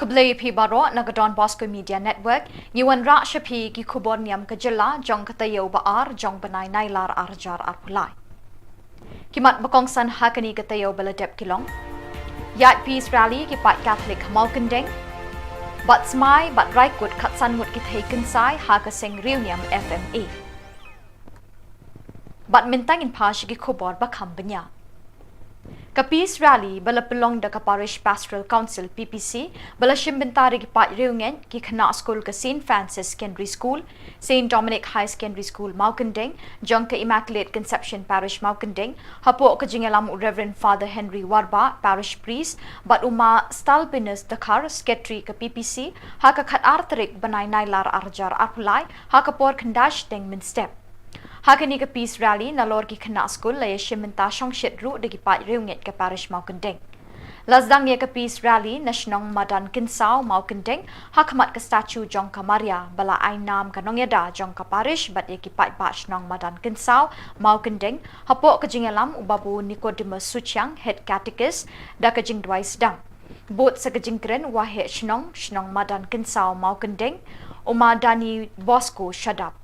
Kublai pi baro nagadon Bosco Media Network Yuan ra shapi ki Khubor Niam kajela jong katayo baar jong banai nailar arjar arpulai Kimat bakong san hakani katayo baladep kilong Yat peace rally ki pat Catholic Malkandeng But smai but raikut katsan mut kitay kinsai hakaseng reunion FMA But mintangin pa ki Khubor bakam banya Ka peace rally bala pelong da ka Parish Pastoral Council PPC bala shimbentari ki pat reunion ki khana school ka St. Francis Secondary School, St. Dominic High Secondary School Malkandeng, jong ka Immaculate Conception Parish Malkandeng, hapo ka jingalam Reverend Father Henry Warba Parish Priest, but uma stalbinus dakar secretary ka PPC, haka khat artarik banay nailar arjar arpulai, haka por kandash deng min step. Hakani ka peace rally na lor ki khana school la yeshimenta shong shitru de ki pat reunget ka parish Malkandeng. Lazdang ye ka peace rally na shnong madan kinsao Malkandeng hakamat ka statue jong ka Maria bala ay nam ka nongyada jong ka parish bat ye ki pat ba shnong madan kinsao Malkandeng hapo ka jingalam ubabu Nicodemus Suchiang head catechist da ka jing dwai sedang. Bot sa ka jingkren wahe shnong madan kinsao Malkandeng umadani Bosco shadap.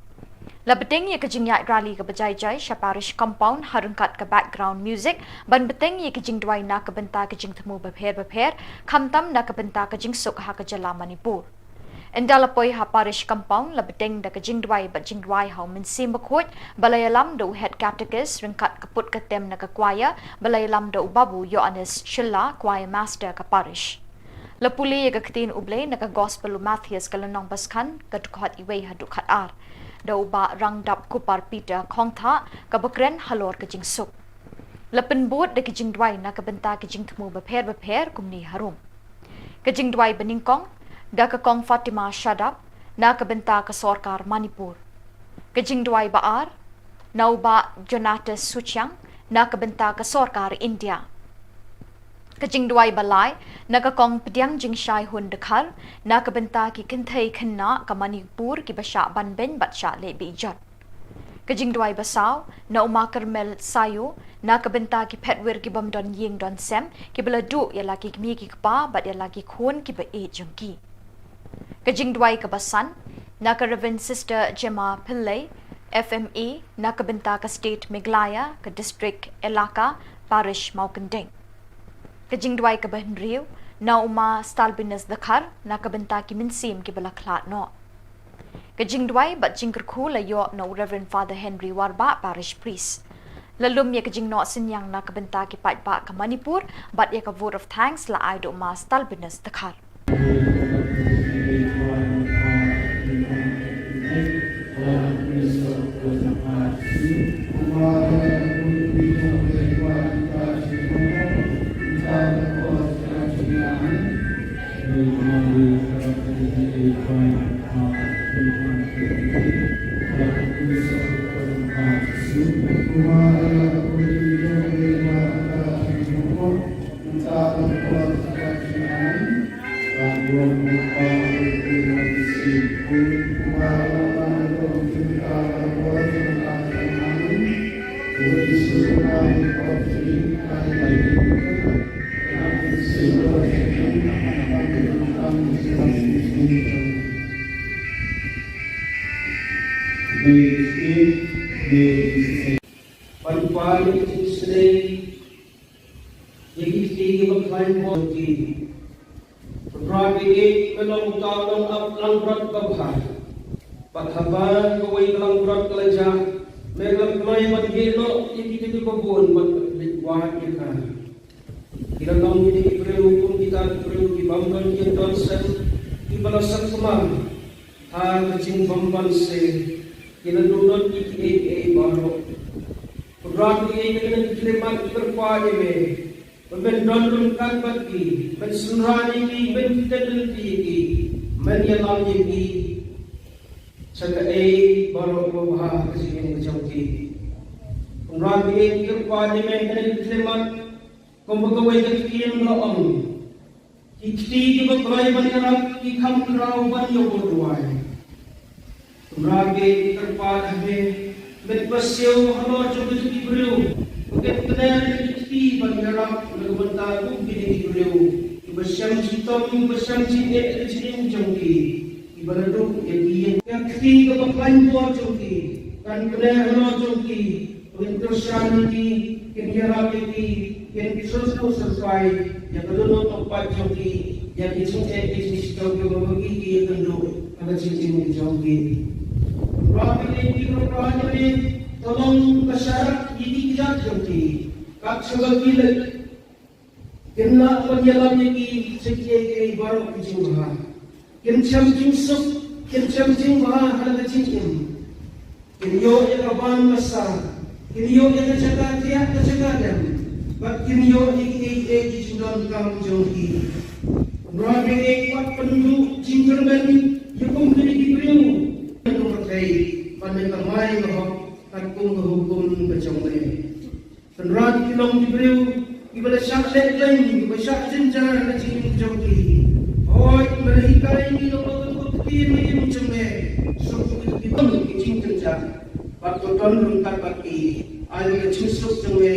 Labeteng ye kajing yak rally ka bajai-jai sya parish compound harungkat ka background music ban beteng ye kajing dwai na ka benta kajing temu bapher kamtam na ka benta kajing suk ha ka jala Manipur. Endalapoy ha parish compound labeteng da kajing dwai bat jing dwai ha min simbakot balayalam do head catechist ringkat kaput katem na ka kwaya balayalam do babu Yohanes Shilla choir master ka parish. Lapuli ye ka katin ublay na ka gospel Matthias kalanong baskan ka dukhat iway ha dukhat ar. Daw ba rang dap kupar Peter Kongtha kabakren halor kajing suk. Lapen bot de kajing dwai na kabenta kajing temu bapher kumni harum. Kajing dwai beningkong da ka kong Fatima Shadap na kabenta ka Sorkar Manipur. Kajing dwai baar na ba Jonatas Suchiang na kabenta ka Sorkar India. Kajing dwai balai nagakong pediang jing shai hun dekhar na kabenta ki kinthay khanna ka Manipur ki basha banben batsha le bijat kajing dwai basaw na uma Carmel sayo na kabenta ki petwer ki bamdon ying don sem ki beladu ya laki mi ki pa bat ya laki khon ki ba e jangki kajing dwai ka basan na ka Reverend Sister Gemma Pillay FMA na kabenta ka State Meghalaya ka District Elaka Parish Malkandeng kajing dwai ka Bahnriu na uma stalbinus dakhar na kabenta ki minsim ki balaklat no. Kajing dwai bat jingker khu la yo no Reverend Father Henry Warba Parish Priest. Lalum ye kajing no sinyang na kabenta ki pat ba ka Manipur bat ye ka vote of thanks la ay do uma stalbinus dakhar. Pagpapalik Tuesday, ikikiki magkain mo di. Pagpapalik melong taong lang berat babah. Paghaban kaway lang berat kalaja, melang kamay magilo, ikikiki babon magwahag kita. Kinatang ini ibreu kita ibreu di bangkan kita sen ibalasak kumang. Ha kacing bamban se kinadunod ikikiki baro. Rabi ini dengan diklimat terpadu me, membendondong bagi, mensunrani ki, menjadi ki, menyalami ki, sebagai baru bahah kesini macam ki. Rabi ini terpadu me dengan diklimat, kembali kekian laam, kiti berkelai banyak ki kamrau banyak berduai. Rabi terpadu me. Berpasau halor coba tu ibreu, bukan kenal kita bagi harap nak bentang bukti ibreu, bersam citom bersam cine cine jongki ibaraduk yang ketiga berlain buat jongki kan kena halo jongki untuk syanti kira jongki yang disusul sesuai yang kedua tempat jongki yang disukai bisnis jongki berbagi tendu ada cincin jongki Rapi ini berapa ini tolong masyarakat ini tidak jongki kak sebagai kena penjalannya ki sekian baru kejumlah. Kencam jingsuk, kencam jingbah ada cincin. Kiniyo yang kaban besar, kiniyo yang kecegah tiap kecegahnya. Bak kiniyo yang jindon kang jongki. Rabi kuat penduduk jinggerben, yukum kini diberiu. Yang berkait pada kamai bahwa takung hukum kecombe. Penrat kilong diberiu. Ibadah syak lain, ibadah syak jenjar na cincin jongki. Hoy, mereka ini nombor kutip ini macam ni. Suku itu pun cincin jenjar. Waktu tahun lengkap bagi, ada cincin suku jengwe.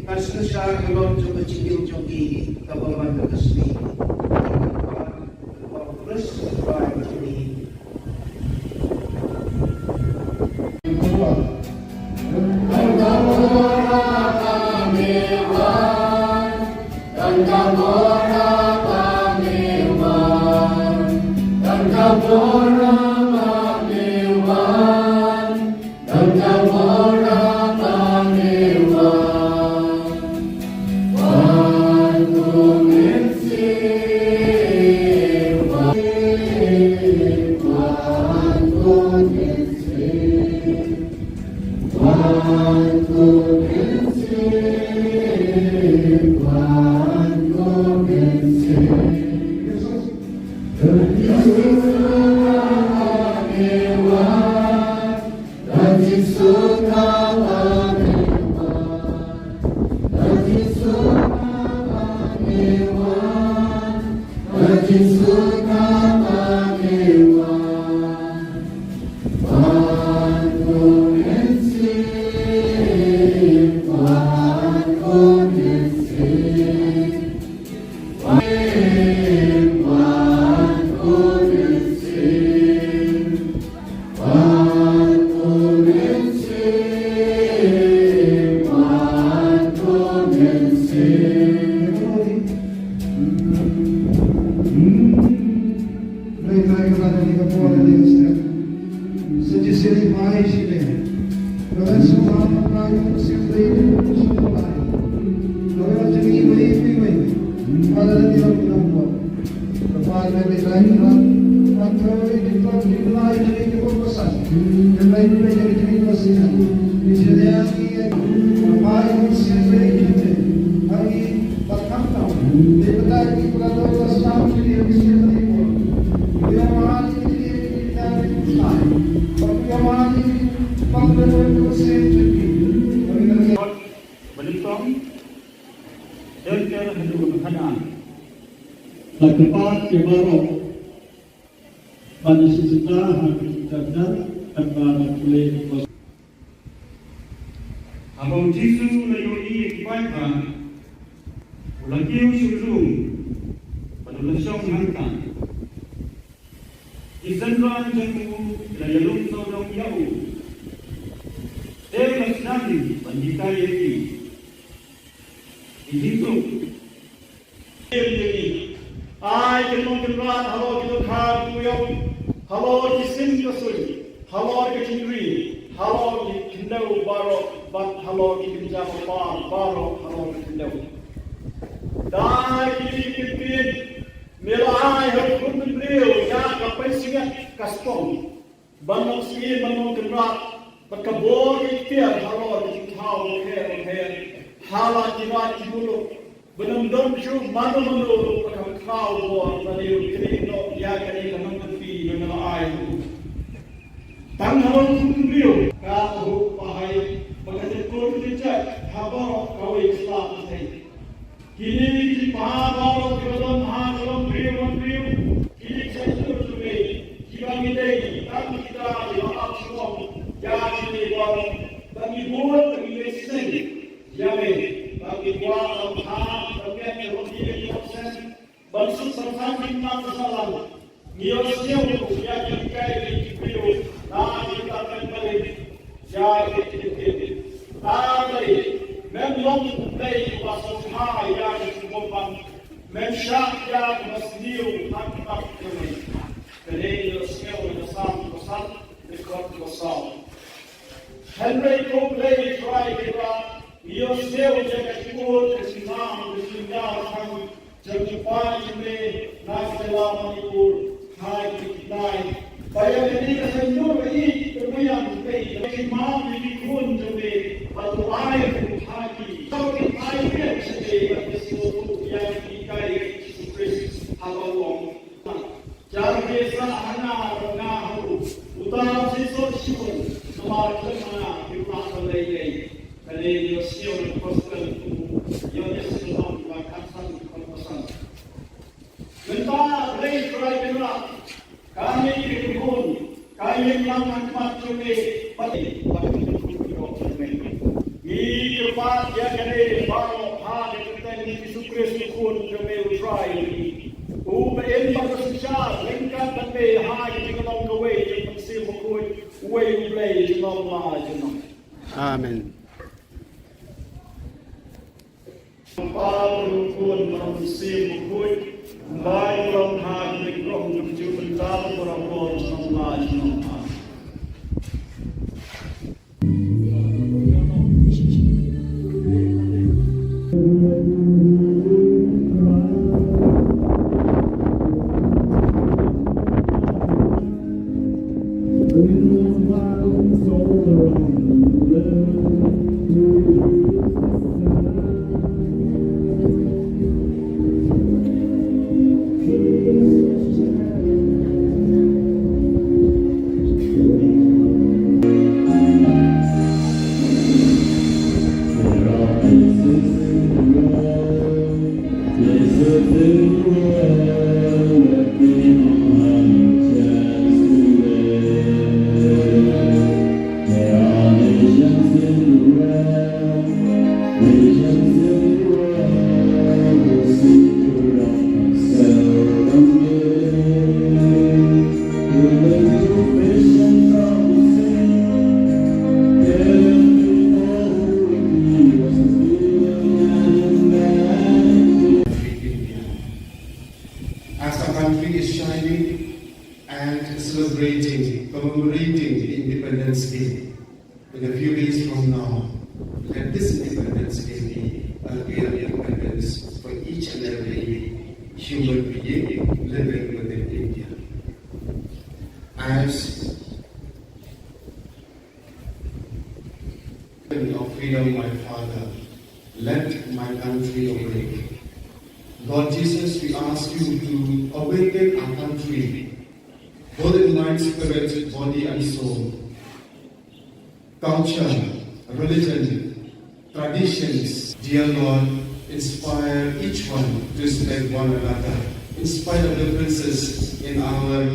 Kasih syak kalau coba cincin jongki, kawan kasih. Terus baik ini. Lakukan kemarau pada sesudah hari dan akan boleh. Abang Jisu layoi kibaikan, ulakiu syurung, pada lesong hantan. Isanran jamu layalung tolong yau. Dewas nadi pandikai yaki. Ijitu. Ai kelong kelong halo kita khar kuyau halo kisim kasui halo kecindri halo kindau baro bat halo kinjam baro halo kindau dai kitin melai har kun brio ya kapai singat kastom banong sini banong kenrat bakabor ikhtiar halo kithau he hala jiwa jibulu benam-benam syuk mana-mana akan kau buat tadi kerino ya kini kanang tepi dengan air tang halong kumbio kau pahai bagai kau tidak habar kau Islam ini kini di pahabar kebetulan halong brio kini saya sudah kibang ini tak kita diharap semua jadi baru bagi buat bagi lesson ya bagi buat bagi yang proses Bansuk bersama bintang salam. Nios niu ya kikai di biru. Nah kita kembali. Ya kita. Tadi memang play pasal high ya kemudian mensyak ya masniu hantar kami. Kedai nios niu bersama bersama dekat bersama. Henry Copley try kita. Nios niu jaga Khubor kesinam kesinam kami. Jumpa ini naskah Manipur hai kita. Bayar ini kesenjur ini kemudian kita imam ini pun jadi atau air hati. Kalau kita air sebagai sesuatu yang kita Kristus halal. Jangan biasa anak rengahu. Utara sesuatu syukur semakin mana kita selesai. Kerana dia siap pasal yang sesuatu bahkan Mentah rei kerajaan kami dikubur, kami melakukan macamnya pasti di tempat yang ada baru hari kita di Kristus pun kami utrai. Uben bersusah, lengkap benda hari kita long kawai yang masih berkuat, way play long lama. Amen. Paul pun masih berkuat. Baik orang hati orang jujur dalam orang sama lagi. Commemorating the Independence Day in a few days from now. Let this Independence Day be a real independence for each and every human being living within India. As of freedom, my Father, let my country awake. Lord Jesus, we ask you to awaken our country, both in mind, spirit, body and soul. Culture, religion, traditions, dear Lord, inspire each one to respect one another, in spite of differences in our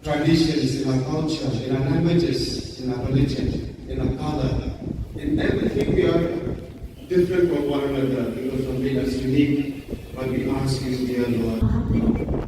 traditions, in our culture, in our languages, in our religion, in our color. In everything we are different from one another because something is unique. But we ask you, dear Lord. Apa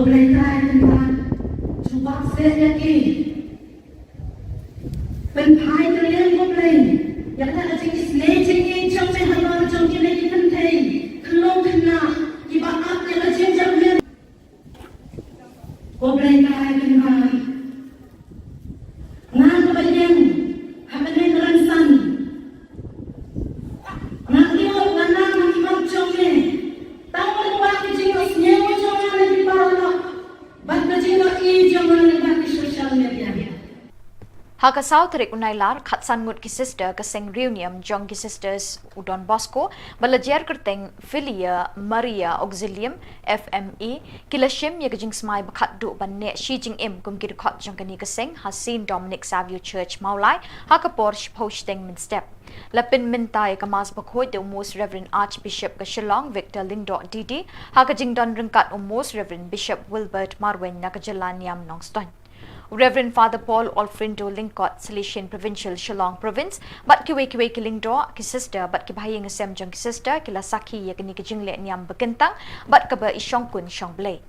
boleh try tentang cuba set lagi. Penpai kalian boleh. Yang tak ada jenis legend yang jauh halal jauh jenis penting. Kalau kena iba apa yang legend jauh. Boleh try tentang ngan kebayang apa yang rancang. Ngan dia mana macam jauh ni. Tahu apa jenis nyewa jauh yang di bawah. Bagi jenis ini jauh yang bagi sosial media. Haka South Rik Unailar Khatsan Ngut ki sister ka seng reunion jong ki sisters Udon Bosco balajer kerteng Filia Maria Auxilium FME kilashim ye gajing smai bakhat du ban ne Shi Jing Im kum ki khot jong kani ka seng Hasin Dominic Savio Church Maulai haka Porsche posting min step lapin mintai ka mas bakhoi de most Reverend Archbishop ka Shillong Victor Lingdo Didi haka jingdon ringkat most Reverend Bishop Wilbert Marwen na ka Jalan Niam Nongston Reverend Father Paul Olfrindo Lingkot, Silesian Provincial Shillong Province, but kiwe kilingdo ki sister, but ki bahayang asem jang ki sister, kila saki ya kini ki jingle niam bekentang, but kaba isyong kun syong blay.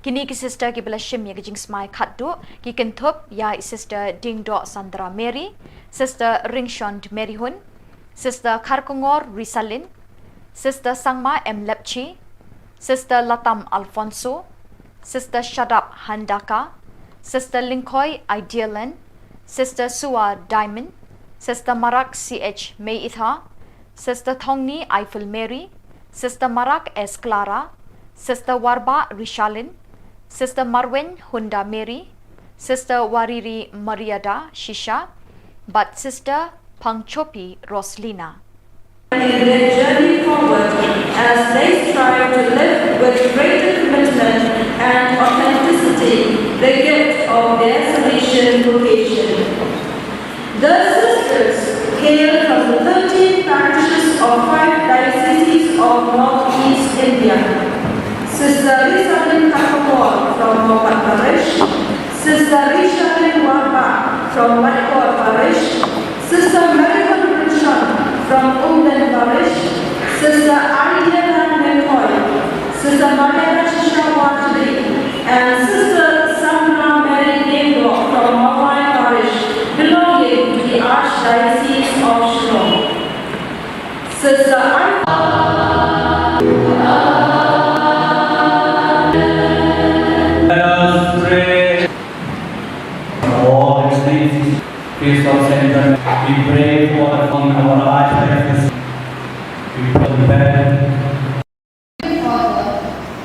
Kini ki sister ki bala shim ya ki jing smai khatdu, ki ken Thup ya sister Dingdo Sandra Mary, sister Ringshond Mary Hun, sister Kharkongor Risalin, sister Sangma M Lepchi, sister Latam Alfonso, sister Shadap Handaka, Sister Linkoy Idealan, Sister Suwa Diamond, Sister Marak CH May Itha, Sister Thongni Eiffel Mary, Sister Marak S Clara, Sister Warba Rishalin, Sister Marwen Hunda Mary, Sister Wariri Mariada Shisha, but Sister Pangchopi Roslina. In their journey forward as they strive to live with greater commitment and authenticity the gift of their Salesian vocation. The sisters hail from the 13 parishes of 5 dioceses of Northeast India. Sister Rishalin Khubor from Mopat Parish, Sister Rishalin Warba from Matkor Parish, Sister Marihan from Umdan Parish, Sister Ariana Mekoy, Sister Maria Shishawatri, and Sister Sandra Mary Dingdo from Mawai Parish, belonging to the Archdiocese of Shillong. Sister Let us pray. All these things, peace of Saint. We pray for the fun of our life. We pray the bed. Father,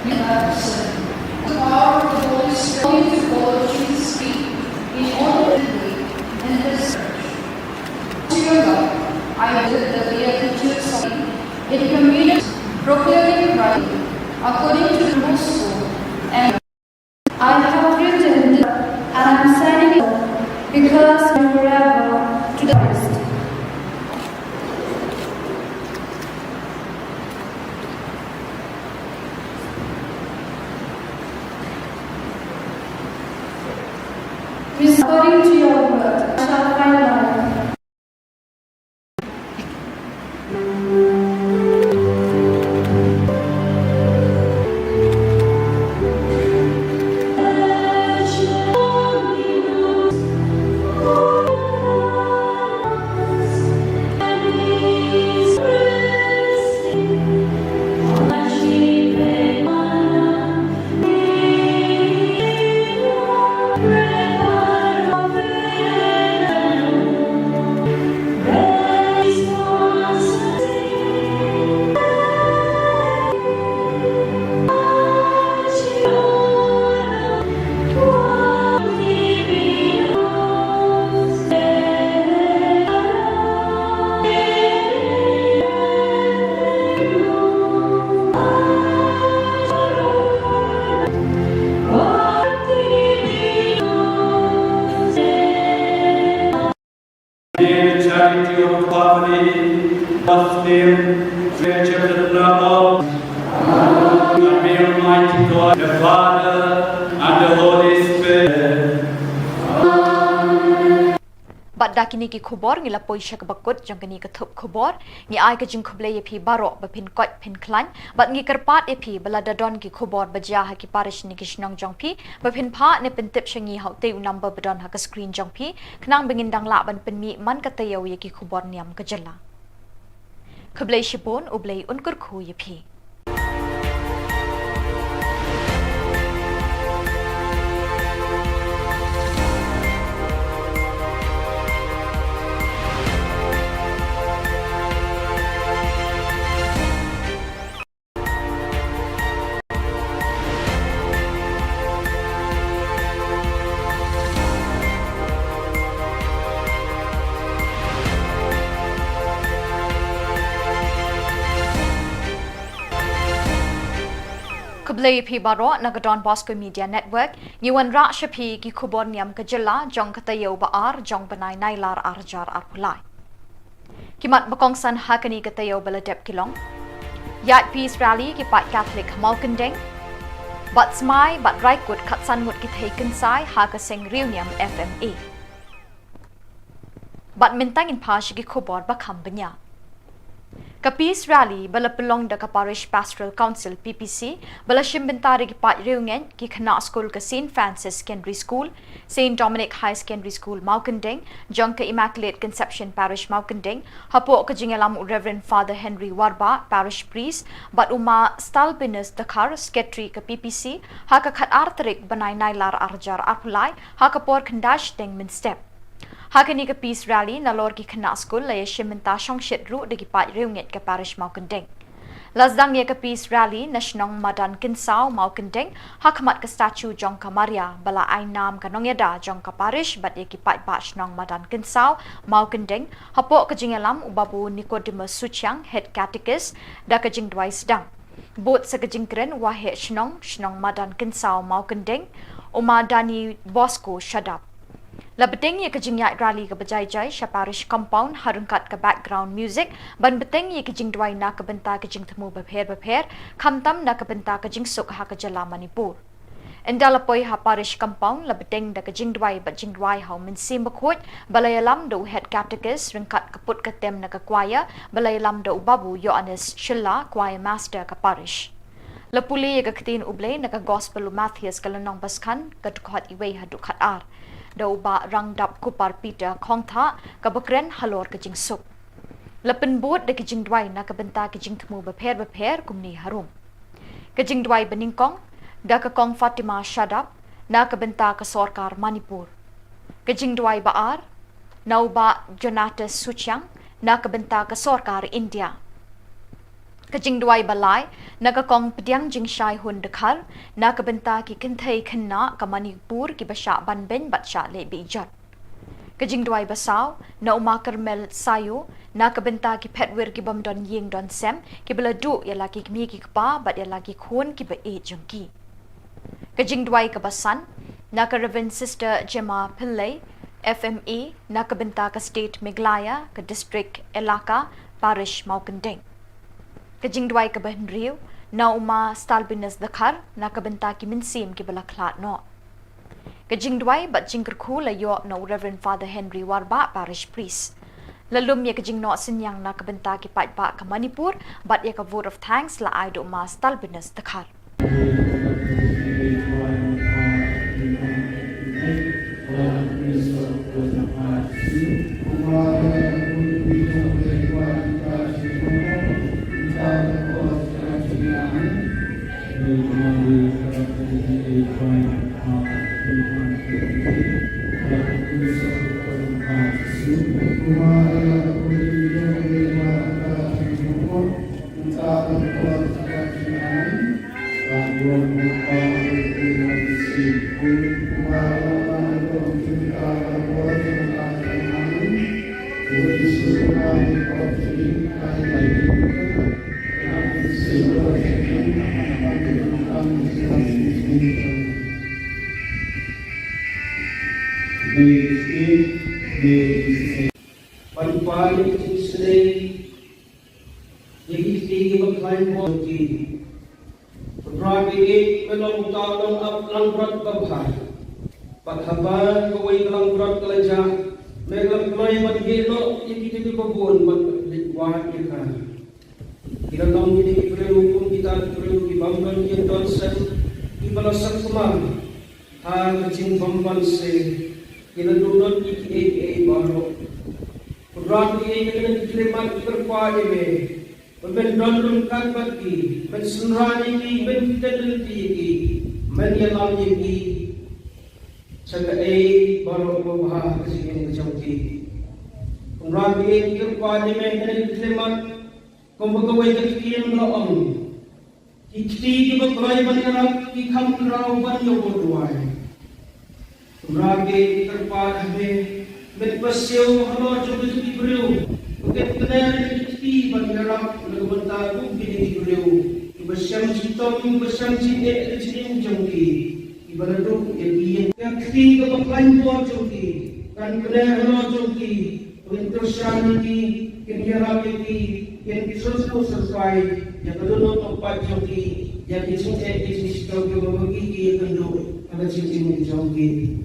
we have sinned. The power of the Holy Spirit to follow Jesus' feet in order to lead in His church. To your love, I visit the Beatitudes of in communion, proclaiming Christ according to the gospel, and I have written this, and I am signing it because forever to the rest. According to your word, I shall find life. Charity of poverty, Muslim, church of love, and may Almighty God, the Father, and the Holy Spirit. Bat dakini ki khubor ngila poisha ka bakut jong kani ka thup khubor ngi ai ka jing khuble ye phi baro ba phin kot phin klan bat ngi karpat e phi bala dadon ki khubor baja ha ki parish ni ki shnong jong phi ba phin pha ne pen tip shangi hau te number badon ha ka screen jong phi knang bengin dang la ban pen mi man ka tayo ye ki khubor niam ka jala khuble shipon ublei unkur khu ye phi Kublai phi baro nagadon Bosco Media Network niwan ra shapi ki Khubor Niam kajilla jong katayo baar jong banai nailar arjar arpulai kimat bakong san hakani katayo baladep kilong yat peace rally ki pat Catholic Malkandeng bat smai bat raikut khatsan mut ki taken sai haka sing reunion FMA bat mintang in pash ki Khubor bakham banya Ka peace rally bala pelong da ka parish pastoral council PPC bala shimbentari ki pat reungen ki khana school ka St Francis Secondary School St Dominic High Secondary School Maukandeng jong ka Immaculate Conception Parish Maukandeng hapo ka jingalam Reverend Father Henry Warba parish priest bat uma stalbinus dakar secretary ka PPC ha ka khat artrik banai nailar arjar arpulai ha ka por khandash deng min step Hakani ka peace rally na lor ki khana school la yeshimenta shongshit ru de ki pat reunget ka parish Maukandeng. Lazdang ye ka peace rally na shnong madan kinsao Maukandeng hakmat ka statue jong ka Maria bala ai nam ka nongyada jong ka parish bat ye ki pat ba shnong madan kinsao Maukandeng hapo ka jingalam ubabu Nicodemus Suchiang head catechist da ka jingdwai sedang. Bot sa ka jingkren wahe shnong madan kinsao Maukandeng umadani Bosco shadap. Labeteng ye kajing yat rally ka bajai-jai sha parish compound harungkat ka background music ban beteng ye kajing dwai na ka benta kajing temu bapher khamtam na ka benta kajing suk ha ka jala Manipur endalapoi ha parish compound labeteng da kajing dwai ba jing dwai ha min sim bakhot balayalam do head catechist ringkat kaput ka tem na ka choir balayalam do babu Yohanes Shilla choir master ka parish Lapuli ye ka ktin ublay na ka gospel Matthias kalanong baskan ka tukhat iway ha dukhat ar Daw ba rang dap kupar Peter khong tha kabakren halor ka jing suk lapen bot de kijing dwai na ka benta kijing thmu bapher kumni harum kijing dwai beningkong da ka kong Fatima Shadap na ka benta ka sarkar Manipur kijing dwai baar naw ba Jonatas Suchiang na ka benta ka sarkar India Kajing duai balai naga kong pediang jing shai hun dekhar na ka benta ki kinthai khanna ka Manipur ki basha ban ben batsha le bijat kajing duai basau na uma Karmel sayu na ka benta ki phetwer ki bam don ying don sem ki bela du ya laki mi ki pa bat ya laki khun ki ba e jungki kajing duai ka basan na ka Reverend Sister Gemma Pillai FMA na ka benta ka state Meghalaya ka district Elaka parish Maukandeng Kajing dwai ka bahenriu na uma stalbinus dakhar na kabenta ki minsim ki balaklat no. Kajing dwai bat jingker khu la yo no Reverend Father Henry Warba parish priest. Lalum ye kajing no sinyang na kabenta ki pat ba ka Manipur bat ye ka vote of thanks la ai do uma stalbinus dakhar. Pag-palik Tuesday, tinggi magkain po di Pag-rapigit kalong taong at lang berat babah Paghaban kaway lang berat kalajah Mereka mulai bagi lo, ini kita kebun buat kita. Kita tahu ini perlu kita perlu dibangun yang konsen, dibalaskan semua. Hal kecil bamban se, kita dulu ini baru. Rapi ini kita diterima berkuasa me, berdorong kan bagi, bersenrani ini, berkedelti ini, menyelam ini. Sebagai baru berbahasa kesini kecauti. Rapi ini berkuasa me, kita diterima. Kembali ke kian lawan. Ikti berkelai banyak ikam kerau banyak berduai. Rapi terpada me. Berpasau halo coba jadi beliau. Bukan kenal ikti banyak legomentar bukti di beliau. Bersam citom bersam cinde cinde jongki. Ibarat yang ikti kepakai buat jongki. Kan kenal halo jongki. Penterusan ini kenyaran ini yang disusul sesuai yang kedua tempat jongki yang dicungkai di situ berbagi kenduk ada cincin jongki.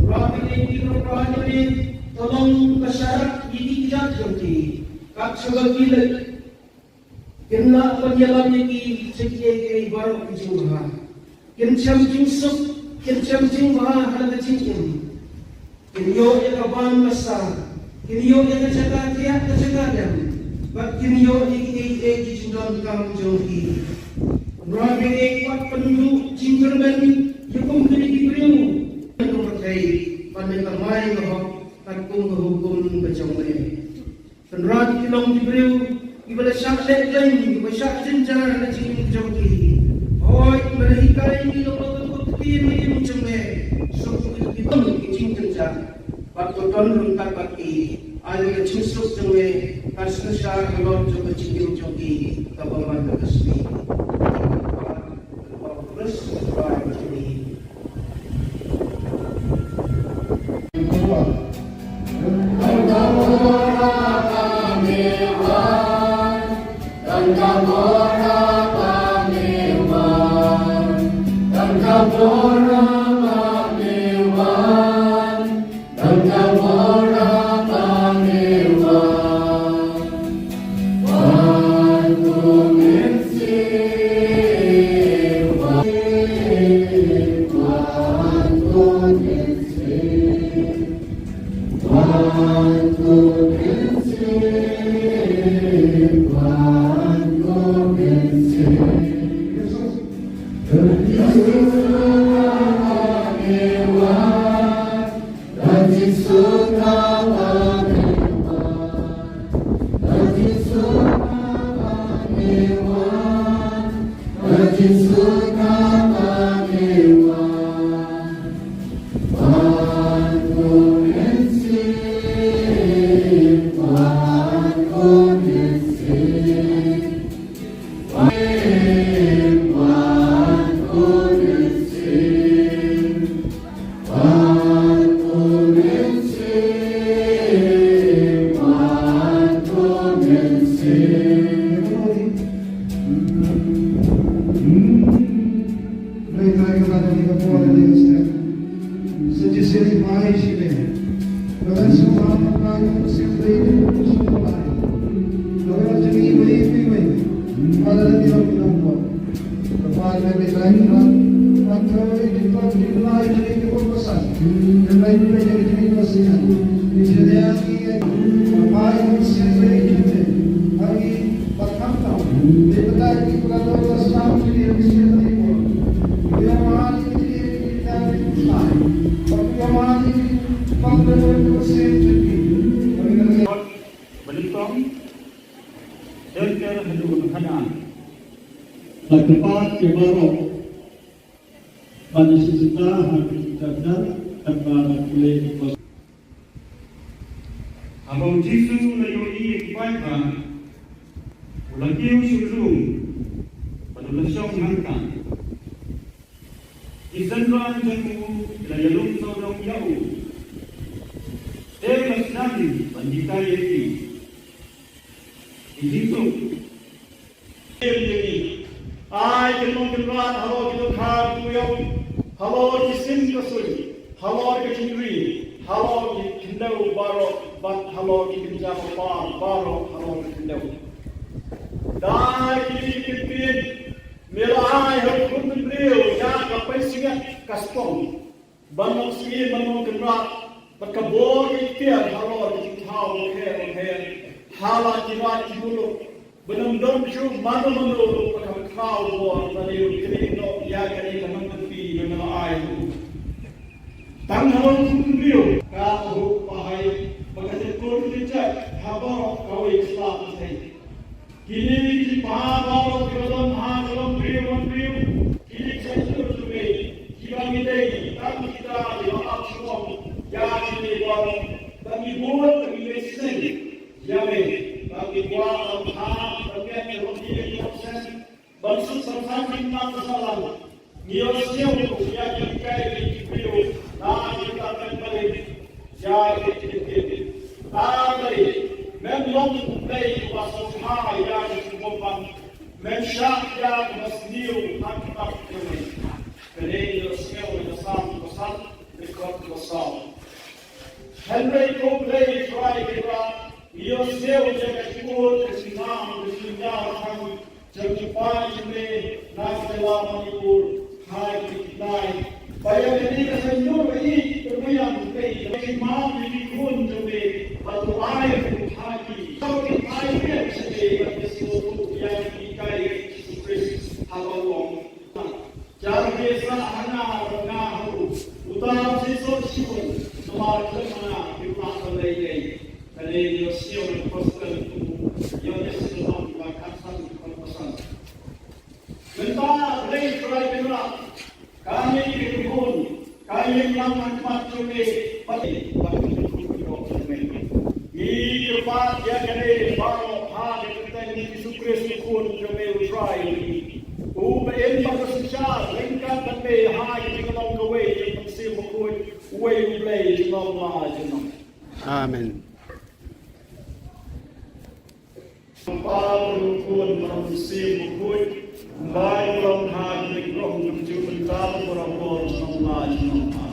Rapi ini berkuasa ini tolong masyarakat ini tidak jongki. Kak sebagai kena penjalan ini sekian baru kejumlah. Kencam jingsuk, kencam jingbah ada cincin. Kenyo yang kaban besar. Kinyo yang terjaga tiap terjaga dan bak kinyo ini jindon kam jongki. Rapi ini kuat penduduk jingkerben yukum kini diberiu. Nomor kaya pandai ramai bahwa takung hukum kecomnya. Penrat kilong diberiu ibadah syak lain ibadah syak jenjar ada jingin jongki. Oh ibadah hikai ini nomor ketin ini kecomnya. Suku itu jing jenjar. Waktu don lengkap bagi air cisuk jengwe kasnusar belum coba cium jogi kapaman kesini. Terus ini. Kepat kebarok pada sesudah hari dan tanpa boleh kos. Abang Jisu na yoi ikipaita ulakiu shurung padulasong hangkan. Isandran jamu layalung saurong yau. Telas nadi pandita yeti. Ijitu. Ai kilong kilrat halo kilo khar tuyau halo kisim kasui halo ke chingri Hello, you know, Baro, but hello, you can jump upon Baro, hello, you can know. Die, you can be Milai, who couldn't real, Yak, a facing it, Caston. Bannon ski, Bannon can rock, but Khubor Niam, hello, you can how, here, Hala, you like to look. Benam don't you, Mother Manu, but a cloud war, but you can not Yak and a mountain fee, and an eye. Tang halong kumbio ka ho pahai magase kor licha haba kawe islam sai kini ki pa ba kirodon ha kolom brio kini chachur sume kibami dei tam kita yo apshom ya kini wa tami buat tami lesen yame tami wa ha tami roti proses balsu samsang kinna salam niyo siyo ya kini kai brio na kita kembali jadi tadi memang dari wasahai yang disebutkan mensyak yang mesniu tanpa kini kini siyo besar besar rekod besar Henry Copley try kita iyo siyo jaga ikut kesinam kesinam jangkipan ini naskah Manipur hai kita Bayang ini kesenjur ini terbayang dari imam ini pun jadi batu air hati. Kalau kita air sebagai sesuatu yang dikai Kristus halal. Jangan biasa hanya rengahu. Utama sesuatu siapa semua mana kita selesai. Kalau dia siapa pasal itu yang sesuatu bahkan satu pasal. Mentah boleh try benar. Kami dikubur, kami melakukan macamnya pada waktu itu. Ini tempat yang ada baru hari kita ini Kristus pun kami try. Uben pada secara lengkap kami hari kita mau kawai yang masih mukul way play jenam lah jenam. Amen. Paul pun masih mukul. Baik orang hati, orang tujuh tahun orang semua jenama.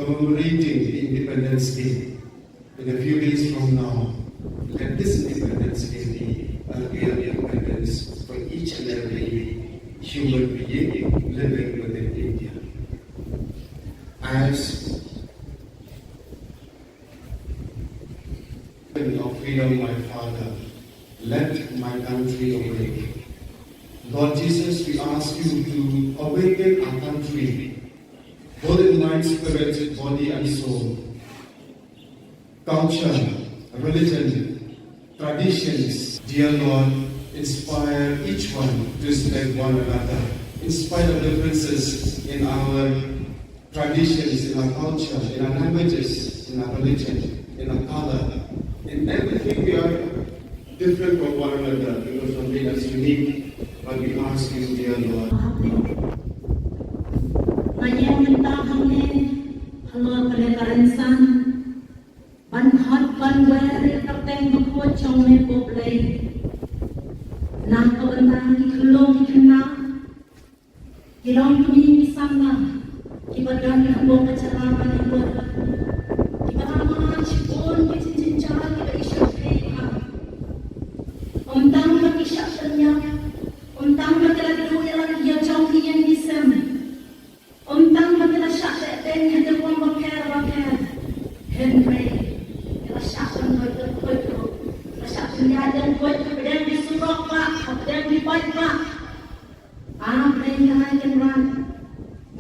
Commemorating the Independence Day in a few days from now. Let this Independence Day be a real independence for each and every human being living within India. As of freedom, my Father, let my country awake. Lord Jesus, we ask you to awaken our country, both in mind, spirit, body, and soul. Culture, religion, traditions, dear Lord, inspire each one to respect one another, in spite of differences in our traditions, in our culture, in our languages, in our religion, in our color. In everything we are different from one another because something that's unique, but we ask you, dear Lord. Hello, Karensan. Ban hot ban where kapten bako chome poplay. Na kabantang ikulong ikana. Kilong kami sama. Kibadan ko kacarama ni ko. Kibaman cipon kecil cara kita isyak kaya. Tang lagi isyak tanya. Tang lagi lagi dua lagi yang jauh yang disem. Tang lagi lagi isyak ten yang terbuang bakar. Henry, kita isyak tanya itu. Isyak tanya dan buat kemudian disuruh pak, kemudian dibuat pak. Mereka akan run.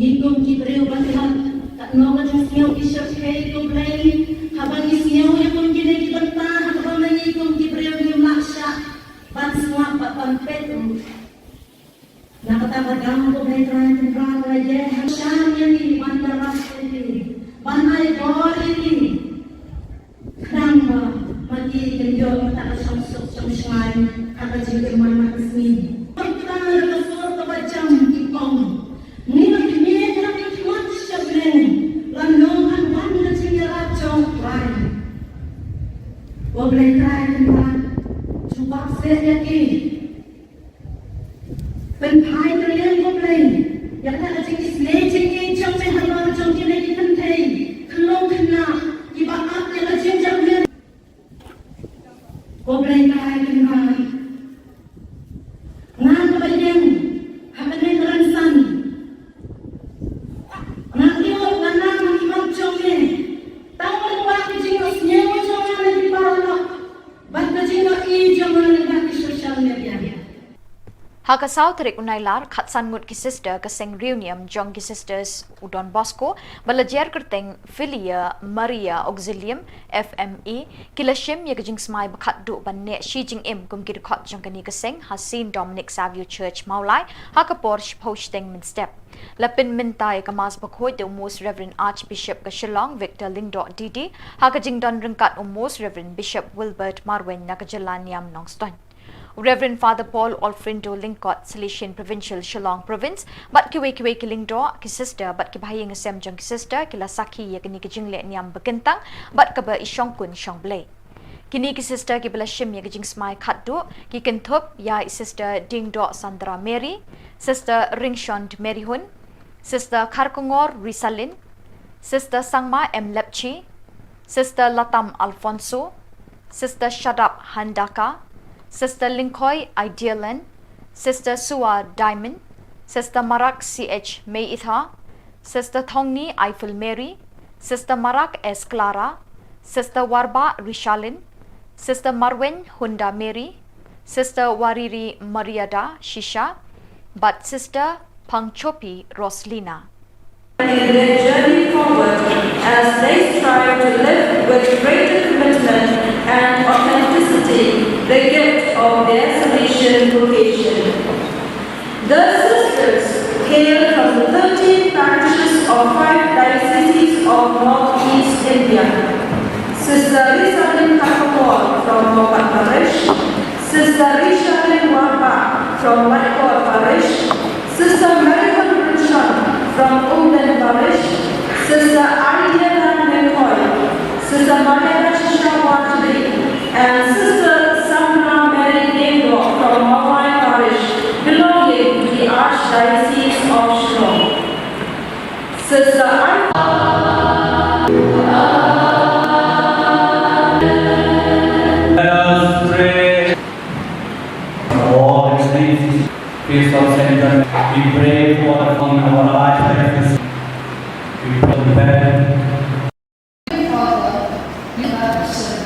Ngikung kibriu batihan. Tak nama jisiau isyak kaya kumplay. Habang isiau yang mungkin dibentah. Habang ngikung kibriu yung maksya. Ban semua pan petu. Nakatabagang ko may tran raye. Hasyam yan ni ban daras ini. Ban ay bor ini. Nangba mati kenyo tak samsuk samsyan kakajing keman makasmi. Pagkang rekasur kabacam kipong. Nina kimia kami kimat syablen. Lanongan ban na singarap chong try. Wablay try kan. Subak saya ki. Penpai terlihat wablay. Yang nak ajeng isle jeng chong me halal chong kini kitan thay. Kelong kena. Iba ap yang ajeng jablen. Wablay try kan. Ngan kabayang. Habanay karansan. Nangyong nanang makimag chong me. Tawal waki jeng osnyewa chong nga nagipalak. Ba't jino i-jong nga nagaki social media. Hakasaw tarik unailar khatsan ngut ki sister kaseng reunion jong ki sisters Udon Bosco balajer kerteng Filia Maria Auxilium FME kilashim ya kajing smai bakhat du banne shi jing im kum ki khot jong kani kaseng Hasin Dominic Savio Church Maulai hakapor posting min step lapin mintai kamas bakhoi de most Reverend Archbishop ka Shillong Victor Lingdo Didi hakajing don ringkat most Reverend Bishop Wilbert Marwen nakajalan Niam Nongston Reverend Father Paul Alfrindo Lingkot, Salesian Provincial Shillong Province, but kiwe kilingdo ki sister, but kibahayang asem jong ki sister, kila saki ya kini kijingle niam bekentang, but kaba isyong kun syong blay. Kini ki sister ki bala shim ya kijing smai khatdu, ki Thup ya sister Dingdo Sandra Mary, sister Ringshond Mary Hun, sister Karkongor Risalin, sister Sangma M Lepchi, sister Latam Alfonso, sister Shadap Handaka, Sister Linkoy Idealan, Sister Sua Diamond, Sister Marak CH May Itha, Sister Thongni Eiffel Mary, Sister Marak S Clara, Sister Warba Rishalin, Sister Marwen Hunda Mary, Sister Wariri Mariada Shisha, but Sister Pangchopi Roslina. In their journey forward as they strive to live with greater commitment and authenticity the gift of their Salesian vocation. The sisters hail from the 13 parishes of 5 dioceses of Northeast India. Sister Risalin Khubor from Mopat Parish, Sister Rishalin Warba from Whitehall Parish, Sister Marian from Umden Parish, Sister Idealan McCoy, Sister Maria Shisha and Sister Sandra Mary Dingdo from Mawai Parish, belonging to the Archdiocese of Shillong. Sister Let us pray. Oh, excellencies, Priest of St. John, we pray for the fun of our life. We pray. Father, you have said,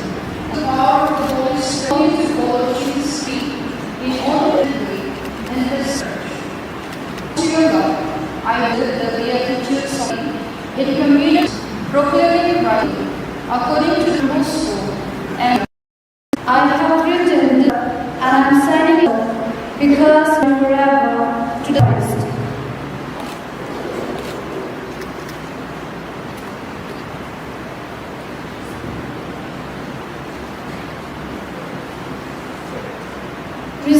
the power of the Holy Spirit to God to speak in all the way and this church. To your God, I will the Beatitudes of in communion, proclaiming rightly, according to the gospel, and I have written and I am signing it because forever to the Christ.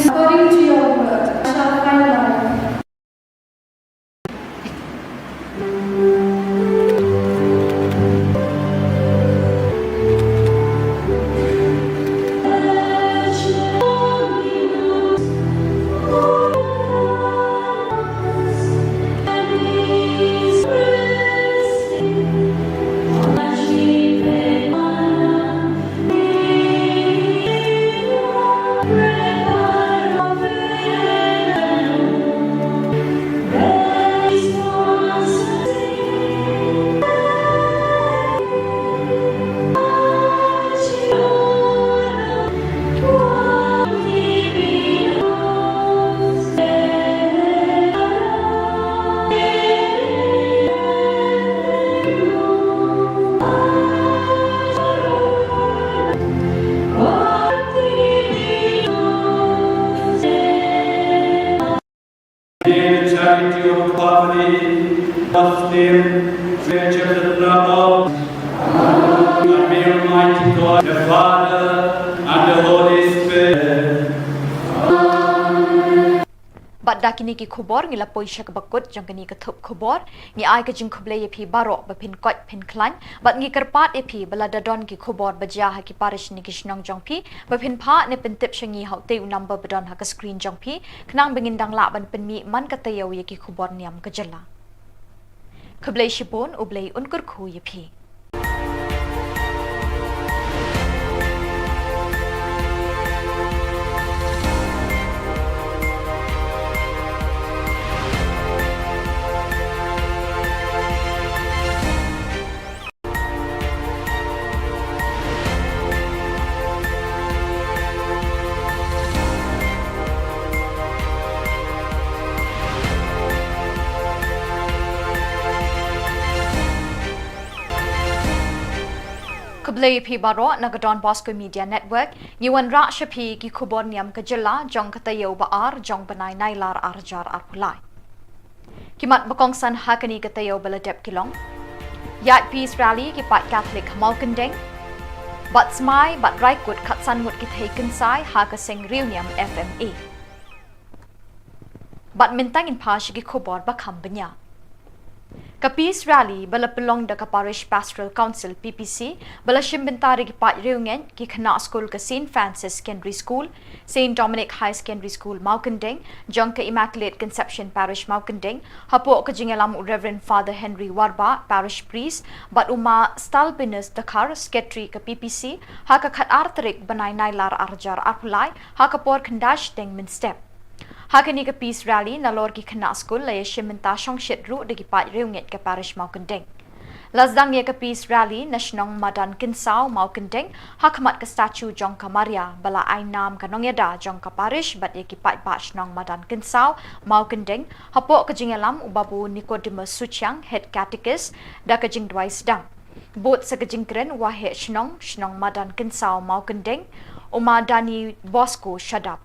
According to your word, I shall find life. your family, God's name, creature the blood of, and may Almighty God, the Father, and the Holy Spirit. Bat dakini ki khubor ngila poisha ka bakut jang kani ka thup khubor ngi ai ka jing khuble ye phi baro ba phin kot phin klan bat ngi karpat e phi bala dadon ki khubor baja ha ki parish ni ki shnong jong phi ba phin pha ne pin tip shangi hau te number badon ha ka screen jong phi khnang bingin dang la ban pin mi man ka tayo ye ki khubor niam ka jala khuble shipon ublei unkur khu ye phi Kublai phi baro nagadon Bosco Media Network ngiwan ra shapi ki Khubor Niam ka jala jong katayo ba ar jong banai nailar arjar arpulai kimat bakong san hakani katayo baladep kilong yat peace rally ki pat Catholic malkandeng bat smai bat raikut khatsan mut ki thaikin sai ha ka seng reunion FMA bat mintang in pa ki Khubor ba khambanya ka peace rally bala pelong da ka parish pastoral council PPC bala shimbentari ki pat reungen ki khana school ka St Francis Secondary School St Dominic High Secondary School Maukandeng jong ka Immaculate Conception Parish Maukandeng hapo ka jingalam Reverend Father Henry Warba parish priest bat uma stalbinus dakar secretary ka PPC ha ka khat artrik banai nailar arjar apulai ha ka por khandash deng min step Hakani ka peace rally na lor ki khana school la yeshimenta shongshit ru de ki pat reunget ka parish Maukandeng. Lazdang ye ka peace rally national madan kinsau Maukandeng hakmat ka statue jong ka Maria bala ai nam ka nongyada jong ka parish bat ye ki pat ba shnong madan kinsau Maukandeng hapo ka jingalam ubabu Nicodemus Suchang head catechist da ka jing dwai sedang. Bot sa ka jingkren wahe shnong madan kinsau Maukandeng umadani Bosco shadap.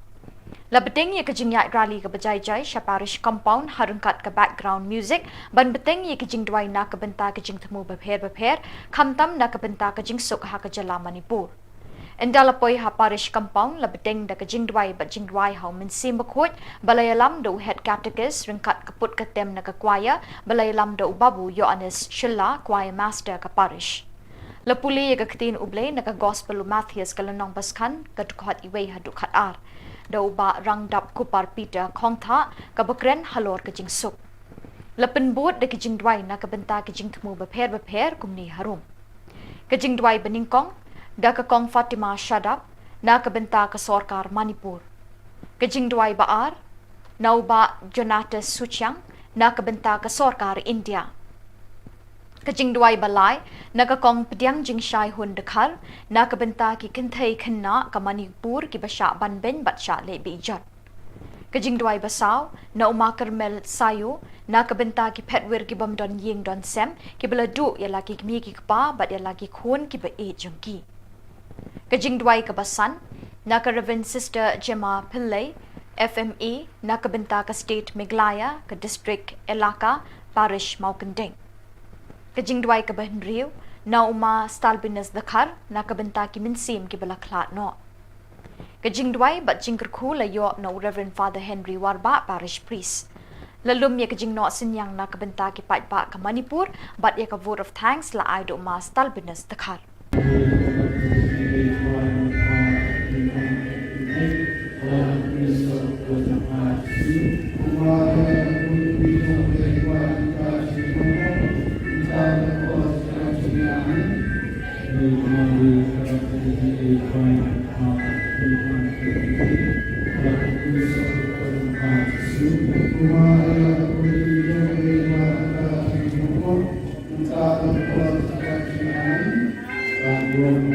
Labeteng ye kajing yak rally ka bajai jai sha parish compound harungkat ka background music ban beteng ye kajing dwai na ka benta kajing thamu bapher khamtam na ka benta kajing suk ha ka jala Manipur endalapoi ha parish compound labeteng da kajing dwai ba jing dwai ha min sim bakhot balayalam do head catechist ringkat kaput ka tem na ka choir balayalam do babu Yohanes Shilla choir master ka parish lapuli ye ka ktin uble na ka gospel Matthias kalanong baskan ka dukhat iwei ha dukhat ar Dau ba rang dap kupar Peter khong tha ka bakren halor ka jing suk lapen bot de ki jing dwai na ka benta ki jing thmu bapher kumni harum ka jing dwai beningkong da ka kong Fatima Shadap na ka benta ka sarkar Manipur ka jing dwai ba ar nau ba Jonatas Suchang na ka benta ka sarkar India Kajing duai balai naga kong pediang jing shai hun dekhar na ka benta ki kinthai khanna ka Manipur ki basha banben batsha le bijat kajing duai basau na uma karmel sayo na ka benta ki phetwer ki bam don ying don sem ki bala du ya lagi ki mi ki pa bat ya lagi khun ki ba e jungki kajing duai ka basan na ka Reverend Sister Gemma Pillai FMA na ka benta ka state Meghalaya ka district Elaka parish Maukandeng Kajing dwai ka bahin riu na uma stalbinus dakhar na kabenta ki minsim ki balaklat no Kajing dwai bat jingker khu la yo no Reverend Father Henry Warba parish priest lalum ye kajing no sinyang na kabenta ki pat ba ka Manipur bat ye ka vote of thanks la ai do uma stalbinus dakhar Thank you.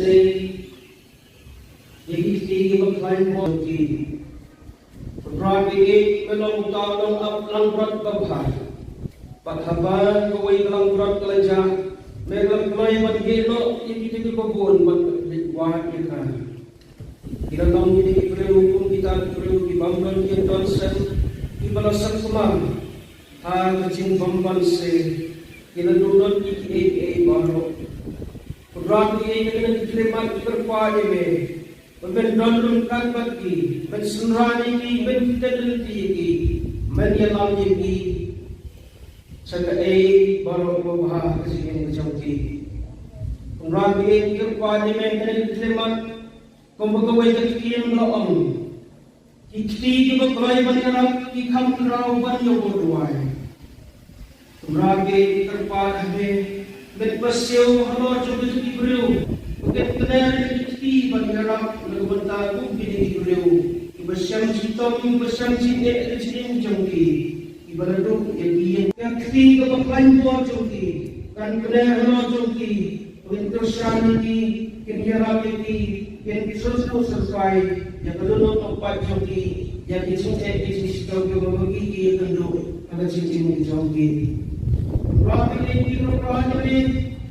say, Yagi climb Hoki. Rabi melong taong up langrat babhar. Pathaban kaway langrat kalaja. Melang kamay magilo ikiti babon magwahit ka. Kinatang ini ibreu kita ibreu ibamban yang donsen ibalasan kumam. Ha kacing bamban se kinadulot iki baro. Rabi kena diklemat berkuali me. Ben donlun kan bagi, ben sunrani ki, ben fidelity ki, ben yalam ki, saka baru babah kasi yang macam ki. Kung rabi ki kuali me kena diklemat, kung bagaway kakikiyan laong, kikti ki bagaway banyarak ki kamkraw banyo boduay. Kung rabi ki kuali me, ben pasyaw halo coba jadi beriu, bukan kenal banyarak nagbanta kung pinigureo ibasyang sitom ibasyang sine sine jongki ibalado yakiyan yakti ka paklain po jongki kan kena jongki wintershani ki kinyarabi ki yen kisos ko survive ya kaluno tempat jongki ya kisung eksis jongki mamagi ki kendo ada cincin jongki rapi ni rapi ni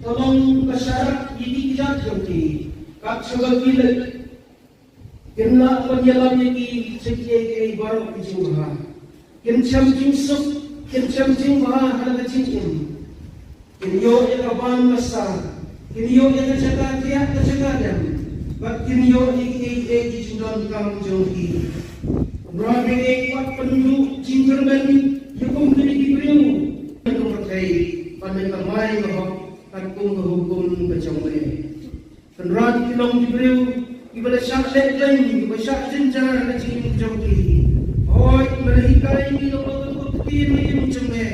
tolong kasyarat ini kijat jongki Kak sudah bilang, kena penyelamnya ki sekian baru dijumpa. Kencam jingsuk, kencam jingba ada cincin. Kenyo ekaban masa, kenyo ekajaga tiap kejagaan. Bak kenyo iki jundon kang jongki. Berapa kuat penduduk jingkerban, yakum kini diberiu. Yang berkait pada kamai bahwa takung hukum kecombe. Kenrat kilong diberiu, ibadah syak lain, ibadah syak jenjar kecil jongki. Oi, mereka ini logo kutin ini macam ni.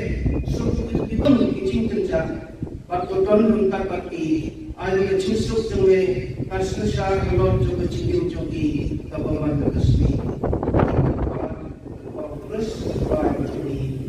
Suku kita kecil jenjar. Waktu tahun lengkap bagi, ada kecil suku jengwe, kasih syak kalau juga kecil jongki, kapan mana kesini. Terus, baik ini.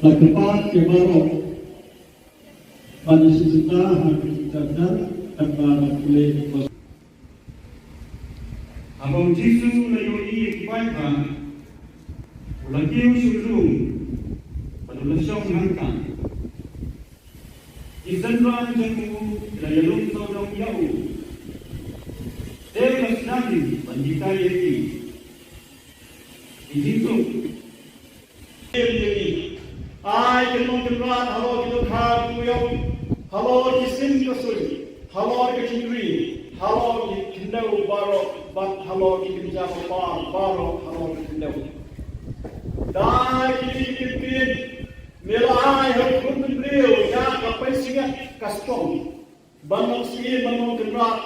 Lakukan kebarok pada sejuta hari dan kepada kulit. Abang Jisu layoi kibaikan, ulakiu sulung, pada lesong hangkan. Izanran jengku layalung tolong yau. Dewas nabi banjikai eki. Itu. Ai kenong kenrat halo kita khar kuyong halo kisim kasui halo kecindri halo kindau baro bat halo kinja baro halo kindau. Dai kipin mela ai hal kun beliau ya kapai singat kastong banong si banong kenrat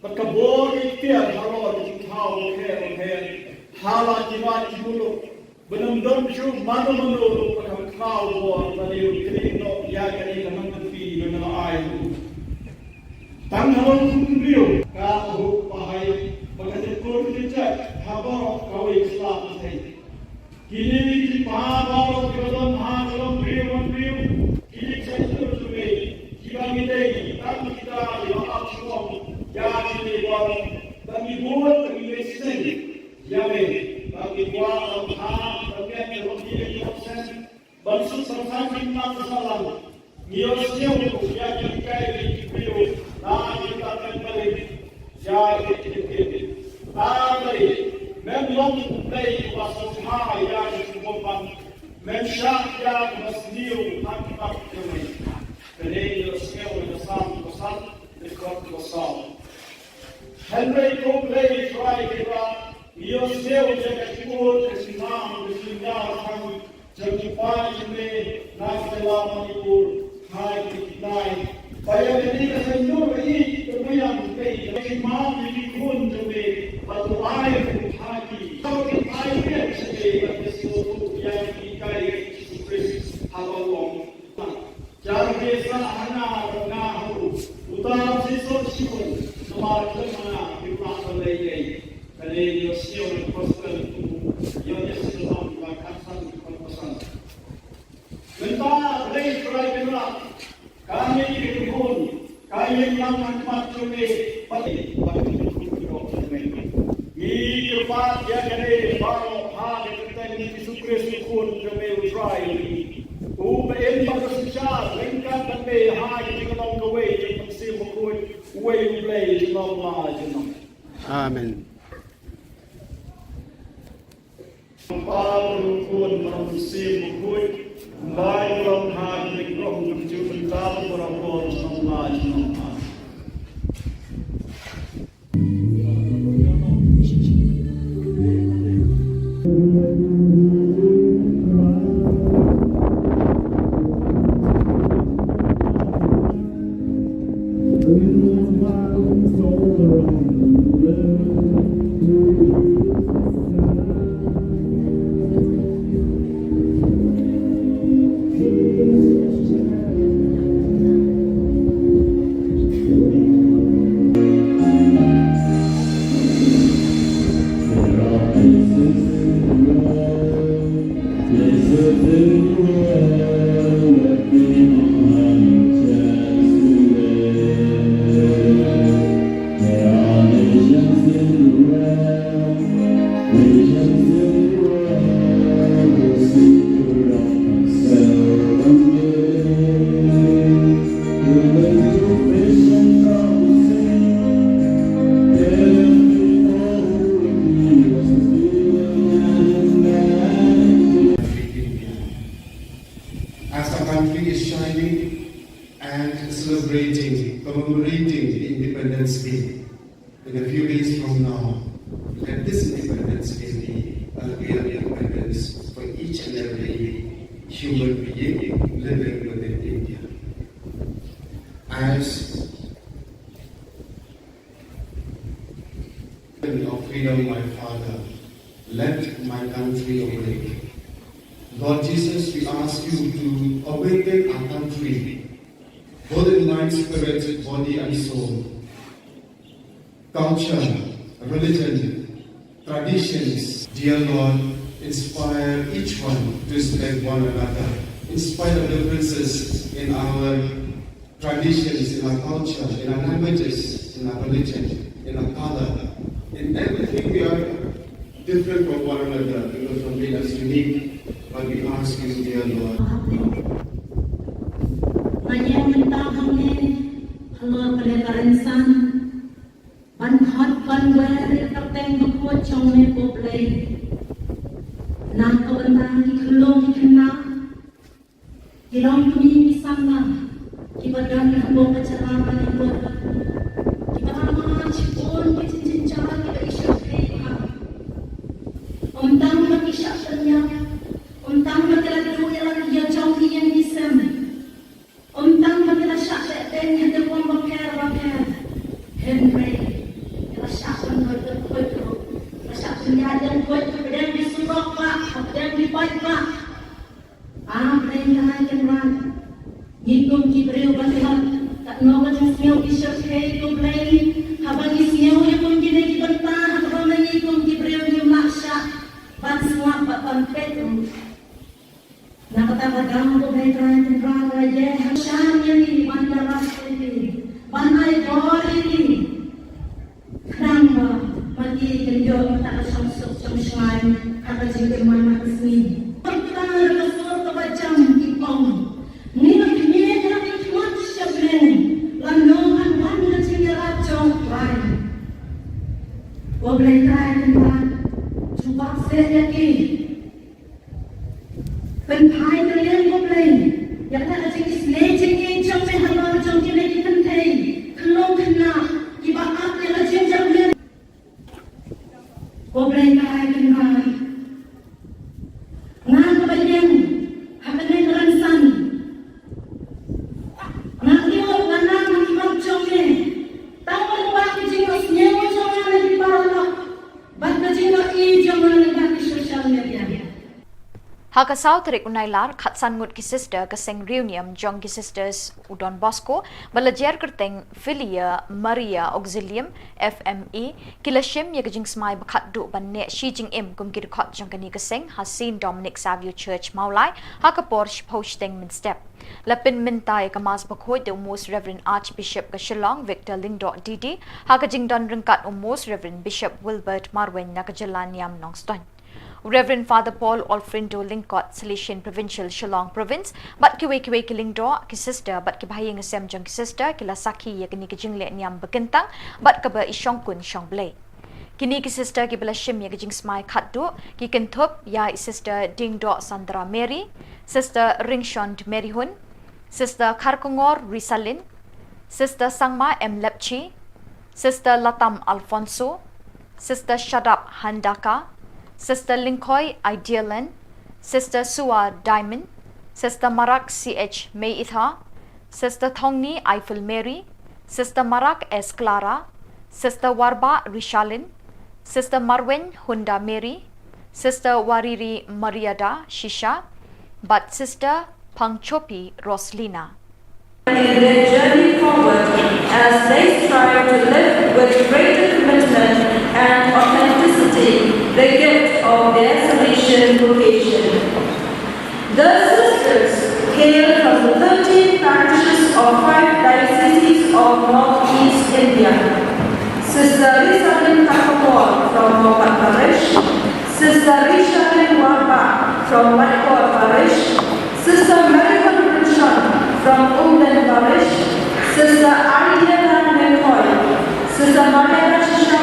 berkebor ikhtiar halo kau oke hala jimat jibulu benar-benar cuma mana-mana pada kau buat beliau kerana ya kini kami terfi dengan air. Tanggal beliau kau pahai bagaimana kau dijak habar kau Islam ini. Kini di pahar dalam dalam beliau kini saya terus jika kita lihat semua ya kini buat kami buat kami mesej ya bagi buat bagian yang proses bangsa serta masalah niosnya untuk ya kita itu kita kembali ya tapi memang dari bahasa ya cukup mensyak ya masniu akibat kami jadi niosnya besar besar Henry Copley try kita Dios seu jaga Khubor kesinam kesinam kami jadikan ini naskah Manipur hai kita Saya jadi kesenjur ini kemudian kesimam ini pun jadi batu air hati kalau kita air sebagai sesuatu yang dikai Kristus Allah jangan biasa hanya mengaku utara sesuatu semua mana kita boleh Kali Yosio Pastor Yosio melakukan pesan. Mentah dari kerajaan kami dihubung, kami melakukan macam ini bagi ini tempat yang ada baru hari kita ini Kristus pun kami usaha ini. Ubah bersejarah lengkap kami hari kita long the way yang masih mengikut way play dalam lajan. Amen. Paul pun memusim buku, baik dalam hati roh menunjukkan berapa orang lain. Commemorating the Independence Day in a few days from now, let this Independence Day be a real independence for each and every human being living within India. As of freedom, my Father, let my country awake. Lord Jesus, we ask you to awaken our country, both in mind, spirit, body and soul. Culture, religion, traditions, dear Lord, inspire each one to respect one another, in spite of differences in our traditions, in our culture, in our languages, in our religion, in our color. In everything we are different from one another because of being us unique, but we ask you, dear Lord. Halo peletaran ban hot ban where tak teng buku chong me poplay bentang di kelong di kena, di long kini di sana, di badan hambung kecerahan di bola, di bawah cipun di cincin cara kita isyak heba, tang mati syaknya, tang mati lagi dua lagi yang jauh yang di sana, tang mati lagi syak dan yang terbuang bakar, Henry, kita syakkan berkuat. Masyarakat yang kuat kemudian disuruh pak, kemudian dibaik pak. Mereka akan run. Hidup diberi batihan, tak nawa jisiau disyurkai kumplai. Habang jisiau yang mungkin di bentang, habang hidup diberi di maksya. Ban semua bapak petu. Nak kata bagang tu mereka akan run aja. Syam yang ini bandar rasa ini, bandar bor ini. Kenapa? Mati kenjol tak samsuk samsai kata jengkel mana kesini. Kita berkesuar kebacam kipong. Ni nak ni nak ikut syabren. Lanongan wan kecil racong lain. Boleh try kan? Cuba saya lagi. Penpai kalian boleh. Yang nak jadi selejeng ni jom mehalo jom kini dipentai. Kelong kena. Ibarat yang jengkel ni. Boleh kaya kenal, ngan kebayang, hapenin ransan, ngan tiup ngan makimak jomne, tahu baki jingos nyewa jomne lagi paralak, baki jingos I jomne lagi baki sosial media. Haka South Rik Unailar Khatsan Ngut ki sister kaseng reunion jong ki sisters Udon Bosco balajer kerteng Filia Maria Auxilium FME kilashim ye gajing smai bakhat du banne Shi Jing Im kum ki khot jong kani kaseng Hasin Dominic Savio Church Maulai haka porch posting min step lapin mintai kamas bakhoi de most Reverend Archbishop Kashilong Victor Lingdo Didi haka jing don ringkat most Reverend Bishop Wilbert Marwen nakajalan Niam Nongston Reverend Father Paul Olfrindo Lingkot, Salesian Provincial Shillong Province, but kiwe kilingdo ki sister, but ki bahayang asem jong ki sister, kila saki ya kini ki jingle niam bekentang, but kaba isyong kun syong blay. Kini ki sister ki bala shim ya ki jing smai khatdu, ki ken Thup ya sister Dingdo Sandra Mary, sister Ringshond Mary Hun, sister Karkongor Risalin, sister Sangma M Lepchi, sister Latam Alfonso, sister Shadap Handaka, Sister Linkoy Idealan, Sister Sua Diamond, Sister Marak CH May Itha, Sister Thongni Eiffel Mary, Sister Marak S Clara, Sister Warba Rishalin, Sister Marwen Hunda Mary, Sister Wariri Mariada Shisha, but Sister Pangchopi Roslina. In their journey forward as they strive to live with greater commitment and authenticity the gift of their Salesian vocation. The sisters hail from the 13 parishes of 5 dioceses of Northeast India. Sister Rishalin Khubor from Mopat Parish, Sister Rishalin Warba from Whitecourt Parish, Sister Marian Richard from Umden Parish, Sister Ariana McCoy, Sister Mariana Shisha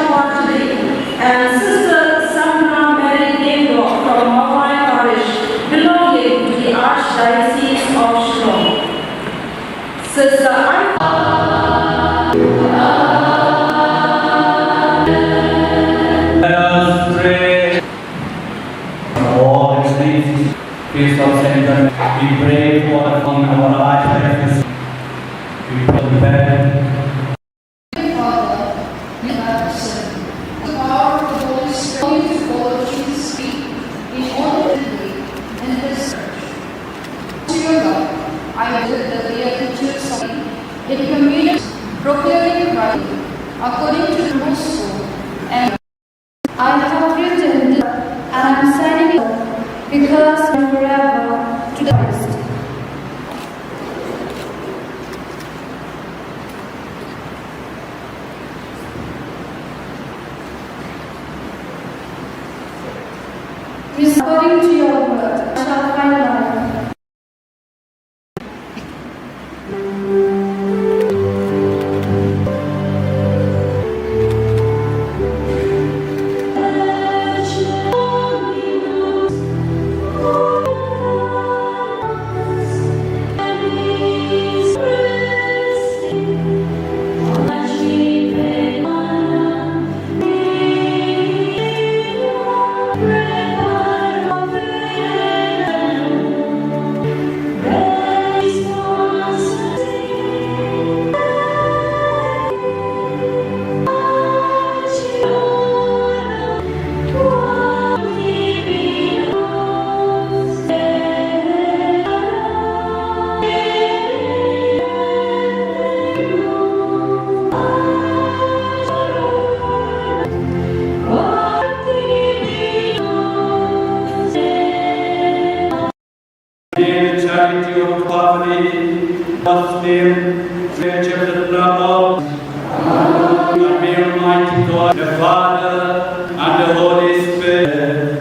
and Sister Sandra Mary Dingdo from Mawai Parish, belonging to the Archdiocese of Shillong. Sister Let us pray. All the saints, feast of Saint John, we pray for the fun of our Archdiocese. We pray the bed. Father, you have said, the power of the Holy Spirit to follow Jesus' feet in all the way and His church. To your God, I will that we are teachers in communion, proclaiming Christ according to the gospel, and I have written this, and I am signing it because forever to the Christ. According to your word, I shall find life. the charity of family, God's name, stretch of the love of and may Almighty God, the Father, and the Holy Spirit.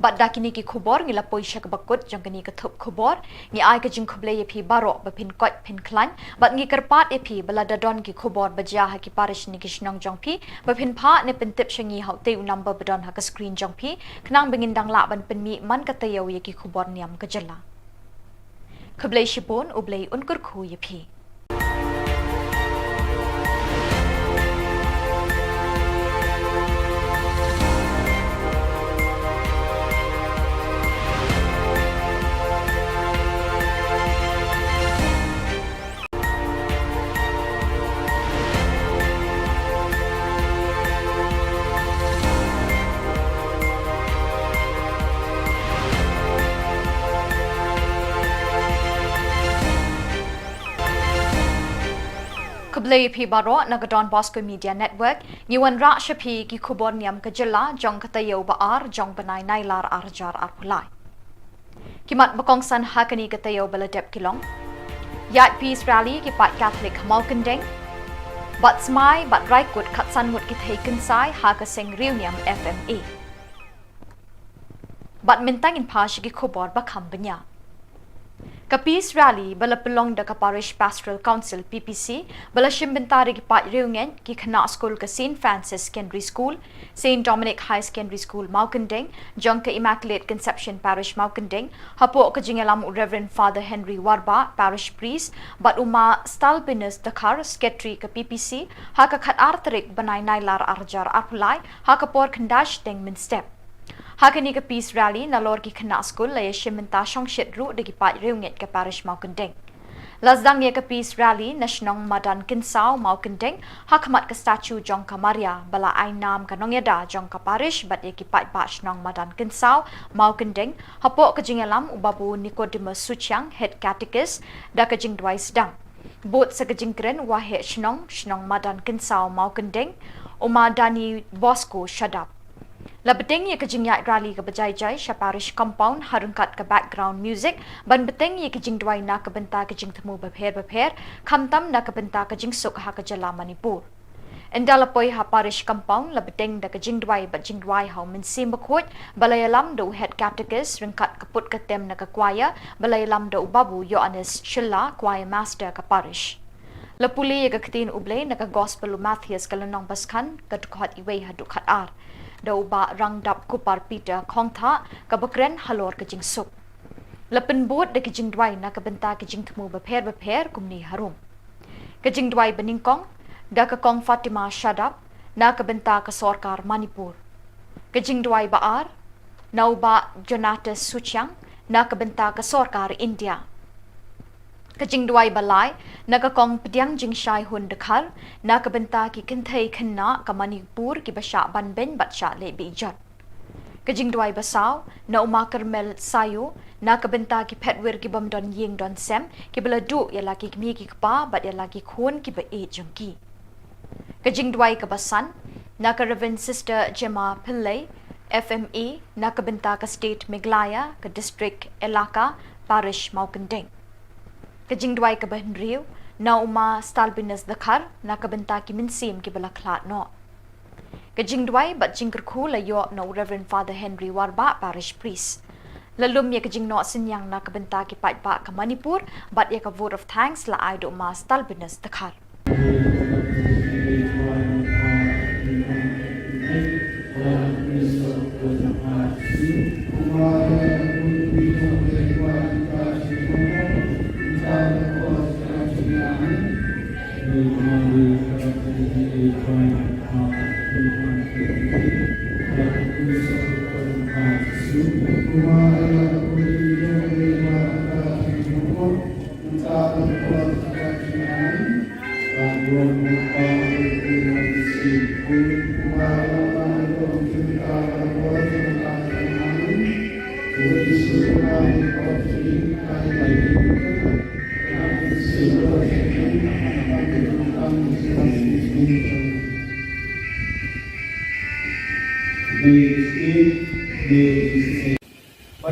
Bat dakini ki khubor ngi lapoi syak bakut jong kani ka thup khubor ngi ai ka jing khuble ye phi baro ba phin kot phin klan bat ngi karpat e phi bala dadon ki khubor baja ha ki parish ni ki shnong jong phi ba phin pha ne pen tip shangi hau te number badon ha ka screen jong phi knang bengin dang la ban pen mi man ka tayo ye ki khubor niam ka jala khuble shibon ublei unkur khu ye phi Kublai phi baro nagadon Bosco Media Network ngiwan ra shapi ki Khubor Niam ka jilla jong katayo ba ar jong banai nailar arjar arpulai kimat bakong san hakani katayo baladep kilong yat peace rally ki pat Catholic malkandeng bat smai bat raikut khatsan mut ki theiken sai ha ka seng reunion FMA bat mintang in pash ki Khubor ba khambanya ka peace rally bala pelong da ka parish pastoral council PPC bala shimbentari ki pat reungen ki khana school ka St Francis Secondary School St Dominic High Secondary School Maukandeng jong ka Immaculate Conception Parish Maukandeng hapo ka jingalam Reverend Father Henry Warba parish priest bat uma stalbinus dakar secretary ka PPC ha ka khat artrik banai nailar arjar arpulai ha ka por khandash deng min step Hakani ka peace rally na lor ki khana school la yeshimenta shong shitru de ki pat reunget ka parish Maukandeng. Lazdang ye ka peace rally na shnong madan kinsao Maukandeng hakmat ka statue jong ka Maria bala ai nam ka nongyada jong ka parish bat ye ki pat ba shnong madan kinsao Maukandeng hapo ka jingalam ubabu Nicodemus Suchang head catechist da ka jing dwai sedang. Bot sa ka jingkren wahe shnong madan kinsao Maukandeng umadani Bosco shadap. Labeteng ye kajing yat rally ka bajai jai sha parish compound harungkat ka background music ban beteng ye kajing dwai na ka benta kajing thamu bapher khamtam na ka benta kajing suk ha ka jala Manipur endalapoi ha parish compound labeteng da kajing dwai ba jing dwai ha min sim bakhot balayalam do head catechist ringkat kaput ka tem na ka choir balayalam do babu Yohanes Shilla choir master ka parish lapuli ye ka ktin uble na ka gospel Matthias kalanong baskan ka dukhat iwei ha dukhat ar Dau ba rang dap kupar Peter khong tha ka bakren halor ka jing suk lapen bot de ki jing dwai na ka benta ki jing thmu bapher kumni harum ka jing dwai beningkong da ka kong Fatima Shadap na ka benta ka sarkar Manipur ka jing dwai ba ar nau ba Jonatas Suchang na ka benta ka sarkar India Kajing duai balai naga kong pediang jing shai hun dekhar na ka benta ki kinthai khanna ka Manipur ki basha ban ben batsha le bijat kajing duai basau na uma karmel sayo na ka benta ki phetwer ki bam don ying don sem ki bela du ya laki mi ki pa bat ya laki khon ki ba e jangki kajing duai ka basan na ka Reverend Sister Gemma Pillai FMA na ka benta ka state Meghalaya ka district Elaka parish Maukandeng Kajing dwai ka bahin riu na uma stalbinus dakhar na ka benta ki minsim ki bala khlat no kajing dwai bat jingkar khu la yo no Reverend Father Henry Warba parish priest lalum ye kajing no sinyang na ka benta ki pat ba ka Manipur bat ye ka vote of thanks la ai do uma stalbinus dakhar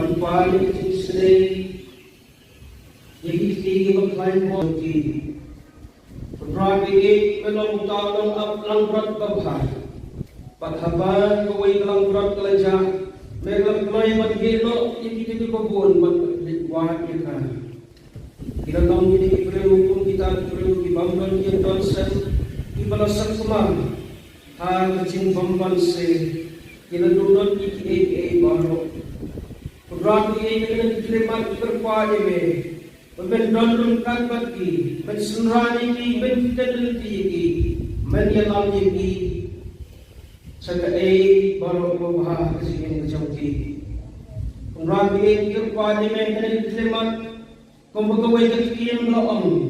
Pan today, the climb body. Rabi melong taong up lang berat babah. Pathaban kawai lang berat kelaja. Mereka kelai berdino ini kebun berwah kita. Kita tahu ini perlu kita perlu dibangkan yang dosen dibalasan semang. Hal kecil bangkan se kita duduk iki baru. Rabi ini diterima berkuah ini. Mendorong bagi, mensunrani, menfideliti, menyalangi, sebagai baru membahas kesini kecauti. Rabi kerja dengan terima, kembali kekian lawan.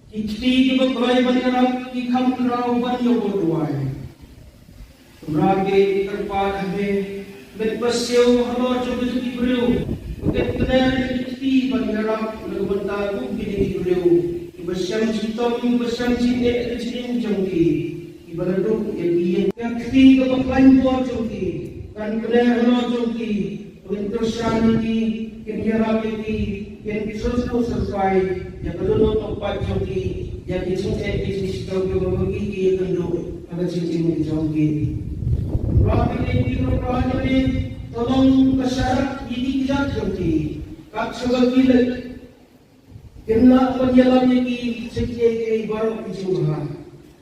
Ikti juga kelai bergerak, ikam kerau banyak berduai. Rabi kerja dengan berpasau halal coba diberi. Untuk kenal ikti bergerak berbentar bukti diberi. Ibasyam citom, ibasyam cine, cine jangki. Ibaraduk yang ikti kepaklain buat jangki. Kan kenal halal jangki. Untuk syarani, kenyarak ikti, yang diselesai selesai. Yang kedua tempat jangki. Yang dicintai bisnis jangki membagi yang kedua. Ada cincin jangki. Rapi ini berperan ini. Tolong kesyarat ini tidak jauhi. Kak sebagai lagi. Kena penjalan ini sekian baru dijumpa.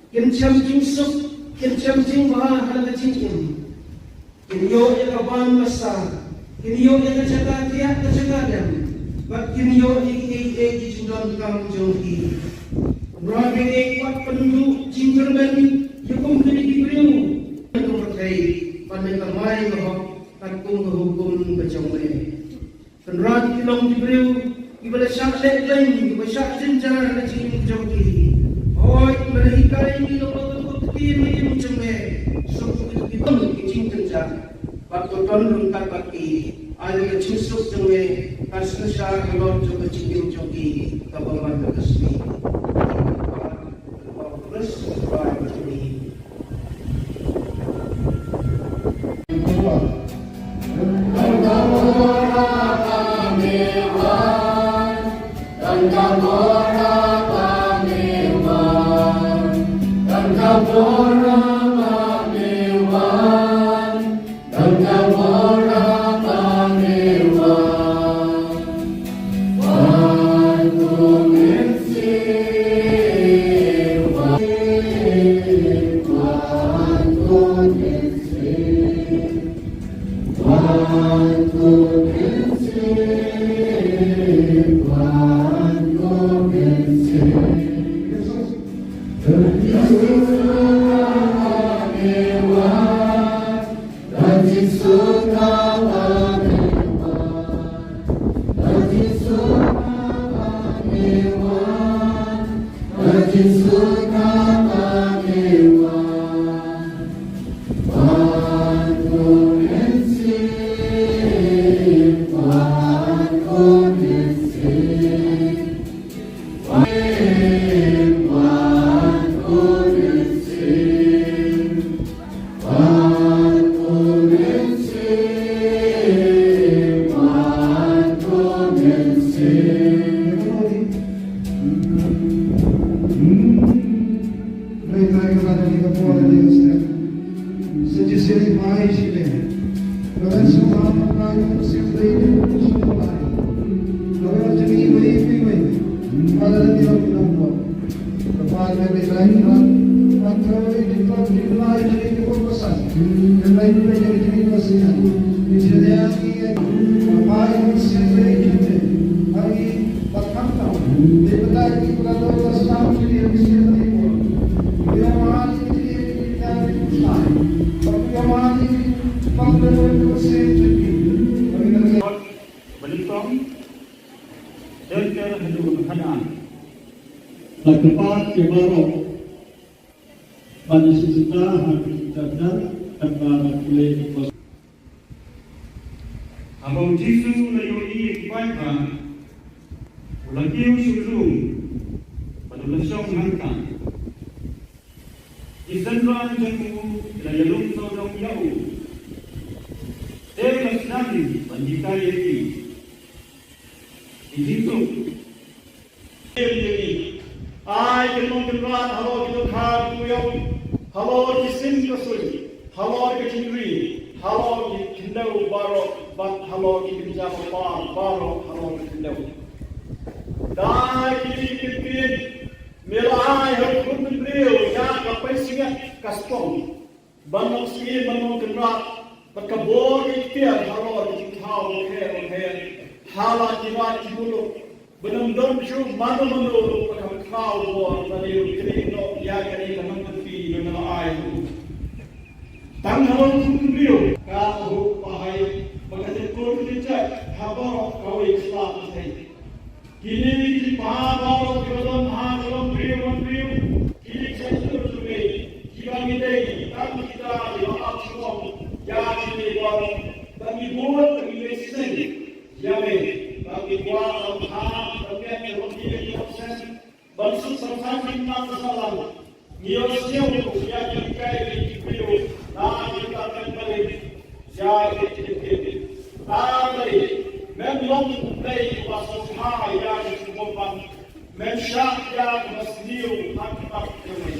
Kencam jingsuk, kencam jingba ada cincin. Kenyo yang kapan masa, kenyo yang kejaga tiap kejagaan. Bak kenyo ini dijumpa kamu jauhi. Berapa kuat penduduk jingkerman yang kemudian diberi. Yang berkait pada kemai bahwa takung hukum berjumlah. Kenrat kilong diberi, ibadah syak lain, ibadah syak jenjang kecil berjumlah. Oh, ibadah ikai ini lompat kutin ini berjumlah. Suku itu kecil jenjang. Waktu tahun lengkap bagi, ada kecil suku jumlah. Kasih syak halal juga kecil berjumlah. Kapan berkesmi. Terus berjumlah. Lakukan kebarok pada sejuta hari dan kepada kulit kos. Abang Jisu layoi kibaika, ulakiu sulung, pada lesong hangkang. Isenran jengku layalung tolong yau. Islami Bandita Yeti Itu Ai Kilong Kilwan Halo Kilokha Kuyok Halo Kisim Kasuri Halo Kichinri Halo Kindau Barok Bat Halo Kinjam Barok Halo Kindau Dai Kipin Melai Hakun Brio Ya Kapai Singat Kastong Banong Skin Banong Kenrat Berkabur Ikhtiar Halo Kau Kher Hala Jimat Jibulu Benam Shu Manu Kau War Baliu Kirino Ya Kari Kanang Tepi Dengan Ayu Tang Halo Brio Kau Pahai Mengajar Kur Dijak Habar Kau Islam Kini Pahar Jodoh Haram Brio Kini Sensor Sume Kibang Idei Tang Kita Yohab Shumom Ya Kini War Bagi Buat Bagi Mesisen Yame Bagi Buat Al-Ham Bagi Al-Hadi Al-Hafsan Bansuk Samsan Bintang Salam Niyosnya Ya Kini Kai Brio Nah Kita akan balik Ya Kini Tadi Memang Day Wasopha Ya Kini Men Shah Ya Masniu Hakmat Kami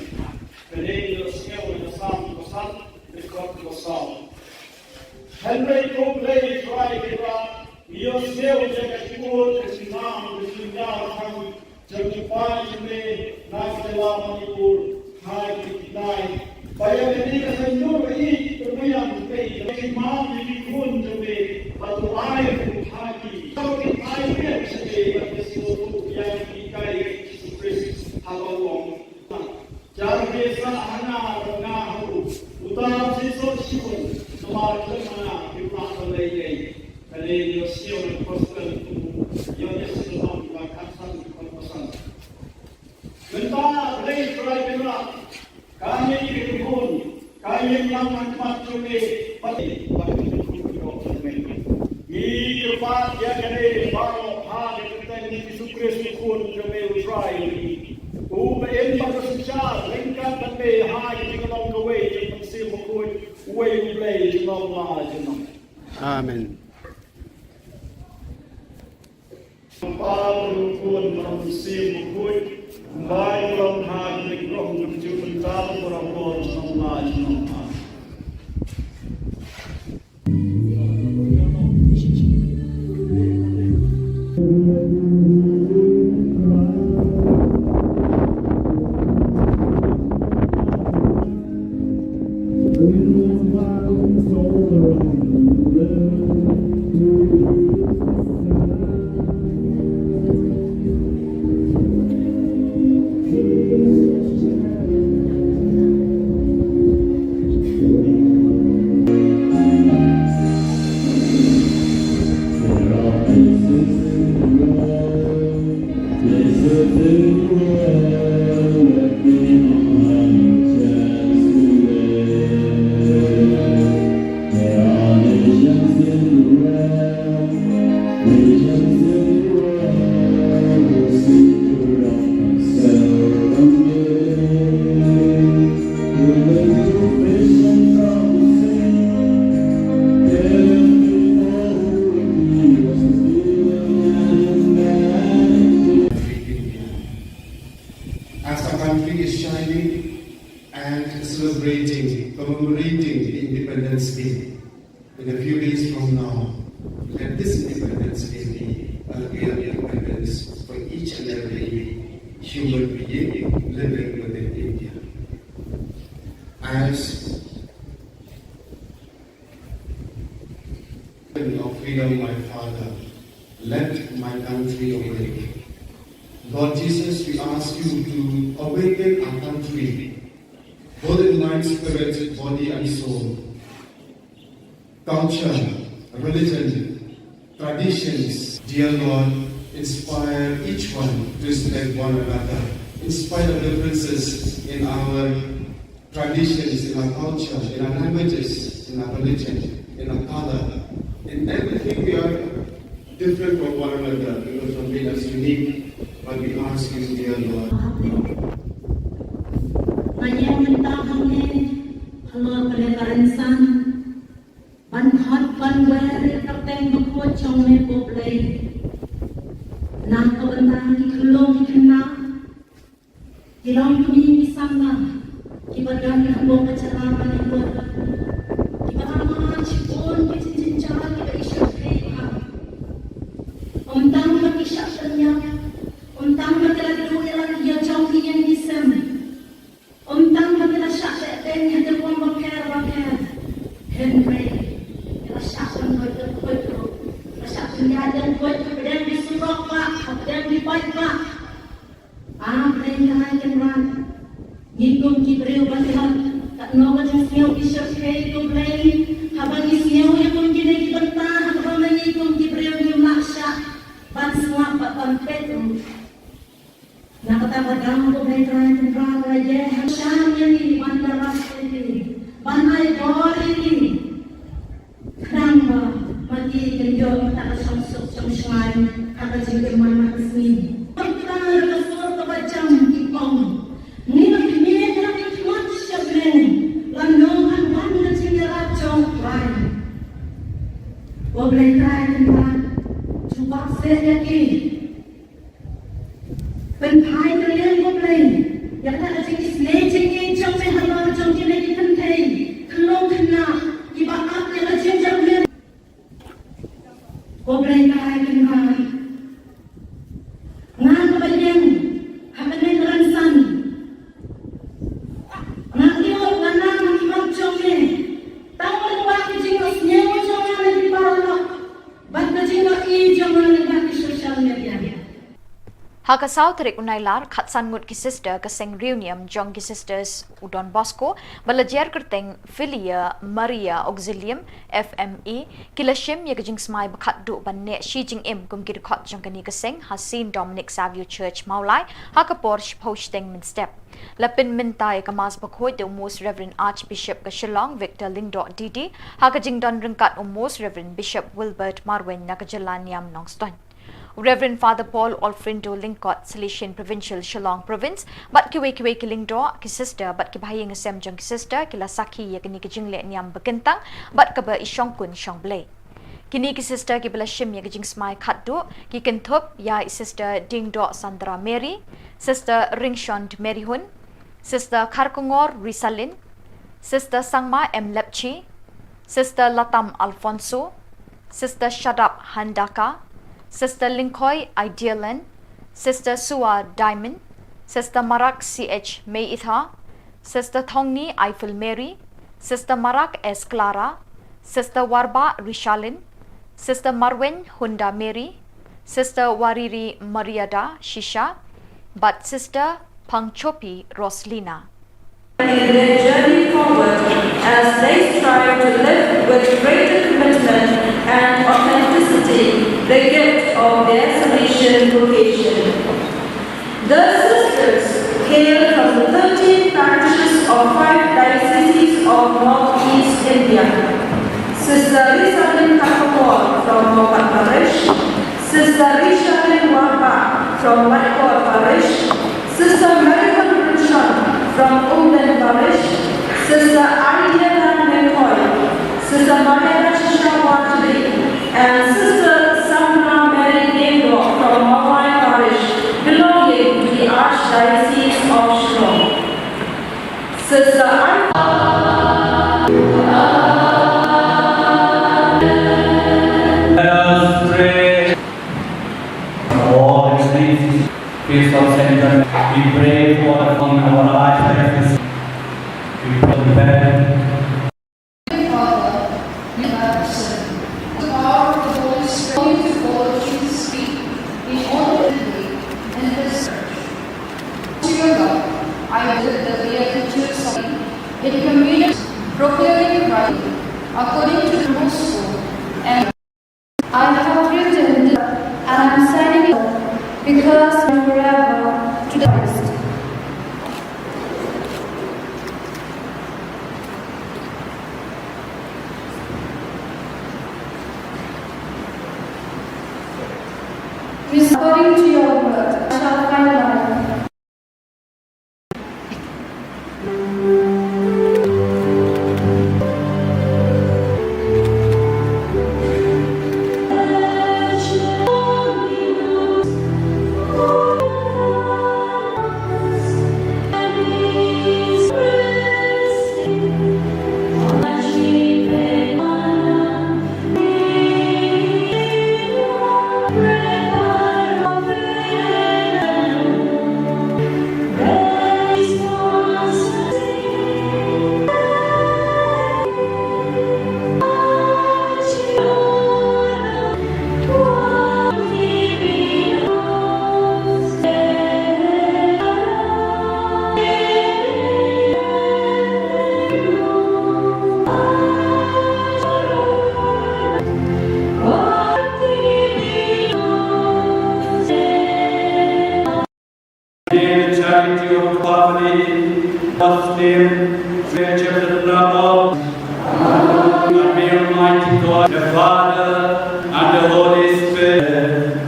Kini Yosnya Wasam Wasam Ikot Wasam Henry Kobley Try Kira Yosnya Jaga Khubor Kesinam Kesinam Kami Jamipai Jami Nasela Manipur Hai Kitai Bayar ini kesenjur ini terbayang bayi imam ini pun jadi batu air hati kalau kita air sebagai batu sesuatu yang dikai Kristus halawong jangan biasa hanya mengahu utara sesuatu siapa semakin mana kita boleh kali Yosef Apostel Yosef dalam bahasa pesan mentah boleh berada kami dihubung, kami melakukan macamnya pasti bagi ini kepada yang ada baru hari kita ini Kristus pun kami try ubah pada sejak lengkap kami hari kita dalam kawai yang masih mukul way play dalam mahajana. Amen. Paul pun masih mukul baik dalam hati roh mencuri tahu orang sama sama. Commemorating the Independence Day in a few days from now. Let this Independence Day be a real independence for each and every human being living within India. As of freedom, my Father, let my country awake. Lord Jesus, we ask you to awaken our country, both in mind, spirit, body and soul. Culture, religion, traditions, dear Lord, inspire each one to respect one another, in spite of differences in our traditions, in our culture, in our languages, in our religion, in our color. In everything we are different from one another, because of being us unique, but we ask you, dear Lord. Halo, pada karensan, banhot ban wari kapten buku chong me poplay. Nak kebentang di kelong di kena. Hilang kini sama. Kibadan hambung keceraman yang buat. Kibadan cipun kecil cara kita isyak kaya. Untang bagi syaknya. Untang bagi lagi dua lagi yang jauh yang disem. Untang bagi lagi syak dan yang terbuang bakar. Henry. Rasakan kuat. Rasakan yang kuat. Kemudian disurok pak. Kemudian dibaik pak. Mereka akan Ngikong kibreo batihan, tak nawa jang siyaw isyak kay kumplay, habang isiyaw yung kinay kibanta, habang ngikong kibreo yung maksya, banswa papampet. Nakatabagang ko may traga ye, siyam yan ni bandaras ini, banay bori ini. Kenapa mati kenyo tak sungsuk sungsai, kata jengkel mana kesini. Kita kasur kebacam kipong. Nila kini nak ikut syablen, lanongan bangga cinta jauh lain. Boleh try dengan cuba saya lagi. Penpai terlihat boleh. Yang tak ada jenis jauh mehalo jauh jenis pentai. Kelong kena ibarat yang ada jauh. Boleh try dengan ngan kebanyakan hamba ransan. Hakasaw tarik unailar khatsan ngut ki sister kaseng reunion jong ki sisters Udon Bosco balajer kerteng Filia Maria Auxilium FME kilashim ye gajing smai bakhat du banne shi jing im kum ki khot jong kani kaseng Hasin Dominic Savio Church Maulai hakapor posting min step lapin mintai kamas bakhoi de most Reverend Archbishop Kashilong Victor Lingdo Didi hakajing don ringkat most Reverend Bishop Wilbert Marwen Nakajalaniam Nongston Reverend Father Paul Olfrindo Lingkot, Salesian Provincial Shillong Province, but kiwe kilingdo ki sister, but ki bahayang asem jong ki sister, kila saki ya kini ki jingle niam bekentang, but kaba isyong kun syong blay. Kini ki sister ki bela shim ya ki jing smai khatdu, ki ken Thup ya sister Dingdo Sandra Mary, sister Ringshond Mary Hun, sister Karkungor Risalin, sister Sangma M Lepchi, sister Latam Alfonso, sister Shadap Handaka, Sister Linkoy Idealan, Sister Sua Diamond, Sister Marak CH May Itha, Sister Thongni Eiffel Mary, Sister Marak S Clara, Sister Warba Rishalin, Sister Marwen Hunda Mary, Sister Wariri Mariada Shisha, but Sister Pangchopi Roslina. In their journey forward as they strive to live with greater commitment and authenticity the gift of their Salesian vocation. The sisters hail from the 13 parishes of 5 dioceses of Northeast India. Sister Rishabin Khubor from Mopat Parish, Sister Rishabin Warba from Whitehall Parish, Sister Marihan Richard from Umben Parish, Sister Idealan McCoy, Sister Mariana Shisha and Sister Sandra Mary Dendo from Mawai Parish, belonging to the Archdiocese of Shillong. Sister Let us pray. All the saints, feast of Saint John, we pray for the fun of our life. We put the bed. Father, you have sinned. The power of the Holy Spirit to follow Jesus' feet in all the way in His church. To your God, I visit the Beatitudes in communion, proclaiming Christ according to the gospel, and I have written this, and I am signing it because forever to the Christ. According to your word, I shall find life. charity of the family, God's name, which of the love of the Almighty God, the Father, and the Holy Spirit.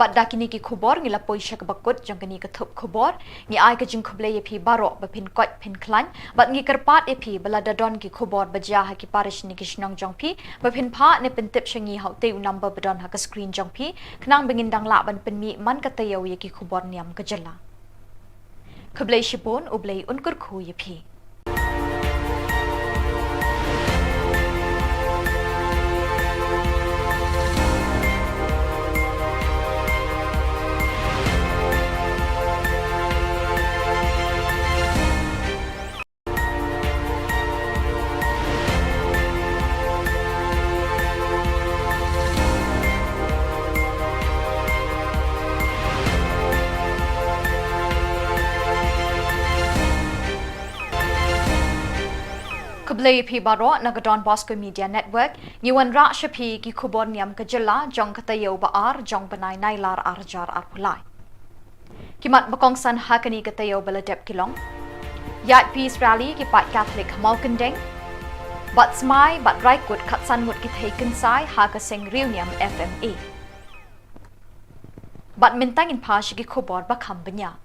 Bat dakini ki khubor ngi lapoi syak bakut jang kani ka thup khubor ngi ai ka jing khuble ye phi baro ba phin kot phin klan bat ngi karpat ye phi bala dadon ki khubor baja ha ki parish ni ki shnong jong phi ba phin pha ne pin tip shangi hau te number badon ha ka screen jong phi knang bengin dang la ban pin mi man ka tayo ye ki khubor niam ka jala khuble shibon ublei unkur khu ye phi Khuble phi baro nagadon Bosco Media Network ngiwan ra shapi ki Khubor Niam ka jala jong katayo ba ar jong banai nailar arjar arpulai kimat bakong san hakani katayo baladep kilong yat peace rally ki pat Catholic Malkandeng bat smai bat raikut khatsan mut ki thaikin sai ha ka seng reunion FMA bat mintang in pash ki Khubor ba khambanya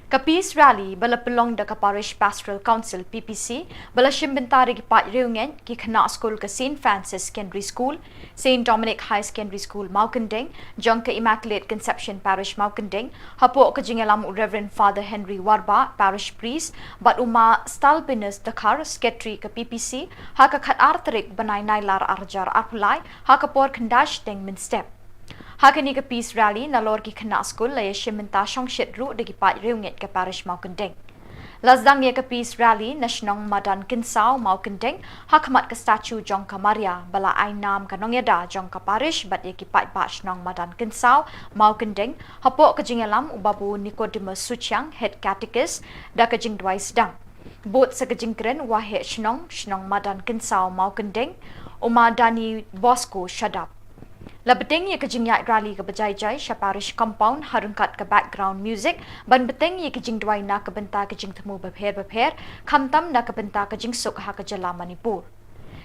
Ka Peace Rally bala pelong da ka Parish Pastoral Council PPC bala shimbentari ki pat reunion ki khana school ka St. Francis Secondary School, St. Dominic High Secondary School Maukandeng, jong ka Immaculate Conception Parish Maukandeng, hapo ka jingalam Reverend Father Henry Warba Parish Priest, bat uma Stalbinus Dakar Secretary ka PPC, ha ka khat artarik banai nailar arjar arpulai, ha ka por khandash deng min step. Hakani ka Peace Rally na lor ki khana school la yeshimenta shong shit ru de ki pat reunget ka Parish Maukandeng. Lazdang ye ka Peace Rally na shnong madan kinsao Maukandeng hakmat ka statue jong ka Maria bala ai nam ka nongyada jong ka Parish bat ye ki pat ba shnong madan kinsao Maukandeng hapo ka jingalam ubabu Nicodemus Suchiang head catechist da ka jing dwai sedang. Bot sa ka jingkren wa he shnong madan kinsao Maukandeng umadani Bosco shadap. Labeteng ye ka jingya rally ka bajai-jai sha parish compound harungkat ka background music ban beteng ye ka jing dwai na ka benta ka jing thmu bapher khamtam na ka benta ka jing suk ha ka jala Manipur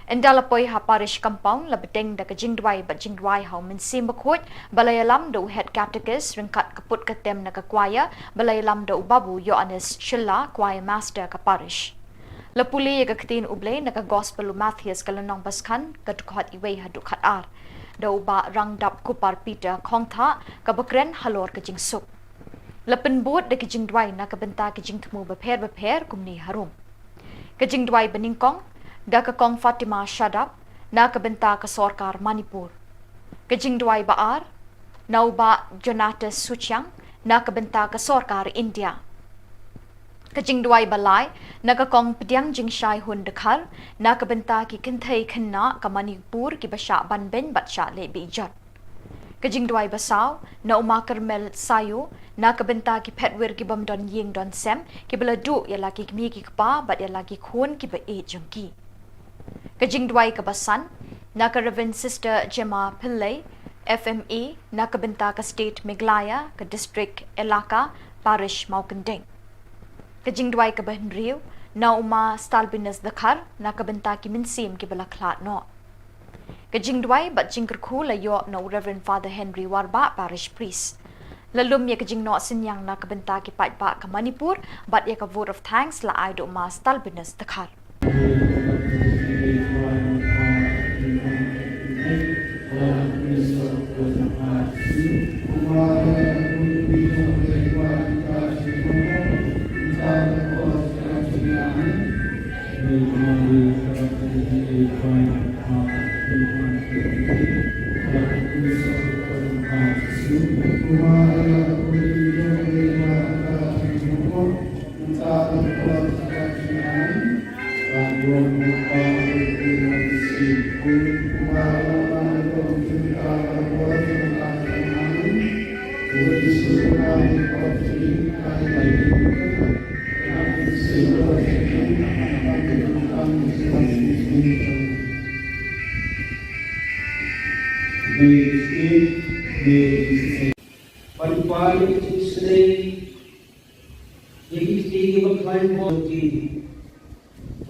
endalapoi ha parish compound labeteng da ka jing dwai ba jing dwai ha min sim bakhot balayalam do head catechist ringkat ka put ka tem na ka choir balayalam do babu Yohanes Shilla choir master ka parish lapuli ye ka ktin ublei na ka gospel Matthias kalanong baskan ka dukhat iwei ha dukhat ar do ba rang dap kupar Peter khongtha ka bakren halor ka jing suk lapin bot de ka jing dwai na ka benta ka jing thmu bapher kumni harum ka jing dwai beningkong da ka kong Fatima Shadap na ka benta ka sarkar Manipur ka jing dwai baar nau ba Jonatas Suchiang na ka benta ka sarkar India ka jing dwai balai na ka kong pediang jing shai hun dekhar na ka benta ki kinthai khanna ka Manipur ki basha ban ben batsha le bi jat ka jing dwai basaw na uma Carmel Sayo na ka benta ki phetwer ki bam don ying don sem ki bala du ya laki mi ki pa bat ya laki khon ki ba e jangki ka jing dwai ka basan na ka Reverend Sister Gemma Pillai FMA na ka benta ka State Meghalaya ka District Elaka Parish Maukandeng ka jing dwai ka ban riu na uma Stalbinus Dakar na ka benta ki minsim ki bala khlat no ka jing dwai bat jingker khu la yo no Reverend Father Henry Warba Parish Priest lalum ye ka jing no sinyang na ka benta ki pat ba ka Manipur bat ye ka vote of thanks la ai do uma Stalbinus Dakar Paripa Bali Slay, Yiki Bakline Boti,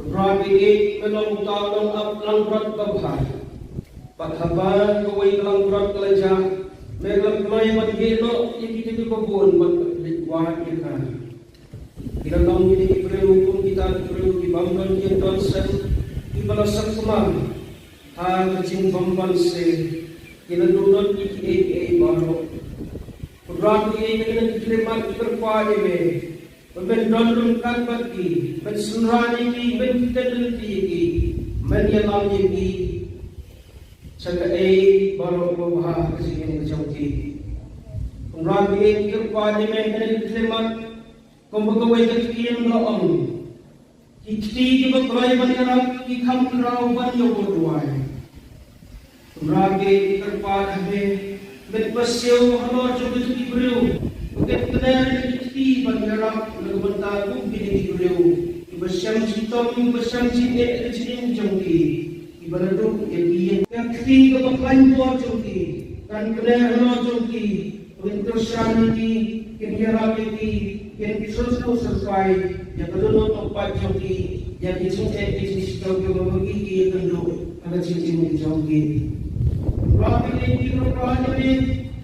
Rabi, Melong Talong up Langrat Babha, but Haban, the way Langrat Kalaja, Meglam Play, but Gelo, Yiki Babon, but Wah Yaka. Kita tahu ini perlu kita perlu dibangun yang dosen dibalasak kemana hal kecil bamban se kita duduk di baru program ini kita diterima terpadu me pembendon kan bagi pensunran ini pendidikan ini menyalam ini sebagai baru bahas kecil yang jauhi program ini terpadu me kita diterima Kumpulkan kekian doang, kiti berkelai banyak, kikam kerau banyak berduai. Ragi terpada he, berpasau halor coba cuci beriu, bukan kenal kiti banyak, lebentar pun bini beriu. Ibasyam citom, ibasyam cine, cine jongki, ibaraduk yang kiti berkelai buat jongki, kan kenal halor jongki, untuk syarani, kenal kiti. Yang disusul sesuai yang kedua tempat joki yang dicintai bisnis joki membagi kenduk ada cincin joki. Berapa ini berapa ini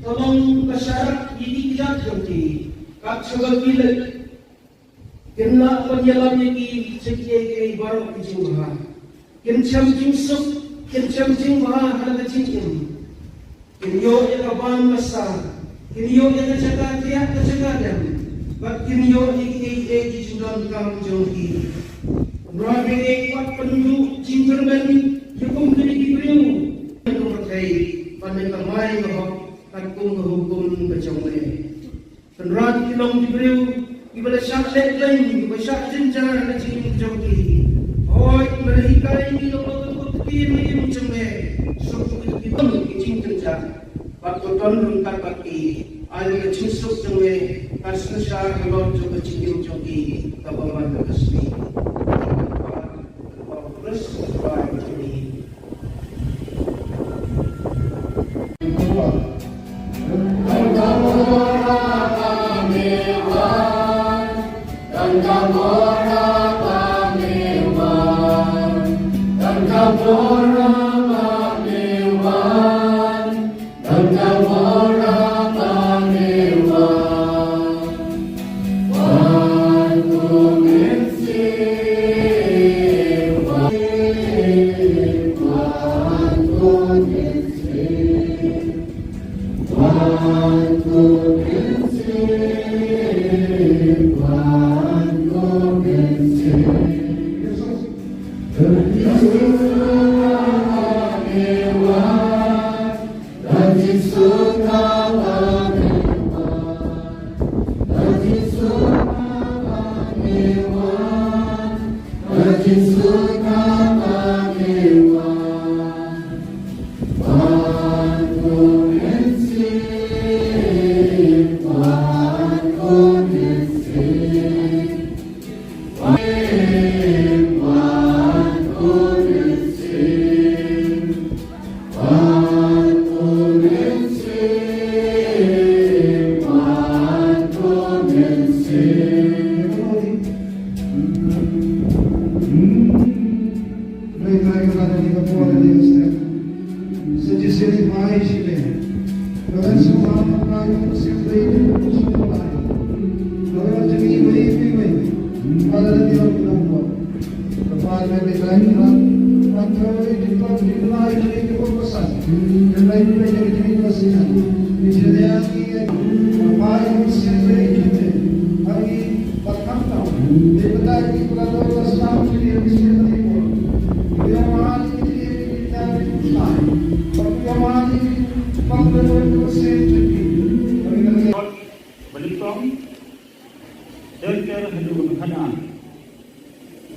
tolong masyarakat ini tidak joki. Kak sudah gila kena penyelam ini sekian baru kecimah. Kencam cingsuk kencam cimbah ada cincin. Kenyo yang kawan besar kenyo yang terjaga tiap terjaga. Baktirio iki jundon kang jogi. Rabi ekpat penduduk Jimberman hukum kini diberiu. Yang berkait pada kamai bahwa takung hukum berjumlah. Penrat kilong diberiu ibadah syak lain ibadah syak jenjar dan jing jogi. Hoi berhikai ini lokal ini berjumlah. Suku itu jing jenjar. Waktu ton rungkat baki. Ayo cinsuk jengwe kasnasar halor juga cincin jogi kabaman kesmi. Terus sampai ini.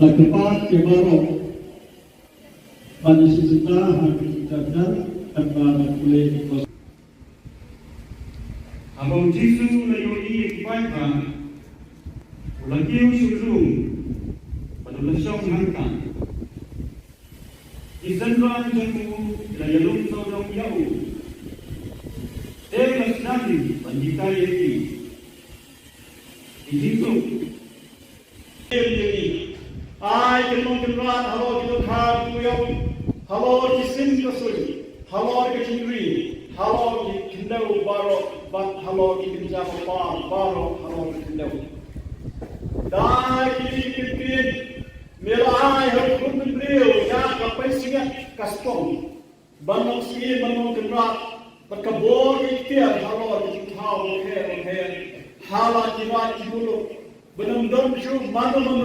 Lakukan kebarok pada sisa hari jajan tanpa boleh kos. Abang Jisu layoi kibaikan, ulakiu syurung, padulasong hangkan. Isanran jamu layalung saudong yau. Mas nanti wanita ini itu ini ai kemudian halo kita khar kuyo halo kisim kasuri halo kecingri halo kindau baro bat halo kinja baro halo kindau dai kitin mela ai hukum beliau ya kapai singa kastom banong si banong kenrat Khubor Niam halo thau he hala jiwa jibulo benam dom ju manu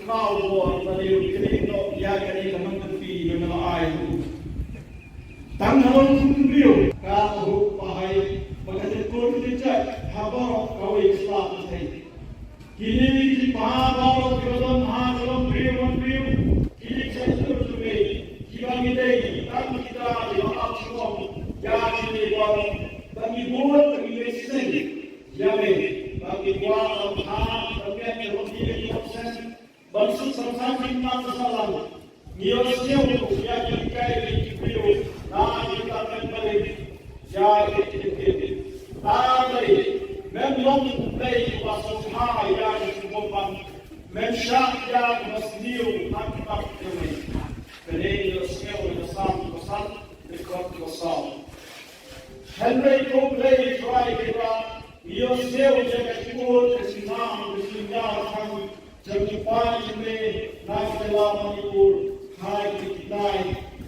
thau bo tadi kini no ya kini kamang tepi dengan ai tang halo kumrio ka ho pahai bagate kor dicha haba kawai islam thai kini ki pa ba grodon ha grodon priyo kini chesur tume kiwangi dei tang kita ya apsom ya kini bang bagi buat bagi lesen ya me bagi buat ha bagi roti di opsen bangsu samsang kita salam niosnya ya kita ini priyo na kita kembali ya kita tadi memang play pasal ha ya kita men syak ya masniu hakkat ini kene niosnya bersam bersam dekat bersam Henry Copley try kita ia sel jaga timur kesinam kesinggah kami jadi pagi naik dalam Manipur hai kita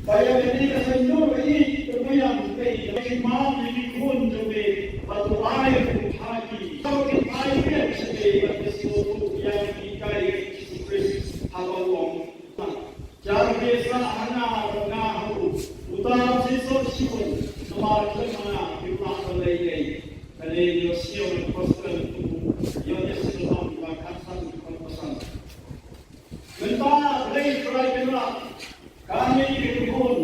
bayar ini kesenjur ini kemudian kita imam ini pun jadi batu air hati kalau kita air sebagai sesuatu yang kita Kristus halal jangan biasa hanya utara sesuatu sih Semua mana kita selesai, kalau dia siap pasal itu, dia siap melakukan pesan. Mentah lagi try kita, kami ikut,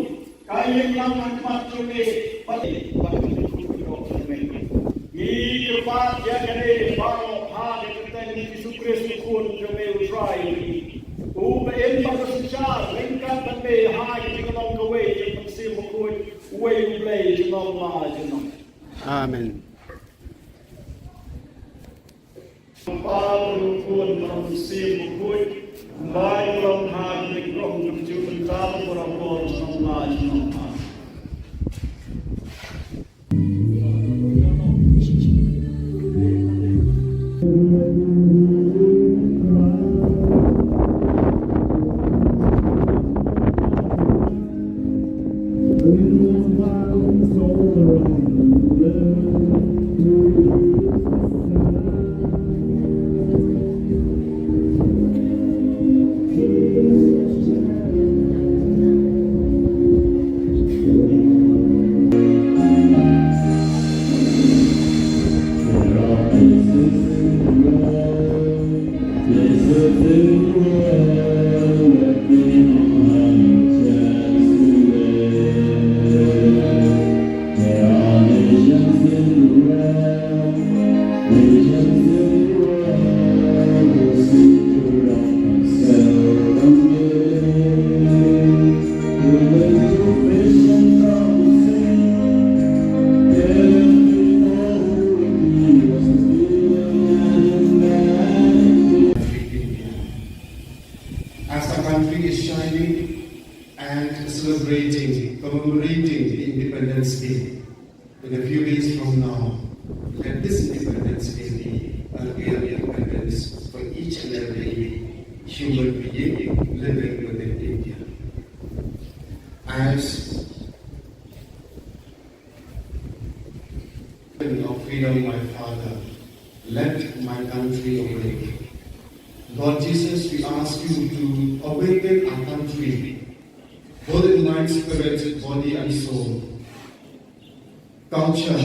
kami yang macam ni, pasti ini cepat dia kena baru hari kita ni sukses pun kami try. Uben bagus saja, lengkap tapi hari kita nak kawai, kita mesti mukul. Way play in Allah. Amen. Paul pun bermusim mukul, baik orang hari orang jumpa dalam orang Allah. Commemorating the Independence Day in a few days from now. Let this Independence Day be a real independence for each and every human being living within India. As of freedom, my Father, let my country awake. Lord Jesus, we ask you to awaken our country, both in mind, spirit, body, and soul. Culture,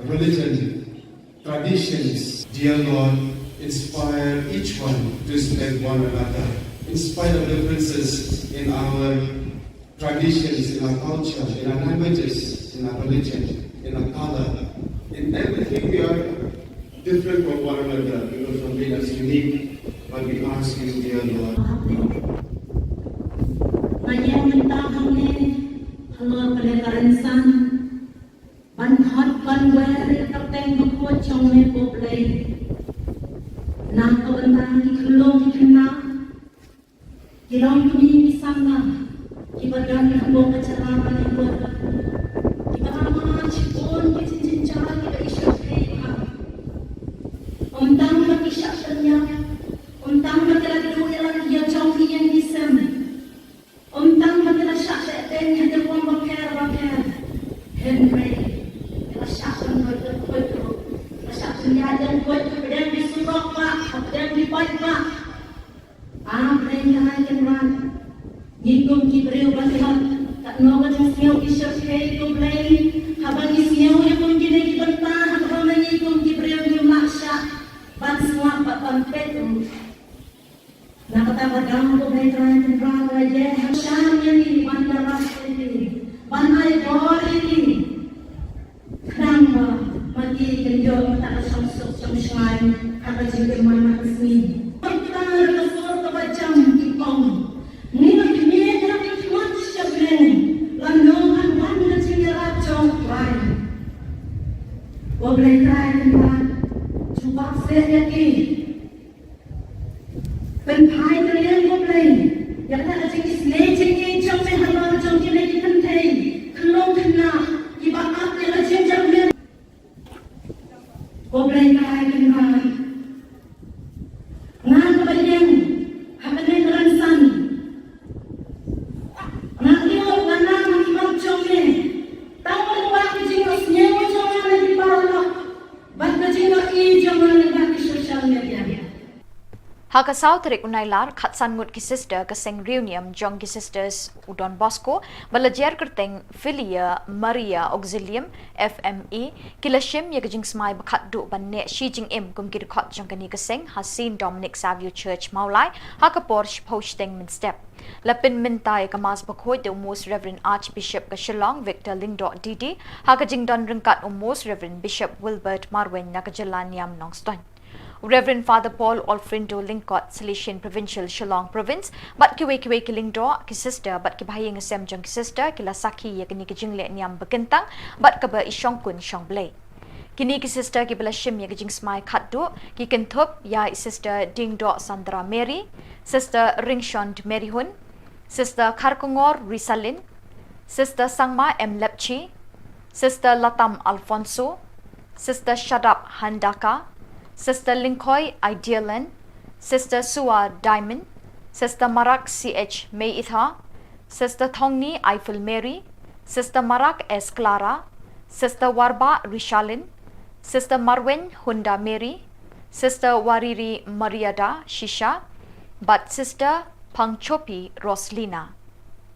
religion, traditions, dear Lord, inspire each one to respect one another, in spite of differences in our traditions, in our culture, in our languages, in our religion, in our color. In everything we are different from one another, because something that's unique, but we ask you, dear Lord. Halo, Haban wari kapeng bukot chong me poplay. Nang kabantang ikulong ikuna. Kirang kuni isama. Kibagan kabong kacaraman ibu. Kibama chipon kicincin kita isyak kaya. Untang makisyak tanya. Untang makilagi duwilang iya chong iyan isam. Untang makila syak teten hati wang bakar. Henry. Masyadong koy-koy. Masyadong yadang koy-koy. Padang disurok pa. Padang dipay pa. Pray na kan man. Ngigong kibriw ba siya? Takno ka ng siyaw isyok kay kublay. Habang isiyaw niya kong ginagibanta. Habang nangigong kibriw niyo maksya. Banswa pa pampet. Nakatabagang kublay trayan ng raja. Hasyam niya ni Bandaras ini. Banay Dori ini. Kenapa mati kenjong tak sungsuk sungsai kata juga mana kesini. Kita kesor kebacam kipong. Nina kimia nak ikut syablen. Lanongan wanda cingira cong rai. Wablay rai tempat. Cuba saya ki. Penpai terlihat wablay. Yang tak ada isle cengeng cong sehalang cong kini dipentai. Kelong kena. Ibarat yang jenjang dia. Goblay kaya kenal. Ngan kebayang. Hakanay ransan. Ngan iyo lanang makimang chongme. Tawag wakil jingos nyewa chongan na di paralak. Ba't na jingos i chongan na bakit social media. Hakasaw tarik unailar khatsan ngut ki sister kaseng reunion jong ki sisters Udon Bosco balajer kerteng Filia Maria Auxilium FME kilashim ya gajing smai bakhat du ban ne Shi Jing Im kum ki khot jong kani kaseng Hasin Dominic Savio Church Maulai hakapor posting min step lapin mintai kamas bakhoi de most Reverend Archbishop ka Shillong Victor Lingdo Didi hakajing don ringkat most Reverend Bishop Wilbert Marwen nakajalan yam nongston Reverend Father Paul Olfrindo Lingkot, Silesian Provincial Shillong Province, but kiwe kilingdo ki sister, but kibahayang asem jong ki sister, kila saki ya kini kijingle niyam bagentang, but kaba isyong kun syong blay. Kini ki sister ki bala shim ya kijing smai khatdu, ki Thup ya sister Dingdo Sandra Mary, sister Ringshond Mary Hun, sister Karkungor Risalin, sister Sangma M. Lepchi, sister Latam Alfonso, sister Shadap Handaka, Sister Linkoy Idealan, Sister Suwa Diamond, Sister Marak CH May Itha, Sister Thongni Eiffel Mary, Sister Marak S. Clara, Sister Warba Rishalin, Sister Marwen Hunda Mary, Sister Wariri Mariada Shisha, but Sister Pangchopi Roslina.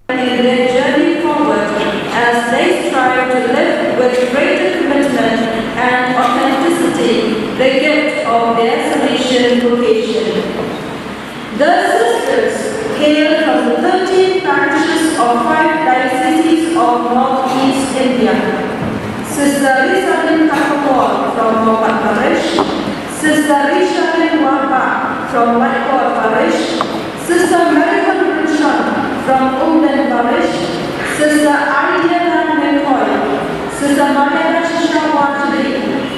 In their journey forward as they strive to live with greater commitment and authenticity the gift of their Salesian vocation. The sisters hail from the 13 parishes of 5 dioceses of Northeast India. Sister Risalin Khubor from Mopat Parish, Sister Rishalin Warba from Whitehall Parish, Sister Marihan from Umden Parish, Sister Ariana McCoy, Sister Maria Shishawatri,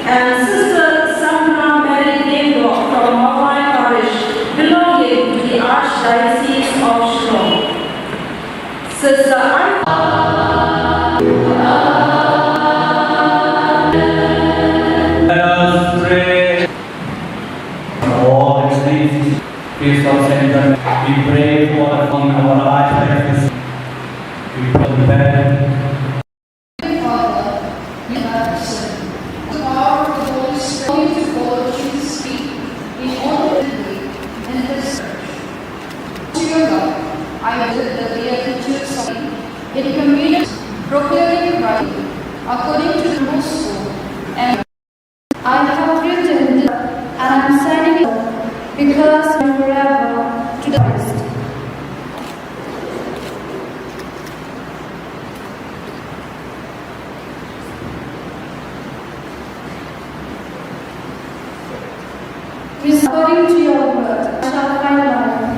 and Sister Sandra Mary Nemo from Maulai Parish, belonging to the Archdiocese of Shillong. Sister Let us pray. All things, peace of Saint we pray for our life. We pray. Father, you have said, the power of the Holy Spirit to follow Jesus' feet in honor and His church. To your love, I visit the Beatitudes of in communion, proclaiming Christ according to the gospel, and I have written this, and I am signing it because forever to the Christ. According to your word, I shall find life.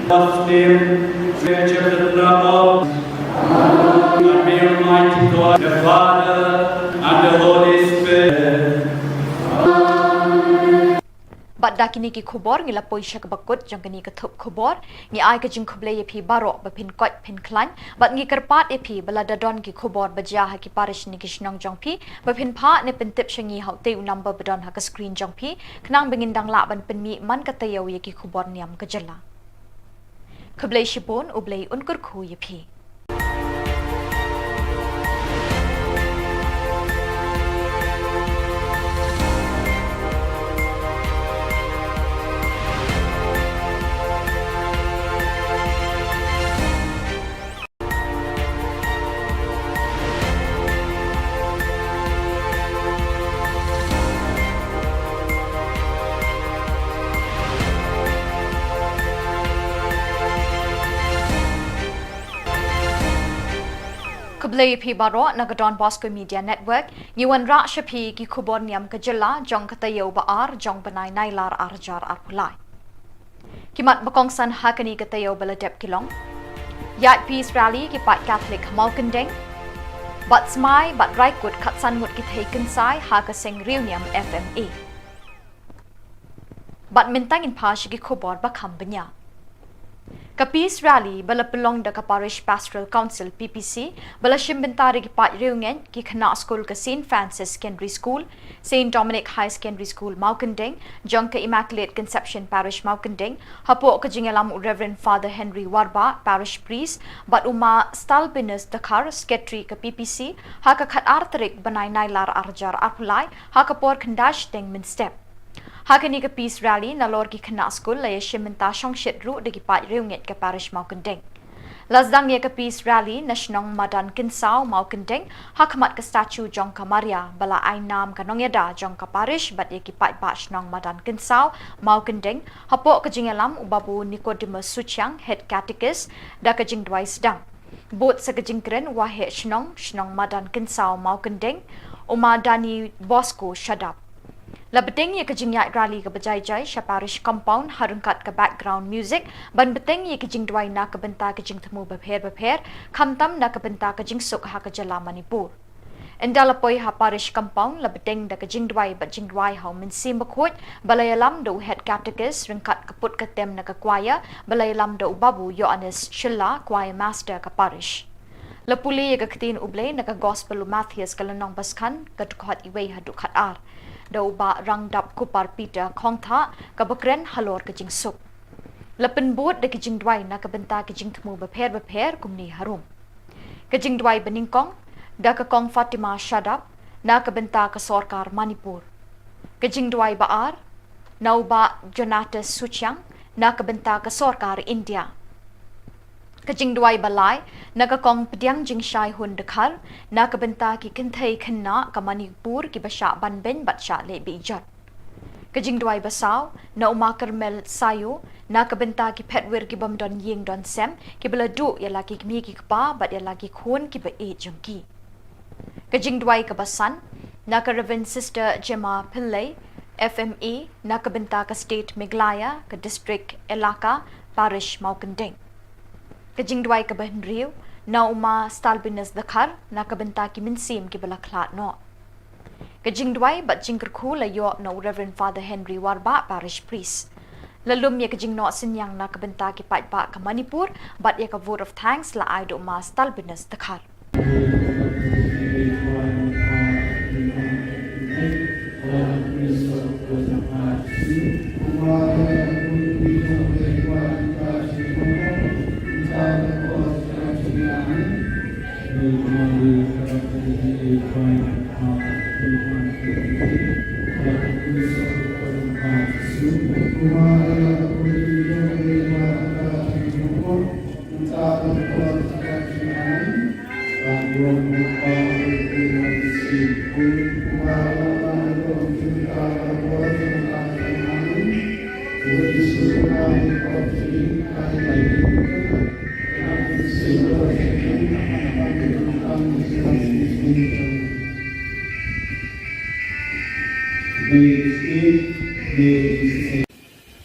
God's name, creature the love of and may Almighty God, the Father, and the Holy Spirit. Bat dakini ki khubor ngila poisha ka bakut jong kani ka thup khubor ngi ai ka jing khuble ye phi baro ba phin kot phin klan bat ngi karpat e phi bala dadon ki khubor baja ha ki parish ni ki shnong jong phi ba phin pha ne pen tip shangi hau te number badon ha ka screen jong phi knang bengin dang la ban pen mi man ka tayo ye ki khubor niam ka jala khuble shipon ublei unkur khu ye phi Kublai phi baro nagadon Bosco Media Network Yuan Ra Shapi ki Khubor Niam ka jilla jong katayo ba ar jong banai nailar arjar arpulai Kimat bakong san hakani katayo baladep kilong Yat Peace Rally ki Pat Catholic Malkandeng Bat Smai bat Raikut Katsan mut ki taken sai haka sing Reunion FMA Bat mintangin pa ki Khubor ba kambanya Ka Peace Rally bala pelong da ka Parish Pastoral Council PPC bala shimbentari ki pat reungen ki khana school ka St Francis Secondary School, St Dominic High Secondary School Maukandeng, jong ka Immaculate Conception Parish Maukandeng, hapo ka jingalam Reverend Father Henry Warba Parish Priest, bat uma Stalbinus Dakar Secretary ka PPC, ha ka khat artarik banai nailar arjar arpulai, ha ka por khandash deng min step. Hakani ka Peace Rally na lor ki khana school la yeshimenta shong shit ru de ki pat reunget ka parish Maukandeng. Lazdang ye ka Peace Rally na shnong madan kinsao Maukandeng hakmat ka statue jong ka Maria bala ai nam ka nongyada jong ka parish bat ye ki pat ba shnong madan kinsao Maukandeng hapo ka jingalam ubabu Nicodemus Suchang head catechist da ka jing dwai sedang. Bot sa ka jingkren wa he shnong madan kinsao Maukandeng uma Dani Bosco shadap. Labeteng ye kajing yak rally ka bajai-jai sha parish compound harungkat ka background music ban beteng ye kajing dwai na ka benta kajing temu bapher khamtam na ka benta kajing suk ha ka jala Manipur endalapoi ha parish compound labeteng da kajing dwai ba jing dwai ha min sim bakhot balayalam do head catechist ringkat kaput ka tem na ka choir balayalam do babu Yohanes Shilla choir master ka parish Lapuli ye ka ktin ublay na ka gospel Matthias kalanong baskan ka tukhat iway ha dukhat ar Daw ba rangdap kupar Peter Kongtha kabakren halor kajing sup. Lapen bot de kajing dwai na kabenta kajing temu bapher kumni harum. Kajing dwai beningkong da ka kong Fatima Shadap na kabenta ka Sorkar Manipur. Kajing dwai baar nau ba Jonatas Suchang na kabenta ka Sorkar India. Kajing dwai balai naga kong pediang jing shai hun dekhar na kabenta ki kinthai khanna ka Manipur ki basha banben batsha le bijat kajing dwai basau na uma Karmel sayo na kabenta ki phetwer ki bam don ying don sem ki bala du ya lagi mi ki pa bat ya lagi khon ki ba e jungki kajing dwai ka basan na ka Reverend Sister Gemma Pillai FMA na kabenta ka State Meghalaya ka District Elaka Parish Maukandeng Kajing dwai ka Bahnriu na uma Stalbinus Dakar na kabenta ki minsim ki bala klat no. Kajing dwai bat jingker khu la yo no Reverend Father Henry Warba Parish Priest. Lalum ye kajing no sinyang na kabenta ki pat ba ka Manipur bat ye ka vote of thanks la ai do uma Stalbinus Dakar.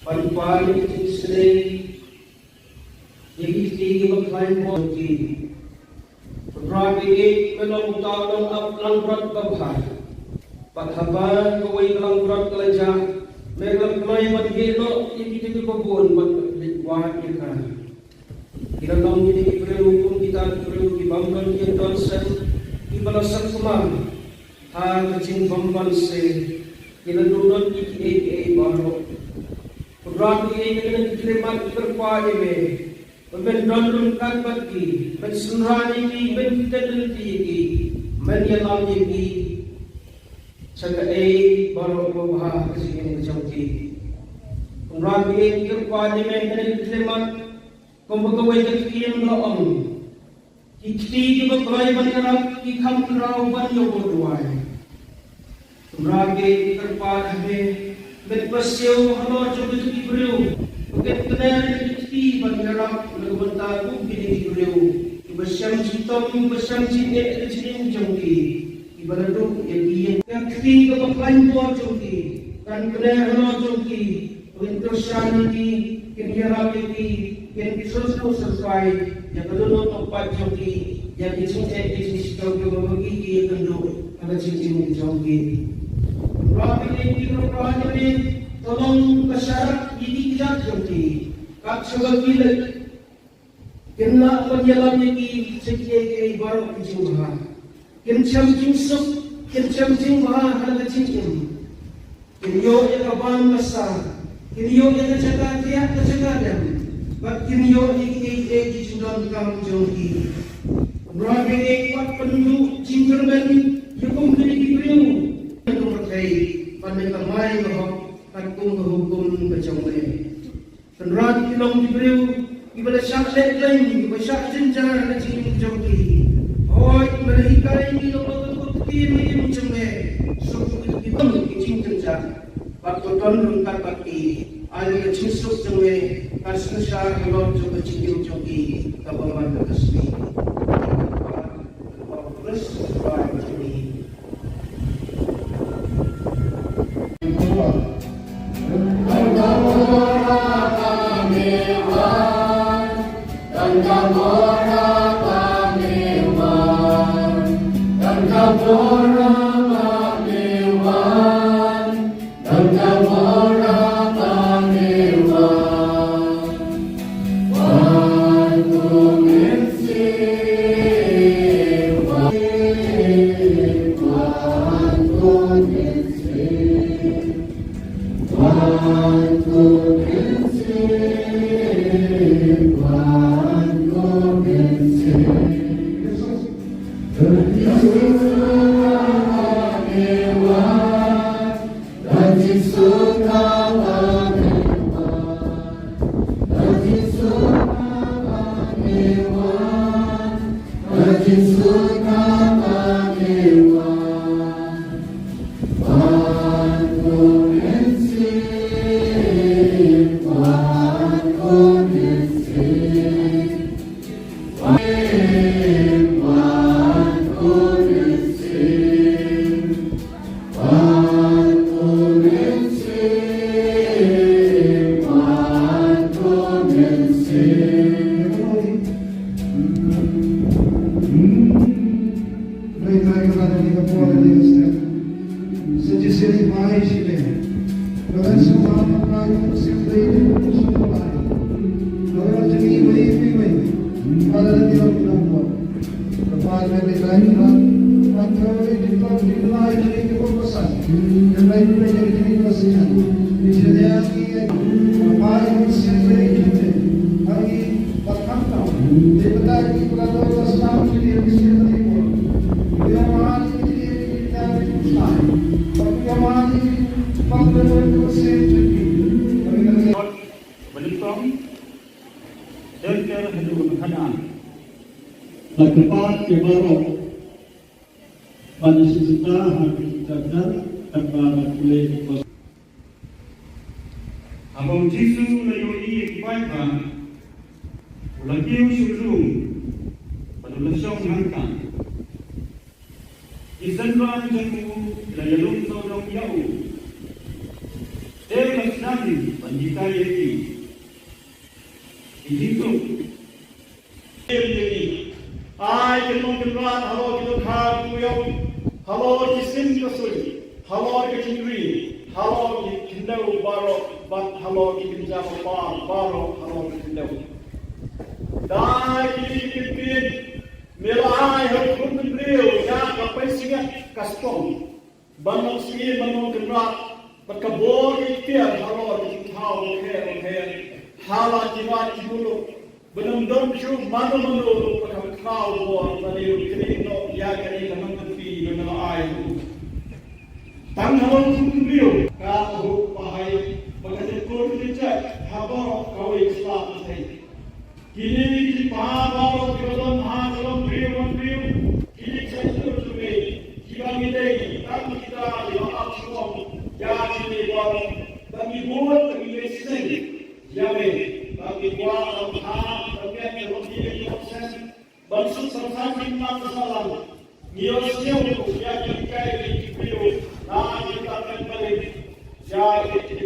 Pagpalik sa Israel, Igi baklan po ki. Rabi melong taong lang berat babha. Pathaban kawai lang berat kelaja. Mereka kemai bagi no igi itu babun wah kita. Kita tahu ini perlu kita perlu dibangun kita sen ibalasan kemar. Ha kecing bamban se kita duduk igi baru. Rabi kita diterima terpajai me. Bendon kan bagi, bensunrani ki, bentelti ki, menyelam ki, sekai baru bahas kesini macam ki. Rabi kerpani mengenai kelemat, kembali kekian doang. Ikti ki berkelai banyak, ikam kerau banyak berduai. Rabi kerpani berpasiu halor coba tu beriu, bukan kenal ikti banyak. Lepas tu kini beliau bersama hitam bersama jinet jenis jangki ibarat tu yang kini kepakai buat jangki kan kena halo jangki untuk saniti kini rapi kini terus sesuai yang kedua tempat jangki yang jenis jenis jangki berbagi yang kedua ada jenis jangki rapi ini rapi ini tolong kesyarat ini tidak jangki kat sebagai Kena penjalan ini sekian baru kejumpa. Kencam jingsuk, kencam jingba harga cingkim. Kenyo yang abang besar, kenyo yang jaga tiap jaga dan, bak kenyo ini jumlah kamu jauhi. Berapa ekor penduduk jingkerben yang kembali diberiu. Yang berkait pada kamai bahwa takung berhukum kecombe. Penrat kilong diberiu. Ibadah syak lain, ibadah syak jenjar dan jenis jauhi. Oh, ibadah ikai ini lompat kutin ini macam ni. Suku kita kecing jenjar. Waktu tuan rungkat baki, ada kecing suku jauhi. Kasih syak kalau coba kecing jauhi, kapan kasih. Terus macam ni. Kepat kebarok pada sisa hakikatkan tanpa boleh kos. Abang Jisu layoi ibadah, ulakiu syurung, pada lesong hangkan. Isanran jamu layalung sorong yau. Dewas nami panjikai yaki. Ijitu I can run, hello, you have hello, you sing the sweet, hello, you can read, hello, you can know borrow, but hello, you can jump a borrow, hello, you can know. Die, you can be, Milai, her good real, Yak, a pacing at Caston, Bundle skin, Bundle can rock, but Khubor Niam, hello, you can how, okay, Hala, you want to look. Belum domsu mana menurut pada kau buat pada kini no ya kini kaman tepi benar air. Tanggal tujuh kau pahai bagai kau tidak habar kau Islam saya. Kini di pahal dalam dalam beriu kini saya terus kita ini tak kita dilakukan semua ya kini baru bagi buat bagi lesson ya bagi kuat Allah terkait roti proses bangsa sampai masalah niosnya untuk ya kita ini video nah kita akan balik ya kita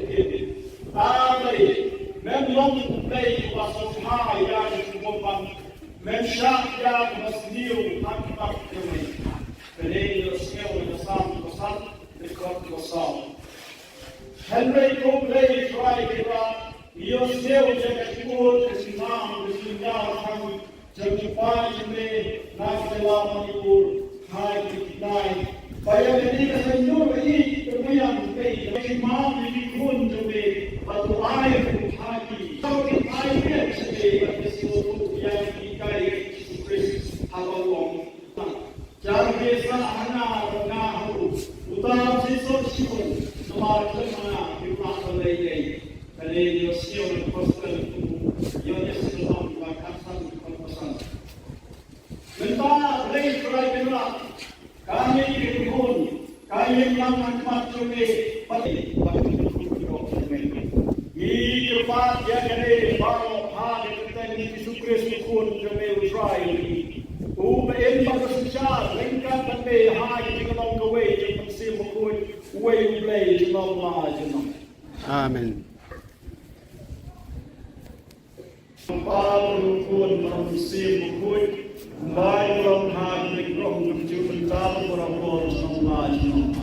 tapi memang play wasopha ya semua mensha ya masniu hakmat kami jadi niosnya untuk sam rekod kosong Henry Copley try kita Yo seu jaga Khubor kesimam kesimam kami jempai me nasional Manipur hai kita bayar ini kesenjur ini kemudian pay kesimam di kun jembe atau air hati kau air sebe kesimam yang kita Kristus halong jangan biasa hana haru utar sisor siun nomor mana kita selesai Kali yo siapa pasal yo Islam bahkan pasal. Mentah lagi try benar. Kami dihubung, kami yang macam ini pasti Ini cepat ya kene baru hari kita ini Kristus pun kami try ini. Uben pada sejak lengkap kami hari kita mau gawe jemput si mukul, way play jemput macam. Amen. Paul pun manusia mukul, baik orang hari orang menjadi tahu orang sama macam.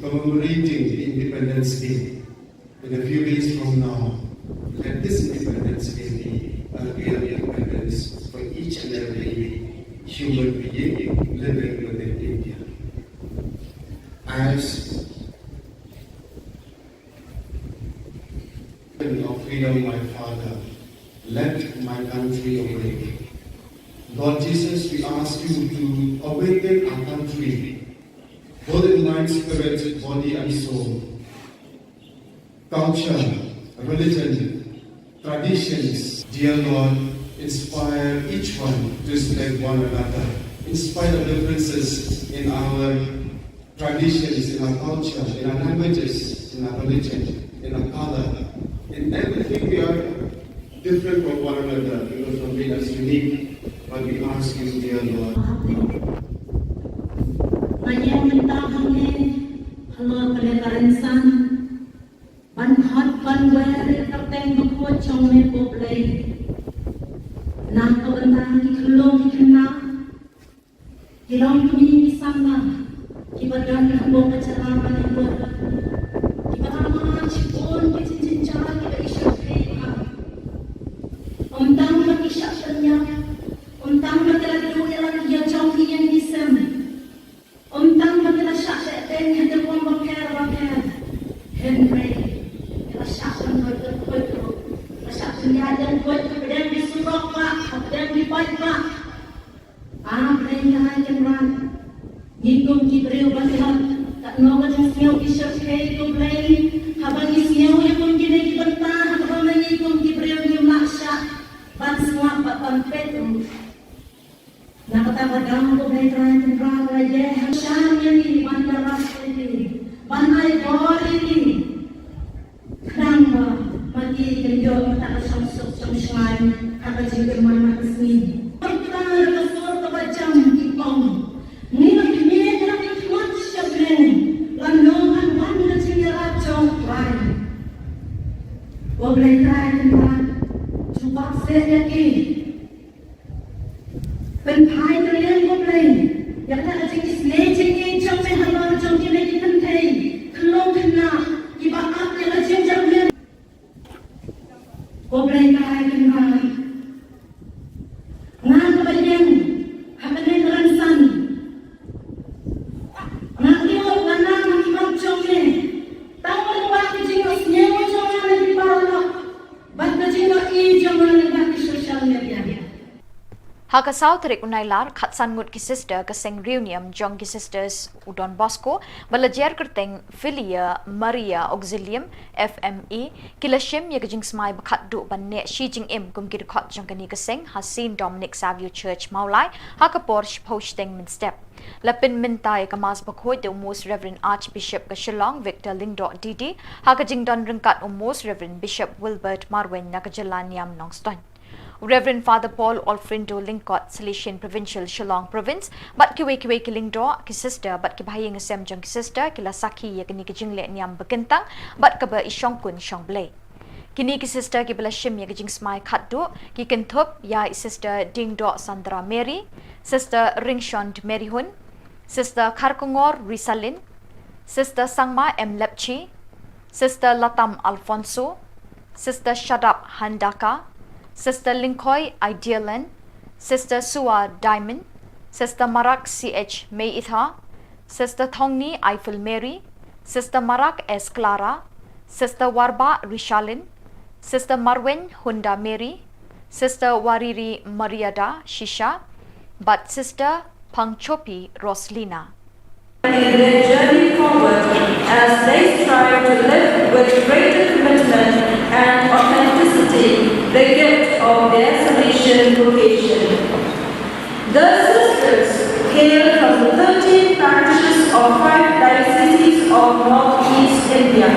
Commemorating the Independence Day in a few days from now. Let this Independence Day be a real independence for each and every human being living within India. As of freedom, my Father, let my country awake. Lord Jesus, we ask you to awaken our country, both in mind, spirit, body, and soul. Culture, religion, traditions, dear Lord, inspire each one to respect one another, in spite of differences in our traditions, in our culture, in our languages, in our religion, in our color. In everything we are different from one another, because something that's unique. But we ask you, dear Lord. Hello, Pelevarensan. Ban hot ban where kapten bukwo chong me poplay. Na kawanta ki kulong ki Kilong kami sama, kibadan hambong kacaraman itu, kibaman cipon cincin-cincin kita isyak heka, untang bagi isyaknya, untang bagi lagu yang dia jauh yang disem, untang bagi lasyak dan yang terbuang bakar, Henry, lasyak berkuat, lasyak senjata kuat kemudian disuruh pak, kemudian dipakai. Mereka jangan hitung kibril basilan tak nol yang siau kisah hitung lain habang siau yang mungkin lagi bentang habang lagi hitung kibril yang maksa ban semua ban petu nak kata badang ko mereka yang berada je hasan yang ini bandar rasai ini bandai bor ini kenapa mati kenjol tak samsuk samsai kata jengkel mana kesini boleh try tempat cuba saya lagi penpai terlihat boleh yang tak ada jenis lejeng jam sehalau jam kini lagi pentai kelong kena ibarat yang jam boleh boleh try tempat ngan kebayang hapenin ransan nak lihat lanang ibarat jam ni tahu waktu jenis nyewa jam lagi parah Haka South Rik Unailar Khatsan Ngut ki sister kaseng reunion jong ki sisters Udon Bosco balajer kerteng Filia Maria Auxilium FME kilashim ye kajing smai bakhat du banne shi jing im kum ki khot jong kani kaseng Hasin Dominic Savio Church Maulai haka porch posting min step lapin mintai kamas bakhoi de most Reverend Archbishop ka Shillong Victor Lingdo Didi haka jing don ringkat most Reverend Bishop Wilbert Marwen nakajalaniam nongston Reverend Father Paul Alfrindo Lingkot, Salesian Provincial Shillong Province, but kiwe kilingdo ki sister, but ki bahayang asem jong ki sister, kila saki ya kini ki jingle niam bekentang, but kaba isyong kun syong blay. Kini ki sister ki bala shim ya ki jing smai khatdu, ki ken Thup ya sister Dingdo Sandra Mary, sister Ringshond Mary Hun, sister Kharkongor Risalin, sister Sangma M Lepchi, sister Latam Alfonso, sister Shadap Handaka, Sister Linkoy Idealan, Sister Suwa Diamond, Sister Marak CH May Itha, Sister Thongni Eiffel Mary, Sister Marak S Clara, Sister Warba Rishalin, Sister Marwen Hunda Mary, Sister Wariri Mariada Shisha, but Sister Pangchopi Roslina. In their journey forward as they strive to live with greater commitment and authenticity the gift of their Salesian vocation. The sisters hail from the 13 parishes of 5 dioceses of Northeast India.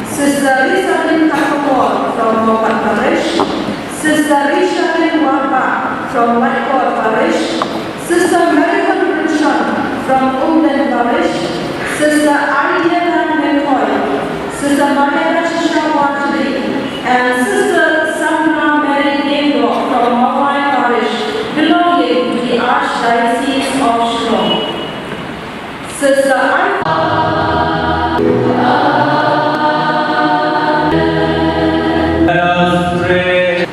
Sister Rishabin Khubor from Mopat Parish, Sister Rishabin Warba from Whitecourt Parish, Sister Marion Richard from Umden Parish, Sister Ariana McCoy, Sister Maria Shisha and Sister Samna Mary Dingdo from Mawai Parish, belonging to the Archdiocese of Shillong. Sister Let us pray.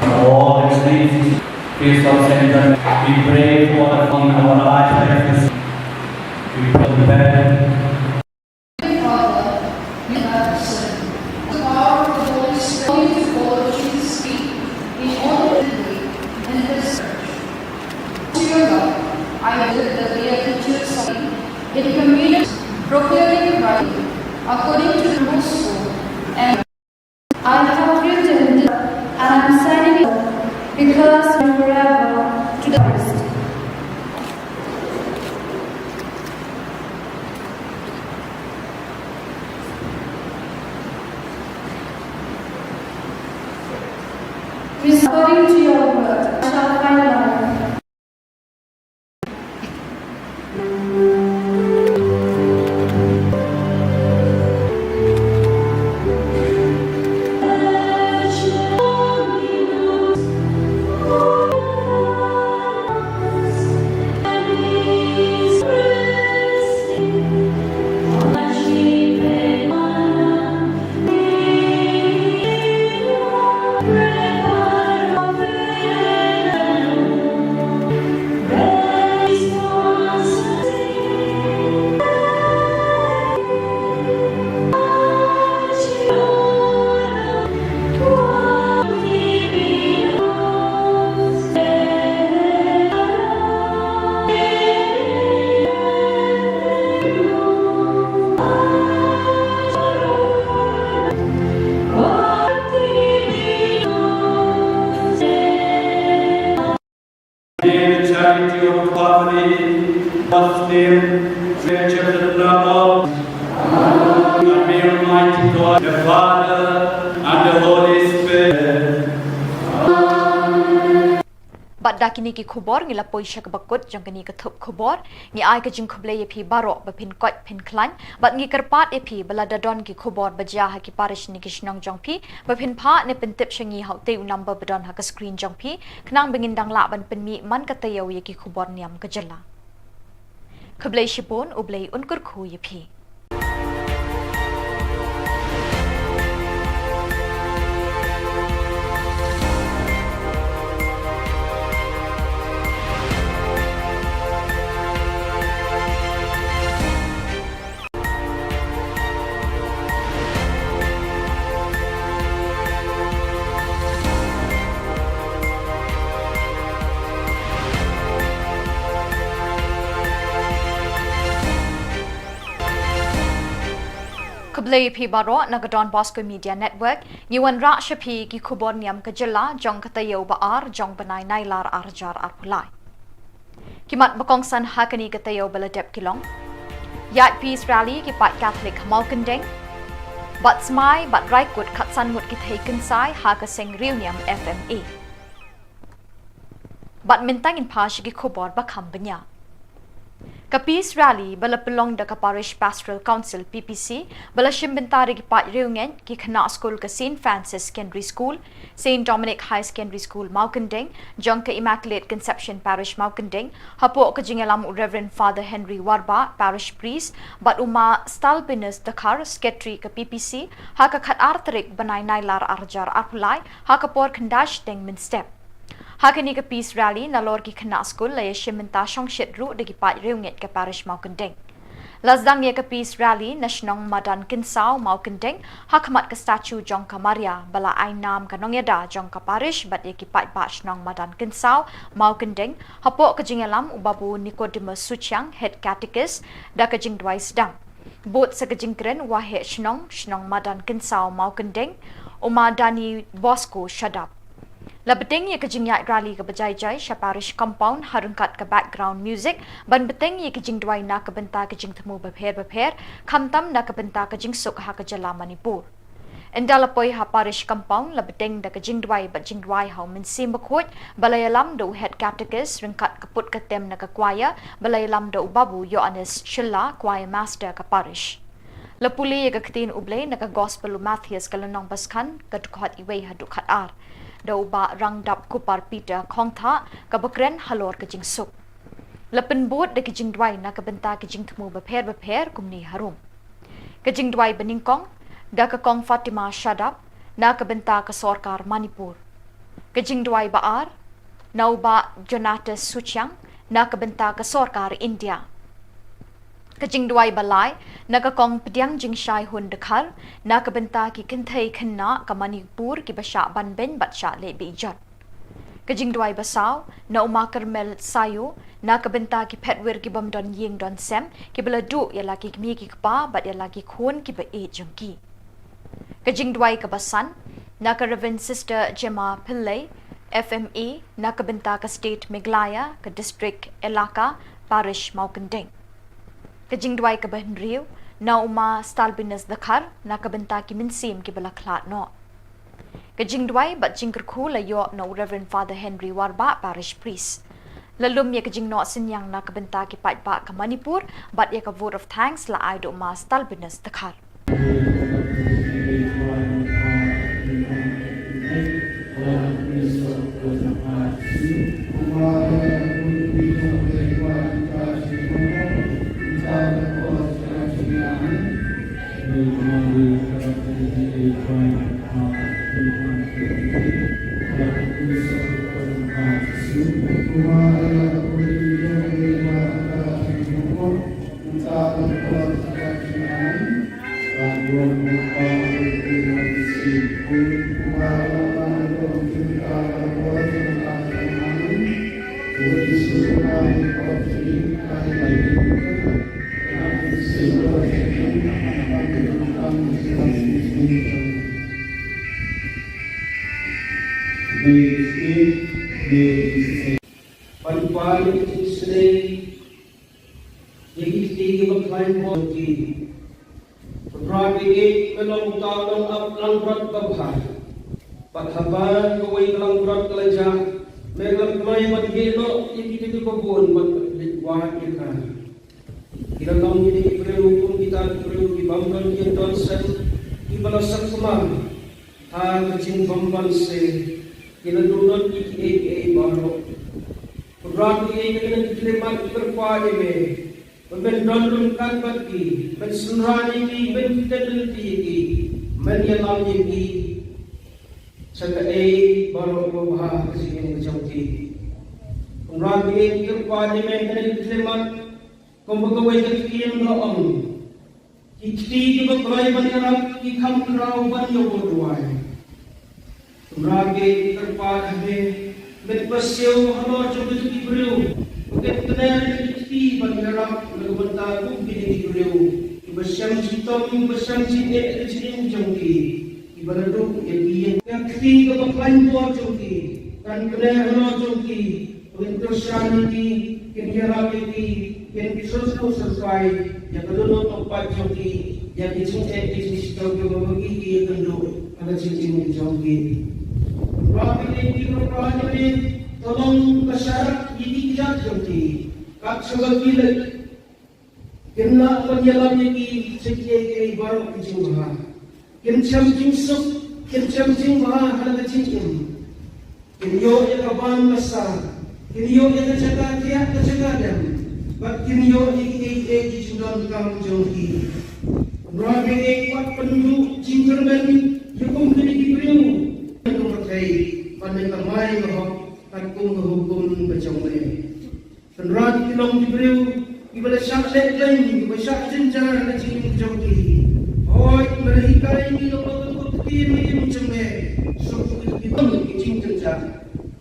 Lord, in peace of Saint, we pray for our Archdiocese. We pray the bed. Father, you have said, the power of the Holy Spirit to follow Jesus' feet in all the way in this church. To your love, I live the Beatitudes of in communion, proclaiming rightly, according to the gospel, and I have written this, and I am signing it because forever to the rest. According to your word, I shall find life. In the charity of family, God's name, creature the blood of, and may Almighty God, the Father, and the Holy Spirit. Bat dakini ki khubor ngila poisha ka bakut jong kani ka thup khubor ngi ai ka jing khuble ye phi baro ba phin kot phin klan bat ngi karpat ye phi bala dadon ki khubor baja ha ki parish ni ki shnong jong phi ba phin pha ne pen tip shangi hau te number badon ha ka screen jong phi khnang bingin dang la ban pen mi man ka tayaw ye ki khubor niam ka jala khuble shipon ublei unkur khu ye phi Khuble phi baro nagadon Bosco Media Network niwan ra shapi ki Khubor Niam ka jilla jong katayo ba ar jong banai nailar arjar arpulai kimat bakong san hakani katayo baladep kilong yat peace rally ki pat Catholic Malkandeng but smai but raikut khatsan mut ki taken sai haka sing reunion FMA but mintang in pash ki Khubor ba khambanya Ka peace rally bala pelong da ka parish pastoral council PPC bala shimbentari ki pat reungen ki khana school ka St Francis Secondary School St Dominic High Secondary School Maukandeng jong ka Immaculate Conception Parish Maukandeng hapo ka jingalam Reverend Father Henry Warba parish priest but uma stalbinus dakar secretary ka PPC ha ka khat artrik banai nailar arjar arpulai ha ka por khandash deng min step Hakani ka peace rally na lor ki khana school la yeshimenta shongshit ru de ki pat reunget ka parish Maukandeng. Lazdang ye ka peace rally na shnong madan kinsao Maukandeng hakmat ka statue jong ka Maria bala ai nam ka nongyada jong ka parish bat ye ki pat ba shnong madan kinsao Maukandeng hapo ka jingalam ubabu Nicodemus Suchang head catechist da ka jing dwai sedang. Bot sa ka jingkren wa he shnong madan kinsao Maukandeng uma dani Bosco shadap. Labeteng ye kajing yak rally ka bajai jai sha parish compound harungkat ka background music ban beteng ye kajing dwai na ka benta kajing thmu bapher khamtam na ka benta kajing suk ha ka jala Manipur endalapoi ha parish compound labeteng da kajing dwai ba jing dwai ha min sim bakhot balayalam do head catechist ringkat kaput ka tem na ka choir balayalam do babu Yohanes Shilla choir master ka parish Lapuli ye ka ktin uble na ka gospel Matthias kalanong baskan ka dukhat iwei ha dukhat ar Dau ba rang dap kupar Peter khong tha ka bakren halor ka jing suk lapen bot de ka jing dwai na ka benta ka jing thmu bapher kumni harum ka jing dwai beningkong da ka kong Fatima Shadap na ka benta ka sarkar Manipur ka jing dwai ba ar nau ba Jonatas Suchang na ka benta ka sarkar India Kajing duai balai naga kong pediang jing shai hun dekhar na ka benta ki kinthai khanna ka Manipur ki basha ban ben batsha le bijat Kajing duai basau na uma Karmel sayu na ka benta ki phetwer ki bam don ying don sem ki bela du ya laki mi ki pa bat ya laki khon ki ba e jongki Kajing duai ka basan na ka Reverend Sister Gemma Pillai FMA na ka benta ka state Meghalaya ka district Elaka parish Maukandeng Kajing dwai ka bahnriu na uma stalbinus dakhar na ka benta ki minsim ki bala khlat no Kajing dwai bat jingker khu la yo no Reverend Father Henry Warba parish priest lalum ye kajing no sinyang na ka benta ki pat ba ka Manipur bat ye ka vote of thanks la ai do ma stalbinus dakhar Pagpapalip Israel, Yagiti Baklan Boki, Pagpapigit Kalong Talong Aplang Brat Babha, Paghaban Kaway Kalang Brat Kalaja, Melang Kamay Magilo, Yagiti Babun, Pagwahak Yaka. Kilalang ini Ibrahim kita Ibrahim Bambang Yendonsen, Ibalasak Kumam, Kacing Bambang Se, Kiladunod Iki Baro. Rabi ini kena dikelimat berkuali me, membendolung kan bagi, mensunrani ki, menfideliti ki, menyalam ki, sekai baru bahas kesini macam ki. Rabi ini berkuali me kena dikelimat, kembali kekian loong, ikti juga kelai banyak ikam kerau banyak berduai. Rabi berkuali me. Berpasau halo coba tu diberiu, bukan kenal ikti bergerak berbentang bukti diberiu. Bersam hitam bersam sinet sini jongki, ibarat yang ikti kebakan buat jongki, kan kenal halo jongki, untuk saniti yang gerak ini yang disusah sesuai yang kedua tempat jongki yang dicintai di situ berbagi yang kedua ada cincin jongki. Rabi ini berkuali tolong masyarakat ini tidak jauhi. Kak sebagai kena penjalan ini sekian baru kejumlah. Kencam jingsuk, kencam jingbah ada cincin. Kenyo yang kawan besar, kenyo yang terjaga tiap terjaga dan, bak kenyo ini sudah kamu jauhi. Rabi ini kuat penduduk jingkerban hukum kini diberiu. Pada kamai bahwa takung hukum macam ni. Penrat kilong diberiu, ibadah syak lain, ibadah syak jenjar ada cincin jauhi. Oh, ibadah ikai ini lompat bukti ini macam ni. Suku kita cincin jenjar.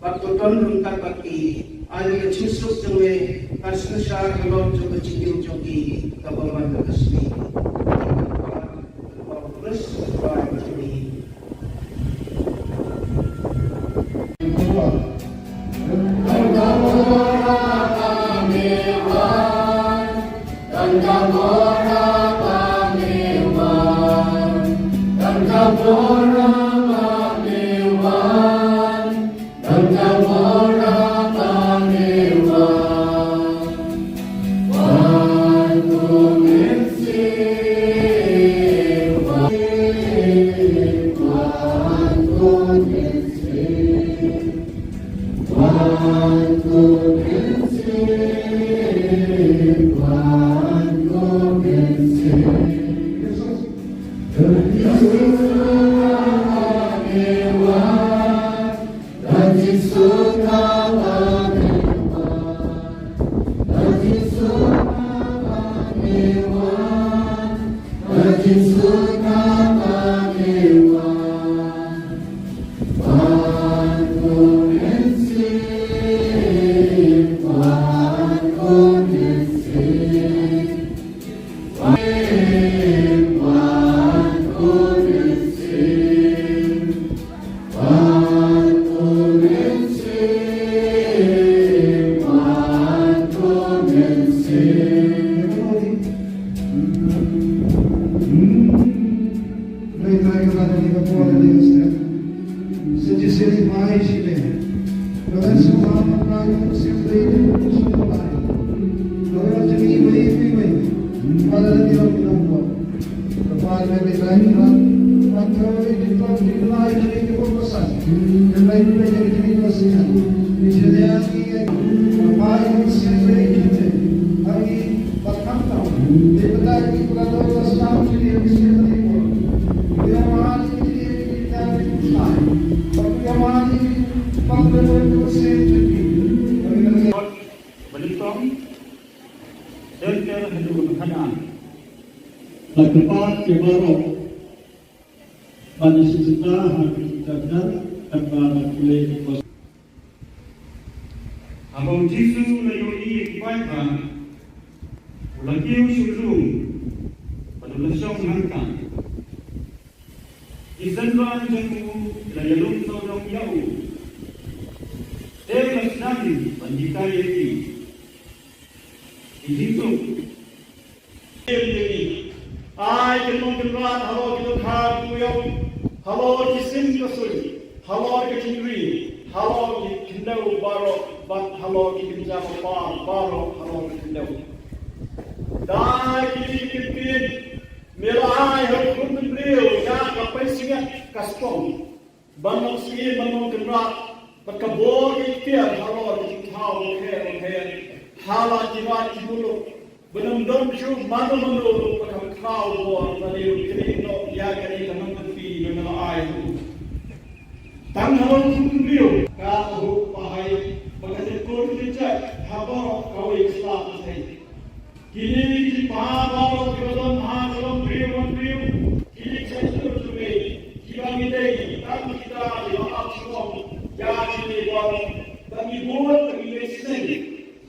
Waktu tuan lengkap bagi, ada cincin jauhi. Kasih syak kalau coba cincin jauhi, kapan kasih. Terus macam ni. Pagkapat kebarok pada sisa hakikatkan tanpa boleh kos. Abang Jisu layoi ibadah, ulakiu syurung, pada lesyong hangkan. Isanran jangku layalung sorong yau. Dewas nami Anita Yeti, Ihitu, I can run, hello, hello, Kisim Kasui, hello, Kitchenry, hello, Kindo Baro, but hello, Kikinjama Baro, hello, Kindo. Die, Kikin, Milai, her Kunden Bill, Yak, a Pessigat, Caston, Bannon Ski, Bannon Rat, but Khubor Niam, hello, How, Hala, Jivat, Jibulu. Belum domju mana menurut pada kau buat dari kerino ya kari teman tepi dengan air. Tangan beliau kau pahai bagai kau dijak habar kau Islam saya. Kini di pahal kelon kelon beliau kini saya terus kita midai tak kita dilakukan semua ya ini baru bagi buat bagi sen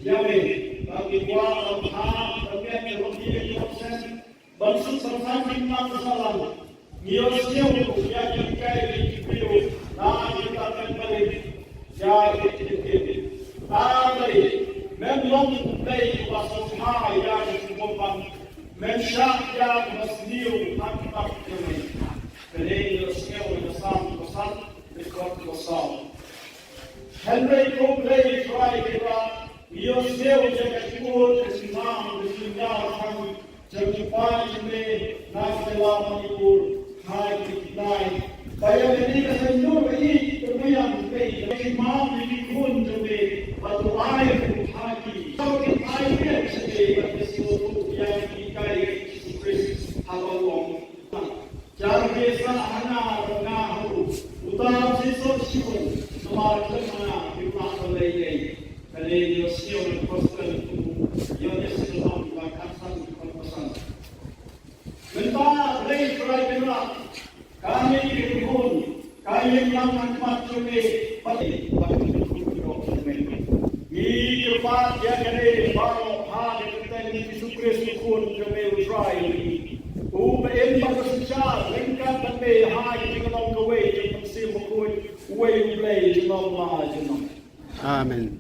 ya bagi buat Bansut sangat kita salam. Niosnya untuk ya kita ini beliau. Nah kita akan balik. Ya kita. Tapi memang baik pasal hal yang disebutkan. Mensyak yang masniu tak kami. Jadi niosnya untuk pesan rekod besar. Henry Cobley try kita. Niosnya untuk Khubor kesimang kami. Jangkipan ini nasional Manipur hai kita. Bayar ini kesenjur ini terbayang baik. Imam ini pun jadi batu air hati. Kalau kita air sebagai sesuatu yang kita Kristus halal. Jangan biasa hanya mengahu. Utama sesuatu siapa semakin mana kita selesai. Kalau dia siapa pasal itu, dia sesuatu bahkan Mentah rei kerajaan kami dihubung kami yang amat cumi pati ini cepat ya kene baru hari kita ini Kristus pun cumi Israel empat secara lengkap tapi hari kita mau gawe jangan sibuk way play jangan macam. Amen.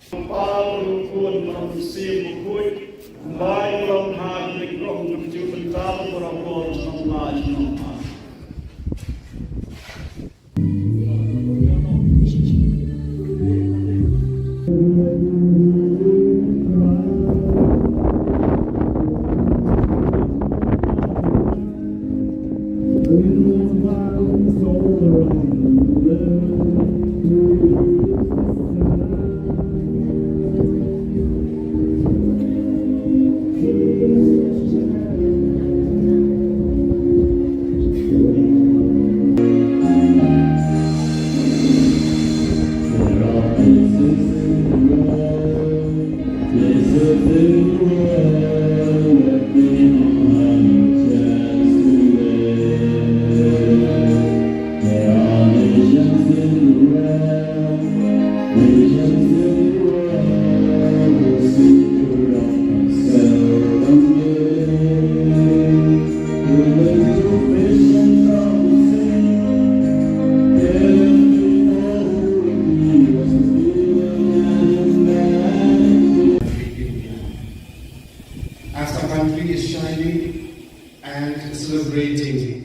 Paul pun manusia bukui baik orang hati orang tujuh mental orang orang semua semua.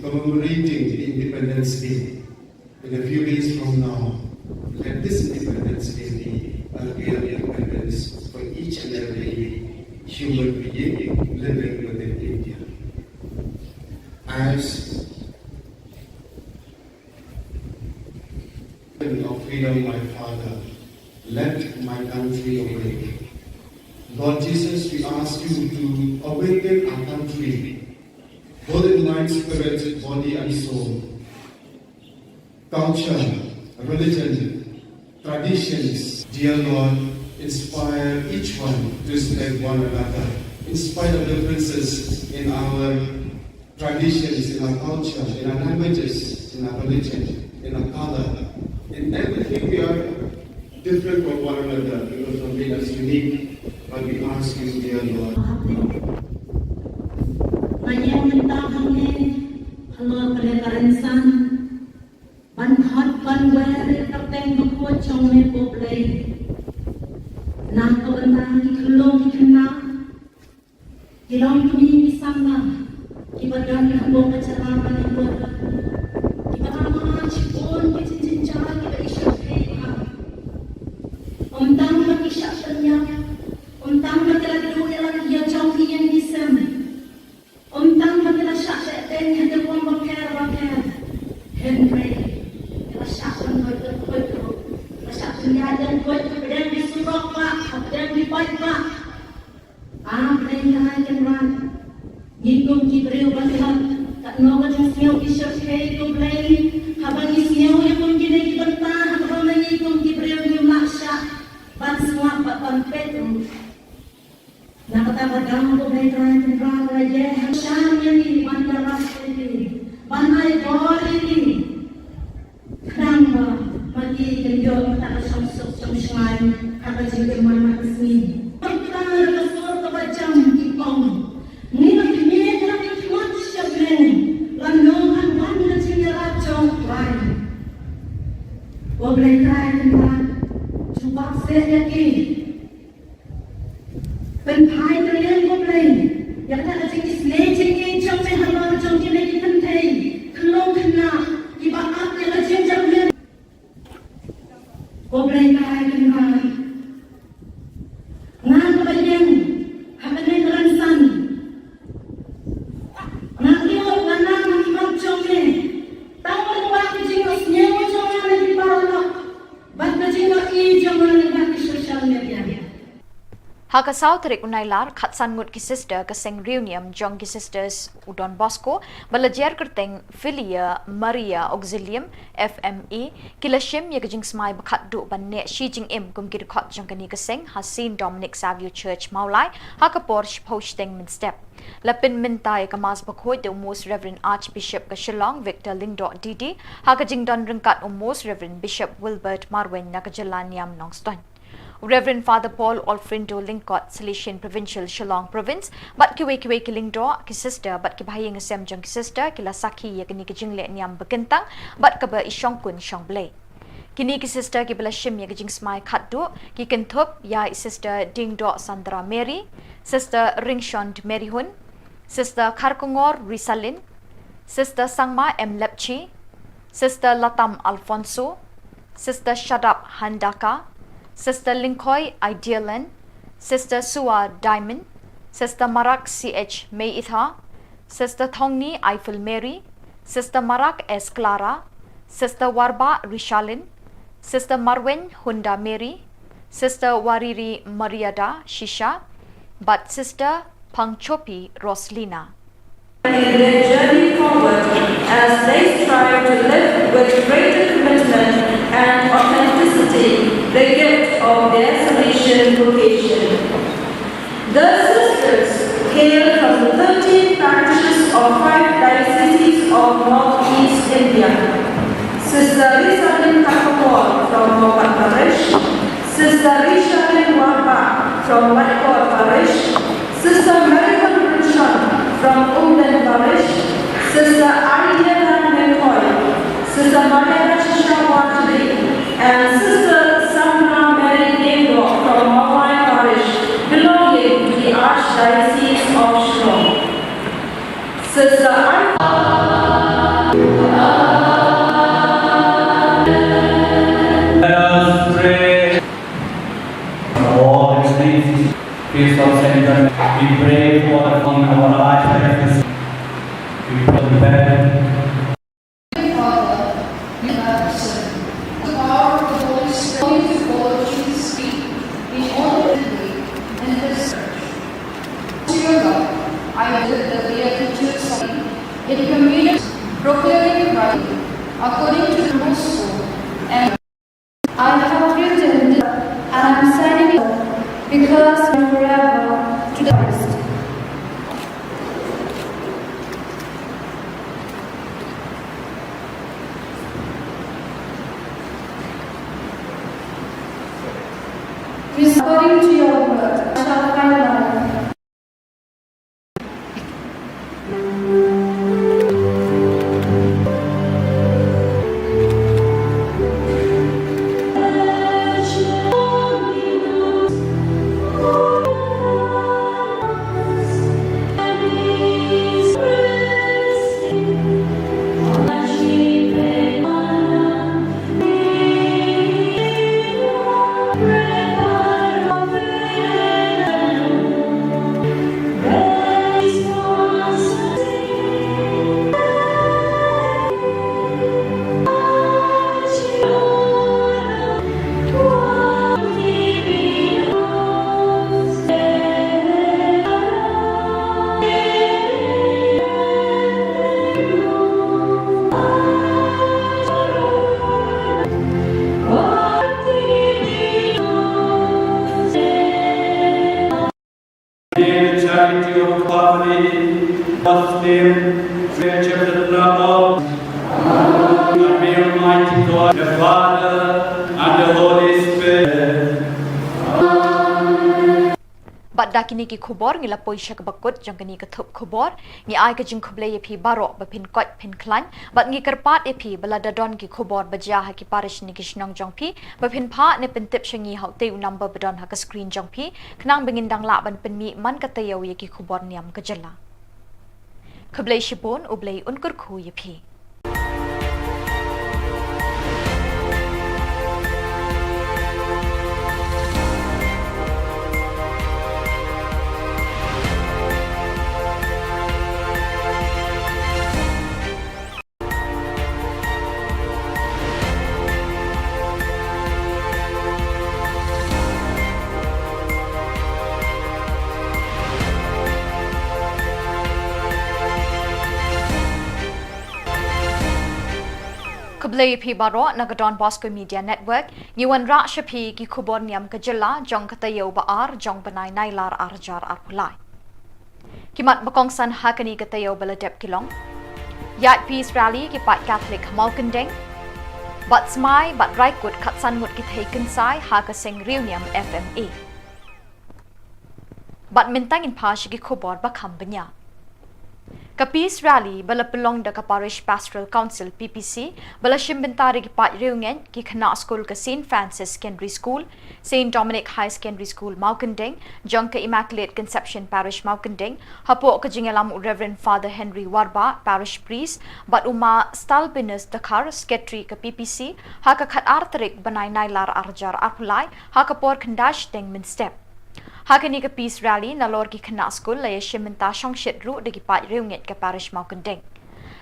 Commemorating the Independence Day in a few days from now. Let this Independence Day be a real independence for each and every human being living within India. As of freedom, my Father, let my country awake. Lord Jesus, we ask you to awaken our country, both in mind, spirit, body and soul. Culture, religion, traditions, dear Lord, inspire each one to respect one another, in spite of differences in our traditions, in our culture, in our languages, in our religion, in our color. In everything we are different from one another because something that's unique, but we ask you, dear Lord. Hello, Peleparensan, Ban Hot, Ban Where, Captain me poplay. Nang kawantang ikulong ikana. Ilang kami isama. Ibadan habong kacaraman ito. Ibadan mga chipon kichinchara kita isyap heka. Umtang mag-isyap niya. Umtang magkalagdo ilang yajaw iyan isam. Umtang magkalasyak sa eten handa pong bakar. Henry. Kalasyakan ko. Kalasyakan niya dan ko. Kemudian disurok pak. Kemudian dipaik pak. Mereka kan Yikung kibril batihan tak nawa jang siyaw isyap hei kublay habang isiyaw yakung kinay kibantah habang na yikung kibril yung maksya ban semua ban petro nakatabagang kublay terakhir rawa ye hasyam yan ini ban daras ini ban ay bor ini kadang mati kenyo tak samsuk samsyan habang jingkeman makasni pagkakang rasur kabacam kipong Nina kimena kikimat syablen lanongan wanda cingera congkrai. Wablay krai tempat subak seyaki. Penpai terlihat wablay. Yang tak ada cingis lecing cong sehalor cong kini dipentai. Kelong kena ibaat yang jengjaklen. Wablay krai tempat. Ngan kebayang habanay meransan. Hakasaw tarik unailar khatsan ngut ki sister kaseng reunion jong ki sisters Udon Bosco balajar kerteng Filia Maria Auxilium FME kilashim ya kajing smai bakhat du banne shi jing im kum ki khot jong kani kaseng Hasin Dominic Savio Church Maulai hakapor posting min step lapin mintai kamas bakhoi de most Reverend Archbishop ka Shillong Victor Lingdo Didi hakajing don ringkat most Reverend Bishop Wilbert Marwen nakajalaniam nongston Reverend Father Paul Alfrindo Lingkot, Salesian Provincial Shillong Province, but kiwe kilingdo ki sister, but kibahayang asem jong ki sister, kila saki ya kini kijingle niam bekentang, but kaba isyong kun syong blay. Kini ki sister ki bala shim ya kijing smai khatdu, ki Thup ya sister Dingdo Sandra Mary, sister Ringshond Mary Hun, sister Karkungor Risalin, sister Sangma M. Lepchi, sister Latam Alfonso, sister Shadap Handaka, Sister Linkoy Idealan, Sister Sua Diamond, Sister Marak CH May Itha, Sister Thongni Eiffel Mary, Sister Marak S. Clara, Sister Warba Rishalin, Sister Marwen Hunda Mary, Sister Wariri Mariada Shisha, but Sister Pangchopi Roslina. In their journey forward as they strive to live with greater commitment and authenticity the gift of their Salesian vocation. The sisters hail from the 13 parishes of 5 dioceses of Northeast India. Sister Rishalin Khubor from Mopat Parish, Sister Rishalin Warba from Watkor Parish, Sister Marion Richard from Umden Parish, Sister Ariana McCoy, Sister Maria Shisha and Sister Samra Mary Dingdo from Mawai Parish, belonging to the Archdiocese of Shillong. Sister Let us pray. Lord, peace of Saint we pray for our Archdiocese. We pray the bed. Father, you have said, the power of the Holy Spirit to follow Jesus' feet in all the way and His church. To your love, I visit the Beatitudes in communion, proclaiming Christ according to the gospel, and I have written this, and I am signing it because forever to the rest. According to your word, I shall find life. your family, God's name, creature the blood of and may Almighty God, the Father, and the Holy Spirit. Bat dakini ki khubor ngila poisha ka bakut jang kani ka thup khubor ngi ai ka jing khuble ye phi barok ba phin kot phin klan bat ngi karpat ye phi balada don ki khubor baja ha ki parish ni ki shnong jong phi ba phin pha ne pin tip shangi hau te number badon ha ka screen jong phi khnang bingin dang la ban pin mi man ka tayaw ye ki khubor niam ka jalla khuble shibon ublei unkur khu ye phi Kublai phi baro nagadon Bosco Media Network ngiwan ra shapi ki Khubor Niam ka jilla jong katayo ba ar jong banai nailar arjar arpulai kimat bakong san hakani katayo baladep kilong yat peace rally ki pat Catholic malkandeng bat smai bat raikut khatsan mut ki thaikin sai ha ka sing reunion FMA bat mintang in pash ki Khubor ba khambanya Ka Peace Rally bala pelong da ka Parish Pastoral Council PPC bala shimbentari ki pat reunion ki khana school ka St. Francis Secondary School, St. Dominic High Secondary School Maukandeng, jong ka Immaculate Conception Parish Maukandeng, hapo ka jingalam Reverend Father Henry Warba Parish Priest, bat uma Stalbinus Dakar Secretary ka PPC, ha ka khat artarik banay nailar arjar arpulai, ha ka por kandash deng min step. Hakani ka Peace Rally na lor ki khana school la yeshimenta shong shit ru de ki pat reunget ka parish Maukandeng.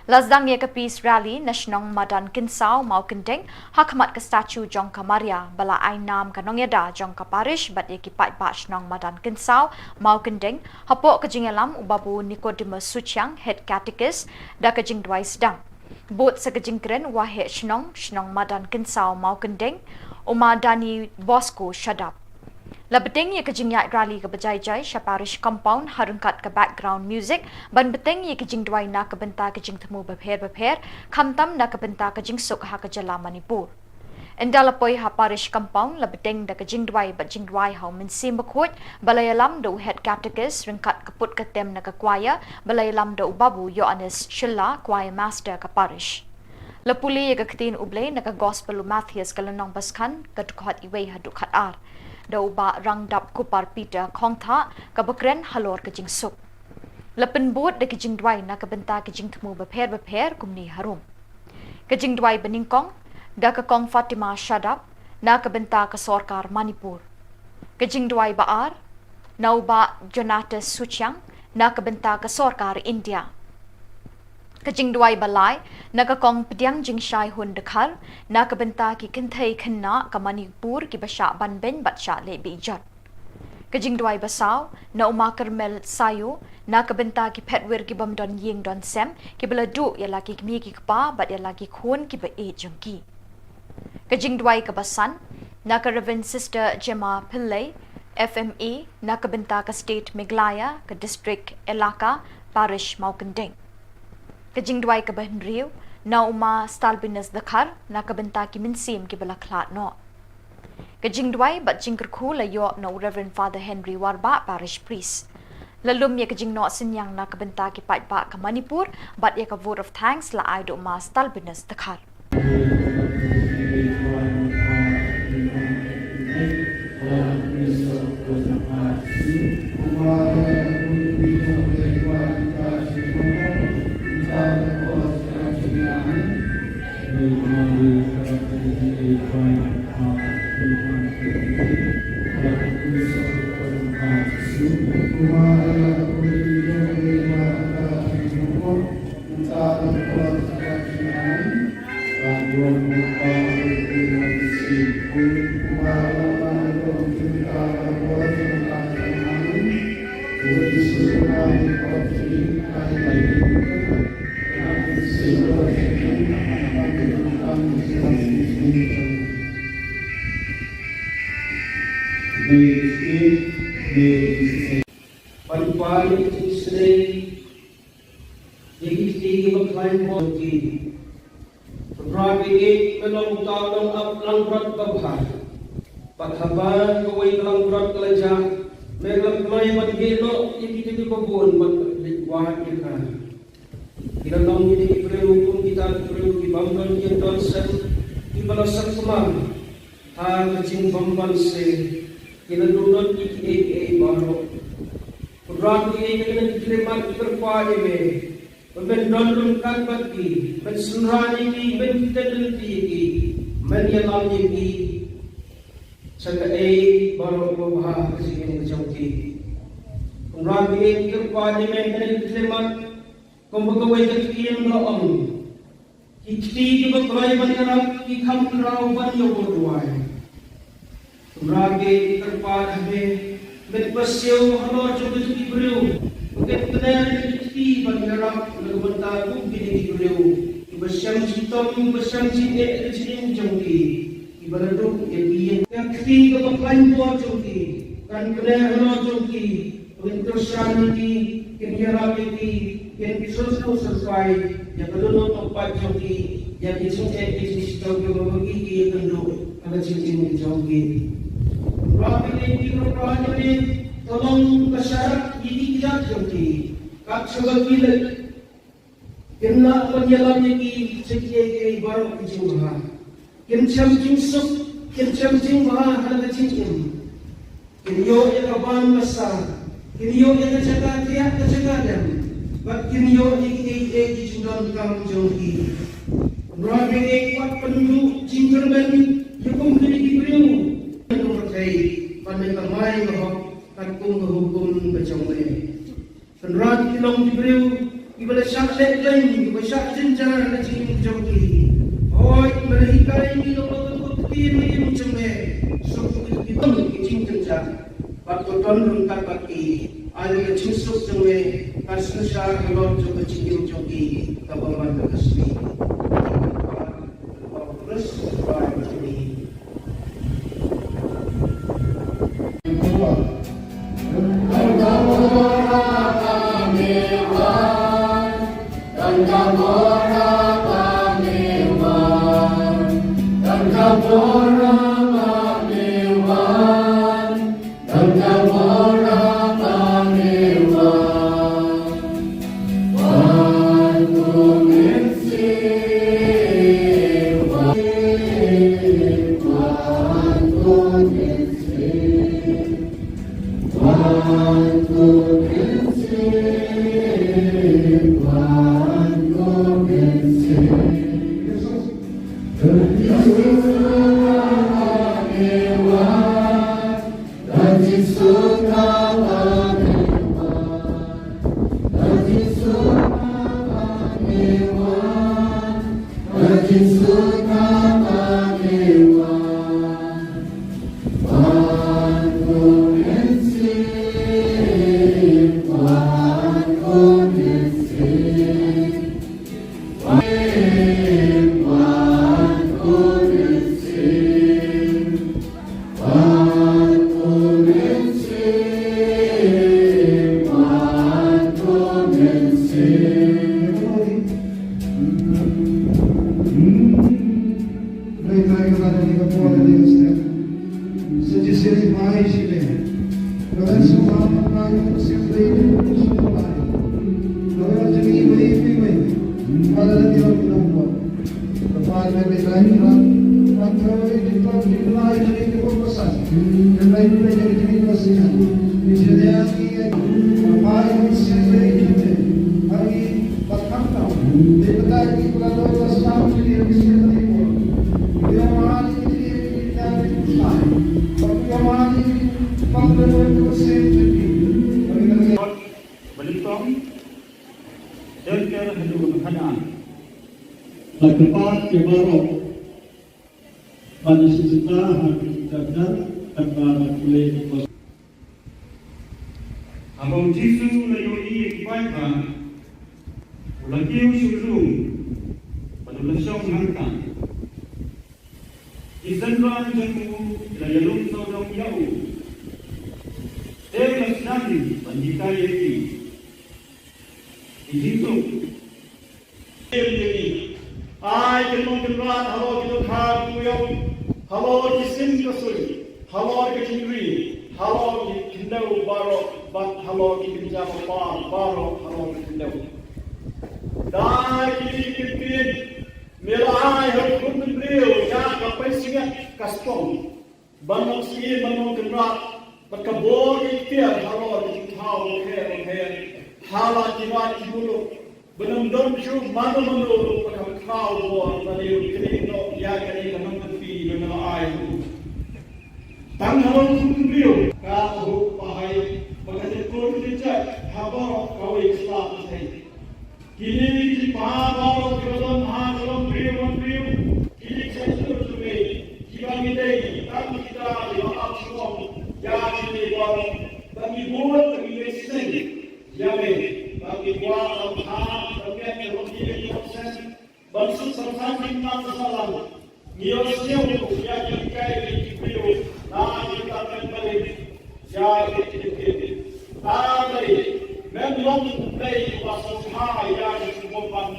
Lazdang ye ka Peace Rally na shnong madan kinsao Maukandeng hakmat ka statue jong ka Maria bala ay nam ka nongyada jong ka parish bat ye ki pat ba shnong madan kinsao Maukandeng hapo ka jingalam ubabu Nicodemus Suchiang head catechist da ka jing dwai sedang. Bot sa ka jingkren wahe shnong madan kinsao Maukandeng umadani Bosco shadap. Labeteng ye ka jingya rally ka bajai jai sha parish compound harungkat ka background music ban beteng ye ka jing dwai na ka benta ka jing thmu bapher khamtam na ka benta ka jing suk ha ka jala Manipur endalapoy ha parish compound labeteng da ka jing dwai ba jing dwai ha min sim bakhot balayalam do head catechist ringkat ka put ka tem na ka choir balayalam do babu Yohanes Shilla choir master ka parish lapuli ye ka ktin ublay na ka gospel Matthias kalanong baskan ka dukhat iway ha dukhat ar daw ba rang dap kupar Peter Kongtha kabakren halor ka jing sup. Lapin bot de kijing dwai na kabenta kijing thmu bapher kumni harum. Kijing dwai beningkong da ka kong Fatima Shadap na kabenta ka Sorkar Manipur. Kijing dwai baar na ba Jonatas Suchiang na kabenta ka Sorkar India. Kajing dwai balai nagakong pediang jing shai hun dekhar na kabenta ki kinthai khanna ka Manipur ki basha banben batsha le bijat kajing dwai basaw na uma Carmel sayo na kabenta ki petwer ki bamdon ying don sem ki bala du ya laki mi ki pa bat ya laki khon ki ba e jangki kajing dwai ka basan na ka Reverend Sister Gemma Pillai FMA na kabenta ka State Meghalaya ka District Elaka Parish Maukandeng Kajing dwai ka bahin riu na uma Stalbinus Dakar na kabenta ki minsim ki bala klat no. Kajing dwai bat jingker khu la yo na Reverend Father Henry Warba Parish Priest. Lalum ye kajing no sinyang na kabenta ki pat ba ka Manipur bat ye ka vote of thanks la ay do uma Stalbinus Dakar. Pagpali Israel, Igi Maklain Moki, Rabi Melong Talong Uplang Rot Babhar, Pathaban Kaway Lang Rot Kalaja, Melam Klay Magino, Igi Babun, Magwat Yaka. Kinatong ini Ibrahim kita Ibrahim Bambang Yendonsen, Ibalasak Kumam, Ha Kacing Bambang Se, Kinadunod Igi Baro. Rabi Igi Kilimat Terpadi Me. Mendondong bagi, mensurani, menteliti, menyelami, sebagai baru bahasa kesini menjauhi. Rabi kerpadi mentelitimat, pembegawai kekian doang. Kiti diberai banyak, kikam kerau banyak berduai. Rabi kerpadi menpasiu halor coba beriu. Mungkin kenal kiti banyak berbentang bumi beriu. Ibasyam citom, ibasyam cine, cine jangki. Ibaladuk yang kiti kepaklain buat jangki. Kan kenal halor jangki. Untuk syarani kenyaram jangki. Yang bisul selesai. Yang kedua tempat jangki. Yang dicungkit di jangki membagi yang kenduk. Ada cine jangki. Rapi ini kerana ini. Tolong masyarakat ini tidak jangki. Kak sebagian kena menyelam lagi sekian baru kejumlah. Kencam jingsuk, kencam jingmah ada jingim. Kiniyo yang abang besar, kiniyo yang kejaga tiap kejagadan. Bak kiniyo yang jingdon kang jangki. Rabi kuat penduduk jingkerman yang memiliki beliau yang berkait pada kamai bahwa Kung hukum macam ni. Penrat kilong diberiu, ibadah syak lain, ibadah syak jenjar na cikin jangki. Hoy, berhikai ni lomba putih ni macam ni. Sok kita kicing jenjar. Waktu tuan rungkat baki, ada kecing sok macam ni. Kasih syak halor juga cikin jangki. Kabaman terkesmi. Terus macam ni. Kepat kebarok pada sisa hakikatkan tanpa boleh kos. Abang Jisu layoi kibaikan, ulakiu syurung, pada lesong hangkan. Isanran jamu layalung saudong yau. Dewas Jani, Bandita Yeti. Itu. I can not run, hello, you have hello, Kisim Kasuri, hello, Kitchenry, hello, Kindo Baro, but hello, Kitchen Baro, hello, Kindo. Die, Kitchen, Milai, her Kunden Bill, Yak, a Pacing, Caston, Bannon Ski, Bannon the Rat, but Khubor Niam, hello, the town, hair, Hala, Divati, Benam dom ju mana mano pakam kau buat tadi kini no ya kini kanam tepi dengan air. Tang halong kumbiu kau pahai pakai kau dijak habar kau Islam saya. Kini di pahal dalam dalam biu kini saya sudah kibang ini tak kita dimaaf semua ya kini baru bagi buat bagi mesin ya bagi buat Bansut samsung kita salam. Niosnya untuk ya kita ini video. Nah kita kembali ya kita. Tadi memang play pasal high ya semua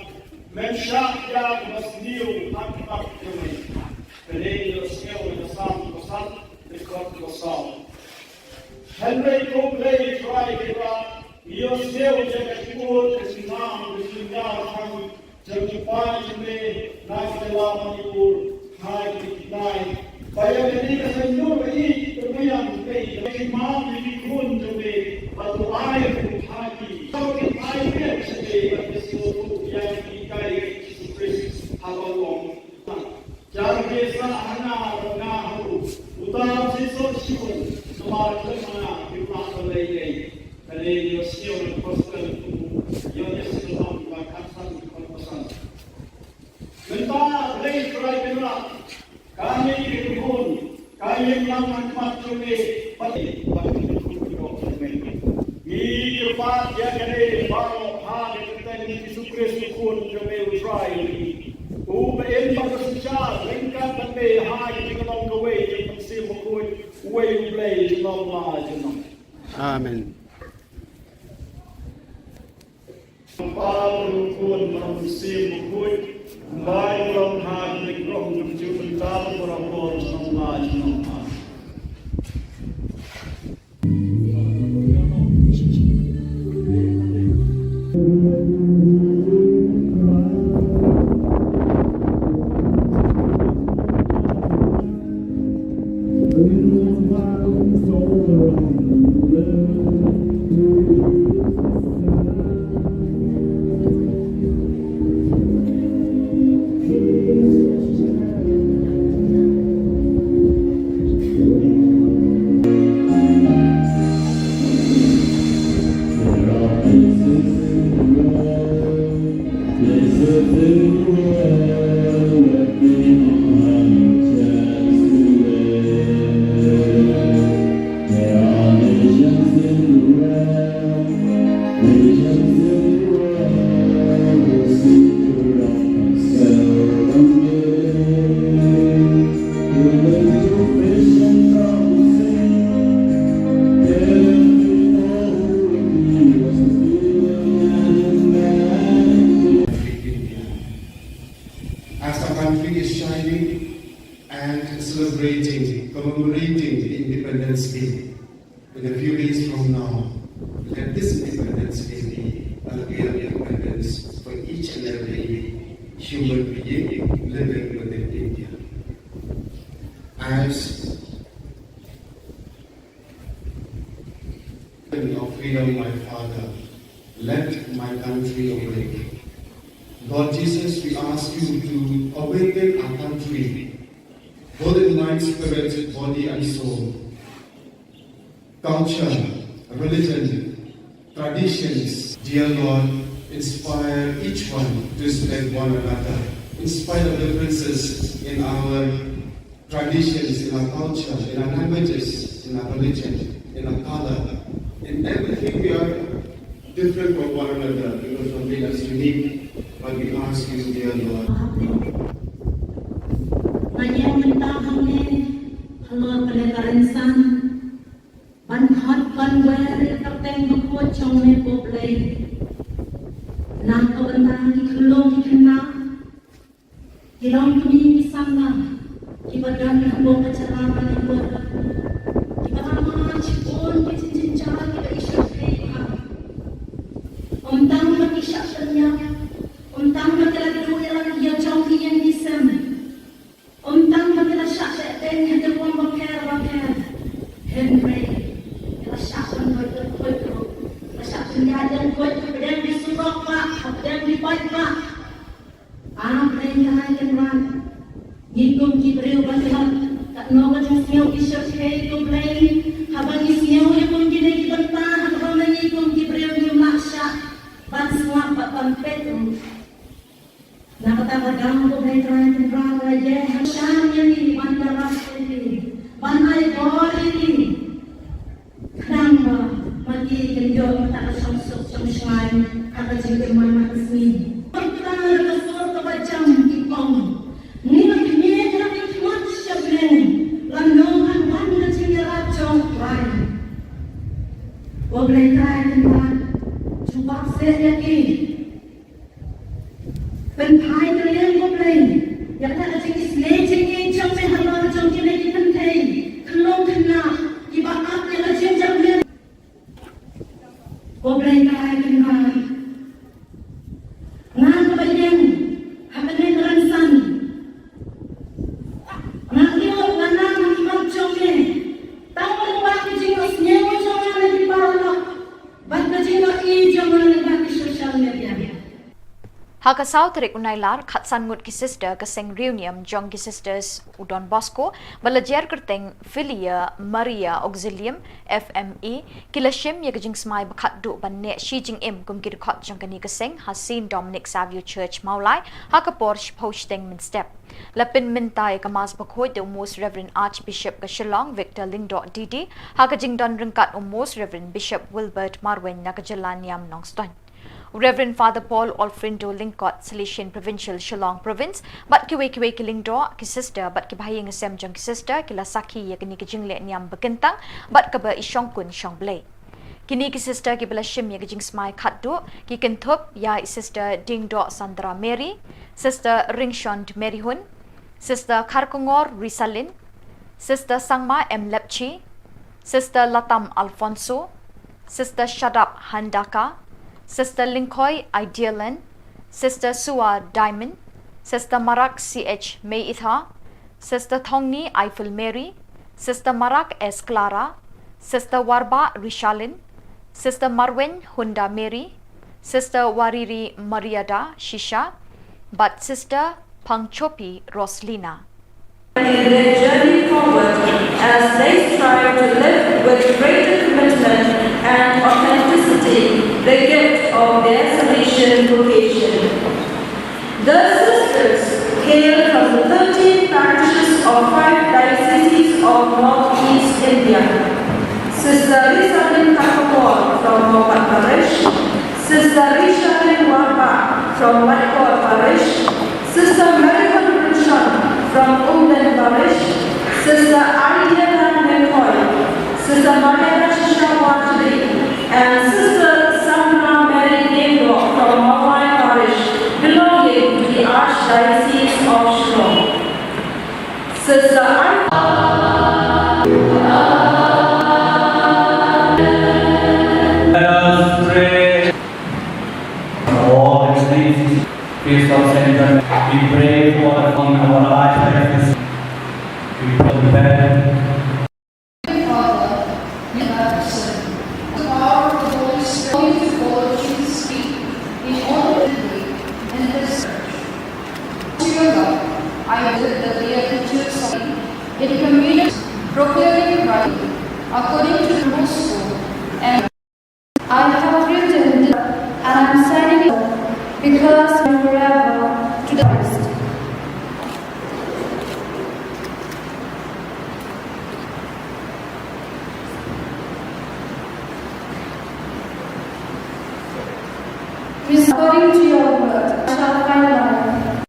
mensyak ya masniu tak kembali. Jadi niosnya untuk sam rekod kosong. Henry ko play try kita. Niosnya untuk Khubor Niam Jangan pagi naiklah Manipur, hai kita. Bayar ini kesenjur ini terbayang kei. Imam ini pun jadi batu air hati. Kalau kita air sebagai sesuatu yang kita Yesus Kristus halalong. Jangan biasa hanya haru. Utama sesuatu siapa semakin mana kita selesai. Kalau Yesus Kristus yang Yesus bahkan Mentah lei try kena kami dihubung kami macam cumi pati ni cepat ya kene baru hari kita ni Yesus pun cumi try uben pasal lengkap bende hari kita long the way kita mesti mukul way play long margin. Amen. Paul pun mesti mukul Baik long hari long jumpa kita berapa sama sama. Commemorating the Independence Day. In a few days from now, let this Independence Day be a real independence for each and every human being living within India. As of freedom, my Father, let my country awake. Lord Jesus, we ask you to awaken our country, both in mind, spirit, body, and soul. Culture, religion, traditions, dear Lord, inspire each one to respect one another, in spite of differences in our traditions, in our culture, in our languages, in our religion, in our color. In everything we are different from one another because something is unique. But we ask you, dear Lord. Ban hot ban wear teng buku chong me poplay. Nang kabantang ki kulong ki kena. Kilang kami ki sana. Ki badan ki kubong kacarama ni buat. Ki barama cipon ki cincin cara ki isyat kaya. Tang mati syaknya. Tang mati lagi dua lagi yang jauh yang disem. Tang mati la syak ten yang terbuang bakar. Henry. La syak koi. La syak penjajan koi. Pedang di surok pak. Pedang di baik pak. Anak pedang yang kan. Ngitung ki beriu basihan. Tak nongan yang siau ki syak kaya tu belain. Habang ki siau yang pun kini ki bentang. Habang ngitung ki beriu ni maksyak. Ban semua pan petu. Nak kata bagang ko may try aja. Syam ni bandar ini. Ban ay bori ni. Kenapa mati kenjo tak sungsuk sungsai kata jengkel mana kesini. Pertama kesur kebacam ipong. Ni ni nak ikut syablen. Lanongan banda jengkel acong rai. Boleh try tempat. Cuba saya yakin. Penpai terlihat boleh. Yang tak ada Islam cengeng cengeng halau cengeng lagi pentai. Kelong kena ibarat yang ada cengeng. Boleh kaya kena. Ngan kebayang. Hapenin ransan. Ngan dia lanang imam cengeng. Tahu buat cengeng Islam cengeng lagi parah. Banda jengok i jangan lagi di sosial media. Hakasau terik unailar khatsan ngut ki sister ke seng reunion jong ki sisters Udon Bosco balajar kerteng Filia Maria Auxilium FME kilashim ye gajing smai bakhat du ban ne Shi Jing Im kum ki khot jong kani ke seng Hasin Dominic Savio Church Maulai hakapor posting min step lapin mintai kamas bakhoi de most Reverend Archbishop ka Shillong Victor Lingdo Didi hakajing don ringkat most Reverend Bishop Wilbert Marwen nakajalan yam nongston Reverend Father Paul Alfredo Lingkot, Silesian Provincial Shillong Province, but kiwe kilingdo ki sister, but ki bahayang asem jong ki sister, kila saki ya kini ki jingle niam bekentang, but kaba isyong kun syong blay. Kini ki sister ki bela shim ya ki jing smai khatdu, ki ken Thup ya sister Dingdo Sandra Mary, sister Ringshond Mary Hun, sister Kharkungor Risalin, sister Sangma M. Lepchi, sister Latam Alfonso, sister Shadap Handaka, Sister Linkoy Idealan, Sister Sua Diamond, Sister Marak CH May Itha, Sister Thongni Eiffel Mary, Sister Marak S. Clara, Sister Warba Rishalin, Sister Marwen Hunda Mary, Sister Wariri Mariada Shisha, but Sister Pangchopi Roslina. In their journey forward as they strive to live with greater commitment and authenticity the gift of their Salesian vocation. The sisters hail from the 13 parishes of 5 dioceses of Northeast India. Sister Rishabin Khubor from Mopat Parish, Sister Rishabin Warba from Whitehall Parish, Sister Marihan from Umden Parish, Sister Ariana McCoy, Sister Maria Shisha and Sister Sandra Mary Dinglo from Maulai Parish, belonging to the Archdiocese of Shillong. Sister Let us pray. All things, peace of Saint we pray for the fun of our life. We pray. Father, we have sinned. The power of the Holy Spirit to follow Jesus' feet in all in His church. To your love, I visit the Beatitudes in communion, proclaiming Christ according to the gospel, and I have written this, and I am signing it because forever to the Christ. According to your word, I shall find life.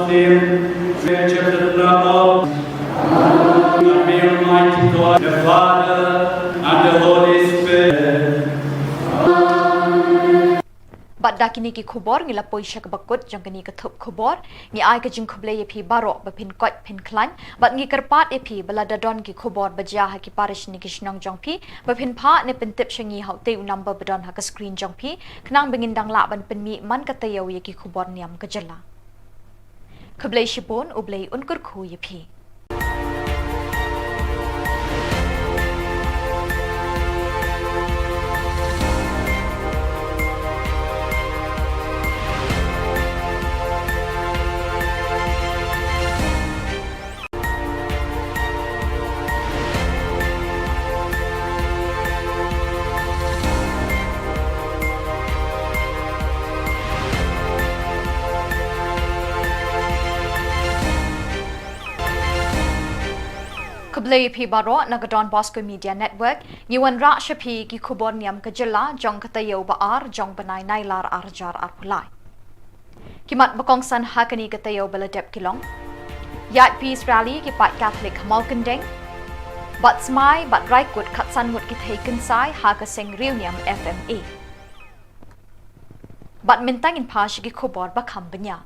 Muslim, children of may Almighty God, the Father, and the Holy Spirit. Bat dakini ki khubor ngila poisha ka bakut jang kani ka thup khubor ngi ai ka jing khuble ye phi baro ba phin kot phin klan bat ngi karpat e phi bala dadon ki khubor baja ha ki parish ni ki shnong jong phi ba phin pha ne pen tip shangi hau te number badon ha ka screen jong phi knang bengin dang la ban pen mi man ka tayo ye ki khubor niam ka jala khuble shipon ublei unkur khu ye phi Khuble phi baro nagadon Bosco Media Network ngiwan ra shapi ki Khubor Niam ka jilla jong katayo ba ar jong banai nailar arjar arpulai kimat bakong san hakani katayo baladep kilong yat peace rally ki pat Catholic malkandeng bat smai bat raikut khatsan mut ki thaikin sai ha ka seng reunion FMA bat mintang in pash ki Khubor ba khambanya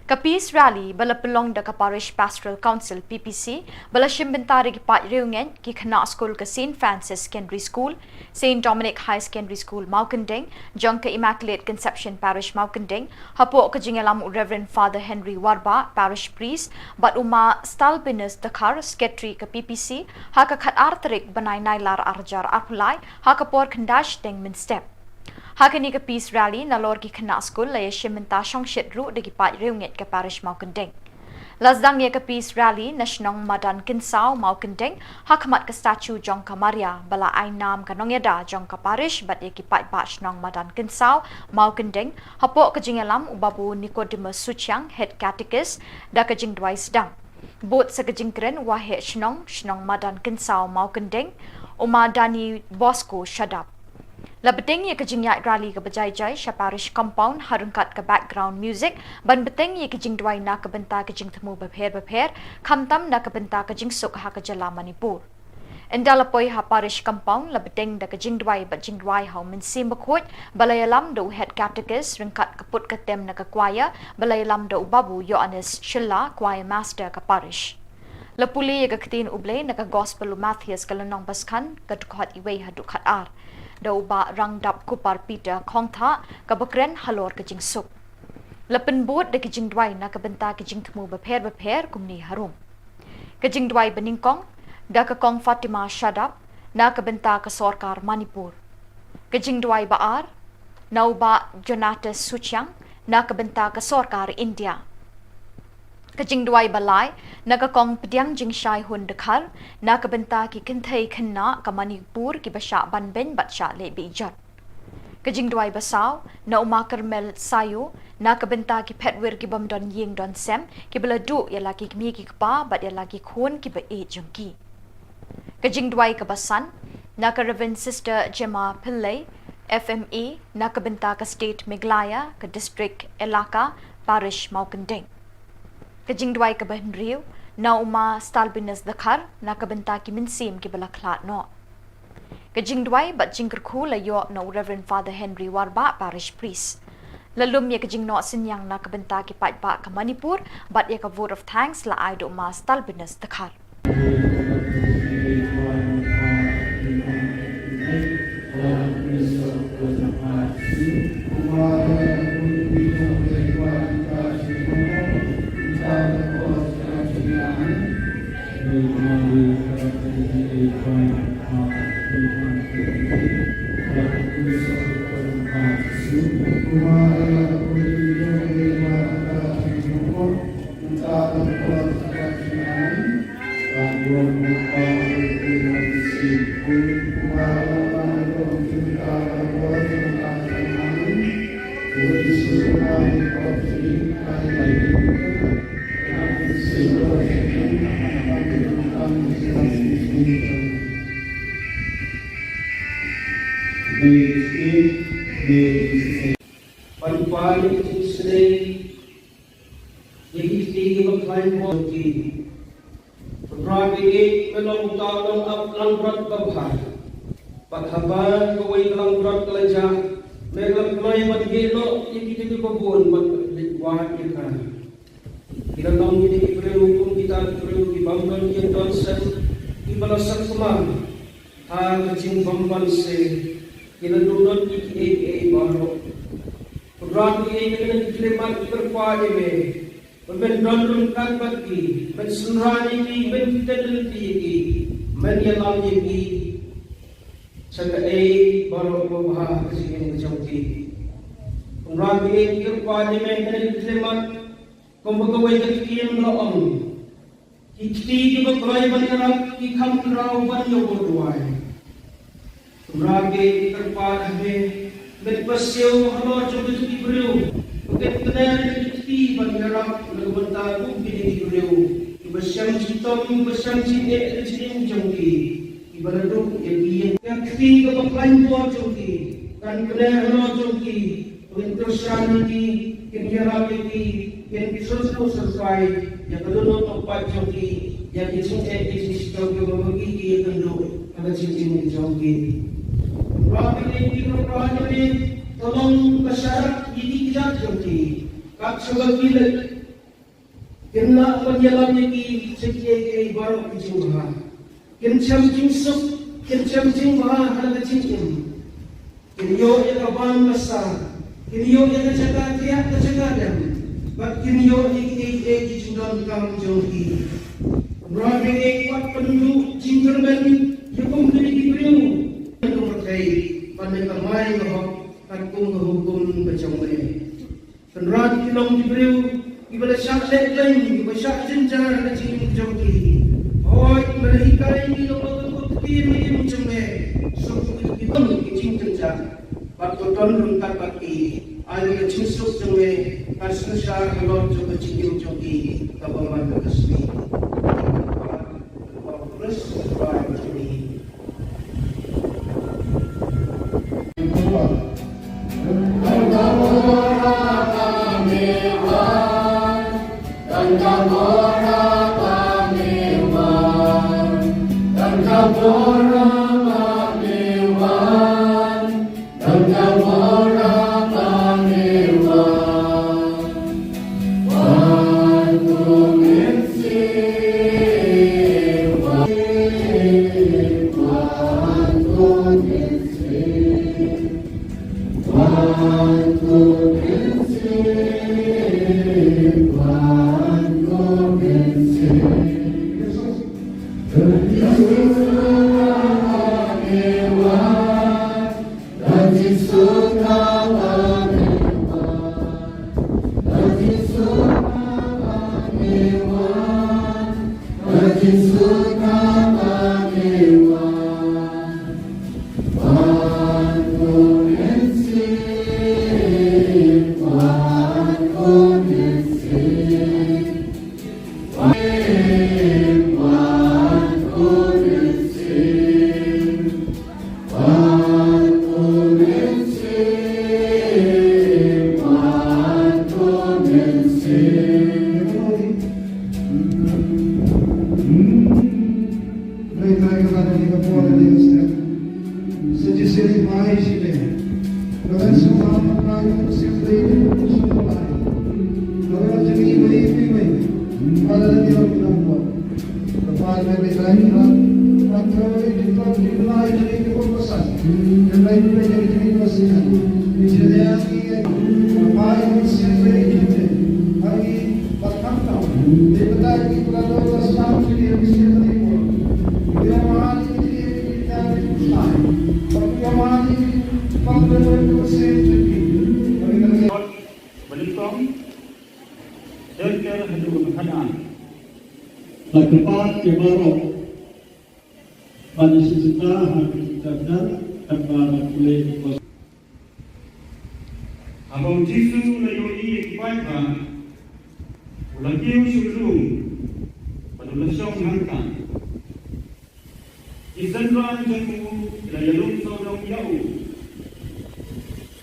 Ka Peace Rally bala pelong da ka Parish Pastoral Council PPC bala shimbentari ki pat reunion ki khana school ka St Francis Secondary School, St Dominic High Secondary School Maukandeng, jong ka Immaculate Conception Parish Maukandeng, hapo ka jingalam Reverend Father Henry Warba Parish Priest, bat uma Stalbinus Dakar Secretary ka PPC, ha ka khat artarik banai nailar arjar arpulai, ha ka por khandash deng min step. Hakani ka Peace Rally na lor ki khana school la yeshimenta shong shit ru de ki pat reunget ka Parish Maukandeng. Lazdang ye ka Peace Rally na shnong madan kinsao Maukandeng hakmat ka statue jong ka Maria bala ai nam ka nongyada jong ka Parish bat ye ki pat ba shnong madan kinsao Maukandeng hapo ka jingalam ubabu Nicodemus Suchiang head catechist da ka jing dwais dang. Bot sa ka jingkren wa he shnong madan kinsao Maukandeng umadani Bosco shadap. Labeteng ye kajing yak rally ka bajai jai sha parish compound harungkat ka background music ban beteng ye kajing dwai na ka benta kajing thmu bapher khamtam na ka benta kajing suk ha ka jala Manipur endalapoi ha parish compound labeteng da kajing dwai ba jing dwai ha min sim bakhot balayalam do head catechist ringkat kaput ka tem na ka choir balayalam do babu Yohanes Shilla choir master ka parish lapuli ye ka ktin uble na ka gospel Matthias kalanong baskan ka dukhat iwei ha dukhat ar Dauba rang dap kupar Peter Kongtha kabakren halor kajing suk. Lapen bot de kajing dwai na kabenta kajing thmu bapher kumni harum. Kajing dwai beningkong da ka kong Fatima Shadap na kabenta ka Sorkar Manipur. Kajing dwai baar nauba Jonatas Suchiang na kabenta ka Sorkar India. Kajing dwai balai naga kong pediang jing shai hun dekhar na kabenta ki kinthai khanna ka Manipur ki basha banben batsha le bijat kajing dwai basaw na uma Carmel sayo na kabenta ki phetwer ki bamdon ying don sem ki bala du ya laki mi ki pa bat ya laki khon ki ba e jungki kajing dwai ka basan na ka Reverend Sister Gemma Pillai FMA na kabenta ka State Meghalaya ka District Elaka Parish Maukandeng kajing dwai ka Riu na uma Stalbinus Dakar na kabenta ki minsim ki balaklat no kajing dwai bat jingker khu la yo no Reverend Father Henry Warba Parish Priest lalum ye kajing no sinyang na kabenta ki pat ba ka Manipur bat ye ka vote of thanks la ai do uma Stalbinus Dakar Pagpalik sa Israel, lain boti. Rabi melong talong aplang berat babha. Pathaban kawai kalang berat kelaja. Mereka kelai badgelo iki tu babon bad wah kita. Kita tahu ini hukum kita perlu dibangkan yang dosen ibalasan kemana. Ha kecing bamban se kita duduk iki baru. Rabi ini diklemat terpadi me. Ben dondon kan bagi, ben sunrani ki, ben tedel ki, men yalam ki. Saka baru babha kecing macam ki. Rabi ini terpadi me kan diklemat. Kumpulkan kekian doang, kiti juga kelai banyak, kikam kerau banyak berduai. Ragi terpada he, berpasau halor coba cuci beriu, bukan kenal kiti banyak, lebentar bukti di beriu. Bersiam citom, bersiam cine, cine jongki, ibarat duk yang kiti juga lain buat jongki, kan kenal halor jongki, untuk serani kini rapi yang disusul sesuai yang kedua tempat joki yang dicintai di sisi joki berbagi yang kedua ada cincin di joki. Rapi ini berapa ini tolong masyarakat ini tidak joki. Kak sebagai gila kena penjalan ini sekian baru cincin bah. Kencam cincin kencam bah ada cincin. Kiniyo yang kawan besar. Kiniyo yang kejaga tiap kejaga. Bakin yo iki cindon kang jogi. Rabi ekpat penduduk cingkerben yukum kini diberiu. Yang berkai pada kamai bahwa takung hukum berjamai. Penrat kilong diberiu ibadah syak lain ibadah syak jenjar dan cing jogi. Hoi berhikai ini lompat ini berjamai. Suku itu cing jenjar. Waktu don rungkat baki. Ayo kecil suk jeme kasih syar halor juga cikim jogi kabaman kesmi. Plus berapa ini? Lakukan kemarau pada sejuta hari kadar tanpa boleh kos. Abang Jisu layoi kibaikan ulang kiu syurung pada lesong hantan. Isandran jamu layalung saudong yau.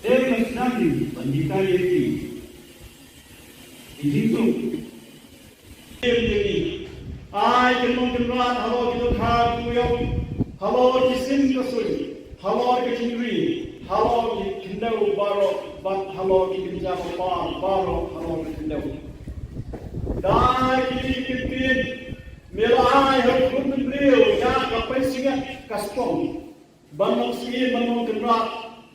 Dewas nadi pandikai eki. Ijitu ai ke non ke ran halo ke kha ku yo halo ki sim ko sui halo ke chinri halo ki kindau baro bat halo ki kinja pa baro halo ki kindau dai ki tin mela ai ha kun brio ya ka pai singa kaspong banong si banong ke ran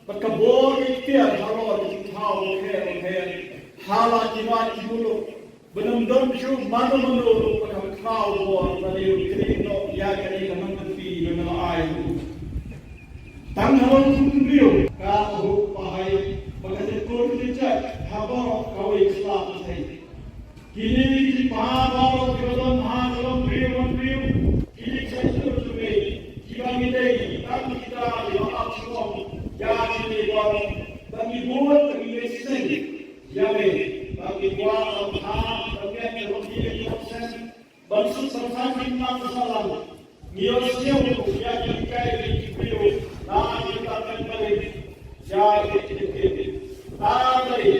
bat ka bor ki tia halo ki thau he hala ki wa ki bulu benam dom shu mano mano ka khau bo na yu kri no ya kri ka man pi no ai tang halo kun rio ka ho pai baga de ko ni cha ha bo ka wi sla ta sai kini ki pa ba ro ki don ha ro rio kini cha chu chu me ki ba mi dei ta ki ta yo ap chu ya ni bo ba mi bo ta mi le sen ya me bagi kuat Allah, bagi Rohiya Yosef, bangsa samsang kita salam. Yosef itu yang dikai di beliau, nah kita kembali jadi kita. Tapi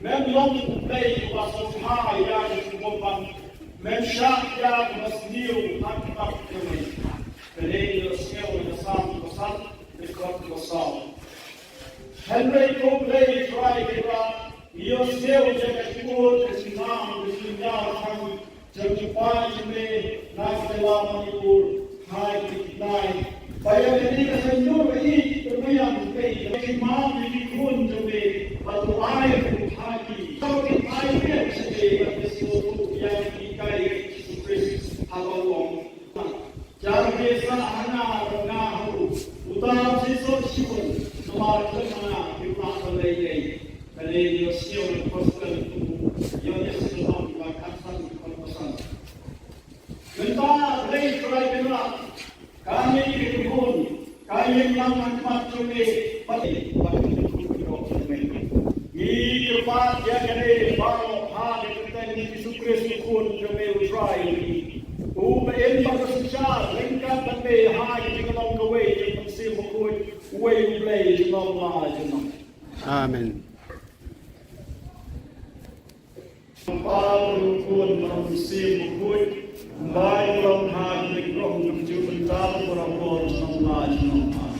memang baik wasopha yang disebutkan, mensyak yang masniu tak kembali. Jadi Yosef itu sam dekat kosong. Henry Cobley try kita. Yosef jaga Khubor kesinam kesinam kami jangkipan jeme nasela manipur hai kitai bayar ini kesenjur ini terbayang kei kesimam ini kun jeme atau air hati kalau kita ini sebagai sesuatu yang dikai Kristus halawong jangan biasa hanya rengahu utama sesuatu sipun nomor mana kita selesai. Kali Yosef pasal itu, Yosef sedang dibakar pasal. Mentah lagi try benar. Kami dikubur, kami yang macam ni, pasti dikubur. Ini kepada dia kene baru hari kita ini Kristus pun kami try ini. Uben pada sejak lengkap benda hari kita long the way kita mesti mukul way play long lah. Amen. Paul pun manusia bukut, baik orang hati orang tujuh tahun orang sembilan tahun.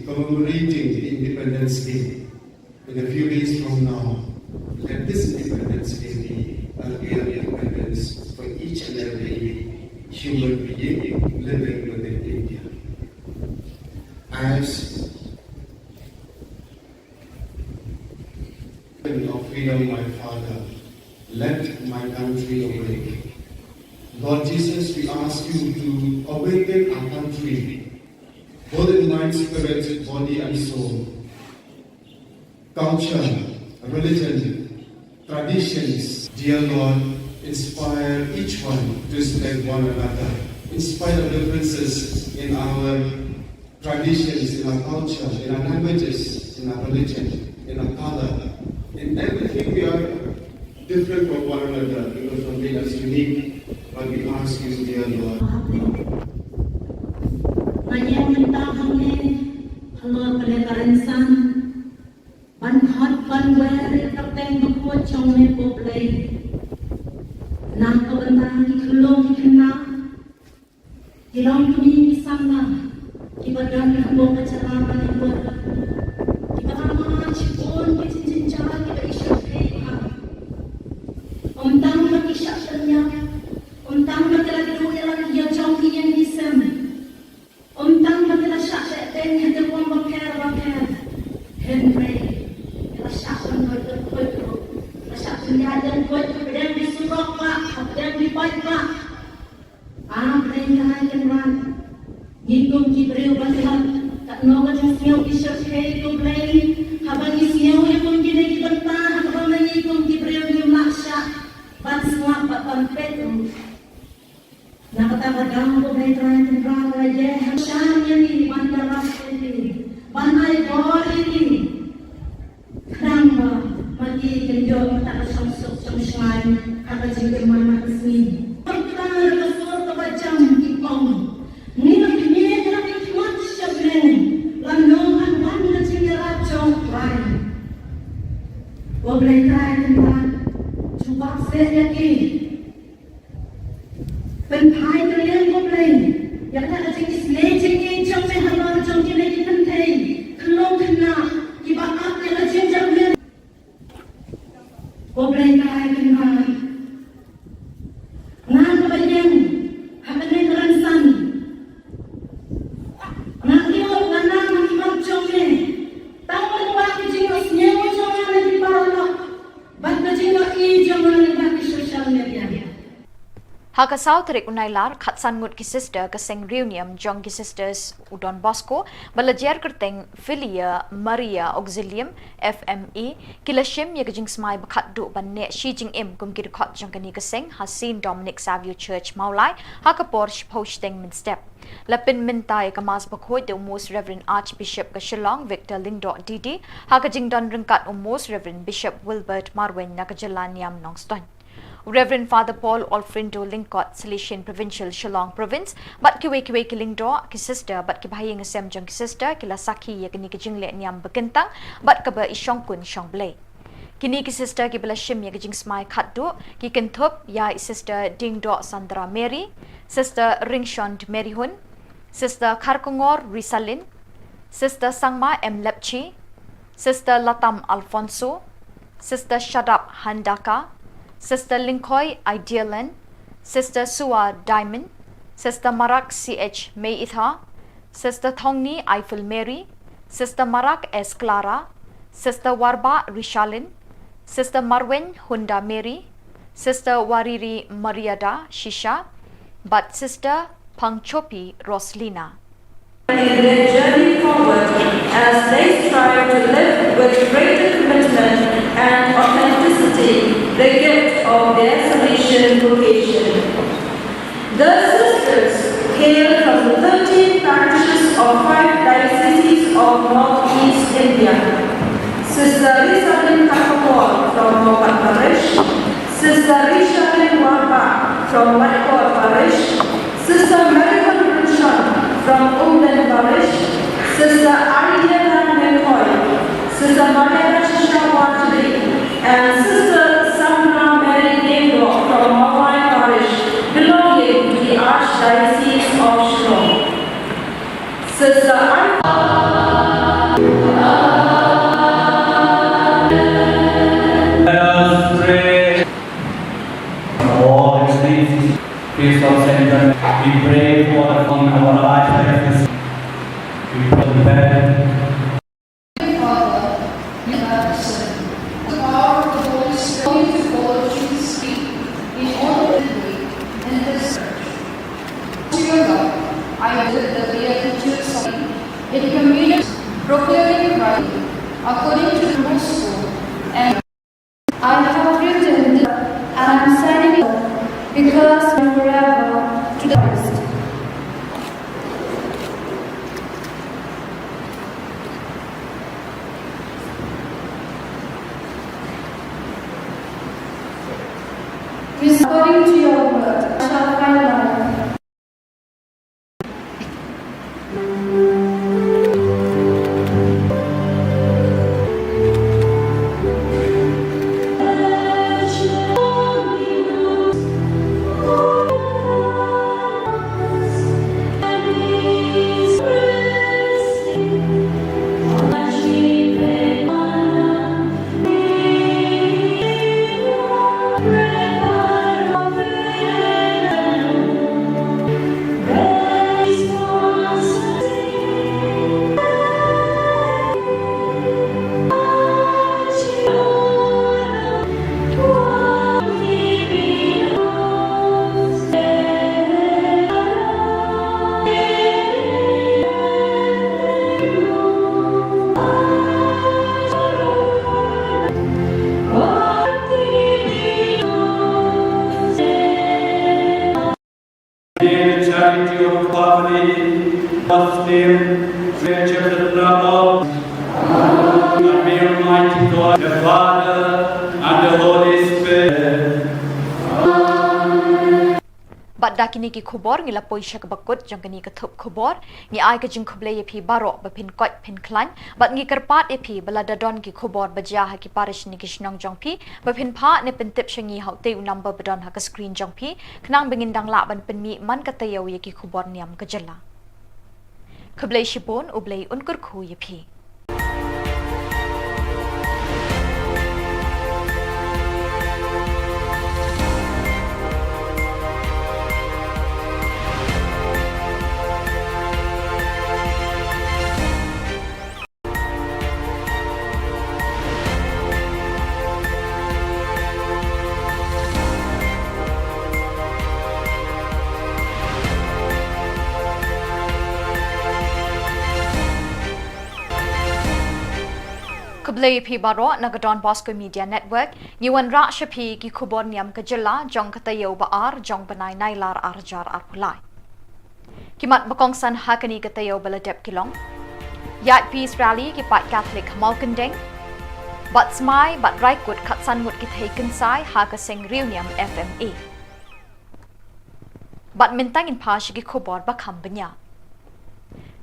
Commemorating the Independence Day in a few days from now. Let this Independence Day be a real independence for each and every human being living within India. As of freedom, my Father, let my country awake. Lord Jesus, we ask you to awaken our country, both in mind, spirit, body, and soul. Culture, religion, traditions, dear Lord, inspire each one to respect one another, in spite of differences in our traditions, in our culture, in our languages, in our religion, in our color. In everything we are different from one another because something that's unique. But we ask you, dear Lord. Nak kau bentang di kelong di kena Kilang kami sana, ibadan mo kacaraman ibu, ibadan cipon kecil cara kita isyak hei. Untang makisyak tanya, untang makilag dua lagi yang jauh yang disem, untang makilag syak ten yang terbuang bakar, Henry, kita syak berkut, kita syak penjajan kut, pedang disurok pak, pedang dipaik pak. Perintah kenal, hitung kibril basilan, tak nol jasiau isyak hei kumplei, habang isiau yang mungkin lagi bentah, habang lagi hitung kibril yang maksyak. Semua papan petu, nak kata badang ko may try to draw aja, hasan yang bandar ini, bandai bori ini, kerana mati kenjot tak samsuk samsai, kata jengkel mana kesini, pertama kesur kebacang ipong, ni nak ikmat syablen, lanongan banda cengera cong try, boleh try tentang Cuba saya yakin penpai terlihat boleh yang tak ada jenis lejeng jam sehalar jam jenis pentai kelong kena ibarat yang lejeng jam boleh kaya kena ngan kebayang hakan teransan ngan lihat nana mengimak jam tahu waktu jenis nyawa jam lagi parah Haka South Rik Unailar Khatsan Ngut ki sister Kaseng Reunion Jong ki sisters Udon Bosco Balajer Kerteng Filia Maria Auxilium FME Kilashim Yagajing Smai Bakat Du Banne Shi Jing Im Kum Kir Khot Jong Kani Kaseng Hasin Dominic Savio Church Maulai Haka Porsche Posting Min Step Lapin Mintai Kamas Bakhoi the Most Reverend Archbishop Kashilong Victor Lingdo Didi Haka Jing Don Ringkat Most Reverend Bishop Wilbert Marwen Nakajalan Yam Nongston Reverend Father Paul Olfrindo Lingkot, Silesian Provincial Shillong Province, but kiwe kilingdo ki sister, but kibahaying asem jong ki sister, kila saki ya kini kijingle niam bekentang, but kaba isyong kun syong blay. Kini ki sister ki bala shim ya kijing smai khatdu, ki Thup ya sister Ding Do Sandra Mary, sister Ringshond Mary Hun, sister Karkungor Risalin, sister Sangma M Lepchi, sister Latam Alfonso, sister Shadap Handaka, Sister Linkoy Idealan, Sister Suwa Diamond, Sister Marak CH May Itha, Sister Thongni Eiffel Mary, Sister Marak S Clara, Sister Warba Rishalin, Sister Marwen Hunda Mary, Sister Wariri Mariada Shisha, but Sister Pangchopi Roslina. In their journey forward as they strive to live with greater commitment and authenticity the gift of their Salesian vocation. The sisters hail from the 13 parishes of 5 dioceses of Northeast India. Sister Rishabin Khubor from Mopat Parish, Sister Rishabin Warba from Matkor Parish, Sister Marihan from Umden Parish, Sister Ariana Nekoy, Sister Maria Shishawatri, and Sister Sandra Mary Dinglo from Mawai Parish, belonging to the Archdiocese of Shillong. Sister Let us pray. All things, peace of Saint, we pray for our life. We prepare. Father, you have said, the power of the Holy Spirit to follow Jesus' feet in all the way in this church. To your love, I visit the Beatitudes in communion, proclaiming Christ according to the gospel, and I have written this, and I am signing it because forever to the Christ. According to your word, I shall find life. your family, God's name, creature the blood of, and may Almighty God, the Father, and the Holy Spirit. Bat dakini ki khubor ngila poisha ka bakut jang kani ka thup khubor ngi ai ka jing khuble ye phi baro ba phin kot phin klan bat ngi karpat ye phi bala dadon ki khubor ba ja ha ki parish ni ki shnong jong phi ba phin pha ne pen tip shangi hau te number badon ha ka screen jong phi khnang bengin dang la ban pen mi man ka tayaw ye ki khubor niam ka jala khuble shipon ublei unkur khu ye phi Kublai phi baro nagadon Bosco Media Network ngiwan ra shapi ki Khubor Niam ka jilla jong katayo ba ar jong banai nailar arjar arpulai kimat bakong san hakani katayo baladep kilong yat peace rally ki pat Catholic malkandeng but smai but raikut khatsan mut ki thaikin sai ha ka sing reunion FMA but mintang in pash ki Khubor ba khambanya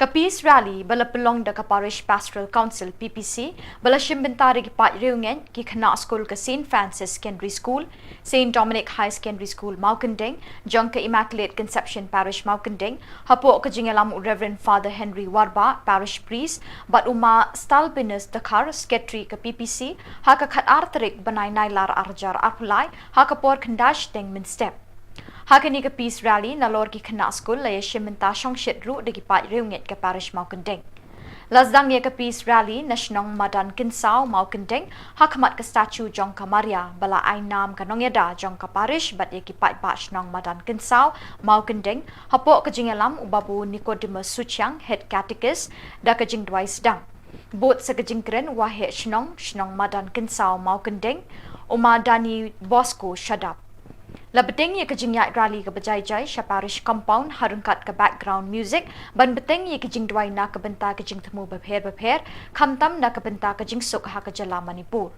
ka peace rally bala pelong da ka parish pastoral council PPC bala shimbentari ki pat reungen ki khana school ka St Francis Secondary School St Dominic High Secondary School Maukandeng jong ka Immaculate Conception Parish Maukandeng hapo ka jingalam Reverend Father Henry Warba parish priest but uma stalbinus dakar secretary ka PPC ha ka khat artrik banai nailar arjar arpulai ha ka por khandash deng min step Hakani ka peace rally na lor ki khana school la yeshimenta shong shitru de ki pat reunget ka parish Maukandeng. Lazdang ye ka peace rally national madan kinsao Maukandeng hakmat ka statue jong ka Maria bala ai nam ka nongyada jong ka parish bat ye ki pat ba shnong madan kinsao Maukandeng hapo ka jingalam ubabu Nicodemus Suchang head catechist da ka jing dwai sedang. Bot sa ka jingkren wahe shnong madan kinsao Maukandeng umadani Bosco shadap. Labeteng ye kajing yak rally ka bajai jai sha parish compound harungkat ka background music ban beteng ye kajing dwai na ka benta kajing temu bapher khamtam na ka benta kajing suk ha ka jala Manipur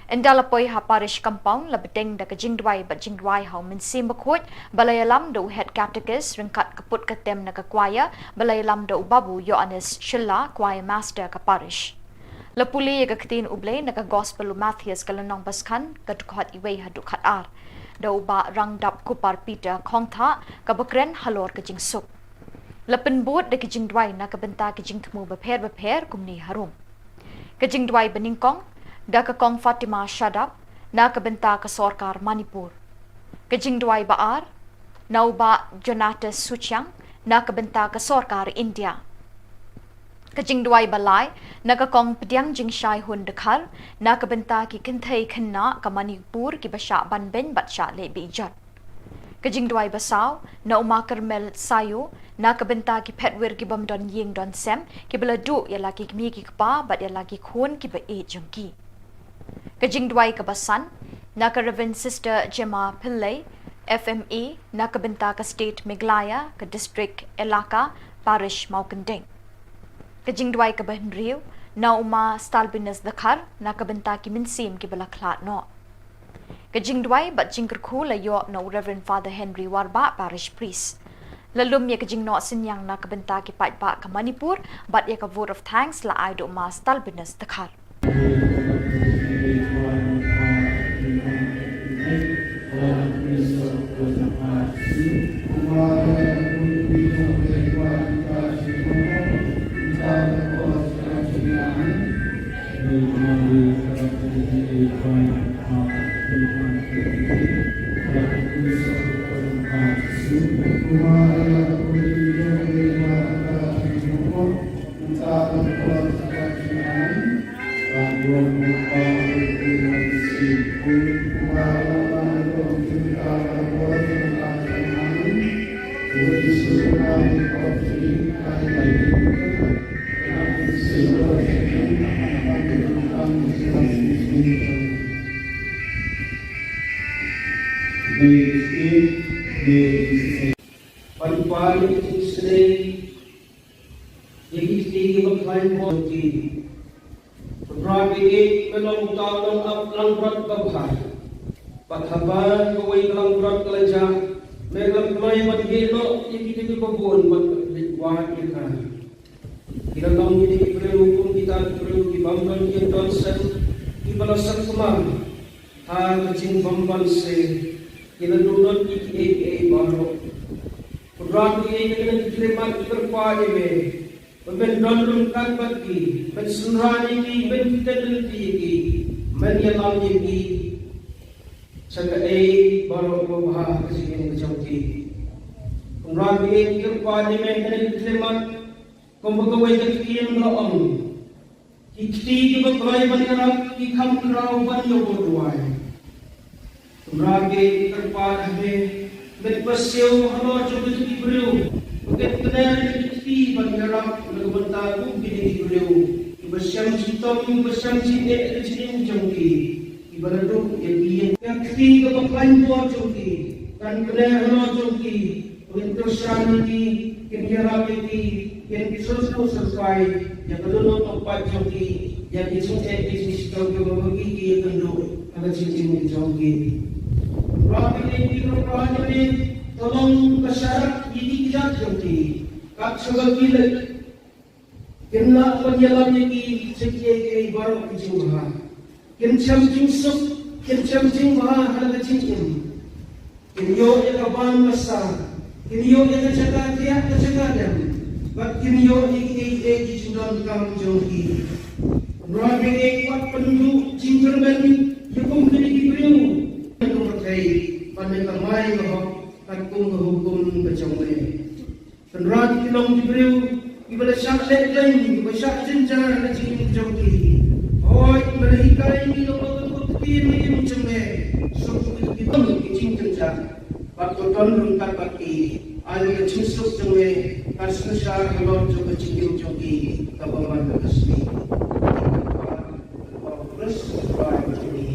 endalapoi ha parish compound labeteng da kajing dwai ba jing dwai ha min sim bakhot balayalam do head catechist ringkat kaput ka tem na ka choir balayalam do babu Yohanes Shilla choir master ka parish Lapuli ye ka ktin ublay na ka gospel Matthias kalanong baskan ka dukhat iway ha dukhat ar Daw ba rangdap kupar Peter Kongtha kabakren halor kajing suk. Lapen bot de kajing dwai na kabenta kajing temu bapher kumni harum. Kajing dwai beningkong da ka kong Fatima Shadap na kabenta ka Sorkar Manipur. Kajing dwai baar na ba Jonatas Suchang na kabenta ka Sorkar India. Kajing dwai balai nagakong pediang jing shai hun dekhar na kabenta ki kinthai khanna ka Manipur ki basha banben batsha le bijat kajing dwai basaw na uma Carmel sayo na kabenta ki petwer ki bamdon ying don sem ki beladu ya laki mi ki pa bat ya laki khon ki ba e jongki kajing dwai ka basan na ka Reverend Sister Gemma Pillai FMA na kabenta ka state Meglaya ka district Elaka parish Maukandeng Kajing dwai ka bahinriw na uma stalbinus dakhar na kabenta ki minsim ki balaklat no. Kajing dwai bat jingkerku layo na Reverend Father Henry Warba parish priest. Lalum ye kajing no sinyang na kabenta ki paitpa ka Manipur bat ye ka vote of thanks la ay do uma stalbinus dakhar. Pag-pali today. Yagi of time for the Rabi belong down up Langrat Babha. But Haban go away Langrat Kalaja, make up my but he not yagi ko bone, but what you can. Kinatang ini perlu kita perlu dibangkan yang dosen dibalaskan kemana? Kecing bamban se kinatulot iki baru. Kurang ini kena diterima terpahami me. Pembendalam kan bagi, mensunrani ki, menteliti ki, menyalam ki. Sekarang baru berbahas kesini macam ki. Kurang ini terpahami me kena diterima. Kumpulkan kekian laam, kiti berkelai banyak, kikam kerau banyak berduai. Ragi terpadah me, berpasau halau coba jadi beliau. Bukan kenal kiti banyak, berbentar pun bini beliau. Bersiam citom, bersiam cite, cite jongki. Ibarat tu yang kiti berkelai buat jongki, dan kenal halau jongki. Untuk serani ki, kenal ki. Yang disuruh sesuai yang kedua tempat joki yang disuruh bisnis joki membagi yang kedua ada cincin joki. Rapi ini kerana ini tolong masyarakat ini tidak joki. Kak sebagai kena penjalan ini sekian baru kejumlah. Kencam jingsuk, kencam jingmah ada cincin. Kenyo yang kawan besar, kenyo yang kecakap dia kecakap. Bakimyo iki jundon kam jogi. Rabi kuat penduduk jinggerben yakum kini kibriu. Yakum berkai pandai kamai bahwa takung hukum kecomwe. Penrat kilong kibriu ibadah syak lain ibadah syak jenjar na jing jogi. Oi ibadah ikai ni lo kutin ni macamwe. So kita jing jenjar. Patoton rungkat baki. Ayo kecusuk jengwe kasnusar halon coba cikim jogi kabaman resmi. Terus baik ini.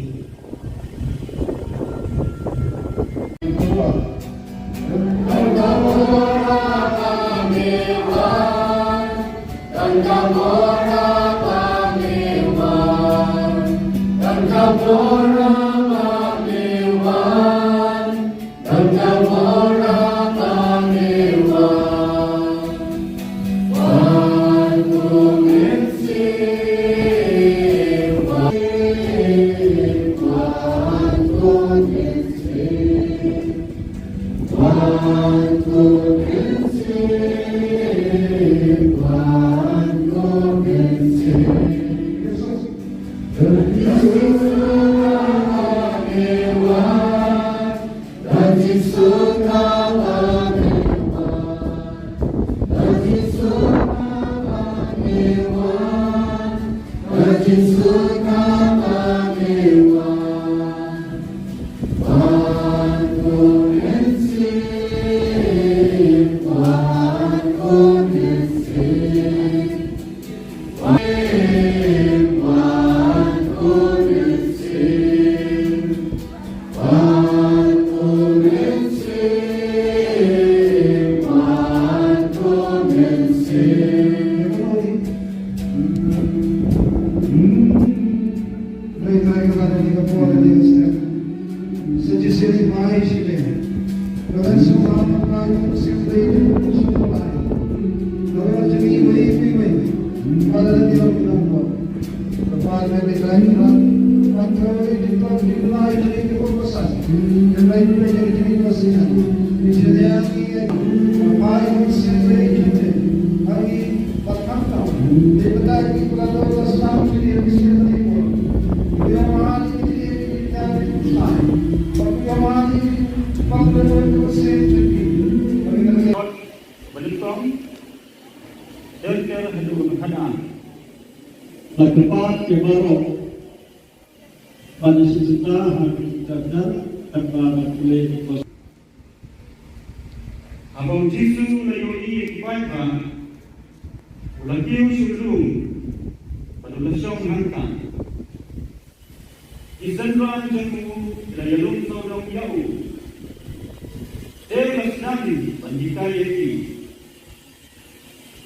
Lakukan kebarok pada sejuta hari kadar tanpa boleh kos. Abang Jisu layoi kebaikan, ulakiu sulung, pada lesong hantar. Izanran jamu layalung tolong yau. Dewas nabi panjikai eki,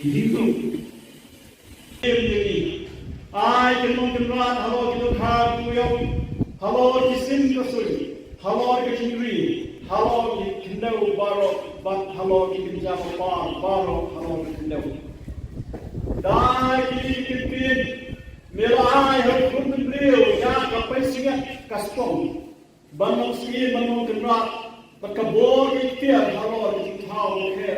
Hidup. Ai kenong kenrat halo kita khar kuyok halo kisim kasui halo kecingri halo kindau barok bat halo kinjam baro halo kindau dai kipin mela ai hakun beliau ya kapai singat kastong banong ski banong kenrat bakabor ikhtiar halo kitau ke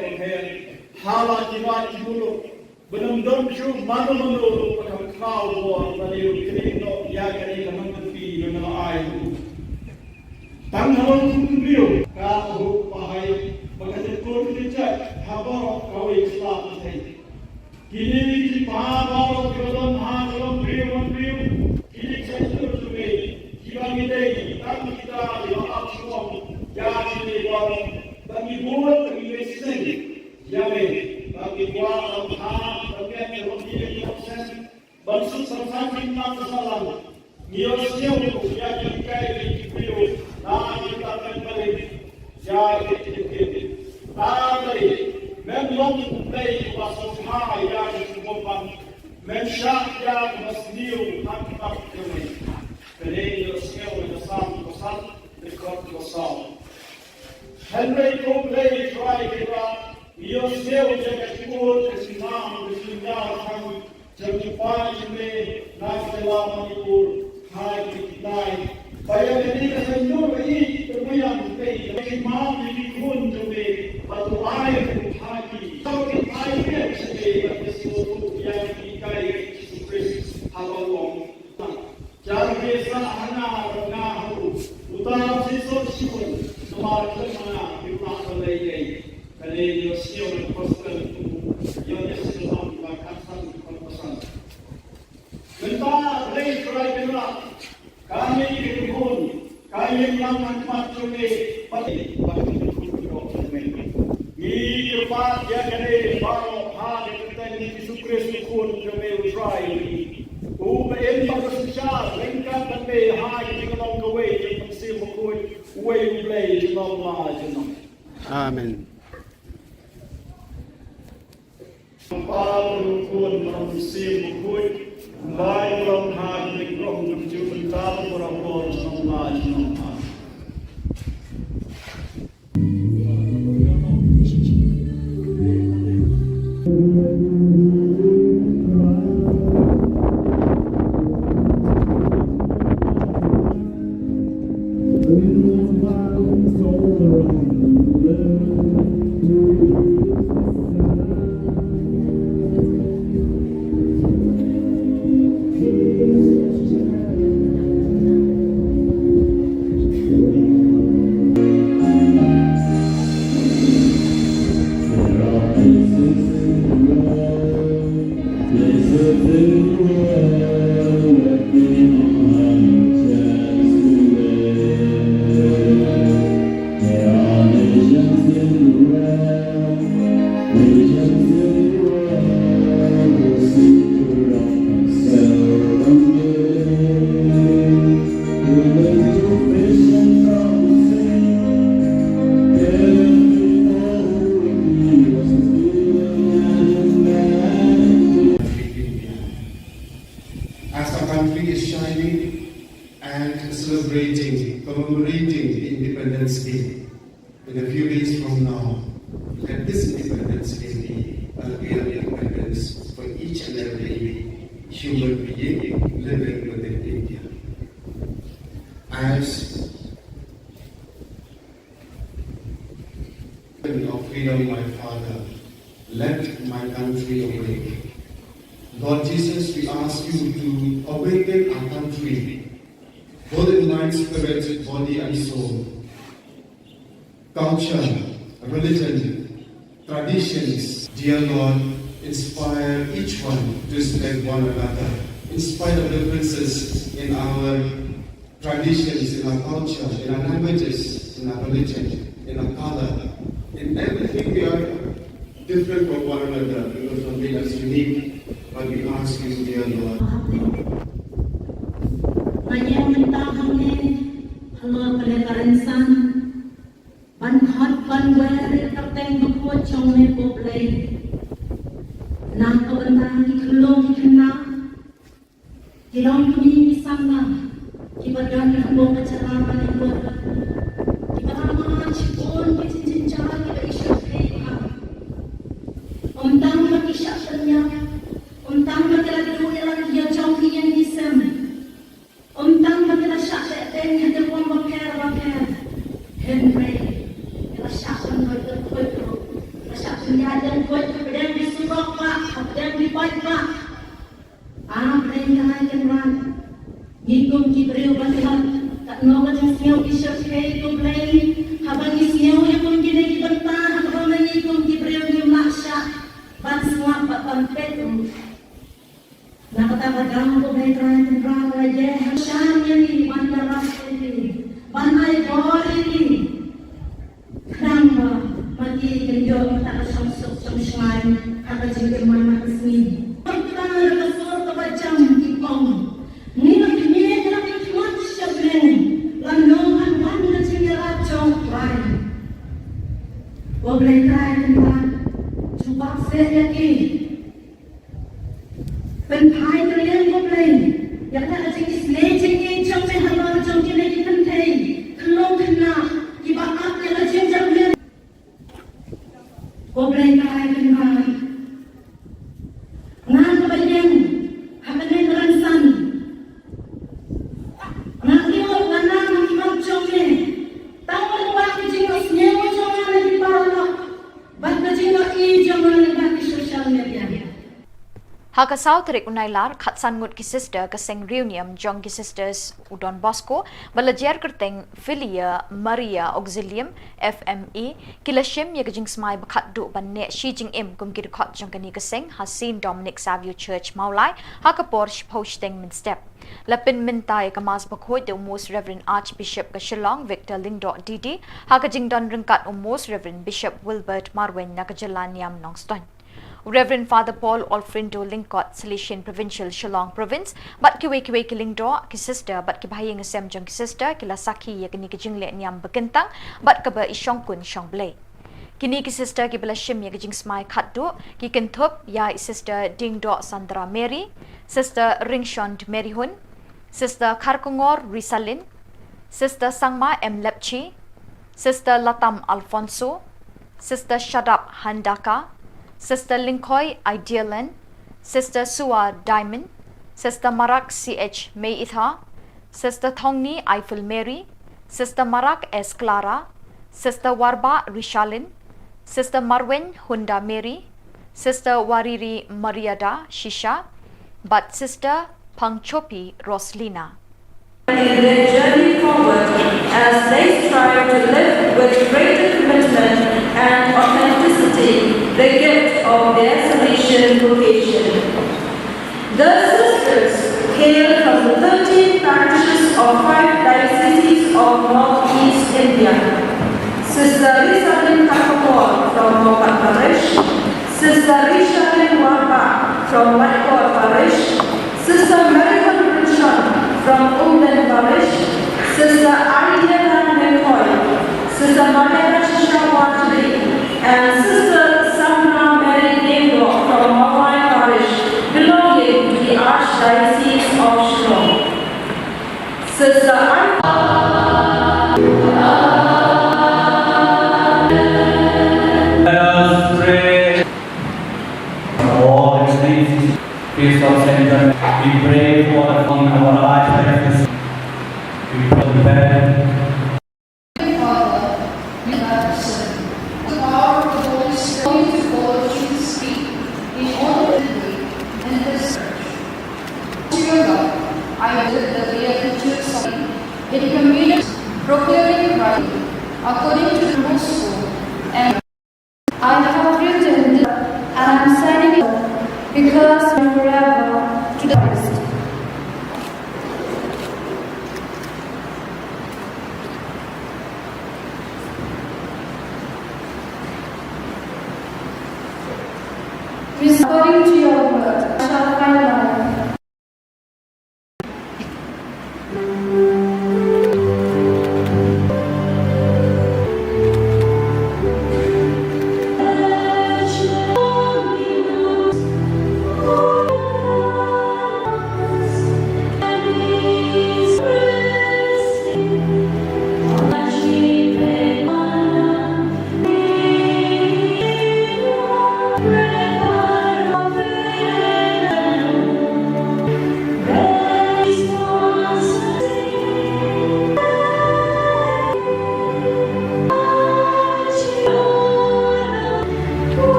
hala jimat dulu Benam-benam ju manu-manu pakam kau buat baliu kerino ya kini kaman tepi dengan air. Tang halon kumbiu kau pahai bagai kau dijat habar kau Islam ini. Kini di pahal kerana halon biu kini saya terus Jibang ini tak kita diangkat semua jadi baru bagi buat bagi mesin jamin bagi buat Bansuk samsang kita kesalam, niosnya untuk ya kita itu, nah kita kembali jadi itu. Tapi memang play pasal hal yang disebutkan, mensyak yang masniu hakkat kami. Kali niosnya untuk sam rekod kosong. Henry ko play try kita, niosnya untuk Khubor Niam Jami Jami Nasela Manipur Hai Kitnai Bayang ini kesenjur ini terbayang Kei Imam ini pun Jami Batu air hati Kau Kitnai ini Sebagai Batu seluruh yang dikai Yesus Halawang Jangan biasa hanya Rengahu Utara siswa siun Semar kemana Kita selesai Kali Yosiun Pasal Yosiun Bakasal Mentah rei surai kenal kami dihubung kami yang manfaat cumi pati bagi dihubung ini cepat ya kene baru hal kita ini Yesus pun cumi utrai uben bagus lengkap dan hai kalau kau yang masih mukul way play jenam lah jenam. Amen. Paul pun masih mukul Baik orang hati orang berjuang dalam orang orang commemorating the Independence Day. In a few days from now, let this Independence Day be a real independence for each and every human being living within India. As of freedom, my Father, let my country awake. Lord Jesus, we ask you to awaken our country, both in mind, spirit, body and soul. Culture, religion, traditions, dear Lord, inspire each one to respect one another, in spite of differences in our traditions, in our culture, in our languages, in our religion, in our color. In everything we are different from one another because of being us unique. But we ask you, dear Lord. tentang di kelong di kena, di dalam kini di sana, di badan hambung kecerahan yang buat, di pertama cipon di cincin cara kita isyak hei Untang bagi syaknya, untang bagi lagi dua lagi yang jauh yang disem, untang bagi la syak dan yang terbuang bakar, Henry, la syak dan kuat, la syak dan kuat, dan disuruh pak, dan dibuat pak, mereka yang ran, ngikung kibriu bagian, tak nolak yang siau isyak hei kumplei, habang siau yang mungkin lagi bertahan, habang ngikung kibriu yang maksyak. Ban semua papan petu. Nak kata bagang ko may try to draw aja. Shan ini ban daras ini. Ban ay bori ini. Namba mati kenjo tak samsuk samsai. Apa jadi mana kesini. Kita nak kesor ke bacam kipong. Ni nak ni nak kimat syablen. Lanongan ban nak cingera chong try. Boleh try kan. Cuba saya lagi. Penpai terlihat boleh. Yang tak ada jenis leceh ni, jangan halang jangan lagi pentai. Kelong kena, ibarat yang ada jangan. Boleh kaya kena. Ngan kebayan, hakanen ransan. Nak lihat mana makimam jangan. Tahu luar jenis nyewa jangan lagi parah. Haka South Rik Unailar Khatsan Ngut ki sister ka Seng Reunion Jong ki sisters Udon Bosco balajer kerteng Filia Maria Auxilium FME kilashim ye gajing smai bakhat du ban ne Shi Jing Im kum ki khot jong kani ka Seng Hasin Dominic Savio Church Maulai haka Porsche posting min step lapin min tai ka mas bakhoi de most Reverend Archbishop ka Shillong Victor Lingdo Didi haka jing don ringkat most Reverend Bishop Wilbert Marwen na ka Jalan Niam Nongston Reverend Father Paul Olfrindo Lingkot, Silesian Provincial Shillong Province, bat kiwe kilingdo ki sister bat ki bahayang asem jong ki sister kila saki ya kini ki jingle niam bekentang bat ka ba isyong kun syong blay. Kini ki sister ki bela shim ya ki jing smai khatdu ki ken Thup ya sister Dingdo Sandra Mary, sister Ringshond Mary Hun, sister Kharkongor Risalin, sister Sangma M Lepchi, sister Latam Alfonso, sister Shadap Handaka, Sister Linkoy Idealan, Sister Sua Diamond, Sister Marak CH May Itha, Sister Thongni Eiffel Mary, Sister Marak S Clara, Sister Warba Rishalin, Sister Marwen Hunda Mary, Sister Wariri Mariada Shisha, but Sister Pangchopi Roslina. In their journey forward as they strive to live with greater commitment and authenticity the gift of their Salesian vocation. The sisters hail from the 13 parishes of 5 dioceses of Northeast India. Sister Rishabin Khubor from Mopat Parish, Sister Rishabin Warba from Whitehall Parish, Sister Marihan Richard from Umden Parish, Sister Ariana Nekoy, Sister Maria Shisha Watri, and Sister Samra Mary Nemo from Mawai Parish, belonging to the Archdiocese of Shillong. Sister Let us pray. All the saints, Christ of Saint we pray for the fun of our life. We pray the bed. Father, you have said, the power of the Holy Spirit to follow Jesus' feet in all that we do in this church. To your love, I believe that we are the Jews in community proclaiming Christ according to the gospel, and I have written this, and I am signing it because we forever to the Christ. According to your word, I shall find life.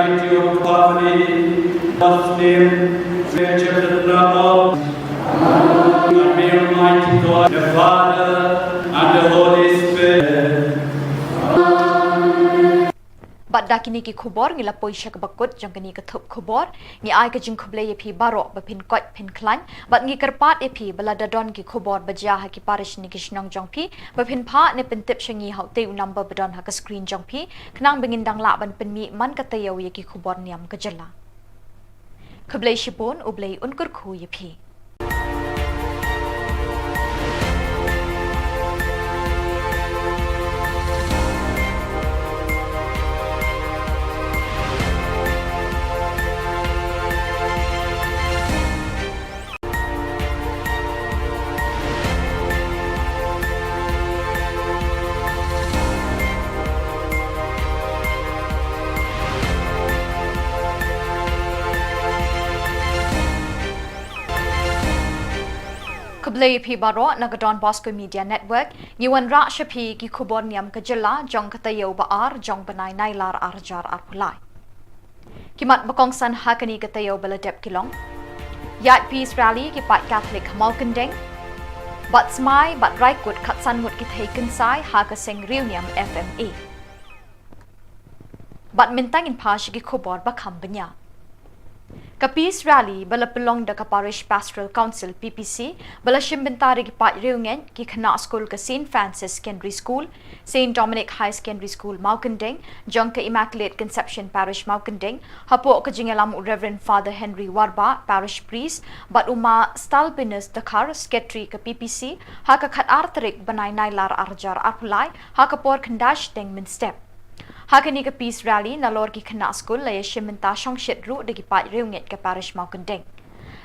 charity of family, God's name, creature the blood of, and may Almighty God, the Father, and the Holy Spirit. Bat dakini ki khubor ngila poisha ka bakut jong kani ka thup khubor ngi ai ka jing khuble ye phi baro ba phin kot phin klan bat ngi karpat e phi bala dadon ki khubor baja ha ki parish ni ki shnong jong phi ba phin pha ne pen tip shangi hau te number badon ha ka screen jong phi knang bengin dang la ban pen mi man ka tayo ye ki khubor niam ka jala khuble shipon ublei unkur khu ye phi Khuble phi baro nagadon Bosco Media Network ngiwan ra shapi ki Khubor Niam ka jala jong katayo ba ar jong banai nailar arjar arpulai kimat bakong san hakani katayo baladep kilong yat peace rally ki pat Catholic malkandeng bat smai bat raikut khatsan mut ki thaikin sai ha ka seng reunion FMA bat mintang in pash ki Khubor ba khambanya Ka Peace Rally bala pelong da ka Parish Pastoral Council PPC bala shimbentari ki pat reunion ki khana school ka St. Francis Secondary School, St. Dominic High Secondary School Maukandeng, jong ka Immaculate Conception Parish Maukandeng, hapo ka jingalam Reverend Father Henry Warba Parish Priest, bat uma Stalbinus Dakar Secretary ka PPC, ha ka khat artarik banai nailar arjar arpulai, ha ka por khandash deng min step. Hakani ka Peace Rally na lor ki khana school la yeshimenta shong shitru de ki pat reunget ka parish Maukandeng.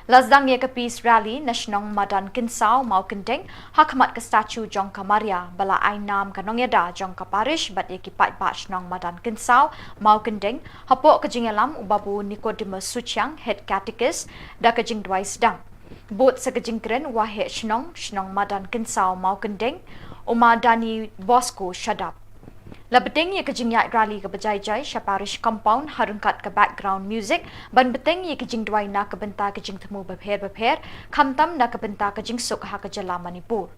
Lazdang ye ka Peace Rally na shnong madan kinsao Maukandeng hakmat ka statue jong ka Maria bala ai nam ka nongyada jong ka parish bat ye ki pat ba shnong madan kinsao Maukandeng hapo ka jingalam ubabu Nicodemus Suchang head catechist da ka jing dwai sedang. Bot sa ka jingkren wa he shnong madan kinsao Maukandeng uma dani Bosco shadap. Labeteng ye ka jing yat rally ka bajai jai sha parish compound harungkat ka background music ban beteng ye ka jing dwai na ka benta ka jing thmu bapher khamtam na ka benta ka jing suk ha ka jala Manipur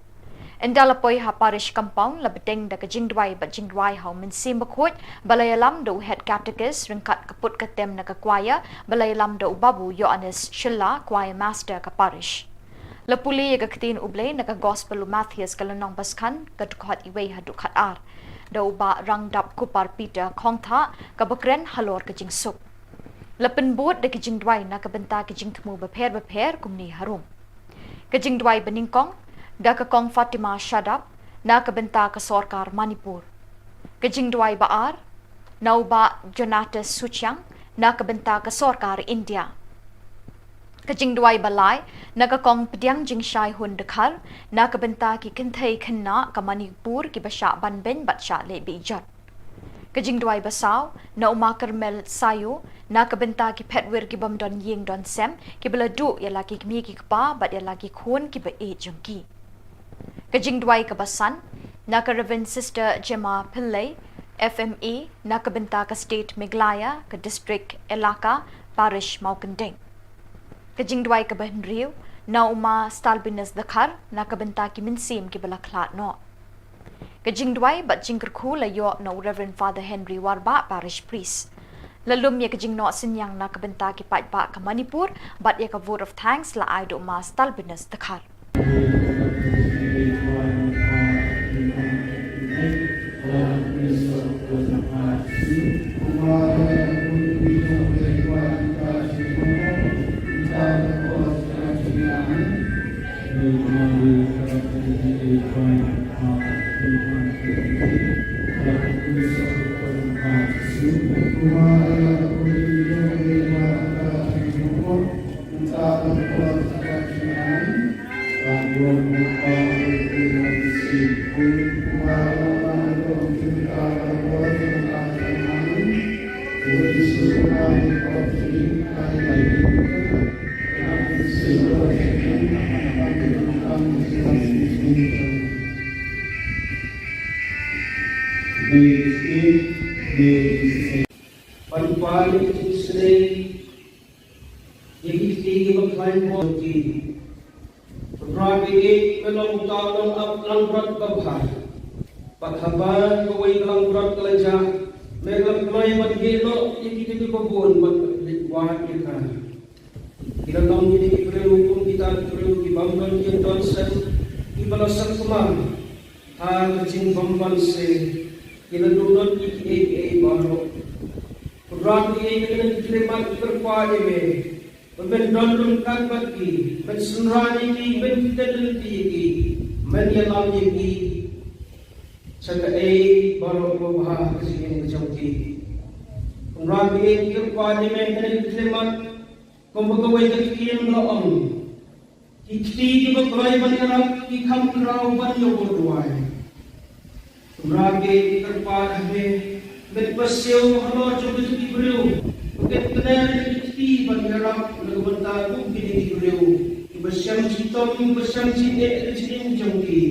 endalapoi ha parish compound labeteng da ka jing dwai ba jing dwai hau min sim bakhot balayalam do head catechist ringkat ka put ka tem na ka choir balayalam do babu Yohanes Shilla choir master ka parish lapuli ye ka ktin ublei na ka gospel Matthias kalanong baskan ka dukhat iwei ha dukhat ar do ba rang dap kupar Peter khongtha ka bakren halor ka jing suk lapen bot de ka jing dwai na ka benta ka jing thmu bapher kumni harum ka jing dwai beningkong da ka kong Fatima Shadap na ka benta ka sarkar Manipur ka jing dwai ba ar nau ba Jonatas Suchang na ka benta ka sarkar India ka jing dwai balai na ka kong pediang jing shai hun dekhar na ka benta ki kinthai khanna ka Manipur ki basha ban ben batsha le bi jat ka jing dwai basaw na uma Carmel Sayo na ka benta ki phetwer ki bam don yeng don sem ki bala du yala ki mi ki pa bat yala ki khon ki ba e jong ki ka jing dwai ka basan na ka Reverend Sister Gemma Pillai FMA na ka benta ka State Meghalaya ka District Elaka Parish Maukandeng ka jing dwai ka ban riu na uma Stalbinus Dakar na ka benta ki min sim ki bala khlat no ka jing dwai bat jing khu la yo no Reverend Father Henry Warba Parish Priest lalum ye ka jing no sinyang na ka benta ki pat ba ka Manipur bat ye ka vote of thanks la ai do ma Stalbinus Dakar Pali Kisne, Yiki Makai Moti, Rabi, Melong Talong up Langrat Babha, Pathaban, the way Langrat Kalaja, Melam Klai Magino, Yiki Babun, but Wahika. Kinatang ini perlu kita perlu dibangkan yang dosen ibalasan kemana hal kecil bamban se kinatudon iki baru Quran ini kena diterima terpadu me membendon kan bagi mensunrani ki menteliti ki menyalam ki sekai baru bahas kesini macam ki Quran ini terpadu me kena diterima Kumpulkan kekian doang, kiti juga kerai banyak kikam kerau banyak berdoai. Ragi terpada berpasau kalau coba cuci beliau, bukan kena kiti banyak legobentar tu kini beliau. Ibasyam citom, ibasyam cine, cine jongki.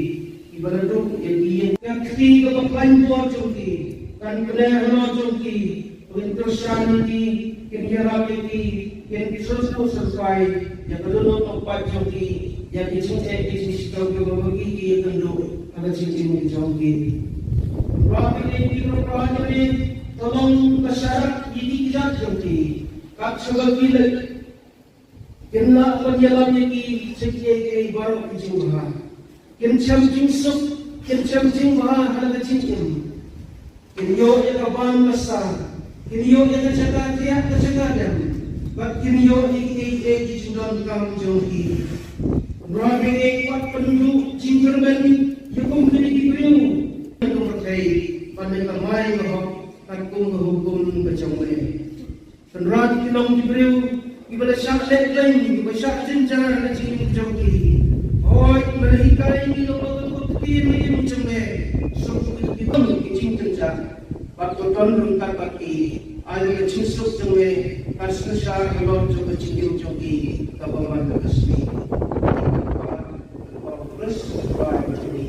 Ibarat tu yang kiti juga kelanjuan jongki, kan kena kalau jongki, untuk saniti, kena lagi. Yang disuruh sesuai yang kedua tempat jongki yang dicintai di jongki membagi yang kedua ada cincin jongki. Berapa ini berapa ini tolong masyarakat ini tidak jongki. Kak sebagai kena menjalan ini sekian baru cincin kencam cincin kencam cincin ada cincin. Kenyo yang kawan besar, kenyo yang terjaga dia terjaga. Bakimyo iki jindon kang jongki. Rabi kuat penduduk jingkerben yukum kini diberiu. Untuk berkait pada kamai mahok takung hukum berjongwe. Penrat kilong diberiu ibadah syak lain ibadah syak jenjang na jing jongki. Oi berhikai ni lomba kutin ni jongwe. Sok kita jing jenjang. Patoton rungkat baki. Ayo kecil sok jongwe. Kasih syar halal coba cincin joki kabaman kesini. Terus sampai sini.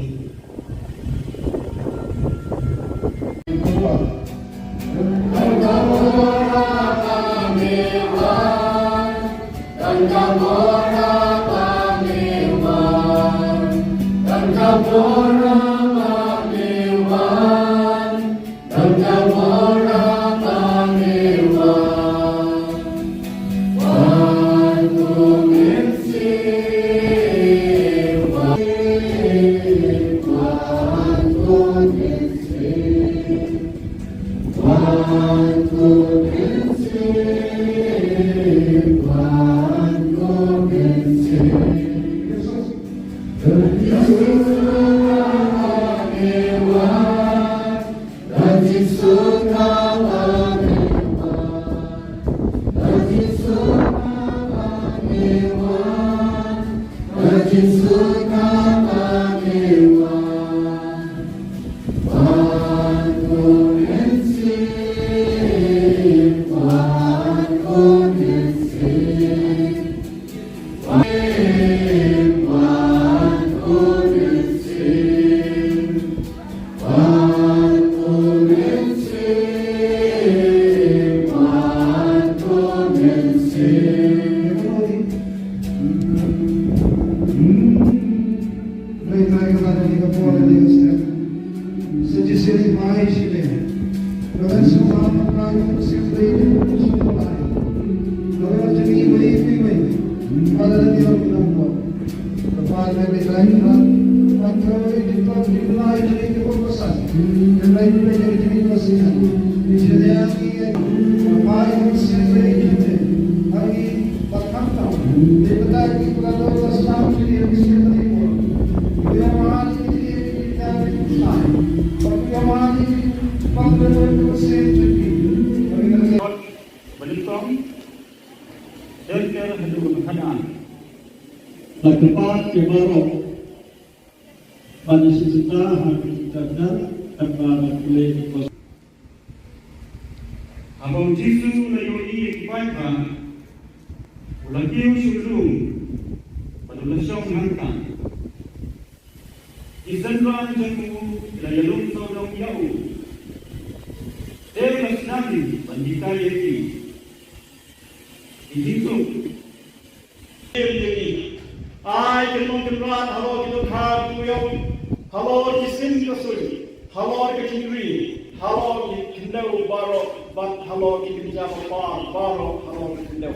Tempat kebarok pada sejuta hari dan tanpa boleh dikos. Abang Jisu layoi kibaikan, ulakiu syurung, pada lasyong hangkan. Isanran jamu layalung tolong yau. Dewas nam Rally, Bandita Yeti. Indito. I can not run, hello, you have to yo. Hello, you sing the story. Hello, you can read. Hello, you can know borrow, but hello, you can jump upon borrow, hello, you can know.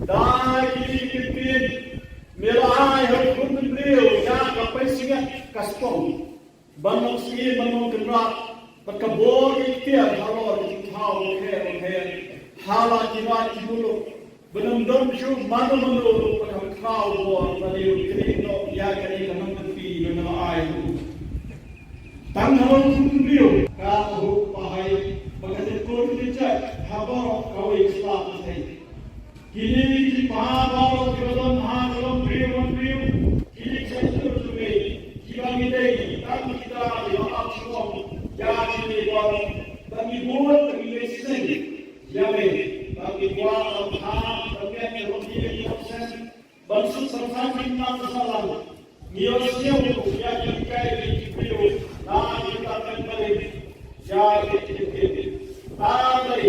Die, you can be. Melai, her good and real, yak, a pacing at Caspon. Banok ski, Banok and rock, but Khubor Niam, hello, you can how hair. Hala, you like you. Belum domsu mana menurut pada kau buat tadi kerana ya kerana nama pi nama air. Tanggal tujuh kau pahai bagai kau dijak habar kau Islam ini. Kini di pahal dalam dalam beriu. Kini satu suami kita ini kita dialog semua jadi baru bagi buat bagi seni jadi bagi buat Bansuk sersan kita kesalahan. Miosnya untuk yang dikai di video, nah kita kembali jadi kita. Tapi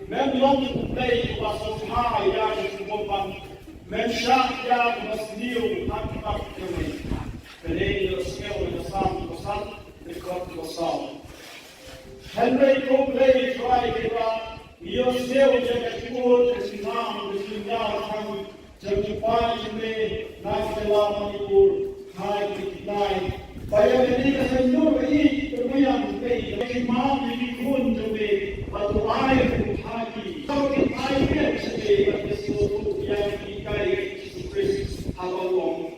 memang dari pasal hal yang disebutkan, mensyak yang masniu hakkat kami. Jadi miosnya untuk pesan dekat pesan. Henry Cobley try kita. Miosnya untuk ekspor kesinam kami. Jadi pagi ini nasional Manipur hai kita. Bayar ini kesentuh ini terbayang kita. Jadi maaf ini pun jadi atau air hati. Kalau kita air sebagai sesuatu yang kita Kristus halal.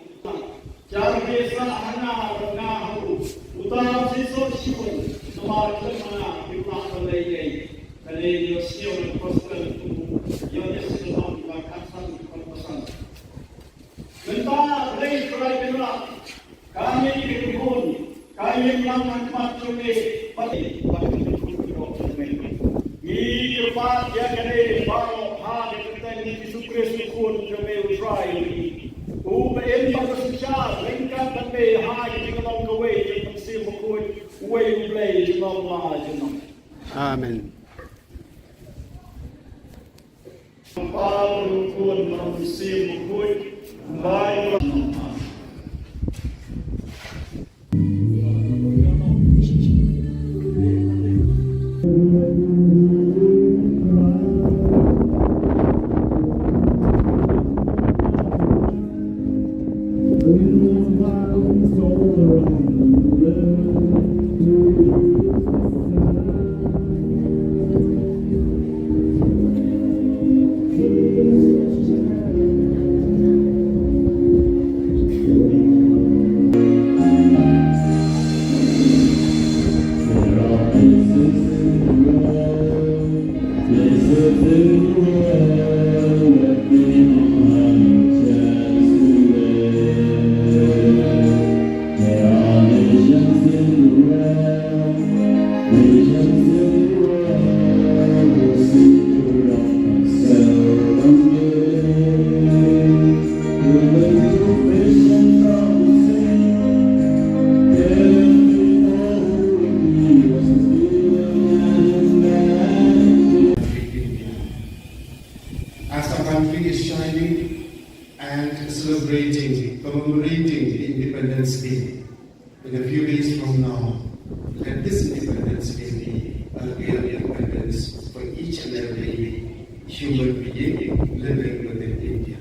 Jadi biasa anak rengahu utara sesuatu siapa semakin mana kita selesai. Kalau dia siapa pasal itu yang sesuatu bahkan Mentah rei kerajaan kami dikubur, kami melakukan macam ini pasti dikubur. Ini cepat ya kene baru hari kita ini Kristus pun jauh try ini. Uben pasal lengkap dan hari kita nak kawai kita mesti mukul way play kita lah jenam. Amen. Paul pun mesti mukul. Baik. Commemorating Independence Day. In a few days from now, let this Independence Day be a real independence for each and every human being living within India.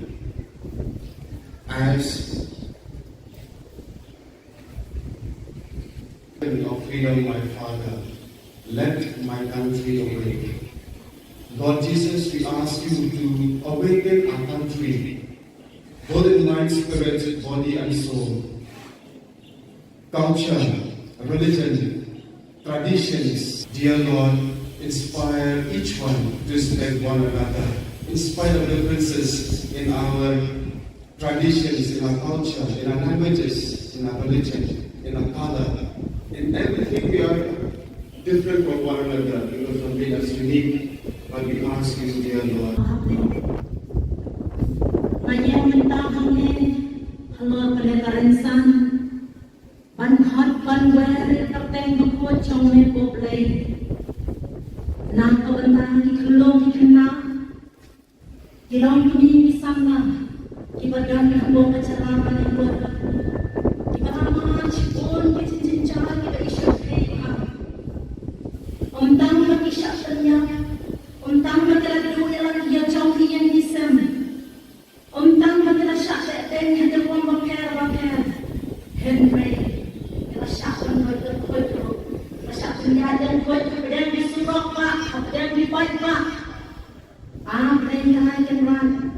As of freedom, my Father, let my country awake. Lord Jesus, we ask you to awaken our country, both in mind, spirit, body, and soul. Culture, religion, traditions, dear Lord, inspire each one to respect one another, in spite of differences in our traditions, in our culture, in our languages, in our religion, in our color. In everything we are different from one another because of being us unique, but we ask you, dear Lord. Hello, Karensan. Ban hot ban where the thing before Chome Poplay. Nang kawantang ikulong ikuna, Ilang kini sama, ibadan hambong kacaraman ibu, ibama cipon kecincin kita isyak kaya, untang makisyak tanya, untang makilag duya lang ia jauh yang disem, untang makilag syak den hati pun bakar, Henry, kita syak pun berkoi, syak penyadan koi, kemudian disurok pak, kemudian dibaik pak. Berangkat kenal,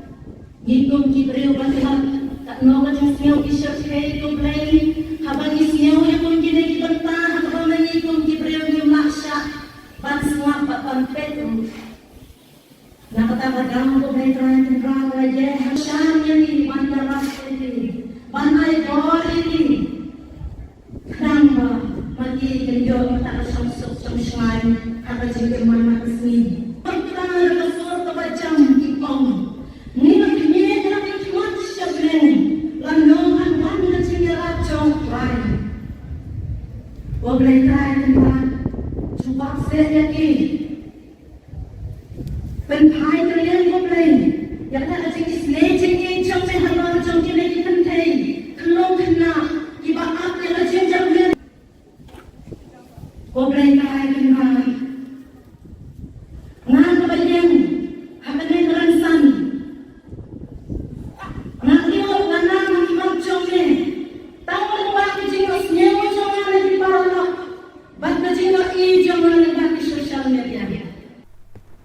ngikung kibriu batihan, tak nolak siau kisah itu belai, habang siau yang pun kini dibentang, habang ngikung kibriu ni maksa, ban semua papan petu. Nak kata bergang tu berangkat kenal aja, hasan yang ni bandar rasmi ni, bandai bor ini, kenapa mati kenjol tak samsuk samsai, apa jadi mana kesini. Boleh try tentang cuba saya lagi. Penpai kalian boleh. Yang nak jadi selejeng ni jangan halal jangan jadi pentai. Kelong kena iba up yang jangan jangan. Boleh try tentang ngan bayang hamen ransan. Ngan dia nana makimam jangan. Tahu lupa kejengos nyewa jangan lagi parah.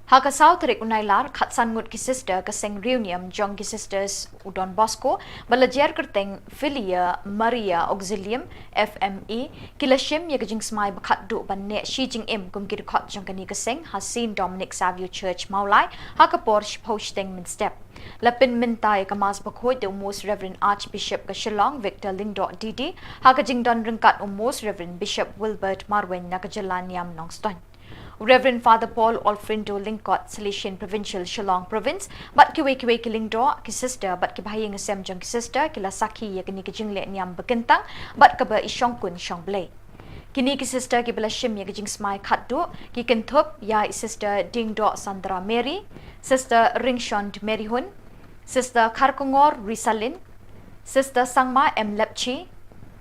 Haka South Rik Unailar Khatsan Ngut ki sister kaseng reunion jong ki sisters Udon Bosco balajer kerteng Filia Maria Auxilium FME kilashim ye gajing smai bakhat du ban ne shi jing im kum ki khot jong kani kaseng Hasin Dominic Savio Church Maulai haka por posting min step lapin mintai kamas bakhoi de most Reverend Archbishop Kashilong Victor Lingdo DD haka jing don ringkat most Reverend Bishop Wilbert Marwen Khubor Niam Nongston Reverend Father Paul Olfrindo Lingkot, Salesian Provincial Shillong Province, but kiwe kilingdo ki sister, but ki bahayang asem jong ki sister, kila saki ya kini ki jingle niam begentang, but kaba isyong kun syong blay. Kini ki sister ki bala shim ya ki jing smai khatdu, ki ken Thup ya sister Ding Do Sandra Mary, sister Ringshond Mary Hun, sister Kharkongor Risalin, sister Sangma M Lepchi,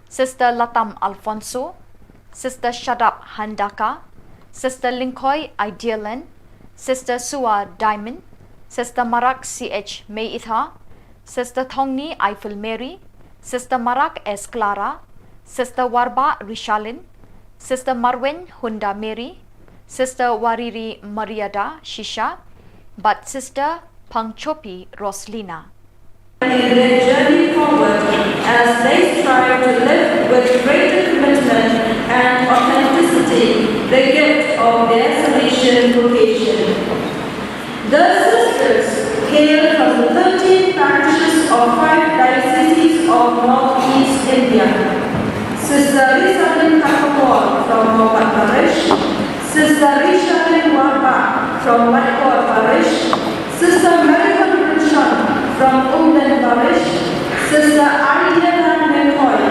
sister Latam Alfonso, sister Shadap Handaka, Sister Linkoy Idealan, Sister Sua Diamond, Sister Marak CH May Itha, Sister Thongni Eiffel Mary, Sister Marak S Clara, Sister Warba Rishalin, Sister Marwen Hunda Mary, Sister Wariri Mariada Shisha, but Sister Pangchopi Roslina. In their journey forward as they strive to live with greater commitment and authenticity the gift of their Salesian vocation. The sisters hail from the 13 parishes of 5 dioceses of Northeast India. Sister Rishabin Khubor from Mobat Parish, Sister Rishabin Warba from Whitecourt Parish, Sister Marian Richard from Umden Parish, Sister Ariana McCoy,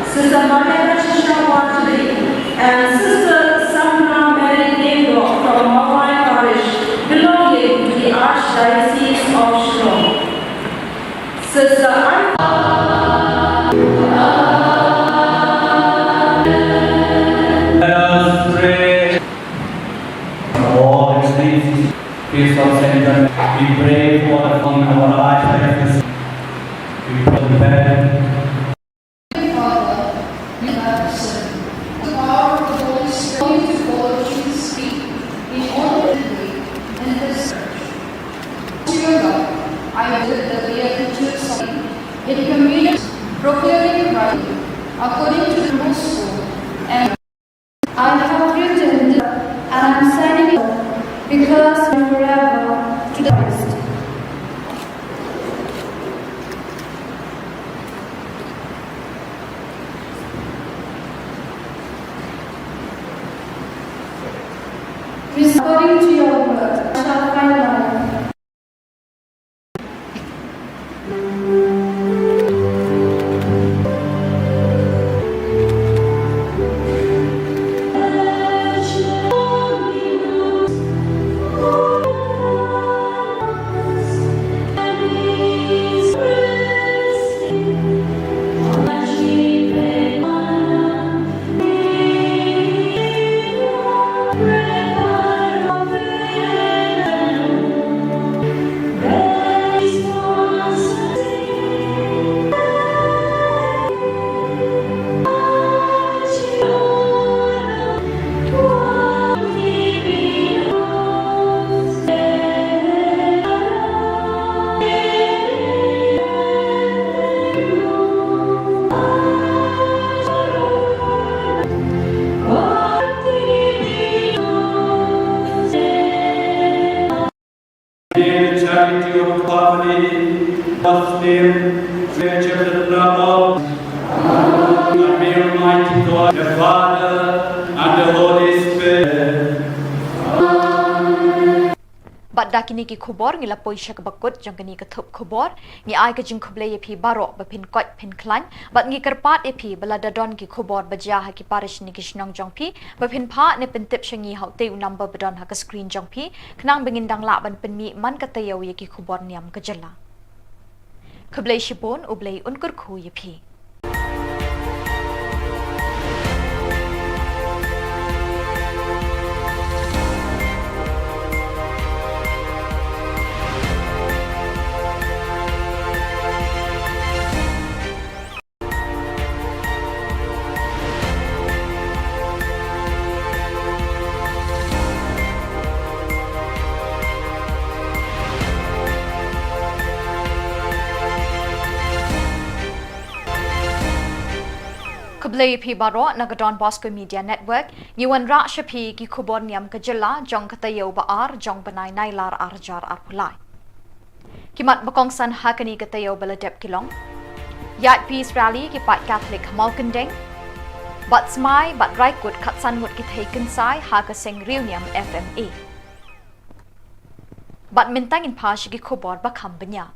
Sister Mariana Shisha Watri, and Sister Sandra Mary Nendo from Mawai Parish, belonging to the Archdiocese of Shillong. Sister Let us pray. All the saints, peace of Saint John. We pray for the fun of our life. We put the bed. Father, you have said, the power of the Holy Spirit to follow Jesus' feet in all the way and this church. To your God, I bid that we are to choose in communion, proclaiming Christ according to the gospel, and I have written this, and I am signing it because forever to the Christ. According to your word, I shall find life. charity of family, God's name, church of the love of may Almighty God, the Father, and the Holy Spirit. Bat dakini ki khubor ngi lapoi syak bakut jang kani ka thup khubor ngi ai ka jing khuble ye phi baro ba phin kot phin klan bat ngi karpat ye phi bala dadon ki khubor baja ha ki parish ni ki shnong jong phi ba phin pha ne pin tip shangi hau te number badon ha ka screen jong phi knang bengin dang la ban pin mi man ka tayaw ye ki khubor niam ka jala khuble shipon ublei unkur khu ye phi Khuble phi baro nagadon Bosco Media Network niwan ra shapi ki Khubor Niam ka jilla jong katayo ba ar jong banai nailar arjar arpulai kimat bakong san hakani katayo baladep kilong yat peace rally ki pat Catholic Malkandeng but smai but raikut khatsan mut ki taken sai ha ka sing reunion FMA but mintang in pash ki Khubor ba khambanya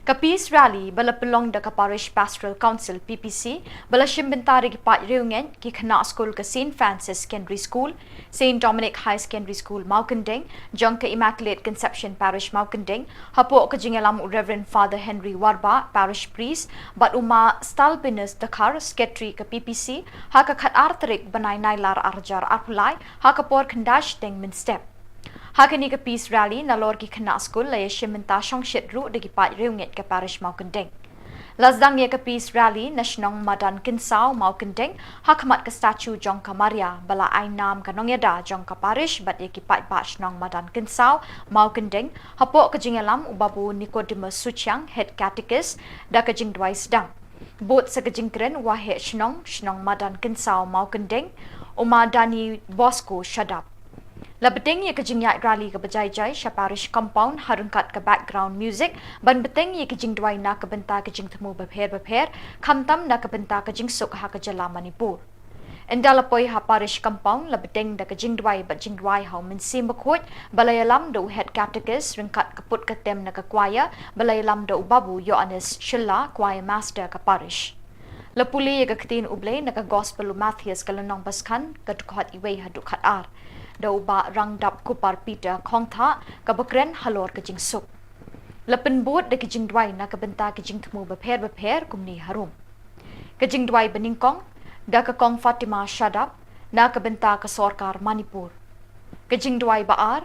Ka peace rally bala pelong da ka parish pastoral council PPC bala shimbentari ki pat reungen ki khana school ka St Francis Secondary School St Dominic High Secondary School Maukandeng jong ka Immaculate Conception Parish Maukandeng hapo ka jingalam Reverend Father Henry Warba parish priest but uma stalbinus dakar secretary ka PPC ha ka khat artrik banai nailar arjar arpulai ha ka por khandash deng min step Hakani ka peace rally na lor ki khana school la yeshimenta shongshit ru de ki pat reunget ka parish Maukandeng. Lazdang ye ka peace rally na shnong madan kinsao Maukandeng hakmat ka statue jong ka Maria bala ai nam ka nongyada jong ka parish bat ye ki pat ba shnong madan kinsao Maukandeng hapo ka jingalam ubabu Nicodemus Suchang head catechist da ka jing dwai sedang. Bot sa ka jingkren wa he shnong madan kinsao Maukandeng uma dani Bosco shadap. Labeteng ye kajing yak rally ka bajai jai sha parish compound harungkat ka background music ban beteng ye kajing dwai na ka benta kajing thmu bapher khamtam na ka benta kajing suk ha ka jala Manipur endalapoi ha parish compound labeteng da kajing dwai ba jing dwai ha min sim bakhot balayalam do head catechist ringkat kaput ka tem na ka choir balayalam do babu Yohanes Shilla choir master ka parish Lapuli ye ka ktin uble na ka gospel Matthias kalanong baskan ka tukhat iwei ha dukhat ar Dau ba rang dap kupar Peter khong tha ka bakren halor ka jing suk lapen bot de ka jing dwai na ka benta ka jing thmu bapher kumni harum ka jing dwai beningkong da ka kong Fatima Shadap na ka benta ka sarkar Manipur ka jing dwai ba ar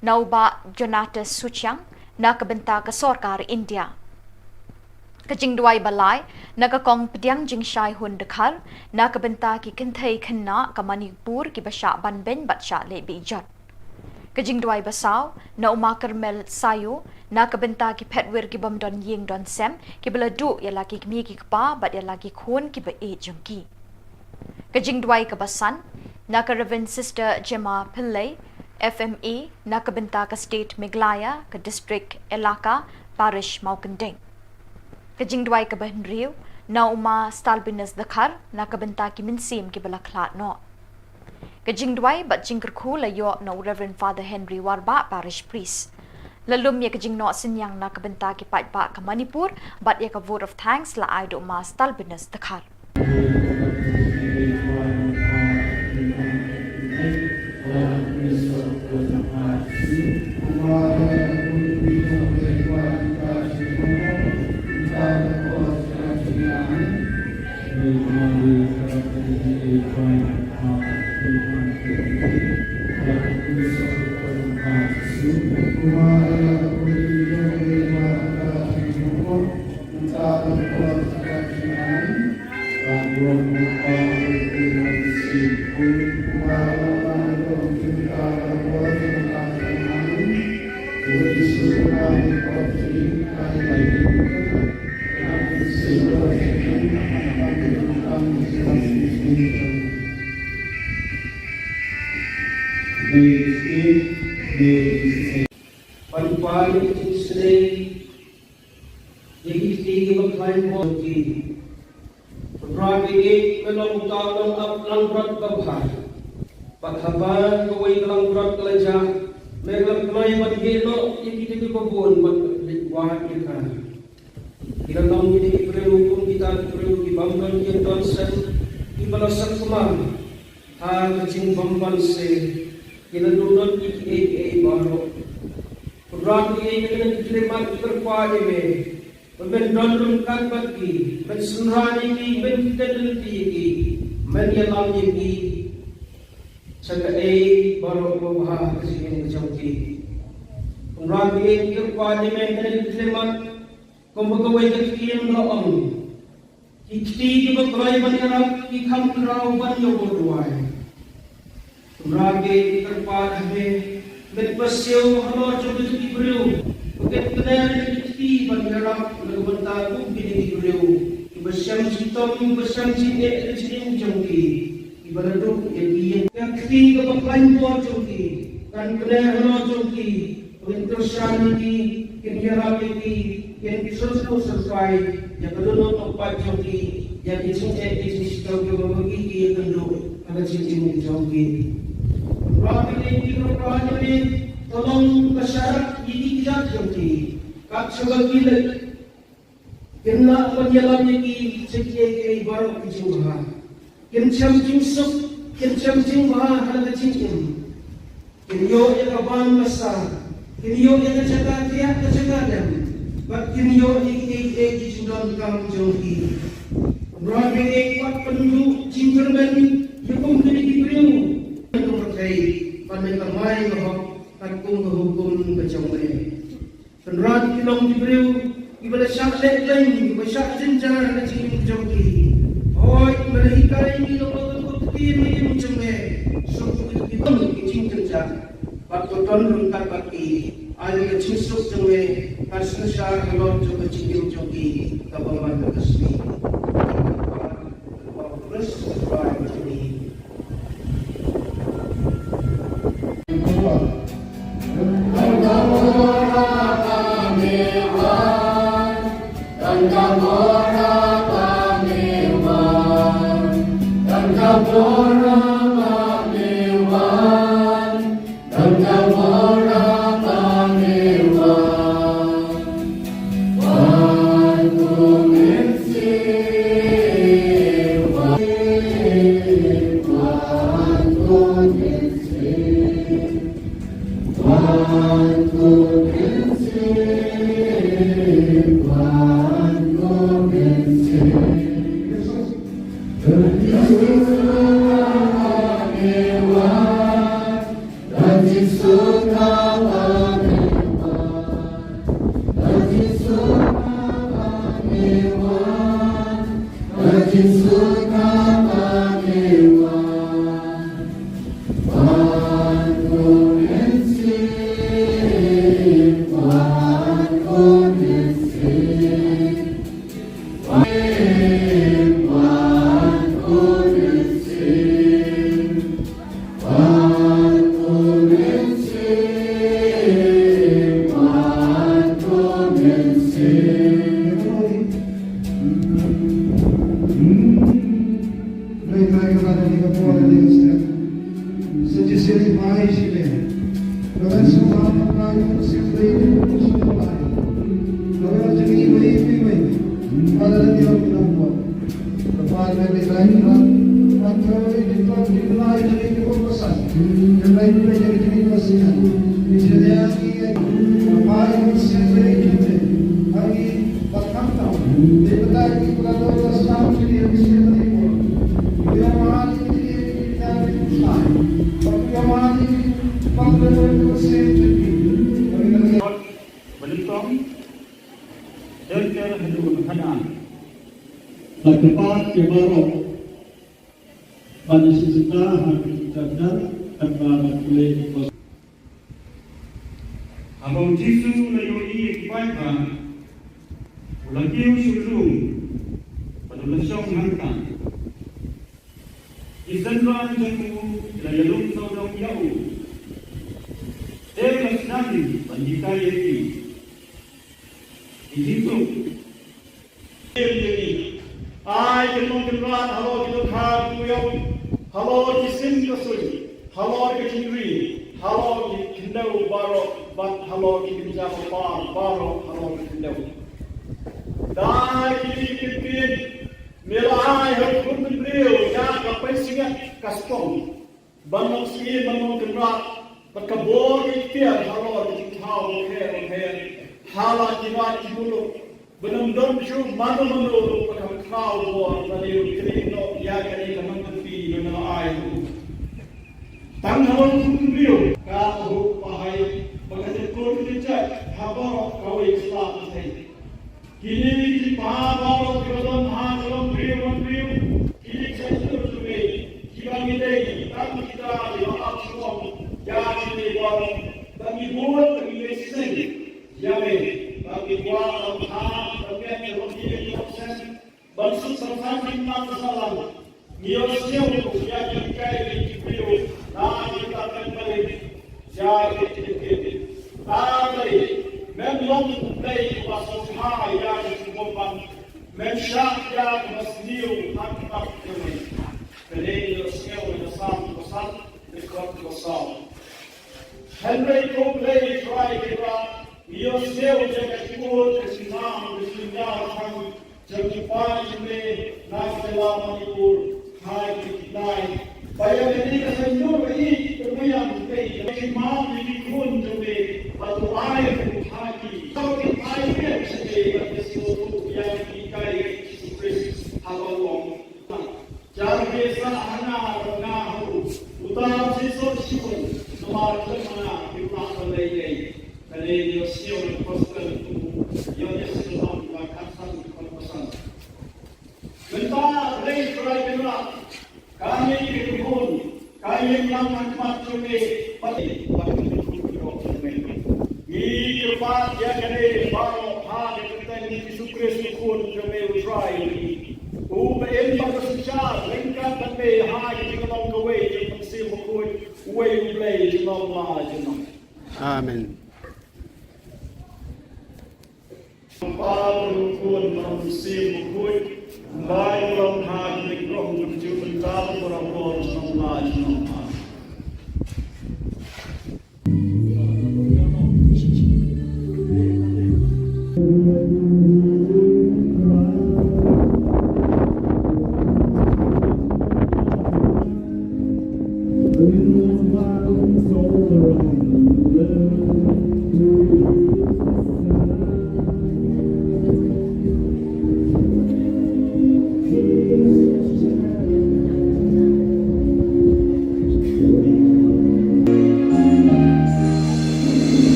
nau ba Jonatas Suchang na ka benta ka sarkar India Kajing duai balai naga kong pediang jing shai hun dekhar na ka benta ki kinthai khanna ka Manipur ki basha ban ben batsha le bi jot kajing duai basau na uma karmel sayu na ka benta ki phetwer ki bam don ying don sem ki bala du ya laki mi ki pa bat ya laki khon ki ba e jungki kajing duai ka basan na ka Reverend Sister Gemma Pillai FMA na ka benta ka state Meghalaya ka district Elaka parish Maukandeng Kajing dwai ka bahin riu na uma stalbinus dakhar na ka benta ki minsim ki bala khlat no Kajing dwai bat jingker khu la yo no Reverend Father Henry Warba parish priest lalum ye kajing no sinyang na ka benta ki pat ba ka Manipur bat ye ka vote of thanks la ai do uma stalbinus dakhar Panpali Sine, Yagi Bakline Boki, Ragi Melong Talong Up Langrat Babhar, Pathaban, Gaway Langrat Kalaja, Megal Mai Bagelo, Yaki Babon, but Wahaka. Ilang ini perlu kita perlu dibangun Johnson ibalasan kemar ha kecing bamban se kita duduk di baru program ini kita diterima terkuat ini pembentukan kan bagi mensurani ini menjadi ini menyalam ini sebagai baru bahas kecing kecil program ini terkuat ini kita diterima Kumbaga kakiyan noong ikti bagay manirap ikam kraw banyo borway Rage ikarpadahe Medpasyaw halo chodo ibriw Ugat kanayan ikti manirap Nagabanta kong binibriw Ibasyang sitom ibasyang sinet Sinim jangki Ibaladok yakiyan Yakti kapaklain po jangki Kan kanayan halo jangki Pagintosyan ini Kinirap ini yang disuruh sesuai yang kedua tempat joki yang dicintai di joki berbagi yang kedua ada cincin di joki. Rapi ini rapi ini tolong masyarakat ini tidak joki. Kak sebagai kena penjalan ini sekian baru dijual. Kencam jingsuk, kencam jingba ada cincin. Kenyo yang kawan besar, kenyo yang kejaga dia kejaga dan. Bakin yo ik sudah kam joki. Rabi ek penuh cinterben hukum kini diberiu. Itu berkait pada kamai bahwa takung hukum kecombe. Penrat kilong diberiu ibadah syak lain ibadah syak jenjar kecing joki. Hoi ibadah hikai ini lompat kutin ini kecombe. Suku itu kecing jenjar. Waktu tahun rungkat baki. Ayo kecing suk jombe. Kasih syar kalau coba cium joki kapan kasih. Terus try ini. Terdepan ke barok pada sisa hari dan tanpa boleh kos. Abang Jisu layoi kibaika ulakiu syurung pada lesong hangkan. Isandran jengku layalung saudong yau. Dewas Shani, Bandita Yeti. Itu. I can run, hello, to car, hello, to sing the song, hello, to Kindri, hello, to Kindo, Barrow, but hello, to Kinjava Bar, Barrow, hello, to Kindo. Die, Kikin, Milai, her good and real, Yak, a passing at Caston, Bannon Ski, Bannon can rock, but Khubor Niam, hello, to Cow, hair, Hala, Kivat, Kibulu. Benam shu mana manu pada kau buat tadi kiri no ya kiri kaman tepi benam air. Tang hawan kumbio kau pahai bagai kau tidak habar kau Islam ini. Kini di pahawal kebetulan halam brio kini satu suwe kibang ini tang kita di bawah semua ya kini baru bagi buat bagi mesin ya bagi buat Bansut sarsan kimna salam miyosnya ya kai kibrio na kita kembali ya tadi memlong dai washa ya kumpan memsha ya masniu hakta kami kali yosnya wa sam rekod wasal Henry Copley try kira yosnya wa Khubor Niam Jagi Paj में नाचला मणिपुर हाय कितनाई बायने का संयोग ही तो मैं आपके ये मां की खून जो में बतवाए हाय की तो कि आई के से जिसको या की kai Christ halong jar के साहना रंगा हो उतार से सो शिवन समार करना कितना ले गई कले यो सियो पोस्टल यो यस हम का खासन Bentar, raise right and up. Kami kekubun, kami yang makmat cumi, pati, pati kekubun cumi. Ini kepat ya kene, baru hari kita ini Yesus kekubun cumi utrai ini. Uben pada secara, lengkap tapi hari kita mau gawe, kita mesti mukul, way play, kita mau macam. Amen. Paru pun mesti mukul. Baik dalam hati kau menuju mental berapa semua semua.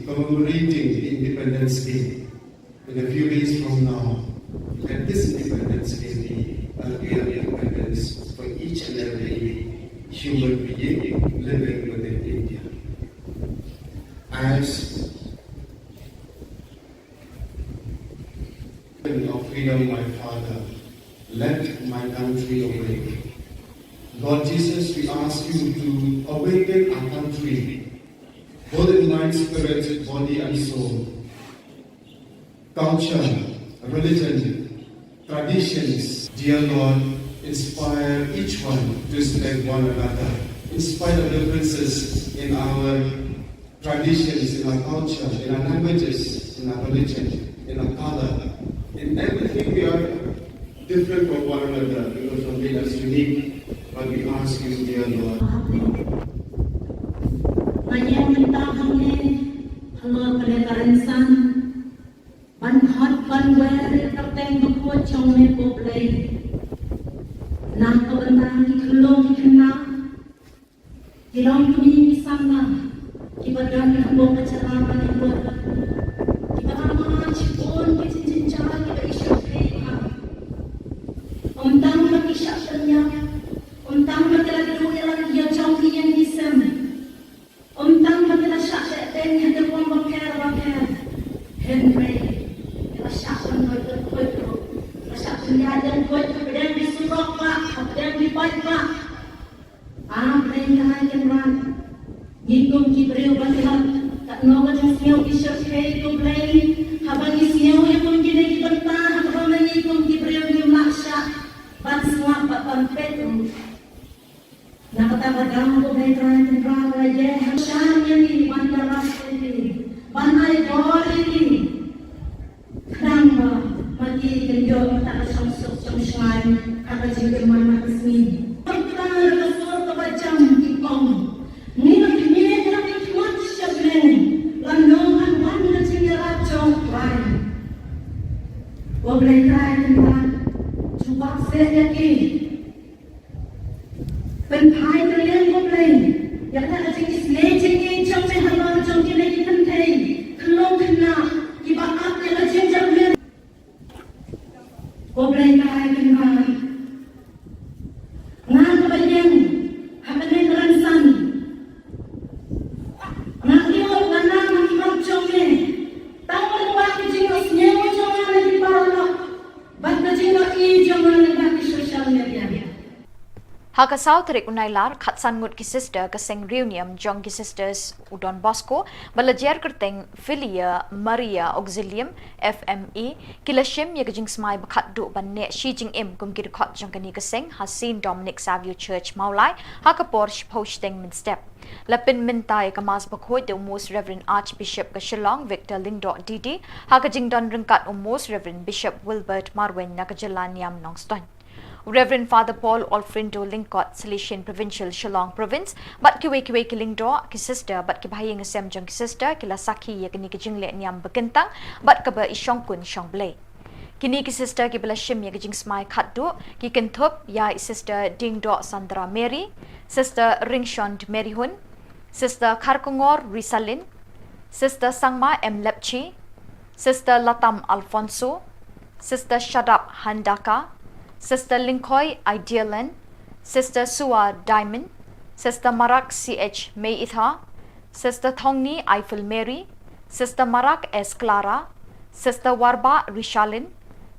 Commemorating the Independence Day in a few days from now. Let this Independence Day be a real independence for each and every human being living within India. As of freedom, my Father, let my country awake. Lord Jesus, we ask you to awaken our country, both in mind, spirit, body, and soul. Culture, religion, traditions, dear Lord, inspire each one to respect one another, in spite of differences in our traditions, in our culture, in our languages, in our religion, in our color. In everything we are different from one another because something that's unique. But we ask you, dear Lord. Hello, Ban hot, ban wear, chong me po play. Nang kabandang di kelong di kena. Hilang kini di sana. Ibadan kabong kecerama di buat. Ibadan cipon di cincin cara kita isyak kaya. Untang bagi syaknya. Untang bagi lagi dua lagi yang jauh yang di sana. Untang bagi lagi syak dan yang terbuang bakar. Henry. Syaksyan kuat, syaksyan yang kuat, kemudian disuruh pak, kemudian dibaik pak. Mereka yang ran, hitung kibriu batilan, tak nawa yang siau isyak hei kumplay, habang siau yang mungkin di bentah, habang hitung kibriu di maksa, ban semua ban petu. Nakatawa dalam kumplay terakhir rawa je, hasan yang di bandar ini, bandai dor ini. Nangma mati kenjo tak song shy apa juga mana kesini. Kita bersuara kebacam di kong. Ni nak kuat siaplen. Landongan mana cingera jauh lain. Wablay kaya tempat cuba saya lagi. Penpai terlihat wablay. Yang tak ada cingis leceh jauh sehalau jauh kini pentai. Kelong kena. Ibarat yang jenjang ber. Oblay kaya kenal. Ngan kebayang, hapenin ransan. Ngan lihat ngan makimak jomle. Tawar waktu jengos nyewa joman lagi paralak. Banda jengos I joman lagi sosial media. Hakasaw tarik unailar khatsan ngut ki sister kaseng reunion jong ki sisters Udon Bosco balajer kerteng Filia Maria Auxilium FME kilashim ya kajing smai bakhat du banne shi jing im kum ki khot jong kani kaseng Hasin Dominic Savio Church Maulai hakapor posting min step lapin mintai kamas bakhoi de most Reverend Archbishop ka Shillong Victor Lingdo Didi hakajing don ringkat most Reverend Bishop Wilbert Marwen nakajalan Niam Nongston Reverend Father Paul Alfrindo Lingkot, Salesian Provincial Shillong Province, but kiwe kilingdo ki sister, but kibahayang asem jong ki sister, kila saki ya kini kijingle Niam Bekentang, but kaba isyong kun syong blay. Kini ki sister ki bala shim ya kijing smai khatdu, ki Thup ya sister Dingdo Sandra Mary, sister Ringshond Maryhun, sister Karkungor Risalin, sister Sangma M Lepchi, sister Latam Alfonso, sister Shadap Handaka, Sister Linkoy Idealan, Sister Sua Diamond, Sister Marak CH May Itha, Sister Thongni Eiffel Mary, Sister Marak S Clara, Sister Warba Rishalin,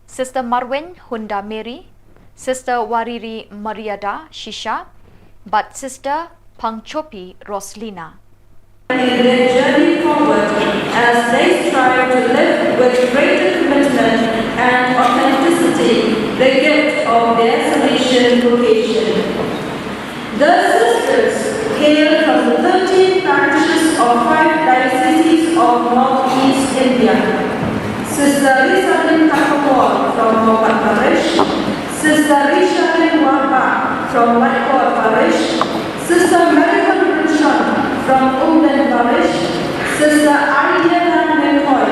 Sister Marwen Hunda Mary, Sister Wariri Mariada Shisha, but Sister Pangchopi Roslina. In their journey forward as they strive to live with greater commitment and authenticity the gift of their Salesian vocation. The sisters hail from the 13 parishes of 5 dioceses of Northeast India. Sister Rishalin Khubor from Mopat Parish, Sister Rishalin Warba from Whitecourt Parish, Sister Marian from Umden Parish, Sister Ariana McCoy,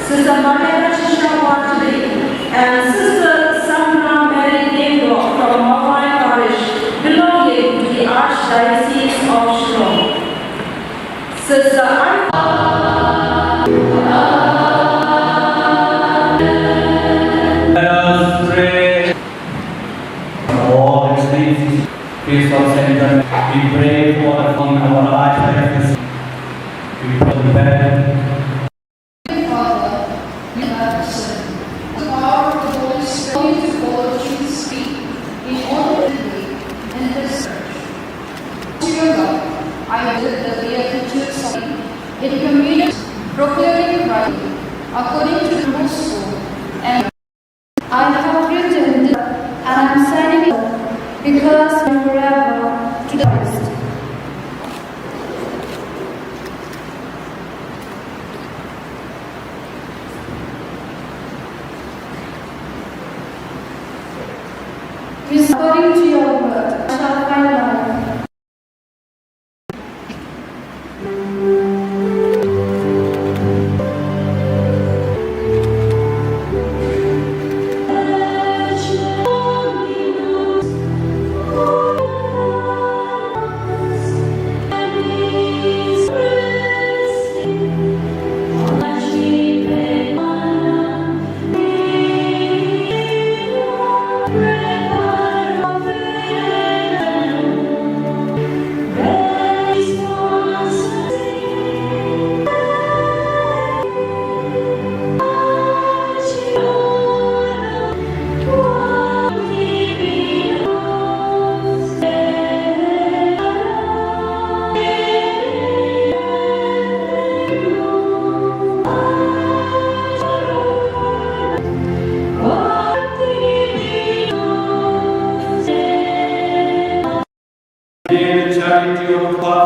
Sister Maria Shisha and Sister Sandra Mary Dingdo from Mawai Parish, belonging to the Archdiocese of Shillong. Sister Let us pray. Lord, peace of Saint we pray for our life. We pray the bed. Father, you have sinned. The power of the Holy Spirit to follow Jesus' feet in all the way in this church. To your love, I visit the Beatitudes in communion, proclaiming rightly, according to the gospel, and I have written this, and I am signing it because forever to the Christ. According to your word, I shall find life.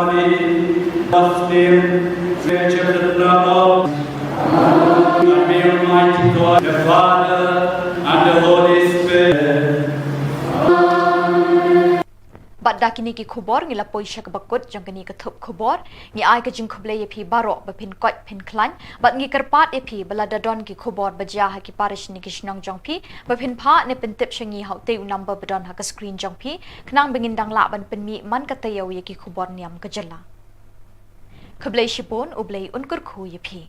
in God's name, creature the blood of the Almighty God, the Father, and the Holy Spirit. Bat dakini ki khubor ngila poisha ka bakut jong kani ka thup khubor ngi ai ka jing khuble ye phi baro ba phin koi phin klan bat ngi karpat ye phi bala dadon ki khubor baja ha ki parish ni ki shnong jong phi ba phin pha ne pen tip shangi hau te number badon ha ka screen jong phi khnang bengin dang la ban pen mi man ka tayaw ye ki khubor niam ka jalla khuble shipon ublei unkur khu ye phi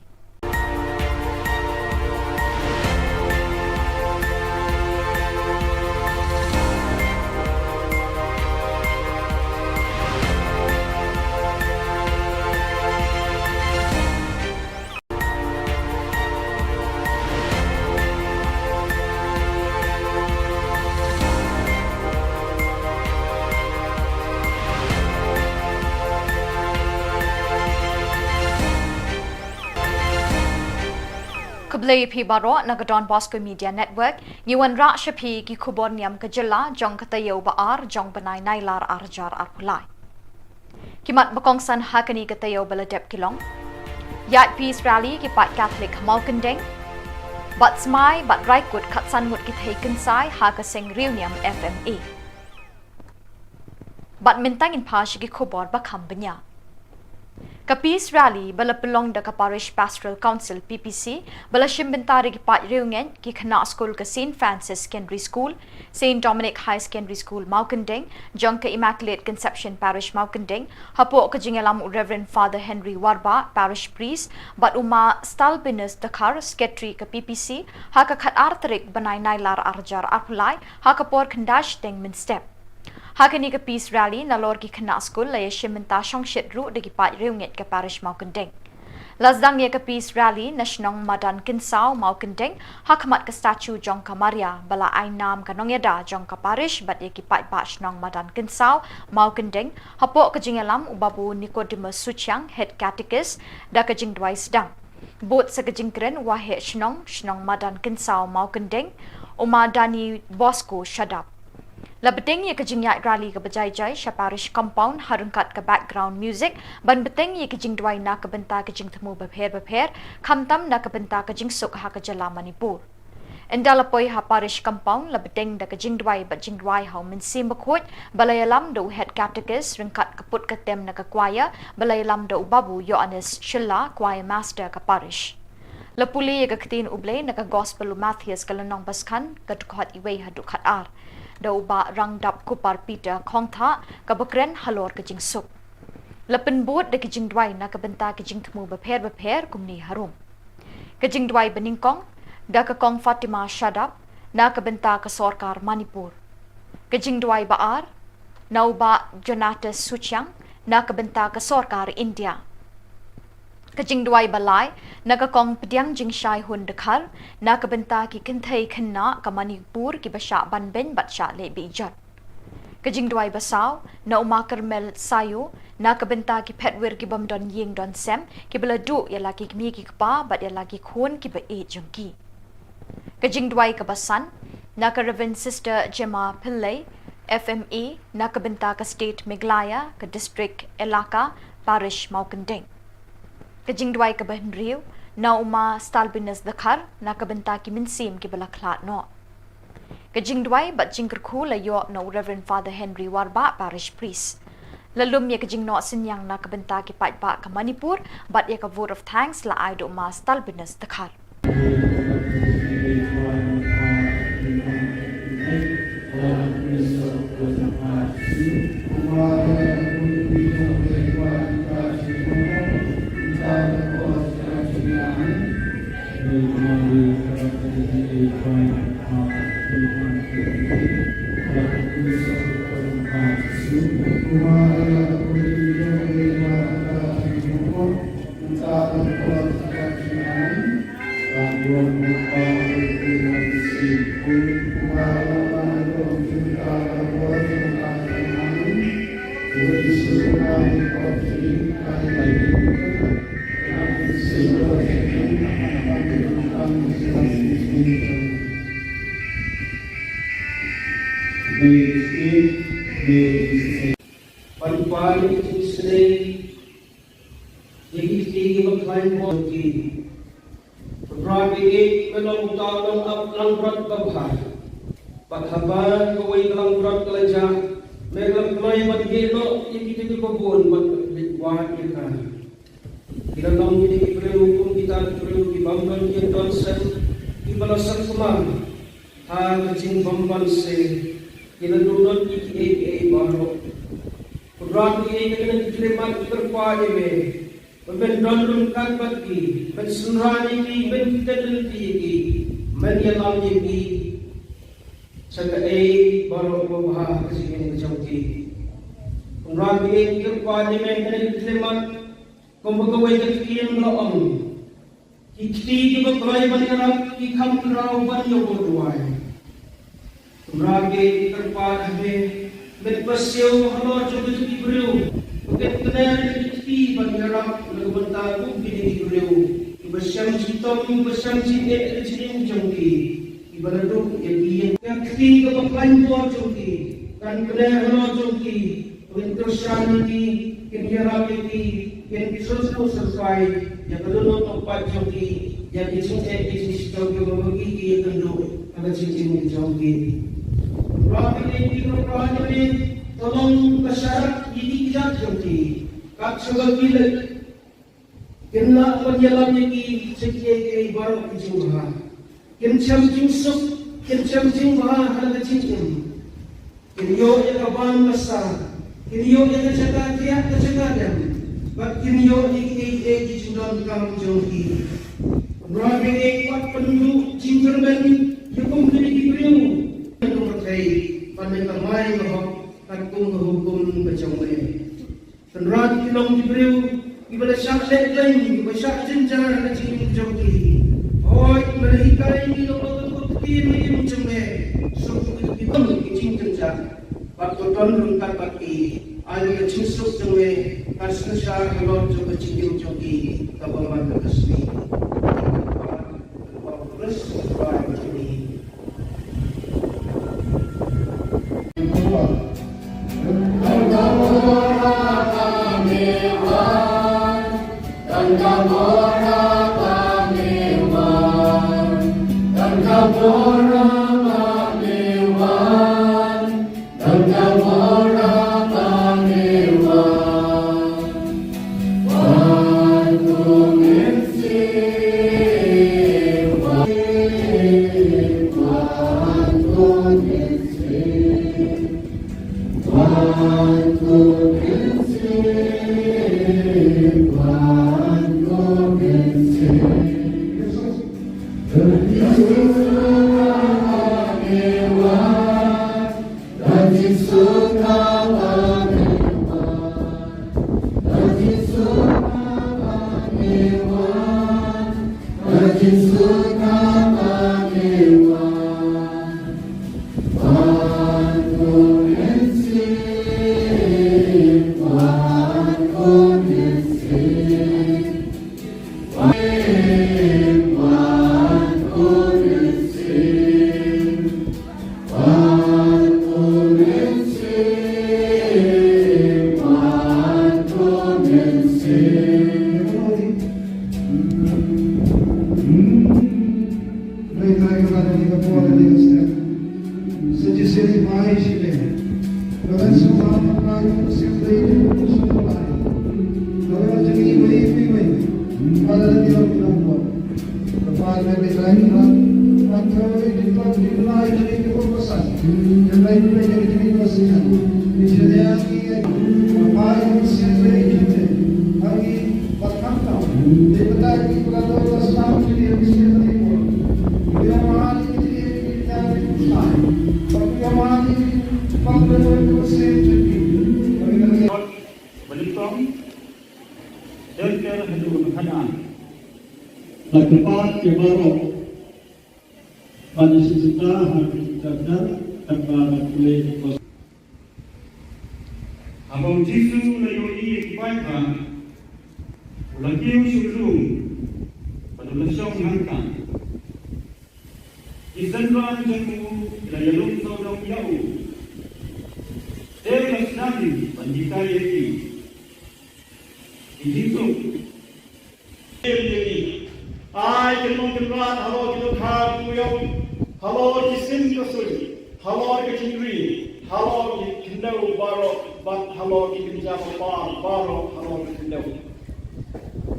Khuble phi baro nagadon Bosco Media Network ngiwan ra shapi ki Khubor Niam ka jilla jong katayo ba ar jong banai nailar arjar arpulai kimat bakong san hakani katayo baladep kilong yat peace rally ki pat Catholic malkandeng bat smai bat raikut khatsan mut ki thaikin sai ha ka seng reunion FMA bat mintang in pash ki Khubor ba khambanya ka peace rally bala pelong da ka parish pastoral council PPC bala shimbentari ki pat reungen ki khana school ka St Francis Secondary School St Dominic High Secondary School Maukandeng jong ka Immaculate Conception Parish Maukandeng hapo ka jingalam Reverend Father Henry Warba parish priest bat uma stalbinus dakar secretary ka PPC ha ka khat artrik banai nailar arjar arpulai ha ka por khandash teng min step Hakani ka peace rally na lor ki khana school la yeshimenta shongshit ru de ki pat reunget ka parish Maukandeng. Lazdang ye ka peace rally national madan kinsau Maukandeng hakmat ka statue jong ka Maria bala ainam ka nongyada jong ka parish bat ye ki pat nong madan kinsau Maukandeng hapo ka jingalam ubabu Nicodemus Suchang head catechist da ka jing dwai sedang. Bot sa ka jingkren wahe shnong madan kinsau Maukandeng umadani Bosco shadap. Labeteng ye kajing yak rally ka bajai-jai sha parish compound harungkat ka background music ban beteng ye kajing dwai na ka benta kajing temu bapher khamtam na ka benta kajing suk ha ka jala Manipur endalapoi ha parish compound labeteng da kajing dwai bajing dwai ha min sim bakhot balayalam do head catechist ringkat kaput ka tem na ka choir balayalam do babu Yohanes Shilla choir master ka parish Lapuli ye ka ktin uble na ka gospel Matthias kalanong baskan ka dukhat iwei ha dukhat ar Dauba rangdap kupar Peter Kongtha kabakren halor kajing suk. Lapen bot de kajing dwai na kabenta kajing temu bapher kumni harum. Kajing dwai beningkong da ka kong Fatima Shadap na kabenta ka Sorkar Manipur. Kajing dwai baar nauba Jonatas Suchang na kabenta ka Sorkar India. Kajing dwai balai nagakong pediang jingshai hun dekhar na kabenta ki kinthai khanna ka Manipur ki basha banben batsha le bijat kajing dwai basaw na uma Carmel sayo na kabenta ki petwer ki bamdon ying don sem ki beladu ya laki mi ki pa bat ya laki khon ki ba e jongki kajing dwai ka basan na ka Reverend Sister Gemma Pillai FMA na kabenta ka state Meghalaya ka district Elaka parish Maukandeng kajing dwai ka Riu na uma stalbinus dakhar na kabenta ki minsim ki balaklat no kajing dwai bat jingker khu la yo no Reverend Father Henry Warba parish priest lalum ye kajing no sinyang na kabenta ki pat ba ka Manipur bat ye ka vote of thanks la ai do ma stalbinus dakhar Pag-pali say, Yagi Makline Boki, Rabi, Melong Talong up Langrat Babha, but Haban, the way Langrat Kalaja, Melam Klay, but Gelo, Yaki Babon, but with Wahaka. Kinatang ini perlu kita perlu dibangkan yang dosen dibalasan kemana hal kecil bamban se kinatulun iki baru kurang ini kena diterima terkuat ini membendon kan bagi mensunrani ini menteliti ini menyalam ini sebagai baru bahas kesini kecauti kurang ini terkuat ini kena diterima Kumpulkan kekian lawan, kiti juga kelai banyak kikam kerau banyak berduai. Ragi terpada he, berpasau halor jodoh di beliau. Bukan kenal kiti banyak lebentar pun di beliau. Bersam citom, bersam cipet kecil jongki. Ibarat tu yang kiti juga kelai buat jongki. Kan kenal halor jongki. Untuk saniti, kenal kiti. Yang disusul sesuai yang kedua tempat joki yang disusul bisnis joki membagi yang kedua ada cincin joki. Rapi ini berperan ini tolong masyarakat ini tidak joki. Kak sebagai bila kena menjalannya ki sekian baru kejumlah. Kencam jingsuk, kencam jingbah ada cincin. Kiniyo yang kawan besar, kiniyo yang kecegah tiap kecegahnya. Bakinyo iki jundang kang jongki. Rabi kuat penduduk jingkerben hukum kini beliau. Yang berkait pada kamai bahwa takung hukum berjongke. Tenrat kilong beliau ibadah syak lain ibadah syak jenjang ada jing jongki. Oi mereka ini lokal kutin ini jongke. Suku kita jing jenjang. Waktu ton rungkat baki. Ayo kecil suk jongke. Asal syar halor juga cincin joki kabaman resmi. Terus baik ini. Lakukan kebarok pada sejuta hari dan tanpa boleh kos. Abang Jisu layoi kebaikan, ulangiu syukur pada lesong hangkan. Isanran jamu layalung saudong yau. Dewas nabi panjikai eki. Thup, Halor ki sim kasuri, Halor ki chinri, Halor ki kindau baro, but Halor ki kinjama baro, Halor ki kindau.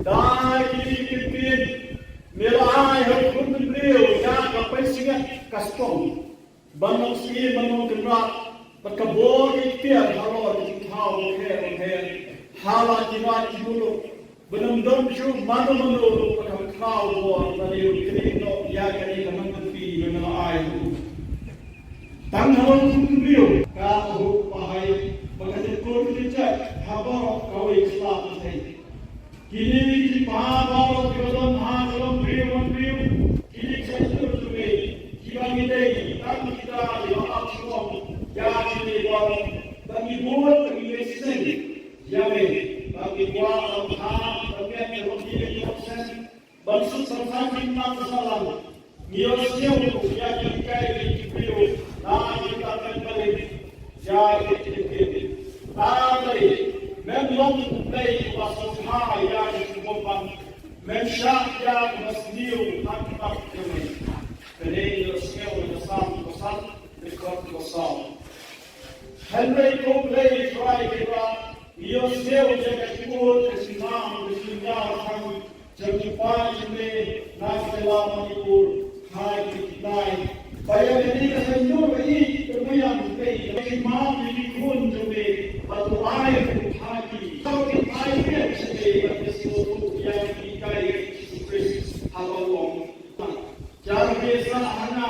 Dai ki kipin, milai hat kun beliau, ya kapai singat kastong, banong si banong kenrat, berkabor ki tiar Halor ki kau ke, hala jimat ki bulu. Benam ju manu pakam kau bor dari kini ya kini kaman tepi dengan air. Tang halon kumbio ka hu pahai bagate kor dijak habar kau Islam sai. Kini ki pahaba jodan ha dalam brio kini sesur tume kibang ide tang kita ya apso ya kini bor bagi bor bagi mesej ya me bagi kuat Allah, bagi yang berhenti proses, bangsa sampai kita salam. Niosnya untuk yang kita itu, nah kita kembali jadi kita. Tapi memang dari pasal yang disebutkan, mensyakya masniu hakkat kami. Jadi niosnya untuk sam rekod kosong. Henry Copley try kita. Ia sel jaga Khubor kesimam kesimam kami jemputan jembe naselah Manipur hai kita. Bayar ini kesenjur ini kemudian kesimam ini pun jembe atau air hati. Kalau kita air jembe kesimam yang kita Kristus halal. Jangan biasa hanya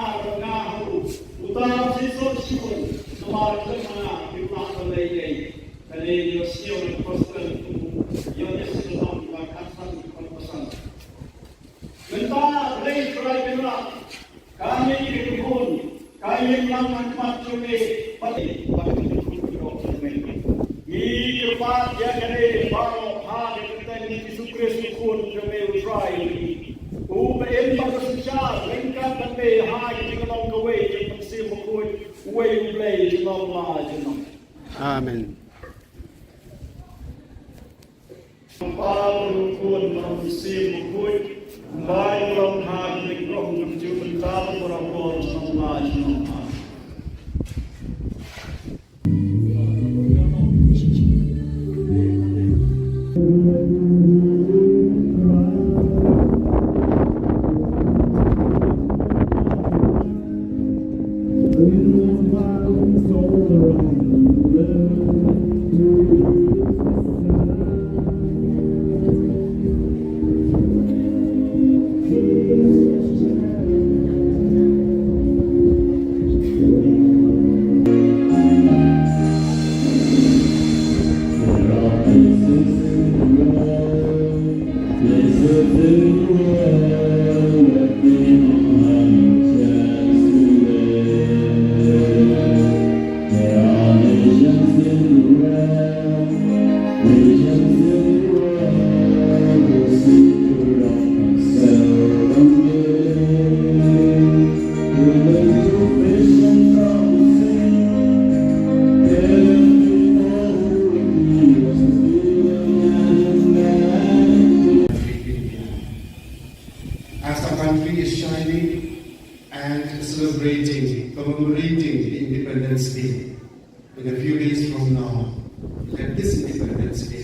utara siswa semua mana kita selesai. Kali Yosio Prosper Yosio Tom Kasan Komposan. Mentah rei kerajaan kami dikubur kami yang manfaat cumi pati waktu dikubur ini kepat ya kali baru hari kita ini disukres dikubur cumi utrai uben bersejarah lengkap dan hari kita long away kita masih mukul way play long lagi. Amen. Paul pun mengisi buku, baik dalam hati kau menunjukkan tahu berapa sama sama. Commemorating the Independence Day. In a few days from now, let this Independence Day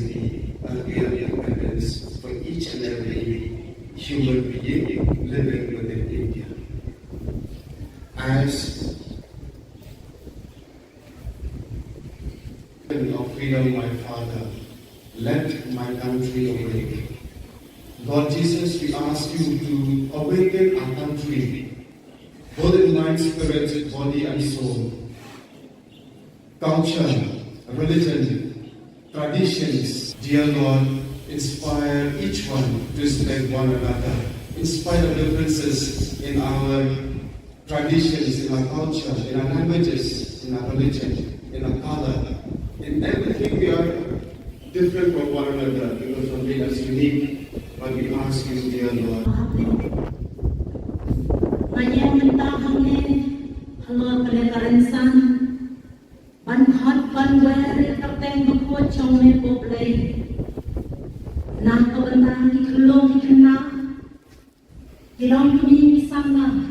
be a real independence for each and every human being living within India. As of freedom, my Father, let my country awake. Lord Jesus, we ask you to awaken our country, both in mind, spirit, body and soul. Culture, religion, traditions, dear Lord, inspire each one to respect one another, in spite of differences in our traditions, in our culture, in our languages, in our religion, in our color. In everything we are different from one another because what made us unique. But we ask you, dear Lord. Hello, Karensan. Ban hot ban where kapten bukot chong me poplay. Na kabantang ikulong ikuna. Kilong kumi misama.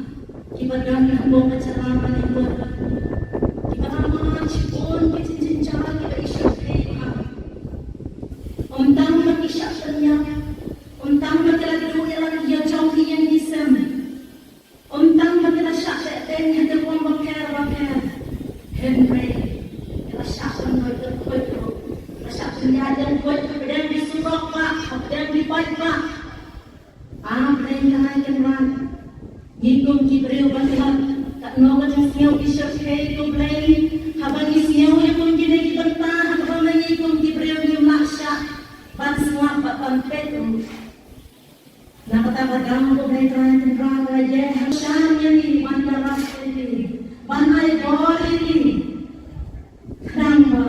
mo acara paling kita aman cipon kecil cara kita isyak kaya Untang isyak tanya untang kita dua yang dia jauh yang disem untang kita syak dan kita pun bakar Henry kita syak pun berkoi syak penyajian koi kemudian disuruh pak kemudian dipakai pak mereka kenal Gitung kibriu bantuan tak nol yang siau isyak kaya tu beli habang siau yang pun kini kita tahan habang gitung kibriu ni maksya ban semua papan petu nak kata bergamu tu beli terakhir terakhir aja syam yang ini ban keras ini ban air bor ini kenapa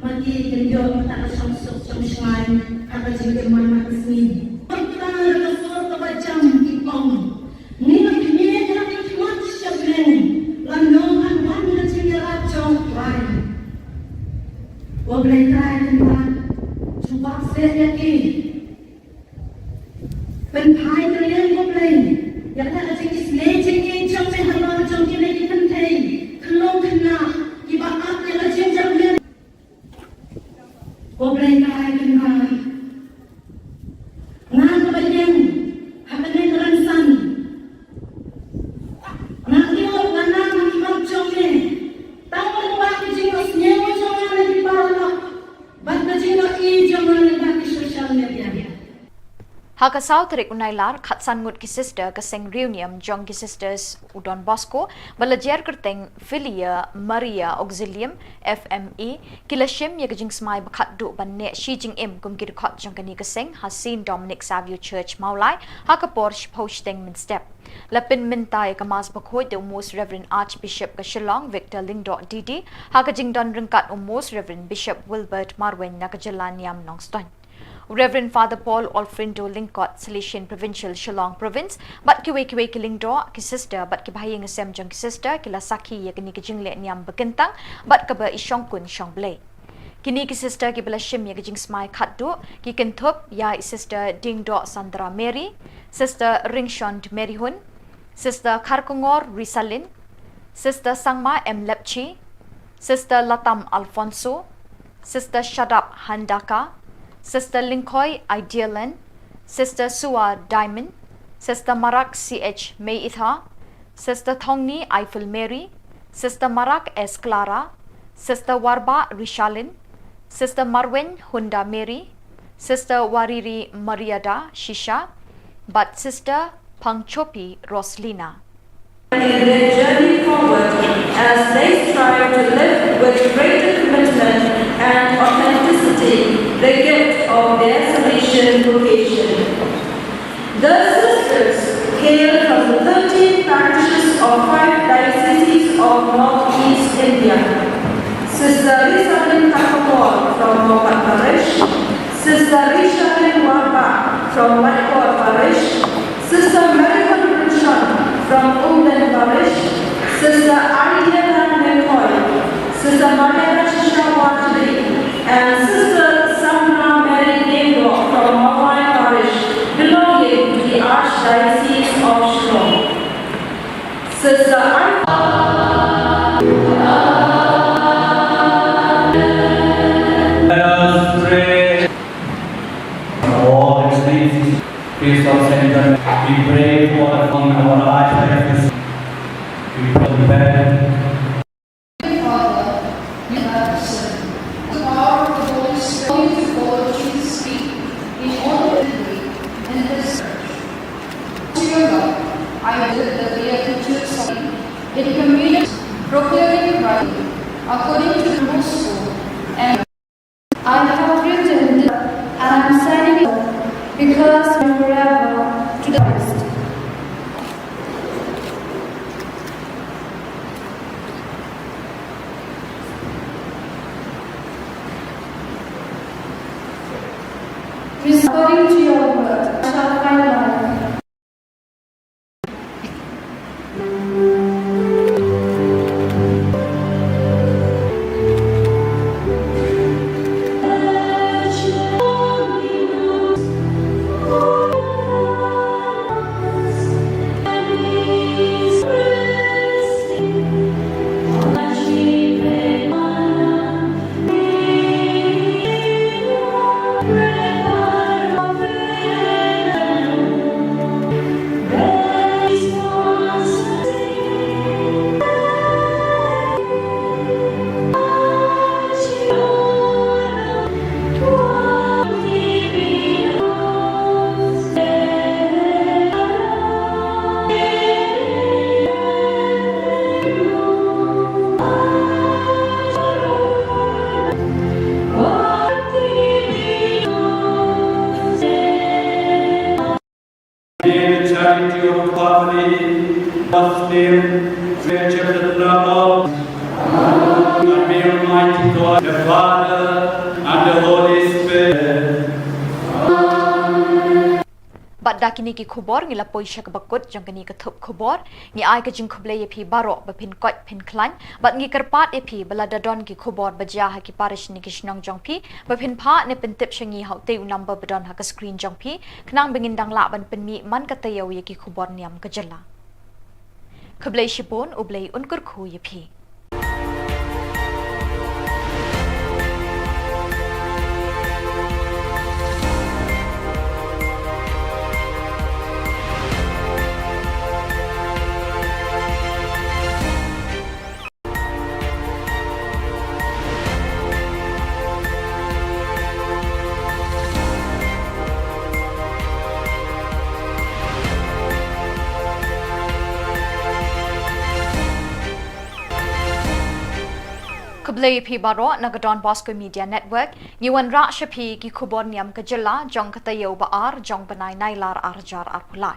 mati kerja tak sungsuk sungsai apa juga mana kesini kita berkesuar kebacam kipong ni boleh try dengan cuba saya lagi penpai kalian boleh yang nak jadi sledging yang sampai halau jom kini kita pentai kelong kena ibarat yang macam jamnya boleh try dengan nak kebajian apa ni teransan nak lihat mana macam jom ni tahu apa kejadian senyawa jom lagi parah Haka South Rik Unailar Khatsan Ngut ki sister ka Seng Reunion Jong ki sisters Udon Bosco balajer kerteng Filia Maria Auxilium FME kilashim ye gajing smai bakhat du ban ne Shi Jing Im kum kir khat jong kani ka Seng Hasin Dominic Savio Church Maulai haka Porsche posting min step lapin mintai ka mas bakhoi de most Reverend Archbishop ka Shillong Victor Lingdo Didi haka jing don ringkat most Reverend Bishop Wilbert Marwen na ka Jalan Niam Nongston Reverend Father Paul Olfrindo Lingkot, Silesian Provincial Shillong Province, bat kiwe kilingdo ki sister bat ki bahayang asem jong ki sister kila saki ya kini ki jingle niam bekentang bat ka ba isyong kun syong blay. Kini ki sister ki bela shim ya ki jing smai khatdu ki ken Thup ya sister Dingdo Sandra Mary, sister Ringshond Mary Hun, sister Kharkongor Risalin, sister Sangma M Lepchi, sister Latam Alfonso, sister Shadap Handaka, Sister Linkoy Idealan, Sister Sua Diamond, Sister Marak CH May Itha, Sister Thongni Eiffel Mary, Sister Marak S Clara, Sister Warba Rishalin, Sister Marwen Hunda Mary, Sister Wariri Mariada Shisha, but Sister Pangchopi Roslina. In their journey forward as they strive to live with greater commitment and authenticity the gift of their Salesian vocation. The sisters hail from the 13 parishes of 5 dioceses of Northeast India. Sister Rishabin Khubor from Mopat Parish, Sister Rishabin Warba from Whitecourt Parish, Sister Marihan Richard from Umden Parish, Sister Ariana Nekoy, Sister Maria Shisha Watri, and Sister Sandra Mary Nemo from Mawai Parish, belonging to the Archdiocese of Shillong. Sister Let us pray. All the saints, priests of Saint John, we pray for the fun of our Archdiocese. We pray Father, you have sinned. The power of the Holy Spirit to follow Jesus' feet in all that we do in this church. To your love, I did the Beatitudes of in communion, proclaiming Christ according to the gospel, and I have written this, and I am signing it because forever to the Christ. According to your word, I shall find life. God's name, church of the Lord, and may Almighty God, the Father, and the Holy Spirit. Bat dakini ki khubor ngila poisha ka bakut jong kani ka thup khubor ngi ai ka jing khuble ye phi baro ba phin kot phin klan bat ngi karpat e phi bala dadon ki khubor baja ha ki parish ni ki shnong jong phi ba phin pha ne pen tip shangi hau te number badon ha ka screen jong phi knang bengin dang la ban pen mi man ka tayo ye ki khubor niam ka jala khuble shipon ublei unkur khu ye phi Kublai phi baro nagadon Bosco Media Network ngiwan ra shapi ki Khubor Niam ka jilla jong katayo ba ar jong banai nailar arjar arpulai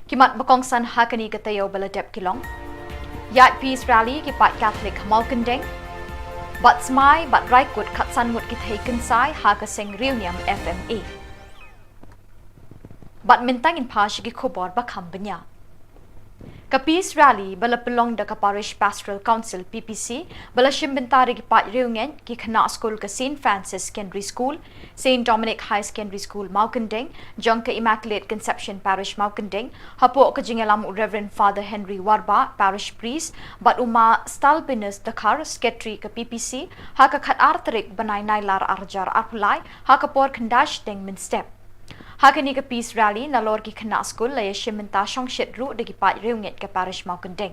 kimat bakong san hakani katayo baladep kilong yat peace rally ki pat Catholic malkandeng bat smai bat raikut khatsan mut ki thaikin sai ha ka seng reunion FMA bat mintang in pash ki Khubor ba khambanya Ka Peace Rally bala pelong da ka Parish Pastoral Council PPC bala shimbentari ki pat reunion ki khana school ka St Francis Secondary School, St Dominic High Secondary School Maukandeng, jong ka Immaculate Conception Parish Maukandeng, hapo ka jingalam Reverend Father Henry Warba Parish Priest, bat uma Stalbinus Dakar Secretary ka PPC, ha ka khat artarik banai nailar arjar arpulai, ha ka por khandash deng min step. Hakani ka Peace Rally na lor ki khana school la yeshimenta shong shit ru de ki pat reunget ka parish Maukandeng.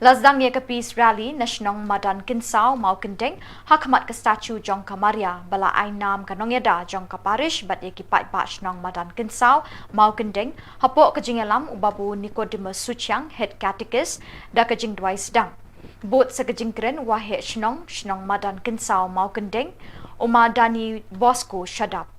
Lazdang ye ka Peace Rally na shnong madan kinsao Maukandeng hakmat ka statue jong ka Maria bala ai nam ka nongyada jong ka parish bat ye ki pat ba shnong madan kinsao Maukandeng hapo ka jingalam ubabu Nicodemus Suchiang head catechist da ka jing dwai sedang. Bot sa ka jingkren wa he shnong madan kinsao Maukandeng uma dani Bosco shadap.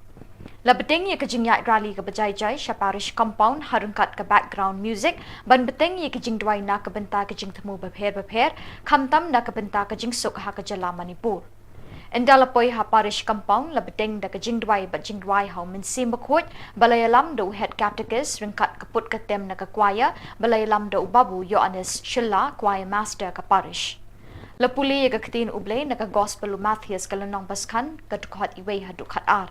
Labeteng ye ka jing yat rally ka bajai jai sha parish compound harungkat ka background music ban beteng ye ka jing dwai na ka benta ka jing thmu bapher khamtam na ka benta ka jing suk ha ka jala Manipur endala poi ha parish compound labeteng da ka jing dwai ba jing dwai hau min sim bakhot balayalam do head catechist ringkat ka put ka tem na ka choir balayalam do babu Yohanes Shilla choir master ka parish Lapuli ye ka ktin ublay na ka gospel Matthias kalanong baskan ka dukhat iway ha dukhat ar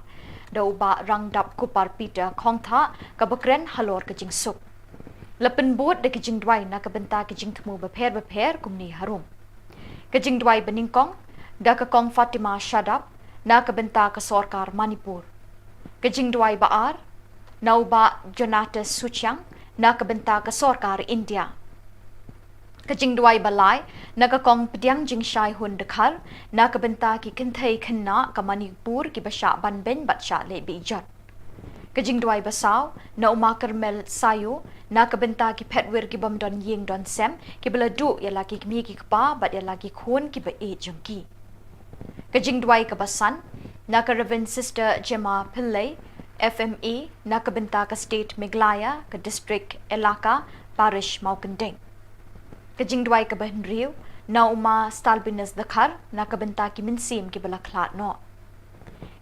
Daw ba rangdap kupar Peter Kongtha kabakren halor ka jing suk. Lapin bot de ka jing dwai na ka benta ka jing thmu bapher kumni harum. Ka jing dwai beningkong da ka kong Fatima Shadap na ka benta ka sorkar Manipur. Ka jing dwai baar nau ba Jonatas Suchiang na ka benta ka sorkar India. Kajing duai balai naga kong pediang jing shai hun dekhar na ka benta ki kinthai khanna ka Manipur ki basha ban ben batsha le bijat kajing duai basau na uma Karmel sayo na ka benta ki phetwer ki bam don yeng don sem ki bela du ya laki mi ki pa bat ya laki khon ki ba e jangki kajing duai ka basan na ka Reverend Sister Gemma Pillai FMA na ka benta ka State Meghalaya ka District Elaka Parish Maukandeng Kajing dwai ka bahin riu na uma Stalbinus Dakar na kabenta ki minsim ki bala klat no.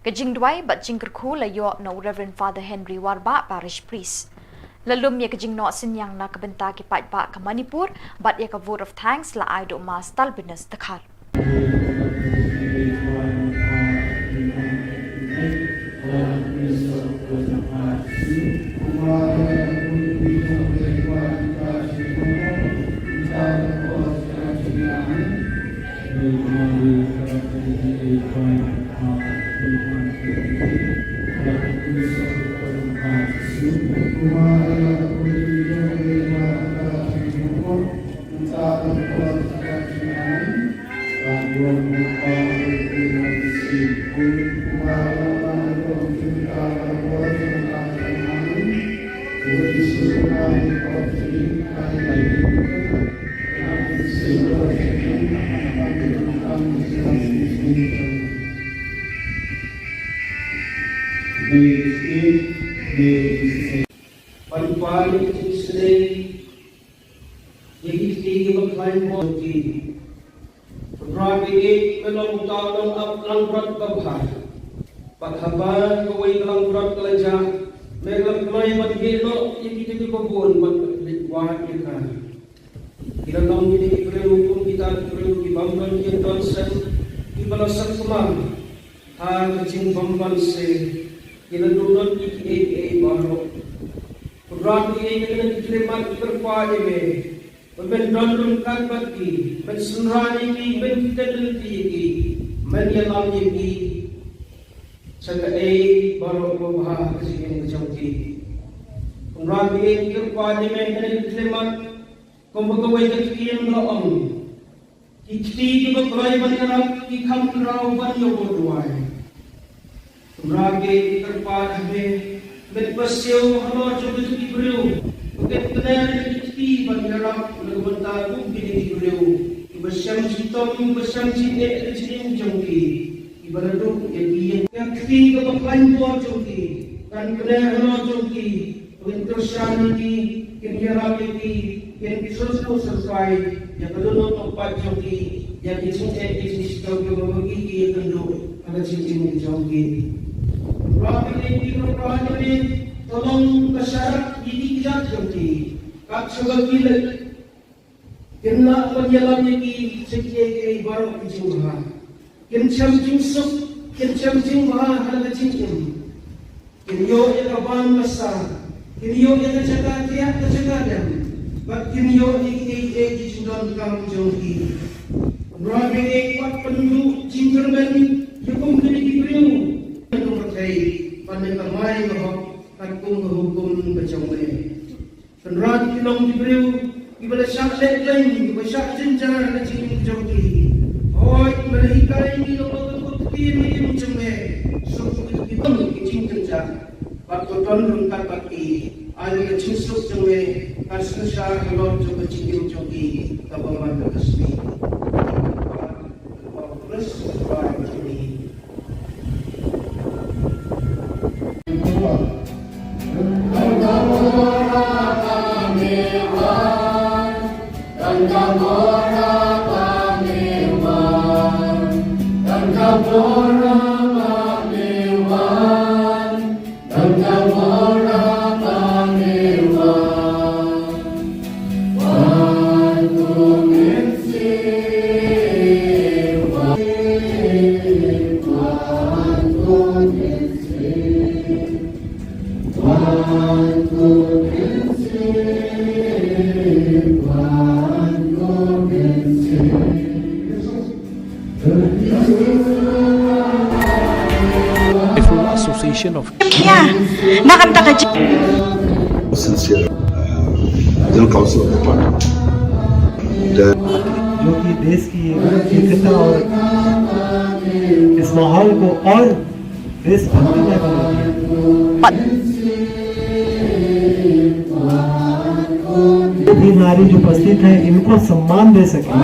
Kajing dwai bat jingker khu la yo no Reverend Father Henry Warba Parish Priest. Lalum ye kajing no sinyang na kabenta ki pat ba ka Manipur bat ye ka vote of thanks la ai do uma Stalbinus Dakar. Thank you. Yegi baklain mo ki. Rabi melong taong lang berat kabah. Pathaban kawai lang berat kalaja. Merlam kelai badgelo yegi babon wah kita. Kita tahu ini perlu kita perlu dibangkan yang dosen di balasan kemang. Kecing bamban se kita duduk di baru. Rabi kita diterima terpadu me. Membendondong bagi, mensunrani ki, menteliti ki, menyalam ki, sebagai baru bahas kesini macam ki. Rabi kerpadi mengenai kelemat, kembali kekian doang. Kiti berkelai banyak ki kamrau banyak berduai. Rabi kerpadi menpasiu halau coba cuci beriu. Bukan benar kiti banyak berbentang bukti beliau. Ibasyam sitom, ibasyam sinek kecil jongki. Ibaraduk yang kiti kebakan buat jongki. Kan benar halau jongki. Untuk syariki, kenyarak ki, yang disusul sesuai. Yang kedua tempat jongki. Yang disusul jenis jongki membagi yang kedua ada cincin jongki. Rapi ini berperan ini. Tolong masyarakat ini tidak jauhi. Kak sudah gila. Kena menjalannya ki sekian baru kejumlah. Kencam jingsuk, kencam jingmah ada cincin. Kenyo yang kaban besar, kenyo yang terjaga tiap terjaga dan. Bak kenyo ini dijundang kamu jauhi. Rabi kuat penduduk jingkerman hukum kini diberiu. Menurut saya pandai kamai bahwa hukum macam ni. Penrat kilong diberiu, ibadah syak lain, ibadah syak jenjar kecil macam ni. Oh, ibadah ikai ni lompat putih ni macam ni. Sok kita kecil jenjar. Waktu tuan rungkat baki, ada kecil sok macam ni. Kasih syak kalau coba kecil macam ni, kapan mana resmi. Terus macam ni. Association of sincere General Council of the party. जो कि देश की एकता और इस माहौल को और देशभक्तिमय बनाती है। ये नारी जो उपस्थित है इनको सम्मान दे सके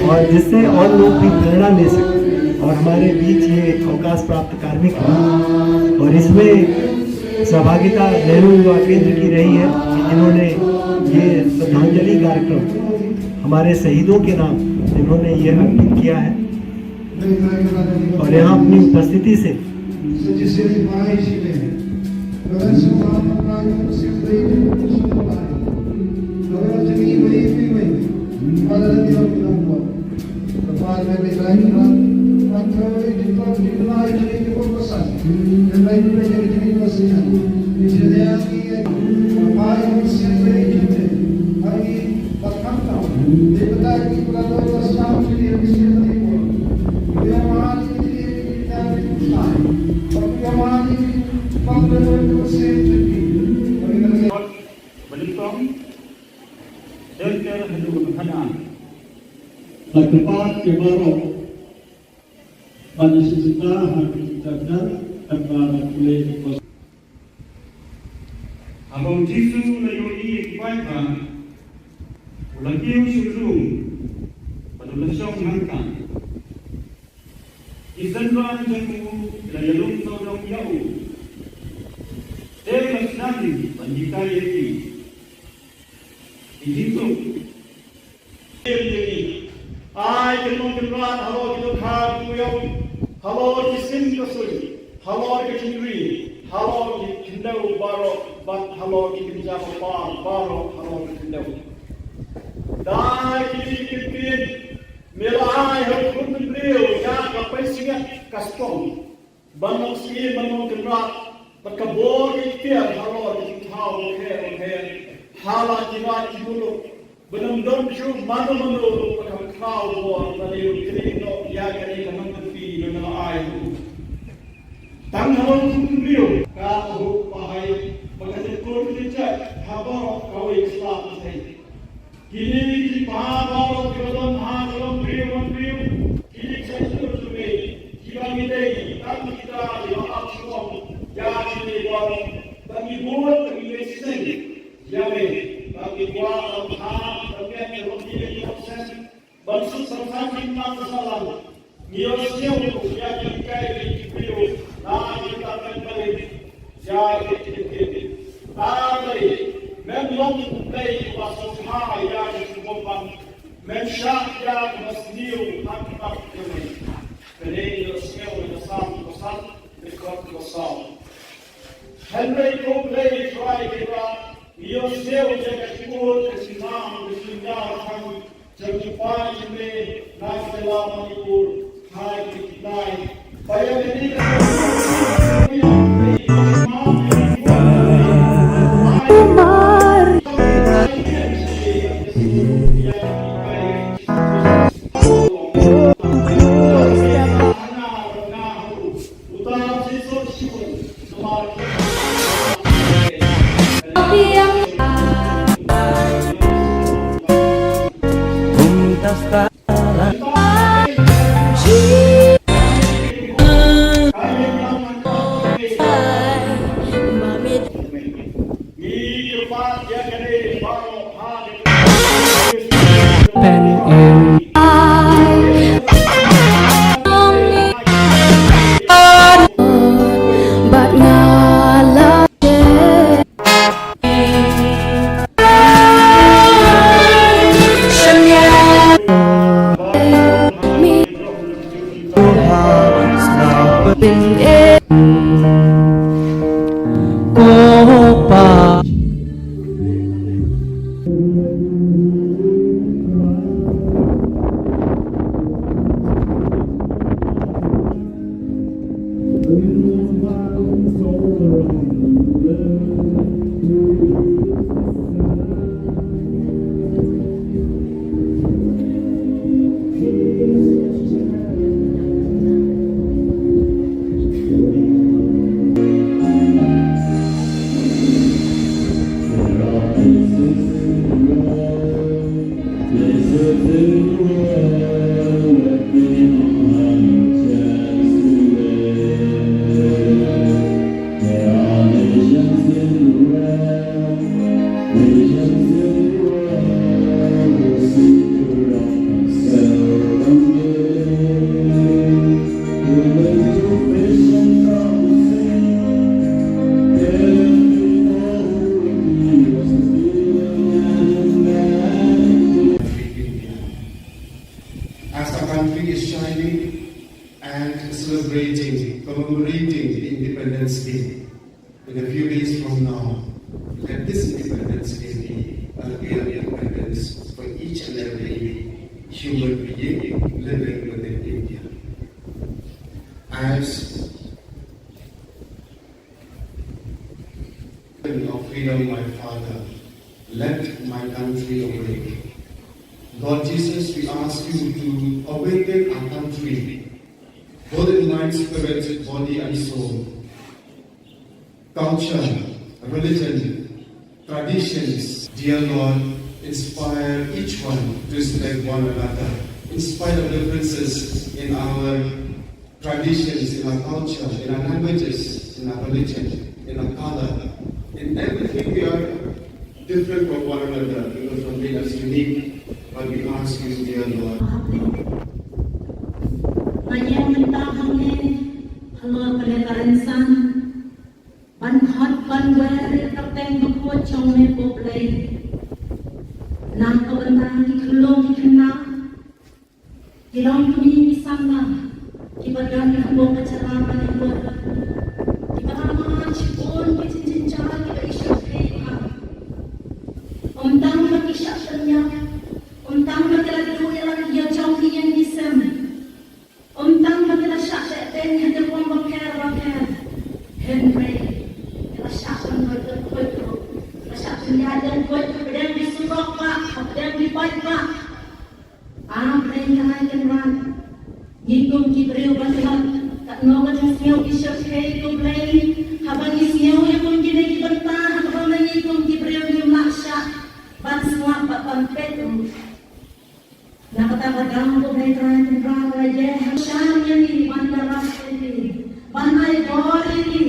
और जिससे और लोग भी प्रेरणा ले सके। और हमारे बीच ये अवकाश प्राप्त कार्मिक है और इसमें सहभागिता नेहरू युवा केंद्र की रही है जिन्होंने ये श्रद्धांजलि कार्यक्रम हमारे शहीदों के नाम इन्होंने ये अर्पित किया है और यहाँ अपनी उपस्थिति से Keempat kebaru pada sejuta hari dan kepada kulit. Abang Jisu layoi kibaikan, ulakiu syurung, pada lesong hangkan. Isanran jamu layalung tolong yau. Dewas nadi panjikai eki. Ijitu ai cái mong cái loan hello cái lúc ha cái yêu hello cái sim cái sui hello cái chinh ri hello cái kinh đầu baro but hello cái kinh gia baro hello cái kinh đầu dai cái pin mela ai hơi cũng mình liều ya cái phải sinh cái strong banong si banong cái loan but cái bố cái tiền hello cái thao okay hala cái loan cái bulu belum domju manu pakam kau bo bali krino ya kari kanam pi no ai tang halong liu ka hu pahai bagase ko ni cha haba kau islam sai kini ki pa ba kodon ha kolom liu kini sai su me kiba mi dei tam kita ya akshom ya ni bo bagi buat bagi sen ya me bagi buat Bansuk samsang kita kesalahan, niosnya untuk ya kita ini video, nah kita akan balik, ya kita, tapi memang dari pasal hal yang disebutkan, mensyak yang masniu hakkat kami, kerana niosnya besar besar, dekat besar. Henry Cobley try kita, niosnya jaga Khubor kesinam kami. Jump five to me, nice to love Manipur, high 59. By commemorating the Independence Day. In a few days from now, let this Independence Day be a real independence for each and every human being living within India. As of freedom, my Father, let my country awake. Lord Jesus, we ask you to awaken our country, both in mind, spirit, body, and soul. Culture, religion, traditions, dear Lord, inspire each one to respect one another, in spite of differences in our traditions, in our culture, in our languages, in our religion, in our color. In everything we are different from one another because one made us unique. But we ask you, dear Lord. Ban hot ban wear it up then before chong me po play. Nang bentang di kelong di kena di dalam kini di sana di badan hambung keceraman yang buat di pertama cipun di cincin cara kita isyak kaya Untang bagi syaknya Untang bagi lagi dua lagi yang jauh yang disem Untang bagi la syak dan yang terpuang bakar Henry la syak dan berkuat la syak dan kuat dan disuruh pak dan dibaik pak mereka akan ran Yikum kibriu bantuan tak nolak yang siau isyak kaya kublai habang siau yang mungkin lagi bentang habang yikum kibriu yang maksyak ban semua papan petu nak kata kamu tu berterang terang aja syam ini ban darah ini ban air bor ini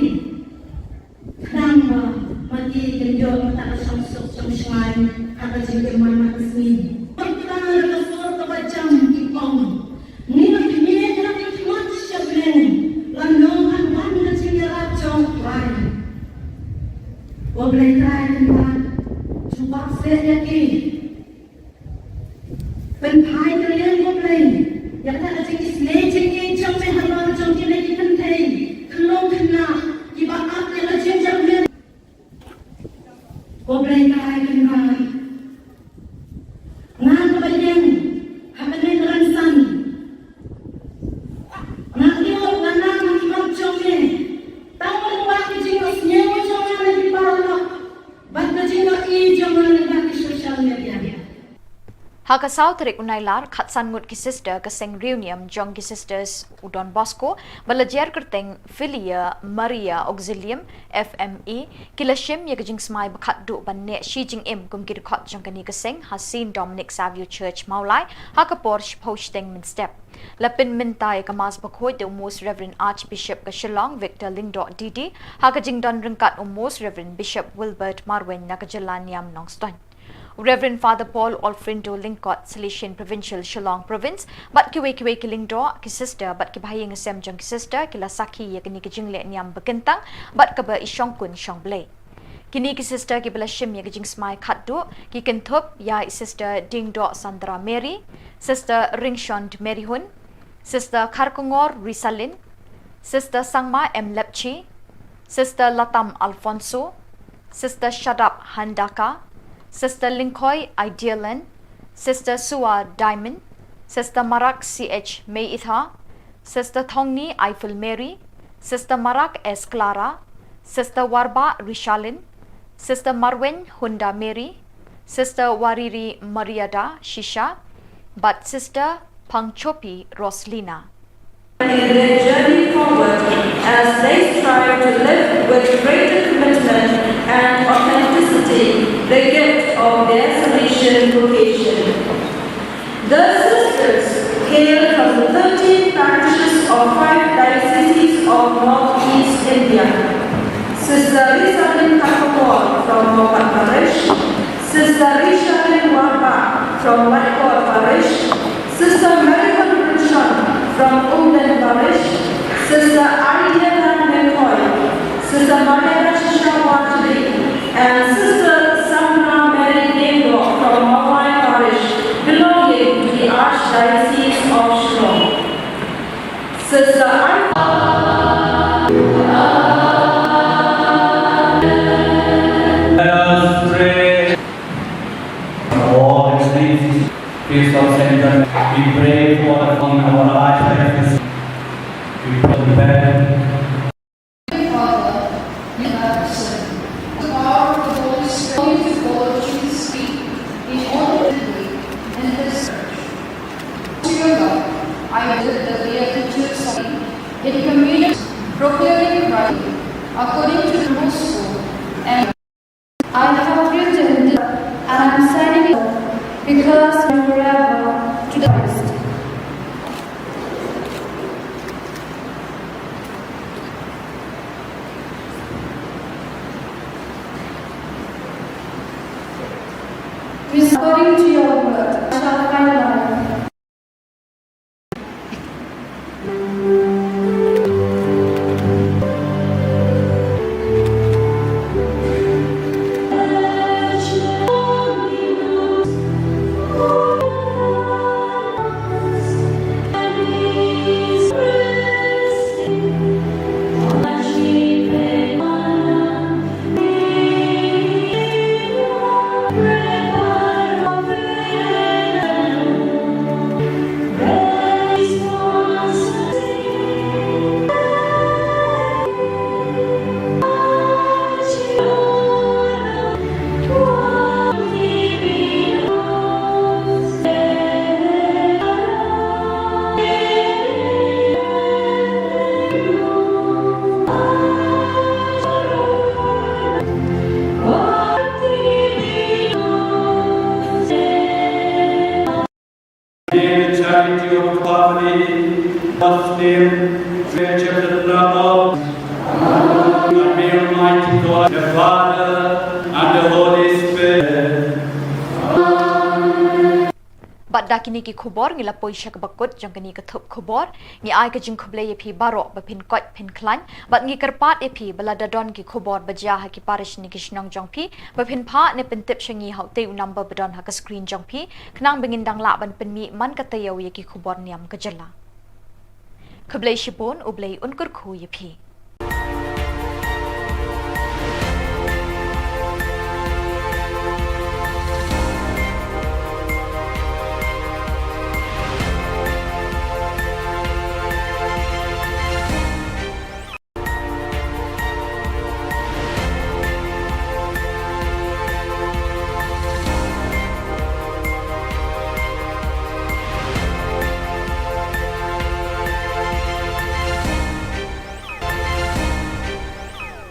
kenapa mati kenjol tak sungsuk sungsai kata jengkel mana kesini kita kesor kebacam ipong ni nak ikmat syablen lanongan ban kecil racong lain boleh terang Cuba saya yakin penpai kalian boleh yang tak ada jenis jenis jam mehal jam jenis pentai kelong kena ibarat yang ada jam boleh kalian nak kebayan akan neransan nak lihat mana macam jam ni tahu apa jenis nyawa jam yang di bawah Banda jino I jaman bagi social media. Haka South Rik Unailar Khatsan Ngut ki sister ka Seng Reunion Jong ki sisters Udon Bosco balajer kerteng Filia Maria Auxilium FME kilashim ye gajing smai bakhat du ban ne Shi Jing Im kum kir khot jong kani ka Seng Hasin Dominic Savio Church Maulai haka Porsche posting min step Lapin mintai kamas bakhoi de Most Reverend Archbishop ka Shillong Victor Lingdo Didi haka jingdon ringkat Most Reverend Bishop Wilbert Marwen na ka Jalan Niam Nongston Reverend Father Paul Olfrindo Lingkot Silesian Provincial Shillong Province bat kiwe ki Lingdo ki sister bat ki bahayang sem jong ki sister kila saki ye kini ki jingle niam bekentang bat ka ba isyong kun syong blay kini ki sister ki bala shim ye ki jing smai khatdu ki ken Thup ya sister Dingdo Sandra Mary sister Ringshond Mary Hun sister Kharkungor Risalin sister Sangma M Lepchi sister Latam Alfonso sister Shadap Handaka Sister Linkoy Idealan, Sister Suwa Diamond, Sister Marak CH May Itha, Sister Thongni Eiffel Mary, Sister Marak S Clara, Sister Warba Rishalin, Sister Marwen Hunda Mary, Sister Wariri Mariada Shisha, but Sister Pangchopi Roslina. In their journey forward as they strive to live with greater commitment and authenticity the gift of their Salesian vocation. The sisters hail from the 13 parishes of 5 dioceses of Northeast India. Sister Rishalin Khubor from Mopat Parish, Sister Rishalin Warba from Watkor Parish, Sister Marihan Rinshon from Umden Parish, Sister Ariana McCoy, Sister Maria Shisha and Sister Samra Mary Dengro from Mawai Parish, belonging to the Archdiocese of Shillong. Sister Let us pray. All the saints, Christ of Saint John, we pray for our Archdiocese. We pray for the Father, you have sinned. The power of the Holy Spirit to follow Jesus' feet in all the way in this church. To your love, I did the Beatitudes of in communion, proclaiming Christ according to the gospel, and I have written this, and I am signing it because forever to the Christ. According to your word, I shall find life. In the charity of family, God's name, creature the love of, and may Almighty God, the Father, and the Holy Spirit. Bat dakini ki khubor ngila poisha ka bakut jong kani ka thup khubor ngi ai ka jing khuble ye phi baro ba phin kot phin klan bat ngi karpat e phi bala dadon ki khubor baja ha ki parish ni ki shnong jong phi ba phin pha ne pen tip shangi hau te number badon ha ka screen jong phi knang bengin dang la ban pen mi man ka tayo ye ki khubor niam ka jala khuble shipon ublei unkur khu ye phi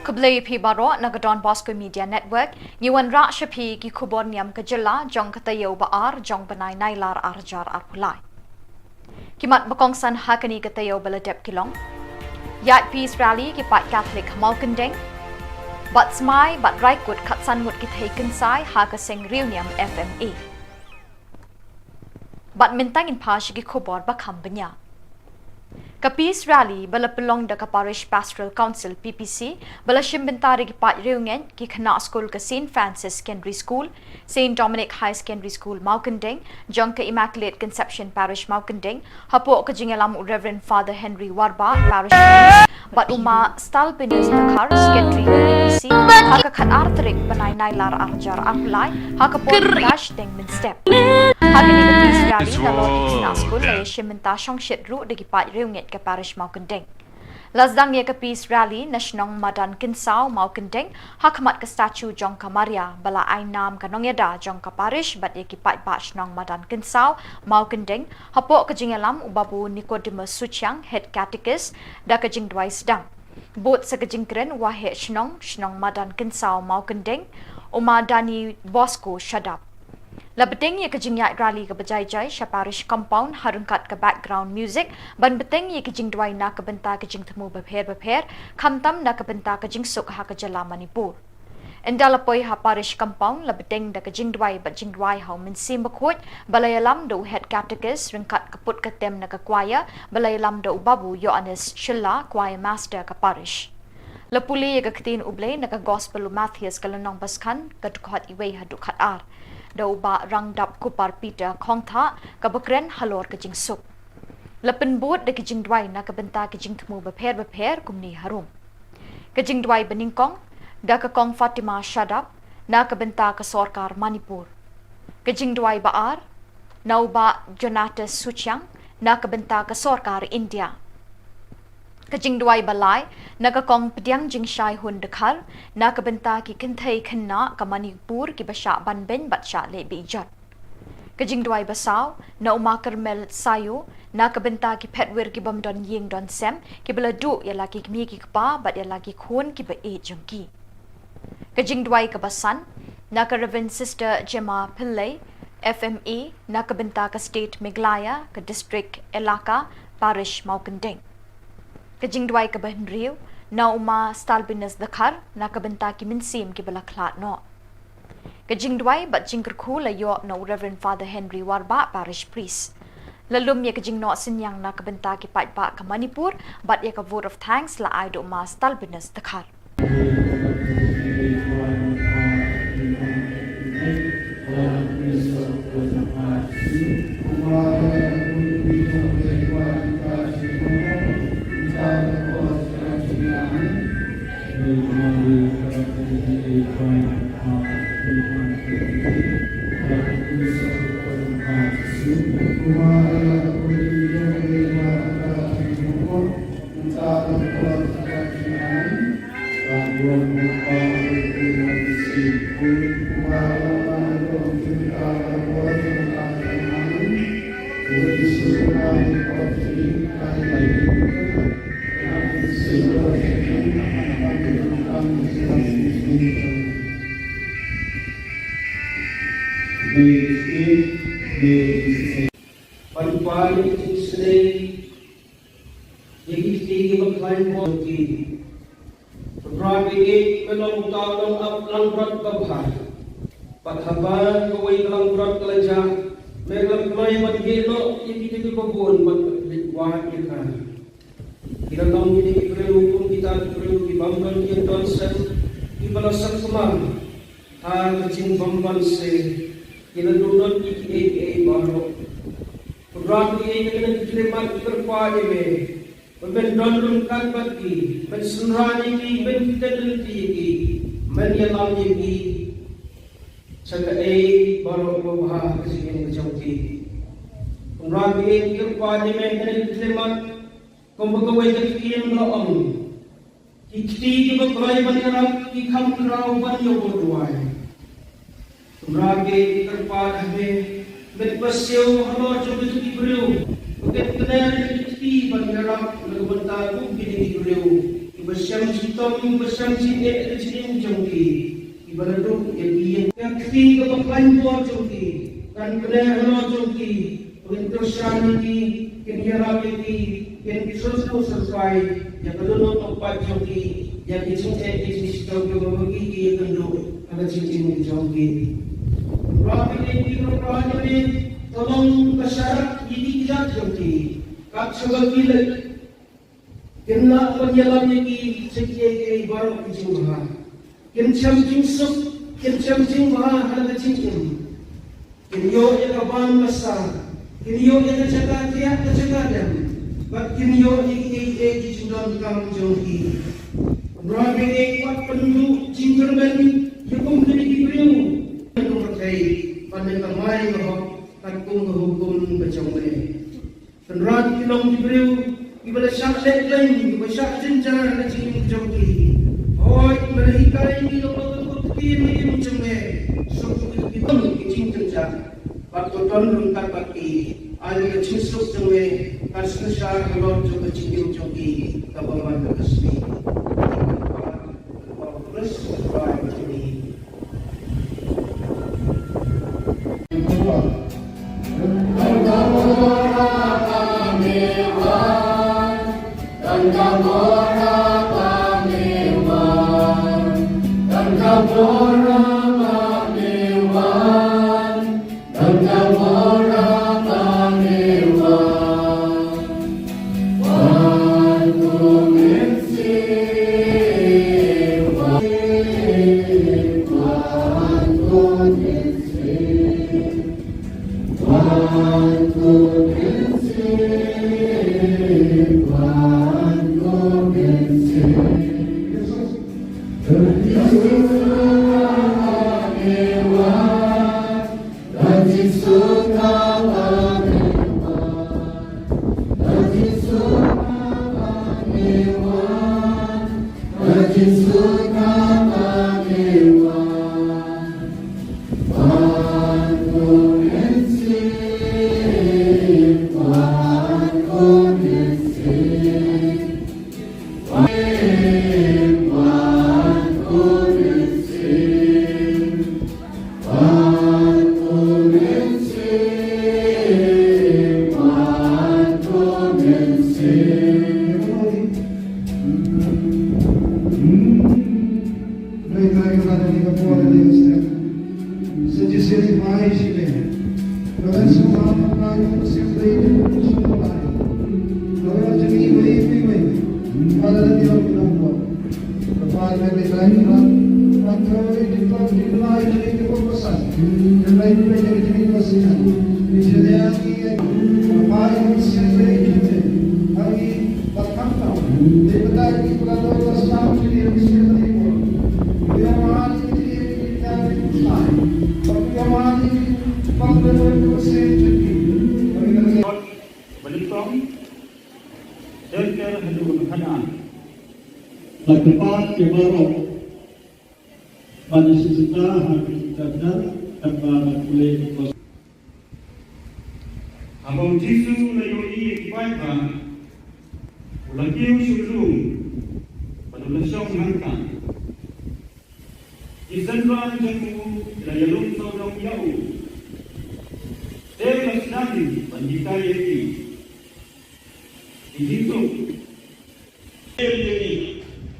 Kublai phi baro nagadon Bosco Media Network ngiwan ra shapi ki Khubor Niam ka jala jong katayo ba ar jong banai nailar arjar arpulai kimat bakong san hakani katayo baladep kilong yat peace rally ki pat Catholic malkandeng but smai but raikut khatsan mut ki taken sai ha ka seng reunion FMA but mintang in pash ki Khubor ba khambanya Ka Peace Rally bala pelong da ka Parish Pastoral Council PPC bala shimbentari ki pat reungen ki khana school ka St. Francis Secondary School, St. Dominic High Secondary School Maukandeng, jong ka Immaculate Conception Parish Maukandeng, hapo ka jingalam Reverend Father Henry Warba Parish Priest, but uma stalpinus Dakar Secretary PPC, haka khat artrik banay nailar arjar arpulay, haka po dash deng min step. Haka ni ka Peace Rally dalot ki khana school la shimbenta shong shitru da ki pat reungen ka Parish Maukandeng. Lazdang ye ka Peace Rally nasyonong madan kinsao Maukandeng hakamat ka statue jong ka Maria bala ay nam ka nongyada jong ka Parish bat ye ki pat nong madan kinsao Maukandeng hapo ka jingalam ubabu Nicodemus Suchang head catechist da ka jingdwai sedang bot sa ka jingkren wahe shnong madan kinsao Maukandeng umadani Bosco Shadap Labeteng ye kajing yak rally ka bajai-jai sya parish compound harungkat ka background music ban beteng ye kajing dwai na ka benta kajing temu bapher khamtam na ka benta kajing suk ha ka jala Manipur endalapoy ha parish compound labeteng da kajing dwai ba jing dwai ha min sim bakhot balayalam do head catechist ringkat kaput ka tem na ka choir balayalam do babu Yohanes Shilla choir master ka parish lapuli ye ka ktin ublay na ka gospel Matthias kalanong baskan ka dukhat iway ha dukhat ar daw ba rangdap kupar Peter Kongtha kabakren halor kajing suk. Lapen bot da kajing dwai na kabenta kajing temu bapher kumni harum. Kajing dwai beningkong da ka kong Fatima Shadap na kabenta ka Sorkar Manipur. Kajing dwai baar na ba Jonatas Suchang na kabenta ka Sorkar India. Kajing dwai balai nagakong pediang jing shai hun dekhar na kabenta ki kinthai khanna ka Manipur ki basha banben batsha le bijat kajing dwai basaw na uma Carmel sayo na kabenta ki petwer ki bamdon ying don sem ki bala du yala ki mi ki pa bat yala ki khon ki ba e jangki kajing dwai ka basan na ka Reverend Sister Gemma Pillai FMA na kabenta ka State Meglaya ka District Elaka Parish Maukandeng kajing dwai ka Bahinriw na uma stalbinas dakhar na kabenta ki minsim ki balaklat no kajing dwai bat jingkerku layo na Reverend Father Henry Warba Parish Priest lalum ye kajing no sinyang na kabenta ki paitpa ka Manipur bat ye ka vote of thanks la ai do uma stalbinas dakhar Pali Sri Yagi Bakline Boki Rabi Melong Talong Up Langrat Babha Pathaban Kawai Langrat Kalaja Melam Klai Bagelo Yagi Babun Wah Yaka Kita tahu ini perlu kita perlu dibangkan yang konsen di balasan kemana hal kecil bangkan se kita dulu iki baru program ini kita diterima berkuat ini membendon kan bagi mensunrani ini menfidelity ini menyalam ini sebagai baru bahwa kesini macam ini program ini berkuat ini kita diterima Kumpulkan kekian lawan, kiti juga kelai banyak ikam kerau banyak berdoai. Tumrage terpada he, berpasau halor coba cuci beriu. Bukan kenal kiti banyak lebentar pun kini beriu. Ibasam sitom, ibasam sinet kecil jongki. Ibarat tu yang kiti juga kelai buat jongki. Kan kenal halor jongki. Untuk syarani kini rapi yang disuruh sesuai yang kedua tempat joki yang dicintai di joki membagi yang kedua ada cincin di joki. Rapi ini berperan ini tolong kesyarat ini tidak joki. Kak sebagai lagi kena penyelam ini sekian baru dijumpa. Kencam jingsuk, kencam jingba ada cincin. Kenyo yang kapan besar, kenyo yang terjaga tiap terjaga dan. Bakin yo iki sudah kang jogi. Rabi kuat penduduk jingkerban hukum dari diberiu. Yang berkai pada kemai bahwa takung hukum berjumlah. Senrat kilong diberiu ibadah syak lain, ibadah syak jenjang dan jing jogi. Hoi mereka ini lokal ini berjumlah. Suku itu jing jenjang. Waktu tahun lengkap bagi ada kecil jumlah. Kasih syar halor juga cincin jogi kabaman resmi. Terus baik ini. Lakukan kebaru pada sejuta hari dan tanpa boleh abang Jisu layoi kibaikan ulakiu syurung pada lesong hangkan isanran jengku layalung tolong yau Rally, Bandita Yeti. Itu.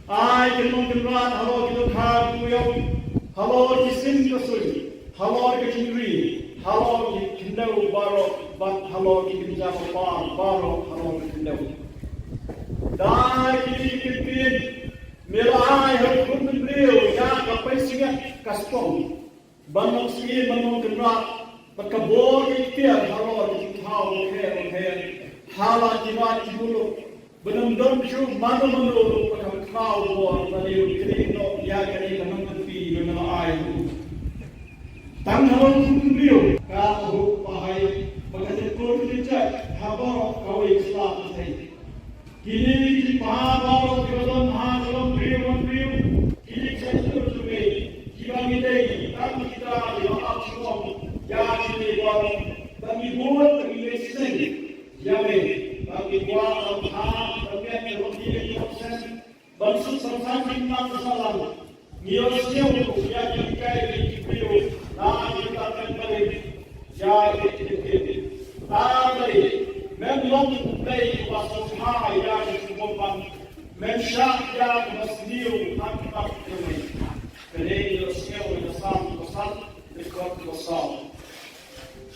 I can run, hello, you have hello, Kisim Kasuri, hello, Kitchenry, hello, Kindo Baro, but hello, Kitchen Baro, hello, Kindo. Die, Kitchen, Milai, her Kunden Real, Yak, a Pacing, Caston, Bannon Ski, Bannon can rock, but Khubor Niam, hello, how, hair, Hala, Jivat, Benam cu mana menurut pada kau buat balik kerana ya kerana mengerti dengan air. Tanggal tujuh kau pahai mengenai kerja habar kau Islam ini. Kini di pahal jalan halam beriu. Kini satu sudah kita ini kami kita diangkat semua ya ini buat kami buat kami sendiri ya bagi buat terkait dengan proses bangsa sampai masa salam niosnya untuk ya dikai di nah kita akan balik ya tadi memang baik bahasa hai ya disebutkan mensyak ya masniu tanpa kami kerana niosnya besar besar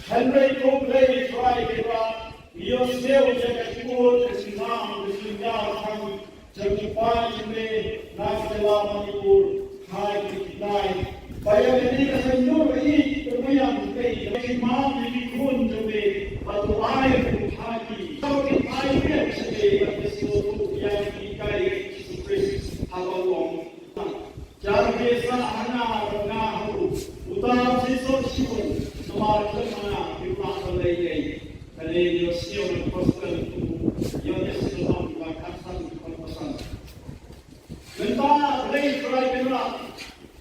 Henry Cobley try kita Dios meu jaga Khubor kesinam kesinam kami jangkipan ini nas dalam Manipur hai kita bayar ini kesenur ini terbayang kita kesinam ini kun jadi batu air hati kalau kita air sebagai sesuatu yang kita Yesus Allah jangan biasa anak utama sesuatu semua mana kita boleh Kali Dios yang berkuasa yang Yesus melakukan pesan. Mentah lagi kerana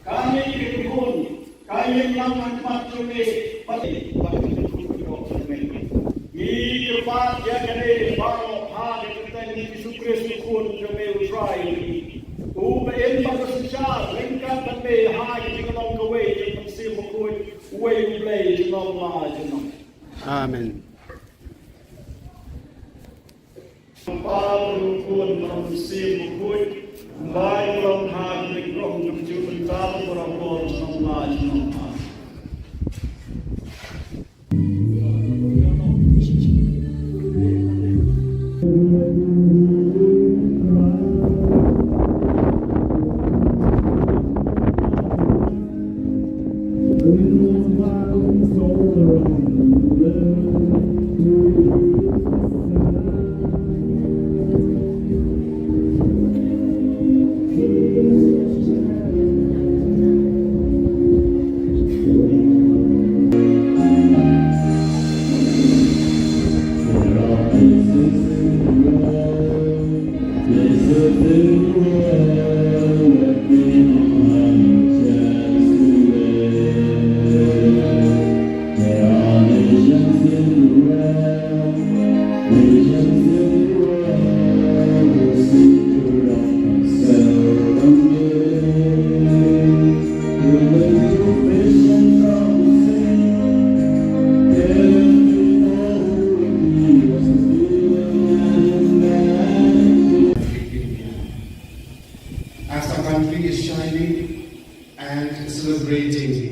kami dihubung, kami melakukan macam ini pada waktu ini. Ini tempat yang kami baru hari kita ini Yesus pun kami try. Ubah bersejarah lengkap kami hari kita long away yang masih mengkut way play jenam lah jenam. Amen. Paul pun memusim buku baik orang hati orang jumpa tahu orang orang semua semua.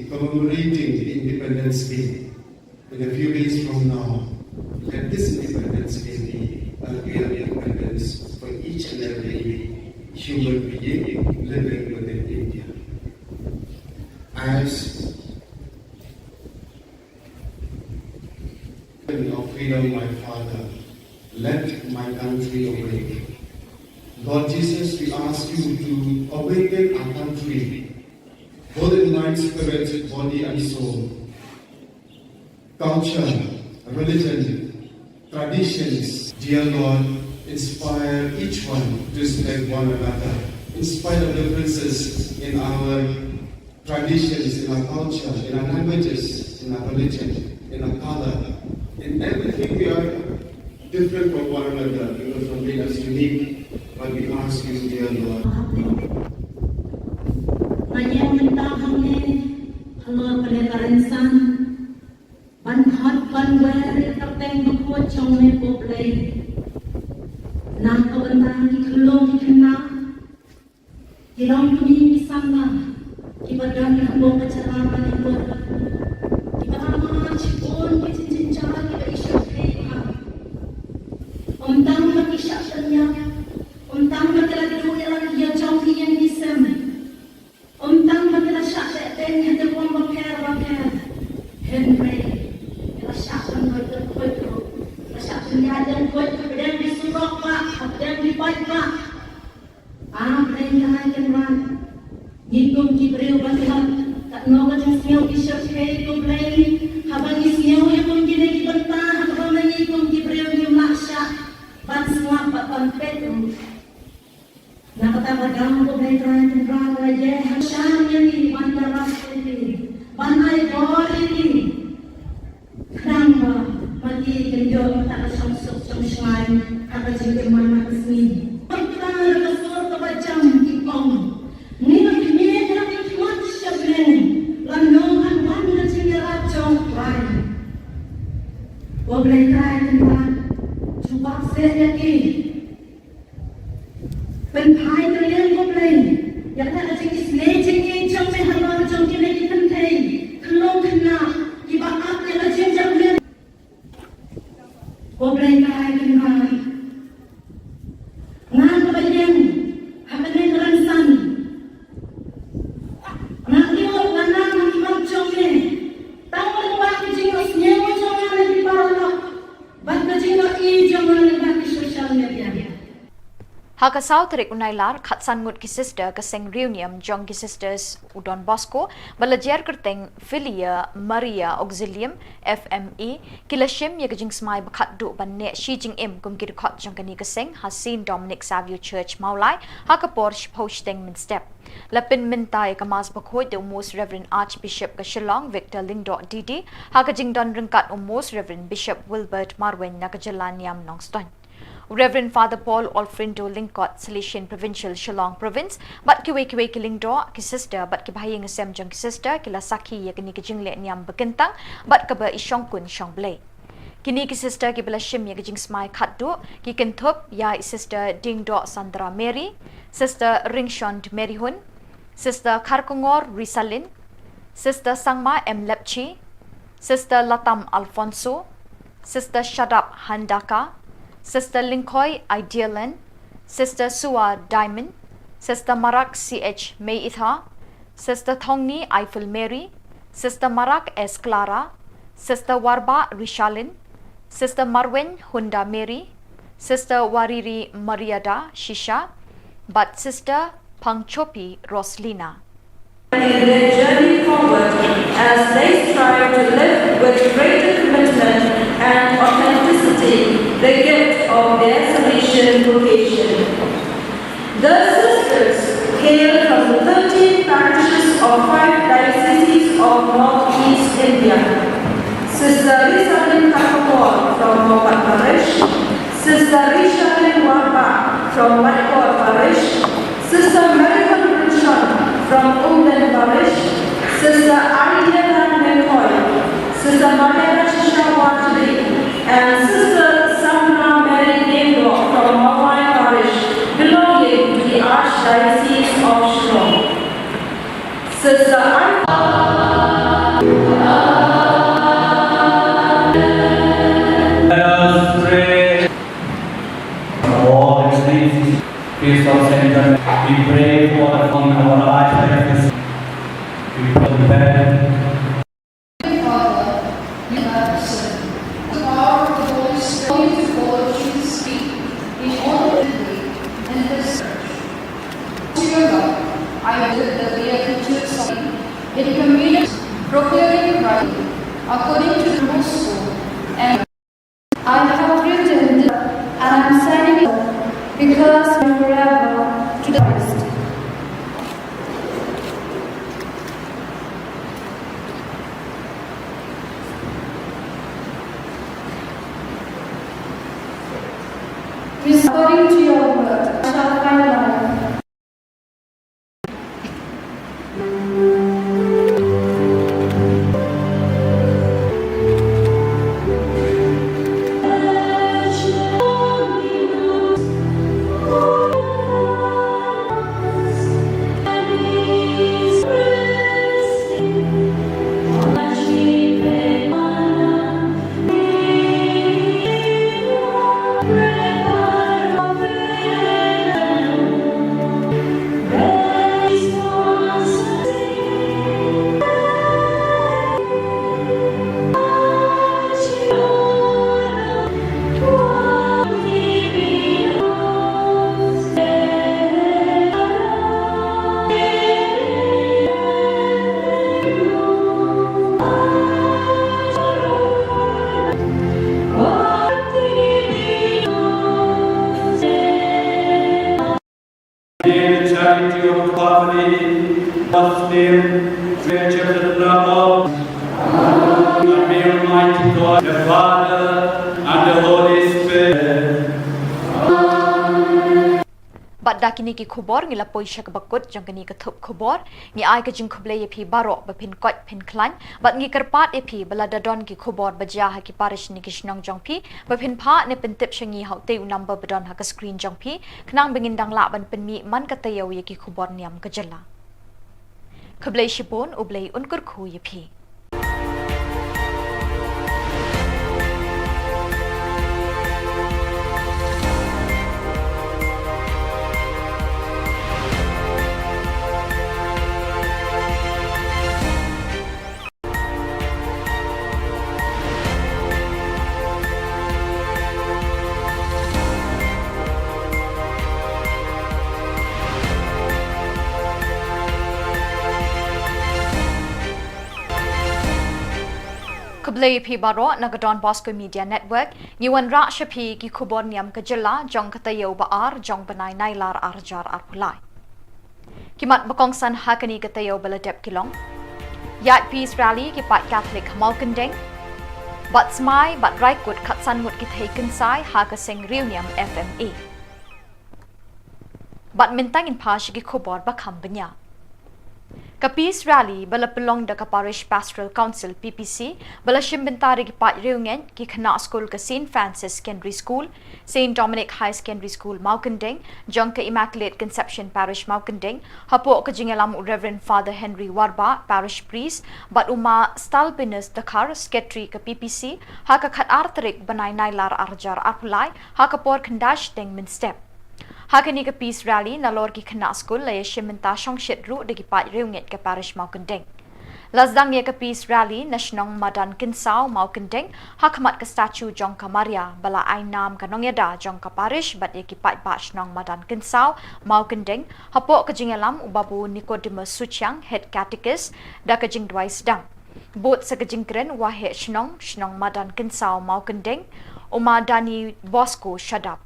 Commemorating the Independence Day. In a few days from now, let this Independence Day be a real independence for each and every human being living within India. As of freedom, my Father, let my country awake. Lord Jesus, we ask you to awaken our country, both in mind, spirit, body and soul. Culture, religion, traditions, dear Lord, inspire each one to respect one another, in spite of differences in our traditions, in our culture, in our languages, in our religion, in our color. In everything we are different from one another, because something that's unique, but we ask you, dear Lord. Ban hot ban wear trong mê bột lấy nàng có ơn ta thì cứ lông thì cứ ná thì lòng cứ nhìn đi xăm mà thì bà đơn thì không bông bà chả làm bà nên bột thì bà mà chỉ bôn cái chân cha thì bà ý sẵn thế mà ông tăng mà ý sẵn sẵn nha ông tăng mà cái là cái đuôi là cái trong khi yên đi xem ông tăng mà cái là sẵn sẽ tên nhà tôi quan bà kè Henry la syakan berkoi la syakan yadan koi kemudian disuruh pak kemudian dibaik pak mereka akan ran hitung kibriu batihan tak nolak siau isyak hei kumlei habang siau yang mungkin di bentah habang hitung kibriu yang laksa ban semua pak pampet nak kata bagam kumlei terakhir terakhir aja hasilnya ni ban teras ini ban ai boleh ni Kenapa mati kenjol tak sungsuk sungsai kata jika mana kesini. Kita kesor kebacam kipong. Ni lagi ni lagi kuat sebelum lanongan banda jika racun lain. Boleh try tentang cuba saya lagi. Penpai kalian boleh. Yang tak ada jenis lejeng yang jauh mehalo jauh kini kita teh. Kelong kena. Ibarat yang ajar jalan, boleh kaya kembali. Ngan kebajikan, apa ni keransan? Nak lihat mana nak macam ni? Tahu lepas kejingan nyewa jangan lagi parah. Bak kejingan i jangan lagi sosial media. Hakasaw tarik unailar khatsan ngut ki sister kaseng reunion jong ki sisters Udon Bosco balajer kerteng Filia Maria Auxilium FME kilashim ye gajing smai bakhat du banne Shi Jing Im kum ki khot jong kani kaseng Hasin Dominic Savio Church Maulai hakapor posting min step lapin mintai kamas bakhoi de most Reverend Archbishop Kashilong Victor Lingdo Didi hakajing don ringkat most Reverend Bishop Wilbert Marwen Nakajalaniam Nongston Reverend Father Paul Olfrindo Lingkot, Salesian Provincial Shillong Province, bat kiwe kilingdo ki sister bat ki bahayang asem jong ki sister kila saki ya kini ki jingle niam bekentang bat ka ba isyong kun syong blay. Kini ki sister ki bela shim ya ki jing smai khatdu ki ken Thup ya sister Dingdo Sandra Mary, sister Ringshond Mary Hun, sister Karkongor Risalin, sister Sangma M Lepchi, sister Latam Alfonso, sister Shadap Handaka, Sister Linkoy Idealan, Sister Sua Diamond, Sister Marak CH May Itha, Sister Thongni Eiffel Mary, Sister Marak S Clara, Sister Warba Rishalin, Sister Marwen Hunda Mary, Sister Wariri Mariada Shisha, but Sister Pangchopi Roslina. In their journey forward as they strive to live with greater commitment and authenticity the gift of their Salesian vocation. The sisters hail from the 13 parishes of 5 dioceses of Northeast India. Sister Rishabin Khubor from Mopat Parish, Sister Rishabin Warba from Whitecourt Parish, Sister Marian Richard from Umben Parish, Sister Idealan McCoy, Sister Maria Shisha Watari, and Sister Sandra Mary Dendo from Mawai Parish, belonging to the Archdiocese of Shillong. Sister Let us pray. All the saints, Christ of Saint John, we pray for the fun of our life. We put the bed. Father, you have said, the power of the Holy Spirit to follow Jesus' feet in all the way and this church. To your God, I believe that we are to something in community, proclaiming Christ according to the gospel, and I have written this, and I am signing it because we are forever to the Christ. According to your word, I shall find life. charity of the family, God's name, which is the love of the Almighty God, the Father, and the Holy Spirit. Bat dakini ki khubor ngila poisha ka bakut jang kani ka thup khubor ngi ai ka jing khuble ye phi baro ba phin kot phin klan bat ngi karpat ye phi bala dadon ki khubor baja ha ki parish ni ki shnong jong phi ba phin pha ne pin tip shangi hau te number badon ha ka screen jong phi knang bingin dang la ban pin mi man ka tayaw ye ki khubor niam ka jala khuble shipon ublei unkur khu ye phi Khuble phi baro nagadon Bosco Media Network ngiwan ra shapi ki Khubor Niam ka jilla jong katayo ba ar jong banai nailar arjar arpulai kimat bakong san hakani katayo baladep kilong yat peace rally ki pat Catholic malkandeng bat smai bat raikut khatsan mut ki thaikin sai ha ka sing reunion FMA bat mintang in pash ki Khubor ba khambanya Ka Peace Rally bala pelong da ka Parish Pastoral Council PPC bala shimbentari ki pat reunion ki khana school ka St. Francis Secondary School, St. Dominic High Secondary School Maukandeng, jong ka Immaculate Conception Parish Maukandeng, hapo ka jingalam Reverend Father Henry Warba Parish Priest, bat uma Stalbinus Dakar Secretary ka PPC, ha ka khat artarik banai nailar arjar arpulai, ha ka por kandash deng min step. Hakani ka Peace Rally na lor ki khana school la yeshimenta shongshit ru de ki pat reunget ka parish Maukandeng. Lazdang ye ka Peace Rally national madan kinsao Maukandeng hakmat ka statue jong ka Maria bala ai nam ka nongyada jong ka parish bat ye ki pat ba shnong madan kinsao Maukandeng hapo ka jingalam ubabu Nicodemus Suchang head catechist da ka jing dwai sedang. Bot sa ka jingkren wahe shnong madan kinsao Maukandeng umadani Bosco shadap.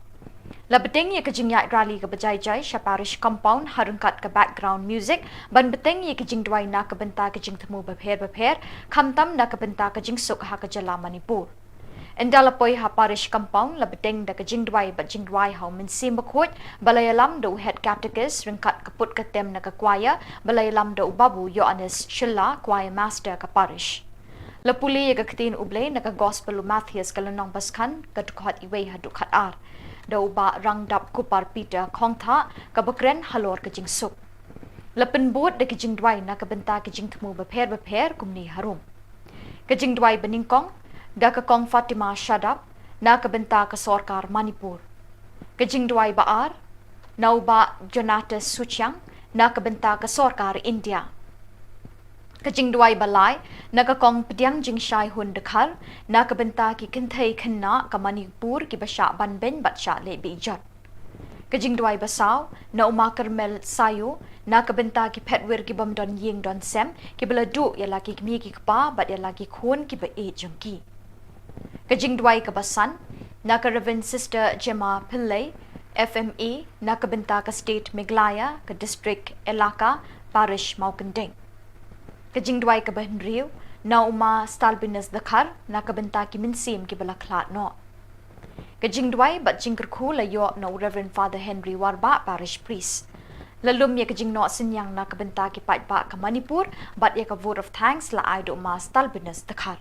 Labeteng ye kajing yak rally ka bajai jai sha parish compound harungkat ka background music ban beteng ye kajing dwai na ka benta kajing themu bapher khamtam na ka benta kajing suk ha ka jala Manipur endalapoi ha parish compound labeteng da kajing dwai ba jing dwai ha min sim bakhot balayalam do head catechist ringkat kaput ka tem na ka choir balayalam do babu Yohanes Shilla choir master ka parish lapuli ye ka ktin ublei na ka gospel Matthias kalanong baskan ka dukhat iwei ha dukhat ar Dauba rangdap kupar Peter Kongtha kabakren halor kajing suk. Lapin bot de kajing dwai na kabenta kajing thmu bapher kumni harum. Kajing dwai beningkong da ka kong Fatima Shadap na kabenta ka Sorkar Manipur. Kajing dwai baar nauba Jonatas Suchang na kabenta ka Sorkar India. Kajing dwai balai nagakong pediang jing shai hun dekhar na kabenta ki kinthai khanna ka Manipur ki basha banben batsha le bijat kajing dwai basaw na uma Carmel sayo na kabenta ki petwer ki bamdon ying don sem ki beladu ya laki mi ki pa bat ya laki khon ki ba e jangki kajing dwai ka basan na ka Reverend Sister Gemma Pillai FMA na kabenta ka State Meghalaya ka District Elaka Parish Maukandeng kajing dwai ka Bahnriu na uma Stalbinus Dakar na kabenta ki minsim ki balaklat no kajing dwai bat jingker khu la yo no Reverend Father Henry Warba Parish Priest lalum ye kajing no sinyang na kabenta ki pat ba ka Manipur bat ye ka vote of thanks la ai do uma Stalbinus Dakar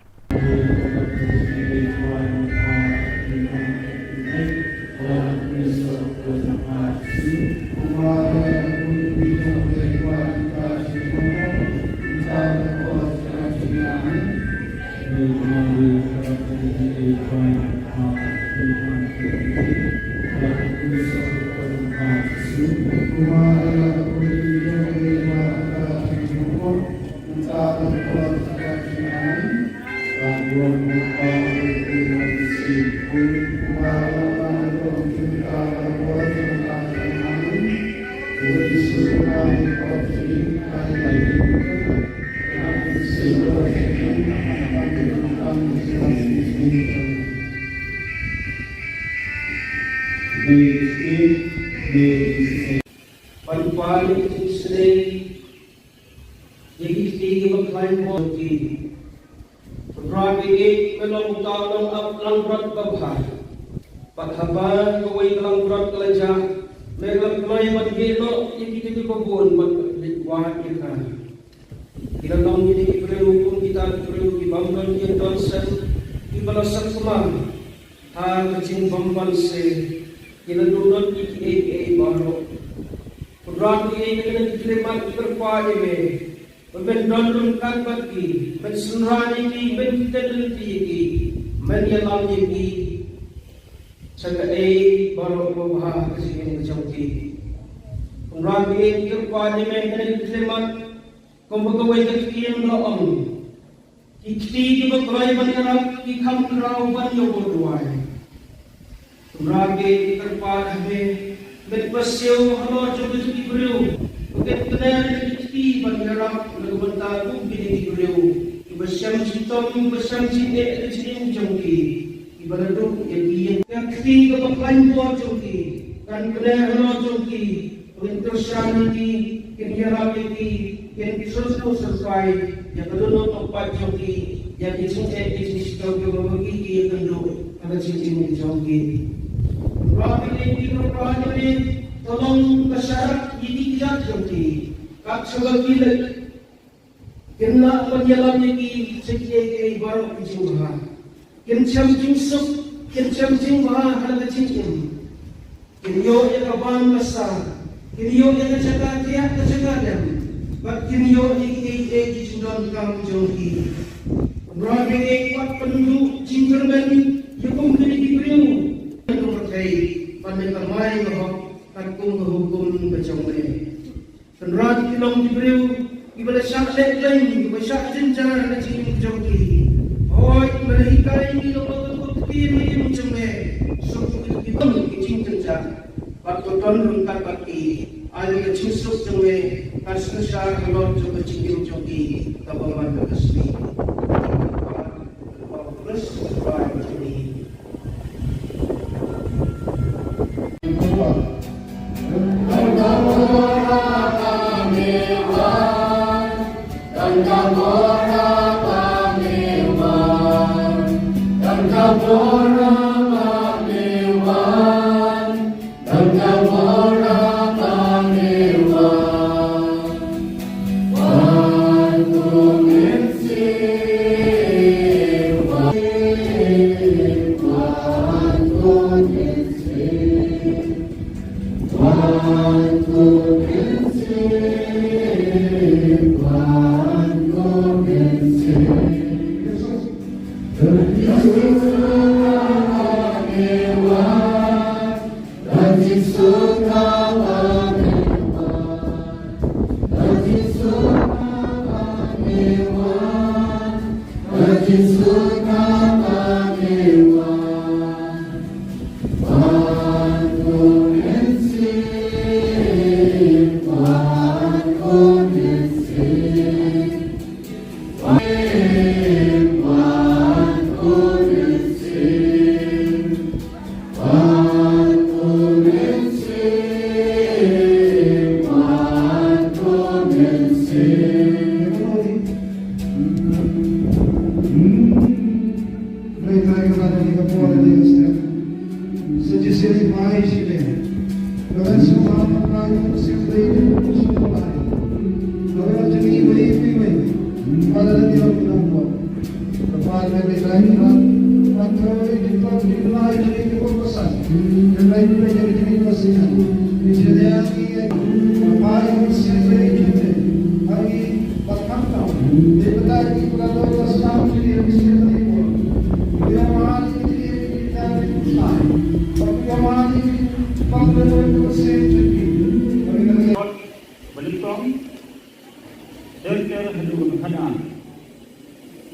Pagpalik lain boti. Rabi melong talong up lang berat babah. Pathaban kawai lang berat kelajah. Mereka mulai bergelo ini kita kebun berwah kita. Kita tahu ini perlu kita perlu dibangun yang dosen dibalasan kemana. Ha kecing bamban se kita duduk di baru. Rabi ini kena dikelimat terpadu me. Membendon kan bagi, mensunrani ki, menteliti ki, menyalam ki. Sekarang baru berbahas kesini macam ni. Orang ini kerana mereka selamat, kembali ke kian laam. Ikti kita berlai banyak, kita kerau banyak berdoa. Orang ini kerana berpasau halau jodoh diberiu. Bukan benar ikti banyak berbentar pun diberiu. Bersama citom, bersama cinek cinek macam ni. Ibarat yang ketiga berlain buat jongki dan kedai jongki untuk syariki kenyaran ini yang disusul sesuai yang kedua tempat jongki yang disuntik di sisi bagi yang kedua ada cincin jongki. Rapi ini berperan ini tolong masyarakat ini tidak jongki kak sebagai lek kena menjalan ini sekian baru kejuruhan. Kencam jingsuk, kencam jing bahar hal kecil. Kiniyo yang kawan besar, kiniyo yang kecakar tiap kecakar dem. Bak kiniyo yang di sundan kang jongki. Rabi kuat penduduk jingkermen, yukum kini diberiu. Yang berkait pada kamai bahwa takung hukum macam ni. Penrat kilong diberiu, ibadah syak lain, ibadah syak jenjang kecil jongki. Oh, mereka ini lepas ini macam ni, suku kita kecil kencang, waktu tahun rungkat baki, ada kecil suku macam ni, kasih syar kalau cuba kecil macam ni, kawan asli, plus macam ni.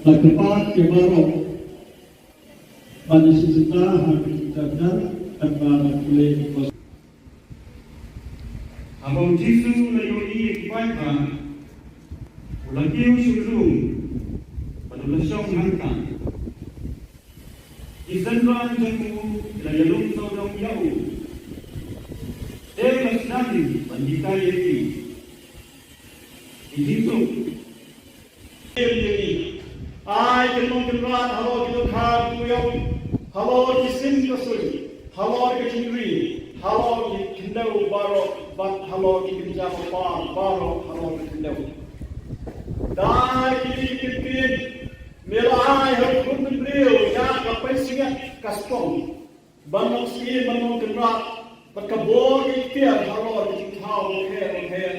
Tempat kebarok pada sejuta hari dan tanpa boleh kos. Abang Jisu layoni kibaika ulakiu syurung pada lesong hangkang. Izanran jamu layalung tolong yau. Dewas nadi pandikai yaki. Ijitu ai ke mong ke rat halo ke kha ku yo halo ki sim ko sui halo ke chingri halo ki kindau baro bat halo ki kinja pa baro halo ki kindau dai ki kin mela ai har kun brio ya ka pesinga kaspong banok si banok ke rat bat ka bo ki tiar halo ki thau he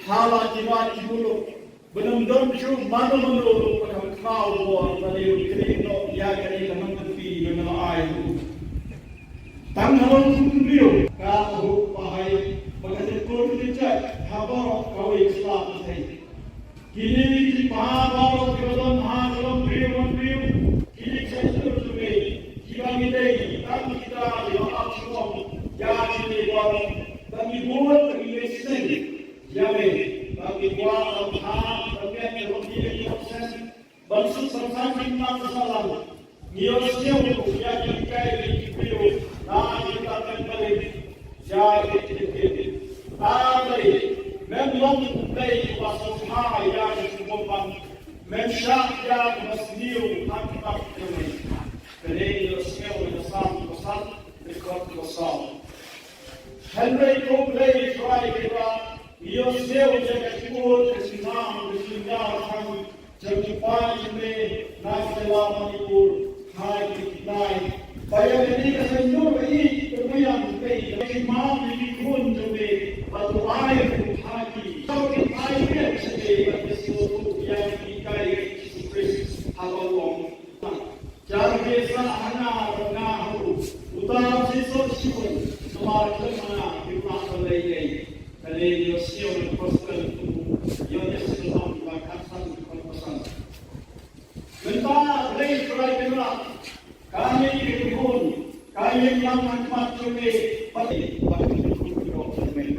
hala ki rat ki bulu belum dom ju mano pakam kau bo tadi krino ya kari kanang tepi dengan ai tang halon kundio ka ho pahai bagase ko ni cha haba kau islam sai kini ki pa ba kodon ha kolom brio kini chesur tume kibang idei tang kita yo apsum ya kini bo bagi buat bagi sen ya me bagi buat ha Bansuk samsang kita salam. Niosnya untuk ya kita ini video. Nah kita akan balik. Jadi tadi memang baik pasal ya semua mensyak ya masniu hakkat kami. Jadi niosnya untuk sam rekod kosong. Henry Cobley try kita. Niosnya untuk ekspor kesinam kami. Jadi pagi ini nasi lama ikur hai kita. Bayar ini kesenjur ini kemudian kita imam ini pun jadi batu air hati. Kalau kita air sedih bagi seluruh yang kita Yesus Kristus halawong. Jangan biasa hanya rengahu. Utama siswa siun semakin mana kita selesai. Kalau Yesus prosper Yesus dalam bahasa Mentah rei surai kenal kami dikubur kami yang manfaat kami pasti waktu dikubur kami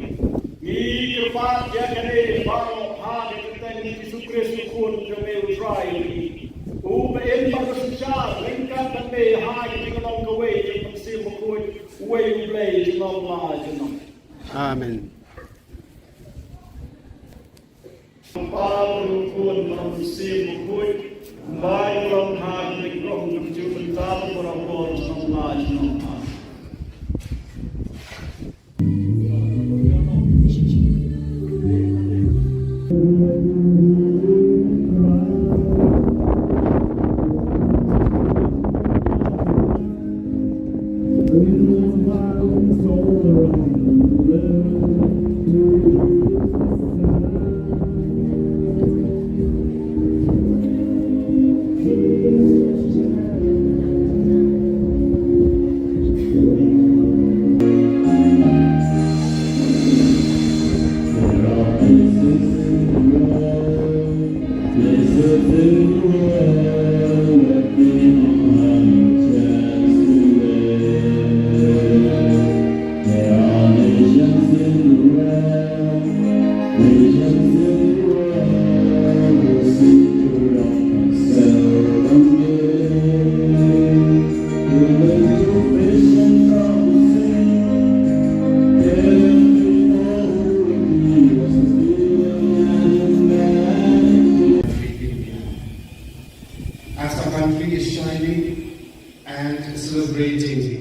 ini cepat ya kami baru hari kita ini Yesus pun kami usaha ini uben bersusah lengkap kami hari kita kawai yang masih mukul way play dalam lajan Amen. Paul pun masih mukul Baik long hari long tujuh tahun berapa sama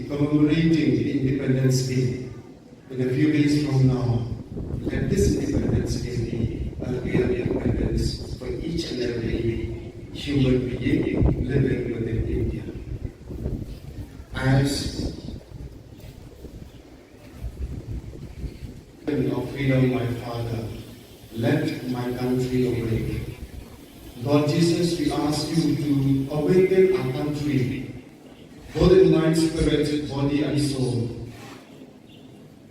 commemorating the Independence Day. In a few days from now, let this Independence Day be a real independence for each and every human being living within India. As of freedom, my Father, let my country awake. Lord Jesus, we ask you to awaken our country, both in mind, spirit, body, and soul.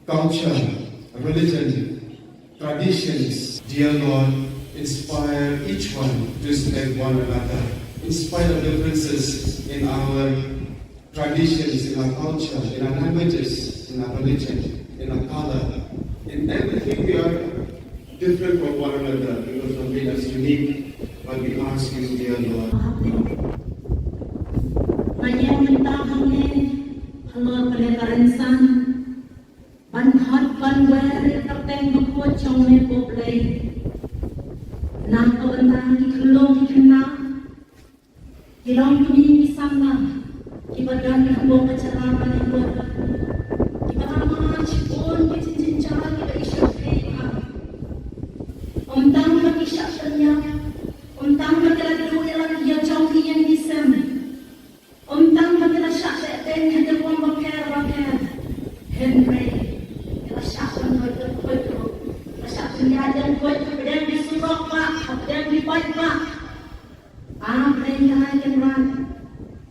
Culture, religion, traditions, dear Lord, inspire each one to respect one another, in spite of differences in our traditions, in our culture, in our languages, in our religion, in our color, in everything. We are different from one another because of being us unique. But we ask you, dear Lord. Nak kau entah di kelong di macam itu. Kita ramai cipon kecil cara kita isyak kita. Untang bagi syaknya, untang bagi lagu yang dia jauh yang disem. Untang bagi syak dan ada pun bakar. Henry, kita syakkan betul. Syaknya ada buat dan disuruh pak, dan dibuat pak. Mereka akan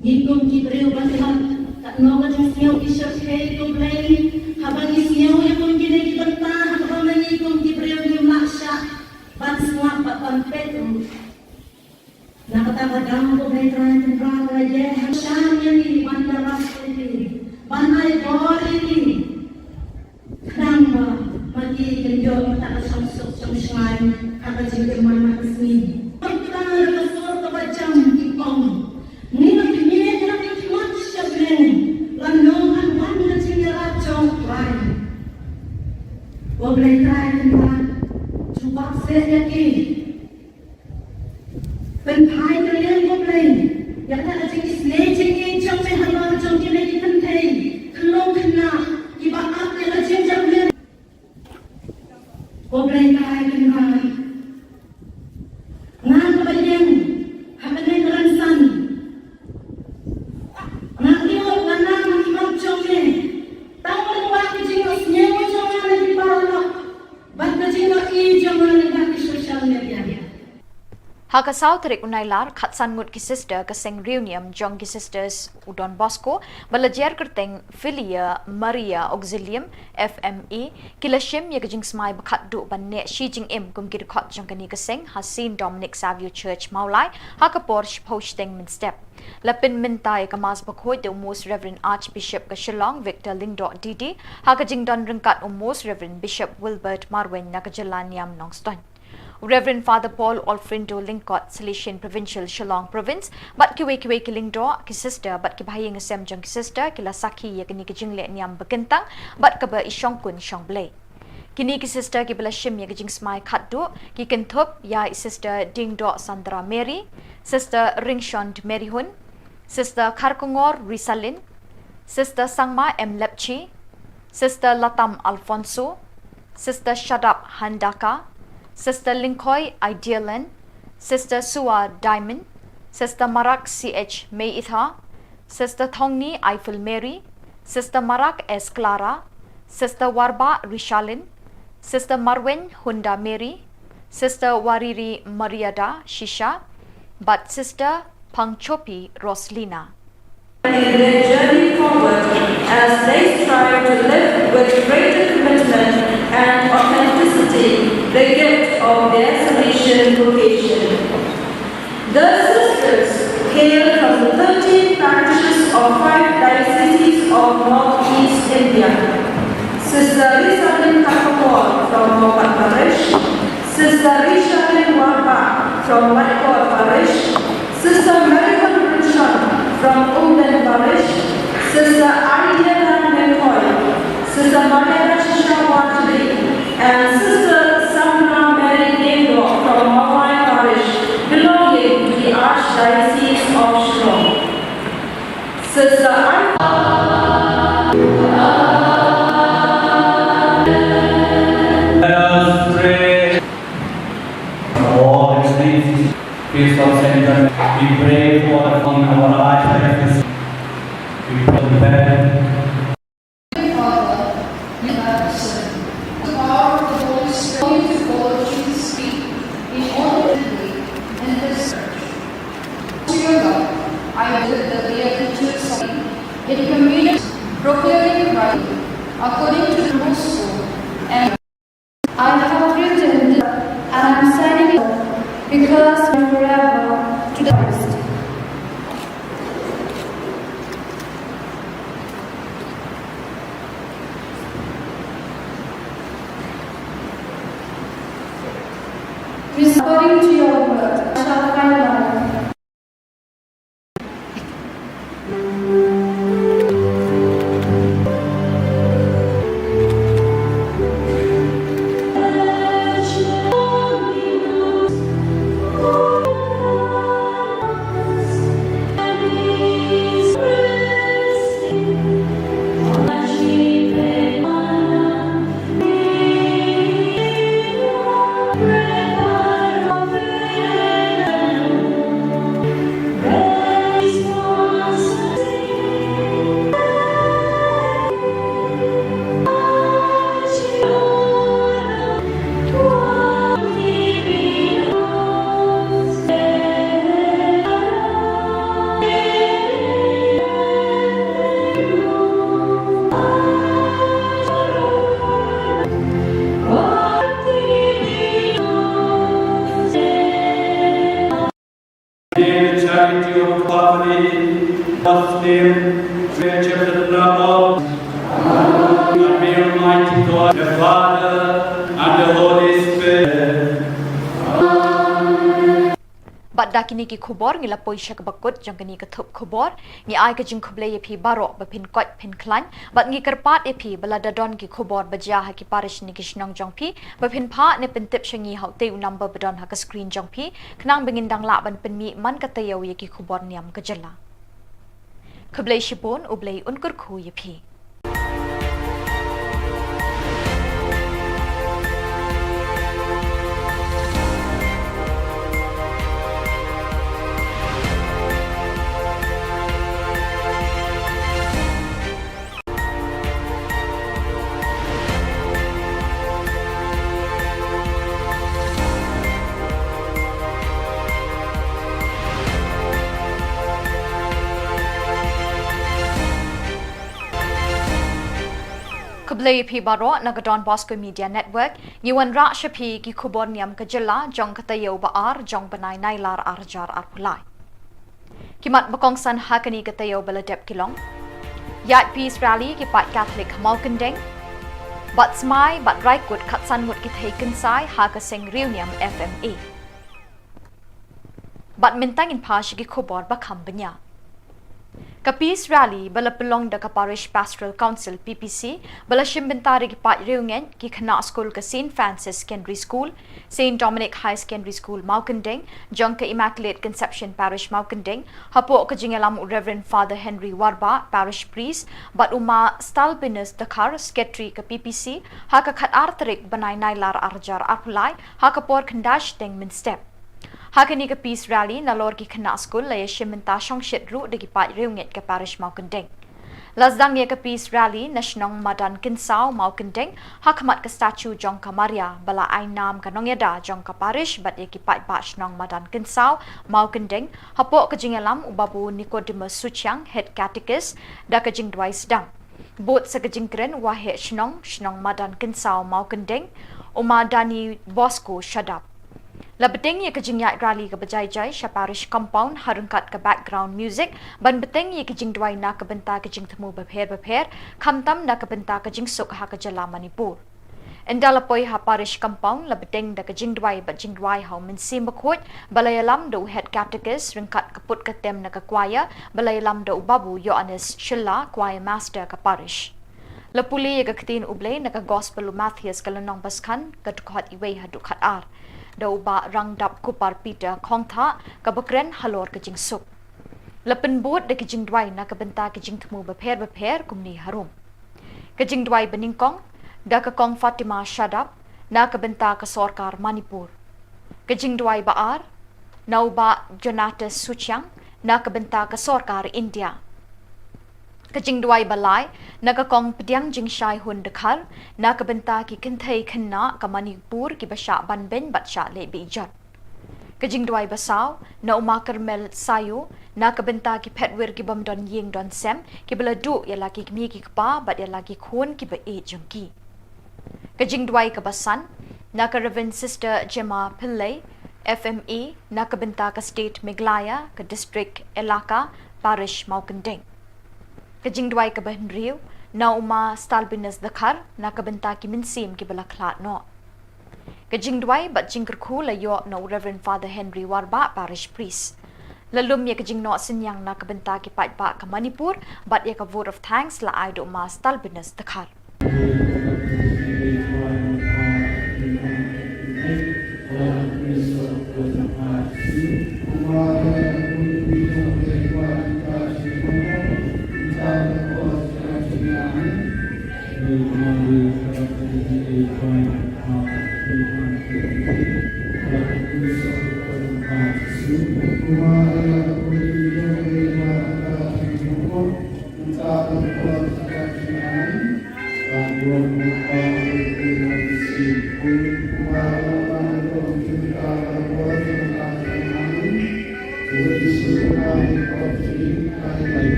Ngikong kibriw basihan, tak nawa jang siyaw isyok kay kublay, habang isiyaw yung ginagibanta, habang ngikong kibriw yung maksya, ban semua pampet. Nakatagadang kublay trayan tendrang raye, hasyam yan ni, ban daras ini, ban ay bori ini. Kenapa mati kenyo tak sungsuk sungsungay, kakajing keman makasni. Pagkakang kasur kabajang kipong, nila lanongan wanda cingira congkrai. Boleh try dengan cuba saya lagi. Penpai kalian boleh. Yang tak ada isne cingin jom mehalang jom kini dipentai. Kelong kena iba apa yang cingjam le. Boleh try dengan ngan kebayang hakan ransan. Hakasau terik unailar khatsan ngut ki sister ka seng reunion jong ki sisters Udon Bosco balajar kerteng Filia Maria Auxilium FME kilashim ye kajing smai bakhat du ban ne shi jing im kum kir khat jong kani ka seng Hasin Dominic Savio Church Maulai hakapor posting min step lapin mintai kamas bakhoi de most Reverend Archbishop ka Shillong Victor Lingdo Didi hakajing don ringkat most Reverend Bishop Wilbert Marwen nakajalan yam nongston Reverend Father Paul Alfredo Lingkot, Silesian Provincial Shillong Province, but kiwe kilingdo ki sister, but ki bahayang asem jong ki sister, kila saki ya kini ki jingle niam bekentang, but kaba isyong kun syong blay. Kini ki sister ki bala shim ya ki jing smai khatdu, ki ken Thup ya sister Dingdo Sandra Mary, sister Ringshond Mary Hun, sister Kharkungor Risalin, sister Sangma M Lepchi, sister Latam Alfonso, sister Shadap Handaka, Sister Linkoy Idealan, Sister Sua Diamond, Sister Marak CH May Itha, Sister Thongni Eiffel Mary, Sister Marak S Clara, Sister Warba Rishalin, Sister Marwen Hunda Mary, Sister Wariri Mariada Shisha, but Sister Pangchopi Roslina. In their journey forward as they strive to live with greater commitment and authenticity the gift of their Salesian vocation. The sisters hail from the 13 parishes of 5 dioceses of Northeast India. Sister Rishabin Khubor from Mopat Parish, Sister Rishabin Warba from Matkor Parish, Sister Marihan Richard from Umden Parish, Sister Ariana Mekoy, Sister Maria Shisha Watri, and Sister Samra Mary Nendo from Mawai Parish, belonging to the Archdiocese of Shillong. Sister Let us pray. All the saints, peace of Saint we pray for our Archdiocese. We pray for the Father, you have said, the power of the Holy Spirit to follow Jesus' feet in all the way in this church. To your love, I will that the Beatitudes in communion, proclaiming Christ according to the gospel, and I have written this, and I am signing it because forever to the Christ. According to your word, I shall find life. you of Father, God's name, creature the love of and may Almighty God, the Father, and the Holy Spirit. Bat dakini ki khubor ngila poisha ka bakut jong kani ka thup khubor ngi ai ka jing khuble ye phi baro ba phin kot phin klan bat ngi karpat e phi bala dadon ki khubor baja ha ki parish ni ki shnong jong phi ba phin pha ne pen tip shangi hau te number badon ha ka screen jong phi knang bengin dang la ban pen mi man ka tayo ye ki khubor niam ka jala khuble shipon ublei unkur khu ye phi Kublai phi baro nagadon Bosco Media Network Yuan ra shapi ki Khubor Niam ka jilla jong katayo ba ar jong banai nailar arjar arpulai Kimat bakong san hakani katayo baladep kilong Yat peace rally ki pat Catholic Malkandeng Bat smai bat raikut katsan mut ki taken sai ha ka sing reunion FMA Bat mintang in pa ki Khubor ba kambanya Ka peace rally bala pelong da ka parish pastoral council PPC bala shimbentari ki pat reunion ki khana school ka St Francis Secondary School St Dominic High Secondary School Maukandeng jong ka Immaculate Conception Parish Maukandeng hapo ka jingalam Reverend Father Henry Warba parish priest bat uma stalbinus dakar secretary ka PPC ha ka khat artrik banai nailar arjar arpulai ha ka por khandash teng min step Hakani ka peace rally na lor ki khana school la yeshimenta shongshit ru de ki pat reunget ka parish Maukandeng. Lazdang ye ka peace rally national madan kinsao Maukandeng hakmat ka statue jong ka Maria bala ainam ka nongyada jong ka parish bat ye ki pat ba shnong madan kinsao Maukandeng hapo ka jingalam ubabu Nicodemus Suchiang head catechist da ka jing dwai sedang. Bot sa ka jingkren wa he shnong madan kinsao Maukandeng umadani Bosco shadap. Labeteng ye kajing yak rally ka bajai-jai sha parish compound harungkat ka background music ban beteng ye kajing dwai na ka benta kajing temu bapher khamtam na ka benta kajing suk ha ka jala Manipur Endalapoy ha parish compound labeteng da kajing dwai ba jing dwai ha min sim bakhot balayalam do head catechist ringkat kaput ka tem na ka choir balayalam do babu Yohanes Shilla choir master ka parish Lapuli ye ka ktin ublay na ka gospel Matthias kalanong baskan ka dukhat iway ha dukhat ar Daw ba rang dap kupar Peter Kongtha kabakren halor kajing suk. Lapen bot de kajing dwai na kabenta kajing temu bapher kumni harum. Kajing dwai beningkong da ka kong Fatima Shadap na kabenta ka Sorkar Manipur. Kajing dwai baar nau ba Jonatas Suchiang na kabenta ka Sorkar India. Kajing dwai balai nagakong pediang jing shai hun dekhar na kabenta ki kinthai khanna ka Manipur ki basha banben batsha le bijat kajing dwai basaw na uma Carmel sayo na kabenta ki petwer ki bamdon ying don sem ki bala du ya laki mi ki pa bat ya laki khon ki ba e jangki kajing dwai ka basan na ka Reverend Sister Gemma Pillai FME na kabenta ka state Meghalaya ka district Elaka parish Maukandeng Kajing dwai ka bahin riu na uma stalbinus dakhar na kabenta ki minsim ki bala khlat no. Kajing dwai bat jingkar khu la yo no Reverend Father Henry Warba parish priest. Lalum ye kajing no sinyang na kabenta ki pat ba ka Manipur bat ye ka vote of thanks la ai do uma stalbinus dakhar.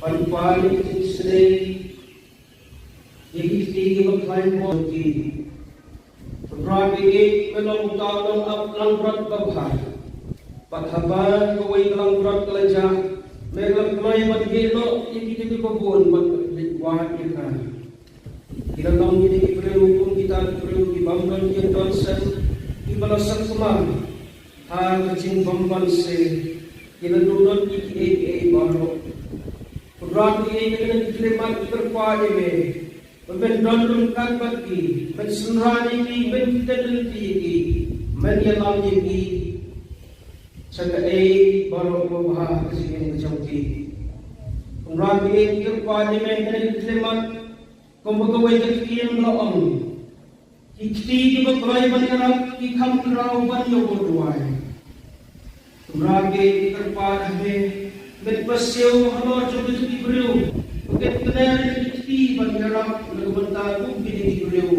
Pag-pali today, Yiki Macline Monty, Rabi, Melong Down up Langrat Babha, but Haban, the way Langrat Kalaja, Melam Klay, but Gino, Yiki Babon, but Wah Yaka. Ilang ini perlu kita perlu dibangun yang dosen dibalaskan kemana hal kecil bamban se kita duduk di baru program ini dengan diklimat terkuat ini membendung kan bagi mensenrani ini menteliti ini menyelam ini sebagai baru membahas kesini menjauhi program ini terkuat ini dengan diklimat Kumbaga kakiyan laong, ikti bagay banyarak ikam raw banyo buruay. Tumrage ikarpadahe, medpasyaw halo jodo ibriw, ugat kanayari ikti banyarak nagabantagong binibriw.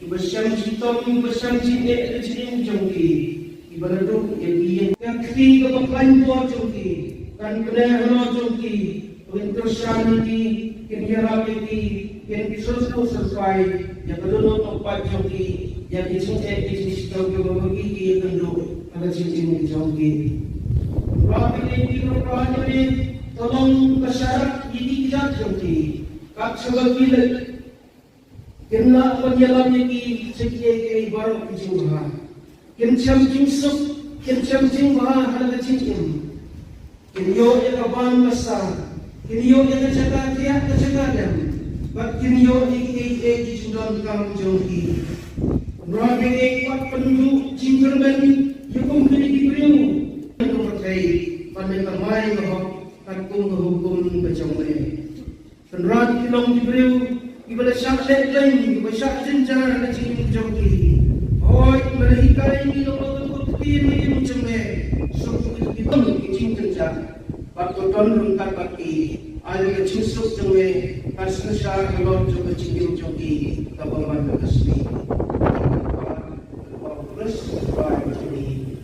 Ibasyang sitom, ibasyang sinet at sining jongki, ibaladok yagiyan. Ikti kabaklan po jongki, kan kanayari halo jongki, ugintersyani kiniyarapiti, yang disusul sesuai yang kedua tempat joki yang disuntik di sini bagi dia kenduk ada cincin joki. Kalau ini diperlukan ini tolong masyarakat ini tidak joki. Kak sebagai kena menyelam ini sekian baru kejumlah. Kencam jingsuk, kencam jingbah ada cincin. Kiniyo yang kawan besar, kiniyo yang kecakar tiap kecakaran. Baktinyo iki jindon kang jongki. Rabi wat pendu jinggerben yukum kini kibriu. Pendu percaya pada kamai bahwa takung hukum bejongme. Penrat kilong kibriu ibadah syak lain ibadah syak jenjar na jing jongki. Oi berhikai ni lo kutin ni muceme. Sok kiton jing jenjar. Bakton rungkat baki. Ayo kecil suk jengwe kasih syar halon juga cingin jogi kabaman kasih. Terus baik ini.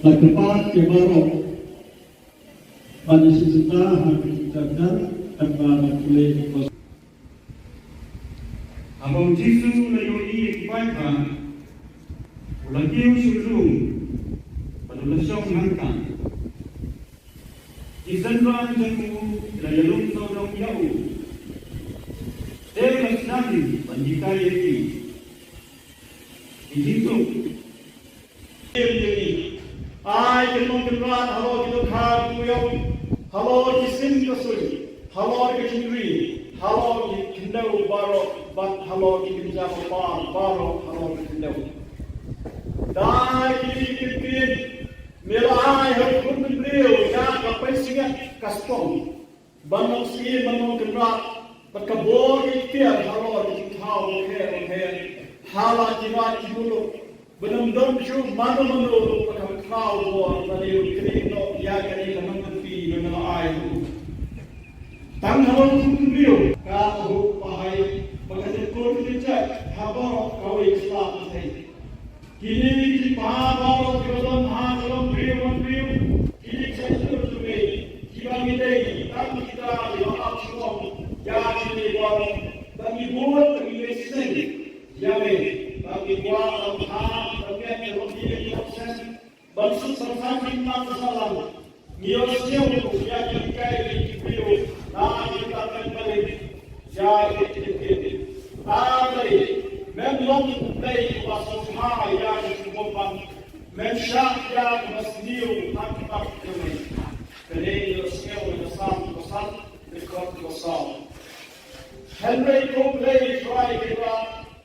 Lakukan kebarok pada sejuta hari jagat tanpa boleh kos. Abang Jisu layoni ibadah ulagi usulung pada lesong hangkan. Isanran jamu layalung tolong yau. Dewas nabi panjikai ai ke mong ke rat halo ke kha ku yo halo ki sim ko sui halo ke chinri halo ki kindau baro bat halo ki kinja pa baro halo ki kindau dai ki kin mela ai har kun brio ya ka pai singa kastom banong si banong ke rat bat ka bo ki tia halo ki thao ke hala ki rat ki bulu belum dong ju mano pakam kau bo tadi krino ya kani kanang pi dengan ai tang halon kundio ka ho pahai bagase ko ni cha habo kau islam sai kini ki pa ba jodan ha kolom priyo kini sai tu me kibang idei tang kita yo ap shom ya kini bo bagi buat bagi lesen ya me bagi buat Bansuk sarsan kita salam. Miosnya untuk ya kita ini video. Nah kita akan balik. Ya kita. Tapi memang baik pasal hal yang disebutkan. Mensyak yang masniu hakkat kami. Kerana miosnya bersam dekat bersam. Henry Copley try kita.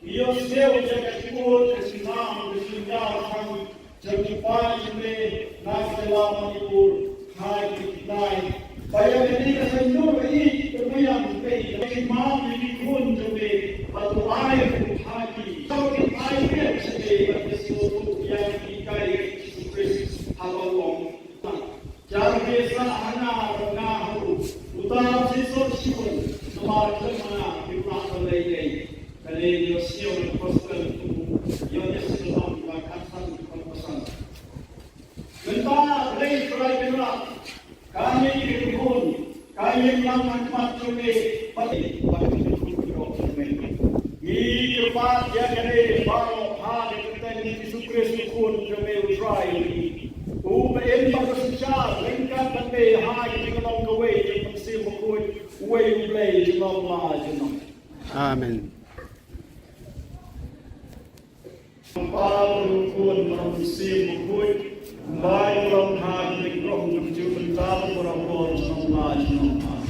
Miosnya jaga Khubor kesinam kesinam kami. Jami Pajme, Nasela Manipur, Hai Kitnai, Bayani Kasanur, Kemayam Bay, Imam Nikun Jame, Atuai Haki, Saudi Pioneer today, but the Simu Yaki Kai, Chris, Halong, Jarvesa Hana, Nahu, Utam Siso Shun, Samar Kamana, Yuka Lay, Canadian Sion, Prosper, Yonis, Kansan. Mentah rei perai berat, kami berhubung, kami melakukan macam ini, pasti berhubung. Ini cepat ya kene, baru hari kita ini disukri sukun kami utrai ini. Uben bagus secara, lengkap bende hari dengan kawai yang mesti mukul, way play dengan Allah. Amen. Paul pun mesti mukul. Baik orang hati orang jujur mental orang semua semua.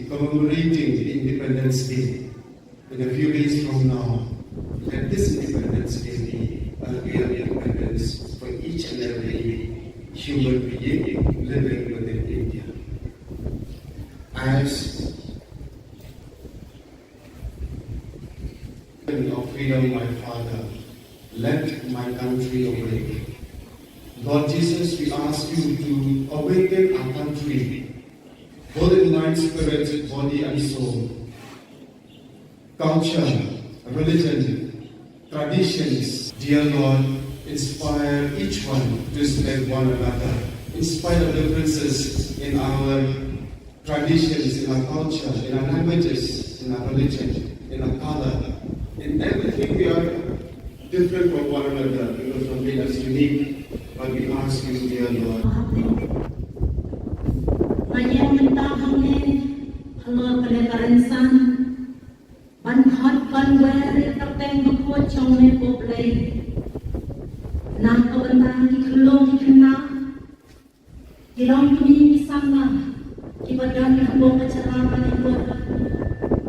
Commemorating the Independence Day in a few days from now. Let this Independence Day be a real independence for each and every human being living within India. As of freedom, my Father, let my country awake. Lord Jesus, we ask you to awaken our country, both in mind, spirit, body, and soul. Culture, religion, traditions, dear Lord, inspire each one to respect one another, in spite of differences in our traditions, in our culture, in our languages, in our religion, in our color. In everything we are different from one another because something is unique. But we ask you, dear Lord. Nak kau bentang di kelong di kena Kilang kami sama, kibadan habong kacaraman yang buat,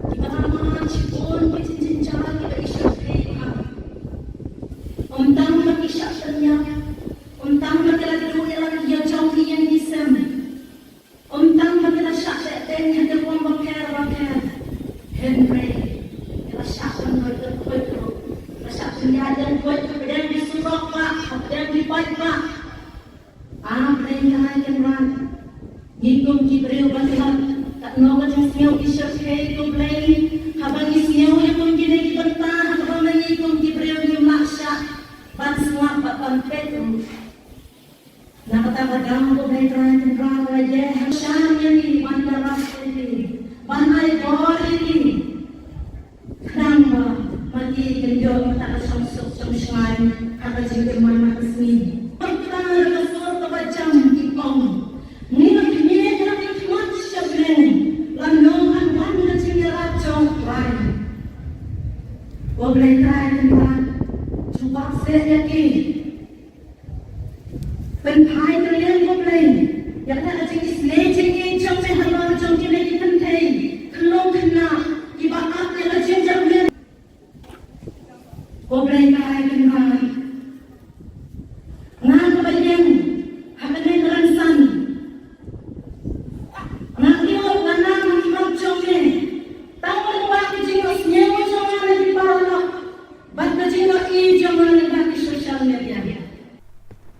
kibaraman cipon kecincin cara kita isyak hei Untang makisyak tanya, untang makilag duwilang yang jauh yang disem, untang makilag syak ten yang terpon bakar, Henry, kita syak berkuat, kita syak penyajian kuat, kemudian disuruh pak, kemudian dibaik pak. Mereka yang ran, ngikung kibriu batihan, tak nolak jismiau isyak hei kublai, habang ismiau yang mungkin dibentang, habang ngikung kibriu ni maksyak. Semua papan petu, nak kata bergamu kublai terakhir raja, syam ini bandar ras ini, bandai bor ini, kenapa mati kenjong tak sungsuk sungsai, kata jengkel mana kesini. Kita kesor kebacam kipong, nilai nilai hikmat syablen, lanongan bandar cingirah congkrai, kublai terakhir. Cuba saya yakin penpai terlihat kublai yang nak jenis lejeng jam sehalang jam kini dipentai kelong kena dibakat yang lejeng jam ni kublai kai kenal ngan kebayang hakanai neransan nak lihat lanang imam jam ni tahu luar kejengos nyewa jam ni di paralak banda jengos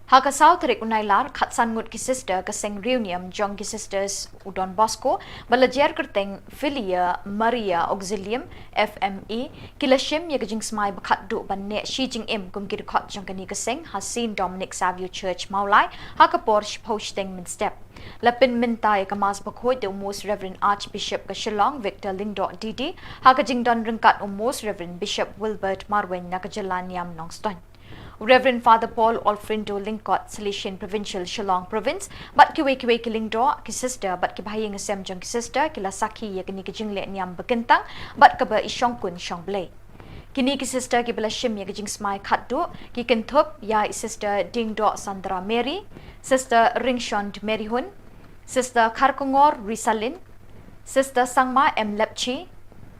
Haka South Rik Unailar Khatsan Ngut ki sister ka Seng Reunion Jong ki sisters Udon Bosco balajer kerteng Filia Maria Auxilium FME kilashim ye gajing smai bakhat du ban ne Shi Jing Im kum ki khot jong kani ka Seng Hasin Dominic Savio Church Maulai haka Porsche posting min step lapin mintai ka mas bakhoi de most Reverend Archbishop ka Shillong Victor Lingdo Didi haka jingdon ringkat most Reverend Bishop Wilbert Marwen na ka Jalan Niam Nongston Reverend Father Paul Alfredo Lingkot, Silesian Provincial Shillong Province, but kiwe kilingdo ki sister, but ki bahayang asem jong ki sister, kila saki ya kini ki jingle niam bekentang, but kaba isyong kun syong blay. Kini ki sister ki bala shim ya ki jing smai khatdu, ki ken Thup ya sister Ding Do Sandra Mary, sister Ringshond Mary Hun, sister Kharkongor Risalin, sister Sangma M Lepchi,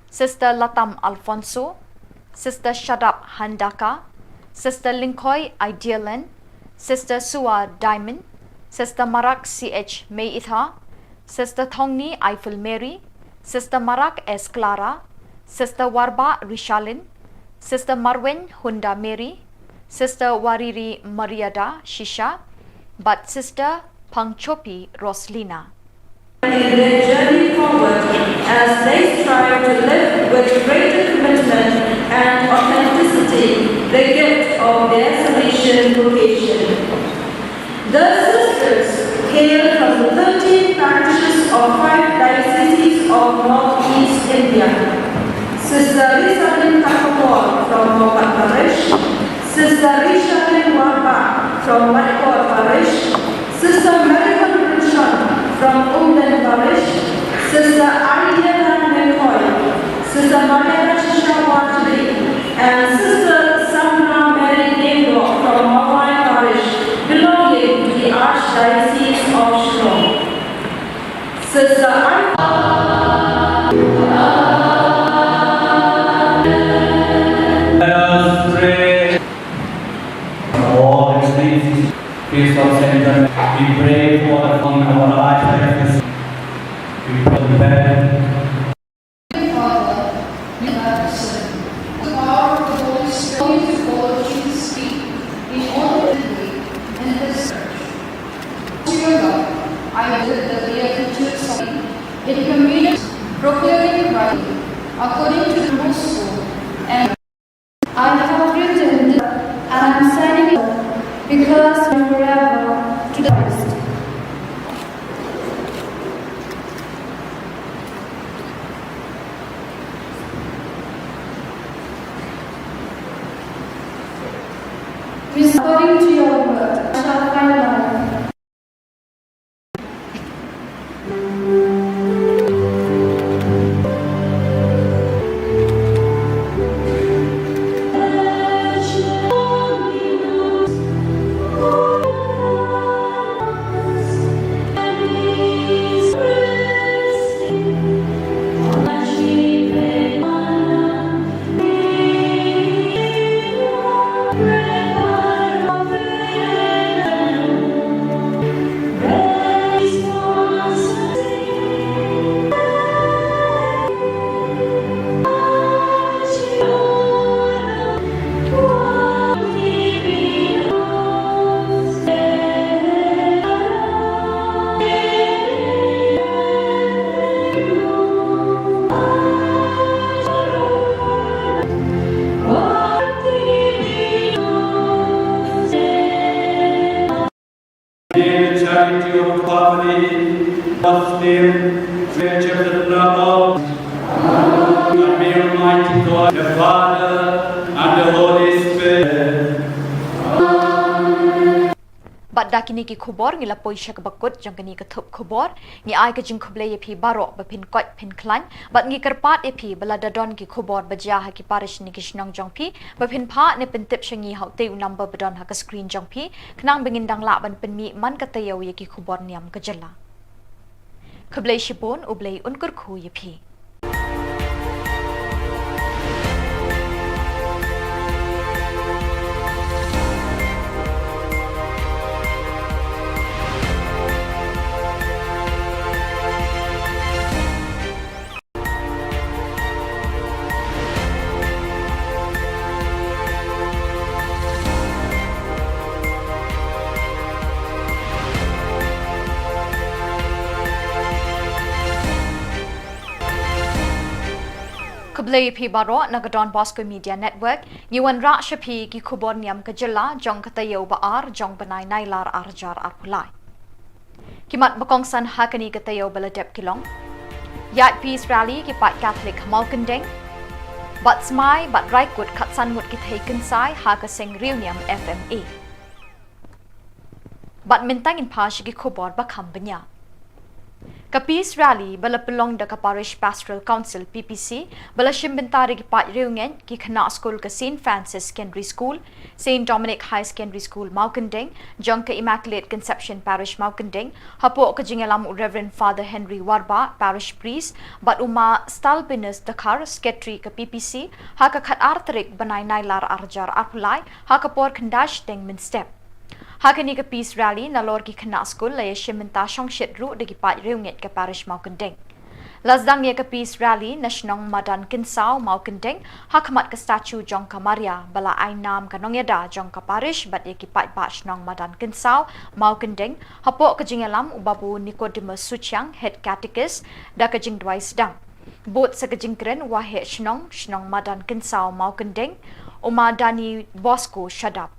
sister Latam Alfonso, sister Shadap Handaka, Sister Linkoy Idealan, Sister Sua Diamond, Sister Marak CH May Itha, Sister Thongni Eiffel Mary, Sister Marak S Clara, Sister Warba Rishalin, Sister Marwen Hunda Mary, Sister Wariri Mariada Shisha, but Sister Pangchopi Roslina. In their journey forward as they strive to live with greater commitment and authenticity the gift of their Salesian vocation. The sisters hail from the 13 parishes of 5 dioceses of Northeast India. Sister Rishalin Khubor from Mopat Parish, Sister Rishalin Warba from Madkor Parish, Sister Marihan Rinshon from Umdan Parish, Sister Ariana Nekoy, Sister Maria Shisha Watri, and Sister Sandra Mary Dingro from Mawai Parish, belonging to the Archdiocese of Shillong. Sister Let us pray. All excellencies, peace of center. We pray for the fun of our life. We pray the better. Father, you have said, the power of the Holy Spirit to follow Jesus' feet in all the way in His church. To your love, I visit the Beatitudes of in community, proclaiming Christ according to the gospel, and I have written this, and I am signing it because forever to the Christ. According to your word, I shall find life. charity of family, God's name, creature the blood of, and may Almighty God, the Father, and the Holy Spirit. Bat dakini ki khubor ngila poisha ka bakut jong kani ka thup khubor ngi ai ka jing khuble ye phi baro ba phin kot phin klan bat ngi karpat e phi bala dadon ki khubor baja ha ki parish ni ki shnong jong phi ba phin pha ne pin tip shangi hau te number badon ha ka screen jong phi knang bengin dang la ban pin mi man ka tayo ye ki khubor niam ka jalla khuble shipon ublei unkur khu ye phi Khuble phi baro nagadon Bosco Media Network ngiwan ra shapi ki Khubor Niam ka jilla jong katayo ba ar jong banai nailar arjar arpulai kimat bakong san hakani katayo baladep kilong yat peace rally ki pat Catholic malkandeng bat smai bat raikut khatsan mut ki thaikin sai ha ka seng reunion FMA bat mintang in pash ki Khubor ba khambanya Ka Peace Rally bala pelong da ka Parish Pastoral Council PPC bala shimbentari ki pat reunion ki khana school ka St Francis Secondary School, St Dominic High Secondary School Maukandeng, jong ka Immaculate Conception Parish Maukandeng, hapo ka jingalam Reverend Father Henry Warba Parish Priest, bat uma Stalbinus Dakar Secretary ka PPC, ha ka khat artarik banai nailar arjar arpulai, ha ka por khandash deng min step. Hakani ka Peace Rally na lor ki khana school la yeshimenta shong shit ru de ki pat reunget ka parish Maukandeng. Lazdang ye ka Peace Rally na shnong madan kinsao Maukandeng hakmat ka statue jong ka Maria bala ai nam ka nongyada jong ka parish bat ye ki pat ba shnong madan kinsao Maukandeng hapo ka jingalam ubabu Nicodemus Suchang head catechist da ka jing dwai sedang. Bot sa ka jingkren wa he shnong madan kinsao Maukandeng umadani Bosco shadap.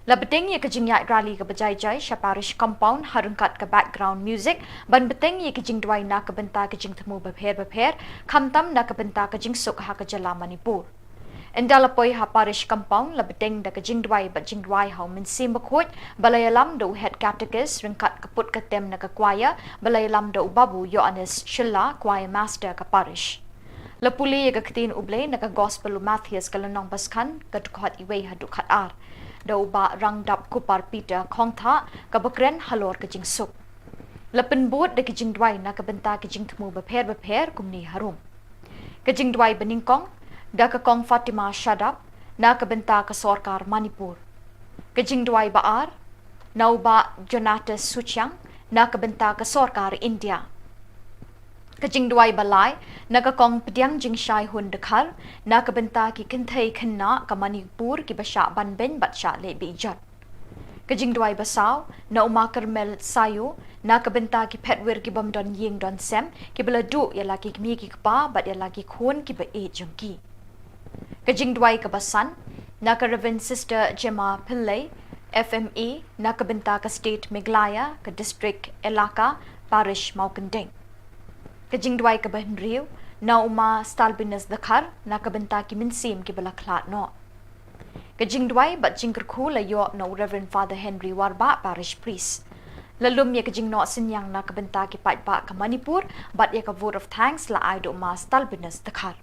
Labeteng ye kajing yak rally ka bajai-jai sha parish compound harungkat ka background music ban beteng ye kajing dwai na ka benta kajing thmu bapher khamtam na ka benta kajing suk ha ka jala Manipur endalapoi ha parish compound labeteng da kajing dwai ba jing dwai ha min sim bakhot balayalam do head catechist ringkat kaput ka tem na ka choir balayalam do babu Yohanes Shilla choir master ka parish lapuli ye ka ktin ublei na ka gospel Matthias kalanong baskan ka dukhat iwei ha dukhat ar Dau ba rang dap kupar Peter khong tha ka bakren halor ka jing suk lapin bot de ka jing dwai na ka benta ka jing thmu bapher kumni harum ka jing dwai beningkong da ka kong Fatima Shadap na ka benta ka sarkar Manipur ka jing dwai ba ar nau ba Jonatas Suchang na ka benta ka sarkar India ka jing dwai balai na ka kong pediang jing shai hun dekhar na ka benta ki kinthai khanna ka Manipur ki basha ban ben batsha le bi jat ka jing dwai basaw na uma Carmel Sayo na ka benta ki phetwer ki bam don ying don sem ki bala du ya la ki mi ki pa bat ya la ki khon ki ba e jong ki ka jing dwai ka basan na ka Reverend Sister Gemma Pillai FMA na ka benta ka State Meghalaya ka District Elaka Parish Maukandeng Kajing dwai ka bahin riu na uma Stalbinus Dakar na kabenta ki minsim ki bala khlat no Kajing dwai bat jingker khu la yo no Reverend Father Henry Warba Parish Priest lalum ye kajing no sinyang na kabenta ki pat ba ka Manipur bat ye ka vote of thanks la ai do ma Stalbinus Dakar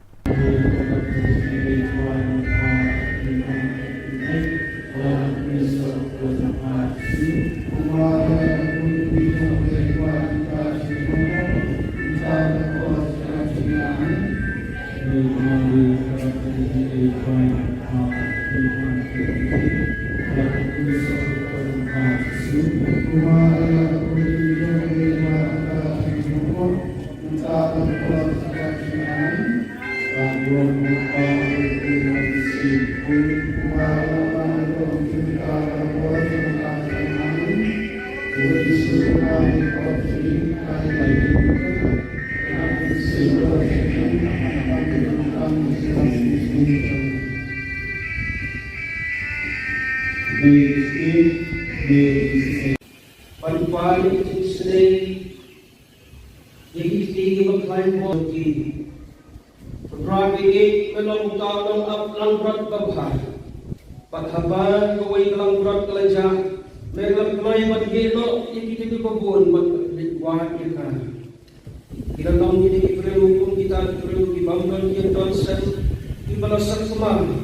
Panipa Bali Sri Yiki Macline Boki Rabi Melong Talong Up Langrat Babha Pathaban Kawai Langrat Kalaja Melam Klai Badgelo Yiki Babun Wahad Yakan Kilang ini perlu kita perlu dibangun yang dosen di balasan kemana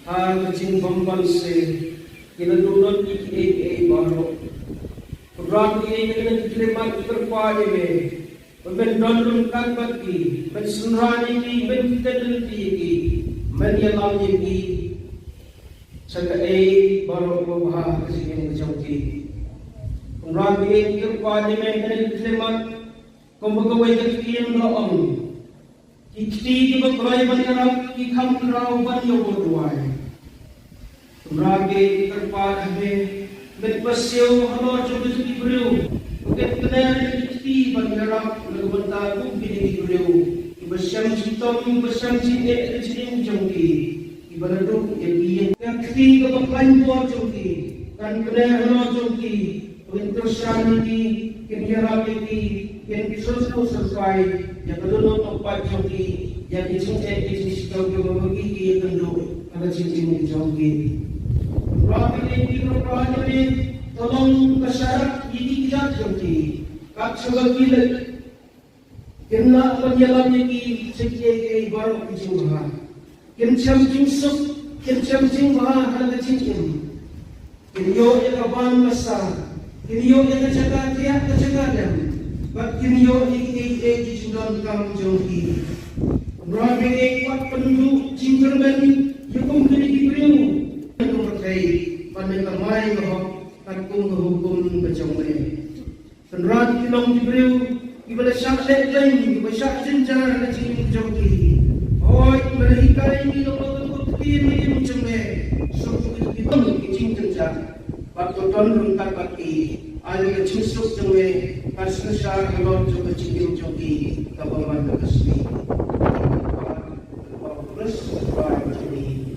hal kecil bamban se kita dulu iki baru program ini kita diterima terpadu me pembentukan kan bagi pensunrani ini bentuk ini menyelam ini sebagai baru bahas kecil kecil program ini terpadu me kita diterima Kumpulkan kekian doang, kiti berkelai banyak, kikam kerau banyak berduai. Ragi terpada me, berpasiau halor coba jadi beliau. Bukan kenal kiti banyak, lalu bentar bukti jadi beliau. Bersiam citom, bersiam cinet, cinet jongki. Ibarat tu yang kiti berkelai buat jongki, kan kenal halor jongki. Untuk ini, kira ini. Yang disusul sesuai yang kedua tempat joki yang dicintai jenis joki membagi yang kedua ada cincin joki. Berapa ini berapa ini tolong kesyarat ini tidak joki. Kak sebagai gila kena penjalan ini sekian baru cincin bah. Kencam cincin kencam cincin bah ada cincin. Kiriyo yang kawan besar kiriyo yang kecegah tiap kecegah Bakiryo iki jindon kang jongki. Rabi ekpat penduduk jingkerben yukum kini kibriu. Yang berkait pada kamai bahwa takung hukum berjongre. Senrat kilong kibriu ibadah syak lain ibadah syak jenjar na jing jongki. Oi ibadah ikai ni lo kutin ni jongre. Sok kita jing jenjar. Waktu ton rungkat baki. Ada kecil sok jongre. Kasih syar halor juga cikim joki kabaman kesni. Terus berapa ini?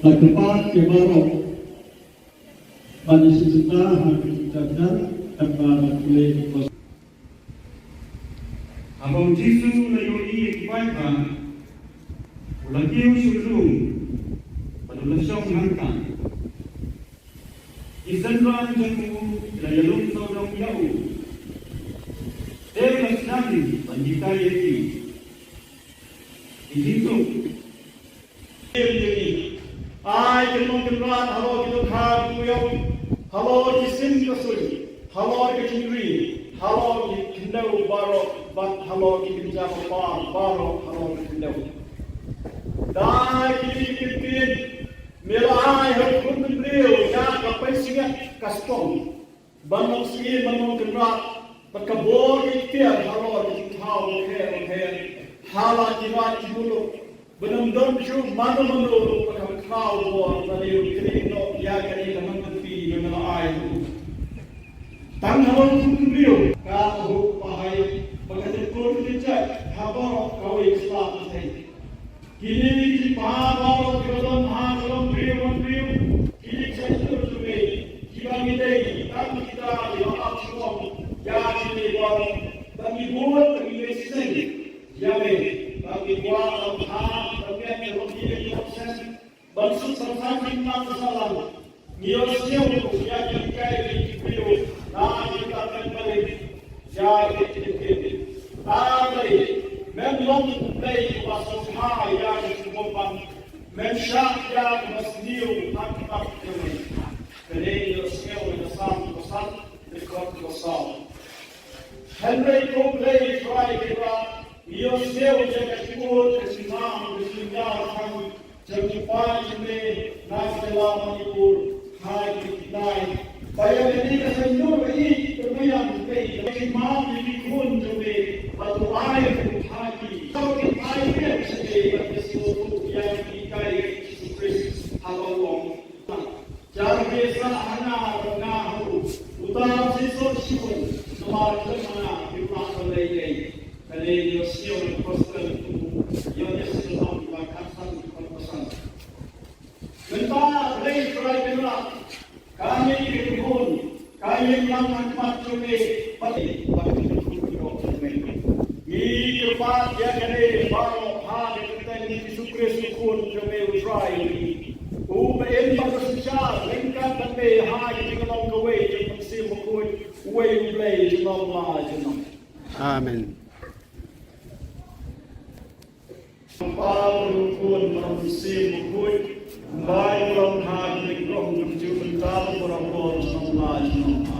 Tempat kemarau bagi sejuta hari jajar tanpa boleh. Abang Jisu layoi kebaikan, ulakiu syurung, pada lesong hantar. Isanran jamu layalung saudong yau. Dewas nadi panjikai Hilito. Ai kenong kenrat halo kita khab kuyong halo kisim kasuri halo kecingri halo kindau baro bat halo kinja par baro halo kindau dai kipin mela ai hat kun brio ya kapai singa kastom banok sigi banok kenrat bakabor ikhtiar halo kithau he hala jiwa jibulu benar-benar cuma mana-mana pakai kau buat tadi kiri no ya kiri teman tepi dengan air. Tangan beliau kau pahai pakai tekun dicek habar kau Islam ini. Kini di pahal dalam dalam beliau kini saya terus kita ini tak kita dilakukan semua ya ini baru bagi buat bagi lesson ya bagi buat Bansut sampai mana salah, niosnya untuk ya kita ini video, nah kita akan balik, ya kita, tapi memang baik pasal hal ya disebutkan, mensyak ya masniu tak ini, jadi niosnya untuk besar dekat besar. Henry Cobley try kita, niosnya untuk Khubor Niam Jumpa ini nasional Manipur hai kita. Bayar ini kesenjur ini kemudian kita maaf ini pun juga atau air hati. Kalau kita air sebagai sesuatu yang kita Kristus halau. Jangan biasa hanya mengahu. Utama sesuatu semakin mana kita selesai. Kalau Yesus Kristus yang Yesus bahkan Mentah boleh try kenal. Kami berhubung, kami yang macam ni pasti Ini cepat ya kene baru hari kita ni Kristus pun jomel try ini. Uben bagus lengkap tapi hari kita long away jangan sibuk way play jangan jangan. Amen. Paul pun masih bukut. Baik long hari long jumpa tahu berapa semua semua.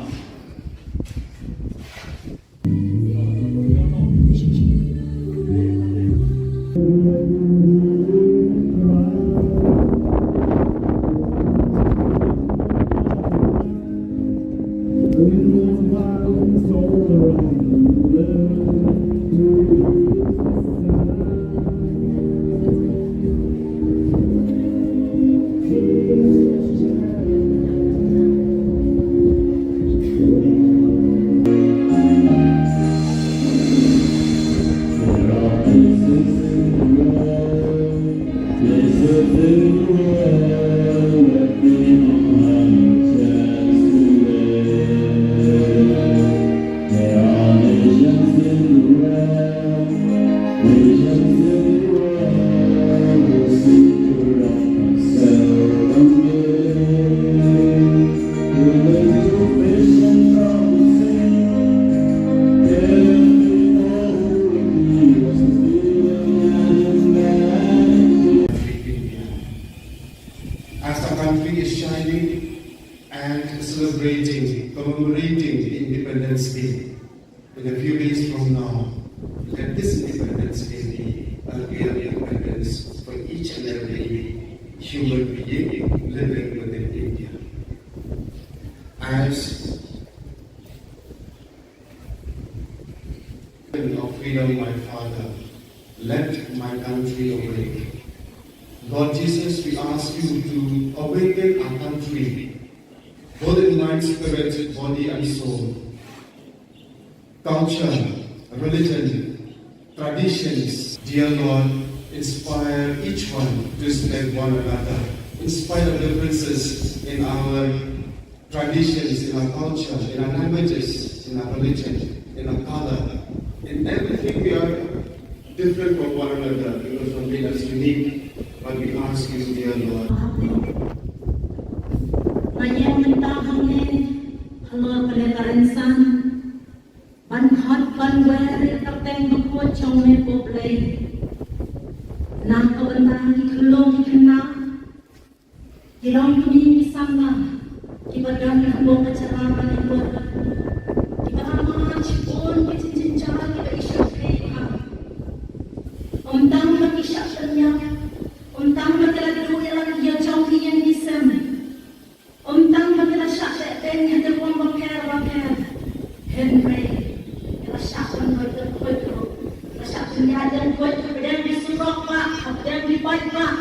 Commemorating Independence Day in a few days from now, let this Independence Day be a real independence for each and every human being living within India. As of freedom, my Father, let my country awake. Lord Jesus, we ask you to awaken our country, both in mind, spirit, body, and soul. Culture, religion, traditions, dear Lord, inspire each one to respect one another, in spite of differences in our traditions, in our culture, in our languages, in our religion, in our color. In everything we are different from one another because something that's unique. But we ask you, dear Lord. Banyak mentahang ni, halal pelita insan, ban hot ban wari kapten buku cong me poblay. Untang makisyakannya, untang makiladru ilang iya jauh yang disem, untang makilasyak dan yang terbuang bakar, Henry, kilasyakan berterkutu, kilasyakan yadan kutu, dan disurok pak, dan dibaik pak.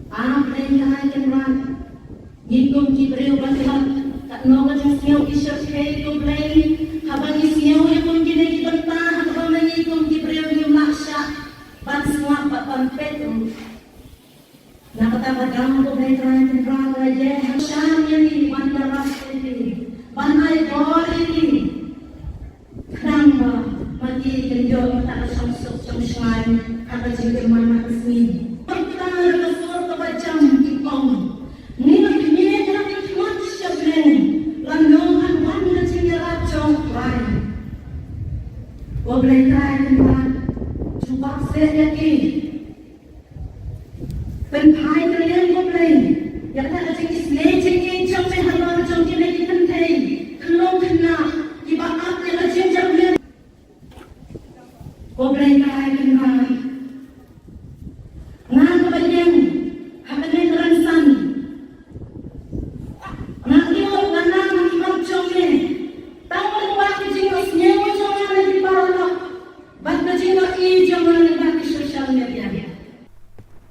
Yang kan, Yikum kibriu bakilan, tak nongan yang siau kisah kei kumlei, habang isiau yang mungkin lagi bentah, habang yikum kibriu yang maksa. Ban semua pan petu. Nak kata badang ko may tran aja. Syam yang ban daras ini. Ban ay bori ini. Kenapa mati kenjo tak samsuk samsai kata jengkel mana kesini. Pertama kesur kebacam kipong. Ni nak kini nak kimat syablen. Lanongan ban na jengkel acong rai. Wablay trai kenpan. Sebab saya yakin penpai kalian boleh yang tak ada jenis jenis sampai halau jom kena dipentai kalau kena dibakar kena jenjang dia boleh kai kena ngan kebayang hakan teransan nak dia nana nak jom ni tahu waktu jenis nyewa jom lagi baru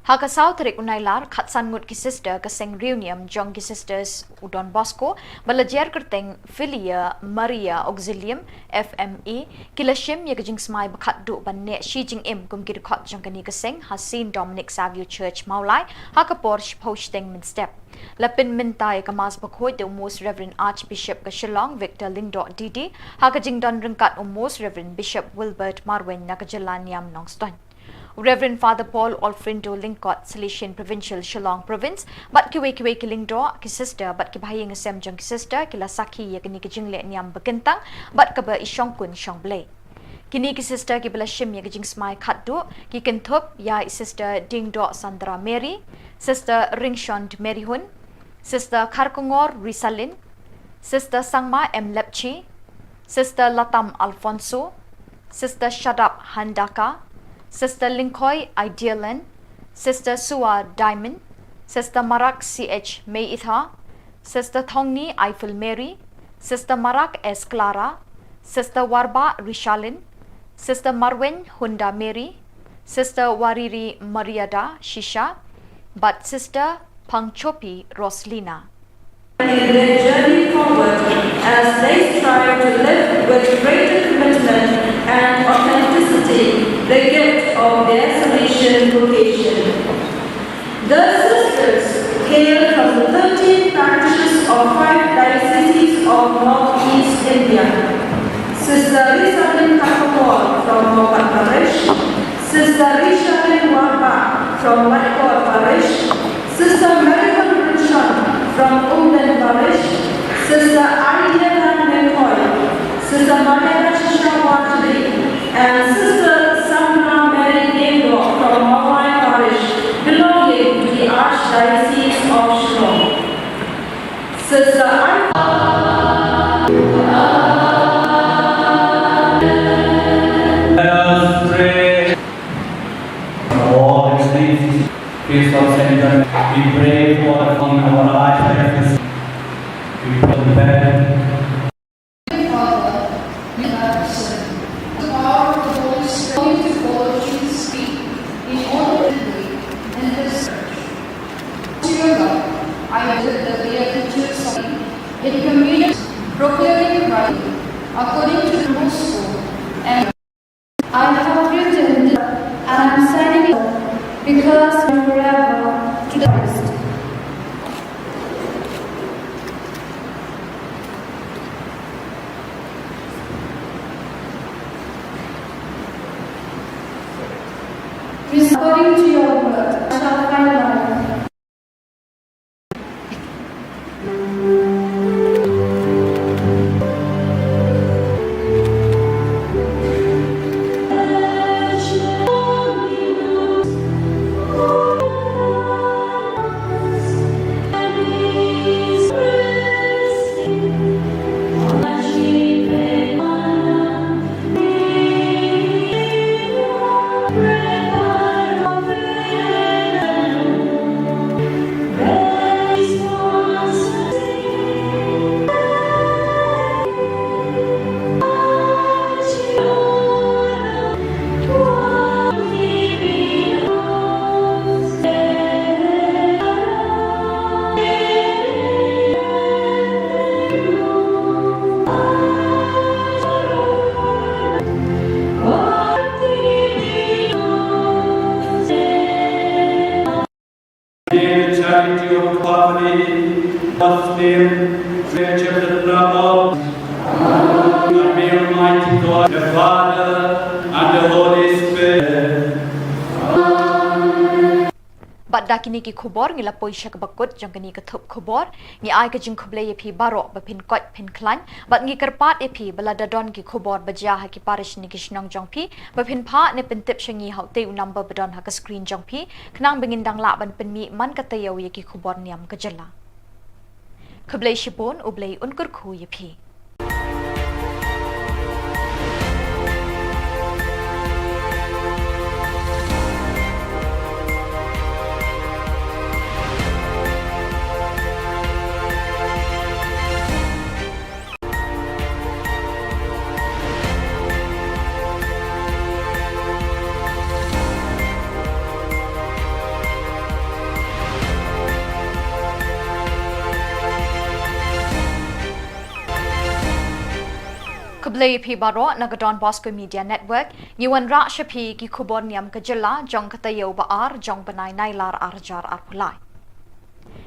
Haka South Rik Unailar Khatsan Ngut ki sister kaseng reunion jong ki sisters Udon Bosco balajer kerteng Filia Maria Auxilium FME kilashim ye kajing smai bakhat du ban ne shi jing im kum ki khot jong kani kaseng Hasin Dominic Savio Church Maulai haka Porsche posting min step lapin mintai kamas bakhoi de most Reverend Archbishop ka Shillong Victor Lingdo Didi haka jing don ringkat most Reverend Bishop Wilbert Marwen nakajalan yam nongston Reverend Father Paul Alfredo Lingkot, Silesian Provincial Shillong Province, but kiwe kilingdo ki sister, but kibahing asem jong ki sister, kila saki ya kini kijingle niam bekentang, but kaba isyong kun syong blay. Kini ki sister ki bela shim ya kijing smai khatdu, ki Thup ya sister Dingdo Sandra Mary, sister Ringshond Mary Hun, sister Karkungor Risalin, sister Sangma M. Lepchi, sister Latam Alfonso, sister Shadap Handaka, Sister Linkoy Idealan, Sister Suwa Diamond, Sister Marak CH May Itha, Sister Thongni Eiffel Mary, Sister Marak S. Clara, Sister Warba Rishalin, Sister Marwen Hunda Mary, Sister Wariri Mariada Shisha, but Sister Pangchopi Roslina. In their journey forward as they strive to live with greater commitment and authenticity the gift of their Salesian vocation. The sisters hail from the 13 parishes of 5 dioceses of Northeast India. Sister Rishabin Khubor from Mopat Parish, Sister Rishabin Warba from Matkor Parish, Sister Marihan Rinshon from Umdan Parish, Sister Ariana Mekoy, Sister Maria Shishawatri, and Sister Sandra Mary Dingdo from Maulai Parish, belonging to the Archdiocese of Shillong. Sister Let us pray. All things, peace of Saint, we pray for our Archdiocese. We pray for the bed. Father, you have said, the power of the Holy Spirit to follow Jesus' feet in all and His church. To your love, I visit the Beatitudes in communion, proclaiming Christ according to the gospel, and I have written this, and I am signing it because forever to the Christ. According to your word, I shall find life. Pray charity of family, God's name, creatures and love. And may Almighty God, the Father, and the Holy Spirit. Bat dakini ki khubor ngila poisha ka bakut jang kani ka thup khubor ngi ai ka jing khuble ye phi baro ba phin kot phin klan bat ngi karpat ye phi bala dadon ki khubor baja ha ki parish ni ki shnong jong phi ba phin pha ne pin tip shangi hau te number badon ha ka screen jong phi khnang bengin dang la ban pin mi man ka tayaw ye ki khubor niam ka jala khuble shipon ublei unkur khu ye phi Khuble phi baro nagadon Bosco Media Network Yuan Ra Shapi ki Khubor Niam ka jilla jong ka tayo ba ar jong banai nailar arjar arpulai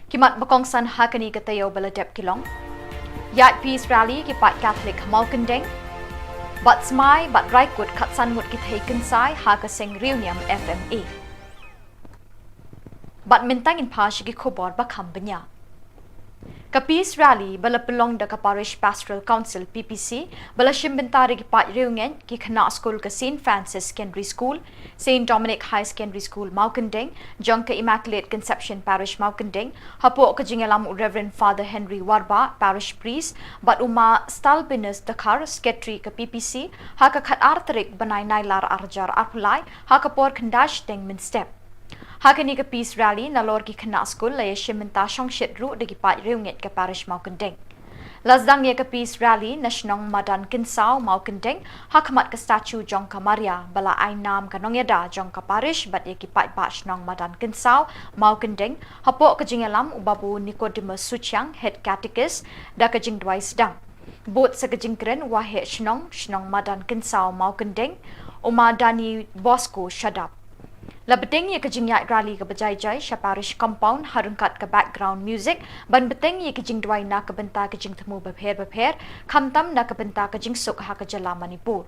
Kimat bakong san hakani ka tayo bala dep kilong Yat peace rally ki pat Catholic Malkandeng Bat smai bat raikut khatsan mut ki thaikin sai ha ka sing reunion FMA Bat mintang in pash ki Khubor ba khambanya Ka peace rally bala pelong da ka parish pastoral council PPC bala shimbentari ki pat reungen ki khana school ka St Francis Secondary School St Dominic High Secondary School Maukandeng jong ka Immaculate Conception Parish Maukandeng hapo ka jingalam Reverend Father Henry Warba parish priest bat uma stalbinus dakar secretary ka PPC ha ka khat artarik banai nailar arjar arpulai ha ka por khandash teng min step Hakani ka peace rally na lor ki khana school la yeshimenta shongshit ru de ki pat reunget ka parish Maukandeng. Lazdang ye ka peace rally national madan kinsao Maukandeng hakmat ka statue jong ka Maria bala ai nam ka nongyada jong ka parish bat ye ki pat batch nong madan kinsao Maukandeng hapo ka jingalam ubabu Nicodemus Suchang head catechist da ka jing dwai sedang. Bot sa ka jingkren wa he shnong madan kinsao Maukandeng uma dani Bosco shadap. Labeteng ye kajing yak rally ka bajai-jai sha parish compound harungkat ka background music ban beteng ye kajing dwai na ka benta kajing thmu bapher khamtam na ka benta kajing suk ha ka jala Manipur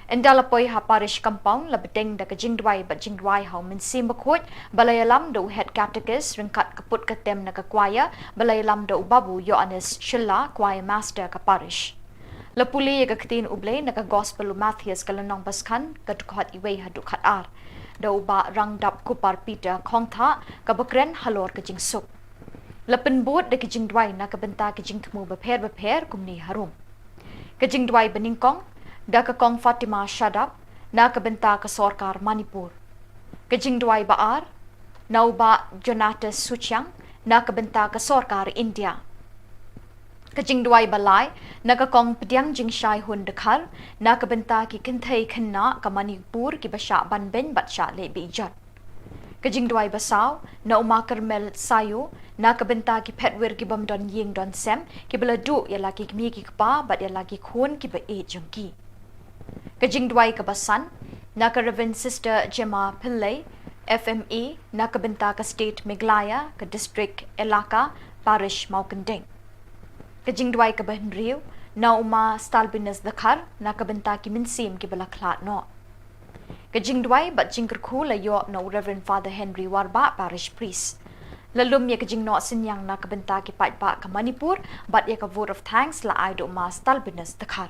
Endalapoi ha parish compound labeteng da kajing dwai ba jing dwai ha min sim bakhot balayalam do head catechist ringkat kaput ka tem na ka choir balayalam do babu Yohanes Shilla choir master ka parish Lapuli ye ka ktin ublay na ka gospel Matthias kalanong baskan ka dukhat iway ha dukhat ar Daw ba rang dap kupar Peter khong tha kabakren halor ka jing sup Lapin bot de kijing dwai na kabenta kijing thmu bapher kumni harum Kijing dwai beningkong da ka kong Fatima Shadap na kabenta ka sorkar Manipur Kijing dwai baar naw ba Jonatas Suchang na kabenta ka sorkar India Kajing dwai balai nakakong pediang jing shai hun dekhar nakabenta ki kinthai khanna ka Manipur ki basha banben batsha le bijat Kajing dwai basaw na uma Carmel sayo nakabenta ki phetwer ki bamdon ying don sem ki bala du ya laki mi ki pa bat ya laki khon ki ba e jungki Kajing dwai ka basan naka Reverend Sister Gemma Pillai FMA nakabenta ka state Meghalaya ka district Elaka parish Maukandeng Kajing dwai ka bahnriu na uma stalbinus dakhar na kabenta ki minsim ki bala khlat no Kajing dwai bat jingker khu la yo na Reverend Father Henry Warba parish priest lalum ye kajing no sinyang na kabenta ki pat ba ka Manipur bat ye ka vote of thanks la ai do ma stalbinus dakhar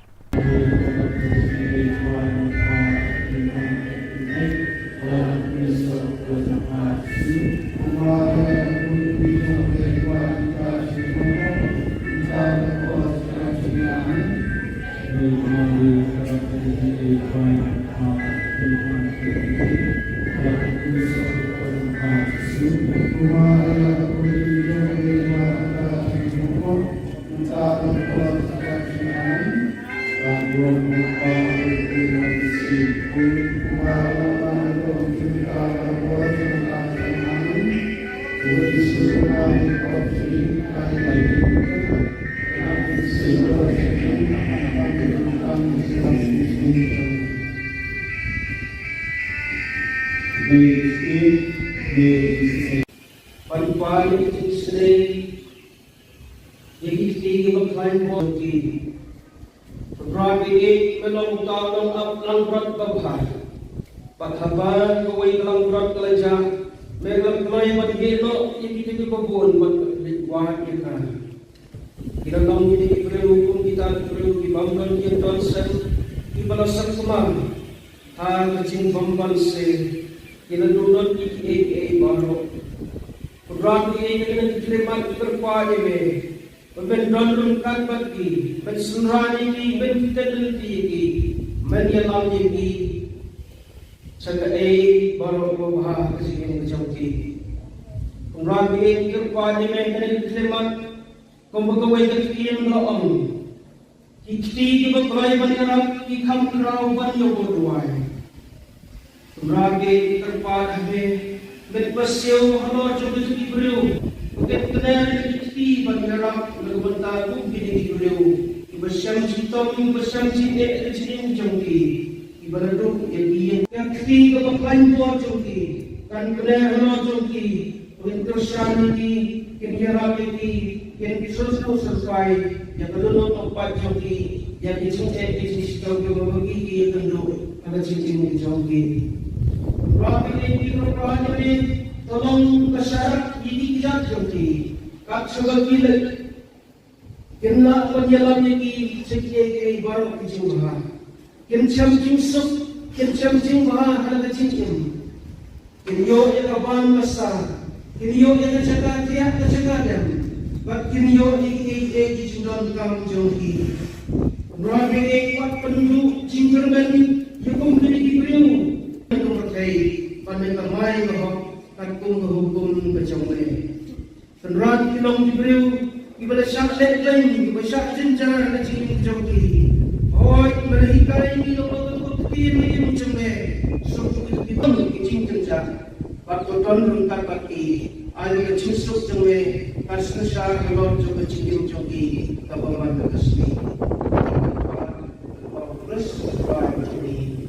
Bagi Tuan itu sendiri, jadi tiga berkain boti. Berarti melong dalam ablang berat babhar. Pathaban kawai dalam berat kelajah. Mereka kelai bagi lo, jadi kita kebun buat kita. Kita tahu ini perlu kita perlu dibangun yang Johnson, dibalaskan kemana? Hal kecil bamban se, kita dulu di baru. Berarti kita diterima terpakai me, membendon kan bagi, mensurani di, mentedel di, menyelam di. Sekarang baru berbahas kesini menjauhi. Orang ini kerana mereka diterima, pembegawai kecil loam. Kiti berkelai banyak, ikam kerau banyak berduai. Orang ini kerana berpasau halor jodoh diberiu. Bukan kerana kiti banyak berbentar pun diberiu. Bersama jitom, bersama jinek kecil menjauhi. Ibarat yang ketiga berkain buat joki, kan kena halal joki, untuk saniti, kira joki, yang disusah sesuai, yang perlu tempat joki, yang dicintai bisnis joki berbagi yang tentu ada cincin joki. Berapa ini berapa ini, tolong kesyarat ini tidak joki, kat sebagai kena penjalan joki sekian baru dijual. Kincam jingsuk, kincam jingba ada cincin. Kinyo yang abang besar, kinyo yang jaga tiap jaga dem. Bak kinyo yang jindon kam jogi. Rabi ekpat penduduk jinggerben yang memiliki beriu. Yang berkait pada kamai bahwa takung hukum berjumlah. Tenrat kilong diberiu, ibadah syak lain, ibadah syak jenjar ada cincin jogi. Oi, mereka ini orang ini macam ni, suku itu kecil kerja. Waktu tahun runtar pagi, ada kecil suku jemwe, kasih syar kalau juga kecil jogi, kapan terkesni. Terus macam ni.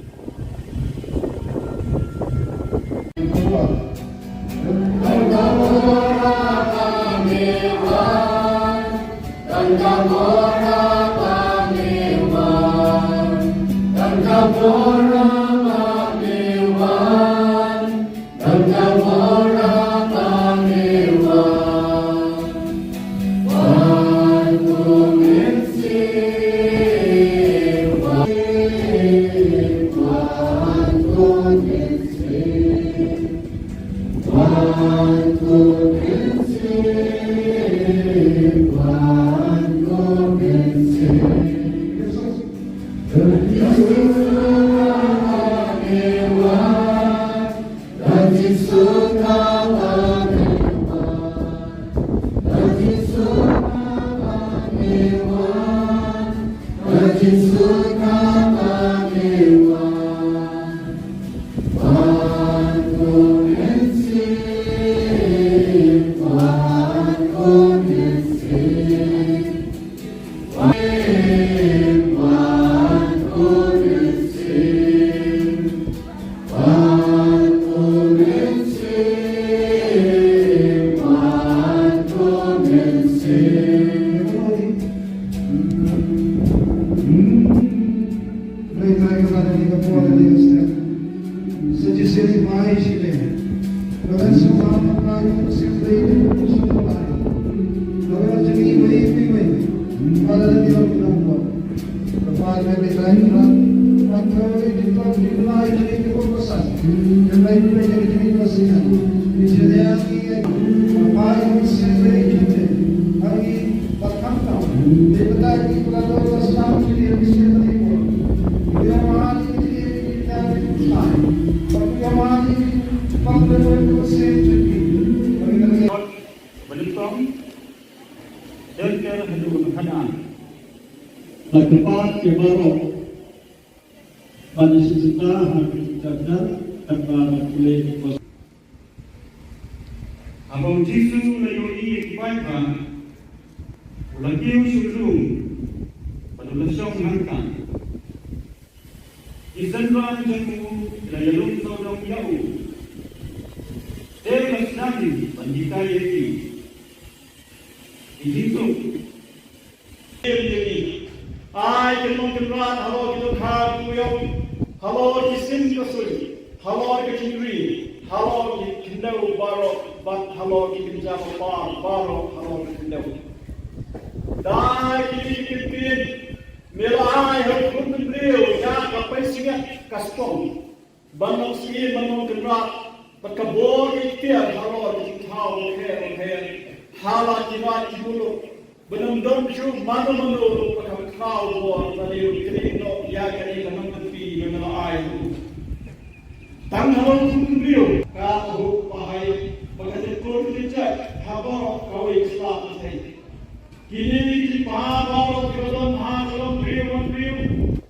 Keempat kemarau pada sejuta hampir jajar tanpa boleh kos. Abang Jisu layoi kebaikan, ulang kiu syurung, pada lesong hantar. Isan ran jamu layalung saudong yau. Dia Sani, Bandita Yeti. Itu. Ai kenong halo kita khar kuyong, halo kisim kasuri, halo kecindri, halo kindau baro, bat halo kinja par baro, halo kindau. Dai kipin, melai hakun beliau, ya kapai singat kastong, banong sini banong kenrat, berkebor ikhtiar halo kintau her, hala kibat kibulu. Benam-benam syuk mana-mana pakai kau buat tadi kini no ya kini kanang tepi dengan air. Tang halau kumbiu kau pahai pakai tekor dijak habar kau Islam saya. Kini di pahal kebetulan halam beriu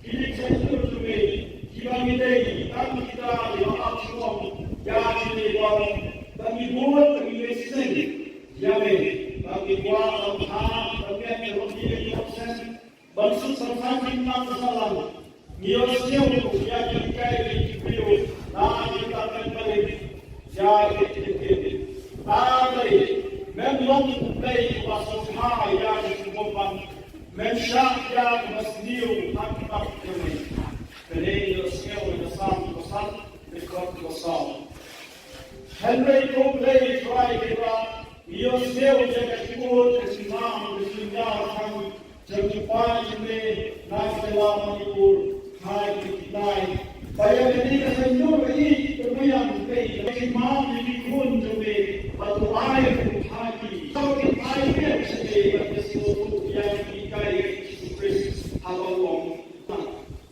kini saya suruh kibang ini tak kita lihat semua ya kini baru tapi buat tapi lesson ya bagi kuat Allah, bagi yang lebih proses, bangsa serta kita salam. Niosnya untuk yang kita beriu, nah kita akan balik. Jadi tadi, memang baik wasopha yang disebutkan, mensyak yang masniu hakmat kami. Jadi niosnya untuk sam, dekat kosong. Henry Copley try kita. Ia sel jaga Khubor kesinam kesinggah kami terjumpa ini nasional Manipur hai kita. Bayar ini kesenjur ini kemudian kita kesimam di kun jumbe atau air hati. Kalau kita air sedih berkesuatu yang kita Kristus halawong.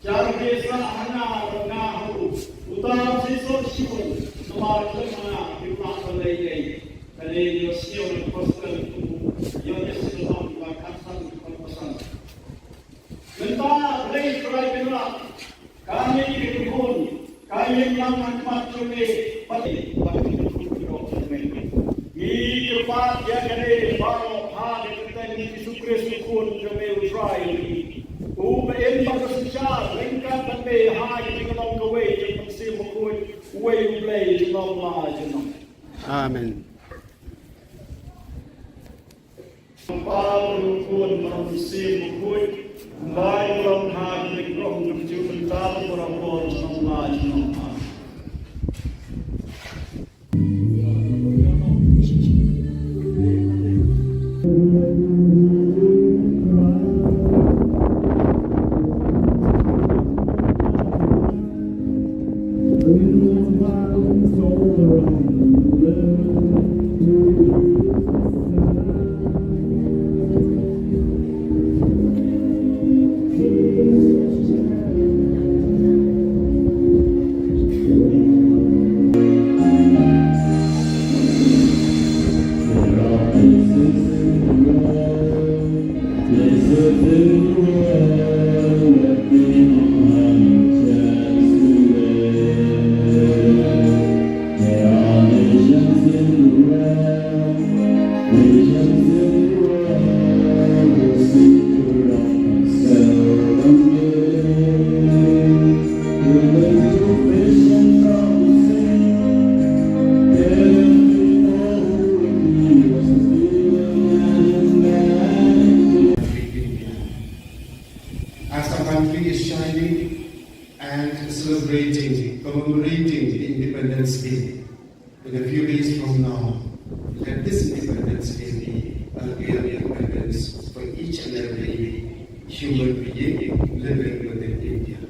Jangan desa hana rengahu utara sisor siun semakin mana kita selesai. Kali Yosef berpesan Yosef mengatakan pesan. Mentah lei kerajaan kami dikubur kami yang macam pati ni kepat ya kene baru hal kita ni Kristus pun jome utrai ben pasal lengkap sampai hai dengan gawe yang mesti mengkoi way play dengan Allah. Amen. Paul pun manusia mukui, baik dalam hati krom tujuh tahun berapun sama nama. Commemorating the Independence Day. In a few days from now, let this Independence Day be a real independence for each and every human being living within India.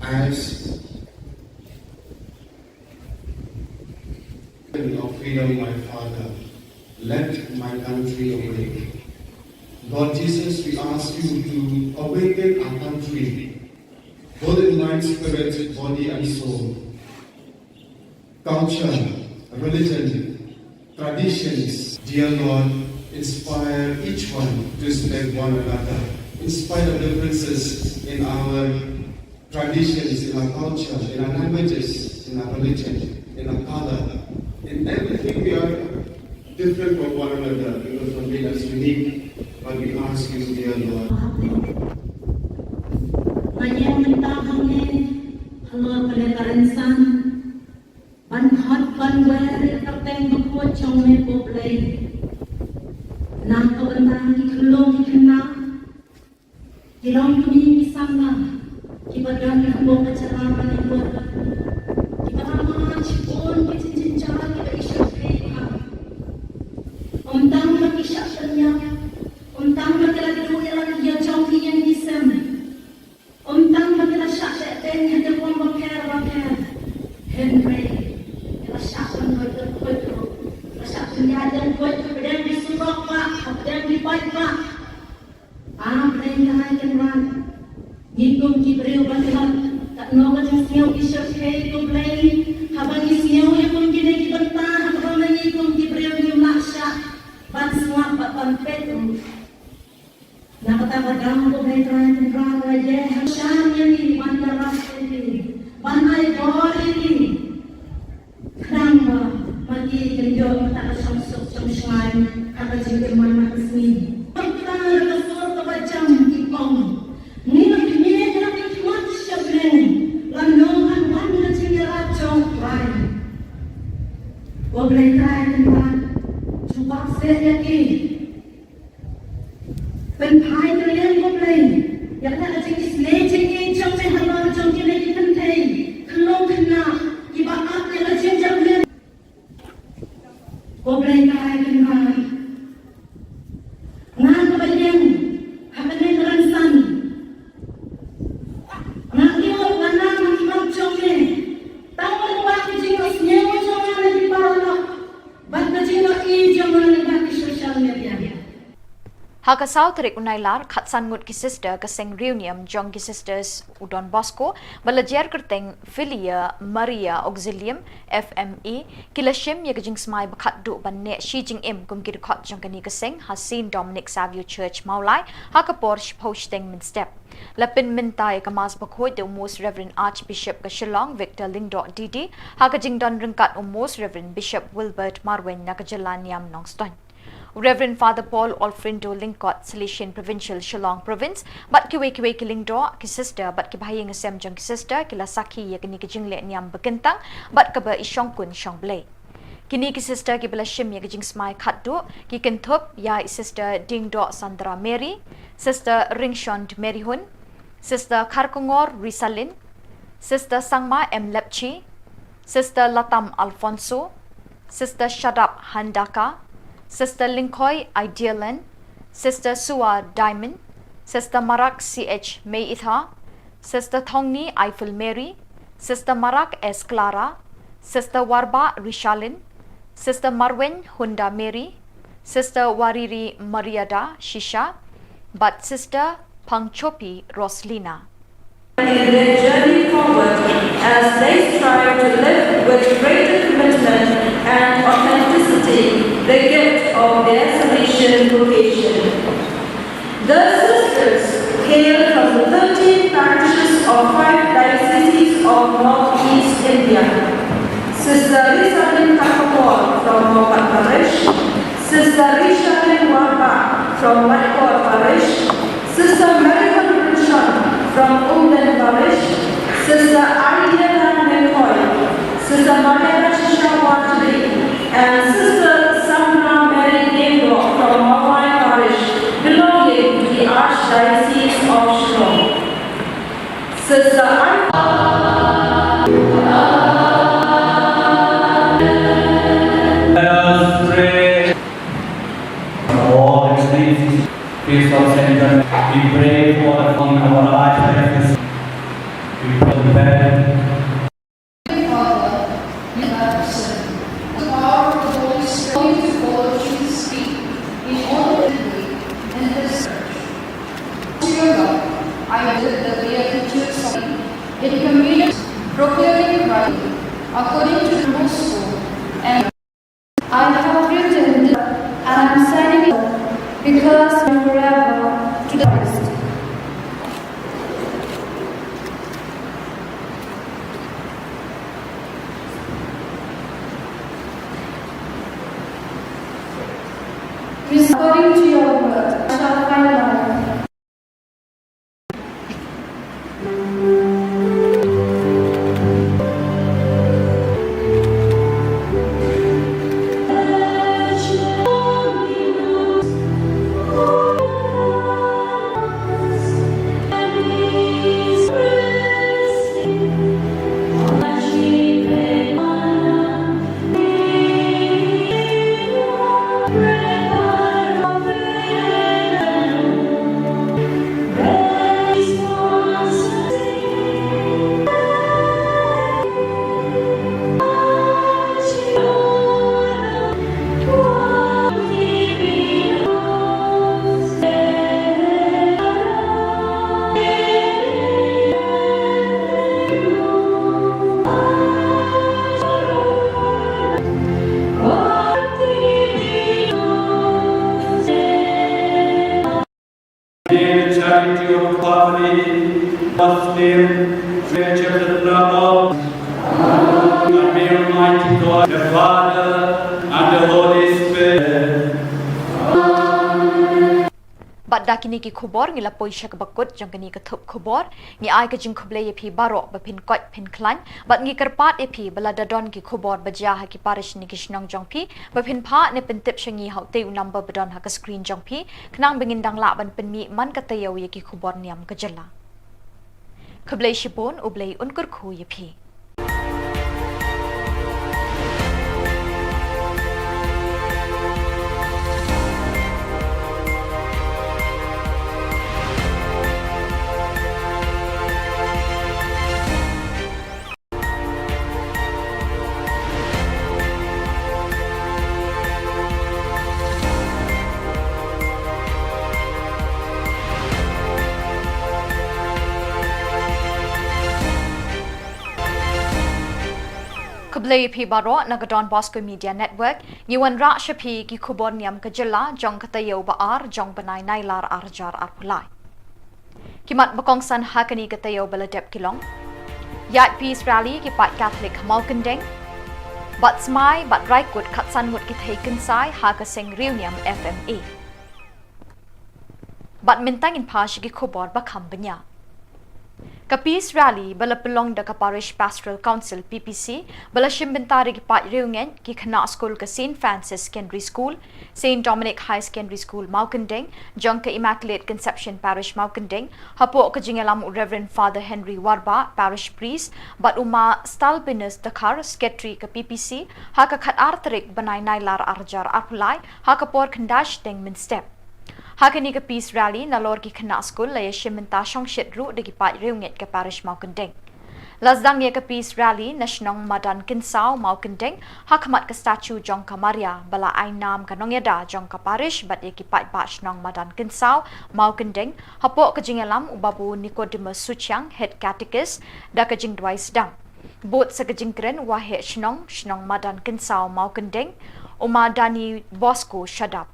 As of freedom, my Father, let my country awake. Lord Jesus, we ask you to awaken our country, both in mind, spirit, body, and soul. Culture, religion, traditions, dear Lord, inspire each one to respect one another, in spite of differences in our traditions, in our culture, in our languages, in our religion, in our color. In everything we are different from one another because of being us unique. But we ask you, dear Lord. ban hot ban where ka teng ko chong me ko play na ka banda ki khulong ki khna ki long tu ni ki samna ki badan ka bo ka chara ma ni ko ki ba ma chi kon ki chin chara ki ba isha pe ha tang ma ki sha shanya tang ma ka la du ya la ya chong ki yan ki sam tang ma ka la sha te ten ya de ko ba kher Henry la sha kon ko ko la sha nya den ko ko den di su ba pa den di pa pa den ya ken ran ni kum ki breu ba kan ta no ga jin siau ki sha ke ko play ha ba ni siau ya kum ki ne ki ba ta ha ba na ni kum ki breu ni ma sha ban semua ba ban pet na kata ba dam ko play tran ra ye ha sha ni ban ta ra ni ban ai go ni Krama mati kenjo tak song sok song shai kata jengke mana kesini. Kita ada suara kebacang di pom. Ni nak ni nak kimat syablen. Lanongan wanda jengera chong rai. Wablay trai tempat cuba saya ki. Penpai terlihat wablay. Yang tak ada jengke jengke chong mehalar chong kene kita thay. Kelong kena. Ibarat dia jam dia. Boleh kaya kenal. Ngan kebayang, apa ni teransan. Ngan dia mana macam congke. Tahu apa jingos nyewa jangan lagi bawah. Bangga jingos i jangan lagi sosial media. Haka South Rik Unailar Khatsan Ngut ki sister Kaseng Reunion Jong ki sisters Udon Bosco balajer kerteng Filia Maria Auxilium FME kilashim ye kajing smai bakhat du ban ne Shi Jing Im kum ki khot jong kani Kaseng Hasin Dominic Savio Church Maulai Haka Porsche posting min step Lapin mintai kamas bakhoi de Most Reverend Archbishop ka Shillong Victor Lingdo Didi Haka Jing Don ringkat Most Reverend Bishop Wilbert Marwen Nakajalan Niam Nongston Reverend Father Paul Alfredo Lingkot, Silesian Provincial Shillong Province, but kiwe kilingdo ki sister, but ki bahayang asem jong ki sister, kila saki ya kini ki jingle niam bekentang, but kaba isyong kun syong blay. Kini ki sister ki bala shim ya ki jing smai khatdu, ki ken Thup ya sister Dingdo Sandra Mary, sister Ringshond Mary Hun, sister Kharkongor Risalin, sister Sangma M. Lepchi, sister Latam Alfonso, sister Shadap Handaka, Sister Linkoy Idealan, Sister Sua Diamond, Sister Marak CH May Itha, Sister Thongni Eiffel Mary, Sister Marak S. Clara, Sister Warba Rishalin, Sister Marwen Hunda Mary, Sister Wariri Mariada Shisha, but Sister Pangchopi Roslina. In their journey forward as they strive to live with greater commitment and authenticity the gift of their Salesian vocation. The sisters hail from the 13 parishes of 5 dioceses of Northeast India. Sister Rishabin Khubor from Mopat Parish, Sister Rishabin Warba from Matkor Parish, Sister Marion Rishan from Umden Parish, Sister Ariana McCoy, Sister Mariana Shishawatri, and Sister Sandra Mary Dingdo from Mawai Parish, belonging to the Archdiocese of Shillong. Sister Let us pray. All things, peace of Saint, we pray for our Archdiocese. We pray the bed. Father, you have said, the power of the Holy Spirit to follow Jesus' feet in all the way in this church. To your love, I did the Beatitudes in communion, proclaiming rightly, according to the gospel, and I have written this, and I am signing it because forever to the Christ. According to your word, I shall find life. body, Muslim, creature of the love, and may Almighty God, the Father, and the Holy Spirit. Bat dakini ki khubor ngila poisha ka bakut jong kani ka thup khubor ngi ai ka jing khuble ye phi barok ba phin kot phin klan bat ngi karpat ye phi bala dadon ki khubor baja ha ki parish ni ki shnong jong phi ba phin pha ne pen tip shangi hau te number badon ha ka screen jong phi knang bengin dang la ban pen mi man ka tayo ye ki khubor niam ka jala khuble shipon ublei unkur khu ye phi Khuble phi baro nagadon Bosco Media Network ngiwan ra shapi ki Khubor Niam ka jilla jong katayo ba ar jong banai nailar arjar arpulai kimat bakong san hakani katayo baladep kilong yat peace rally ki pat Catholic malkandeng bat smai bat raikut khatsan mut ki thaikin sai ha ka seng reunion FMA bat mintang in pash ki Khubor ba khambanya Ka Peace Rally bala pelong da ka Parish Pastoral Council PPC bala shimbentari ki pat reunion ki khana school ka St. Francis Secondary School, St. Dominic High Secondary School Maukandeng, jong ka Immaculate Conception Parish Maukandeng, hapo ka jingalam Reverend Father Henry Warba Parish Priest, bat uma Stalbinus Dakar Secretary ka PPC, ha ka khat artarik banai nailar arjar arpulai, ha ka por khandash deng min step. Hakani ka Peace Rally na lor ki khana school la yeshimenta shong shitru de ki pat reunget ka Parish Maukandeng. Lazdang ye ka Peace Rally national madan kinsao Maukandeng hakmat ka statue jong ka Maria bala ainam ka nongyada jong ka Parish bat ye ki pat ba shnong madan kinsao Maukandeng hapo ka jingalam ubabu Nicodemus Suchang head catechist da ka jing dwai sedang. Bot sa ka jingkren wa he shnong madan kinsao Maukandeng umadani Bosco shadap.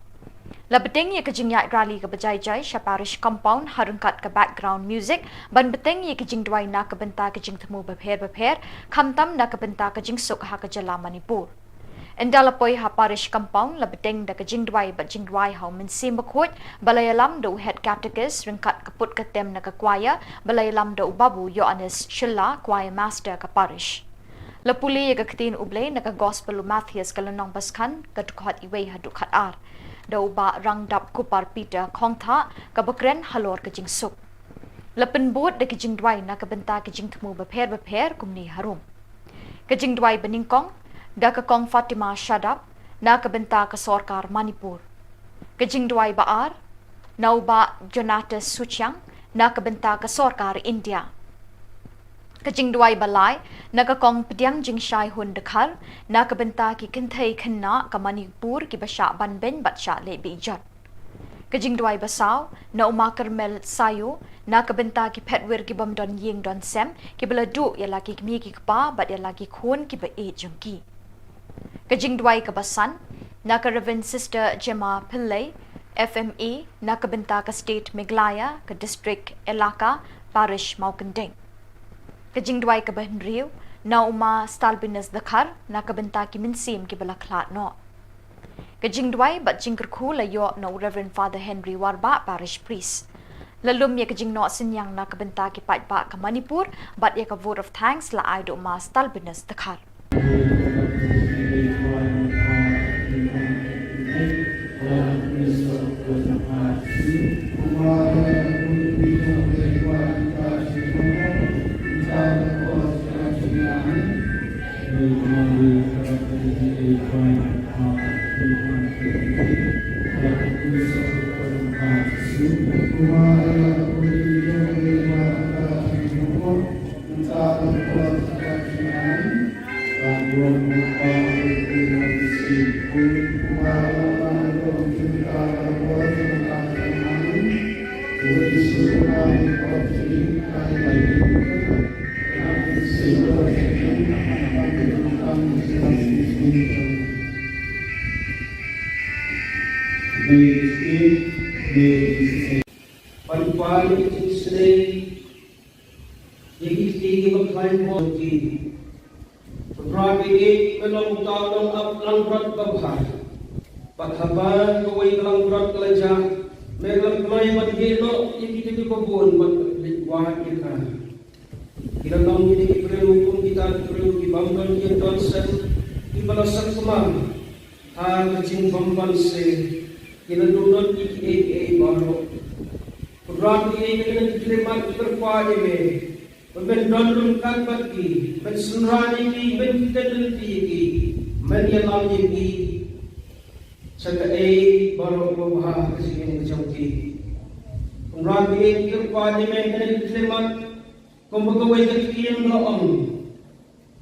Labeteng ye kajing yak rally ka bajai-jai sha parish compound harungkat ka background music ban beteng ye kajing dwai na ka benta kajing temu bapher khamtam na ka benta kajing suk ha ka jala Manipur endalapoi ha parish compound labeteng da kajing dwai ba jing dwai ha min sim bakhot balayalam do head catechist ringkat kaput ka tem na ka choir balayalam do babu Yohanes Shilla choir master ka parish lapuli ye ka ktin ublei na ka gospel Matthias kalanong baskan ka dukhat iwei ha dukhat ar Dau ba rang dap kupar Peter khong tha ka bakren halor ka jing suk. Lapen bot de ka jing dwai na ka benta ka jing thmu bapher kumni harum. Ka jing dwai beningkong da ka kong Fatima Shadap na ka benta ka Sorkar Manipur. Ka jing dwai baar nau ba Jonatas Suchang na ka benta ka Sorkar India. Kajing duai balai naga kong pediang jing shai hun dekhar na ka benta ki kinthai khanna ka Manipur ki basha ban ben batsha le bi jat kajing duai basau na uma Carmel sayo na ka benta ki phetwer ki bam don ying don sem ki bala du ya laki mi ki pa bat ya laki khon ki ba e jungki kajing duai ka basan na ka Reverend Sister Gemma Pillai FMA na ka benta ka State Meghalaya ka District Elaka Parish Maukandeng Kajing duai ka bahin riu na uma Stalbinus Dakar na ka benta ki minsim ki bala khlat no. Kajing duai bat jingker khu la yo no Reverend Father Henry Warba Parish Priest. Lalum ye kajing no sinyang na ka benta ki pat ba ka Manipur bat ye ka vote of thanks la ai do uma Stalbinus Dakar. Pag-palik sa lain boti. Rabi melong talong up lang berat babah. Pathaban kawai lang berat kelajah. Melam kelai bagi no yang kita di kebun buat kita. Kita tahu ini perlu kita perlu dibangkan kita Johnson di balasan kemang. Hal kecil bamban se kita duduk di baru. Rabi kita diterima terpadu me. Membendon kan bagi, mensunrani ki, menfideliti ki, menyelami ki. Sebagai baru bahas kesini macam ki. Rabi kirpani me kena diterima. Kumpulkan kekian doang.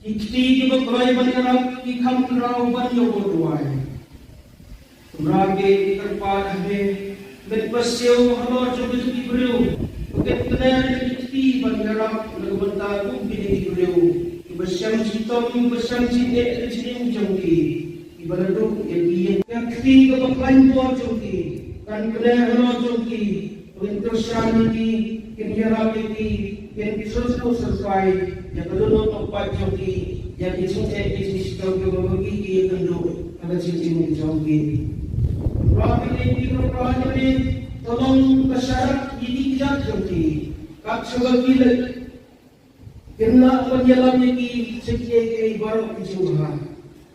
Kiti juga kelai banyak ki kam kerau banyak berduai. Rabi kirpani me berpasiau halor coba cuci beriu. Bukan kena kiti banyak berbentar bini beriu. Bersam citom bersam cine cine jongki. Ibarat yang kiti kalau lain buat jongki. Kan kena halor jongki. Untuk syariki kini rapi yang disusul sesuai yang kedua tempat jongki yang disuntik di sistem bagi kenduk ada cincin jongki. Rapi ini kerana ini tolong masyarakat ini tidak jongki. Kak sebagai gila kena penyelam ini sekian baru kecubah.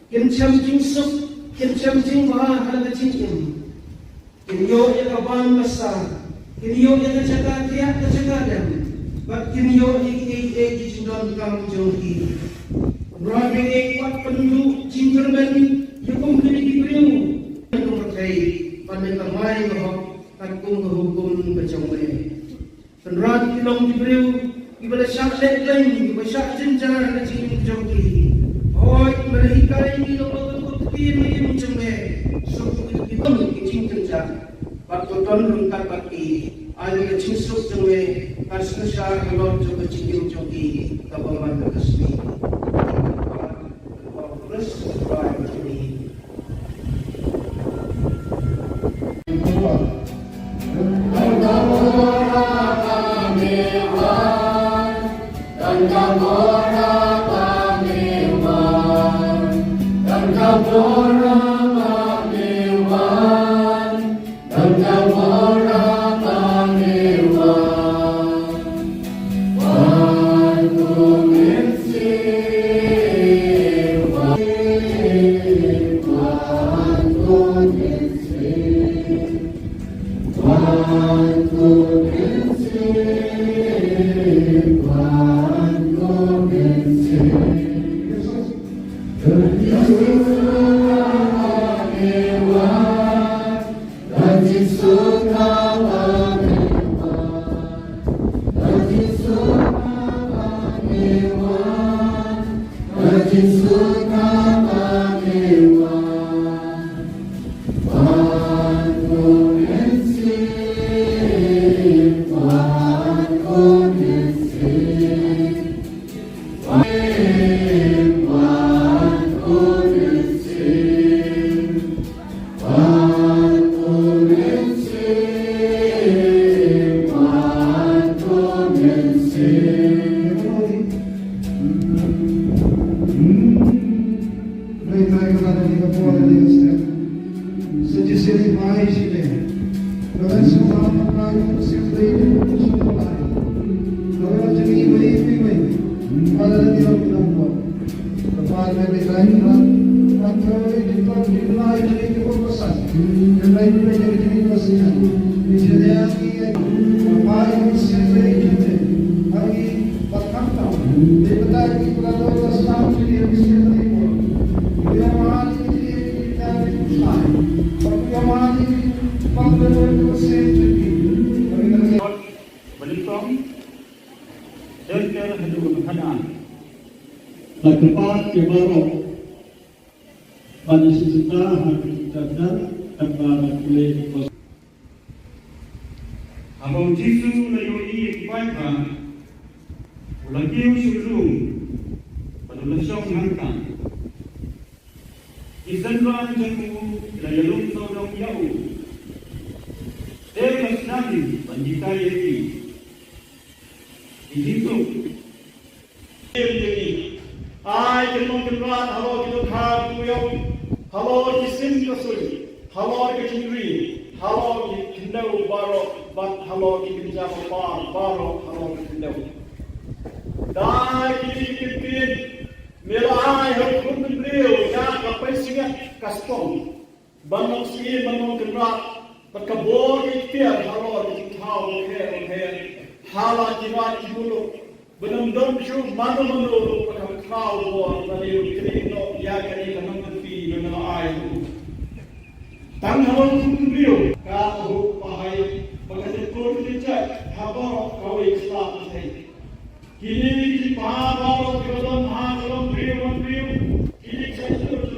Kencam jingsuk kencam jingbah ada cincin. Kiniyo yang kawan besar. Kiniyo yang kecakap tiap kecakapan. Bak kiniyo iki cindon kang jongki. Rabi kuat penduduk cintermen yang kini diberiu. Yang percaya pada kamai bahwa takung hukum berjumlah. Penrat kilong diberiu ibadah syaksek lain ibadah syaksen cara kecil jongki. Hoi mereka ini lepas tin ini berjumlah. Suku itu kecil kerja. Waktu tahun lengkap bagi ada kecil suk jumlah. Kasih syar kalau coba cincin jongki kapan kesini. Terus berapa ini? Lakukan kemarau pada sesudah hari dan kembali oleh Abang Jisu layoi ibaika ulakiu syurung pada lesong hangkang isanran jamu layalung sodong yau Dewas nabi panjikai eki Ijitu Halo ki sim ka sui, halo ki chinri, halo ki kindau baro, bat halo ki kinja pa baro, halo ki kindau. Dai ki pin, mela ai ho kun brio, ya ka paisinga kaspong. Banok si banok kenrak, berkabur ki tiar halo ki thau he, hala ki wa ki bulu. Benar-benar cuma mana-mana pada kau buat dari kerana ya kerana kanang tepi benar air. Tangan beliau kau pahai bagai kau dijak habar kau Islam ini. Kini di pahal kerana halam beliau kini saya suruh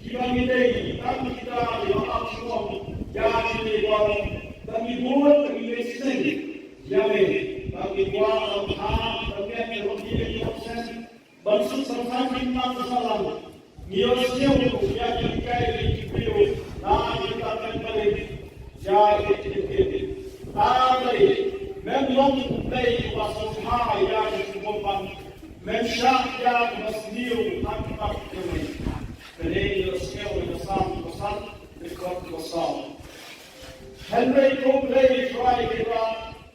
kita ini tak kita dilakukan semua jadi baru tapi buat bagi sendiri jadi bagi buat Bansuk bersaing masalah, niosnya untuk yang dikai di video, nah kita akan balik, jadi tapi memang dari pasal hal yang disebutkan, mensyak yang masniu tanpa kemai, jadi niosnya besar dekat besar. Henry Copley try kita,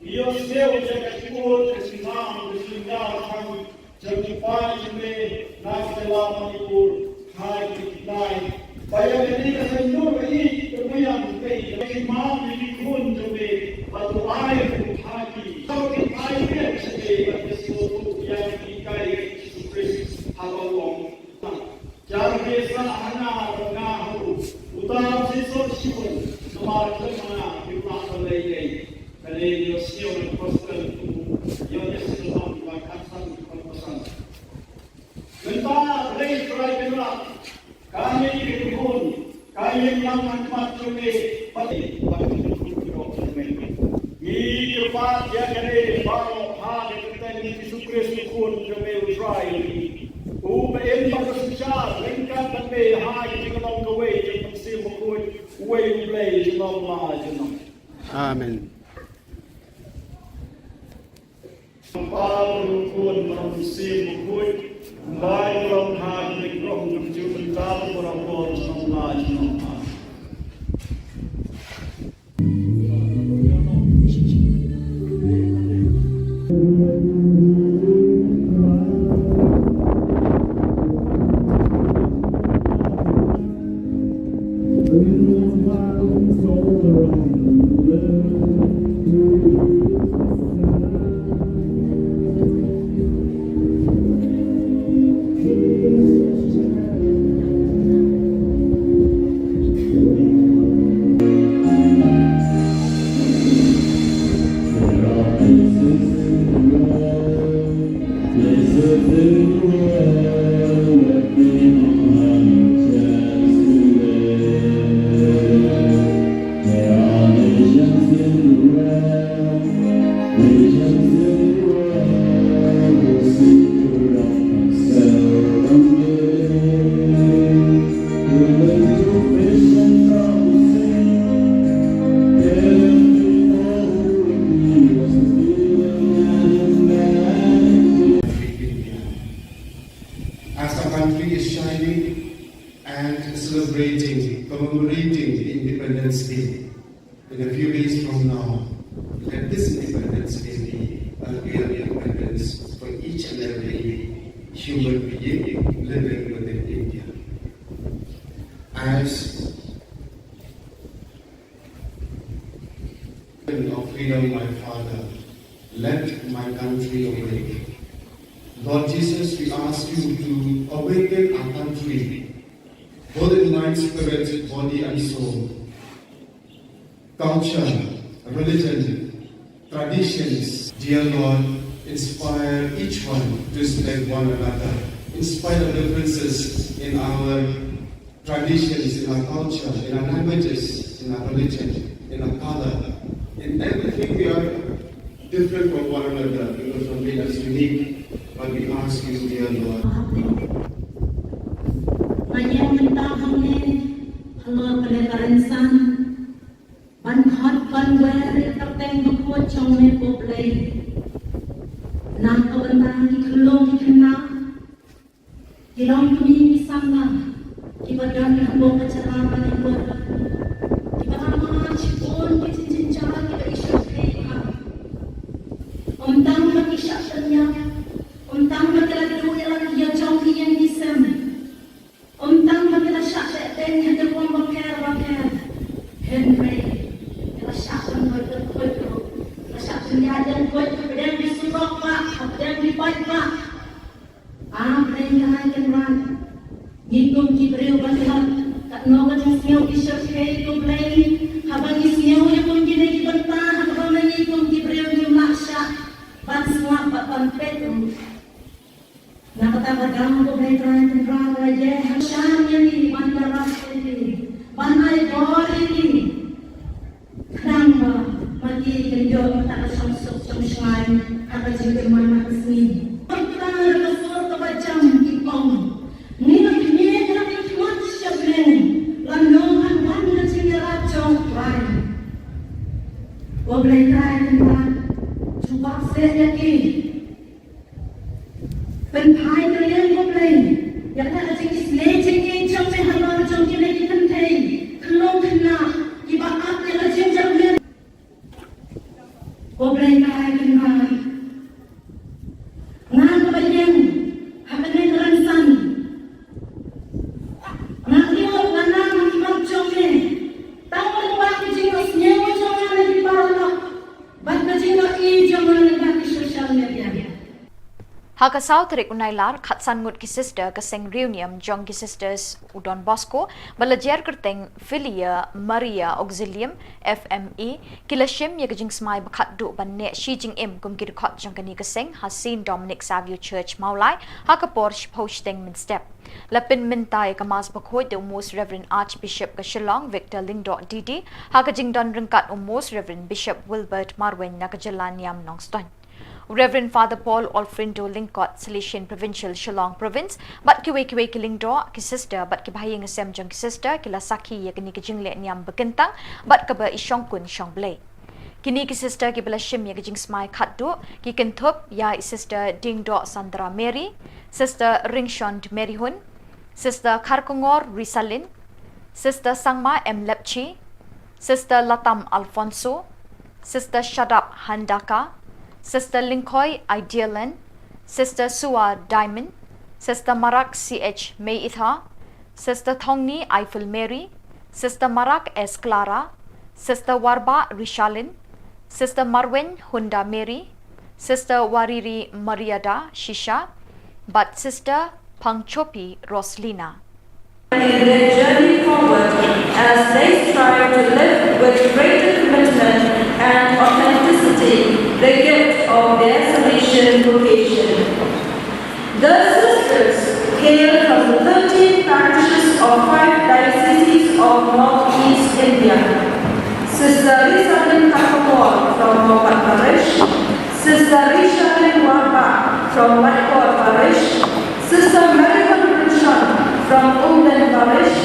niosnya jaga timur kesinam kami. Jadi pagi ini nasi dalam Manipur hari lain. Bayar ini kesentuh ini kemudian jadi maaf ini pun jadi atau air hari. Kalau kita air sebagai sesuatu yang dikai Kristus halal. Jangan biasa anak mengahu utama sesuatu semakin mana kita lagi. Kalau dia siap pasal yang sesuatu bahkan Mentah rei try kenal, kami ikut kami yang macam ni pati ni cepat ya kene baru hari kita ni Yesus pun kami try ni. Ben bersusah lengkap kami hari kita gawe kita mesti mengikut way play kita macam. Amen. Paul pun mesti mengikut baik dalam hati dalam tujuan dalam orang semua. Commemorating Independence Day. In a few days from now, let this Independence Day be a real independence for each and every human being living within India. As of freedom, my Father, let my country awake. Lord Jesus, we ask you to awaken our country, both in mind, spirit, body, and soul. Culture, religion, traditions, dear Lord, inspire each one to respect one another, in spite of differences in our traditions, in our culture, in our languages, in our religion, in our color. In everything we are different from one another because of being us unique. But we ask you, dear Lord. Kita Ngitung kibreu bantuan kat nongan siau kisah hei tu play habang siau yang pun kini dibentang habang mengitung kibreu ni maksa ban semua pan petu nak kata bagang tu play terang aja syam yang ni bandara ini bandai bor ini kenapa mati kenjol tak samsuk samsai apa juga mana kesini kita kesur kebacam kipong ni nak lanongan wanda singira chong rai oblai trai kan chuba se yaki pen phai to yen oblai yakta ka ching isle ching ye chong me halor chong ki le kan thei khlong khna ki ba ap ke la ching jam le oblai trai kan ngan ka ba yen habane ran san Haka South Rik Unailar Khatsan Ngut ki sister ka Seng Reunion Jong ki sisters Udon Bosco balajer kerteng Filia Maria Auxilium FME kilashim ye kajing smai bakhat du ban ne Shi Jing Im kum ki khot jong kani ka Seng Hasin Dominic Savio Church Maulai haka Porsche posting min step lapin mintai ka mas bakhoi de most Reverend Archbishop ka Shillong Victor Lingdo Didi haka jing don ringkat most Reverend Bishop Wilbert Marwen na ka Jalan Niam Nongston Reverend Father Paul Alfrindo Lingkot, Silesian Provincial, Shillong Province, but kiwe kilingdo, ki sister, but ki bahayang asem jong ki sister, kila saki ya kini ki jingle niam bekentang, but kaba isyong kun syong blay. Kini ki sister ki bala shim ya ki jing smai khatdu, ki ken Thup ya sister Ding Do Sandra Mary, sister Ringshond Mary Hun, sister Kharkongor Risalin, sister Sangma M Lepchi, sister Latam Alfonso, sister Shadap Handaka, Sister Linkoy Idealan, Sister Suwa Diamond, Sister Marak CH May Itha, Sister Thongni Eiffel Mary, Sister Marak S Clara, Sister Warba Rishalin, Sister Marwen Hunda Mary, Sister Wariri Mariada Shisha, but Sister Pangchopi Roslina. In their journey forward as they strive to live with greater commitment and authenticity the gift of their Salesian vocation. The sisters hail from the 13 parishes of 5 dioceses of Northeast India. Sister Rishabin Khubor from Mopat Parish, Sister Rishabin Warba from Watkor Parish, Sister Marihan Richard from Umden Parish,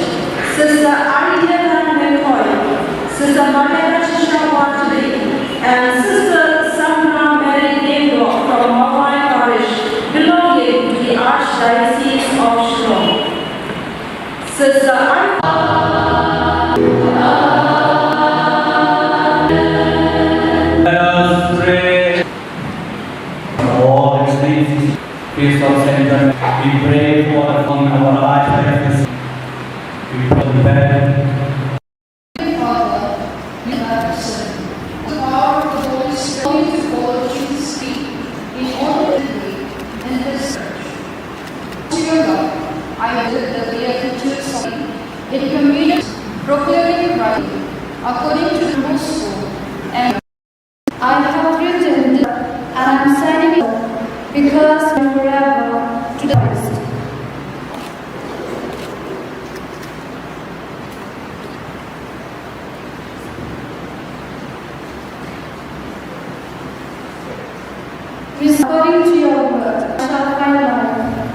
Sister Ariana McCoy, Sister Maria Shishawatri, and Sister Sandra Mary Dingdo from Mawai Parish, belonging to the Archdiocese of Shillong. Sister Let us pray. Lord, peace of Saint, we pray for our Archdiocese. We pray for the Father, you have said, the power of the Holy Spirit to follow Jesus' feet in order to lead in His church. To your love, I did the Beatitudes of in communion, proclaiming rightly, according to the gospel, and I have written this, and I am signing it because forever to the rest. According to your word, I shall find life.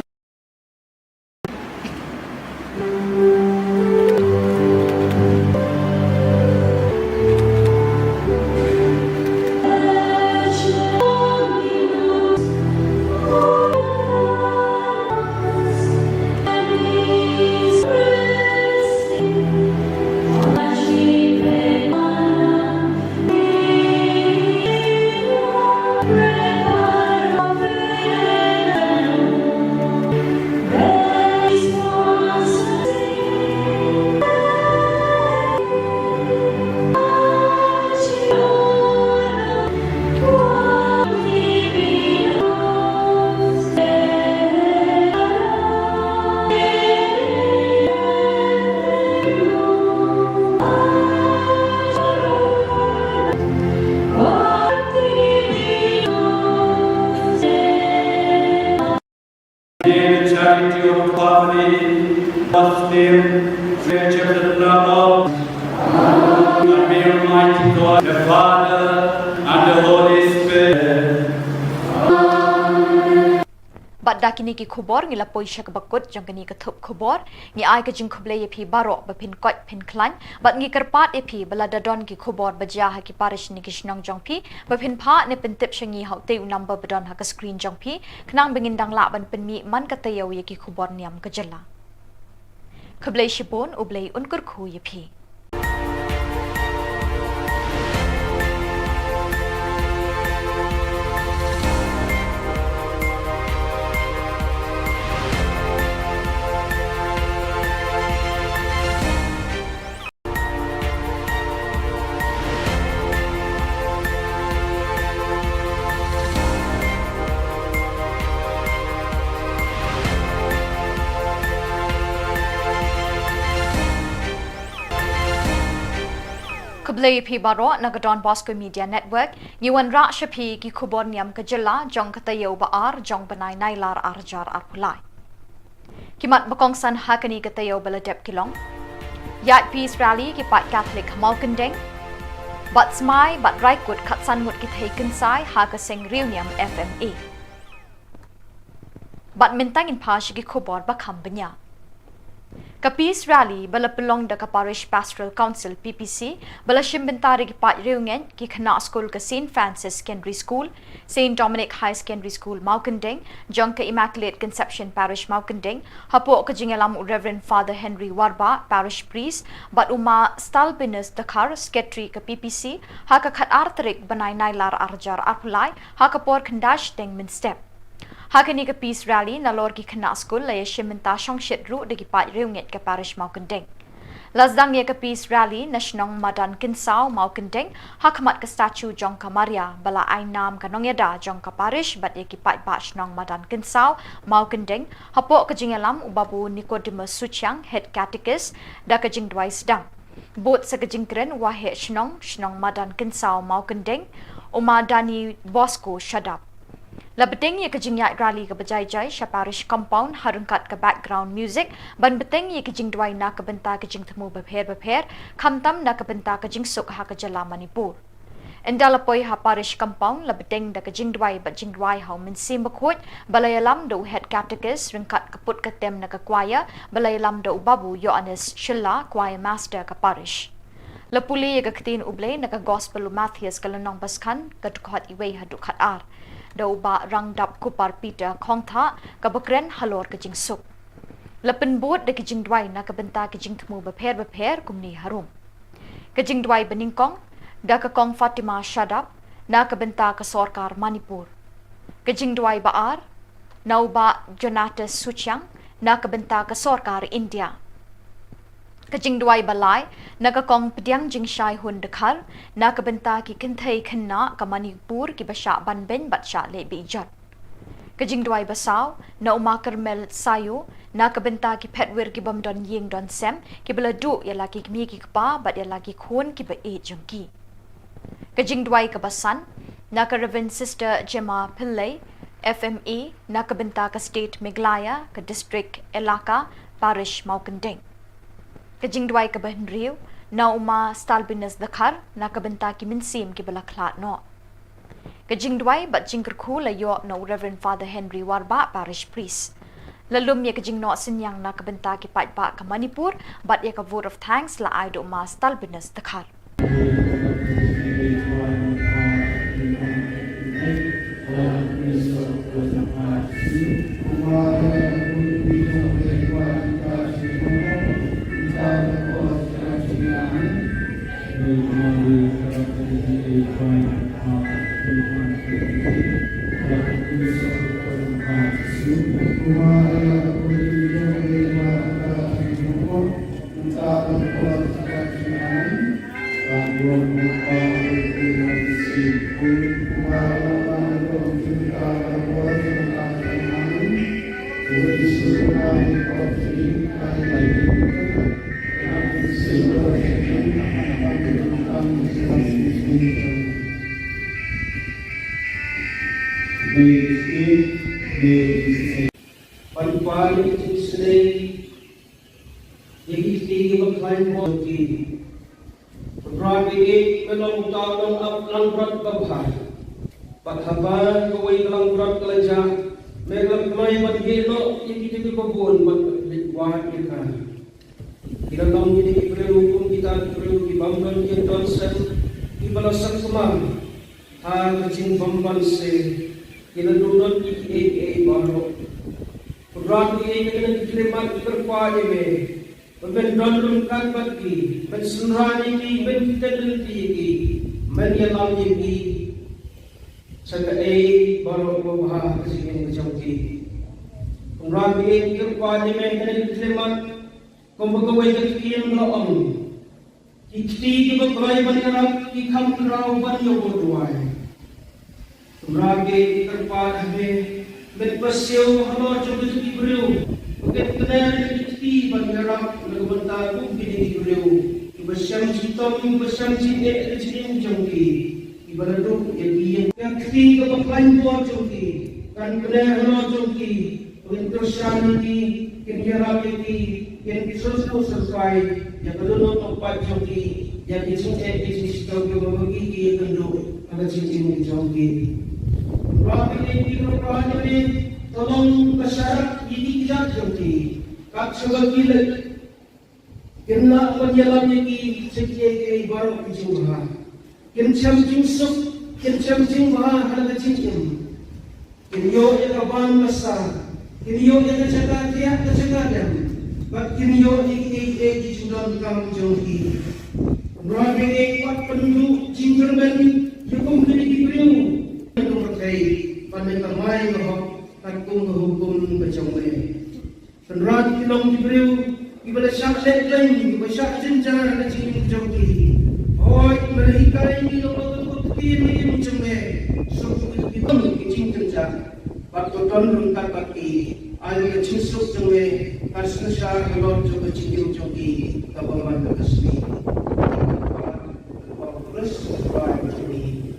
family, God's name, creature the love of and may Almighty God, the Father, and the Holy Spirit. Bat dakini ki khubor ngila poisha ka bakut jong kani ka thup khubor ngi ai ka jing khuble ye phi baro ba phin kot phin klan bat ngi karpat ye phi bala dadon ki khubor baja ha ki parish ni ki shnong jong phi ba phin pha ne pen tip shangi hau te number badon ha ka screen jong phi khnang bengin dang la ban pen mi man ka tayaw ye ki khubor niam ka jala khuble shipon ublei unkur khu ye phi Khuble phi baro nagadon Bosco Media Network ngiwan ra shapi ki Khubor Niam ka jilla jong katayo ba ar jong banai nailar arjar arpulai kimat bakong san hakani katayo baladep kilong yat peace rally ki pat Catholic malkandeng bat smai bat raikut khatsan mut ki thaikin sai ha ka sing reunion FMA bat mintang in pash ki Khubor ba khambanya Ka peace rally bala pelong da ka parish pastoral council PPC bala shimbentari ki pat reungen ki khana school ka St Francis Secondary School St Dominic High Secondary School Maukandeng jong ka Immaculate Conception Parish Maukandeng hapo ka jingalam Reverend Father Henry Warba parish priest bat uma stalbinus dakar secretary ka PPC ha ka khat artrik banai nailar arjar arpulai ha ka por khandash deng min step Hakani ka peace rally na lor ki khana school la yeshimenta shongshit ru de ki pat reunget ka parish Maukandeng. Lazdang ye ka peace rally na shnong madan kinsao Maukandeng hakmat ka statue jong ka Maria bala ai nam ka nongyada jong ka parish bat ye ki pat ba shnong madan kinsao Maukandeng hapo ka jingalam ubabu Nicodemus Suchang head catechist da ka jing dwai sedang. Bot sa ka jingkren wa he shnong madan kinsao Maukandeng umadani Bosco shadap. Labeteng ye kajing yak rally ka bajai-jai sha parish compound harungkat ka background music ban beteng ye kajing dwai na ka benta kajing temu bapher khamtam na ka benta kajing suk ha ka jala Manipur endalapoi ha parish compound labeteng da kajing dwai ba jing dwai ha min sim bakhot balayalam do head catechist ringkat kaput ka tem na ka choir balayalam do babu Yohanes Shilla choir master ka parish Lapuli ye ka ktin ublay na ka gospel Matthias kalanong baskan ka dukhat iway ha dukhat ar Daw ba rang dap kupar Peter Kongtha kabakren halor kajing suk. Lapen bot de kajing dwai na kabenta kajing temu bapher kumni harum. Kajing dwai beningkong da ka kong Fatima Shadap na kabenta ka Sorkar Manipur. Kajing dwai baar nau ba Jonatas Suchang na kabenta ka Sorkar India. Kajing dwai balai naga kong pediang jing shai hun dekhar na kabenta ki kinthai khanna ka Manipur ki basha banben batsha le bijat kajing dwai basaw na uma Carmel sayo na kabenta ki phetwer ki bamdon ying don sem ki bala du ya laki mi ki pa bat ya laki khon ki ba e jungki kajing dwai ka basan na ka Reverend Sister Gemma Pillai FME na kabenta ka state Meglaya ka district Elaka parish Maukandeng Kajing dwai ka bahenriw na uma stalbinus dakhar na kabenta ki minsim ki balaklat no. Kajing dwai bat jingker khu la yo no Reverend Father Henry Warba parish priest. Lalum ye kajing no sinyang na kabenta ki pat ba ka Manipur bat ye ka vote of thanks la ai do uma stalbinus dakhar. Pag-ibalik sa Yagi berklaim boti. Beragi melong talang aplang berat babhar. Pathaban kawai talang berat kelajah. Mereka kemai bagi lo yagi jadi babon wahad kita. Kita tahu ini perlu kita perlu dibangkan yang Johnson ibalasan kemar. Hal kecil bamban se kita duduk di baru. Berarti kita diterima terkuat ini. Berdondong kan bagi, bersenrani ini, berfideliti ini, menyalam ini. Sebagai baru bahas kesini macam ini. Berarti terkuat ini kita diterima. Kumpulkan kekian lawan. Ikti kita berai banyak, ikam kerau banyak berduai. Berarti terkuat ini berpesiu halor coba diberiu. Bukan kenal ikti banyak berbentar pun kini diberiu. Bersam hitam, bersam cincin cincin jangki. Ibarat yang ikti kita berlain buat jangki. Kan kenal halor jangki. Untuk syarani kenyaran ini. Yang disusul sesuai yang kedua tempat joki yang disukai bisnis joki berbagi yang kedua ada cincin joki. Berapa ini berapa ini tolong masyarakat ini tidak joki. Kak sebagai lagi kena penjalan ini sekian baru dijumpa. Kencam jingsuk, kencam jingba ada cincin. Kenyo yang kawan besar, kenyo yang kecegah dia kecegah. Bakin yo iki sudah kam jongki. Rabe ekpat penduduk jinggerben yo kembali diberiu. Itu berkai pada kamai bahwa takung hukum berjongwe. Senrat kilong diberiu ibadah syak lain ibadah syak jenjar ke jing jongki. Hoi mereka ini lo betul ini jongwe. Suku itu jing jenjar. Waktu don tak baki. Ayo ke cinsuk jongwe. Karena syar kalau coba cincin joki kapan mana kesini, terus berapa ini?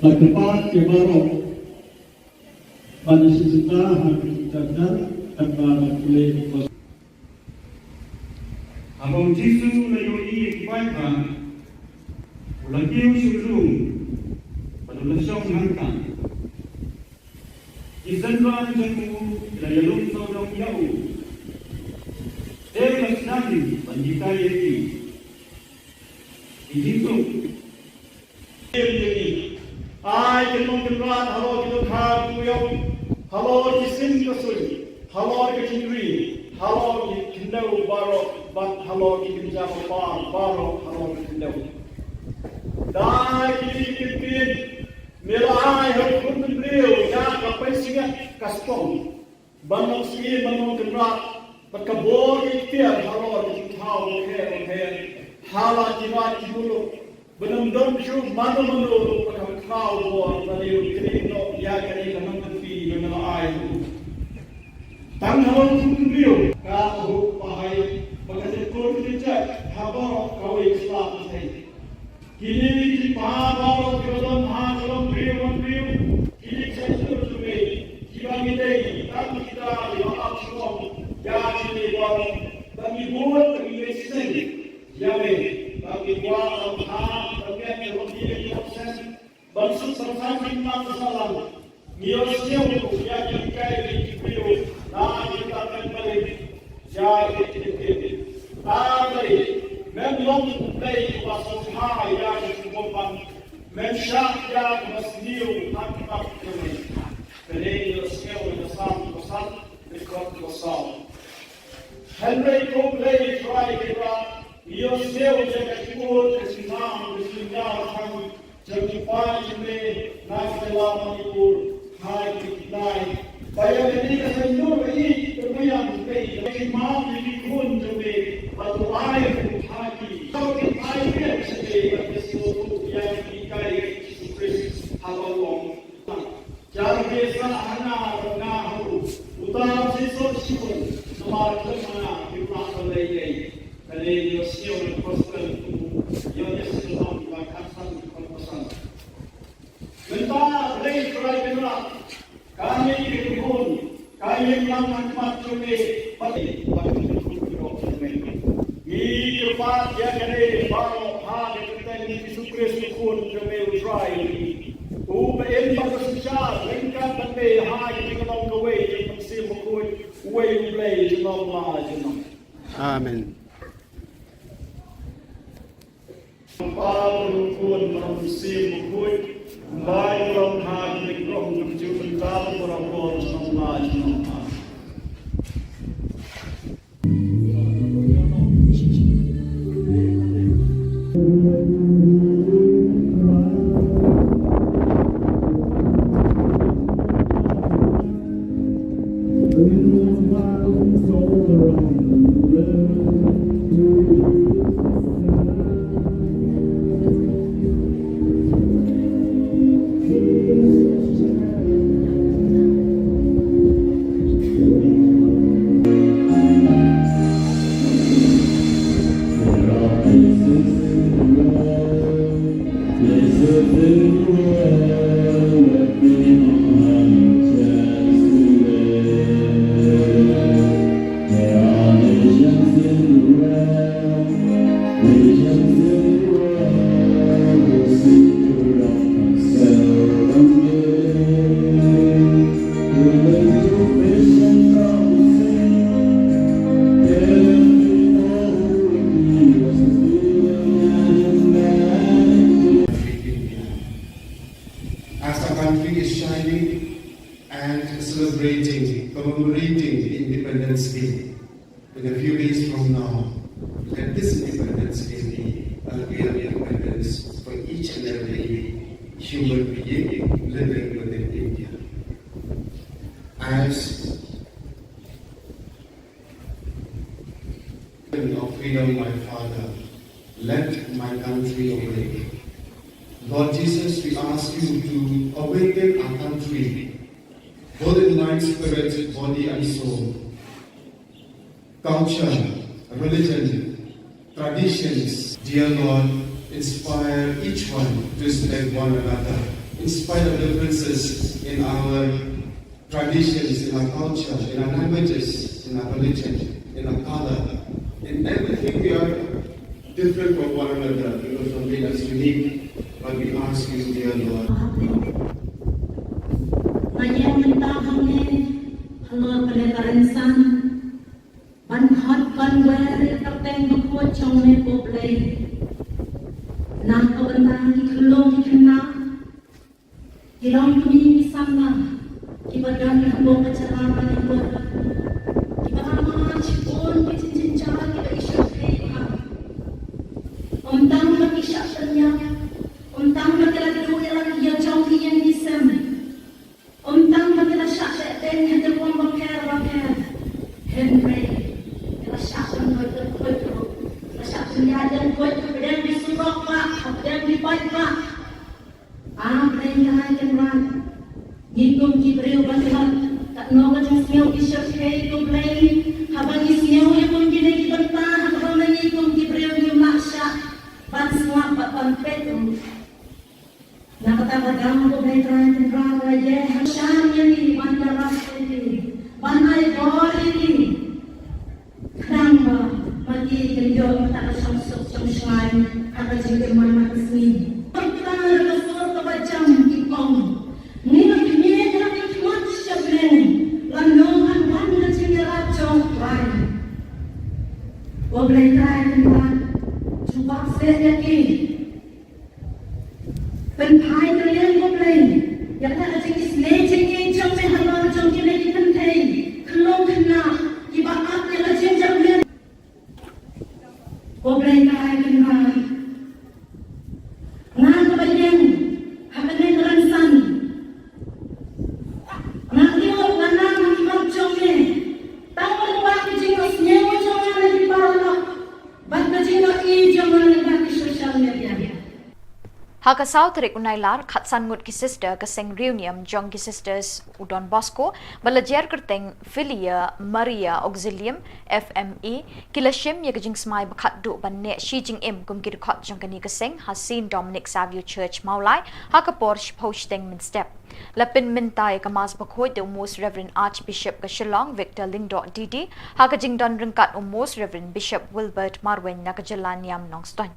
Tempat kemarau pada sisa hari kita akan boleh kos. Abang Jisu layoi kebaikan, ulang kiu syurung, pada lesong hantam. Isanran jengku layalung saudong yau. Dewas nadi banjikai ini. Ijitu ai ke mong ke rat halo ke kha ku yo halo ki sin ko sui halo ke chinri halo ki kindau baro bat halo ki kinja pa baro halo ki kindau dai ki pin mela ai ho kun brio ya ka pai singa kaspong banong si banong ke rat bat ka bor ki tia halo ki thau he hala ki rat ki bulu benam dom shu mano pakam khau bo bali kri no ya kare kanam fi benam ai tang halo kun brio ka ho pahai bakase ko ki cha habo ka oi islam sai kini ki pa ba ko dom ha dom brio kini cha chu me ki ba mi dei ta ki ta yo ap shu ya ni bo ba mi bo ki ye sen ya me bagi kuat Allah, bagi roti yang proses, bangsa bangsa kita salam. Miosnya untuk ya kita ini beliau, nah kita akan balik. Ya kita, tapi memang baik wasopha ya kita mensyak ya masniu hakkat kami. Jadi miosnya untuk sam dekat kosong. Henry Copley try kita. Yo seu jaga Khubor kesinam kesinam ham jadi pai me nas dela Manipur hai kitnai bayar ini kesenur ini terbayang pei imam di kun jome atau air hati kau ai ke sebe kesuatu yang dikai Kristus halong jar desa hana ngahu utar sisor sipun semar kemana kita selesai kali yo sio postal yo yesu ham bakasan konposan benda rei try benda kami kehun kami yang mat cumi pati pati ni kepat ya kene baru ha kita ni Yesus Kristus kun cumi try u ben bagasya lengkap bende ha kita long the way kita sim koi way play jenong ma jenong Amen. Paul kun manusia mukut baik long hang mikrom jujur dalam berapor sama nama. Commemorating Independence Day in a few days from now. Let this Independence Day be a real independence for each and every human being living within India. As of freedom, my Father, let my country awake. Lord Jesus, we ask you to awaken our country, both in mind, spirit, body, and soul. Culture, religion, traditions, dear Lord, inspire each one to respect one another, in spite of differences in our traditions, in our culture, in our languages, in our religion, in our color. In everything we are different from one another, because something that's unique, but we ask you, dear Lord. Hello, Palevarensan. Ban hot ban where kapten before chome poplay. Nakawanda, Kulong, Hilang kami sama, kita dan hamba kecerahan itu. Kita ramah cipon, cincin cara kita isyak hei. Untang bagi syaknya, untang bagi lagu yang ia jauh yang disem, untang bagi la syak dan yang terbuang bakar. Henry, la syak dan koi, la syak dan koi kemudian disuruh pak, kemudian dibaik pak. Perintah kenal, hitung kibriu batilan, tak nol macam siau kisah hitung lain, habang siau yang mungkin lagi bentah, habang lagi hitung kibriu yang maksa, ban semua ban petu. Nak kata bagam ko betran kenal aja, hasan yang ini ban jarak ini, ban air bor ini, kenapa mati kenjong tak sungsuk sungsai, apa jadi mana kesini. Boleh try tempat cuba saya lagi. Penpai kalian boleh. Yang tak ada jenis lejeng jam sehalau jam kini lagi penting. Kalau kena iba apa lejeng jam ni. Boleh try tempat. Nak kebayang apa ni teransan. Nak lihat mana macam jam ni. Tahu luar kejengos nyewa jam lagi parah. Haka South Rik Unailar Khatsan Ngut ki sister Kaseng Reunion Jong ki sisters Udon Bosco Balajer Kerteng Filia Maria Auxilium FME Kilashim Yagajing Smai Bakat Du Banne Shi Jing Im Kum Kir Khot Jong Kani Kaseng Hasin Dominic Savio Church Maulai Haka Porsche Posting Min Step Lapin Mintai Kamas Bakhoi the Most Reverend Archbishop Kashilong Victor Lingdo Didi Haka Jing Don Ringkat Most Reverend Bishop Wilbert Marwen Nakajalan Yam Nongston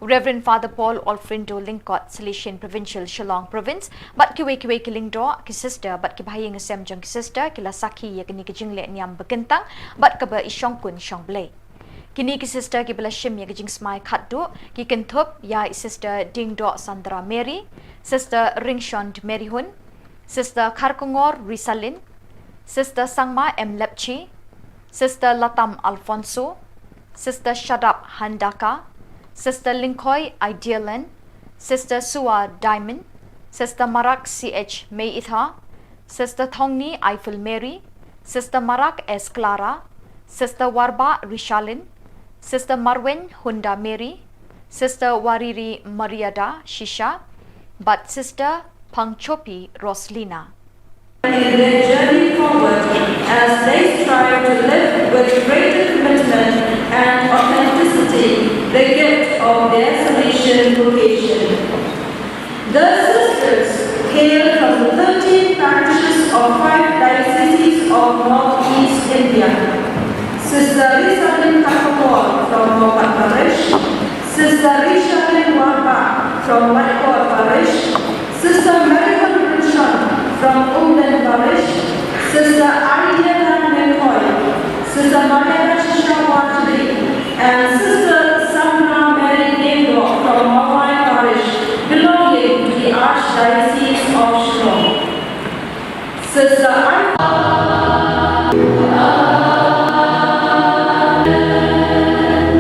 Reverend Father Paul Olfrindo Lingkot, Silesian Provincial Shillong Province, but kiwe kilingdo ki sister, but kibahing asem jong ki sister, kila saki ya kini kijingle niam begentang, but kaba isyong kun syong blay. Kini ki sister ki bala shim ya kijing smai khatdu, ki Thup ya sister Dingdo Sandra Mary, sister Ringshond Mary Hun, sister Karkongor Risalin, sister Sangma M Lepchi, sister Latam Alfonso, sister Shadap Handaka, Sister Linkoy Idealan, Sister Sua Diamond, Sister Marak CH May Itha, Sister Thongni Eiffel Mary, Sister Marak S Clara, Sister Warba Rishalin, Sister Marwen Hunda Mary, Sister Wariri Mariada Shisha, but Sister Pangchopi Roslina. In their journey forward as they strive to live with greater commitment and authenticity the gift of their Salesian vocation. The sisters hail from the 13 parishes of 5 dioceses of Northeast India. Sister Rishabin Khubor from Mopat Parish, Sister Rishabin Warba from Watkot Parish, Sister Marion Richard from Umden Parish, Sister Ariana Mekoy, Sister Maria Shishawatri, and Sister Samra Mary Dingdo from Mawai Parish, belonging to the Archdiocese of Shillong. Sister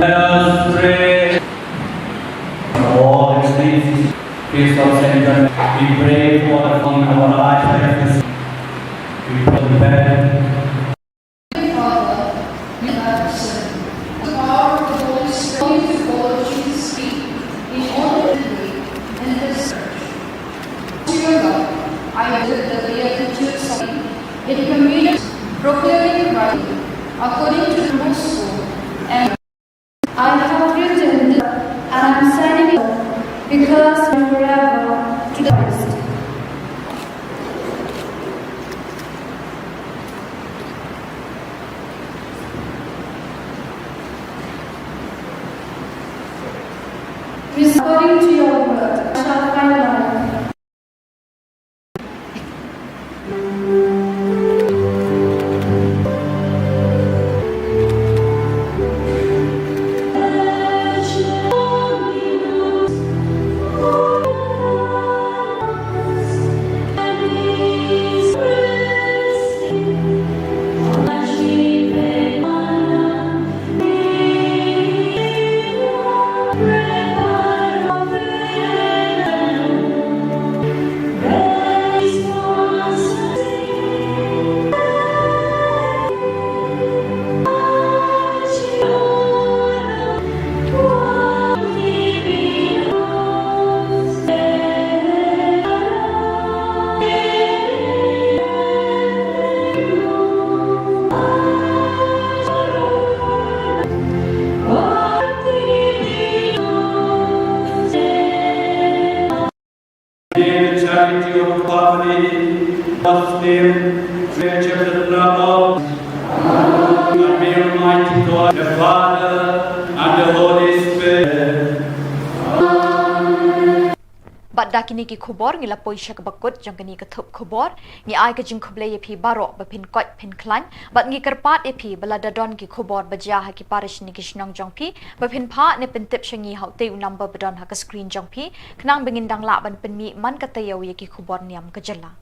Let us pray. All things, peace of Saint, we pray for our Archdiocese. We pray for the bed. Father, we have sinned. The power of the Holy Spirit to follow Jesus' feet in order to live in His church. To your love, I visit the Beatitudes of in communion, proclaiming rightly, according to the gospel, and I have written this, and I am signing it because forever to the Christ. According to your word, I shall find life. charity of the family, God's name, creature the blood of, and may Almighty God, the Father, and the Holy Spirit. Bat dakini ki khubor ngila poisha ka bakut jong kani ka thup khubor ngi ai ka jing khuble ye phi baro ba phin kot phin klan bat ngi karpat ye phi bala dadon ki khubor baja ha ki parish ni ki shnong jong phi ba phin pha ne pin tip shangi hau te number badon ha ka screen jong phi khnang bengin dang la ban pin mi man ka tayaw ye ki khubor niam ka jalla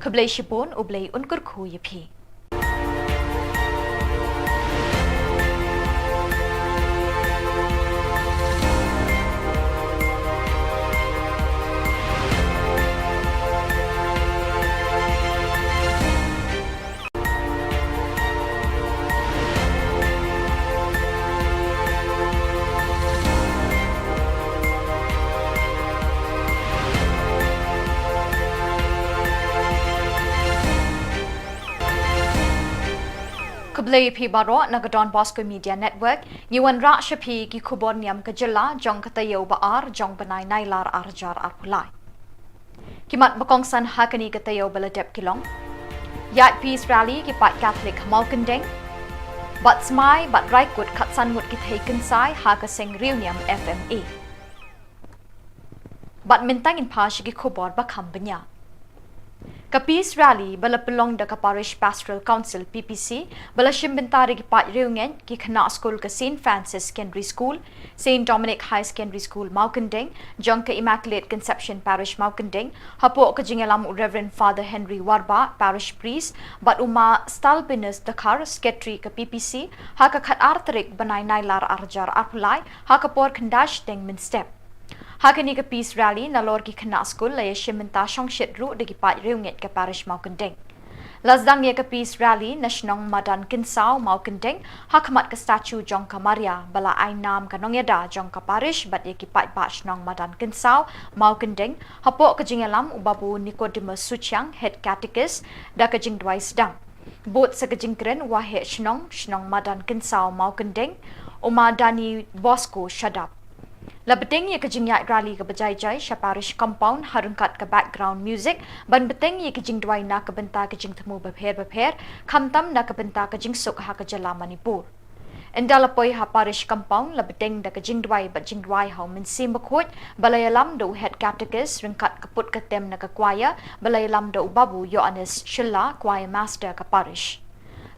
khuble shipon ublei unkur khu ye phi Kublai phi baro nagadon Bosco Media Network ngiwan ra shapi ki Khubor Niam ka jilla jong katayo ba ar jong banai nailar arjar arpulai kimat bakong san hakani katayo baladep kilong yat peace rally ki pat Catholic malkandeng but smai but raikut khatsan mut ki taken sai haka sing reunion FMA but mintang in pash ki Khubor ba khambanya Ka peace rally bala pelong da ka parish pastoral council PPC bala shimbentari ki pat reungen ki khana school ka St Francis Secondary School St Dominic High Secondary School Maukandeng jong ka Immaculate Conception Parish Maukandeng hapo ka jingalam Reverend Father Henry Warba parish priest but uma stalbinus dakar secretary ka PPC ha ka khat artrik banai nailar arjar arpulai ha ka por khandash deng min step Hakani ka peace rally na lor ki khana school la yeshimenta shongshit ru de ki pat reunget ka parish Maukandeng. Lazdang ye ka peace rally na shnong madan kinsao Maukandeng hakmat ka statue jong ka Maria bala ai nam ka nongyada jong ka parish bat ye ki pat ba shnong madan kinsao Maukandeng hapo ka jingalam ubabu Nicodemus Suchang head catechist da ka jing dwai sedang. Bot sa ka jingkren wa he shnong madan kinsao Maukandeng uma dani Bosco shadap. Labeteng ye kajing yak rally ka bajai jai parish compound harungkat ka background music ban beteng ye kajing dwai na ka benta kajing thamu bapher khamtam na ka benta kajing suk ha ka jala Manipur endalapoi ha parish compound labeteng da kajing dwai ba jing dwai ha min sim bakhot balayalam do head catechist ringkat kaput ka tem na ka choir balayalam do babu Yohanes Shilla choir master ka parish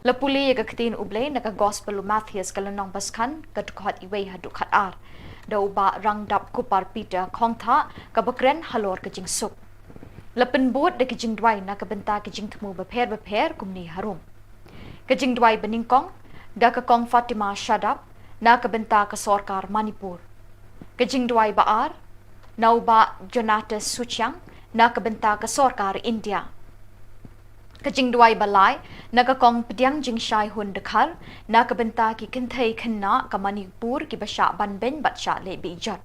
Lapuli ye ka ktin ublay na ka gospel Matthias kalanong baskan ka tukhat iway ha dukhat ar Daw ba rang dap kupar Peter khong tha kabakren halor ka jing suk lapin bot de kijing dwai na ka benta kijing thmu bapher kumni harum kijing dwai beningkong da ka kong Fatima Shadap na ka benta ka sarkar Manipur kijing dwai baar naw ba Jonatas Suchang na ka benta ka sarkar India Kajing dwai balai naga kong pediang jing shai hun dekhar na ka benta ki kinthai khanna ka Manipur ki basha ban ben batsha le bijat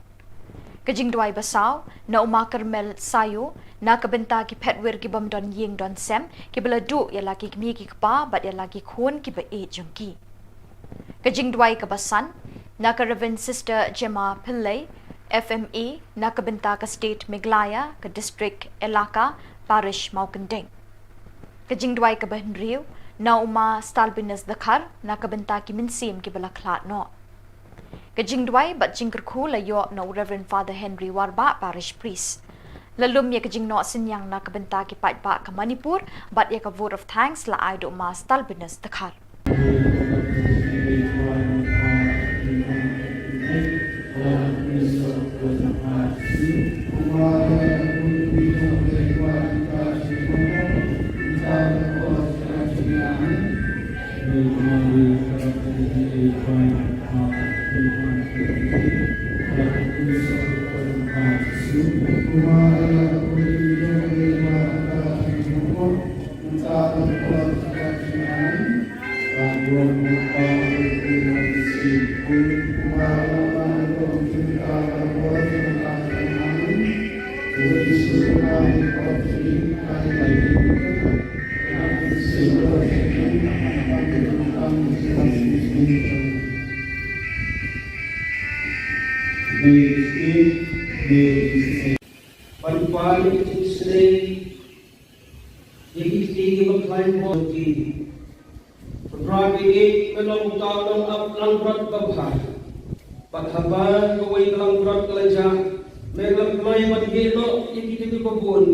Kajing dwai basau na uma Karmel sayo na ka benta ki phetwer ki bam don ying don sem ki bala du ya laki mi ki pa bat ya laki khon ki ba e jungki Kajing dwai ka basan na ka Reverend Sister Gemma Pillai FMA na ka benta ka state Meghalaya ka district Elaka parish Maukandeng Kajing dwai ka bahnriu na uma stalbinus dakhar na ka benta ki minsim ki bala khlat no Kajing dwai bat jingker khu la yo no Reverend Father Henry Warba parish priest lalum ye kajing no sinyang na ka benta ki pat ba ka Manipur bat ye ka vote of thanks la ai do ma stalbinus dakhar But Pali Sri Yagi Baklan Boki Rabi Melong Talong Aplang Rot Babha Pathaban Kawai Kalang Rot Kalaja Melam Mai Madgelo Yagi Babun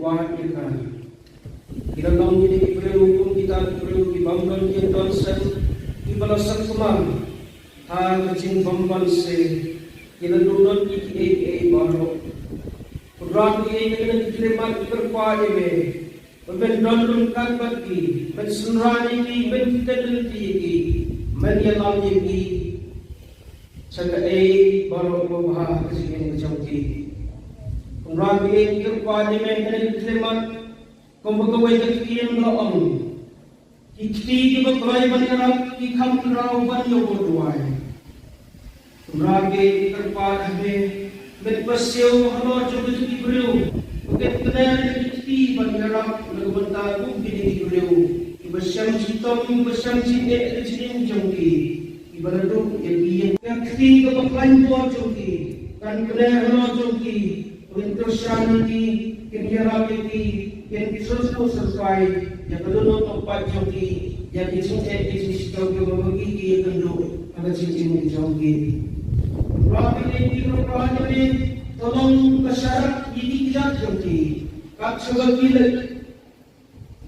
Wahad Yaka Kilang Yagi Hukum kita perlu dibangun Johnson Ibalasan Kumam Ha Kacing Bamban Se Kita duduk di baru Rabi Kena dikirimat Terpaya Me Bendon kan bagi, bensunrani ki, bentedenti ki, menyalam ki, sekai baru berbahas kesini macam ki. Rabi kerpani mengenai kelemat, kembali kekian laam, kiti berkelai banyak, kikam kerau banyak berduai. Rabi kerpani berpesiu halor jodoh diberiu. Bukan kenal kita banyak negara bukti diberiu. Ibasyam citom, ibasyam cinek cining jongki. Ibaladuk yang kiti kepaklain buat jongki. Kan kenal halor jongki. Untuk syarani kenyaram ini yang disusul sesuai yang kedua tempat jongki yang disuncet di sisi jongki berbagi yang kedua ada cincin jongki. Rapi ini berapa ini tolong masyarakat ini tidak jongki. Kak sebagian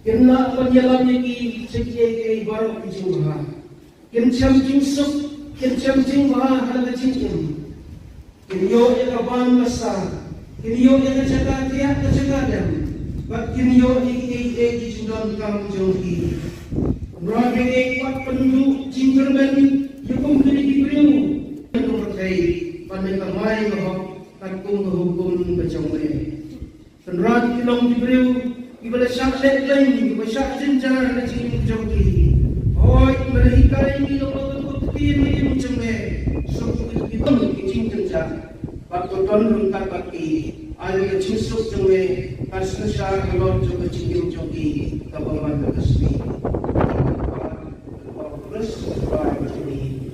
kena penjalan ini sekian baru dijumpa. Kencam jingsuk, kencam jingba ada cincin. Kenyo ekaban besar. Kinyo yang terjaga tiap terjaga dan bak kinyo ini di sudan kamu jongki. Rabi kuat penduduk jinggerben hukum kini diberiu. Yang berkait pada kamai bahwa takung hukum berjongki. Penrat kilong diberiu ibadah syaksek lain ibadah syaksin cara jingin jongki. Oh ibadah ikai ini lompat kutip ini jongki. Suku kita mungkin kerja. Waktu tahun rungkat baki, ada kecil suk jengwe, kasih syar halor juga cincin joki, kabangan terkesmi. Terus berapa ini?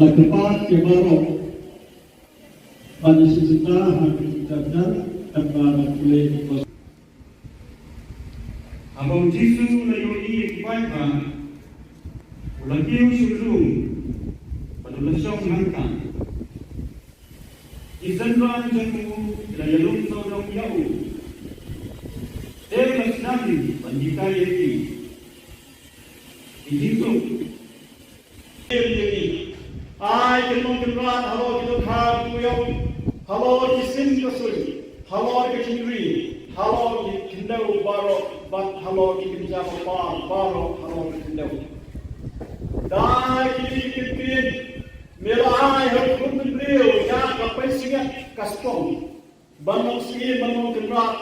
Tempat kemarau pada sejuta hampir dan tanpa boleh dikos. Abang Jisu layoni ibadah, ulakiu syurung, pada lesong hangkan. Izanran jamu layalung saudang yau. Dia sedang Bandita Yeti. Itu. I can run, hello, you have hello, you sing the story, hello, you can read, hello, you can know, borrow, but hello, you can jump upon, borrow, hello, you can know. Die, you can be, Mila, I have put the real, Yak, a passing at Caston, Bannon Ski, Bannon can run,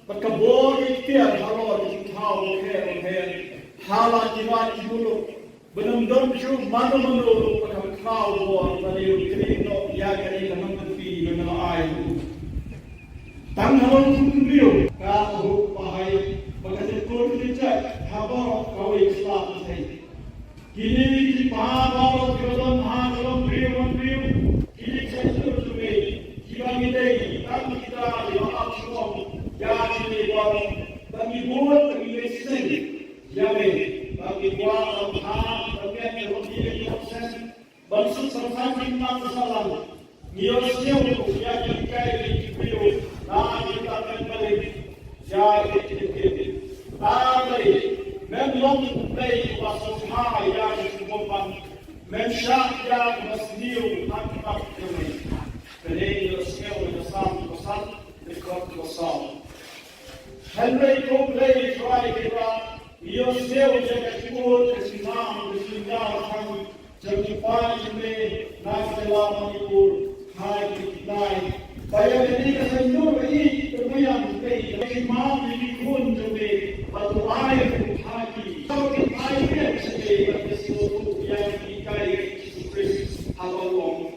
but Khubor Niam, hello, you can how, here, how, you like to look. Benam cuma mana menurut pada kau buat pada kerana ya kerana kamu terfi dengan air. Tangan beliau kau pahai bagai kau tidak habar kau Islam saya. Kini di pahal kerana halam beliau kini saya tu kita ini kami kita dimaaf semua ya ini baru bagi buat bagi lesen ya bagi buat Bansut sampai kita salam, niosnya untuk ya kita ini beliau, nah kita akan balik, ya kita, tapi memang baik pasal hal yang disebutkan, mensyak yang masniu angkat kami, jadi niosnya untuk sam dekat kosong. Henry Copley try kita, niosnya untuk ekspor kesinam kami. Jumpa kami naik dalam Manipur, hai kita. Bayar ini kesentuh ini terbayang baik. Imam ini pun jadi batu air hati. Kalau kita air sebagai sesuatu yang kita Kristus Allah.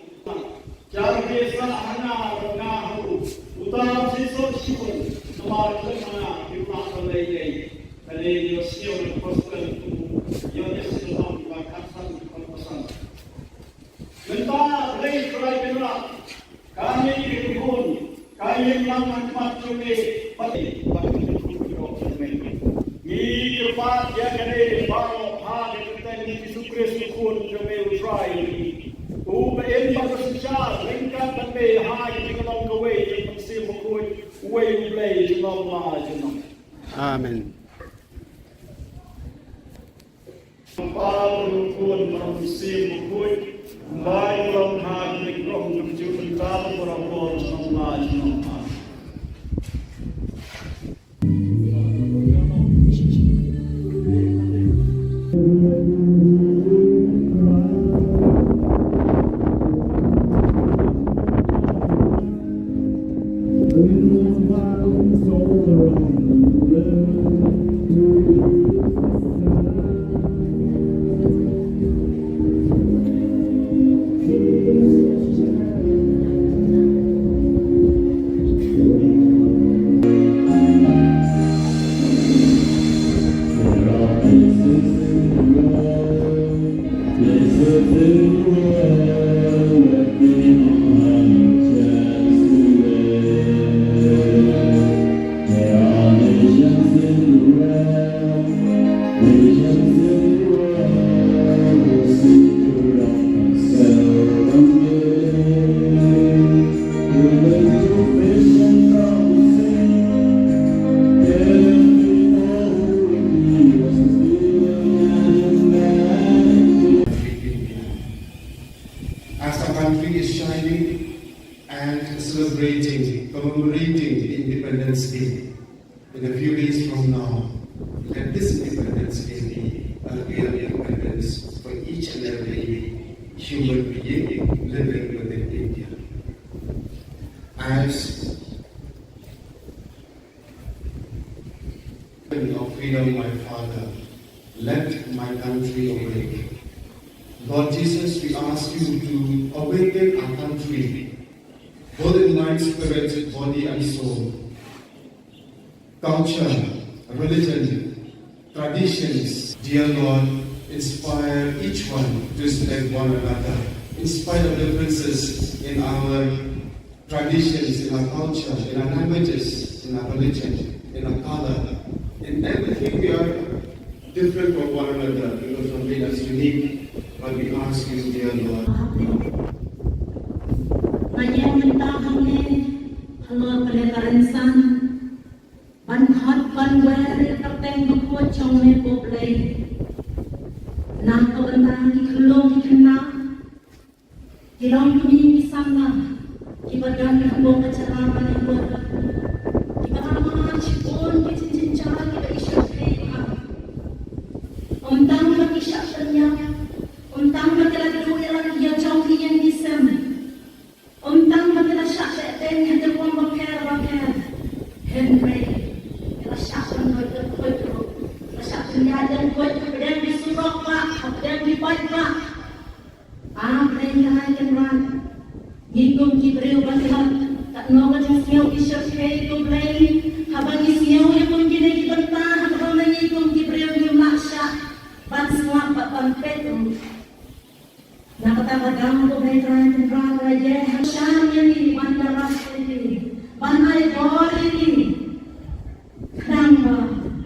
Jangan biasa hanya mengahu. Utama sesuatu pun semakin mana kita selesai. Kalau Yesus berpesan yang Yesus berkata. Mentah lei kerai benar. Kami dihubung, kami yang macam ini pasti ni lepas dia kena baru hari kita ni Yesus Kristus kami try ni. Uben pada sejarah lengkap sampai hari kita long away kita mesti mengikut way play jenam lah jenam. Amen. Paul pun mesti mengikut. Baik dalam hati kau menunjukkan dalam orang-orang semua jenama. Commemorating Independence Day in a few days from now, let this Independence Day be a real independence for each and every human being living within India. As of freedom, my Father, let my country awake. Lord Jesus, we ask you to awaken our country, both in mind, spirit, body, and soul. Culture, religion, traditions, dear Lord, inspire each one to respect one another, in spite of differences in our traditions, in our culture, in our languages, in our religion, in our color. In everything we are different from one another, because something that's unique, but we ask you, dear Lord. Hello, Peleparensan, Ban Hot, Ban Where, trong mê bột lây nàng có bần tàng thì khăn lông thì khăn nạ thì lòng có đi sang nạ thì bà đàn thì khăn bông bà chả làm bà nâng bột thì bà mà chỉ bồn thì chân chá thì bà isya khay bà tang bà isya sân nhạc tang bà kala kilo yalang iya trong thì yan đi xem tang bà kala syak syak tên hạt được quang bà kher Henry kala syak sân hơi được khôi trụ kala syak sân nhà dân khôi trụ bà đem đi xuống rọc bà bà đem đi bạch bà lên hai chân ran nhìn cùng kịp rêu bà kala tak no ka jang siyaw isya khay ko play habang isiyaw ya kung kinay kibanta habang nangyay kung kibreo yung maksya ban semua ban petu nakatagadang ko play trying to run raja hasyam yani ban daras ini ban ay gori ini kadang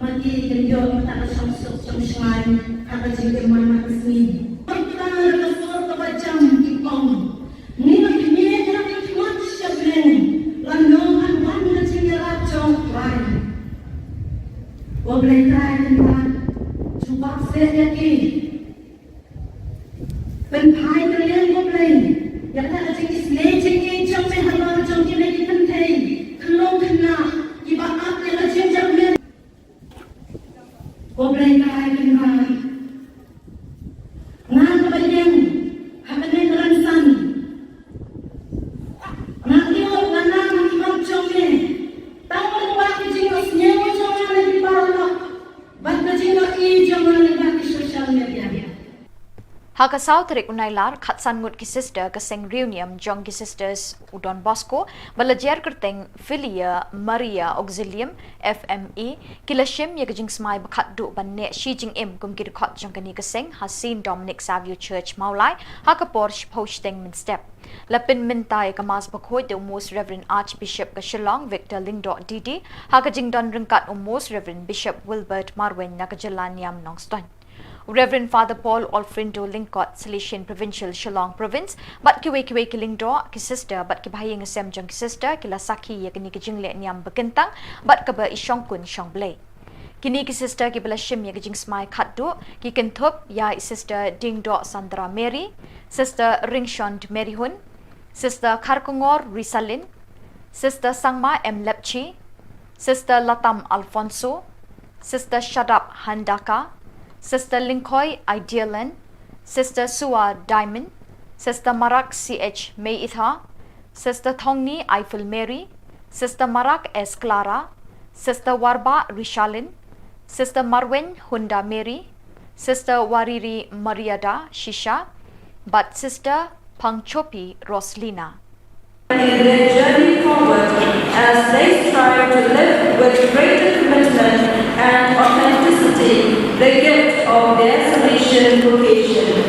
mati kenjo tak sang sang shay kata jingkir mana kesini kita harus suruh kebacam kipong ni boleh try dengan cuba saya lagi penpai kalian boleh yang tak ada jenis lejeng jam mehalo jam kini di pentai kelong kena iba apa yang jam jam ni boleh try dengan ngan kebayang hamen ransan nak lihat nanang imam jam ni tahu waktu jenis nyewa jam ni Haka South Rik Unailar Khatsan Ngut ki sister ka seng reunion jong ki sisters Udon Bosco balajer kerteng Filia Maria Auxilium FME kilashim ye kajing smai bakhat du banne shi jing im kum ki khot jong kani ka seng Hasin Dominic Savio Church Maulai haka porch posting min step lapin min tai ka mas bakhoi de most Reverend Archbishop ka Shillong Victor Lingdo Didi haka jing don ringkat most Reverend Bishop Wilbert Marwen na ka Jalaniam Nongston Reverend Father Paul Alfrindo Lingkot, Silesian Provincial Shillong Province, but kiwe kilingdo ki sister, but ki bahayang asem jong ki sister, kila saki ya kini ki jingle niam bekentang, but kaba isyong kun syong blay. Kini ki sister ki bala shim ya ki jing smai khatdu, ki ken Thup ya sister Dingdo Sandra Mary, sister Ringshond Mary Hun, sister Kharkungor Risalin, sister Sangma M Lepchi, sister Latam Alfonso, sister Shadap Handaka, Sister Linkoy Idealan, Sister Sua Diamond, Sister Marak CH May Itha, Sister Thongni Eiffel Mary, Sister Marak S Clara, Sister Warba Rishalin, Sister Marwen Hunda Mary, Sister Wariri Mariada Shisha, but Sister Pangchopi Roslina. In their journey forward as they strive to live with greater commitment and authenticity the gift of their Salesian vocation.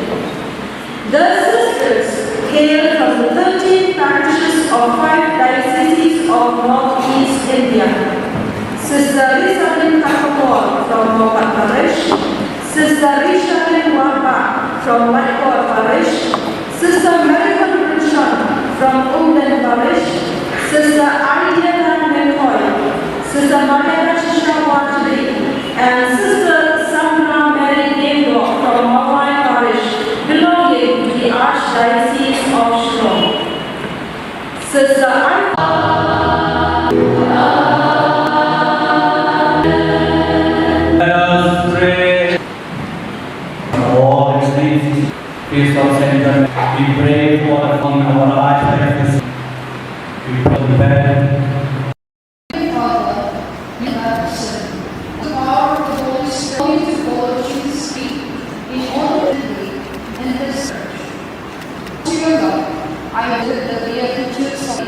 The sisters hail from the 13 parishes of 5 dioceses of Northeast India. Sister Rishalin Khubor from Mopat Parish, Sister Rishalin Warba from Whitehall Parish, Sister Marian Richard from Umden Parish, Sister Ariana McCoy, Sister Maria Shishawatri, and Sister Sandra Mary Dingdo from Mawai Parish, belonging to the Archdiocese of Shillong. Sister Let us pray. All things, peace of Saint, we pray for our Archdiocese. We pray the bed. Father, you have said, the power of the Holy Spirit to God you speak in all the way in this church. To your love, I visit the Beatitudes of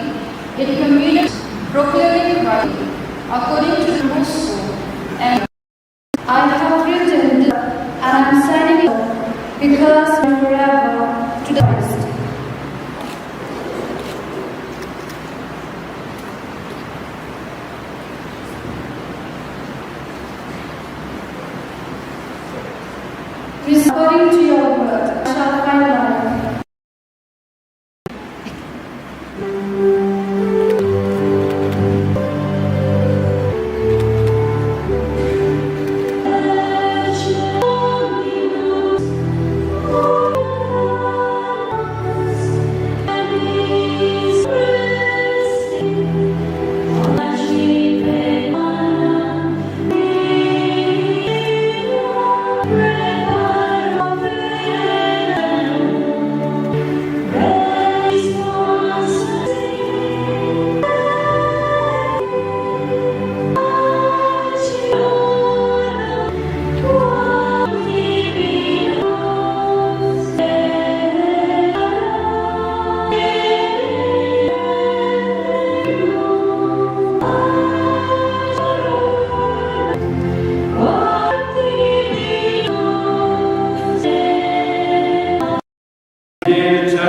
in communion, proclaiming Christ according to the gospel, and I have written this, and I am signing it because forever to the Christ. According to your word, I shall find life.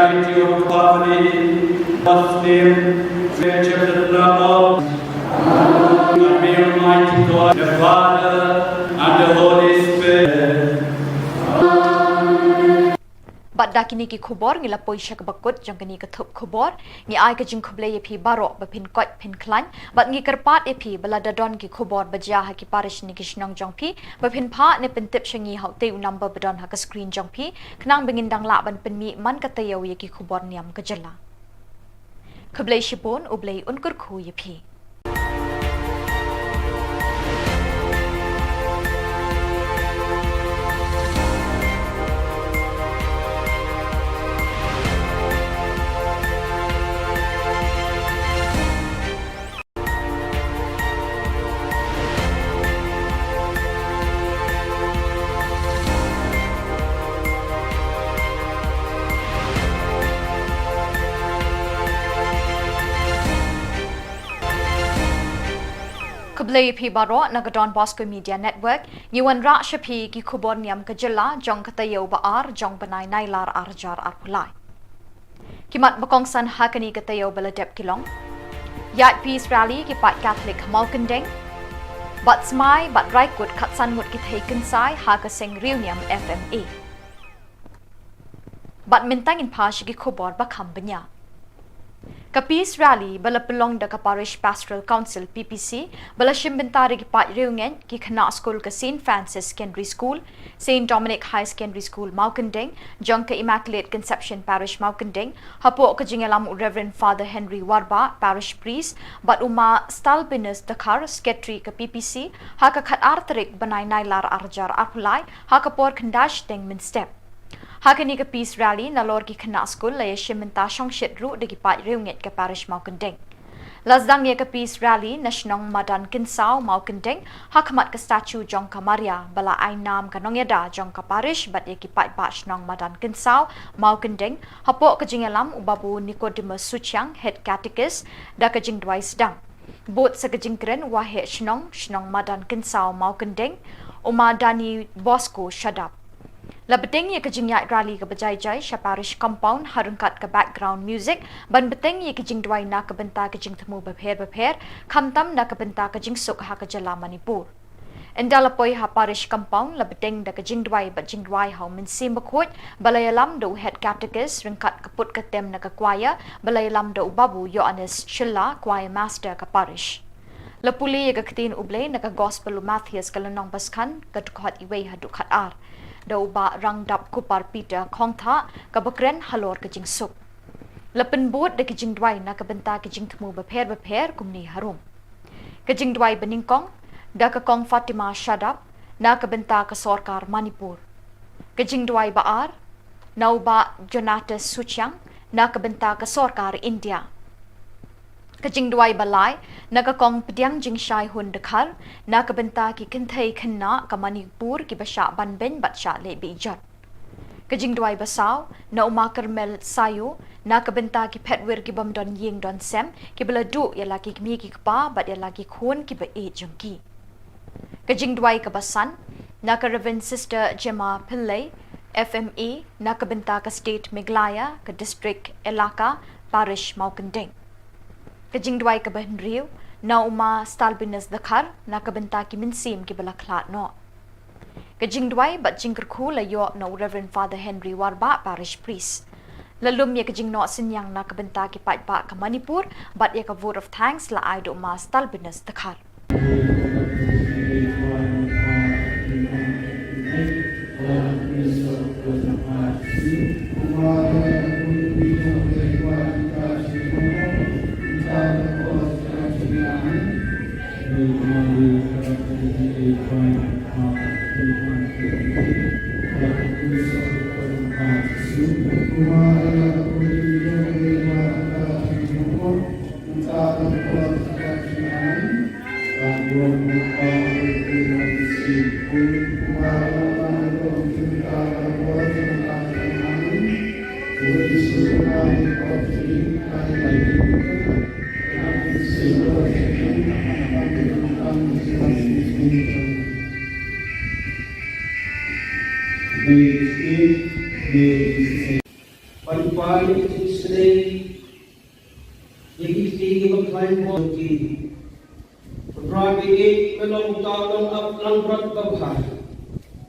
charity of the family, God's name, creature the love of, and may Almighty God, the Father, and the Holy Spirit. Bat dakini ki khubor ngila poisha ka bakut jong kani ka thup khubor ngi ai ka jing khuble ye phi baro ba phin kot phin klan bat ngi karpat e phi bala dadon ki khubor baja ha ki parish ni ki shnong jong phi ba phin pha ne pen tip shangi hau te number badon ha ka screen jong phi khnang bengin dang la ban pen mi man ka tayaw ye ki khubor niam ka jala khuble shipon ublei unkur khu ye phi Kublai phi baro nagadon Bosco Media Network Yuan Ra Shapi ki Khubor Niam Kajilla jong katayo ba ar jong banai nailar arjar arpulai Kimat bakong san hakani katayo baladep kilong Yat Peace Rally ki pat Catholic Malkandeng Bat Smai bat Raikut katsan mut ki taken sai haka sing reunion FMA Bat mintang in pash ki Khubor ba kambanya Ka Peace Rally bala pelong da ka Parish Pastoral Council PPC bala shimbentari ki pat reungen ki khana school ka St. Francis Secondary School, St. Dominic High Secondary School Maukandeng, jong ka Immaculate Conception Parish Maukandeng, hapo ka jingalam Reverend Father Henry Warba Parish Priest, bat uma Stalbinus Dakar Secretary ka PPC, haka khat artarik banai nailar arjar arpulai, haka por kandash deng min step. Hakani ka Peace Rally na lor ki khana school la yeshimenta shong shit ru de ki pat reunget ka Parish Maukandeng. Lazdang ye ka Peace Rally na shnong madan kinsao Maukandeng hakamat ka statue jong ka Maria bala ay nam ka nongyada jong ka Parish bat ye ki pat ba shnong madan kinsao Maukandeng hapo ka jingalam ubabu Nicodemus Suchiang head catechist da ka jingdwai sedang. Bot sa ka jingkren wahe shnong madan kinsao Maukandeng umadani Bosco shadap. Labeteng ye kajing yat rally ka bajai-jai sha parish compound harungkat ka background music ban beteng ye kajing dwai na ka benta kajing temu bapher khamtam na ka benta kajing suk ha ka jala Manipur endalapoi ha parish compound labeteng da kajing dwai ba jing dwai ha min sim bakhot balayalam do head catechist ringkat kaput ka tem na ka choir balayalam do babu Yohanes Chilla choir master ka parish lapuli ye ka ktin uble na ka gospel Matthias kalanong baskan ka tukhat iwei ha dukhat ar Dau ba rang dap kupar Peter khong tha ka bakren halor ka jing suk lapen bot de ka jing dwai na ka benta ka jing thmu bapher kumni harum ka jing dwai beningkong da ka kong Fatima Shadap na ka benta ka sarkar Manipur ka jing dwai ba ar nau ba Jonatas Suchiang na ka benta ka sarkar India Kajing duai balai naga kong pediang jing shai hun dekhar na ka benta ki kinthai khanna ka Manipur ki basha ban ben batsha le bijat kajing duai basau na uma Karmel sayu na ka benta ki phetwer ki bam don ying don sem ki bela du ya lagi mi ki pa bat ya lagi khun ki ba e jungki kajing duai ka basan na ka Reverend Sister Gemma Pillai FMA na ka benta ka State Meghalaya ka District Elaka Parish Maukandeng Kajing duai ka Bahnriu na uma Stalbinus Dakar na kabenta ki minsim ki balaklat no. Kajing duai bat jingkerku la yo na Reverend Father Henry Warba Parish Priest. Lalum ye kajing no sinyang na kabenta ki patba ka Manipur bat ye ka vote of thanks la ay do uma Stalbinus Dakar. Pan Israel, Yagi Climb Hockey, Rabi, Melong Talong up Langrat Babha,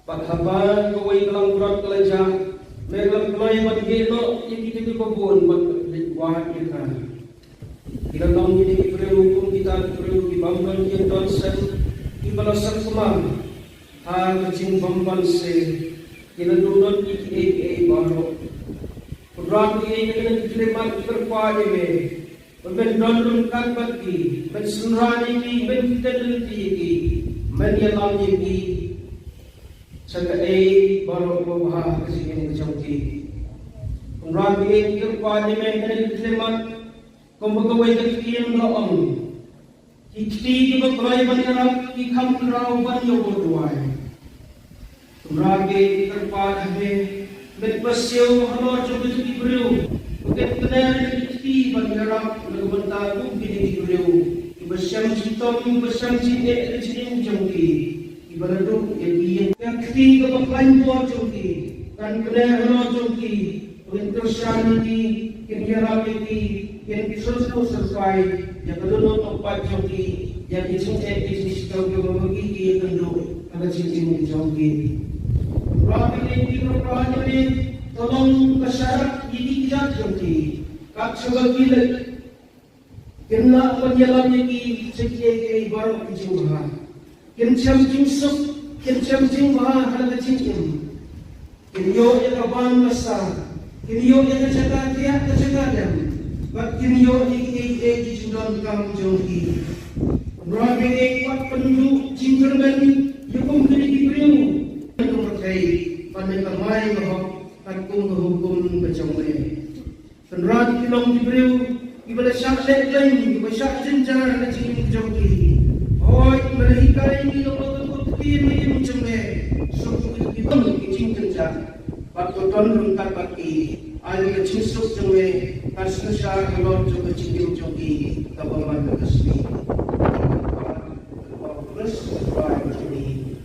but Haban, away Langrat Kalaja, Melam Climb at Gelo, Yagi Babon, but Wahaka. Ilang ini perlu kita perlu dibangun yang konsen ibalasan kemana hal kecil bamban se kita duduk iki baru program ini kita dilihat berkuat ini membendung kan bagi mensunrani ini menfideliti ini menyalam ini sebagai baru bahas kesini kecauti program ini berkuat ini kita dilihat Kumbaga kekian laong, ikti kita pelai banyak ikam kerau banyak berdoai. Tumrage terpad habe, berpasio halor coba jadi beriu. Bukan kenal ikti banyak lagu bentar pun jadi beriu. Ibasyam citom, ibasyam cinde cinde jangki. Ibaraduk yang ikti kita pelai buat jangki. Kan kenal halor jangki. Bukan tersyani ini, kenyaram ini. Yang disuruh sesuai yang kedua tempat joki yang dicintai bisnis joki membagi kenduk ada cincin joki. Rapi ini berperan ini tolong masyarakat ini tidak joki. Kak sebagai kena penjalan ini sekian baru kejuruhan. Kencam jinsuk, kencam jimbah ada cincin. Kenyo yang kaban besar, kenyo yang terjaga tiap terjaga dan. Bakin yo di sudan kam jongki. Rabi kuat penduduk jingkerban yukum kini diberiu. Itu berkai pandai kamai bahwa takung hukum kecomai. Penrat kilong diberiu ibadah syak lain ibadah syak jenjar kecil jongki. Oi berhikai ini lokot kini mencemai. Suku itu kecil jenjar. Waktu ton rungkat baki. Ayo kecil suk jongki. Kasih syar halor juga cincin joki kapaman kesini. Terus berapa ini?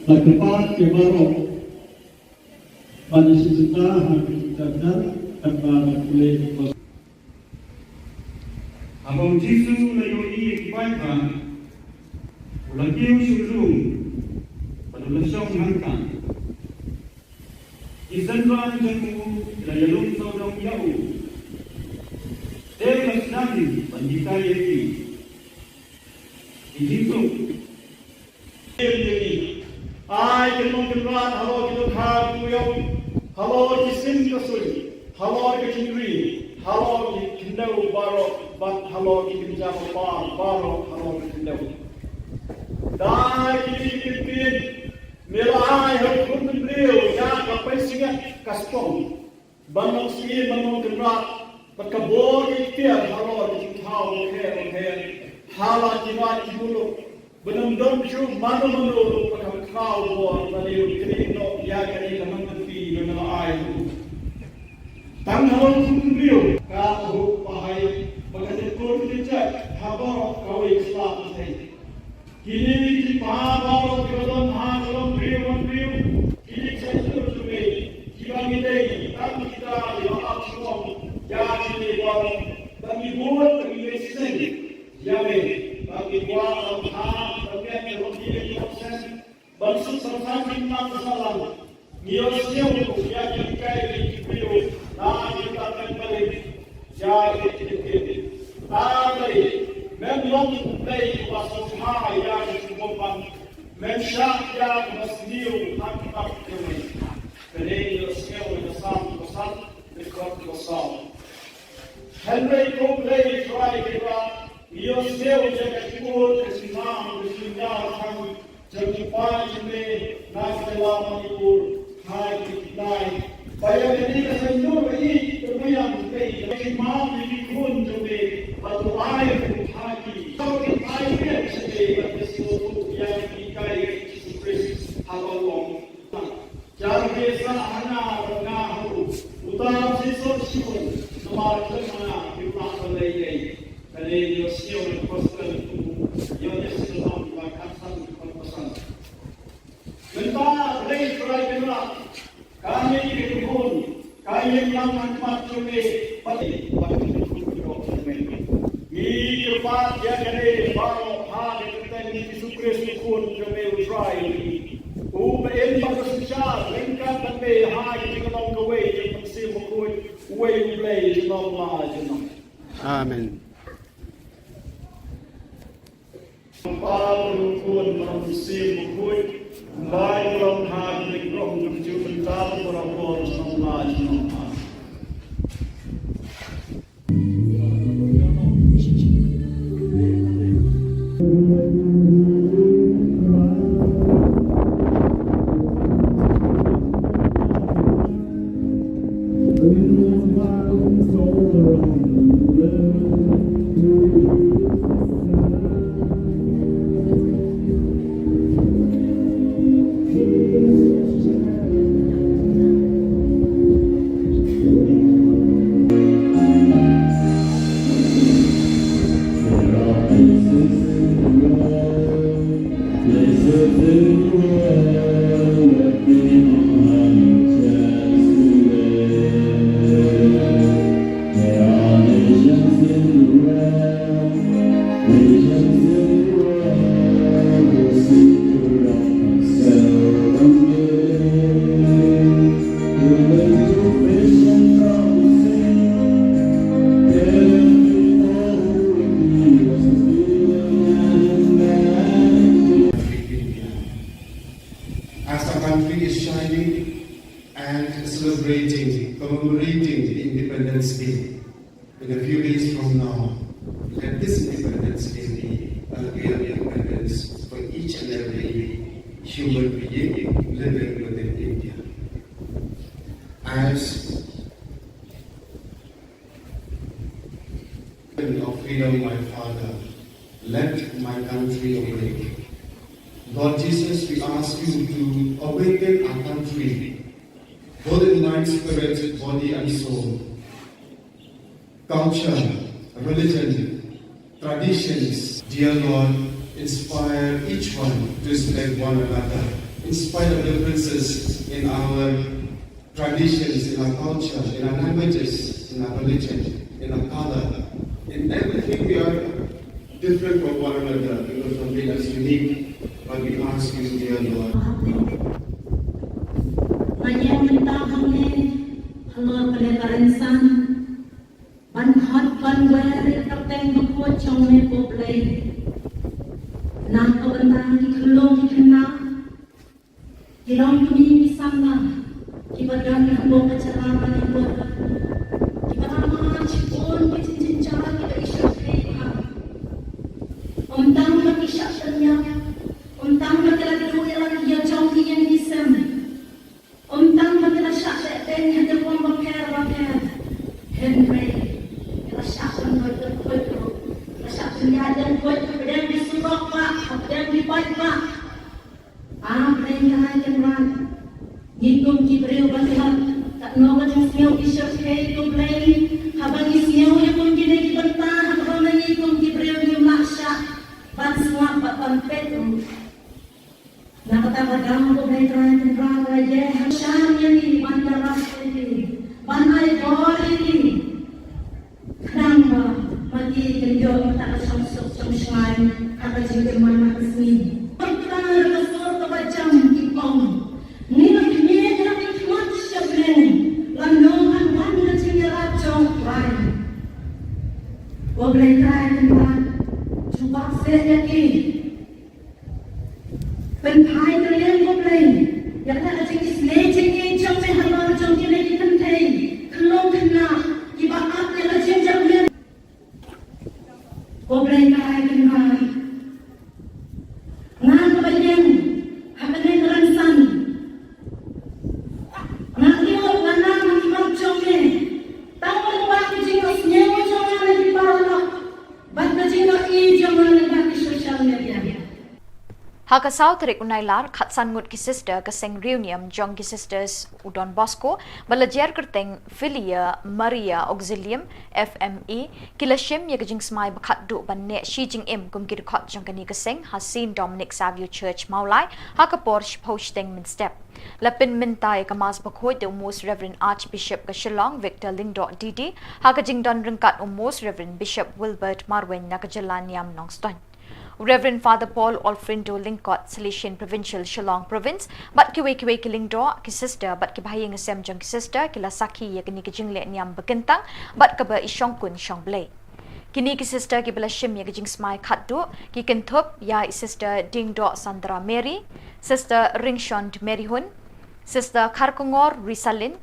Lakukan kebaru pada sejuta hari dan tanpa boleh. Abang Jisu layoi kibaika ulakiu syurung pada lesong hangkan. Isanran jamu layalung saudong yau. Mas nanti Bandita Yeti Ijitu Ai Kinong Kinrat Halo Kinukha Kuyong Halo Kisim Kasui Halo Kichinri Halo Kindau Baro Bat Halo Kinjama Baro Halo Kindau Dai Kipin Mela ai Halo Kunbrio Ya Kapai Singat Kaspong Banong Sini Banong Kinrat Khubor Niam Halo Kinthau Khe Hala Jimat Jibulu Benam dom chu manu manu pakam kau bo bali kri no ya kani kamang ti benam ai tang halon kumriu ka hu pahai magade ko ni cha habor kau islam sai kini ki pa ba kodon ha kolom riu kini chaitu tume kibangi dei tam kita yo apsom ya kini bo bagi buat bagiesen ya me bagi buat Bansuk sansan kimna salam niosnya untuk ya kita ini video nah kita akan balik ya kita tadi memang play pasal ha ya kita bang mensah ya masniu tak kami jadi niosnya untuk sam dekat besar Henry ko play try kita niosnya untuk Khubor kesimam kesimam Jadi pagi naskah Manipur hai kita bayar ini kesenjur ini terbayang ini kesimam ini pun jadi batu air hati kalau kita air sedih sesuatu yang kita Yesus halong jangan biasa hanya mengahu utama sesuatu nomor mana kita selesai dari Yosef pasal yang Yesus Benda boleh berai benar. Kami dikubur, kami yang amat cumi pati pati dikubur. Ini kepat dia jadi baru hal kita ini disukres dikubur cumi utrai. Uben pada susah, lengkap tapi hai kita mau gawe yang mesti mukul, way play jenam lah jenam. Amen. Paul pun mesti mukul. Baik orang hati orang berjuang dalam orang semua semua. Commemorating the Independence Day. In a few days from now, let this Independence Day be a real independence for each and every human being living within India. As of freedom, my Father, let my country awake. Lord Jesus, we ask you to awaken our country, both in mind, spirit, body, and soul. Culture, religion, traditions, dear Lord, inspire each one to respect one another, in spite of differences in our traditions, in our culture, in our languages, in our religion, in our color. In everything we are different from one another because something is unique. But we ask you, dear Lord. Halo, pada karensan, ban hot ban John Ware kapten bukod chong me poplay. Nang kabantang di kulong di kena. Hirong kami di sana. Kibadan di kubok kacarama di kubok. Kibarama cipon di cincin cara kita isyak kaya. Omtang makisyak tanya. Omtang makila dulu lagi ya chong kian di sem. Omtang makila syak ten yang terpon bakar. Henry. Rasyakan kuat, rasyakan jalan kuat, kemudian disurok pak, kemudian dipaik pak. Mereka akan run. Ngitung kibril bantuan, tak nolak yang siau isyok hei komplain. Habang isiau yang mungkin di bentang, habang ngitung kibril yang maksya, ban semua pak petru. Nak kata padang ko mereka akan run aja. Syam yang ini bandar rasa ini, bandar bor ini. Kenapa mati kenjong tak sosok semsai kata jengkel mana kesini. Pertama rekasor kebacam kipong. Nila kini kerap ikut syabren. Lanongan wanda cengera cong lain. Wablay kaya tempat. Cuba saya ki. Penpai terlihat wablay. Yang tak ada isle cengeng cong mehalal cong kini dikentai. Kelong kena. Ibarat yang jengkel. Wablay kaya tempat. Ngan kebanyakan. Habanay ransan. Nangyok na ng ibang chongme. Tawag mo ako jingos niyo chongme na di para. Ba't na jingos i-jongme na baki social media. Hakasaw tarik unailar khatsan ngut ki sister kaseng reunion jong ki sisters Udon Bosco balajer kerteng Filia Maria Auxilium FME kilashim ya kajing smai bakhat du banne Shi Jing Im kum ki khot jong kani kaseng Hasin Dominic Savio Church Maulai hakapor posting min step lapin mintai kamas bakhoi de most Reverend Archbishop ka Shillong Victor Lingdo Didi hakajing don ringkat most Reverend Bishop Wilbert Marwen nakajalan Niam Nongston Reverend Father Paul Olfrindo Lingkot, Salesian Provincial Shillong Province, bat kiwe kilingdo ki sister bat kibahayang asem jong ki sister kila saki ya kini kijingle niam bekentang bat kaba isyong kun syong blay. Kini ki sister ki bala shim ya kijing smai khatdu ki Thup ya sister Dingdo Sandra Mary, sister Ringshond Mary Hun, sister Karkongor Risalin,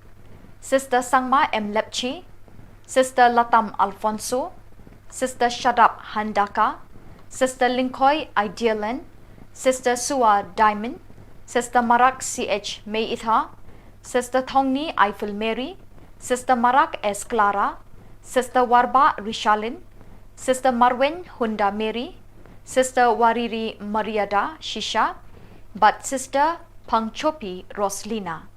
sister Sangma M Lepchi, sister Latam Alfonso, sister Shadap Handaka, Sister Linkoy Idealan, Sister Sua Diamond, Sister Marak CH May Itha, Sister Thongni Eiffel Mary, Sister Marak S Clara, Sister Warba Rishalin, Sister Marwen Hunda Mary, Sister Wariri Mariada Shisha, but Sister Pangchopi Roslina.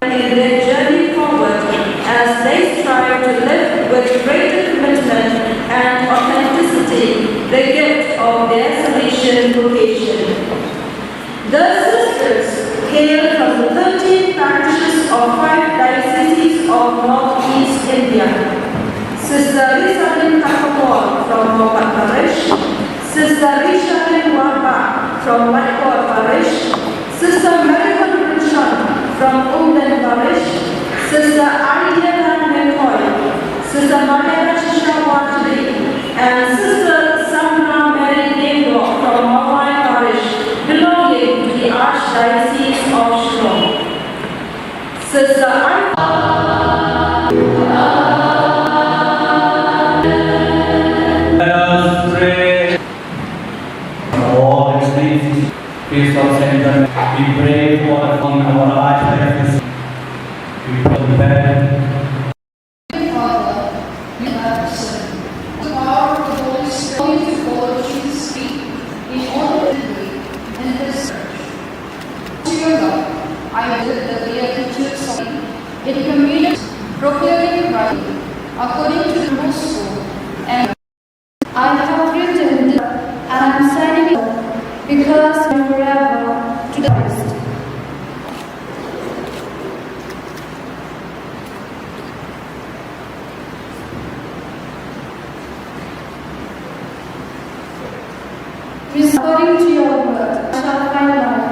In their journey forward as they strive to live with greater commitment and authenticity the gift of their Salesian vocation. The sisters hail from the 13 parishes of 5 dioceses of Northeast India. Sister Risalin Khubor from Mopat Parish, Sister Rishalin Warba from Whitehall Parish, Sister Marion Richard from Umden Parish, Sister Ariana McCoy, Sister Maria Shisha Watri, and Sister Sandra Mary Dingdo from Mawai Parish, belonging to the Archdiocese of Shillong. Sister Let us pray. Lord, please, peace of Saint, we pray for our archdiocese. We pray. Father, you have said, the power of the Holy Spirit to follow Jesus' feet in all the way and His church. To your love, I visit the Beatitudes of in communion, proclaiming Christ according to the gospel, and I have written and I am signing it because I am forever to the Christ. According to your word, I shall find life.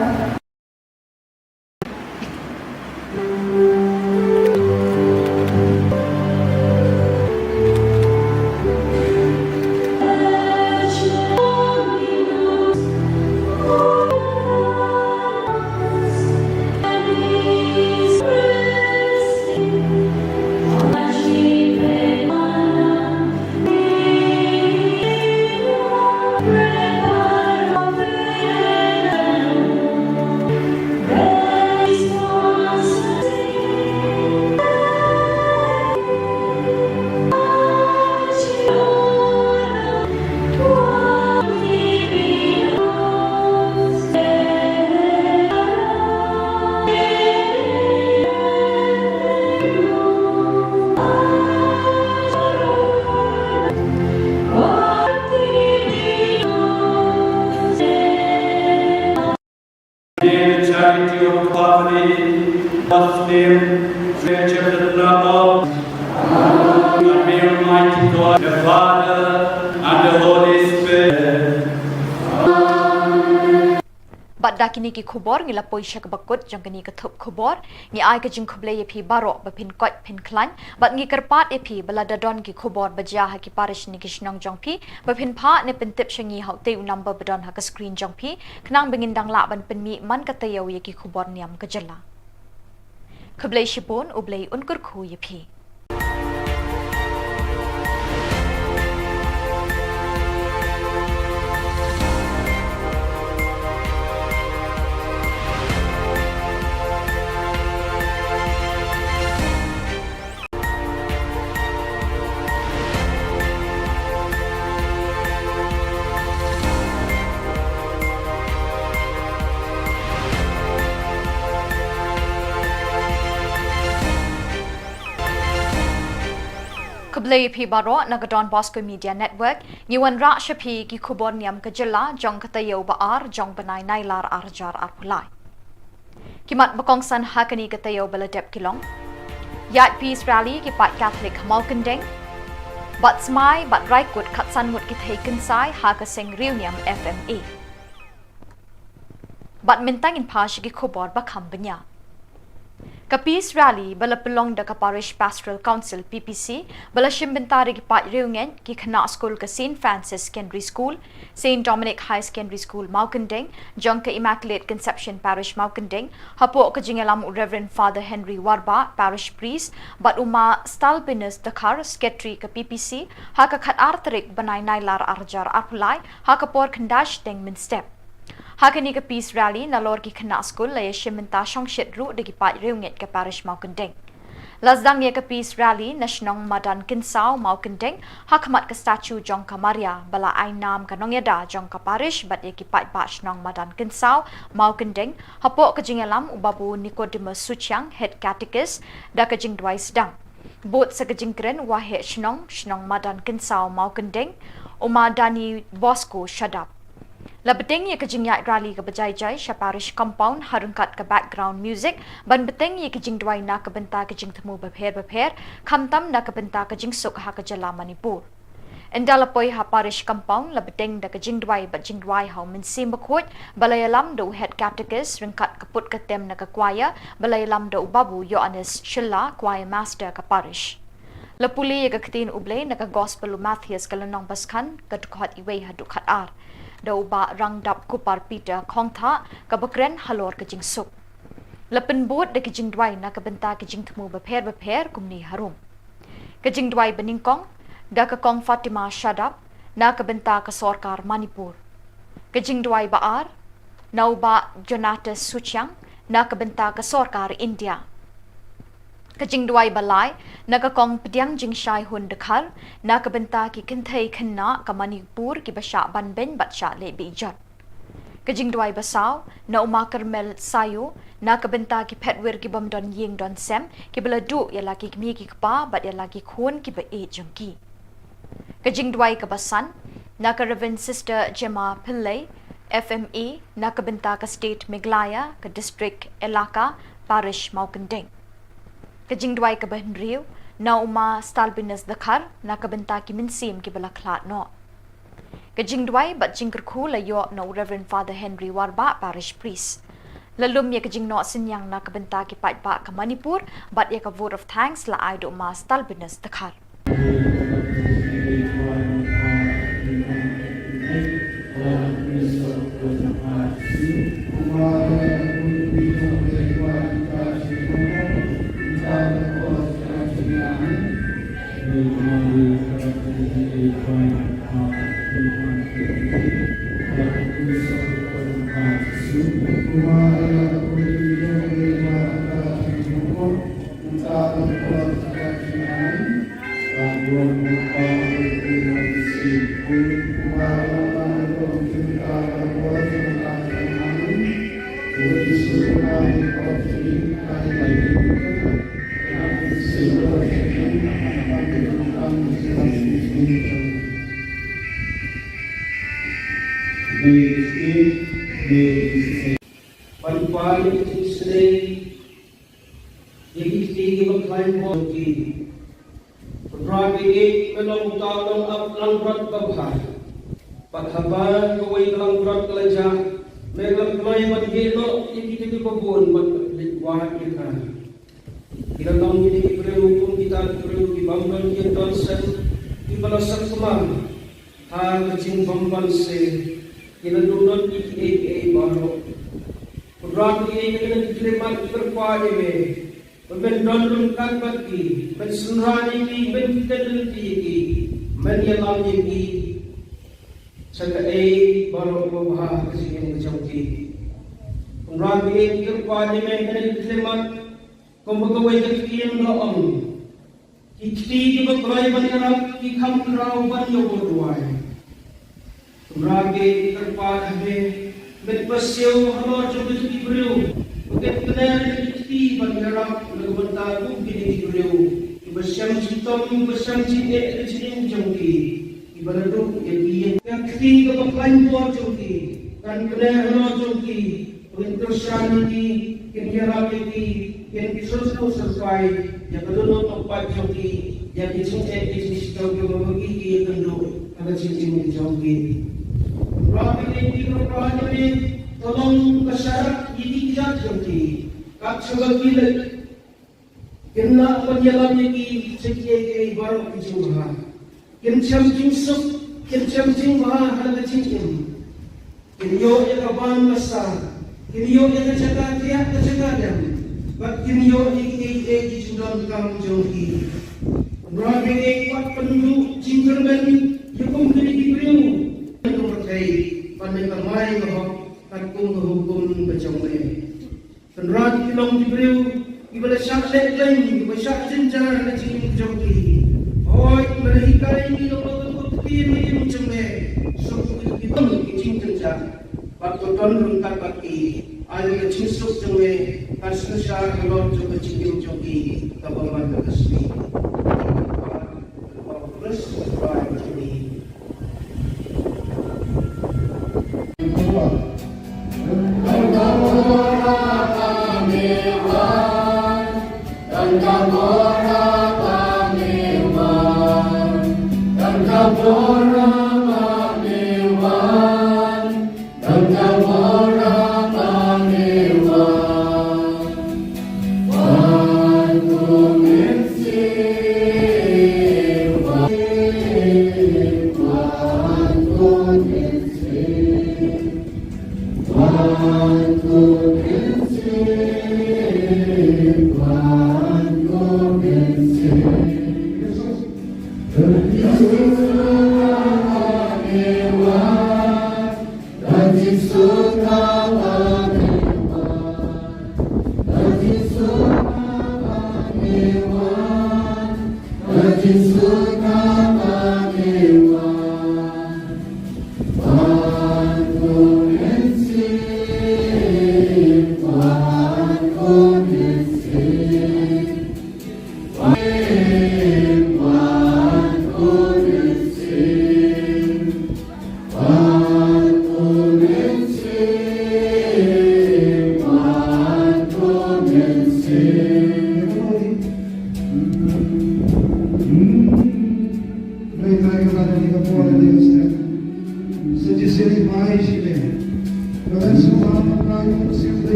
name, treasure the love of and may Almighty God, the Father and the Holy Spirit. Bat dakini ki khubor ngila poisha ka bakut jang kani ka thup khubor ngi ai ka jing khuble ye phi baro ba phin koi phin klan bat ngi karpat e phi bala dadon ki khubor baja ha ki parish ni ki shnong jong phi ba phin pha ne pin tip shangi hau te number badon ha ka screen jong phi knang bingin dang la ban pin mi man ka tayo ye ki khubor niam ka jala khuble shibon ublei unkur khu ye phi Kublai phi baro nagadon Bosco Media Network ngiwan ra shapi ki Khubor Niam ka jilla jong katayo ba ar jong banai nailar arjar arpulai kimat bakong san hakani katayo baladep kilong yat peace rally ki pat Catholic malkandeng bat smai bat raikut khatsan mut ki taken sai ha ka sing reunion FMA bat mintang in pash ki Khubor ba khambanya Ka peace rally bala pelong da ka parish pastoral council PPC bala shimbentari ki pat reungen ki khana school ka St Francis Secondary School St Dominic High Secondary School Maukandeng jong ka Immaculate Conception Parish Maukandeng hapo ka jingalam Reverend Father Henry Warba parish priest bat uma stalpinus dakar secretary ka PPC ha ka khat artrik banai nailar arjar arpulai ha ka por khandash deng min step Hakani ka peace rally na lor ki khana school la yeshimenta shongshit ru de ki pat reunget ka parish Maukandeng. Lazdang ye ka peace rally na shnong madan kinsao Maukandeng hakmat ka statue jong ka Maria bala ai nam ka nongyada jong ka parish bat ye ki pat ba shnong madan kinsao Maukandeng hapo ka jingalam ubabu Nicodemus Suchang head catechist da ka jingdwai sedang. Bot sa ka jingkren wahe shnong madan kinsao Maukandeng umadani Bosco shadap. Labeteng ye kajing yak rally ka bajai-jai sha parish compound harungkat ka background music ban beteng ye kajing dwai na ka benta kajing temu bapher khamtam na ka benta kajing suk ha ka jala Manipur endalapoi ha parish compound labeteng da kajing dwai ba jing dwai ha min sim bakhot balayalam do head catechist ringkat kaput ka tem na ka choir balayalam do babu Yohanes Shilla choir master ka parish lapuli ye ka ktin uble na ka gospel Matthias kalanong baskan ka dukhat iwei ha dukhat ar Dau ba rang dap kupar Peter khong tha ka bakren halor ka jing suk lapin bot de ki jing dwai na ka benta ki jing thmu bapher kumni harum ka jing dwai beningkong da ka kong Fatima Shadap na ka benta ka sarkar Manipur ka jing dwai ba ar nau ba Jonatas Suchang na ka benta ka sarkar India ka jing dwai balai na ka kong pdyang jing shai hun dekhar na ka benta ki kinthai khanna ka Manipur ki basha ban ben batsha le bijat ka jing dwai basau na uma Karmel sayo na ka benta ki phetwer ki bam don ying don sem ki bela du ya la ki mi ki pa bat ya la ki khon ki ba e jongki ka jing dwai ka basan na ka Reverend Sister Gemma Pillai FMA na ka benta ka state Meghalaya ka district Elaka parish Maukandeng Kajing dwai ka bahin riu na uma stalbinus dakhar na kabenta ki minsim ki balaklat no. Kajing dwai bat jingker khu la yo na Reverend Father Henry Warba parish priest. Lalum ye kajing no sinyang na kabenta ki pat ba ka Manipur bat ye ka vote of thanks la ai do uma stalbinus dakhar. Pagpapalik sa Israel, Ragi melong talong ap langrat babha. Pathaban kawai langrat kalaja. Melam kelai badgelo iki kebun bad wah kita. Kita tahu ini perlu kita perlu dibangun yang konsen di balasan kemar. Ha kecing bamban se kita dunut iki baru. Ragi kita diterima berkuat ini. Ben don kan bagi ben sunrani ki ben kita ki men yalam ki sekai baru bahas kesini macam ki umrah ki kerpa ni men kena diterima kombo kian laong ki berkelai banyak ki kam kerau banyak berduai umrah ki kerpa ni ben pasio halo coba ki beriu bukan kena ki banyak nagbentar ku kini beriu bersam citom bersam cinde cinde jongki ibarat yang ketiga berkelan buat jongki kan kena halo jongki untuk syarani kini rapi yang disusul sesuai yang kedua tempat jongki yang dicinte bisnis jongki membagi kenduk ada cincin jongki rapi ini rapi ini tolong kesyarat ini tidak jongki kat sebagai kena penyelam lagi sekian baru kecumah. Kencam jingsuk, kencam jingmah ada kecingin. Kenyo yang kaban besar, kenyo yang kecakar tiap kecakaran. Bak kenyo iki sudah kamu jauhi. Berapa kuat penduduk jingkerban hukum kini diberiu. Itu berkait pandai kemai bahwa takung hukum kecumah. Penrat kilong diberiu. Ibadah syak lain, ibadah syak jenjar na cikin jauhi. Hoy, ibadah hikai ni lokot tin ni macam ni. So kita kicing jenjar. Waktu ton rungkat baki, ada kecing sok jauhi. Kasih syak kalau coba cikin jauhi, kapan mana kasih. Plus, baik ini.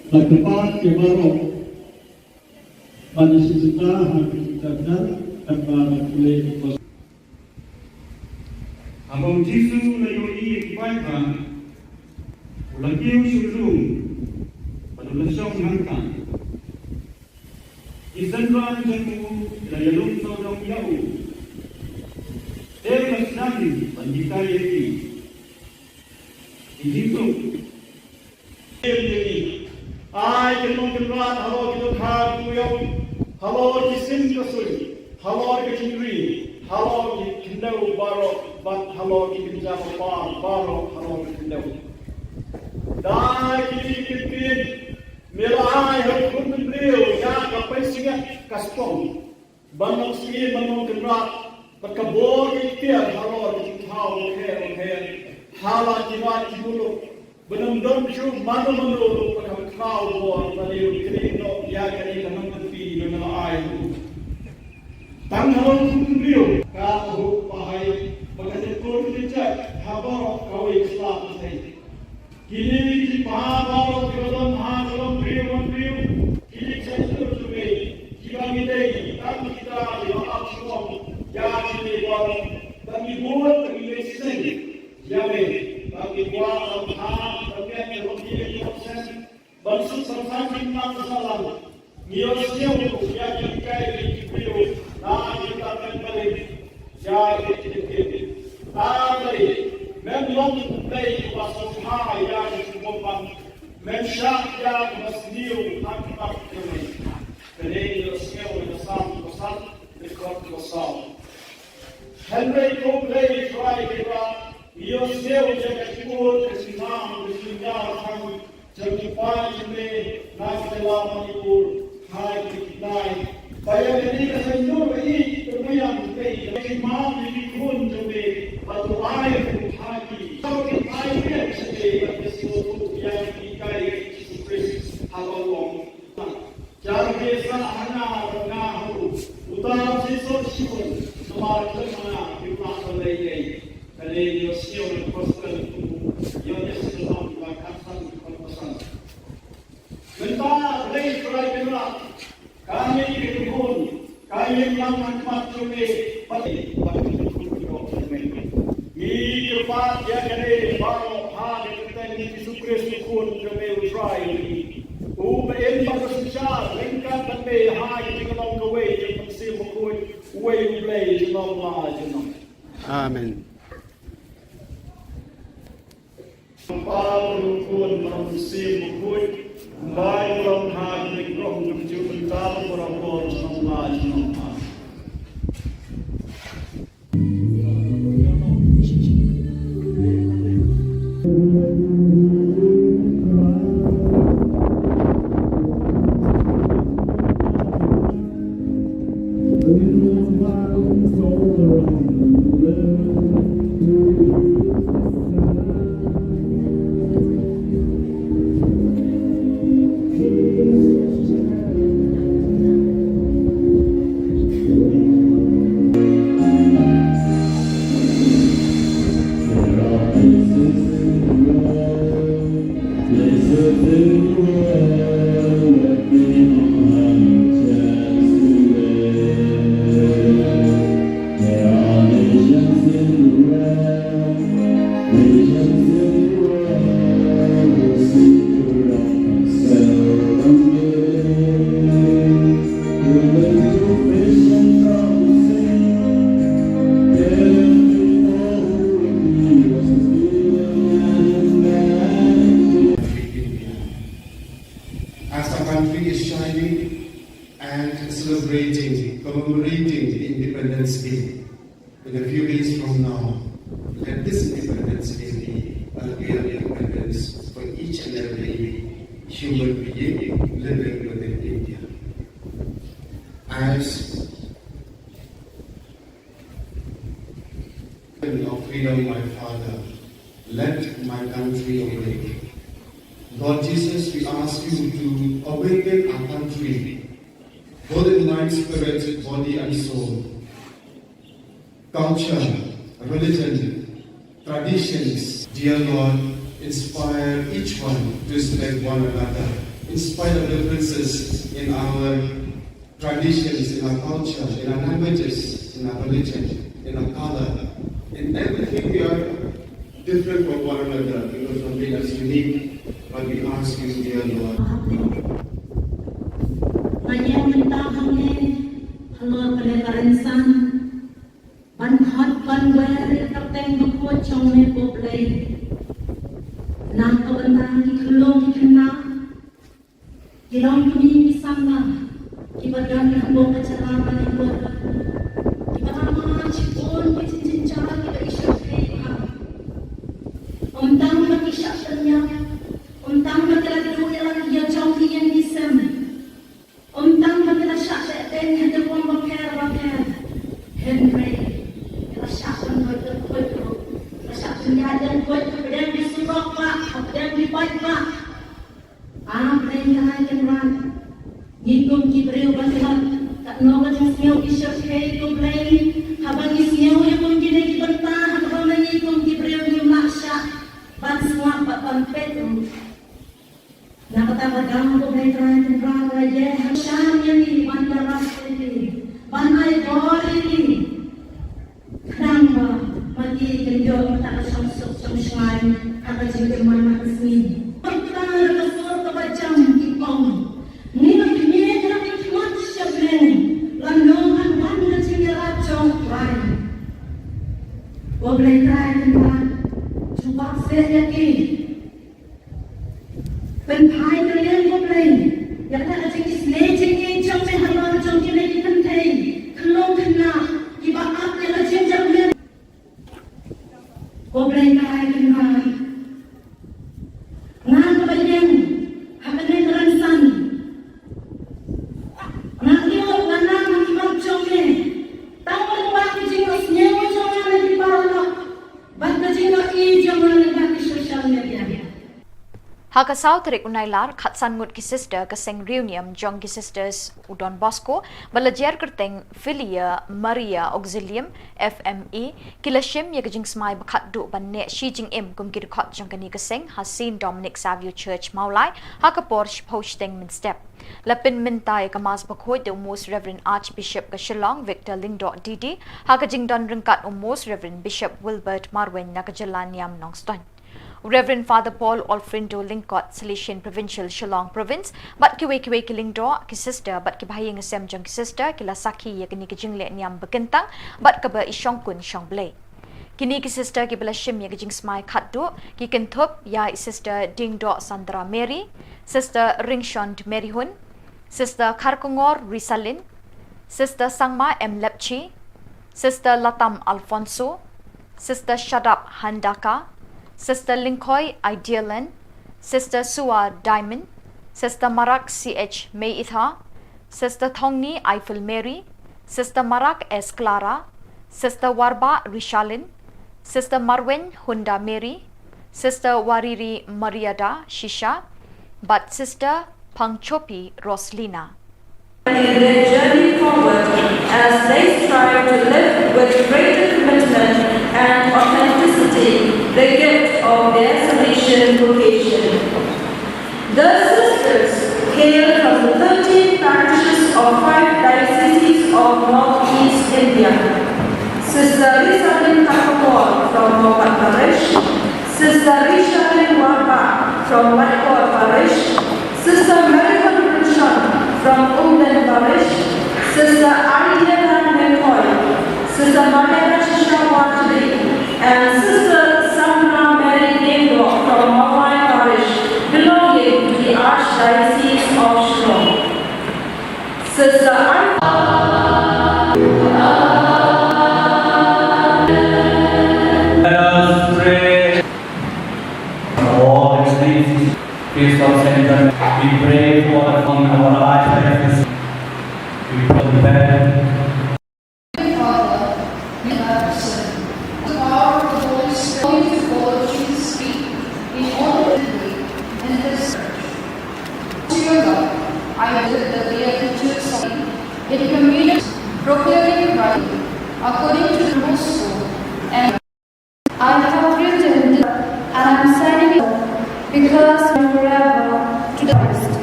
Tempat kebaru pada sejuta hakikat dan kulit. Abang Jisu layoi kibaikan, ulakiu surung pada lesong hangkan. Isendran jamu layalung sorong yau. Emas nani panjita yeti. Ijitu. kinong kinrat halo kinukha kuyo halo kisim kasui halo kinri halo kinau baro bat halo kinja pa baro halo kinau dai kitin melai hal kun brio ya ka paisinga kaspong banong si banong kinrat berkabur kitia halo kinau he hala kibat kibulu benam dom chu manu manu pakam kau bo baliu kini no ya kini kanang fi no ai tang halon brio ka ho pahai magane ko ni cha habaro kau islam sai kini ki paharo kirodon ha kolom brio kini chaitu tume kibami dei tang kita yo apsom ya kini bo bagi buat bagi sen ya me bagi buat Bansuk samsang himmat salam, miosnya ya kita itu na kita kembali ya kita tadi memang dari wasopha ya kita memshak ya masniu akbar kami dari miosnya bersam bersam ikut bersam Henry Cobley try kita miosnya jaga kubur kesimam kesimam kami Jadi pagi naskah Manipur hai kita bayar ini kesenjur ini terbayang ini mam ini pun jadi batu air hati kalau kita air sebagai sesuatu yang kita Yesus halong jangan biasa hanya mengahu utara sesuatu semakin mana kita selesai kali Yesus pasal yang Yesus melakukan Mentah dari kerajaan kami dikubur, kami melakukan macam ini pasti ini tempat yang ada baru hari kita ini disukres pun kami utrai ini. Uben pada susah, lengkap kami hari kita mau gawe yang mesti mukul, way play jenam lah jenam. Amen. Para pun mesti mukul. Baik orang hati orang mencuci tahu orang orang semua semua. Commemorating the Independence Day in a few days from now, let this Independence Day be a real independence for each and every human being living within India. As of freedom, my Father, let my country awake. Lord Jesus, we ask you to awaken our country, both in mind, spirit, body and soul. Culture, religion, traditions, dear Lord, inspire each one to respect one another, in spite of differences in our traditions, in our culture, in our languages, in our religion, in our color. In everything we are different from one another because something that's unique, but we ask you, dear Lord. Hanya mentahane halor pada karensan ban hot ban were kapten buku chome poplay na kabandang di kulong di kena Gilong kami sama, kibadan ng buong kacarama ng buwan. Kibarama, chipon, kicincincara, kiba isya kaya. Untang makisya niya, untang matilagduya lang iya jauh yang disem. Untang matilasya den hada buang bakar. Henry, lasya pun buat lasya pun ada buat kemudian disurok pak, kemudian dibuat pak. Berani kan Ngitung kibreu basihan tak noga jeng siau isyak hei tu blai habang isiau yang mungkin dibentah habang ngitung kibreu ni maksya ban semua ban petu nak kata bagang tu blai terakhir raja hasyam yang ni ban daras ini ban ai bori ini kenapa mati kenjo tak samsuk samsai kata jeng mana kesini kita kesur kebacam kipong ni lanongan wanda cingira congklai boleh try tempat cuba saya ki penpai kalian boleh yang tak ada kisah cengeng jom mehalo jom kini dipentai kelong kena iba apa yang cengeng boleh try tempat ngan kebanyakan hapenin ransan Hakasaw tarik unailar khatsan ngut ki sister kaseng reunion jong ki sisters Udon Bosco balajer kerteng Filia Maria Auxilium FME kilashim ya kajing smai bakhat du banne shi jing im kum ki khot jong kani kaseng Hasin Dominic Savio Church Maulai hakapor posting min step lapin mintai kamas bakhoi de most Reverend Archbishop Kashilong Victor Lingdo Didi hakajing don ringkat most Reverend Bishop Wilbert Marwen nakajalan Niam Nongston Reverend Father Paul Alfrindo Lingkot, Salesian Provincial Shillong Province, but kiwe kilingdo ki sister, but kibahayang asem jong ki sister, kila saki ya kini kijingle niam bekentang, but kaba isyong kun syong blay. Kini ki sister ki bala shim ya kijing smai khatdu, ki Thup ya sister Dingdo Sandra Mary, sister Ringshond Mary Hun, sister Karkongor Risalin, sister Sangma M. Lepchi, sister Latam Alfonso, sister Shadap Handaka, Sister Linkoy Idealan, Sister Sua Diamond, Sister Marak CH May Itha, Sister Thongni Eiffel Mary, Sister Marak S. Clara, Sister Warba Rishalin, Sister Marwen Hunda Mary, Sister Wariri Mariada Shisha, but Sister Pangchopi Roslina. Their journey forward as they strive to live with greater commitment and authenticity the gift of their Salesian vocation. The sisters hail from the 13 parishes of 5 dioceses of Northeast India. Sister Rishalin Khubor from Mopat Parish, Sister Rishalin Warba from Whitehall Parish, Sister Marion Rinshon from Umden Parish, Sister Idealan McCoy, Sister Mariana Shisha Watri, and Sister Samna Mary Dingdo from Mawai Parish, belonging to the Archdiocese of Shillong. Sister Let us pray. All the saints, feast of Saint John, we pray for our Archdiocese. We pray for them. Father, we have sinned. The power of the Holy Spirit to follow Jesus' feet in all the way in this church. To your God, I live the beatitudes of in communion, proclaiming Christ according to the gospel, and I have written it, and I am signing it because forever to the Christ.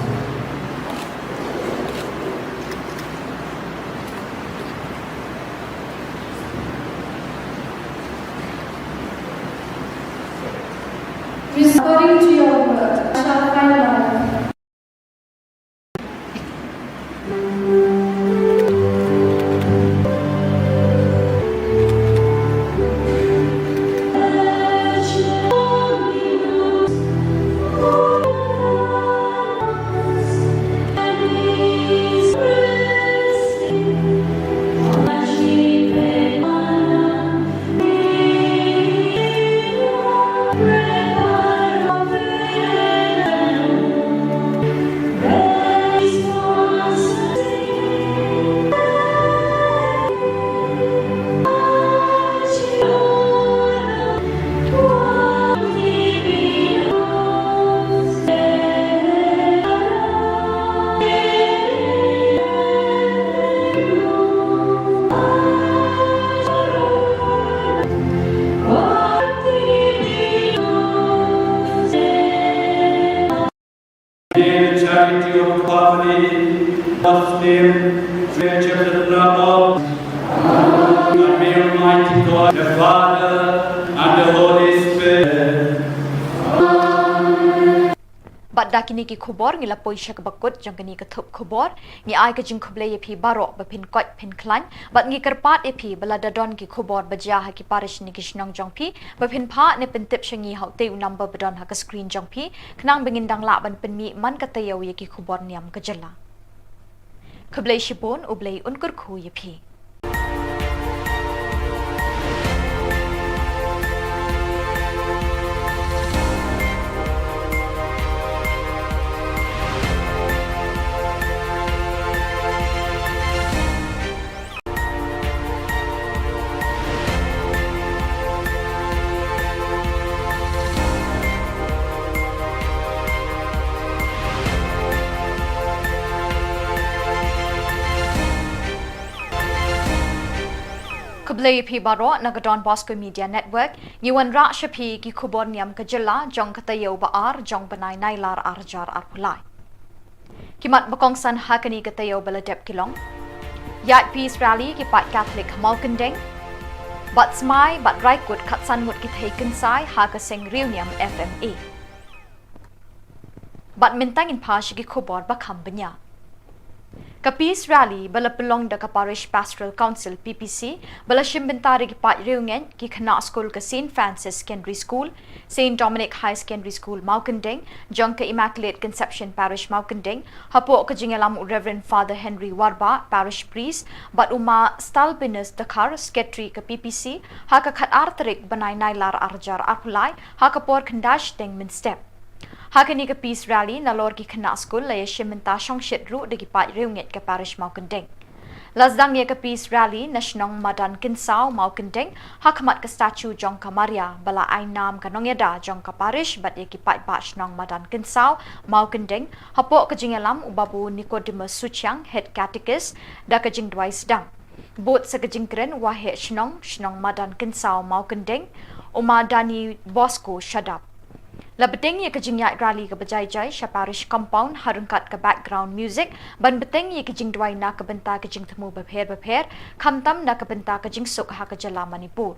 According to your word, I shall find life. unity of the family, God's name, creature and love of and may Almighty God, the Father and the Holy Spirit. Bat dakini ki khubor ngila poisha ka bakut jang kani ka thup khubor ngi ai ka jing khuble ye phi baro ba phin koi phin klan bat ngi karpat e phi bala dadon ki khubor baja ha ki parish ni ki shnong jong phi ba phin pha ne pin tip shangi hau te number badon ha ka screen jong phi khnang bingin dang la ban pin mi man ka tayaw ye ki khubor niam ka jala khuble shibon ublei unkur khu ye phi Kublai phi baro nagadon Bosco Media Network ngiwan ra shapi ki Khubor Niam ka jilla jong katayo ba ar jong banai nailar arjar arpulai kimat bakong san hakani katayo baladep kilong yat peace rally ki pat Catholic malkandeng bat smai bat raikut khatsan mut ki thaikin sai ha ka seng reunion FMA bat mintang in pa shi ki Khubor ba khambanya Ka peace rally bala pelong da ka parish pastoral council PPC bala shimbentari ki pat reungen ki khana school ka St Francis Secondary School St Dominic High Secondary School Maukandeng jong ka Immaculate Conception Parish Maukandeng hapo ka jingalam Reverend Father Henry Warba parish priest bat uma stalpinus dakar secretary ka PPC ha ka khat artrik banai nailar arjar arpulai ha ka por khandash teng min step Hakani ka peace rally na lor ki khana school la yeshimenta shongshit ru de ki pa reunget ka parish Maukandeng. Lazdang ye ka peace rally national madan kinsao Maukandeng hakmat ka statue jong ka Maria bala ai nam ka nongyada jong ka parish bat ye ki pa nong madan kinsao Maukandeng hapo ka jingalam ubabu Nicodemus Suchang head catechist da ka jingdwai sedang. Bot sa ka jingkren wahe shnong madan kinsao Maukandeng umadani Bosco shadap. Labeteng ye kajing yak rally ka bajai jai sha parish compound harungkat ka background music ban beteng ye kajing dwai na ka benta kajing thamu bapher khamtam na ka benta kajing suk ha ka jala Manipur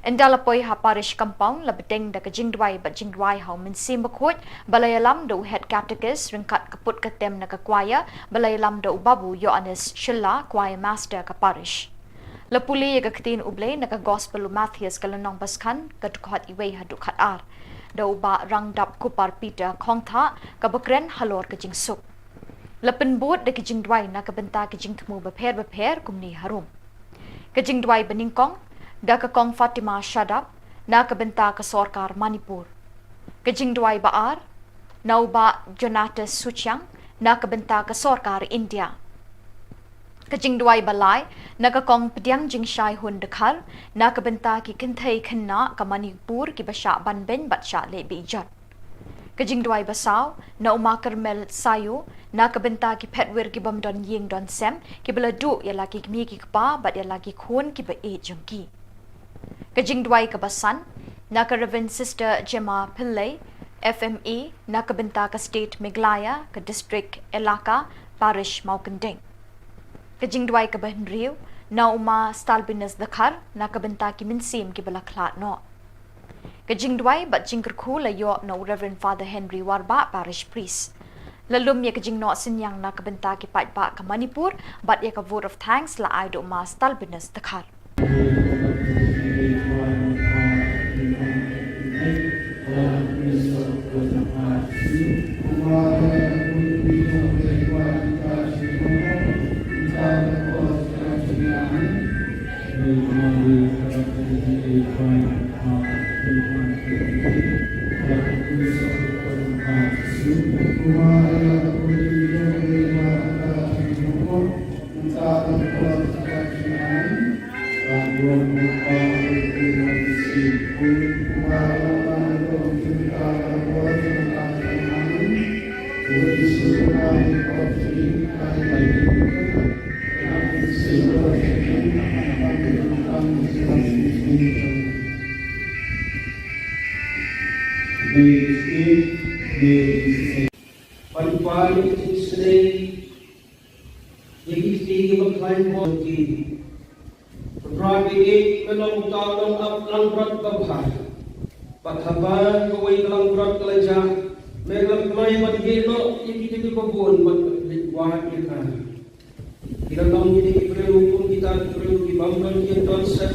endalapoi ha parish compound labeteng da kajing dwai ba jing dwai ha min sim bakhot balayalam do head catechist ringkat ka put ka tem na ka choir balayalam do babu Yohanes Shilla choir master ka parish lapuli ye ka ktin uble na ka gospel Matthias kalanong baskan ka dukhat iwei ha dukhat ar Dau ba rang dap kupar Peter khong tha ka bakren halor ka jing suk lapen bot de ka jing dwai na ka benta ka jing thmu bapher kumni harum ka jing dwai beningkong da ka kong Fatima Shadap na ka benta ka sorkar Manipur ka jing dwai ba ar nau ba Jonatas Suchang na ka benta ka sorkar India Kajing duai balai naga kong pediang jing shai hun dekhar na ka benta ki kinthai khanna ka Manipur ki basha banben batsha le bijat kajing duai basau na uma Karmel sayu na ka benta ki phetwer ki bam don ying don sem ki bala du ya lagi mi ki pa bat ya lagi khun ki ba e jongki kajing duai ka basan na ka Reverend Sister Gemma Pillai FME na ka benta ka state Meghalaya ka district Elaka parish Maukandeng Kajing dwai ka bahin riu na uma stalbinus dakhar na kabenta ki minsim ki balaklat no Kajing dwai bat jingker khu la yo no Reverend Father Henry Warba parish priest lalum ye kajing no sinyang na kabenta ki pat ba ka Manipur bat ye ka vote of thanks la ai do uma stalbinus dakhar Pag-pali today. Yagi tige ba climb ho ki. Rabi ek melong taong up lang brat babha. Pathaban kawai lang brat kalaja. Melam kamay madgelo yagi tige ko bon mat wahat ka. Kita tahu ini perlu kita perlu dibangun yang konsep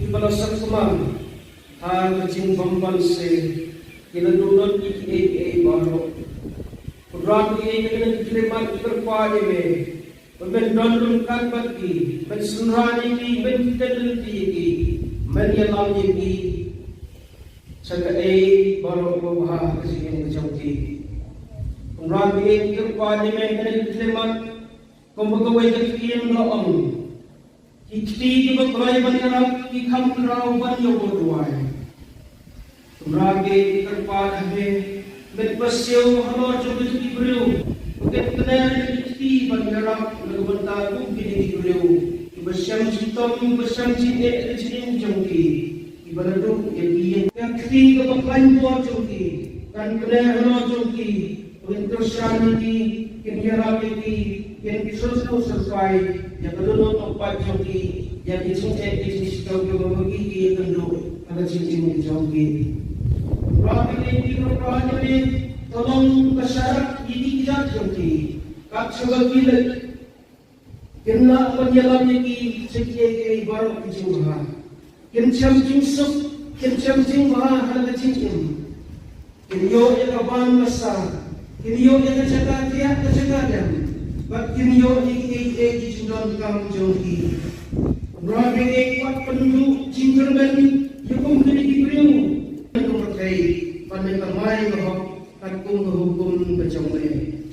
dibalasan semang hal kecil bamban se kita dulu ini baru kurang ini kita diterima terpadu me membendung kan bagi mensunrani ini menjadi ini menyalam ini sebagai baru bahas kesini menjadi kurang ini terpadu me kita diterima Kumpulkan kekian laong, kiti juga kelai banyak kikam kerau banyak berduai. Kumrage terpada he, berpasau halor coba jadi beriu. Bukan kenal kiti banyak lagubentar pun kini beriu. Bersam citom, bersam cinde cinde jongki. Ibarat yang kiti juga kelai buat jongki, kan kenal halor jongki. Untuk syarani kini rapi yang disusul sesuai yang kedua tempat joki yang dicintai di joki membagi kenduk ada cincin di joki. Rapi ini berperan ini tolong kesyarat ini tidak joki. Kak sebagai bila kena penjalan ini sekian baru kecil kencam jinsuk kencam jingmah ada cincin. Kenyo yang kawan besar kenyo yang kejaga tiap kejagaan. Bakin yo iki jindon kang jogi. Rabi kuat penduduk jingkerban yukum kini diberiu. Itu berkai pandai kamai bahwa takung hukum kecomai.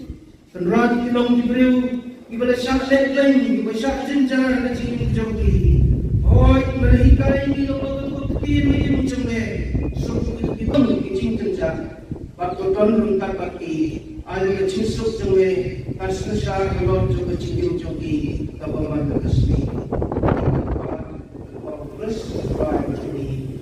Kenrat kilong diberiu ibadah syak lain ibadah syak jenjar kecil jogi. Oi mereka ini lokot kini mencemai. Suku itu kecil jenjar. Waktu ton rungkat baki. Ada kecil suk jemai. Kasih syar halor juga cincin joki kapan berkesni. Terus berapa ini?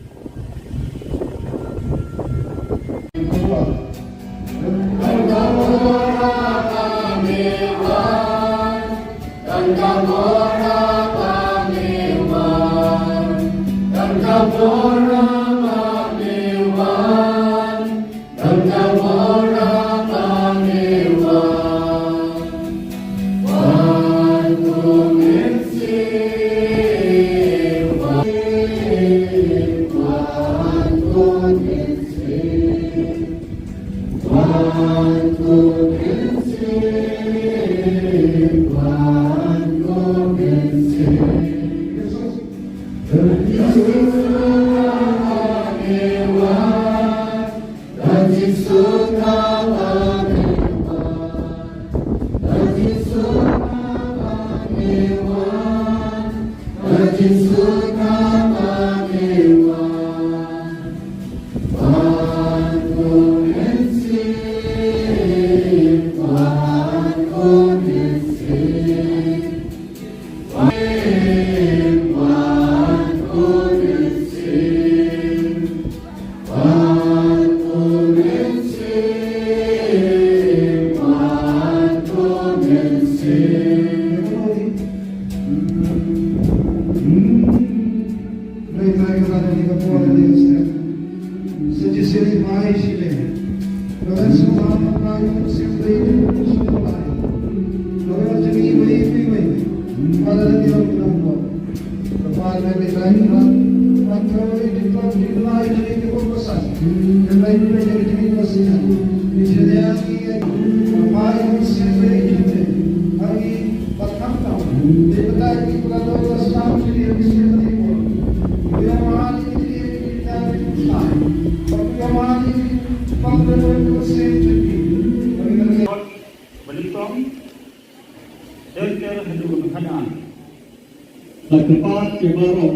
Lakukan kebarok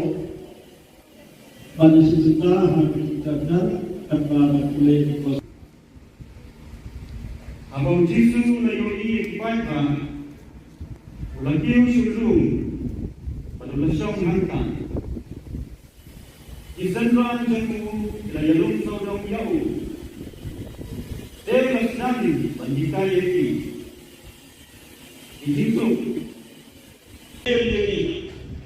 pada sejuta hari dan kembali boleh dikos. Abang Jisu layoi kebaikan, ulakiu syurung pada lesong hantar. Isendran jamu layalung saudong yau. Dewas nani banjita yeki. hidup.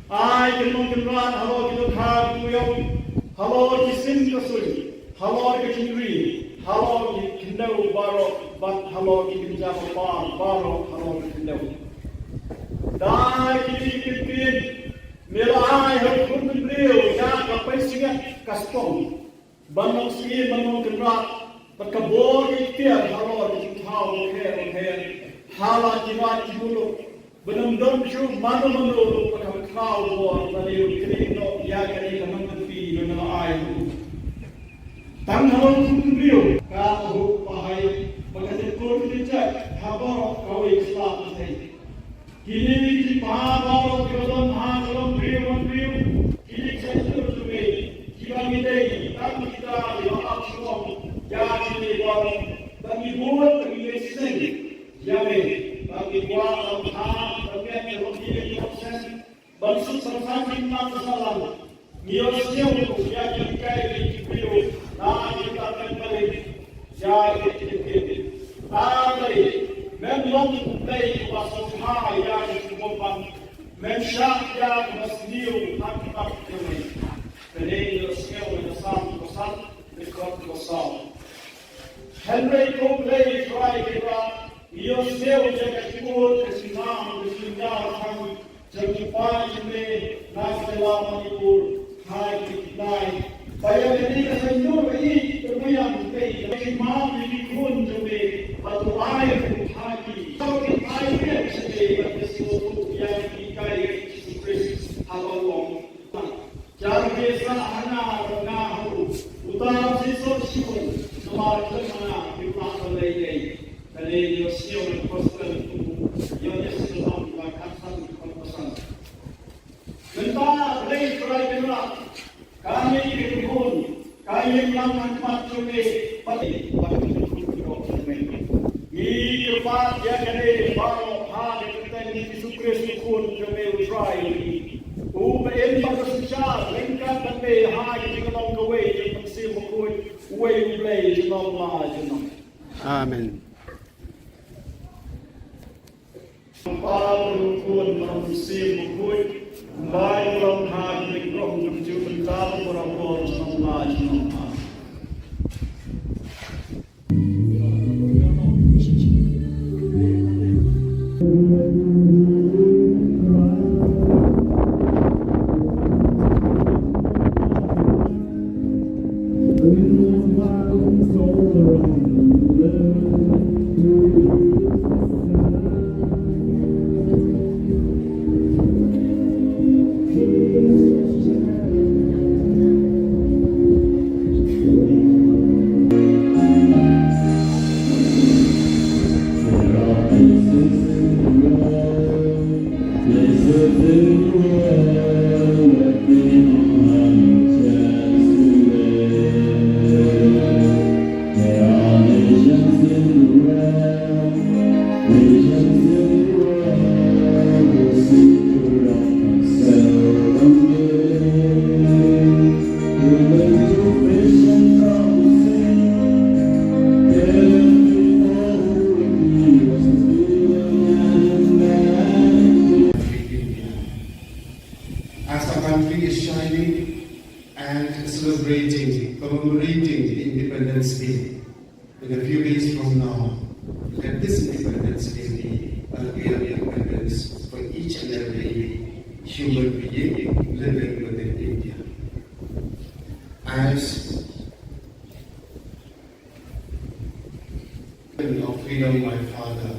Ai kenong kenrat halo kita khab kuyong halo kisim kasui halo kecingri halo kindau baro bat halo kinjam baro halo kindau. Dai kipin mela ai hal kun beliau ya kapai singat kastong banong si banong kenrat berkebor ikhtiar halo kintau oke hala jimat jibulu benam-benam cu mana-mana pada kau buat dari kering no ya kali kaman tepi dengan air. Tang halon beliau kau pahai mengajar kau dijak habar kau Islam saya. Kini di pahar kebetulan halon beliau kini saya terus kita midai tak kita dialog semua ya kini baru bagi buat bagi sendiri ya bagi buat Bansut sersan hikmat salam miosnya untuk ya kita itu nah kita kembali ya kita tadi memang dari wasfa ya kita mensyah ya masniu hakkat kami dari miosnya untuk sam ikut besar Henry Copley try kita miosnya untuk ikut kesimam kami Jangan pagi naskah Manipur hai kitnai. Bayar ini kesenjur ini terbayang bayi. Tapi maaf ini pun jadi batu air hati. Kalau kita air sedih bagi sesuatu yang dikai Kristus halal. Jangan biasa anak nahu. Utara siswa siswa nomor mana kita boleh kali Yosef Pastor Yosef melakukan Mentah boleh berjalan. Kami berkumpul, kami melakukan macam ini. Ini lepas dia jadi baru hari kita ini disukres pun kami try. Ubah bersusah, lengkap kami hari kita long the way yang masih mukul, way play jenam lah jenam. Amen. Para pun masih mukul. Baik orang hati orang jujur mental orang semua semua. Commemorating the Independence Day. In a few days from now, let this Independence Day be a real independence for each and every human being living within India. As of freedom, my Father,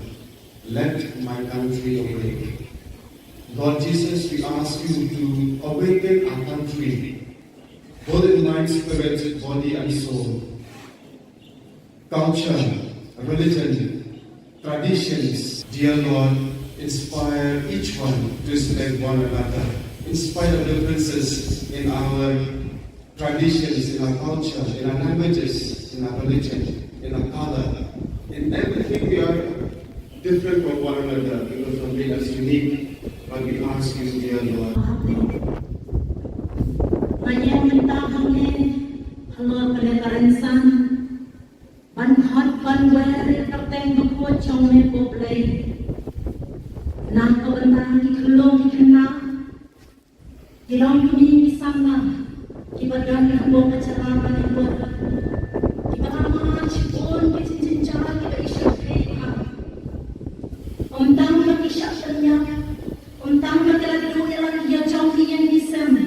let my country awake. Lord Jesus, we ask you to awaken our country, both in mind, spirit, body and soul. Culture, religion, traditions, dear Lord, inspire each one to respect one another, in spite of differences in our traditions, in our culture, in our languages, in our religion, in our color. In everything we are different from one another because of being us unique, but we ask you, dear Lord. Nang kabantang di kelong di kena, di long kumi di sama, di badan di bawah acara di bawah, di bawah cipon di cincin cara di isyak hei. Tang lagi syaknya, tang lagi lagi dua lagi yang jauh yang di sana.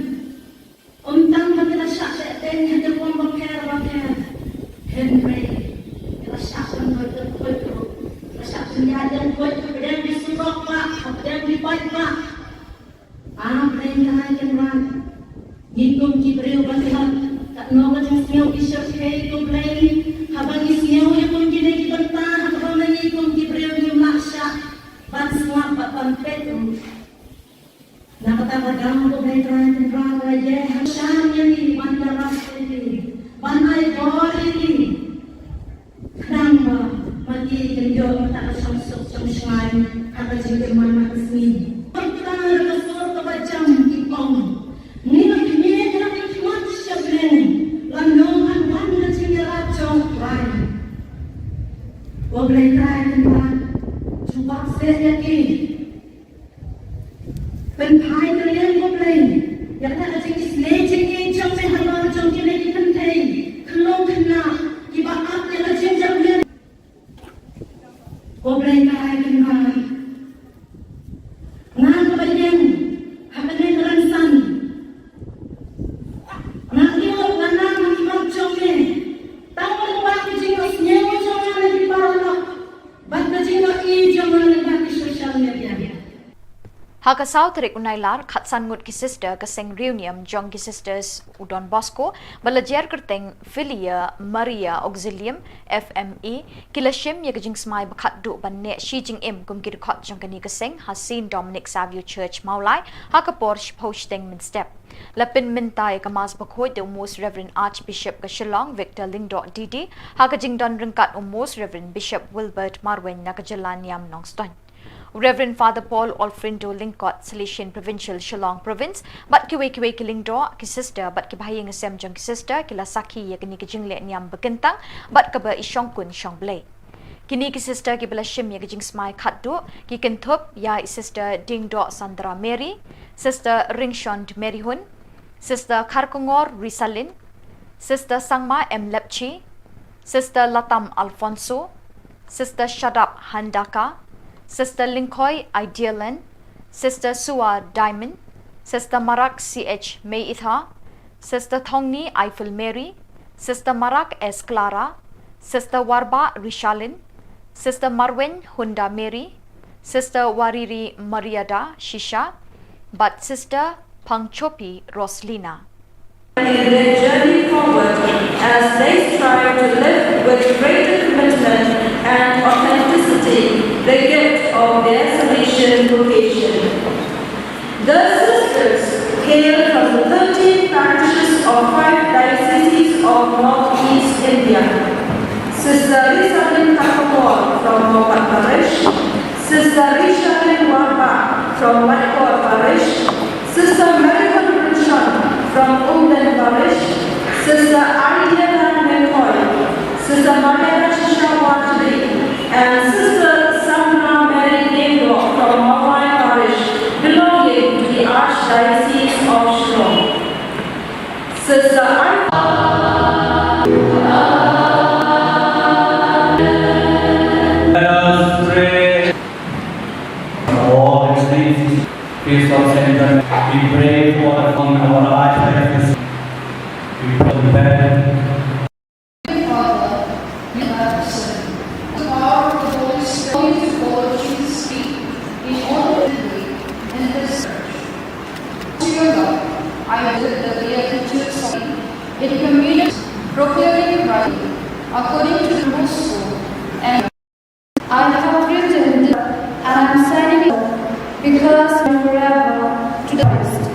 Tang lagi lagi syak dan yang terbuang bakar. Henry, lagi syaknya berkuat. Yang buat kemudian disurok pak, kemudian dibuat pak. Mereka akan rang. Hitung kibril batihan, tak nol yang siau isyak hei kumplei. Habang siau yang mungkin lagi bertahan, habang hitung kibril yang maksa. Ban semua pak panpetu. Nakatapagang ko may tran rang aye. Syam yang ini bandar ini, bandai bor ini. Kenapa? Mati kenjol tak sungsuk sungsai kata jengkel mana kesini. Pertama kesor kebacam kipong. Nina kini kena kimat syabren. Lanongan wanda cingera cong lain. Wablay try kenpan. Cuba saya ki. Penpai terlihat wablay. Yang tak ada kisne cingin cong sehalal cong kini dipentai. Kelong kena. Ibaat yang ada jengkel. Wablay kahit kenpan. Nang kebanyakan, hapenin ransan. Nang lihat mana makimak jomne. Tahu waktu jengkel nyewa jomne lagi paralak. Baca jengkel I jomne lagi sosial media. Haka South Rik Unailar Khatsan Ngut ki sister kaseng reunion jong ki sisters Udon Bosco balajer kerteng Filia Maria Auxilium FME kilashim ye kajing smai bakhat du banne Shi Jing Im kum ki khot jong kani kaseng Hasin Dominic Savio Church Maulai haka Porsche posting min step lapin mintai kamas bakhoi de most Reverend Archbishop Kashilong Victor Lingdo DD haka jing don ringkat most Reverend Bishop Wilbert Marwen nakajalan Niam Nongston Reverend Father Paul Olfrindo Lingkot, Salesian Provincial Shillong Province, but kiwe kilingdo ki sister, but kibahayang asem jong ki sister, kila saki ya kini kijingle niam bekentang, but kaba isyong kun syong blay. Kini ki sister ki bala shim ya kijing smai khatdu, ki Thup ya sister Dingdo Sandra Mary, sister Ringshond Mary Hun, sister Karkongor Risalin, sister Sangma M Lepchi, sister Latam Alfonso, sister Shadap Handaka, Sister Linkoy Idealan, Sister Sua Diamond, Sister Marak CH May Itha, Sister Thongni Eiffel Mary, Sister Marak S Clara, Sister Warba Rishalin, Sister Marwen Hunda Mary, Sister Wariri Mariada Shisha, but Sister Pangchopi Roslina. Their journey forward as they strive to live with greater commitment and authenticity the gift of their Salesian vocation. The sisters hail from the 13 parishes of 5 dioceses of Northeast India. Sister Rishalin Khubor from Mopat Parish, Sister Rishalin Warba from Whitehall Parish, Sister Marihan Richard from Umden Parish, Sister Ariana McCoy, Sister Mariana Shishawatri, and Sister Samna Mary Debo from Mawai Parish, belonging to the Archdiocese of Shillong. Sister Let us pray. All the saints, feast of Saint John, we pray for our Archdiocese. We pray Father, you have said, the power of the Holy Spirit to follow Jesus' feet in all the way in this church. To your love, I visit the Beatitudes in communion, proclaiming Christ according to the gospel, and I have written this, and I am signing it because I am forever to the Christ.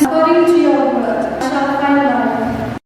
According to your word, I shall find life.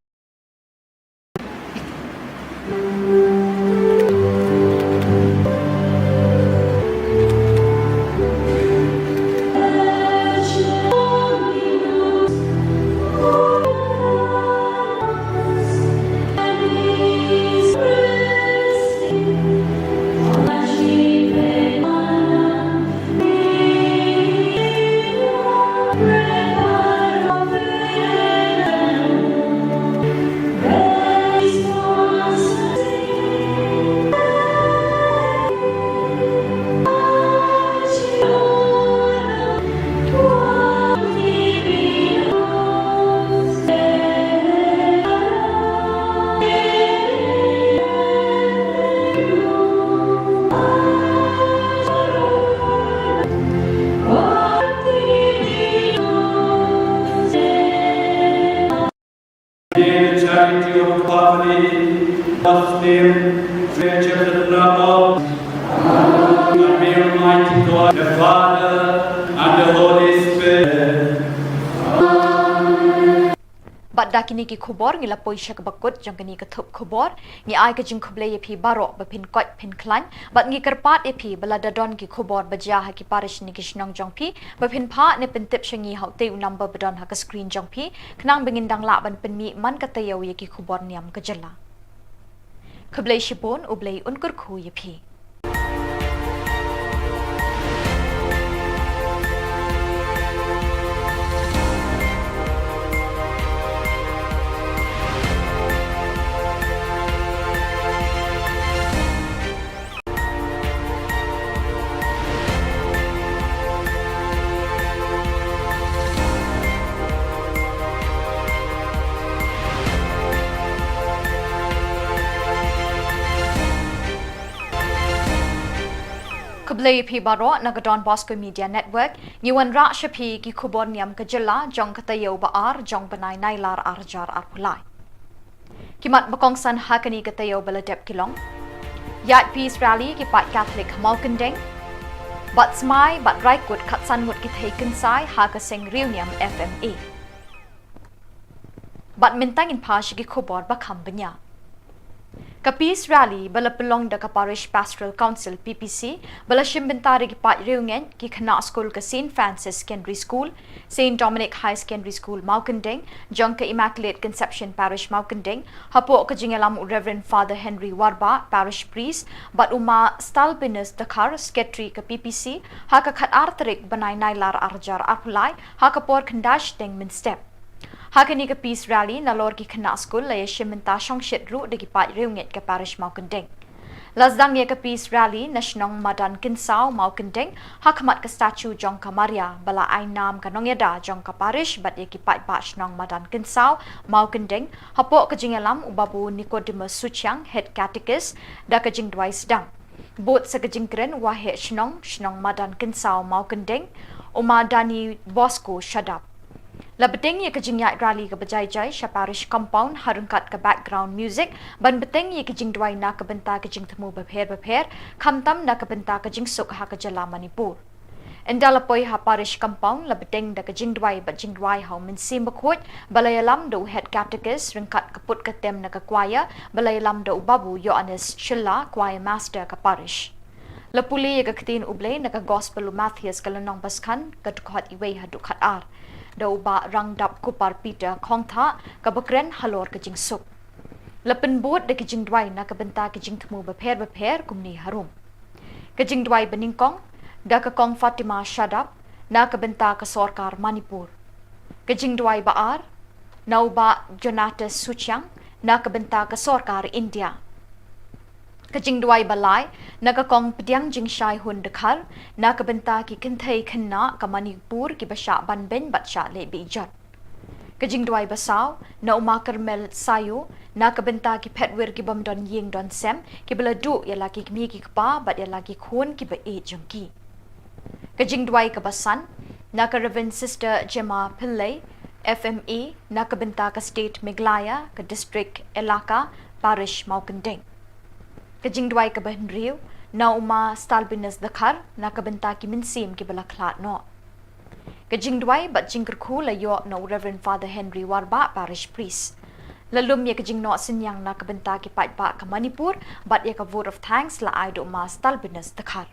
charity of family, God's name, creature the love of, and may Almighty God, the Father, and the Holy Spirit. Bat dakini ki khubor ngila poisha ka bakut jang kani ka thup khubor ngi ai ka jing khuble ye phi baro ba phin koi phin klan bat ngi karpat e phi bala dadon ki khubor baja ha ki parish ni ki shnong jong phi ba phin pha ne pin tip shangi hau te number badon ha ka screen jong phi knang bingin dang la ban pin mi man ka tayaw ye ki khubor niam ka jala khuble shipon ublei unkur khu ye phi Kublai phi baro nagadon Bosco Media Network ngiwan ra shapi ki Khubor Niam ka jala jong katayo ba ar jong banai nailar arjar arpulai kimat bakong san hakani katayo baladep kilong yat peace rally ki pat Catholic malkandeng bat smai bat raikut khatsan mut ki taken sai ha ka seng reunion FMA bat mintang in pa ki Khubor ba khambanya Ka peace rally bala pelong da ka parish pastoral council PPC bala shimbentari ki pat reungen ki khana school ka St Francis Secondary School St Dominic High Secondary School Maukandeng jong ka Immaculate Conception Parish Maukandeng hapo ka jingalam Reverend Father Henry Warba parish priest bat uma stalbinus dakar secretary ka PPC ha ka khat artrik banai nailar arjar arpulai ha ka por khandash deng min step Hakani ka peace rally na lor ki khana school la yeshimenta shongshit ru de ki pat reunget ka parish Maukandeng. Lazdang ye ka peace rally national madan kinsao Maukandeng hakmat ka statue jong ka Maria bala ai nam ka nongyada jong ka parish bat ye ki pat ba shnong madan kinsao Maukandeng hapo ka jingalam ubabu Nicodemus Suchang head catechist da ka jingdwai sedang. Bot sa ka jingkren wahe shnong madan kinsao Maukandeng umadani Bosco shadap. Labeteng ye kajing yat rally ka bajai jai sha parish compound harungkat ka background music ban beteng ye kajing dwai na ka benta kajing thamu bapher khamtam na ka benta kajing suk ha ka jala Manipur endalapoi ha parish compound labeteng da kajing dwai ba jing dwai ha min sim bakhot balayalam do head catechist ringkat ka put ka tem na ka choir balayalam do babu Yohanes Shilla choir master ka parish lapuli ye ka ktin ublei na ka gospel Matthias kalanong baskan ka dukhat iwei ha dukhat ar Dau ba rang dap kupar Peter khong tha ka bakren halor ka jing suk lapen bot de ki jing dwai na ka benta ki jing thmu bapher kumni harum ka jing dwai beningkong da ka kong Fatima Shadap na ka benta ka sarkar Manipur ka jing dwai ba ar nau ba Jonatas Suchang na ka benta ka sarkar India Kajing duai balai naga kong pediang jing shai hun dekhar na ka benta ki kinthai khanna ka Manipur ki basha ban ben batsha le bijat kajing duai basaw na uma karmel sayo na ka benta ki phetwer ki bam don ying don sem ki bala du ya la ki mi ki pa bat ya la ki khun ki ba e jongki kajing duai ka basan na ka Reverend Sister Gemma Pillai FMA na ka benta ka state Meghalaya ka district Elaka parish Maukandeng Kajing dwai ka bahin riu na uma stalbinus dakhar na kabenta ki minsim ki bala khlat no Kajing dwai bat jingker khu la yo no Reverend Father Henry Warba parish priest lalum ye kajing no sinyang na kabenta ki pat ba ka Manipur bat ye ka vote of thanks la ai do uma stalbinus dakhar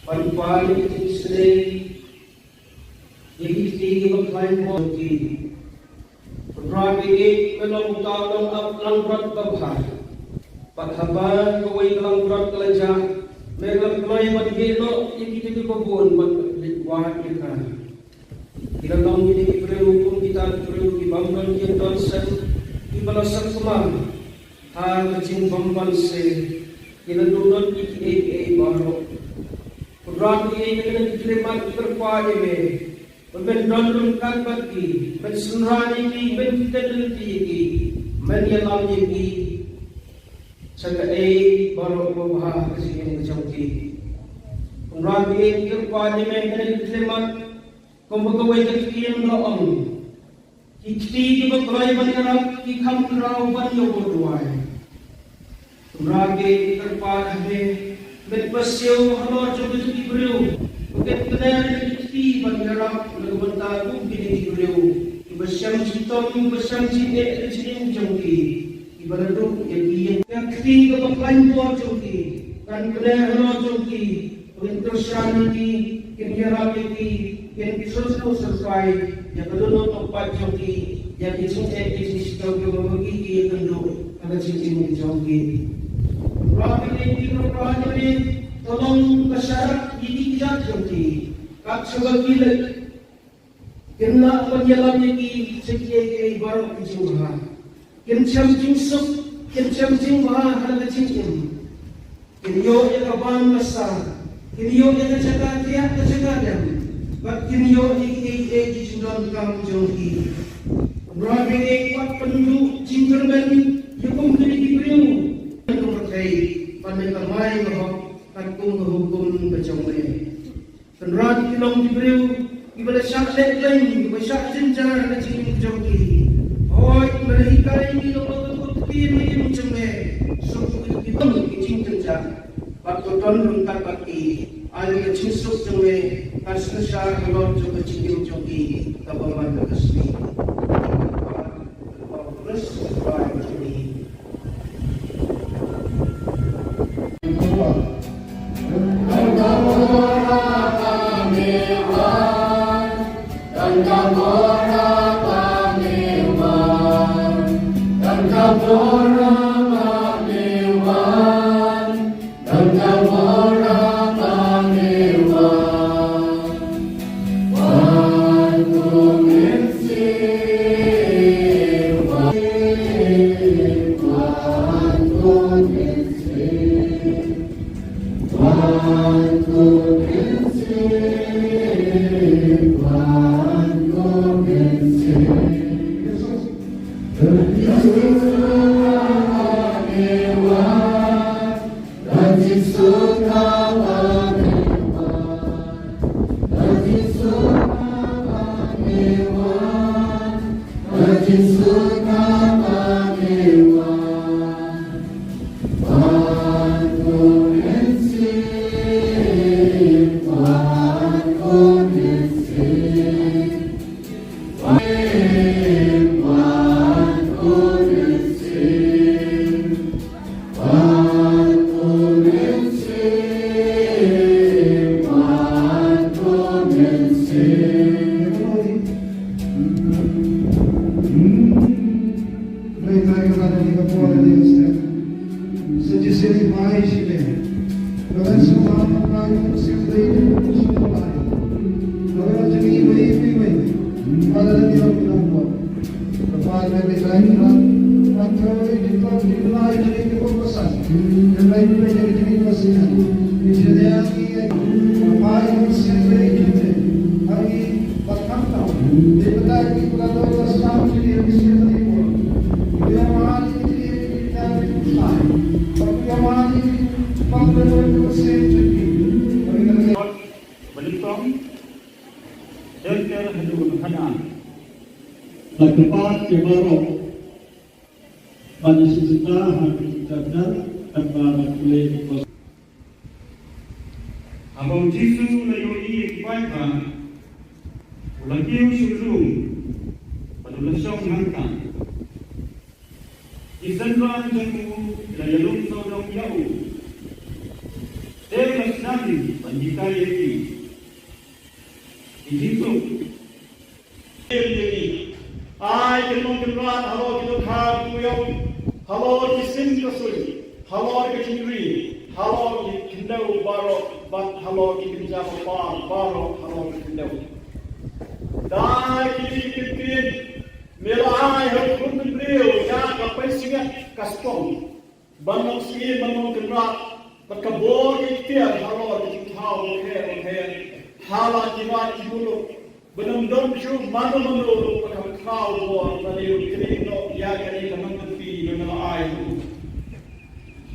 Pali Israel, Yehiti Baklan Moki, Rabi Melong Talong Up Langrat Babha, Pathaban Kaway Langrat Kalaja, Melam Klay Bagino, Yehiti Babun, Wahad Yaka. Kita tahu ini perlu kita perlu dibangun kita sen dibalasan semua hal kecil bamban se kita dulu ini baru kurang ini kita diterima terpahami me pembendalan kan bagi pensunrani ini penfidelity ini menyalam ini sebagai baru bahasa kecil yang kecil kurang ini terpahami me kita diterima Kumpulkan kekian doang, kiti berkelai banyak kikam kerau banyak berdoai. Ragi terpadah me, berpasau halor coba cuci beliau. Bukan kenal kiti banyak lagu bentar pun kini beliau. Ibasyam citom, ibasyam cine cine jongki. Ibarat yang kiti berkelai buat jongki. Kan kenal halor jongki. Untuk syarani kini rapi yang disusul sesuai yang kedua tempat joki yang dicintai bisnis joki membagi kenduk ada cincin joki. Rapi ini berperan ini tolong masyarakat ini tidak joki. Kak sebagai lagi kena penyelam ini sekian baru dijual. Kencam jingsuk, kencam jingwah ada cincin. Kenyo yang kapan besar, kenyo yang terjaga tiap terjaga dan. Bakin yo di sudan kam jongki. Rabi kuat penduduk cinterban hukum kini diberiu. Yang berkai pandai kamai bahwa takung hukum berjongle. Kenrat kilong diberiu ibadah syak lain ibadah syak jenjar kecil jongki. Hoi mereka ini lokot kini jongle. Suku itu kecil jenjar. Waktu ton lengkap baki. Ada kecil jongle. Kasih syar halor juga cincin joki kabaman kesini. Terus baik ini. Lakukan kebaru pada sejuta hari dan tanpa boleh. Abang Jisu layoi kipaika ulakiu syurung pada lesong hangka. Isanran jamu layalung saudong yau. Dewa sedang Sandi, Pandita Yeti. Itu. Ai kenong kenrat halo kita khar kuyong halo kisim kasui halo kecingri halo kindau baro bat halo kinja par baro halo kindau dai kitin mela ai hal kun brio ya kapai singa kaspong banong si banong kenrat bakabor kitia halo kithau he hala kimat kibulu Benam dom chu mano mano pakam kau bo baliu kirino ya kari kamang pi benam ai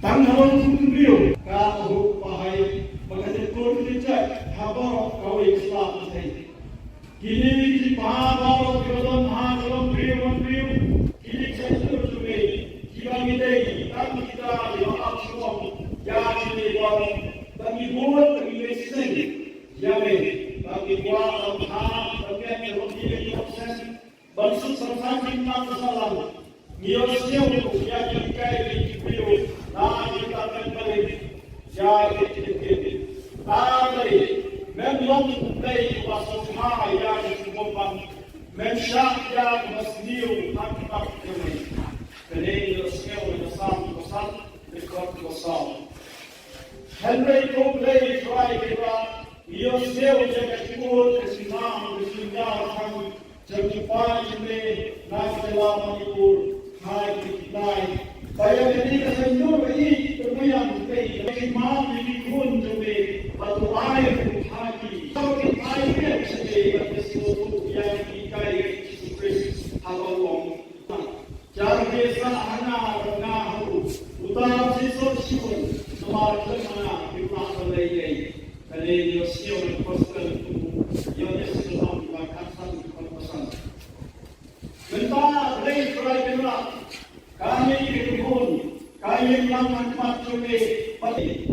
tang halon kumbrio ka ho pahai makate ko tinja habaro kau islam sai kini ki paharo kodon ha kolom brio kini chaitu tume kibang idei tam kita yo apsom ya kini bo bagi buat bagi mesej ya me bagi buat ha Bansuk sarsan kita salam. Niosnya untuk ya kita ini video. Nah kita akan balik. Ya kita. Tadi memang dari pasal ya kita mensyak ya masniu hakkat kami. Jadi niosnya untuk sam rekod besar. Henry Cobley try kita. Niosnya untuk Khubor Niam Jadi pagi naskah Manipur hai kitnai bayar ini kesenjur ini kemudian dari maaf ini pun jadi atau air hati kalau kita air saja sesuatu yang dikai Kristus halong jangan biasa anak aku utara sesuatu semua mana kita selesai kali ini siapa pasal yang sesuatu Mentah dari kerajaan kami dikubur, kami melakukan macamnya pasti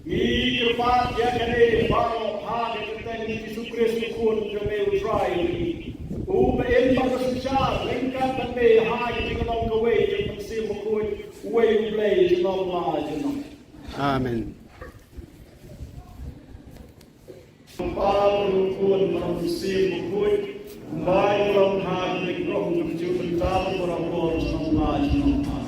ini cepat ya jadi baru hari kita ini disukres pun jomel try uben pasal lengkap tapi hari kita mau gawe yang mesti mukul way play jenam lah jenam. Amen. Paul pun mesti mukul Baik orang hati orang menuju mental orang semua semua.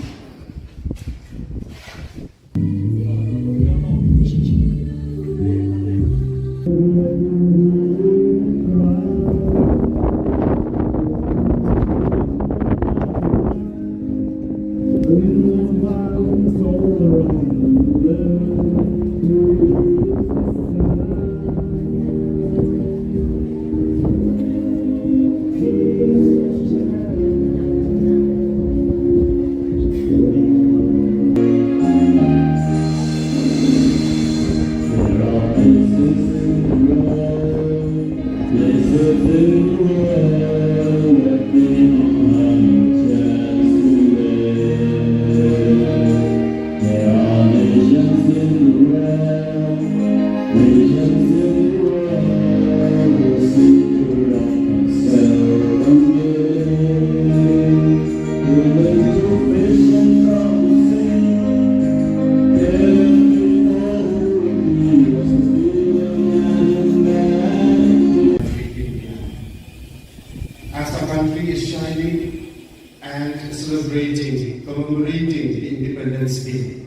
Commemorating the Independence Day.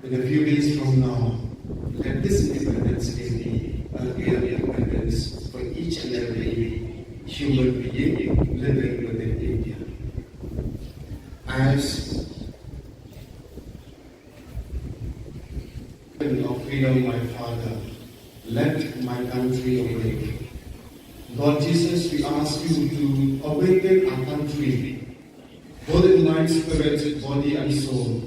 In a few days from now, let this Independence Day be a real independence for each and every human being living within India. As of freedom, my Father, let my country awake. Lord Jesus, we ask you to awaken our country, both in mind, spirit, body and soul.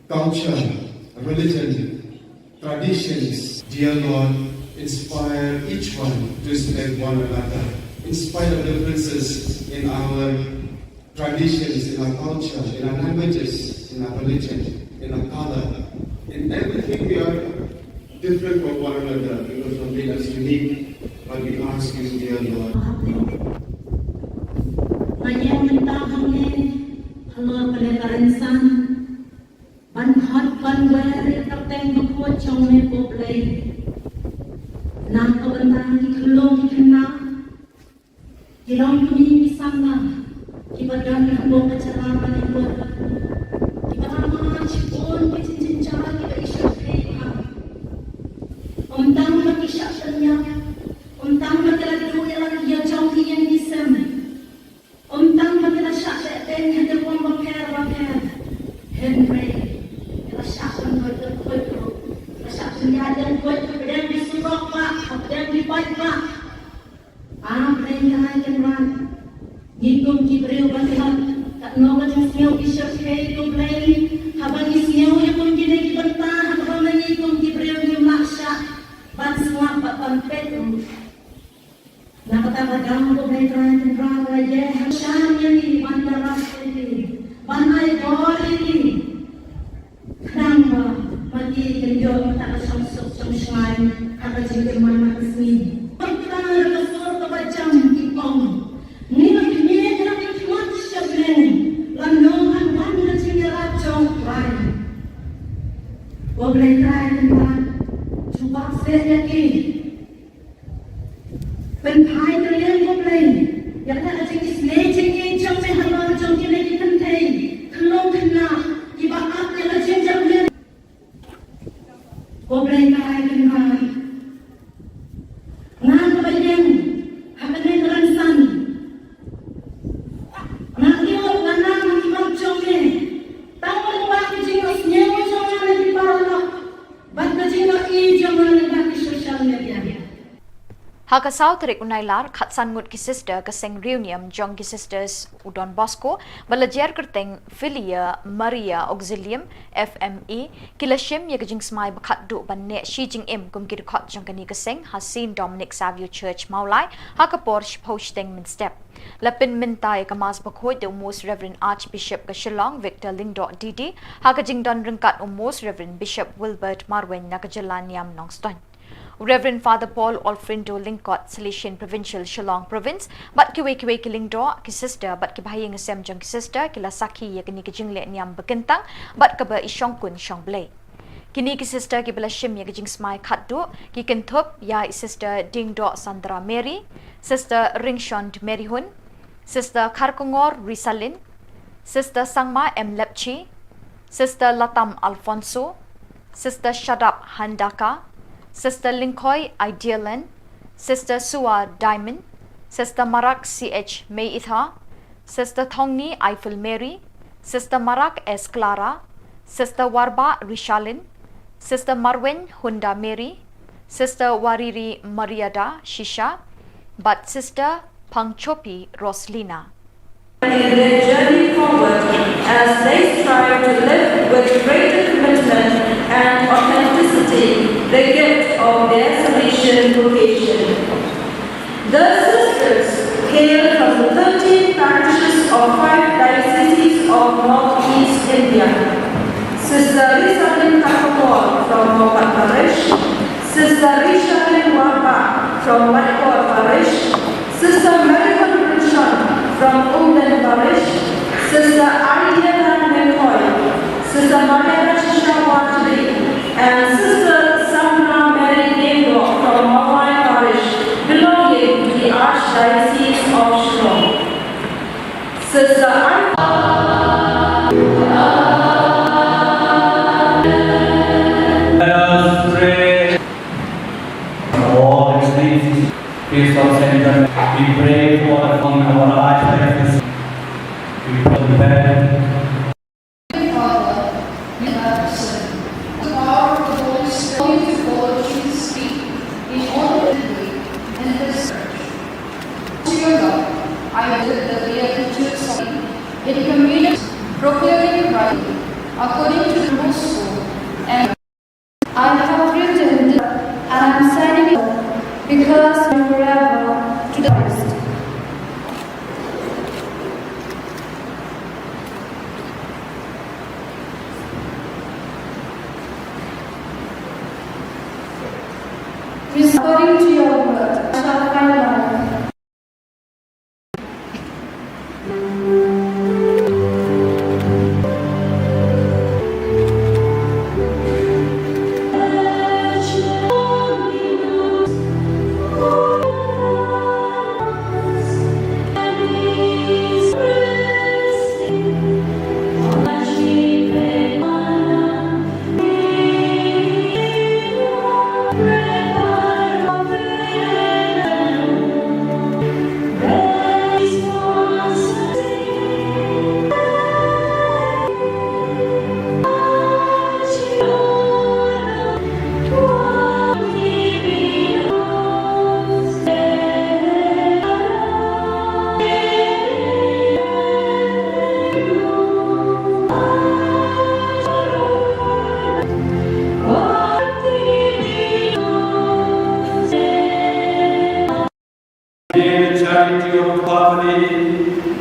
Culture, religion, traditions, dear Lord, inspire each one to respect one another, in spite of differences in our traditions, in our culture, in our languages, in our religion, in our color. In everything we are different from one another because something that's unique, but we ask you, dear Lord. Hello, Ban hot, ban wear, trong mê bộ lấy nàng có bần tăng thì khứ lô thì khăn nạ thì lòng của mình đi sang nạ thì bà đơn khăn bộ bà chả làm bà nên bộ thì bà mà chỉ bốn cái chân chá thì bà isyak khay ha tăng bà isyak sân nha tăng bà kala kilo yalang iya jauh hiyan di sem tăng bà kala syak syak ten hada wang bà kher Henry kala syak syak koi kala syak syak dan koi kemudian disurok pak kemudian dibaik pak mereka akan ran Ngikong kibreo batihan tak noga jang siyaw isyak kay kumplay habang isiyaw yung kong ginagibanta habang nangikong kibreo yung maksya ban semua papampet nakatabagang ko may trying drama ye hasyam yan ni bandaras ini ban ay bol ini nang mati kenjo tak samsuk samsai kata jengkel mana kesini kita lekasur kebacam kipong ni Lanongan wanda cingara congkrai Boleh try dengan Cuba saya ki Penpai terlihat boleh Yang tak ada isne cinggi Jom mehalal jom kini dipentai Kelong kena Iba apnya la cingjar boleh Boleh try dengan Ngan kebayang Hakanai teransan Hakasau terik unailar khatsan ngut ki sister kaseng reunion jong ki sisters Udon Bosco balajer kerteng filia Maria Auxilium FME kilashim ye gajing smai bakhat du banne shi jing em kum ki khot jong kani kaseng Hasin Dominic Savio Church Maulai hakapor posting min step lapin mintai kamas bakhoi de most Reverend Archbishop Kashilong Victor Lingdo DD hakajing don ringkat most Reverend Bishop Wilbert Marwen nakajalan Niam Nongston Reverend Father Paul Alfredo Lingkot, Salesian Provincial Shillong Province, but kiwe kilingdo ki sister, but kibahayang asem jong ki sister, kila saki ya kini kijingle niam bekentang, but kaba isyong kun syong blay. Kini ki sister ki bala shim ya kijing smai khatdu, ki Thup ya sister Dingdo Sandra Mary, sister Ringshond Mary Hun, sister Karkongor Risalin, sister Sangma M. Lepchi, sister Latam Alfonso, sister Shadap Handaka, Sister Linkoy Idealan, Sister Sua Diamond, Sister Marak CH May Itha, Sister Thongni Eiffel Mary, Sister Marak S. Clara, Sister Warba Rishalin, Sister Marwen Hunda Mary, Sister Wariri Mariada Shisha, but Sister Pangchopi Roslina. In their journey forward as they strive to live with greater commitment and authenticity the gift of their Salesian vocation. The sisters hail from the 13 parishes of 5 dioceses of Northeast India. Sister Risalin Khubor from Mopat Parish, Sister Rishalin Warba from Whitehall Parish, Sister Marihan Richard from Umden Parish, Sister Idealan McCoy, Sister Maria Shisha and Sister Sandra Mary Dego from Mawai Parish, belonging to the Archdiocese of Shillong. Sister Let us pray. All the saints, peace of Saint we pray for our Archdiocese. We pray the bed. Father, you have said, the power of the Holy Spirit to follow Jesus' feet in all the way and His church. To your God, I live the Beatitudes in communion, proclaiming Christ according to the gospel, and I have written this, and I am signing it because forever to the Christ. According to your word, I shall find life.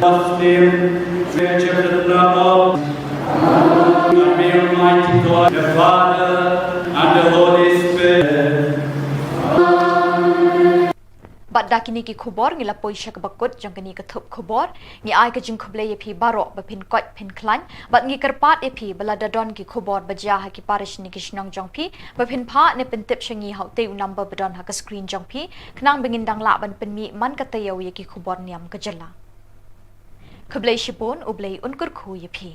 God's name, which of the love of and may Almighty God, the Father, and the Holy Spirit. Bat dakini ki khubor ngila poisha ka bakut jang kani ka thup khubor ngi ai ka jing khuble ye phi baro ba phin kot phin klan bat ngi karpat e phi bala dadon ki khubor baja ha ki parish ni kishnong jong phi ba phin pha ne pen tip shangi hau te number badon ha ka screen jong phi knang bingin dang la ban pen mi man ka tayaw ye ki khubor niam ka jala khuble shipon ublei unkur khu ye phi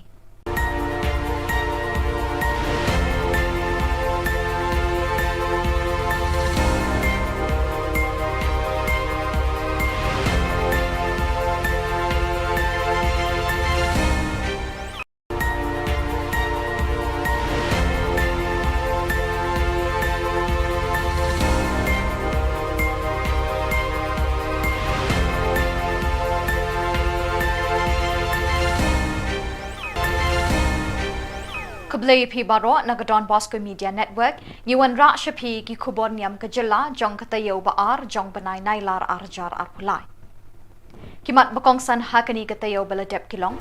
Kublai phi baro nagadon Bosco Media Network ngiwan ra shapi ki Khubor Niam ka jilla jong katayo ba ar jong banai nailar arjar arpulai kimat bakong san hakani katayo baladep kilong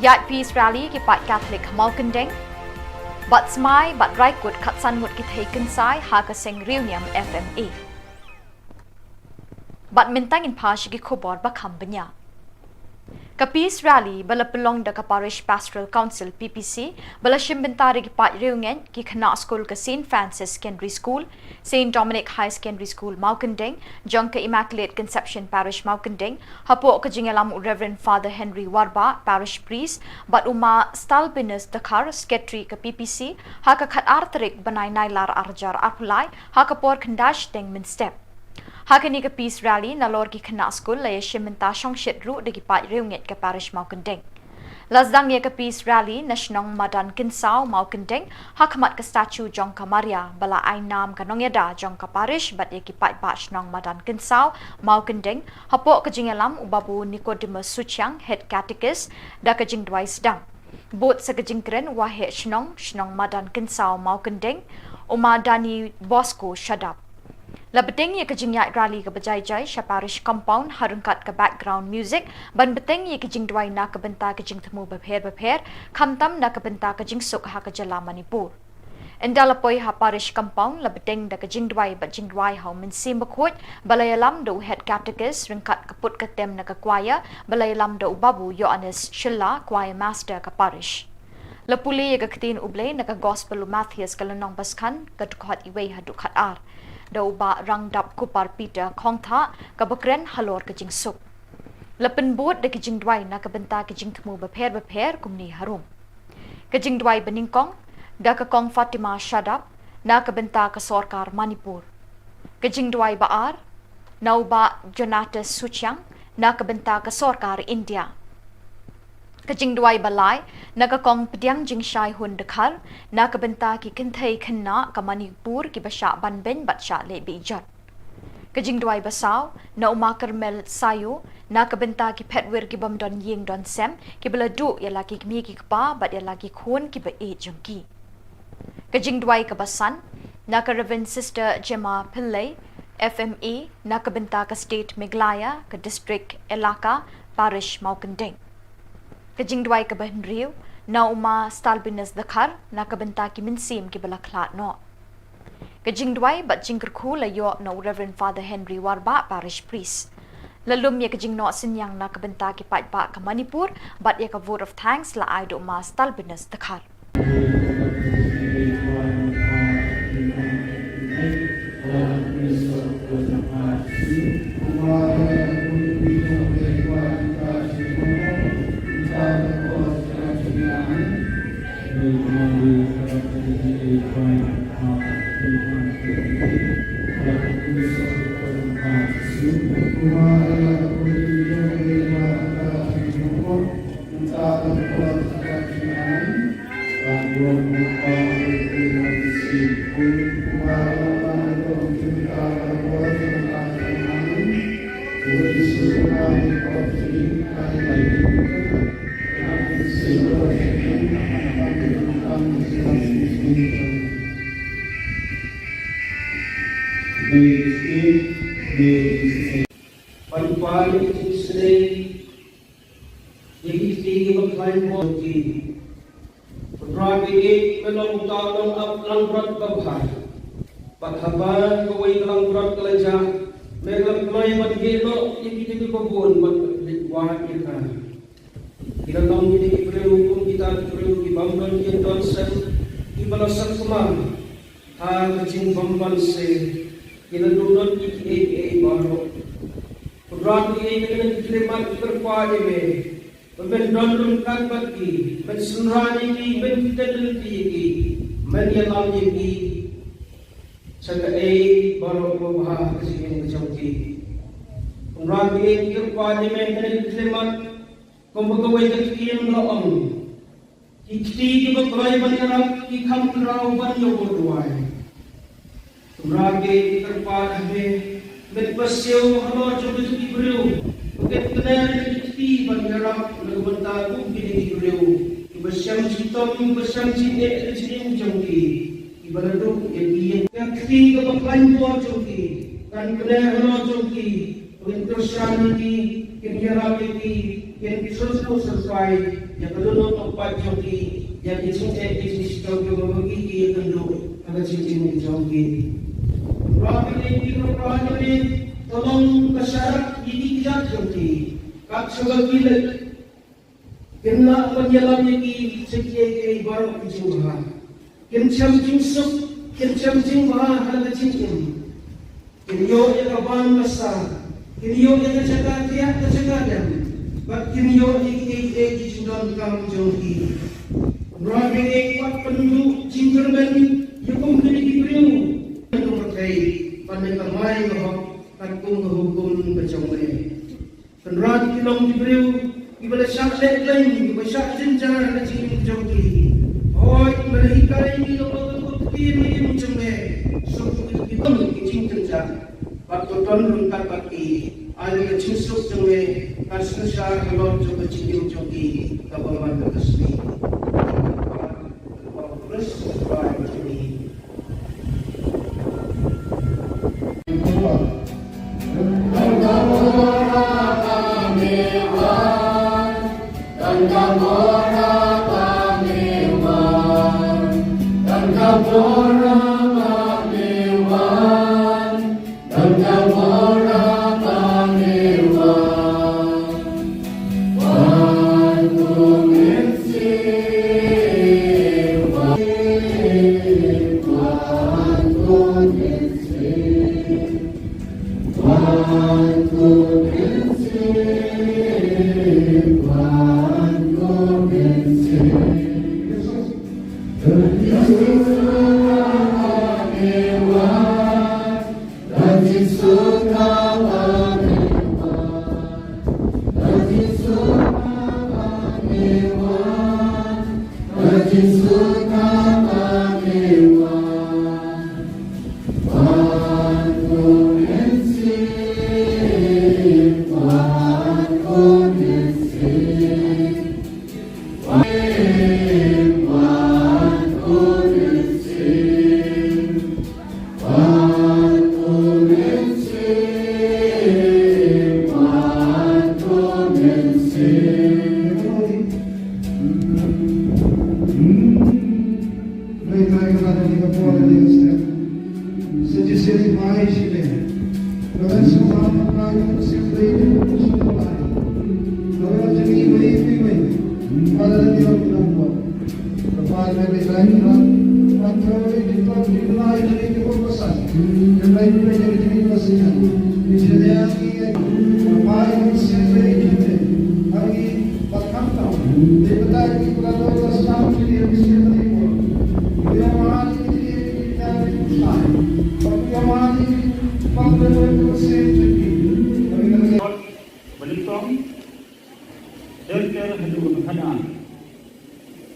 yat peace rally ki pat Catholic malkandeng bat smai bat raikut khatsan mut ki thaikin sai ha ka seng reunion FMA bat mintang in pash ki Khubor ba khambanya Ka peace rally bala pelong da ka parish pastoral council PPC bala shimbentari ki pat reungen ki khana school ka St Francis Secondary School St Dominic High Secondary School Maukandeng jong ka Immaculate Conception Parish Maukandeng hapo ka jingalam Reverend Father Henry Warba parish priest bat uma stalpinus dakar secretary ka PPC ha ka khat artrik banai nailar arjar arpulai ha ka por khandash deng min step Hakani ka peace rally na lor ki khana school la yeshimenta shongshit ru de ki pa reunget ka parish Maukandeng. Lazdang ye ka peace rally national madan kinsao Maukandeng hakmat ka statue jong ka Maria bala ai nam ka nongyada jong ka parish bat ye ki pa batch nong madan kinsao Maukandeng hapo ka jingalam ubabu Nicodemus Suchang head catechist da ka jingdwai sedang. Bot sa ka jingkren wahe shnong madan kinsao Maukandeng umadani Bosco shadap. Labeteng ye kajing yak rally ka bajai jai parish compound harungkat ka background music ban beteng ye kajing dwai na ka benta kajing thamu bapher khamtam na ka benta kajing suk ha ka jala Manipur endalapoi ha parish compound labeteng da kajing dwai ba jing dwai ha min sim bakhot balayalam do head catechist ringkat ka put ka tem na ka choir balayalam do babu Yohanes Shilla choir master ka parish lapuli ye ka ktin uble na ka gospel Matthias kalanong baskan ka dukhat iwei ha dukhat ar Dau ba rang dap kupar Peter khong tha ka bakren halor ka jing suk lapen bot de ka jing dwai na ka benta ka jing thmu bapher kumni harum ka jing dwai beningkong da ka kong Fatima Shadap na ka benta ka sarkar Manipur ka jing dwai ba ar nau ba Jonatas Suchang na ka benta ka sarkar India Kajing duai balai naga kong pediang jing shai hun dekhar na ka benta ki kinthai khanna ka Manipur ki basha banben batsha le bijat kajing duai basau na uma karmel sayo na ka benta ki phetwer ki bam don ying don sem ki bala du ya lagi ki mi ki pa bat ya lagi khun ki ba e jongki kajing duai ka basan na ka Reverend Sister Gemma Pillai FMA na ka benta ka state Meghalaya ka district Elaka parish Maukandeng Kajing dwai ka bahin riu na uma stalbinus dakhar na kabenta ki minsim ki balaklat no Kajing dwai bat jingker khu la yo no Reverend Father Henry Warba parish priest lalum ye kajing no sinyang na kabenta ki pat ba ka Manipur bat ye ka vote of thanks la ai do uma stalbinus dakhar Pagpapalip sa sinay, Parin Boki. Rabi melong taong up lang berat babhar. Pathaban kawai lang berat kelaja. Melam kelai badgelo iki kebun buat kita. Kita tahu ini hukum kita perlu dibambang yang donsen ibalasan kemar. Ha kecing bambang se kita duduk iki baru. Rabi dengan kelimat berkuat ini. Ben donrun kan bagi, ben sunrani ki, ben fidelity ki, ben yalam ki, saka baru bahas kasi yang macam ki. Rabi kirpa ni men dengan kelimat, kumpulkan kekian laong. Ikti ki berkelai banyak ki kam kerau banyak berduai. Rabi kirpa ni ben pasio halor coba cuci beriu. Bukan kenal ikti banyak berbentang kini beliau. Bersam citom bersam cine cine jongki. Ibarat yang ikti kebakan buat jongki. Kan kenal halor jongki. Untuk syariki kini rapi yang disusah sesuai yang kedua tempat jongki yang dicintai di jongki membagi yang kedua ada cincin jongki. Rapi ini rapi ini tolong kesyarat ini kita jongki. Kak sebagai kena penyelam ini sekian baru kejauhan. Kencam jingsuk, kencam jingmah ada cincin. Kenyo yang kawan besar, kenyo yang terjaga tiap terjaga dan, bak kenyo iki sudah kamu jongki. Rabi kuat penduduk jingkerben yukum kini diberiu. Untuk berkait pandai kemai bahwa takung hukum kecomai. Penrat kilong diberiu ibadah syak lain, ibadah syak jenjar kecil jongki. Oh, ibadah ikai ini lompat ini macam ni. So kita kecil jenjar. Waktu tuan rungkat baki, ada kecil sok jongki. Kasih syak halor coba kecil jongki. Kawan berkesni. Terus baik ini.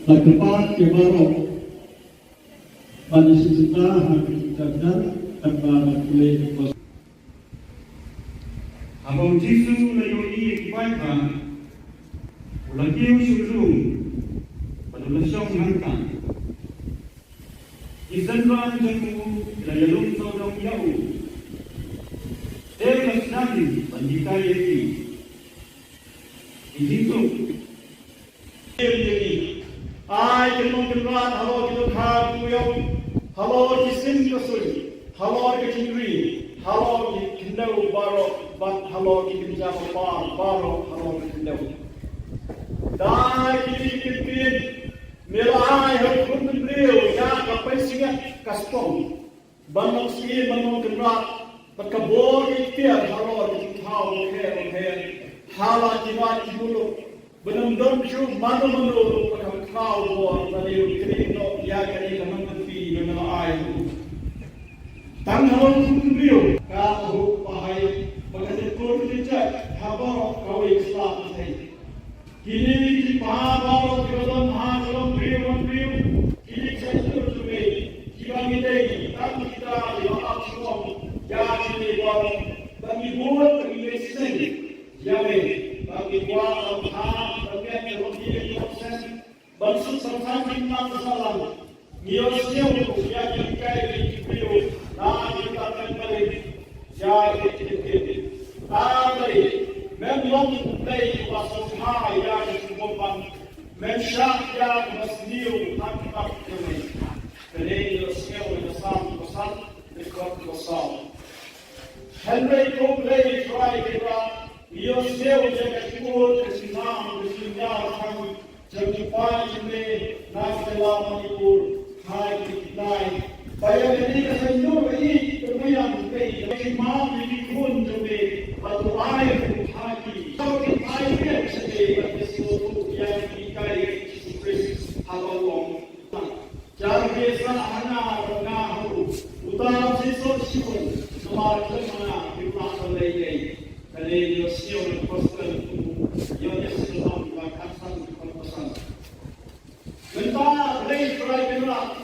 Tempat kebaru pada sejuta hakikat tanpa boleh. Abang Jisu layoni ibadah, ulakiu sulung pada lesong hantar. Izanran jamu layalum saudang yau. Dewas nadi bandikai yaki. Ijitu ai kinong kinrat halo kinukha kuyong halo kisim kasui halo kichingri halo kindau baro bat halo kinja baro halo kindau dai kikin melai hal kun brio ya kapai singa kaspong banong si banong kinrat bakabor ikhtiar halo kinkhau he hala jimat jibulu benam dom chu manu manu pakam kau bor bali krino ya kani kamang fi benam ai tang halon kumbio ka ho pahai bagate kor licha habaro kawi islam sai kini ki pa baro kodon ha kolom brio kini chaitu tume kibangi dei tam kita yo akshom ya kini baro bagi bor bagi sen yawe bagi kuat al-Ham, bagian Yahudi dan Yoksen, bansut serta bintang salam, Niosnya untuk ya kita itu, nah kita akan balik, ya kita, tapi memang dari pasal ya disebutkan, mensyak ya masniu tanpa kami, jadi Niosnya untuk pesan dekat besar. Henry Copley try kita. Ia sel jaga Khubor kesinam kesinam kami jemputan ini nak dalam Manipur hai kita bayar ini kesenjur ini kemudian kita kesimam ini pun jadi batu air hati kalau kita air sedih sesuatu yang kita Kristus halong jangan biasa hanya rengahu utara siswa siswa semakin mana kita selesai. Kali Yosio Apostle Yosio Bakhasan Apostle. Bentar lagi perayaan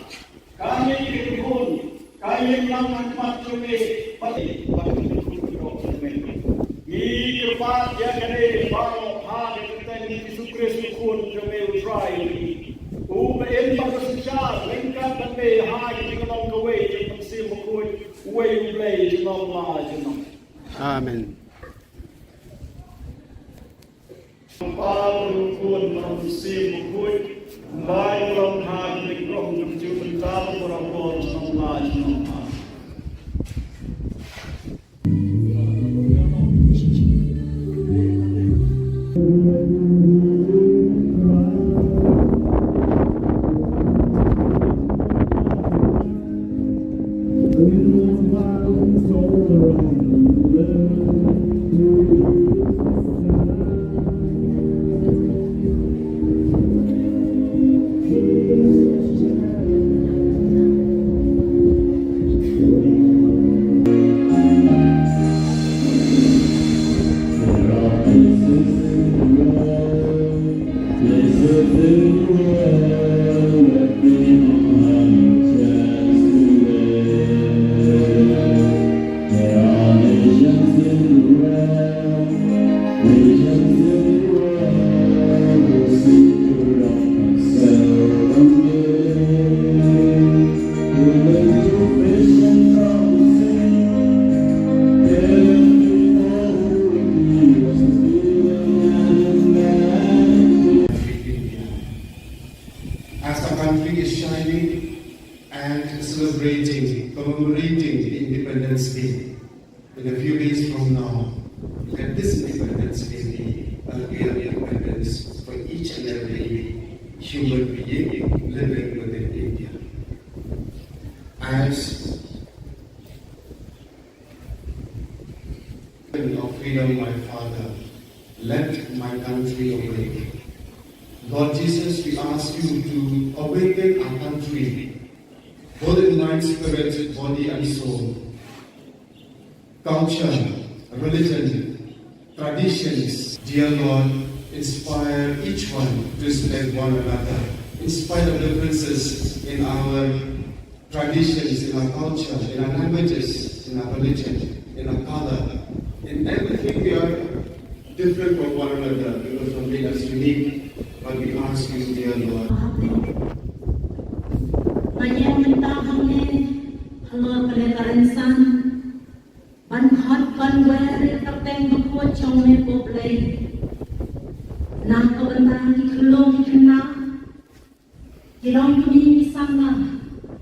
kami dikubur, kami melakukan macamnya pasti ini kepat ya kali baru hari kita ini disukres pun kami try ini. Uben bersejar lengkap kami hari kita mau gawe kita mesti mukul way play jenam lah jenam. Amen. Para rukun manusia mukul, baik orang hati krom jumju bentar orang orang semua semua. Commemorating the Independence Day in a few days from now. Let this Independence Day be a real independence for each and every human being living within India. As of freedom, my Father, let my country awake. Lord Jesus, we ask you to awaken our country, both in mind, spirit, body and soul. Culture, religion, traditions, dear Lord, inspire each one to respect one another, in spite of differences in our traditions, in our culture, in our languages, in our religion, in our color. In everything we are different from one another because of being us unique, but we ask you, dear Lord. Halo pelekaransan, ban hot ban where terteng bukut chong me poplay. Nah kau entah di kelong di kena Kinong kini sama,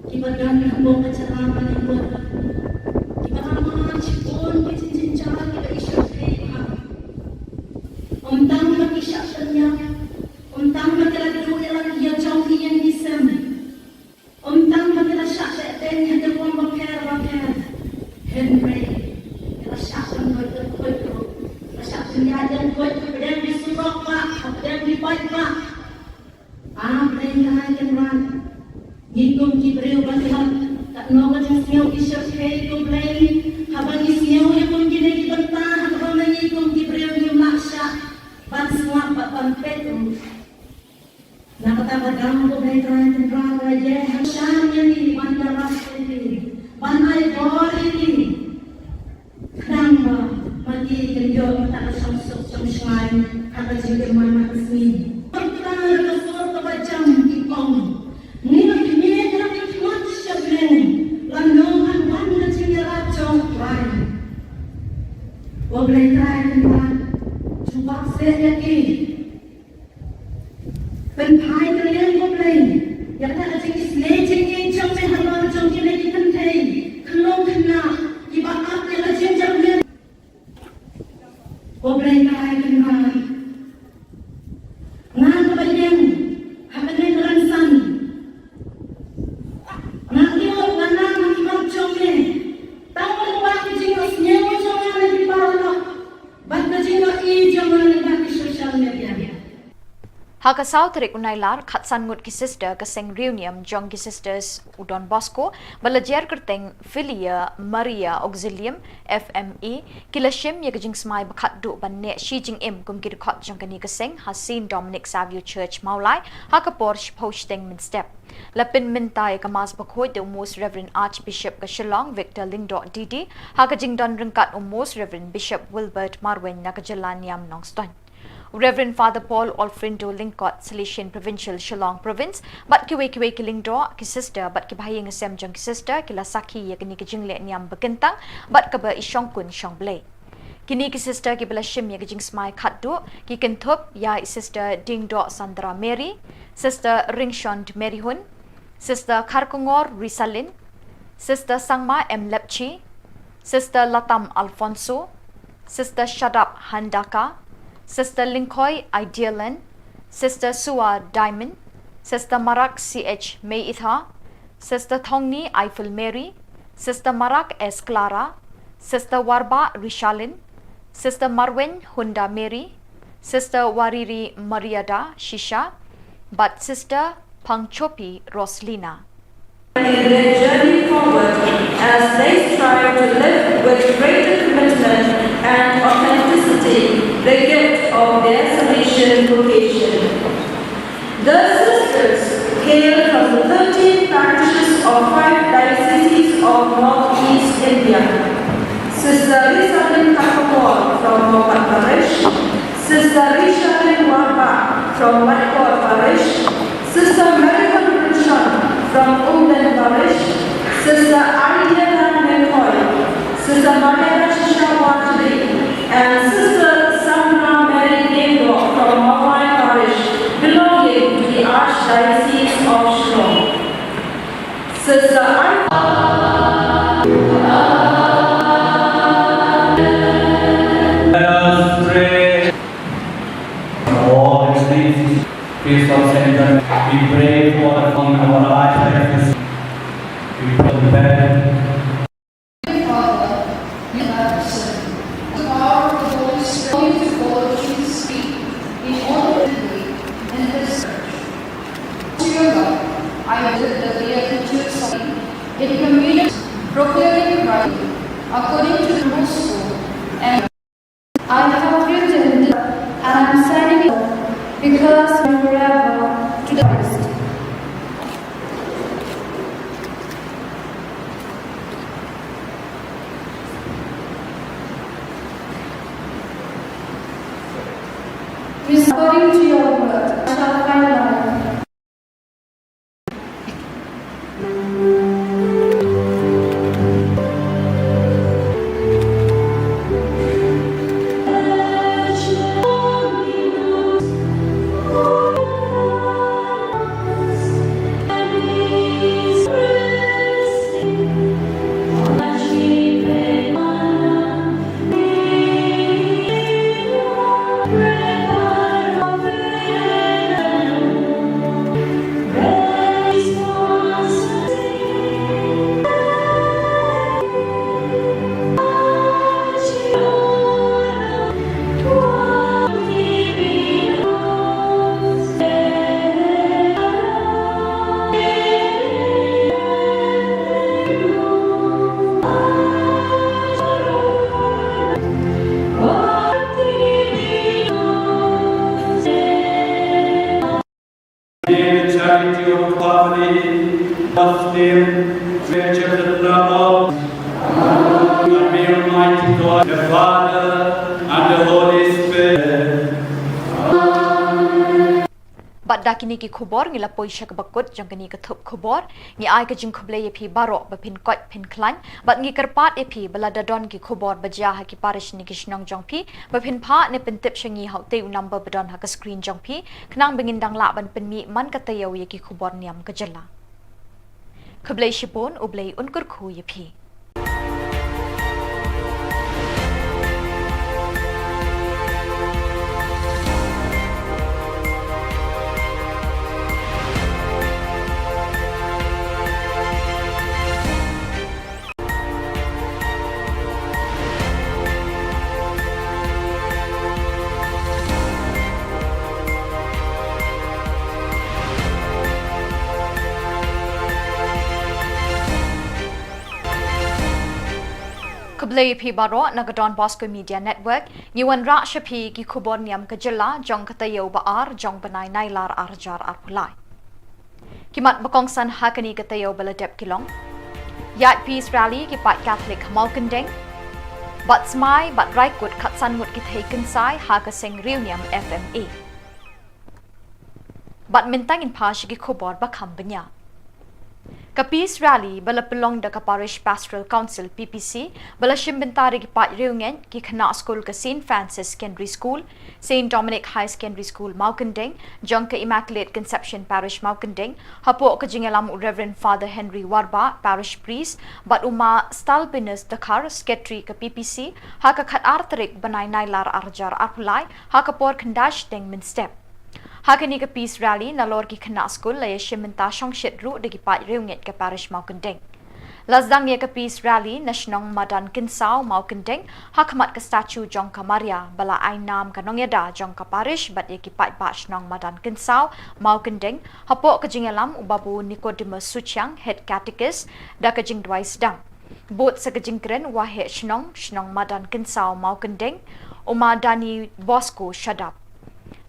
kibagan hambong acara manipur, kibaman cipon kicin cara kita isyak heba, tang makisyak tanya, tang makilag duya lang ya jauh yang disem, tang makilag syak ten yang terpon bakar, Henry, kita syak ten koi, syak ten yang koi, kemudian disurok pak, kemudian dipaik pak. Mereka akan ran. Ngikung kibril batihan, tak nongan yang siyaw isyok hei kumplay. Habang isiyaw yang pun gini kibentah, habang ngikung kibril yung maksya. Ban semua pak pampetu. Nakatawa kamu ko may terakhir rawa ye. Hasyam yan ini, ban daras ini. Ban ay bori ini. Kadang ba, magi kenyo, tak samsok samsay, kata jengkel mama kesini. Haka South Rik Unailar Khatsan Ngut ki sister kaseng reunion jong ki sisters Udon Bosco balajer kerteng Filia Maria Auxilium FME kilashim ye kajing smai bakhat du banne Shi Jing Im kum ki khot jong kani kaseng Hasin Dominic Savio Church Maulai haka porch posting min step lapin mintai kamas bakhoi de most Reverend Archbishop Kashilong Victor Lingdo Didi haka jing don ringkat most Reverend Bishop Wilbert Marwen nakajalan Niam Nongston Reverend Father Paul Olfrindo Lingkot, Salesian Provincial Shillong Province, but kiwe kilingdo ki sister, but kibahayang asem jong ki sister, kila saki ya kini kijingle niam begentang, but kaba isyong kun syong blay. Kini ki sister ki bala shim ya kijing smai khatdu, ki Thup ya sister Dingdo Sandra Mary, sister Ringshond Mary Hun, sister Karkungor Risalin, sister Sangma M. Lepchi, sister Latam Alfonso, sister Shadap Handaka, Sister Linkoy Idealan, Sister Sua Diamond, Sister Marak CH May Itha, Sister Thongni Eiffel Mary, Sister Marak S. Clara, Sister Warba Rishalin, Sister Marwen Hunda Mary, Sister Wariri Mariada Shisha, but Sister Pangchopi Roslina. Their journey forward as they strive to live with greater commitment and authenticity the gift of their Salesian vocation. The sisters hail from the 13 parishes of 5 dioceses of Northeast India. Sister Rishalin Khubor from Mopat Parish, Sister Rishalin Warba from Matkor Parish, Sister Marihan Rishan from Umden Parish, Sister Ariana Mekoy, Sister Mariana Shisha Watri, and Sister Sandra Mary Dego from Mawai Parish, belonging to the Archdiocese of Shillong. Sister Let us pray. All the saints, feast of Saint John, we pray for the fun of our life. We pray for the bed. Father, you have said, the power of the Holy Spirit to follow Jesus' feet in all the way and His church. To your God, I bid that we are to choose in communion, proclaiming Christ according to the gospel, and I have written this, and I am signing it because you are forever to the Christ. According to your word, I shall find life. God's name, which of the love of the Almighty God, the Father, and the Holy Spirit. Bat dakini ki khubor ngila poisha ka bakut jang kani ka thup khubor ngi ai ka jing khuble ye phi baro ba phin koi phin klan bat ngi karpat e phi bala dadon ki khubor baja ha ki parish ni ki shnong jong phi ba phin pha ne pin tip shangi hau te number badon ha ka screen jong phi knang bingin dang la ban pin mi man ka tayo ye ki khubor niam ka jala khuble shipon ublei unkur khu ye phi Kublai phi baro nagadon Bosco Media Network ngiwan ra shapi ki Khubor Niam ka jala jong katayo ba ar jong banai nailar arjar arpulai kimat bakong san hakani katayo baladep kilong yat peace rally ki pat Catholic malkandeng bat smai bat raikut khatsan mut ki taken sai ha ka seng reunion FMA bat mintang in pa ki Khubor ba khambanya ka peace rally bala pelong da ka parish pastoral council PPC bala shimbentari ki pat reungen ki khana school ka St Francis Secondary School St Dominic High Secondary School Maukandeng jong ka Immaculate Conception Parish Maukandeng hapo ka jingalam Reverend Father Henry Warba parish priest bat uma stalbinus dakar secretary ka PPC ha ka khat artrik banai nailar arjar arpulai ha ka por khandash deng min step Hakani ka peace rally na lor ki khana school la yeshimenta shongshit ru de ki pa reunget ka parish Maukandeng. Lazdang ye ka peace rally national madan kinsao Maukandeng hakmat ka statue jong ka Maria bala ai nam ka nongyada jong ka parish bat ye ki pa shnong madan kinsao Maukandeng hapo ka jingalam ubabu Nicodemus Suchang head catechist da ka jing dwai sedang. Bot sa ka jingkren wahe shnong madan kinsao Maukandeng umadani Bosco shadap.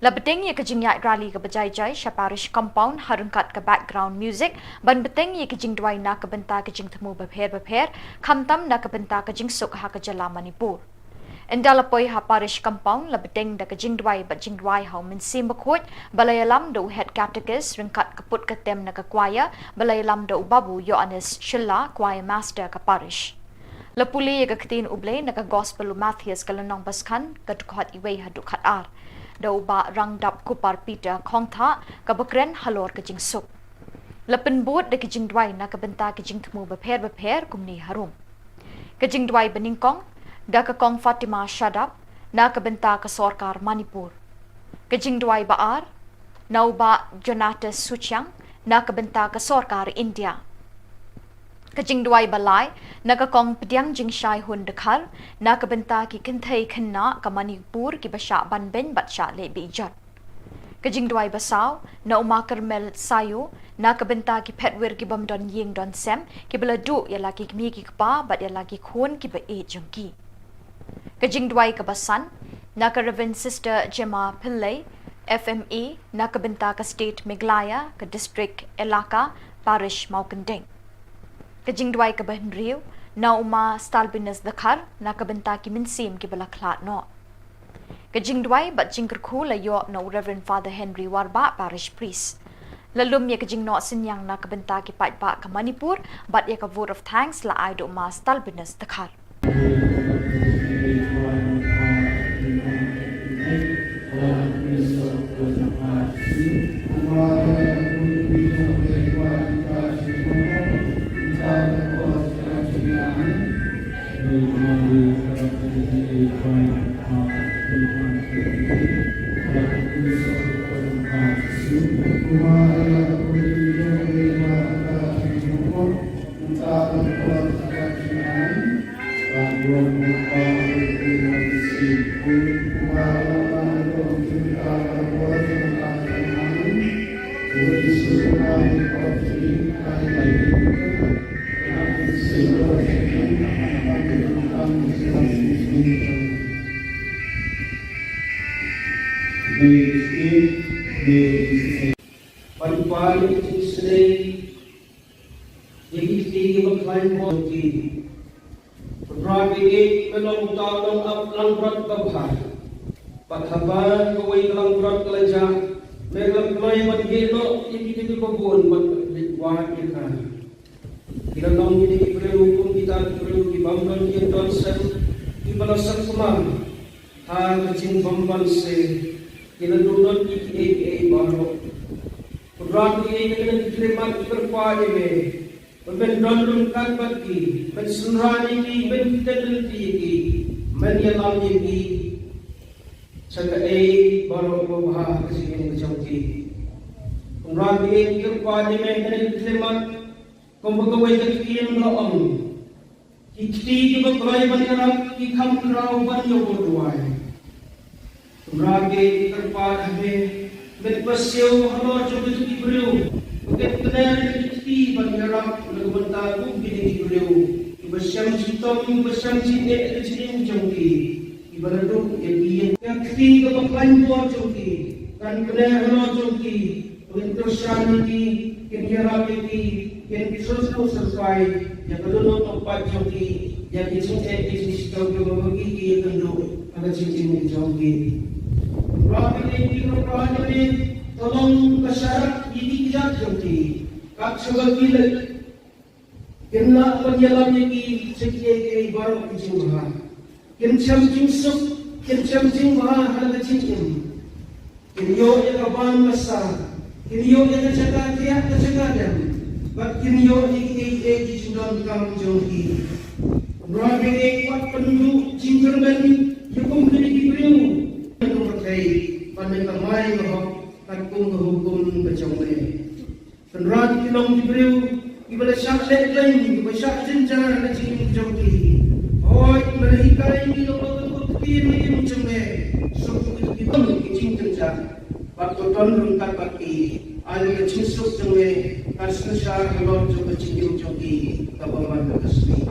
Labeteng ye kajing yat rally ka bajai jai sha parish compound harungkat ka background music ban beteng ye kajing dwai na ka benta kajing thamu bapher khamtam na ka benta kajing suk ha ka jala Manipur endalapoi ha parish compound labeteng da kajing dwai ba jing dwai ha min sim bakhot balayalam do head catechist ringkat ka put ka tem na ka choir balayalam do babu Yohanes Shilla choir master ka parish lapuli ye ka ktin uble na ka gospel Matthias kalanong baskan ka dukhat iwei ha dukhat ar Dau ba rang dap kupar Peter khong tha ka bakren halor ka jing suk lapen bot de ki jing dwai na ka benta ki jing thmu bapher kumni harum ka jing dwai beningkong da ka kong Fatima Shadap na ka benta ka sarkar Manipur ka jing dwai ba ar nau ba Jonatas Suchang na ka benta ka sarkar India Kajing duai balai naga kong pediang jing shai hun dekhar na ka benta ki kinthai khanna ka Manipur ki basha ban ben batsha le bijat kajing duai basau na uma karmel sayo na ka benta ki phetwer ki bam don ying don sem ki bala du ya lagi ki mi ki pa bat ya lagi khun ki ba e jungki kajing duai ka basan na ka Reverend Sister Gemma Pillai FME na ka benta ka state Meghalaya ka district Elaka parish Maukandeng Kajing dwai ka bahin riu na uma stalbinus dakhar na kabenta ki minsim ki bala khlat no Kajing dwai bat jingkar khu la yo no Reverend Father Henry Warba parish priest lalum ye kajing no sinyang na kabenta ki pat ba ka Manipur bat ye ka vote of thanks la ai do uma stalbinus dakhar Pag-palik sa Israel, Jadi tinggi berklaim bagi Rabi melong talong up langrat babhar Pathaban kawai langrat kelajah Mereka kelai bagi no Iki kebun Wahad kita Kita tahu ini hukum kita perlu dibangkan Ia donsen Ibalasan semang Ha kecing bamban se Kita duduk iki baru Rabi kena dikirimat berkuah ini Ben donlun kan bagi ben sunrani ki ben tedenti ki men yalam ki saga baro ko baha kasi ni chauki rabi ki pa ni men ne tlemat ko bagawai ka kiyen lo om ki ki ko kolai ban kana ki kham rao ban yo duai rabi ki pa ne ben pasyo halo chobi ki brio Bukan benar kita berharap legomentar pun kini beliau bersama kita bersama sini ada sini jongki ibarat tu yang ketiga berkelan buat jongki kan benar halo jongki untuk syariki kini rapi yang disusah sesuai yang kedua tempat jongki yang dicintai di jongki membagi yang kedua ada sini jongki rapi ini rapi ini tolong kesyarat ini kita jomti kak sebagai kena penjalannya ki sekian baru kecingah kencam jingsuk kencam jingah hal kecing kinyo yang kapan besar kinyo yang kecegah tiap kecegah dan bak kinyo iki jindon kam jomti rabi kuat penduduk jingkerban yukum kini diberiu yang berkai pandai kamai bahwa Takung hukum kecomel. Penrat kilong diberiu, ibadah syak lain, ibadah syak jenjar na cing jongki. Hoy, mereka ini logo kini kecomel. Suku itu cing jenjar. Waktu ton rungkat baki, ada kecing suk jongme, kasih syar halor jong kecing jongki, kapaman kesmi.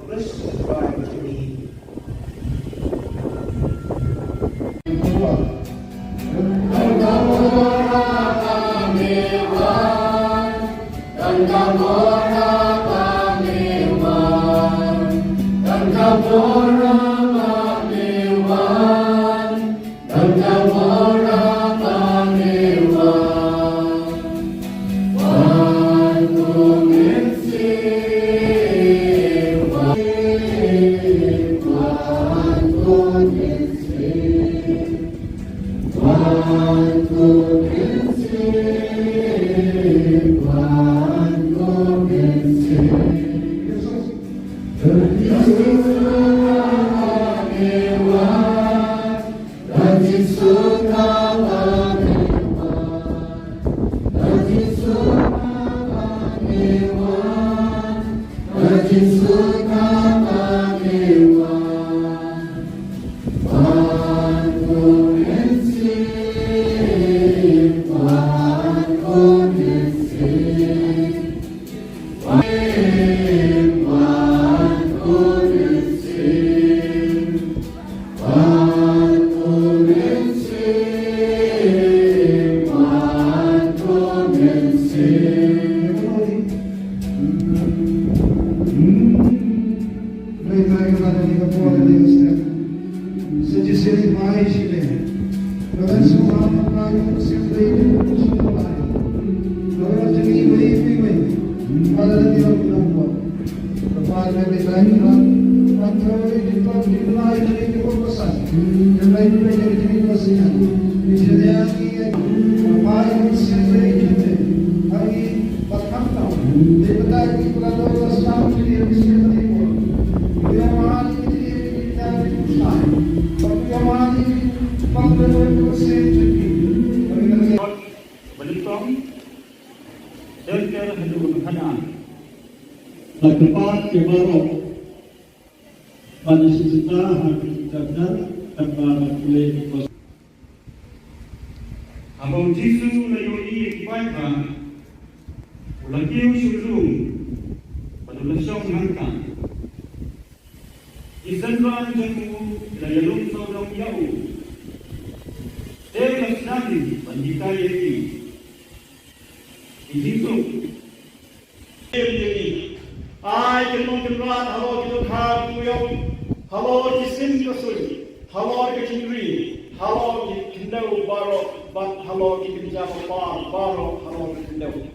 Plus, baik ini. Tempat kebaru pada sejuta hari dan tempat boleh abang Jisu layoi kibaika ulakiu syurung pada lesong hangkang izanran jamu layalung saudong yau telas nadi pandikai yaki izitu ai kinong kinrat halo kinukha kuyong halo kisim kasui halo kichinri halo kindau baro bat halo kinjam baro halo kindau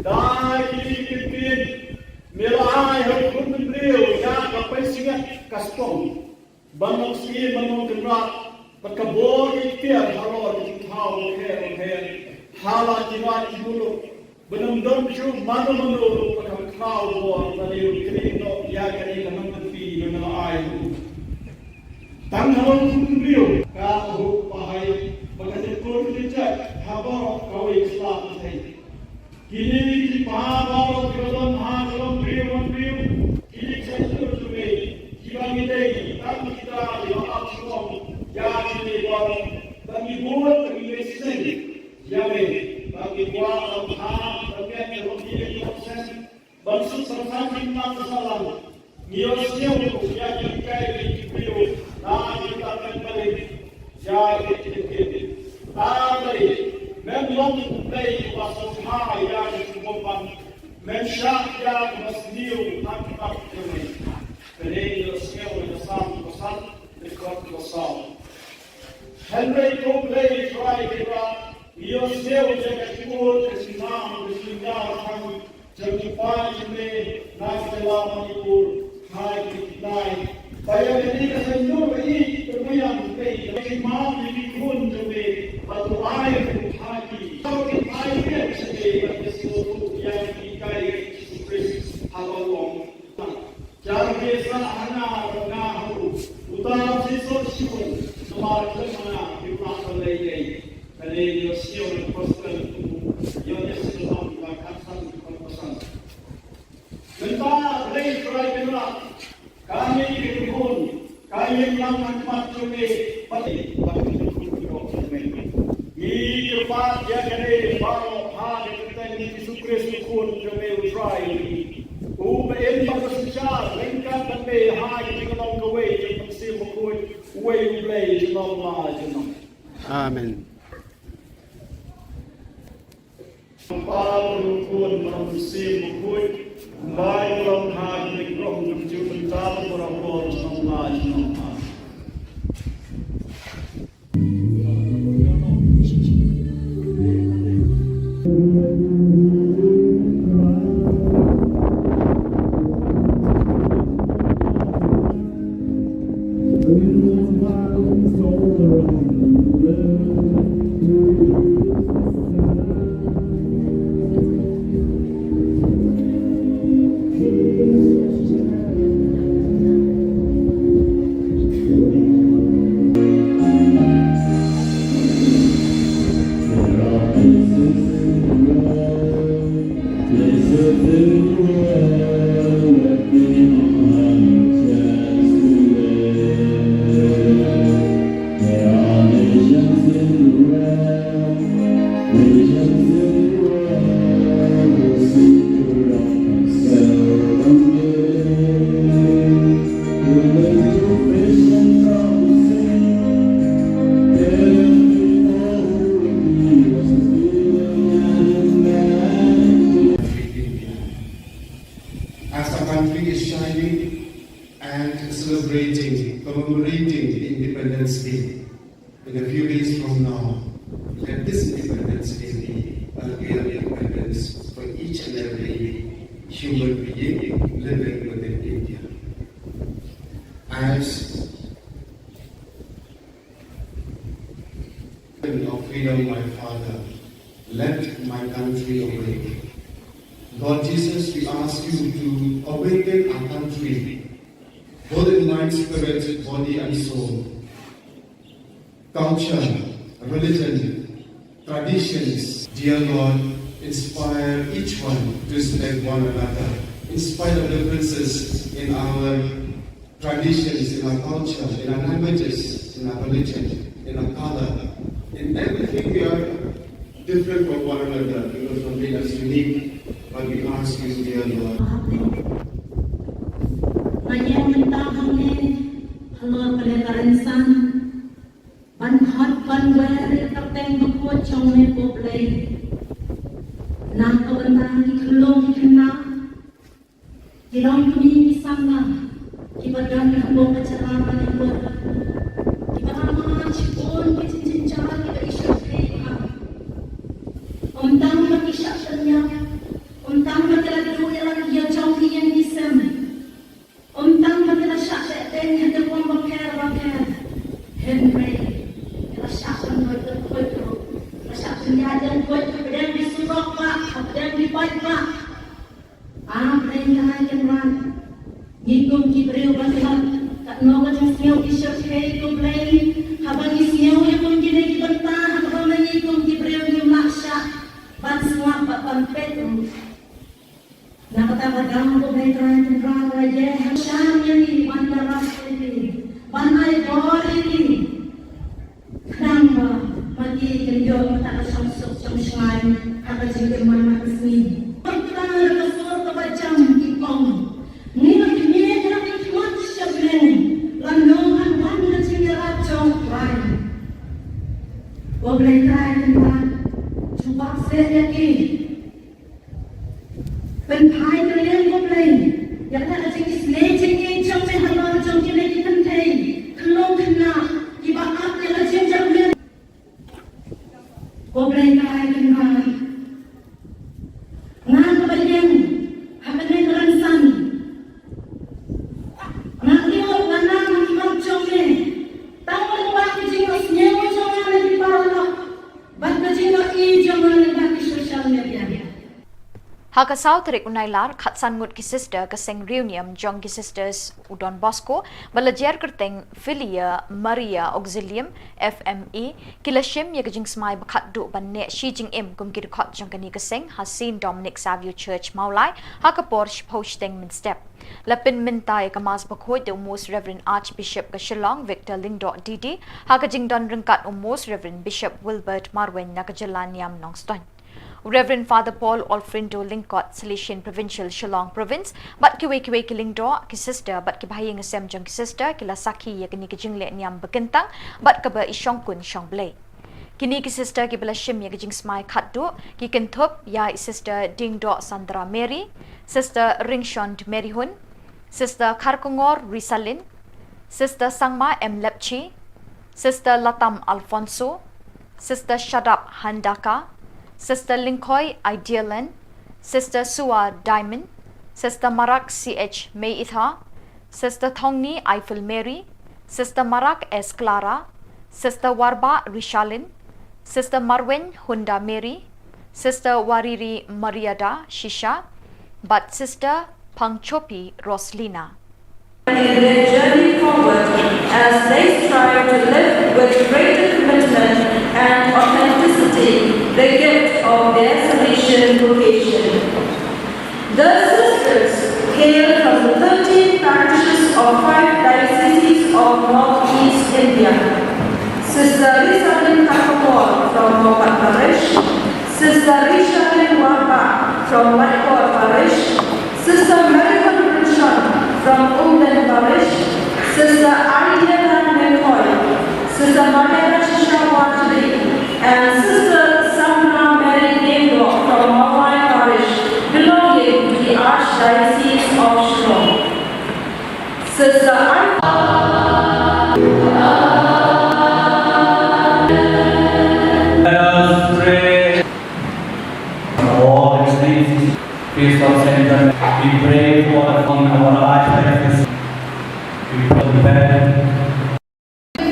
dai kikin mela ai ho kun brio ya kapai singa kastong banong si banong kinrat bakabor ikhtiar halo kinthau he hala jimat ibulu benam dom chu mano mano pakam khau bo naliu krino ya kare kanam pi benam ai tang halon kunrio ka ho pahai bagate ko tinja haba kawai islam thai kini ki pa ba kodon ha kolom prio kini chatu tume kibangi dei tam kita yo apsom ya kini bo bagi buat bagi mesej ya me bagi buat ha bagi roti di proses bangsu serta kita salam niosnya ya kita di prio na kita akan balik ya kita tadi memang play pasal ha ya kita bukan mensyak ya masniu tak kami jadi niosnya bersam bersam dekat bersam Henry Copley try kita Iyo seo jaga Khubor kesinam kesinam kami jemputan jembe naik dalam Manipur naik naik. Saya ini kesenjur ini terbayang baik. Kesimam ini pun jembe atau air hati. Kalau kita air sendiri pada sesuatu yang dikai Kristus halong. Jangan biasa anak aku utama sesuatu siapa semar mana kita pelajari. Kali ini siapa pasal itu yang sesuatu yang akan diperlukan. Tentang race right kami dikubur, kami melakukan macam ini pada ini kepada yang ada baru hari kita ini Kristus pun jomel try. Ubah bersejarah lengkap sampai hari kita nak kawai yang mesti mukul way play jenam jenam. Amen. Para rukun manusia mukul baik dalam hati roh menuju mencari orang-orang yang lain. Commemorating Independence Day in a few days from now. Let this Independence Day be a real independence for each and every human being living within India. As of freedom, my Father, let my country awake. Lord Jesus, we ask you to awaken our country, both in mind, spirit, body and soul. Culture, religion, traditions, dear Lord, inspire each one to respect one another, in spite of differences in our traditions, in our culture, in our languages, in our religion, in our color. In everything we are different from one another because something is unique, but we ask you, dear Lord. Hello, Palekaransan. Ban hot ban where kapten buku chong me poplay. Nak kawan tangi kelong Kilang kini sama, kibadan hambung acara manipur, kibama cipon kicin cara kita isyak kaya, tang makisyak tanya, tang makilag dulu yang dia jauh yang disem, tang makilag syak ten yang terbuang bakar, Henry, kita syak tanya itu, kita syak tanya dan buat kemudian disurok pak, kemudian dipakai pak. Mereka yang ran, ngikut kibril batihan, tak noga jengsiau kisah kaya kumplay, habang isiau yang mungkin bentah, habang ngikut kibril yang maksya, ban semua papan petu. Nakatawa dalam kumplay yang ran raja, syam yang ini ban ras ini, ban ay bori ini. Kenapa mati kenjol tak samsuk samsungai, habang jengkel mana kesini. Boleh try dengan cuba saya lagi. Penpai kalian boleh. Yang tak ada jenis lejeng jam mehalo jam kini dipentai. Kelong kena ibarat yang lejeng jam men. Boleh try dengan ngan kebajian hapen ransan. Ngan dia mana makin jam men. Tahu waktu jenis nyewa jam lagi parah. Haka South Rik Unailar Khatsan Ngut ki sister kaseng reunion jong ki sisters Udon Bosco balajer kerteng Filia Maria Auxilium FME kilashim ye kajing smai bakhat du banne Shi Jing Im kum ki khot jong kani kaseng Hasin Dominic Savio Church Maulai haka porch posting min step lapin mintai kamas bakhoi de Most Reverend Archbishop Kashilong Victor Lingdo Didi haka jing don ringkat Most Reverend Bishop Wilbert Marwen nakajalan Niam Nongston Reverend Father Paul Olfrindo Lingkot, Silesian Provincial Shillong Province, bat kiwe kilingdo ki sister bat ki bahayang asem jong ki sister kila saki ya kini ki jingle niam bekentang bat ka ba isyong kun syong blay. Kini ki sister ki bela shim ya ki jing smai khatdu ki ken Thup ya sister Dingdo Sandra Mary, sister Ringshond Mary Hun, sister Karkongor Risalin, sister Sangma M Lepchi, sister Latam Alfonso, sister Shadap Handaka, Sister Linkoy Idealan, Sister Sua Diamond, Sister Marak CH May Itha, Sister Thongni Eiffel Mary, Sister Marak S Clara, Sister Warba Rishalin, Sister Marwen Hunda Mary, Sister Wariri Mariada Shisha, but Sister Pangchopi Roslina. Their journey forward as they strive to live with greater commitment and authenticity the gift of their Salesian vocation. The sisters hail from the 13 parishes of 5 dioceses of Northeast India. Sister Rishalin Khubor from Mopat Parish, Sister Rishalin Warba from Whitehall Parish, Sister Marihan Richard from Umden Parish, Sister Ariana McCoy, Sister Mariana Shisha and Sister Samna Mary Debo from Mawai Parish, belonging to the Archdiocese of Shillong. Sister Let us pray. All the saints, feast of Saint John, we pray for our Archdiocese. We pray the bed.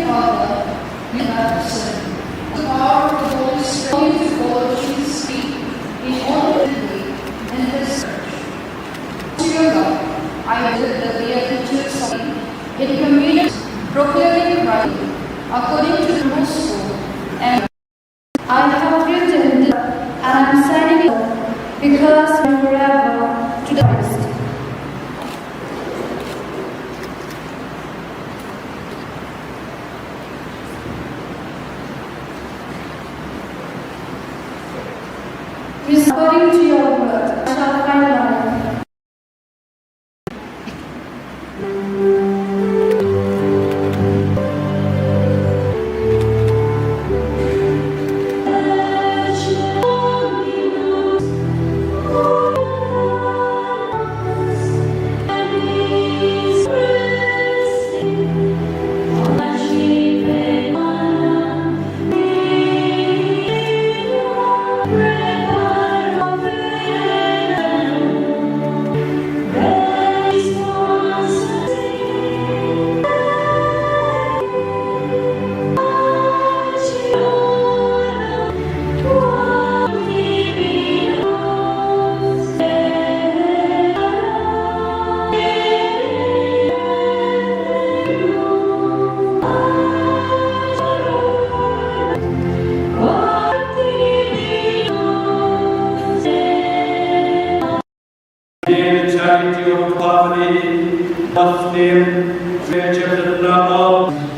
Father, you have said, the power of the Holy Spirit to follow Jesus' feet in all the way and His church. To your God, I did the Beatitudes in communion, proclaiming Christ according to the gospel, and I have written this, and I am signing it because forever to the Christ. According to your word, I shall find life. the charity of family, Muslim, which of the love of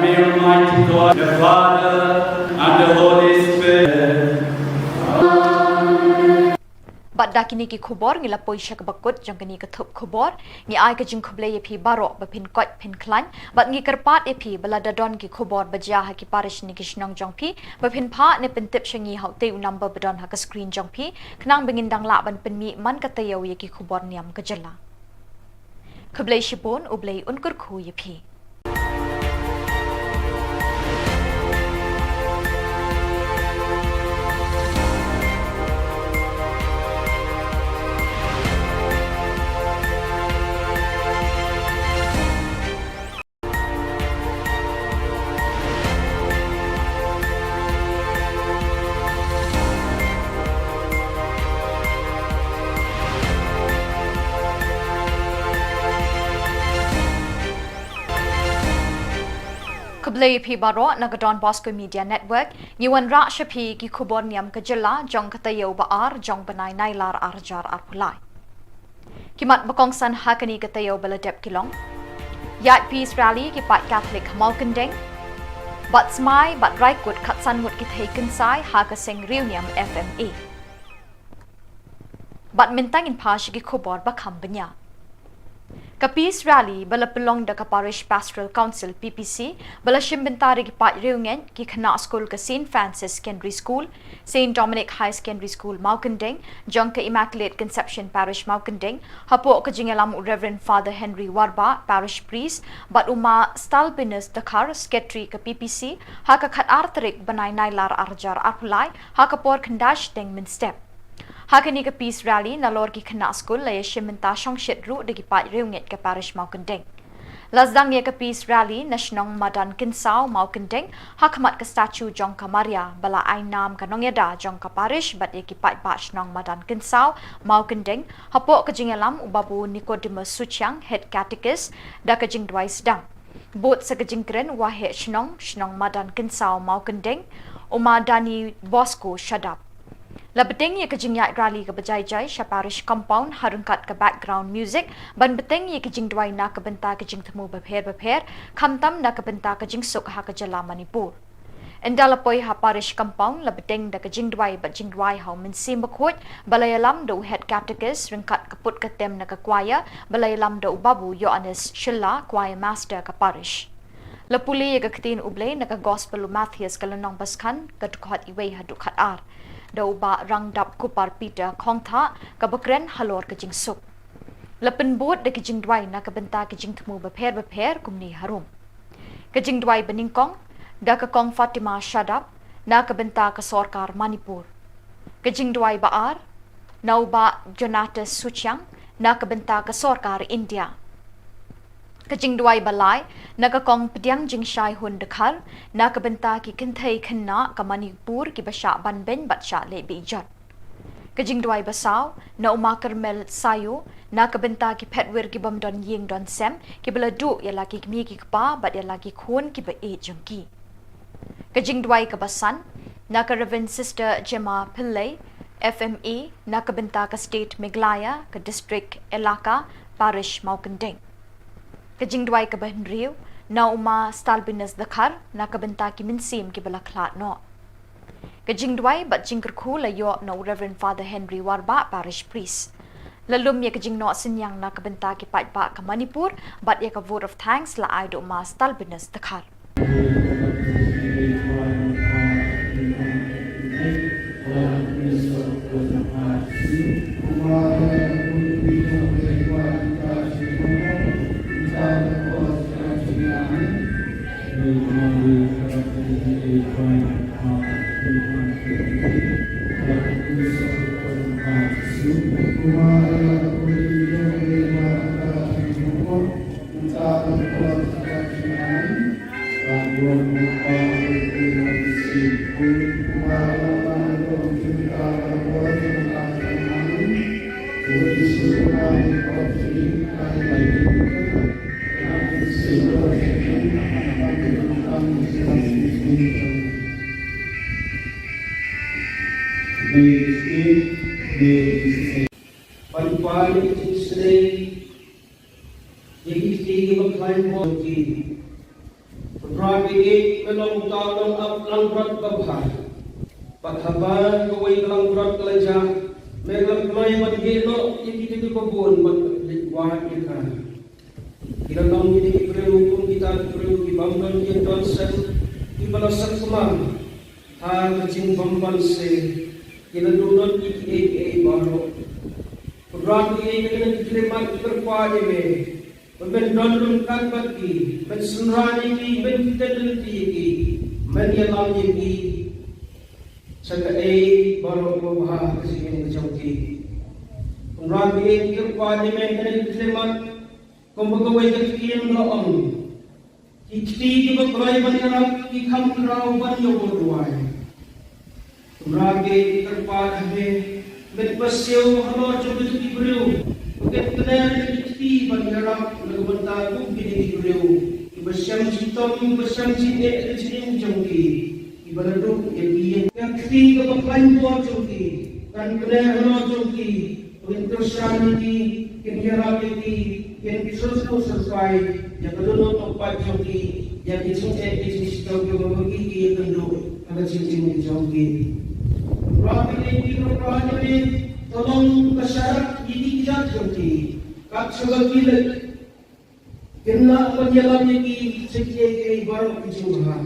may Almighty God, the Father, and the Holy Spirit. Bat dakini ki khubor ngi lapoi syak bakut jang kini ka thup khubor ngi ai ka jing khuble ye phi baro ba phin kot phin klan bat ngi karpat e phi bala dadon ki khubor bajia ha ki parish ni ki shnong jong phi ba phin pha ne pen tip shangi hau te number badon ha ka screen jong phi knang bengin dang la ban pen mi man ka tayo ye ki khubor niam ka jala khuble shibon ublei unkur khu ye phi Khuble phi baro nagadon Bosco Media Network ngiwan ra shapi ki Khubor Niam ka jilla jong katayo ba ar jong banai nailar arjar arpulai kimat bakong san hakani katayo baladep kilong yat peace rally ki pat Catholic malkandeng bat smai bat raikut khatsan mut ki thaikin sai ha ka sing reunion FMA bat mintang in pash ki Khubor ba khambanya Ka peace rally bala pelong da ka parish pastoral council PPC bala shimbentari ki pat reungen ki khana school ka St Francis Secondary School St Dominic High Secondary School Maukandeng jong ka Immaculate Conception Parish Maukandeng hapo ka jingalam Reverend Father Henry Warba parish priest bat uma stalbinus dakar secretary ka PPC ha ka khat artrik banai nailar arjar arpulai ha ka por khandash deng min step Hakani ka peace rally na lor ki khana school la yeshimenta shongshit ru de ki pat reunget ka parish Maukandeng. Lazdang ye ka peace rally na shnong madan kinsao Maukandeng hakmat ka statue jong ka Maria bala ai nam ka nongyada jong ka parish bat ye ki pat ba shnong madan kinsao Maukandeng hapo ka jingalam ubabu Nicodemus Suchang head catechist da ka jing dwai sedang. Bot sa ka jingkren wa he shnong madan kinsao Maukandeng umadani Bosco shadap. Labeteng ye kajing yak rally ka bajai jai parish compound harungkat ka background music ban beteng ye kajing dwai na ka benta kajing temu bapher khamtam na ka benta kajing suk ha ka jala Manipur endalapoi ha parish compound labeteng da kajing dwai ba jing dwai ha min sim bakhot balayalam do head catechist ringkat kaput ka tem na ka choir balayalam do babu Yohanes Shilla choir master ka parish Lapuli ye ka ktin ublay na ka gospel Matthias kalanong baskan ka dukhat iway ha dukhat ar Daw ba rang dap kupar Peter khong tha kabakren halor ka jing suk lapin bot de kijing dwai na ka benta kijing thmu bapher kumni harum kijing dwai beningkong da ka kong Fatima Shadap na ka benta ka sarkar Manipur kijing dwai baar naw ba Jonatas Suchang na ka benta ka sarkar India Kajing duai balai naga kong pediang jing shai hun dekhar na ka benta ki kinthai khanna ka Manipur ki basha ban ben batsha le bijat Kajing duai basau na uma Karmel sayo na ka benta ki phetwer ki bam don ying don sem ki bala du ya laki mi ki pa bat ya laki khon ki ba e jungki Kajing duai ka basan na ka Reverend Sister Gemma Pillai FMA na ka benta ka state Meghalaya ka district Elaka parish Maukandeng Kajing dwai ka bahnriu na uma stalbinus dakhar na kabenta ki minsim ki bala khlat no Kajing dwai bat jingker khu la yo no Reverend Father Henry Warba parish priest lalum ye kajing no sinyang na kabenta ki pat ba ka Manipur bat ye ka vote of thanks la ai do ma stalbinus dakhar Panpani Kisne, Yiki Maklain Boki, Rabi Melong Talong Up Langrat Babha, Pathaban, Gaway Langrat Kalaja, Melam Klai Madgeno, Yiki Babun, but Wahika. Ilang ini perlu kita perlu dibangun di Johnson di balasan semang hal kecil bamban se kita dulu di baru program ini kita diterima terkuat ini membendon kan bagi mensunrani ini menteliti ini menyelam ini sebagai baru bahas kesini kecil program ini terkuat ini kita diterima kumbaga kian laong ikti ko kulay banira ikham raw banyo bodway rage terpad he met pasyo halo job di breu uket tner ikti banira lagbanta ko bini breu ibasyam jitom ibasyam jine jine jongki ibaladu ebiyen ikti ko plan bo jongki kan tner halo jongki untuk syarani kinira ini yang disusul sesuai yang kedua tempat joki yang dicintai bisnis joki membagi yang kedua ada cincin joki. Rapi ini rapi ini tolong kesyarat ini tidak joki. Kak sebagai kena penjalan ini sekian baru dijumpa.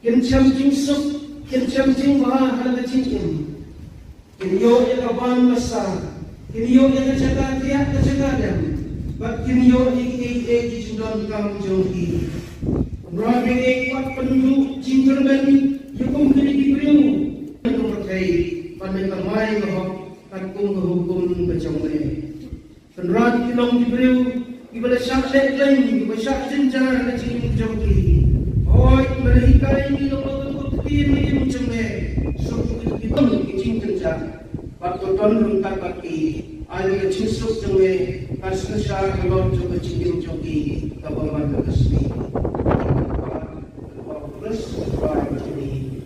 Kencam jingsuk, kencam jingba ada cincin. Kenyo yang kawan besar, kenyo yang kejaga tiap kejaga Bakin yo iki jindon kang jogi. Rabi ekpat penunjuk jingkerben yukum kini kibriu. Itu berkai pada kamai bahwa takung hukum kecomre. Penrat kilong kibriu ibadah syak lain ibadah syak jenjar kecing jogi. Hoi berhikai ini lompot ini mencembe. Suku kita kecing jenjar. Waktu ton tak pati. Ayo kecing suk jengwe. Kasih syar kalau coba cium joki kabar kasih. Terus berapa ini?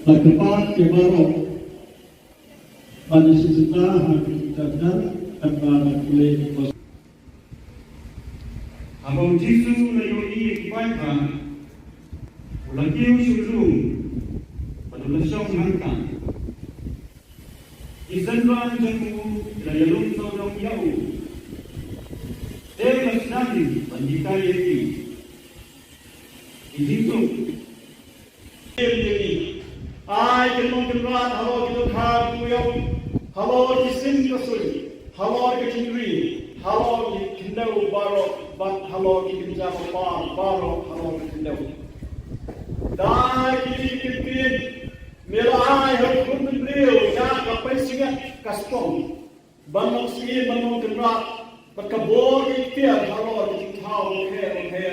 Kepat kemarau pada sisa hati kita akan boleh kos. Abang Jisu layoni kebaikan, ulang kiu syurung, pada lesong hangkang. Isanran jamu layalung tolong yau. Dewas nadi Bandita Devi. Itu. Ai kenong halo kita khar kuyong halo kisim kasui halo kecindri halo kindau baro bat halo kinja par baro halo kindau dai kitin mela ai har kun brio ya kapai singa kastong banok si banok kenrat bakabor ikhtiar halo kithau he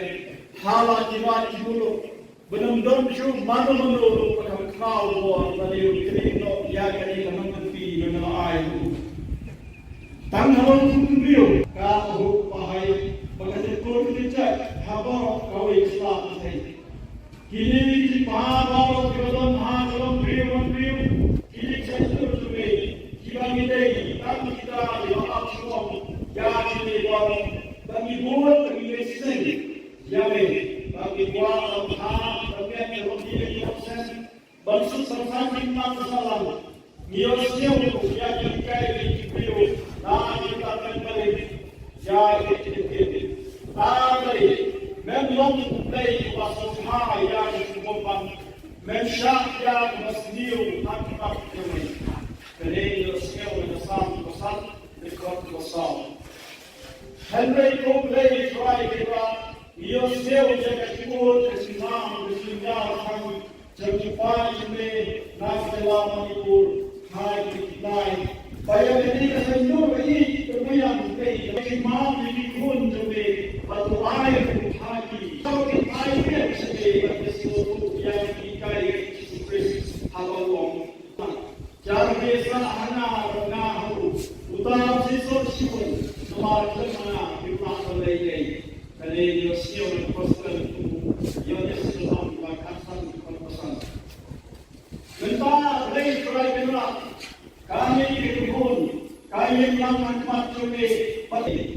hala jiwa jibulu benam-benam ju manu pakam kau buat baliu kini no ya kini kamang kepi dengan air tang halong kumbiu kau pahai bagai kau tidak habar kau Islam saya kini di pahar kebetulan halam beriu kini saya terus kita midai tak kita dilakukan semua ya kini baru bagi buat bagi lesen ya bagi buat Bansut sansan kita salam, miosnya untuk ya kita itu nah kita kembali ya kita tadi memang play pasca ya kumpulan mensyak ya masniu hakkat kami kali miosnya untuk sam rekod kosong Henry ko play try kita miosnya untuk Khubor Niam Jumpai me naskah Manipur hai kitnai bayar ini kesenjur ini kemudian ini maaf ini pun jumpai atau air hati kalau air ini sebagai sesuatu yang dikai Kristus halong jangan biasa hanya mengahu utama siswa siun semakin mana kita selesai kali ini siun pasal yang sesuatu Mentah lei try kenal kami dikubur kami yang manfaat cumi pati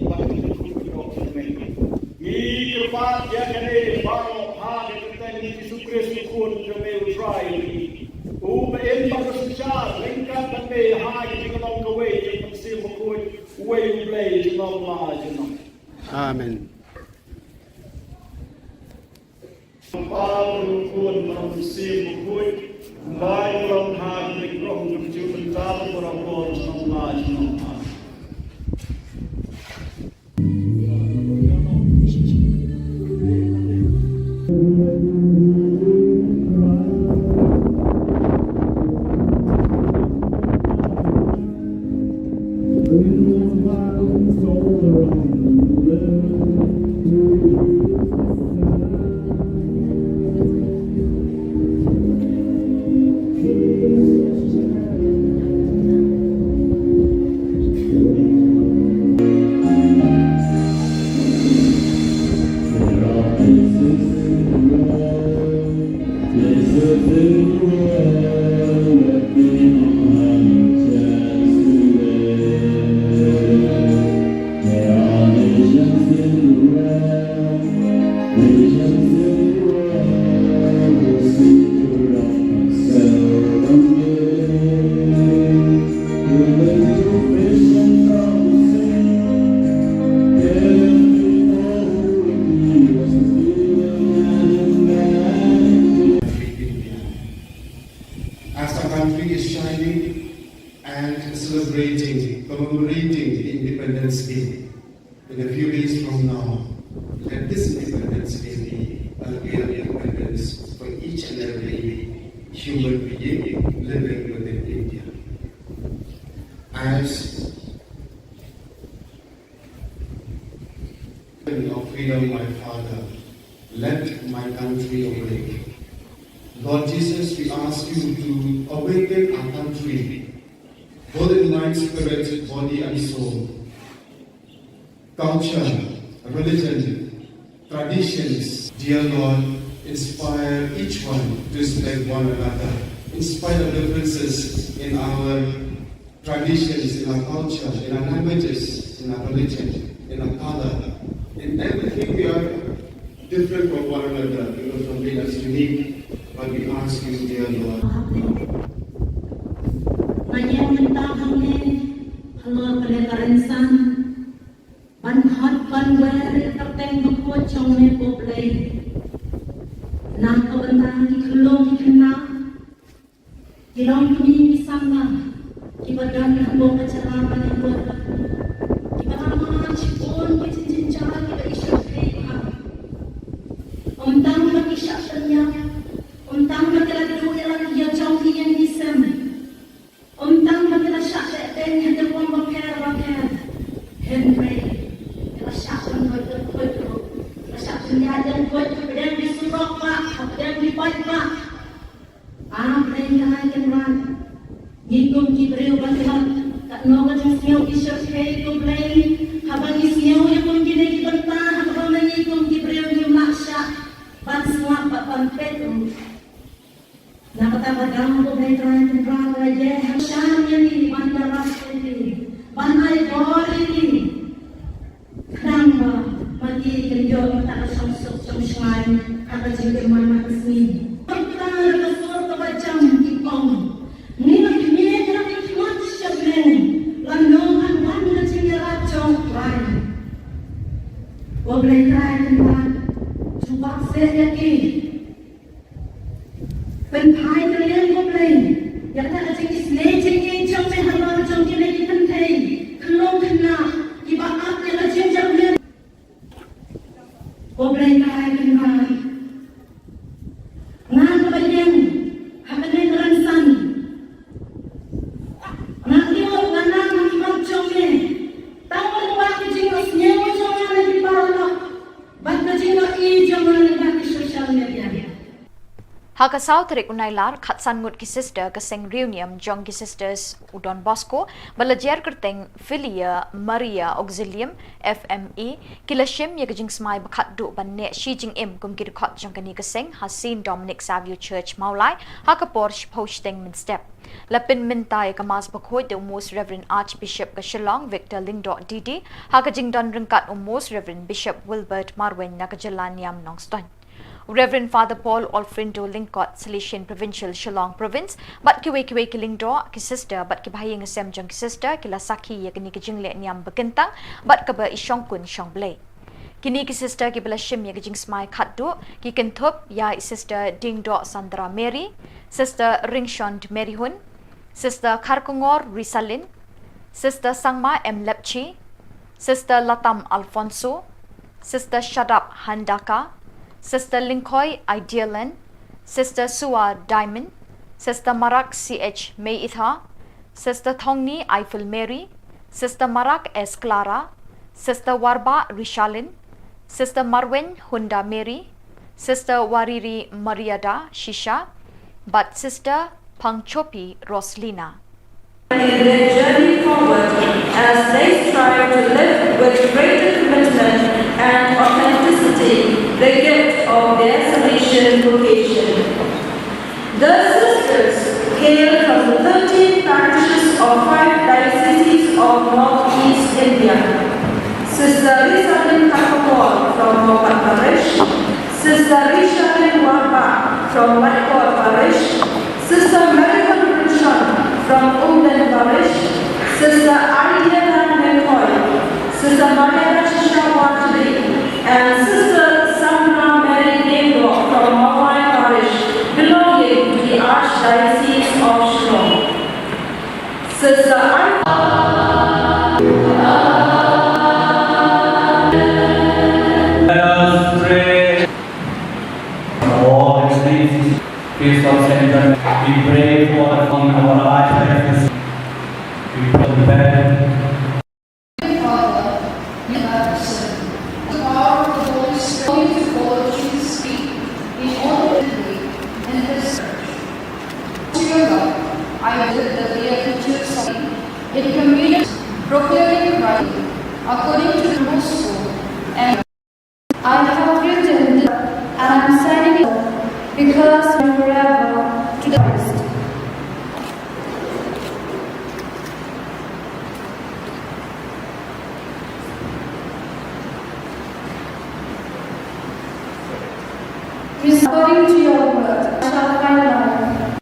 ni kepat ya kene baru hari kita ini Kristus pun cumi try ben bersusah lengkap tapi hari kita mau gawe yang mesti mukul way play jenam lah jenam Amen. Paul pun mesti mukul Baik orang hati orang jujur mental orang orang semua semua. Commemorating the Independence Day in a few days from now. Let this Independence Day be a real independence for each and every human being living within India. As of freedom, my Father, let my country awake. Lord Jesus, we ask you to awaken our country, both in mind, spirit, body and soul. Culture, religion, traditions, dear Lord, inspire each one to respect one another, in spite of differences in our traditions, in our culture, in our languages, in our religion, in our color. In everything we are different from one another, because something that's unique, but we ask you, dear Lord. Halo, pada insan, ban hot, ban wear, kapten Sengaja buat kemudian disuruh Pak, kemudian dibuat Pak. Mereka kan Nikum Kibril Batilan, tak nongan yang siau kisah hei kumplay, habang siau yang mungkin lagi bertah, habang Nikum Kibril yang maksa, ban semua Pak Pampet. Nakata bagang ko may trying to raja, hasan yang ini bandar ini, bandai bor ini. Kenapa mati kenjot tak sungsuk sungsai, kata jengkel mana kesini. Pertama kesur kebacam kipong, ni nak meja kimat syablen, lanongan wanda jengkel acong rai. Wablay try tempat, cuba saya ki. เป็นภายในเรื่องพวกเลยอยากได้อาจจะกิสเลจเงี้ยจังไม่ฮัลโหลจังกินในที่ทันทีขนมขนาดที่บ้านอัพในละเชียงจังเลยพวกเลยตายกันมางานก็ไปยังหากได้รันสันงานที่ว่างานนั้นที่มันจังเลยตั้งวันว่าจริงก็เสียว่าจังอะไรที่บ้านเราบัดก็จริงก็อีจังอะไรบ้างที่โซเชียลมีเดียHaka South Rik Unailar Khatsan Ngut ki sister Kaseng Reunion Jong ki sisters Udon Bosco Balajer Kerteng Filia Maria Auxilium FME Kilashim Yagajing Smai Bakat Du Banne Shi Jing Im Kum Kir Khot Jong Kani Kaseng Hasin Dominic Savio Church Maulai Haka Porch Posting Min Step Lapin Mintai Kamas Bakhoi the Most Reverend Archbishop Kashilong Victor Lingdo Didi Haka Jing Don Ringkat Most Reverend Bishop Wilbert Marwen Nakajalan Yam Nongston Reverend Father Paul Olfrindo Lingkot, Silesian Provincial Shillong Province, but kiwe kilingdo ki sister, but kibahing asem jong ki sister, kila saki ya kini kijingle niam bekentang, but kaba isyong kun syong blay. Kini ki sister ki belashim ya kijing smai khatdu, ki Thup ya sister Dingdo Sandra Mary, sister Ringshond Mary Hun, sister Karkungor Risalin, sister Sangma M. Lepchi, sister Latam Alfonso, sister Shadap Handaka, Sister Linkoy Idealan, Sister Suwa Diamond, Sister Marak CH May Itha, Sister Thongni Eiffel Mary, Sister Marak S. Clara, Sister Warba Rishalin, Sister Marwen Hunda Mary, Sister Wariri Mariada Shisha, but Sister Pangchopi Roslina. In their journey forward as they strive to live with greater commitment and authenticity the gift of their Salesian vocation. The sisters hail from the 13 parishes of 5 dioceses of Northeast India. Sister Rishabin Khubor from Mopat Parish, Sister Rishabin Warba from Whitehall Parish, Sister Marion Richard from Umden Parish, Sister Ariana McCoy, Sister Maria Shisha Watri, and Sister Sandra Mary Dingdo from Mawai Parish, belonging to the Archdiocese of Shillong. Sister Let us pray. Oh, excellencies, peace of Saint, we pray for our Archdiocese. We pray for the bed. Father, you have said, the power of the Holy Spirit to follow Jesus' feet in all in His church. To your love, I visit the Beatitudes of in communion, proclaiming rightly, according to the gospel, and I have written this, and I am signing it because forever to the Christ. According to your word, I shall find life.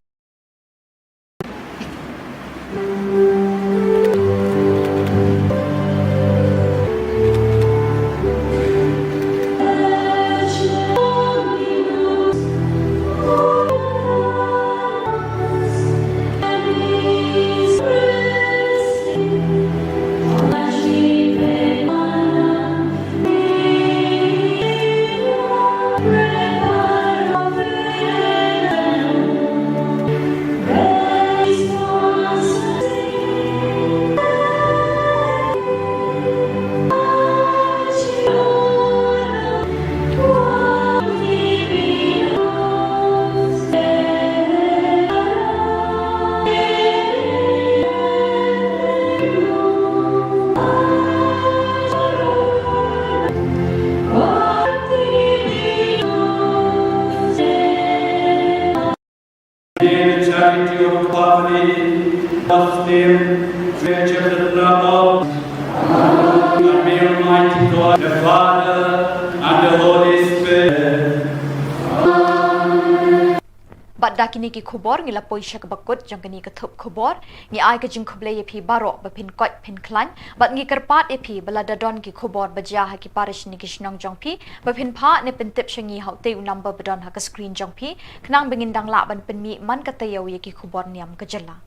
body, God's name, creature the love of the Almighty God, the Father, and the Holy Spirit. Bat dakini ki khubor ngila poisha ka bakut jang kani ka thup khubor ngi ai ka jing khuble ye phi baro ba phin kot phin klan bat ngi karpat ye phi bala dadon ki khubor baja ha ki parish ni ki shnong jong phi ba phin pha ne pen tip shangi hau te number badon ha ka screen jong phi khnang bengin dang la ban pen mi man ka tayo ye ki khubor niam ka jala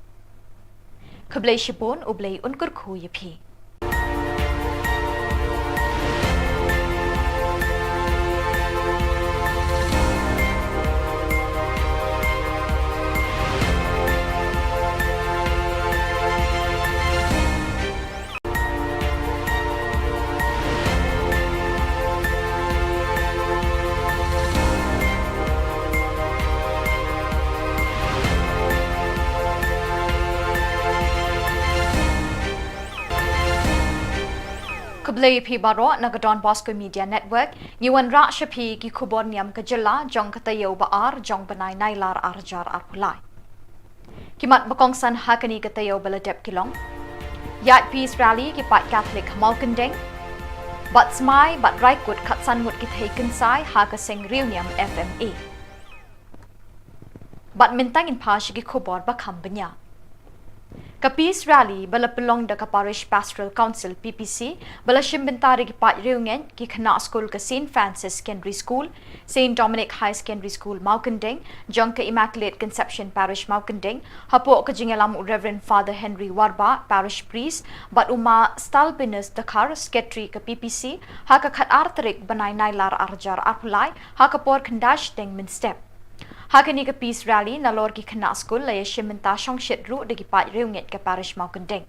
khuble shipon ublei unkur khu ye phi Kublai phi baro nagadon Bosco Media Network niwan ra shapi ki Khubor Niam ka jilla jong katayo ba ar jong banai nailar arjar arpulai kimat bakong san hakani katayo baladep kilong yat peace rally ki pat Catholic malkandeng but smai but raikut khatsan mut ki taken sai haka sing reunion FMA but mintang in pash ki Khubor ba khambanya Ka peace rally bala pelong da ka parish pastoral council PPC bala shimbentari ki pat reungen ki khana school ka St Francis Secondary School St Dominic High Secondary School Maukandeng jong ka Immaculate Conception Parish Maukandeng hapo ka jingalam Reverend Father Henry Warba parish priest but uma stalbinus dakar secretary ka PPC ha ka khat artrik banai nailar arjar arpulai ha ka por khandash teng min step Hakani ka peace rally na lor ki khana school la yeshimenta shongshit ru de ki pat reunget ka parish Maukandeng.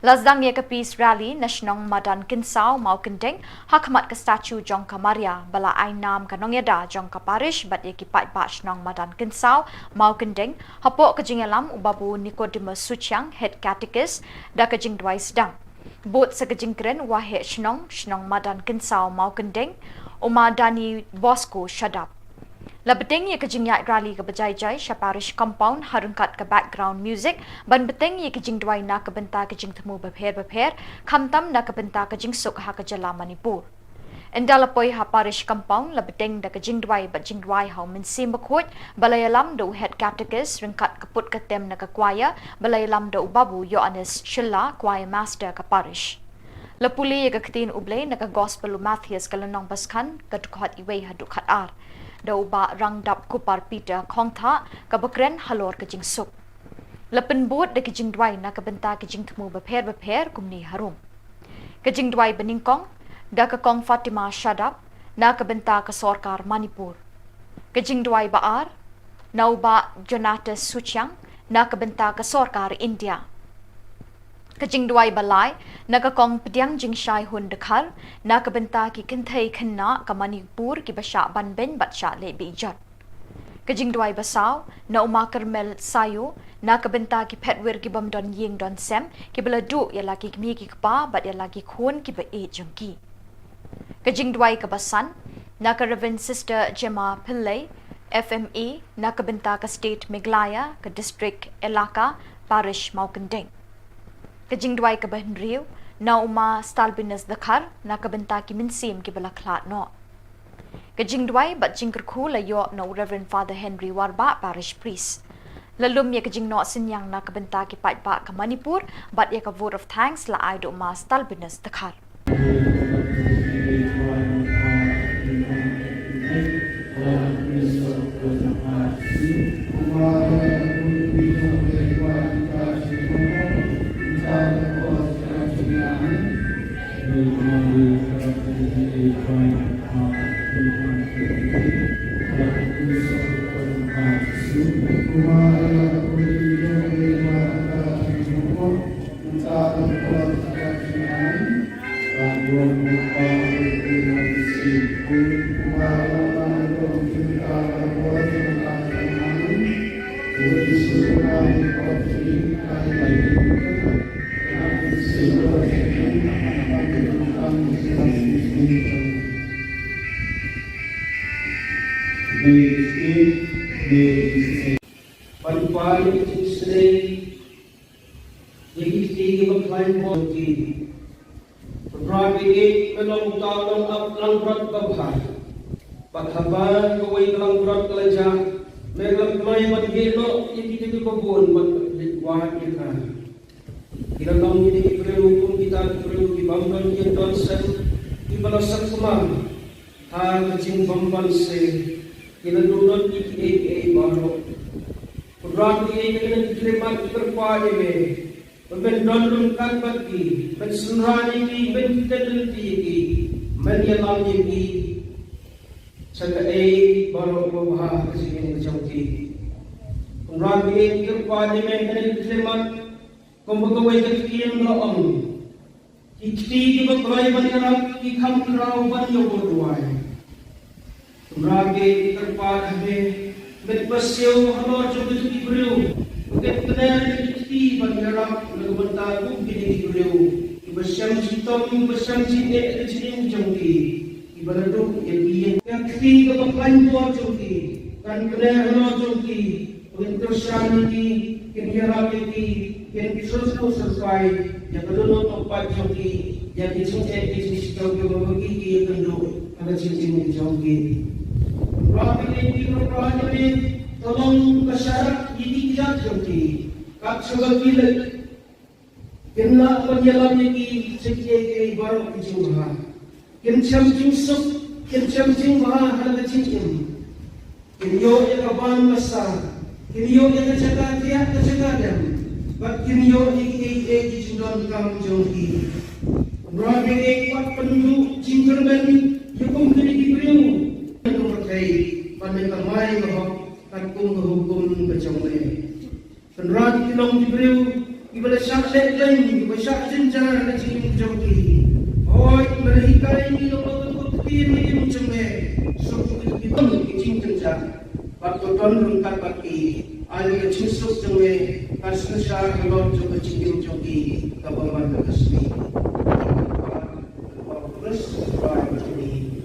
Lazdang ye ka peace rally na shnong madan kinsao Maukandeng hakmat ka statue jong ka Maria bala ai nam ka nongyada jong ka parish bat ye ki pat ba shnong madan kinsao Maukandeng hapo ka jingalam ubabu Nicodemus Suchang head catechist da ka jing dwai sedang. Bot sa ka jingkren wa he shnong madan kinsao Maukandeng uma dani Bosco shadap. Labeteng ye kajing yak rally ka bajai jai sha parish compound harungkat ka background music ban beteng ye kajing dwai na ka benta kajing thmu bapher khamtam na ka benta kajing suk ha ka jala Manipur endalapoi ha parish compound labeteng da kajing dwai ba jing dwai ha min sim bakhot balayalam do head catechist ringkat kaput ka tem na ka choir balayalam do babu Yohanes Shilla choir master ka parish Lapuli ye ka ktin ublay na ka gospel Matthias kalanong baskan ka dukhat iway ha dukhat ar Daw ba rang dap kupar Peter khong tha ka bakren halor ka jing suk lapen bot de ka jing dwai na ka benta ka jing thmu bapher kumni harum ka jing dwai beningkong da ka kong Fatima Shadap na ka benta ka sarkar Manipur ka jing dwai ba ar naw ba Jonatas Suchang na ka benta ka sarkar India Kajing duai balai naga kong pediang jing shai hun dekhar na ka benta ki kinthai khanna ka Manipur ki basha ban ben batsha le bijat kajing duai basaw na uma Carmel sayo na ka benta ki phetwer ki bam don ying don sem ki bala du ya lagi mi ki pa bat ya lagi khon ki ba e jongki kajing duai ka basan na ka Reverend Sister Gemma Pillai FMA na ka benta ka state Meghalaya ka district Elaka parish Maukandeng Kajing dwai ka bahnriu na uma stalbinus dakhar na kabenta ki minsim ki bala khlat no Kajing dwai bat jingker khu la yo no Reverend Father Henry Warba parish priest lalum ye kajing no sinyang na kabenta ki pat ba ka Manipur bat ye ka vote of thanks la ai do ma stalbinus dakhar Pali-pali Day, Yagi Bakline Body, Rabi, Melong Talong up Langrat Babha, Bakhaban, Gaway Langrat Kalaja, Melam Mai Bagino, Yaki Babon, but Wahaka. Ilang ini perlu kita perlu dibangun Johnson ibalasan kumam ha kecing bamban se kita duduk di baru program ini kita diterima terpadu me pembendon kan bagi pensunrani di penteliti di menyalam di sebagai baru bahas kesini kecauti program ini terpadu me kita diterima Kumpulkan kekian doang, ikti berkelai banyak, ikam kerau banyak berduai. Ragi terpad habe, berpasau halor coba diberiu, bukan kenal ikti banyak, lagu bertaku kini diberiu. Ibasyam citom, ibasyam cine, cine jangki, ibaladuk yang ikti berkelai buat jangki, kan kenal halor jangki, bukan tersan ini, kini rapi yang disusul sesuai yang kedua tempat joki yang dicintai di sisi joki berbagi yang kedua ada cincin joki. Rapi ini berperan ini tolong masyarakat ini tidak joki. Kak sebagai kena penjalan ini sekian baru kecil kencam jingsuk kencam jingba ada cincin. Kinyo yang kaban besar, kinyo yang kejaga tiap kejaga dan. Bakinyo iki jindon kam jongki. Rabi ekpat penduduk jingkerben yukum kini diberiu. Untuk berkait pada kamai bahwa takung hukum kecombe. Penrat kilong diberiu ibadah syaksek lain ibadah syaksin cara kecing jongki. Hoi ibadah hikai ini lomba kutkin ini kecombe. Suku kita kecing kencang. Waktu tuan rungkat baki. Ayo kecing suk jongwe. Kasih syar kalau coba cium joki kapan kesini. Terus baru ini.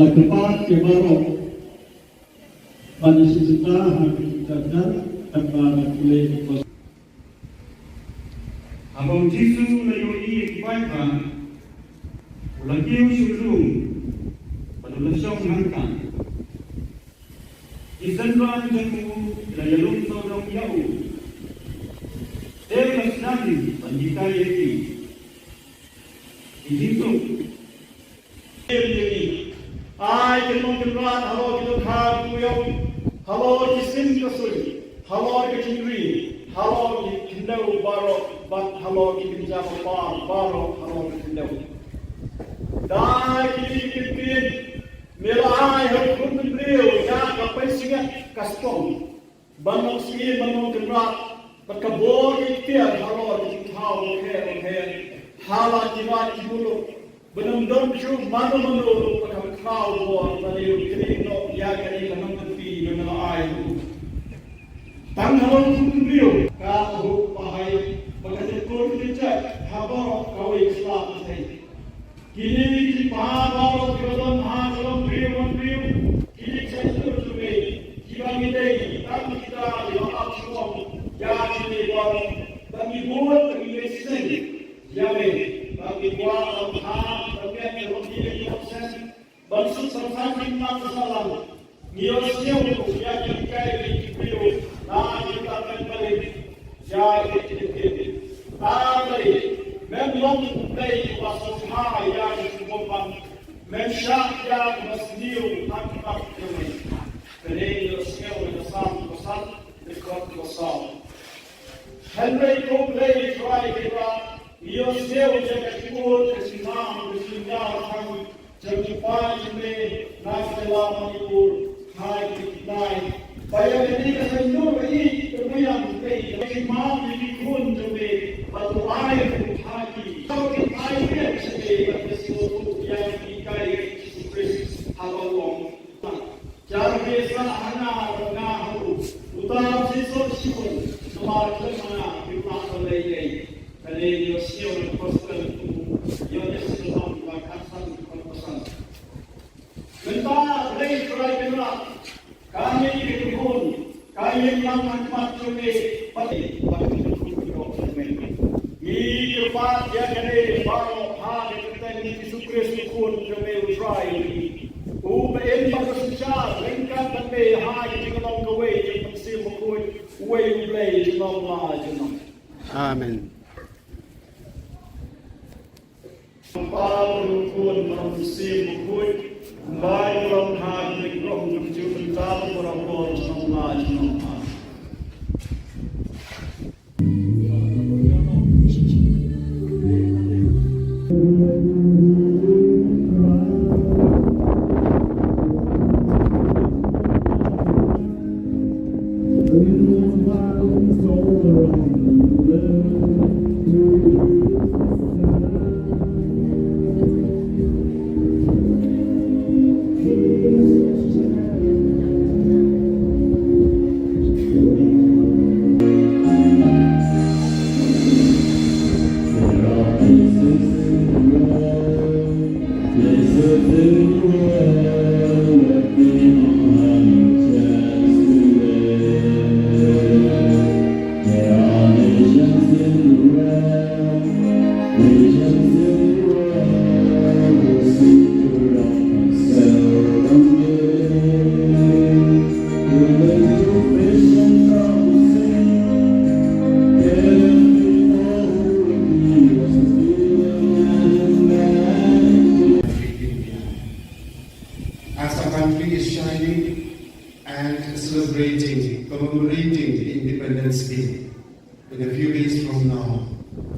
Tempat kemarau pada sisa habis jajar tanpa boleh kos. Abang Jisu layoi ibadah ulagi usulung pada lesong hangkan. Isanran jamu layalung sorong yau. Dewas nadi panjikai yaki Itu. Ai kenong kenrat halo kita kham kuyong halo kisim kasui halo kecingri halo kindau barok bat halo kinja par barok halo kindau dai kitin melai hal kun beliau ya kapai singa kastong banong sini banong kenrat berkebor ikhtiar halo kau he hala jiwa jibulu benar-benar cuma mana-mana pada kau buat pada kini no ya kini kanan tepi dengan air. Tanggal beliau kau pahai bagai kau tidak habar kau Islam sahaja. Kini di pahal kebetulan hasil beliau kini saya terus kita ini tapi kita dilakukan semua ya kini baru bagi buat bagi mesin ya bagi buat orang terkait dengan proses bangsa sampai masalah niosnya untuk ya kita itu nah kita kembali ya itu tapi memang dari wasahai ya semua mensyak ya masniu tanpa kami jadi niosnya untuk sam dekat kosong Henry Copley try kita niosnya untuk Khubor kesinam Jepang ini nasional Manipur hai kita bayar ini kesentuh ini kemudian keimam ini pun jadi batu air hati kalau kita air sebagai sesuatu yang dikai Kristus halong jangan biasa hanya mengahu utama sesuatu pun semakin mana kita selesai kali ini siapa pasal yang sesuatu bahkan Mentah lagi kerai benar. Kami dikubur, kami yang macam ini pasti dikubur. Ini lepas dia kene baru hari kita ini Kristus pun kami utrai ini. Uben pada sejak lengkap kami hari kita nak kawai yang mesti mukul, way play jenam lah jenam. Amen. Paul pun mesti mukul. Baik dalam hati kau menunjukkan dalam orang-orang semua jenama. Commemorating the Independence Day in a few days from now.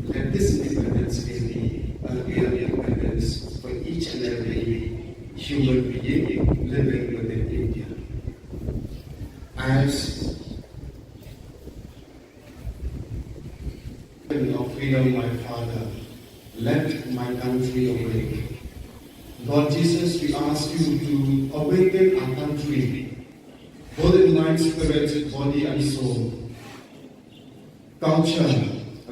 Let this Independence Day be a real independence for each and every human being living within India. As of freedom, my Father, let my country awake. Lord Jesus, we ask you to awaken our country, both in mind, spirit, body, and soul. Culture,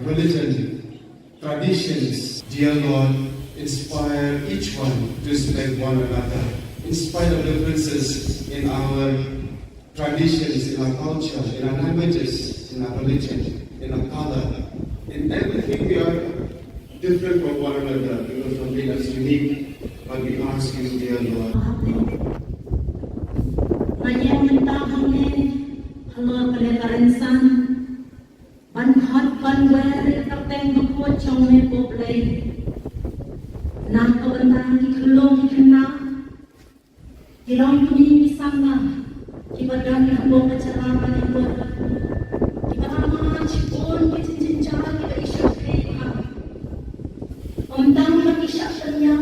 religion, traditions, dear Lord, inspire each one to respect one another, in spite of differences in our traditions, in our culture, in our languages, in our religion, in our color. In everything we are different from one another, because something that's unique, but we ask you, dear Lord. Halo peletaran ban hot ban wear kapten bukot chong me poplay Nang kabantang di kelong di kena, di long kuni di sana, di badan di hambung kecerama di buat, di badan cipon di cincin cara kita isyak kaya, tang bagi isyak tanya,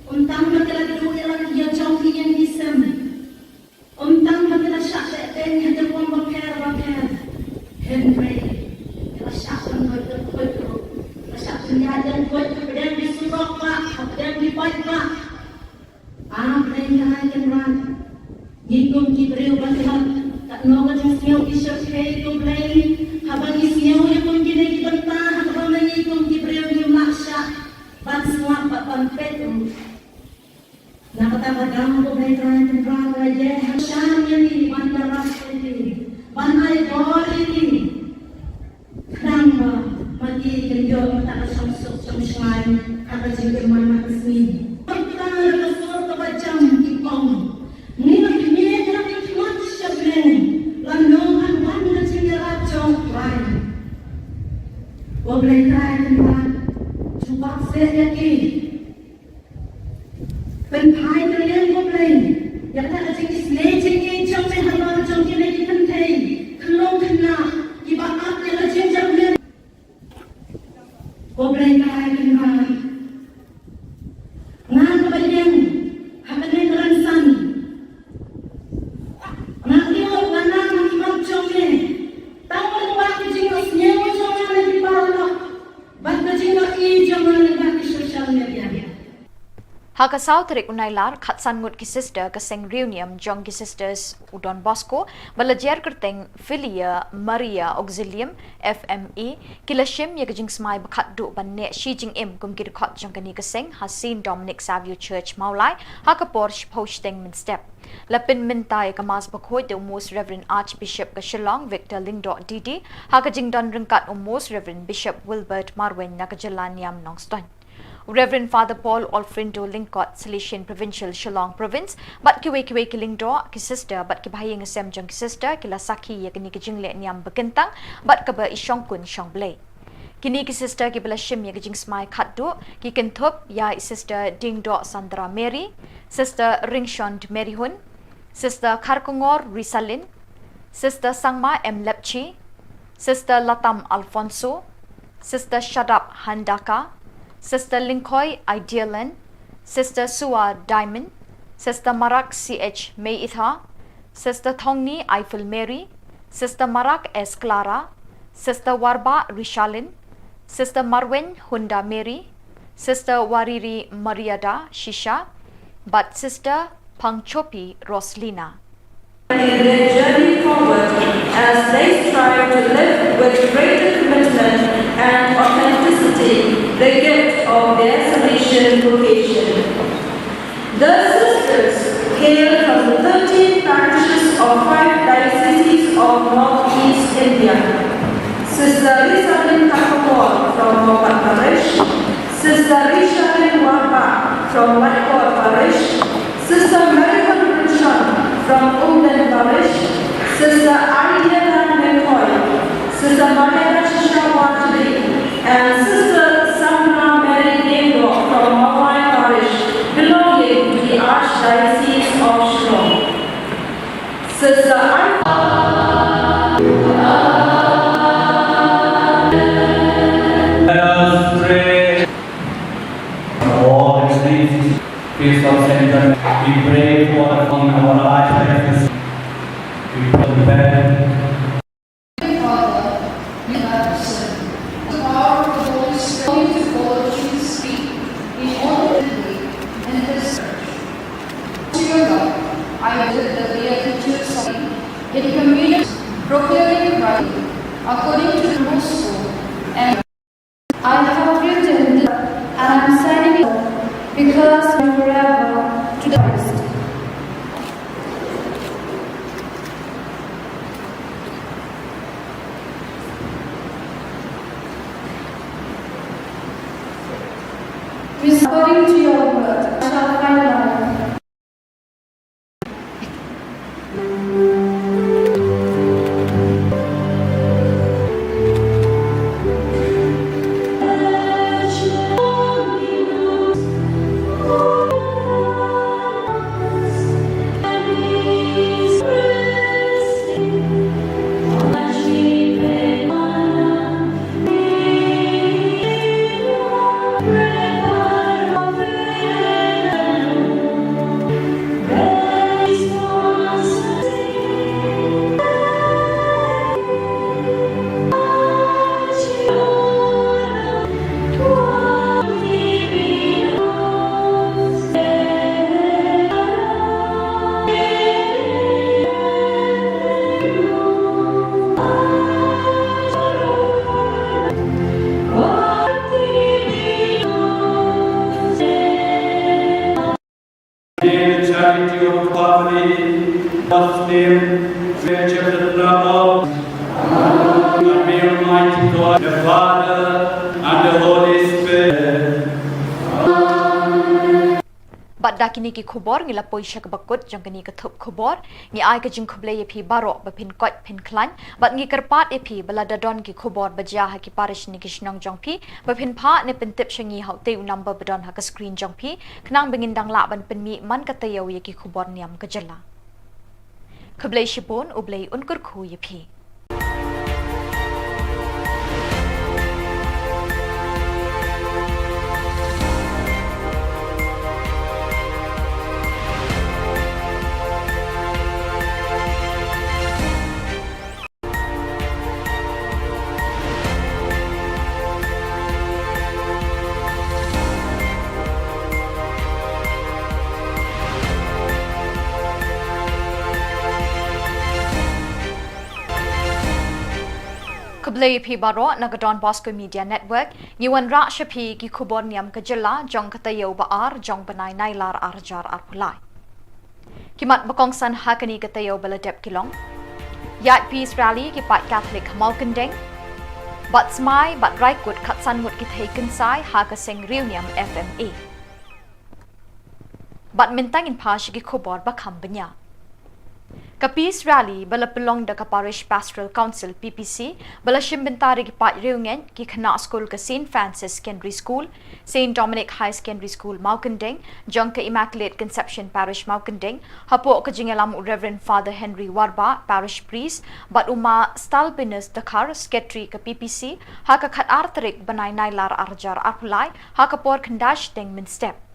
tang bagi lagi dua lagi yang jauh yang disem, tang bagi lagi syak dan yang terbuang bakar, Henry, kita syak dan buat dan buat kemudian disuruh pak, kemudian dibuat pak. Mereka akan run. Nikum kibriu bantuan tak nongol jauh kisah kaya komplain. Habang isiau yang mungkin lagi bentah, habang nikum kibriu yang maksa. Ban semua ban petu. Nak kata badang ko mereka akan run aja. Hasan yang ini ban daras ini, ban air bor ini. Kenapa? Mati kenjong tak sungsuk sungsai kata jengkel mana kesini. Kita bersuara kebacang kipong. Ni nak ni nak kimat syablen. Lanongan wan jengkel acong rai. Wablay try tempat. Cuba saya lagi. Penpai terlihat wablay. Yang tak jengkel selej jengkel jong sehalau jengkel lagi pentai. Kelong kena. Ibarat yang jengkel. Wablay try tempat. Ngan kebayang, hapenin ransan. Nak lihat mana makimam jomle. Tahu waktu jengos nyewa jomle lagi parah. Bangga jengos I jomle lagi sosial media. Haka South Rik Unailar Khatsan Ngut ki sister Kaseng Reunion Jong ki sisters Udon Bosco balajar kerteng Filia Maria Auxilium FME kilashim ya kajing smai bakhat du banne Shi Jing Im kum ki khot jong kani Kaseng Hasin Dominic Savio Church Maulai haka Porsche posting min step lapin mintai kamas bakhoi de most Reverend Archbishop ka Shillong Victor Lingdo Didi haka jing don ringkat most Reverend Bishop Wilbert Marwen Nakajalaniam Nongston Reverend Father Paul Alfredo Lingkot, Silesian Provincial Shillong Province, but kiwe kilingdo ki sister, but ki bahayang asem jong ki sister, kila saki ya kini ki jingle niam bekentang, but kaba isyong kun syong blay. Kini ki sister ki bala shim ya ki jing smai khatdu, ki ken Thup ya sister Dingdo Sandra Mary, sister Ringshond Mary Hun, sister Kharkongor Risalin, sister Sangma M Lepchi, sister Latam Alfonso, sister Shadap Handaka, Sister Linkoy Idealan, Sister Sua Diamond, Sister Marak CH May Itha, Sister Thongni Eiffel Mary, Sister Marak S Clara, Sister Warba Rishalin, Sister Marwen Hunda Mary, Sister Wariri Mariada Shisha, but Sister Pangchopi Roslina. In their journey forward as they strive to live with greater commitment and authenticity the gift of their Salesian vocation. The sisters hail from the 13 parishes of 5 dioceses of Northeast India. Sister Rishalin Khubor from Mopat Parish, Sister Rishalin Warba from Whitehall Parish, Sister Marion Richard from Umden Parish, Sister Ariana McCoy, Sister Maria Shishawatri, and Sister Samna Mary Dingdo from Mawai Parish, belonging to the Archdiocese of Shillong. Sister Let us pray. All these feast of Saint John, we pray for our Archdiocese. We put the bed. Father, you have said, the power of the Holy Spirit to follow Jesus' feet in all the way and His church. To your love, I visit the Beatitudes in communion, proclaiming rightly, according to the gospel, and I have written this, and I am signing it because forever to the Christ. According to your word, I shall find life. your family, God's name, creature the blood of, and may Almighty God, the Father, and the Holy Spirit. Bat dakini ki khubor ngila poisha ka bakut jong kani ka thup khubor ngi ai ka jing khuble ye phi baro ba phin kot phin klan bat ngi karpat ye phi bala dadon ki khubor baja ha ki parish ni ki shnong jong phi ba phin pha ne pin tip shangi hau te number badon ha ka screen jong phi khnang bingin dang la ban pin mi man ka tayaw ye ki khubor niam ka jala khuble shipon ublei unkur khu ye phi Khuble phi baro nagadon Bosco Media Network Yuan Ra Shapi ki Khubor Niam ka jilla jong katayo ba ar jong banai nailar arjar arpulai Kimat bakong san hakani katayo baladep kilong Yat peace rally ki pat Catholic Malkandeng Bat smai bat raikut katsan mut ki taken sai haka sing reunion FMA Bat mintangin pa ki Khubor ba khambanya Ka peace rally bala pelong da ka parish pastoral council PPC bala shimbentari ki pat reungen ki khana school ka St Francis Secondary School St Dominic High Secondary School Maukandeng jong ka Immaculate Conception Parish Maukandeng hapo ka jingalam Reverend Father Henry Warba parish priest bat uma stalbinus dakar secretary ka PPC ha ka khat artrik banai nailar arjar arpulai ha ka por khandash deng min step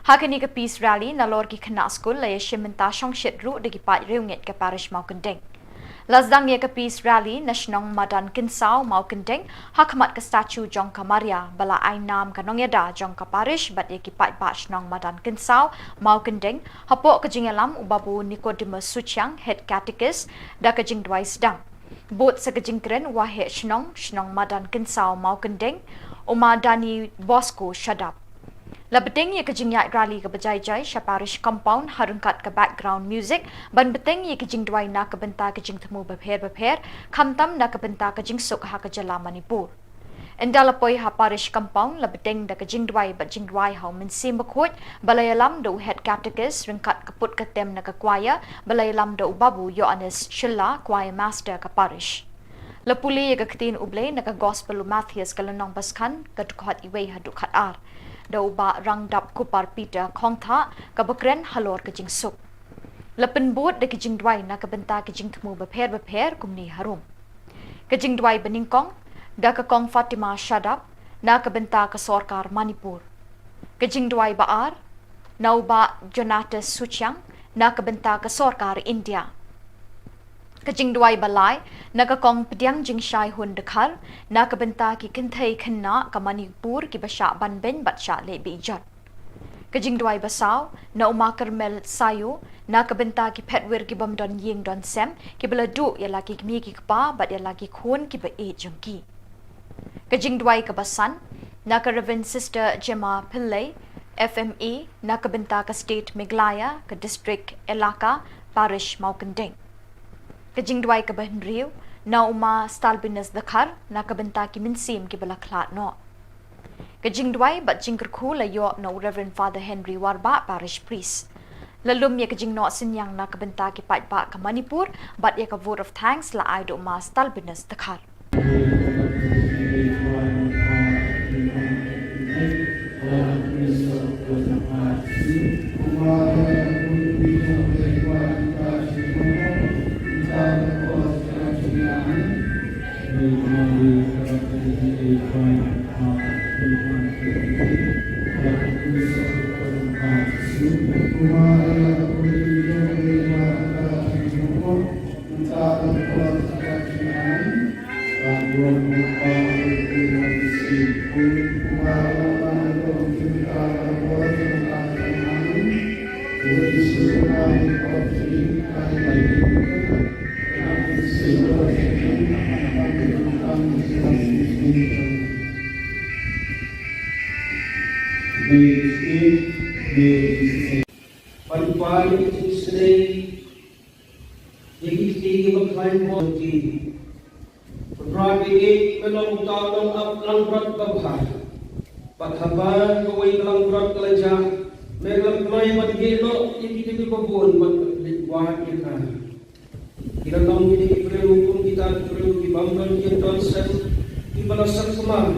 Hakani ka peace rally na lor ki khana school la yeshimenta shongshit ru de ki pat reunget ka parish Maukandeng. Lazdang ye ka peace rally na shnong madan kinsao Maukandeng hakmat ka statue jong ka Maria bala ai nam ka nongyada jong ka parish bat ye ki pat ba shnong madan kinsao Maukandeng hapo ka jingalam ubabu Nicodemus Suchang head catechist da ka jing dwai sedang. Bot sa ka jingkren wa he shnong madan kinsao Maukandeng uma dani Bosco shadap. Labeteng ye kajing yak rally ka bajai jai parish compound harungkat ka background music ban beteng ye kajing dwai na ka benta kajing temu bapher khamtam na ka benta kajing suk ha ka jala Manipur Endalapoi ha parish compound labeteng da kajing dwai bat jing dwai ha min sim bakhot balayalam do head catechist ringkat kaput ka tem na ka choir balayalam do babu Yohanes Shilla choir master ka parish Lapuli ye ka ktin uble na ka gospel Matthias kalanong baskan ka tukhat iwei ha dukhat ar Dau ba rang dap kupar Peter khong tha ka bakren halor ka jing suk Lapen bot de ka jing dwai na ka benta ka jing thmu bapher kumni harum Ka jing dwai beningkong da ka kong Fatima Shadap na ka benta ka sorkar Manipur Ka jing dwai ba ar nau ba Jonatas Suchang na ka benta ka sorkar India Kajing duai balai naga kong pediang jing shai hun dekhar na ka benta ki kinthai khanna ka Manipur ki basha ban ben batsha le bi jat Kajing duai basau na uma Karmel sayu na ka benta ki phetwer ki bam don ying don sem ki bala du ya laki mi ki pa bat ya laki khon ki ba e jungki Kajing duai ka basan na ka Reverend Sister Gemma Pillai FME na ka benta ka state Meghalaya ka district Elaka parish Maukandeng Kajing dwai ka bahnriu na uma stalbinus dakhar na ka benta ki minsim ki bala khlat no Kajing dwai bat jingker khu la yo no Reverend Father Henry Warba parish priest lalum ye kajing no sinyang na ka benta ki pat ba ka Manipur bat ye ka vote of thanks la ai do uma stalbinus dakhar Pag-pali Day, Yagi Bakline Boti, Rabi, Melong Talong Up Langrat Babha, Pathaban, Gaway Langrat Kalaja, Melam Mai Magino, Yagi Babun, but Wahaka. Ilang ini perlu kita perlu dibangun Johnson ibalasan kemar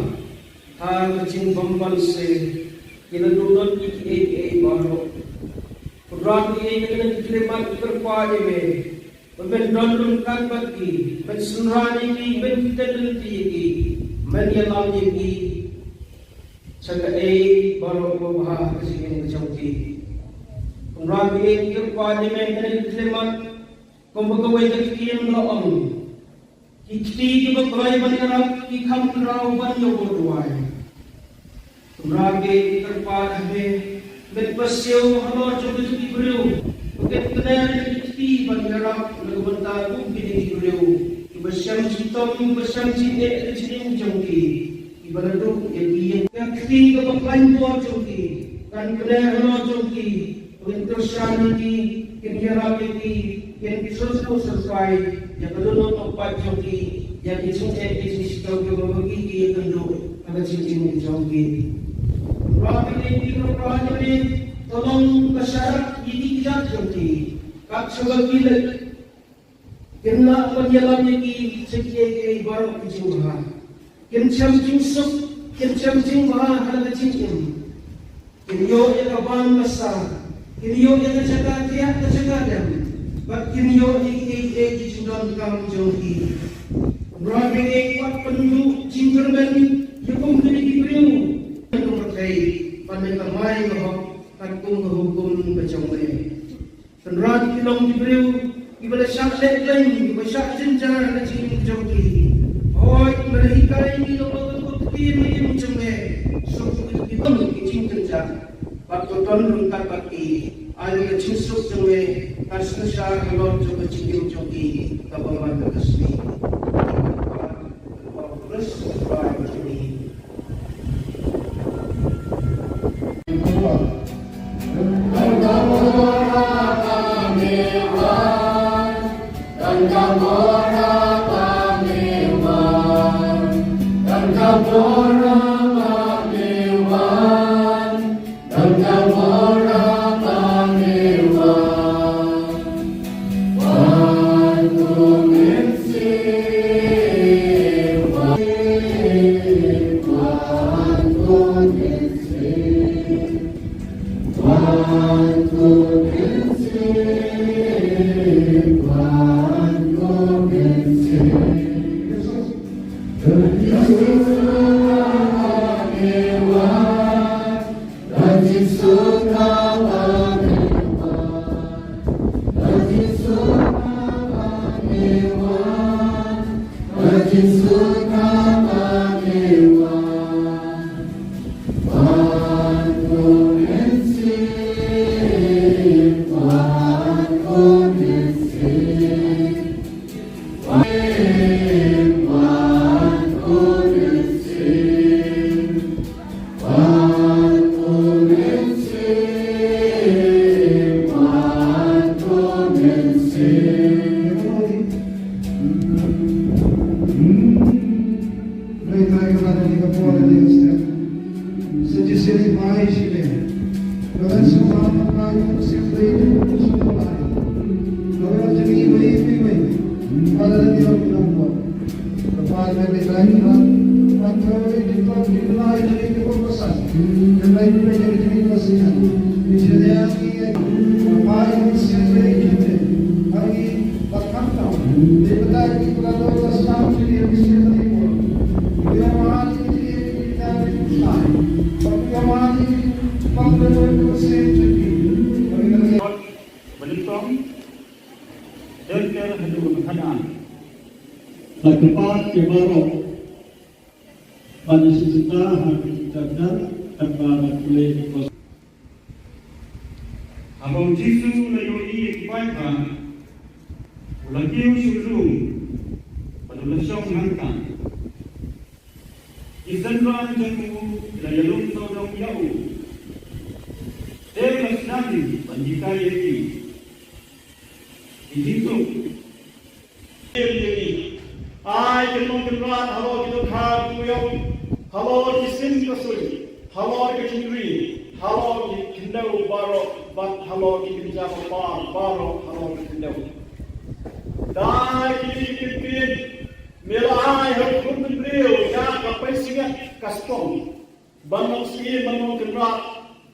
hal kecil bamban se kita duduk di baru program ini kita diterima terpakai me pembentuk kan bagi pensunrani ini bentuk ini menyelam ini sebagai baru bahas kesini kecauki program ini terpakai me kita diterima Kumbaga kakiyan laong, ikti bagay manirap ikam raw banyo buruay. Kumrage ikarpadahe, medpasyaw halor sa gusto ibriw, ugat kanayari ikti manirap nagabanta kung pinigibriw. Ibasyang sitom, ibasyang sinet at sining jangki, ibaladok yagiyan. Kakti kapaglain po jangki, kan kanayari halor jangki, pagintosyaniti, kinhirapiti, yang disusul sesuai yang belum tempat joki yang disuntik bisnis joki membagi yang kenduk ada cincin joki. Rapi ini rapi ini tolong masyarakat ini tidak joki. Kak sebagai kena penyelam ini sekian baru kejuruhan. Kencam jingsuk, kencam jingbahan ada cincin. Kenyo yang abang besar, kenyo yang terjaga tiap terjaga dan. Bakinyo iki jindon kam joki. Rabi kuat penuh jingkerben yakum kini kibriu. Yang berkait pada kamai bahwa takung hukum berjangkau. Penrat kilong kibriu ibadah syaklet lain ibadah syak jenjar na jing joki. Hoi ibadah hikai ni lokot kutin ni jengme. Suku kita jing jenjar. Waktu ton rungkat baki. Ayo kecil suk jengme. Kasih syar kalau coba cium joki kapan kasih. Terus berapa ini? Tempat kebarok pada sisa hakikatnya tanpa boleh dikos. Abang Jisu layoi kipaika ulakiu syurung pada lesyong hangkan. Isanran jangku layalung saudong yau. Dewas nadi banjikai yaki Dito. Ai kinrat halo kidukhag tuyong halo kisim kasui halo kichinri halo kindau baro bat halo kinja baro halo kindau dai kipin melai hal kun beliau ya kapai singa kastong banong si banong kinrat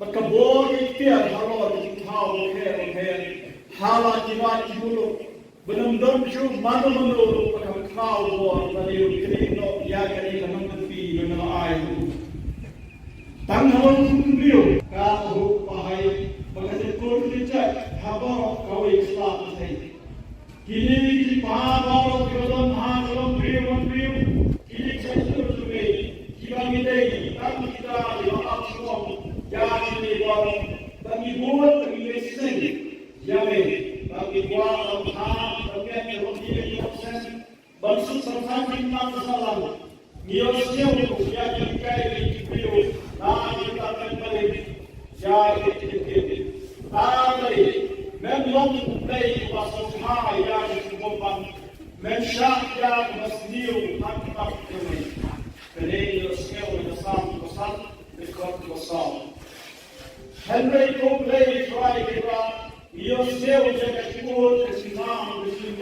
pakabor ikhtiar halo kithau he hala jiwa jibulu benam-benam cu mana-mana pada kau buat dari kini no ya kini kaman tepi dengan air. Tangan beliau kau pahai bagai kau tidak habar kau Islam saya. Kini di pahar dalam dalam beliau kini saya terus kita midai tapi kita lewat semua ya kini baru bagi buat bagi sen ya bagi buat Bansuk sarsan bintang salam, miosnya untuk ya dikai video, nah kita kembali ya itu, tapi memang mulai pasal hal ya disebutkan, mensyak ya masniu angkat kami, kerana miosnya untuk sam dekat besar. Henry Cobley try kita, miosnya untuk Khubor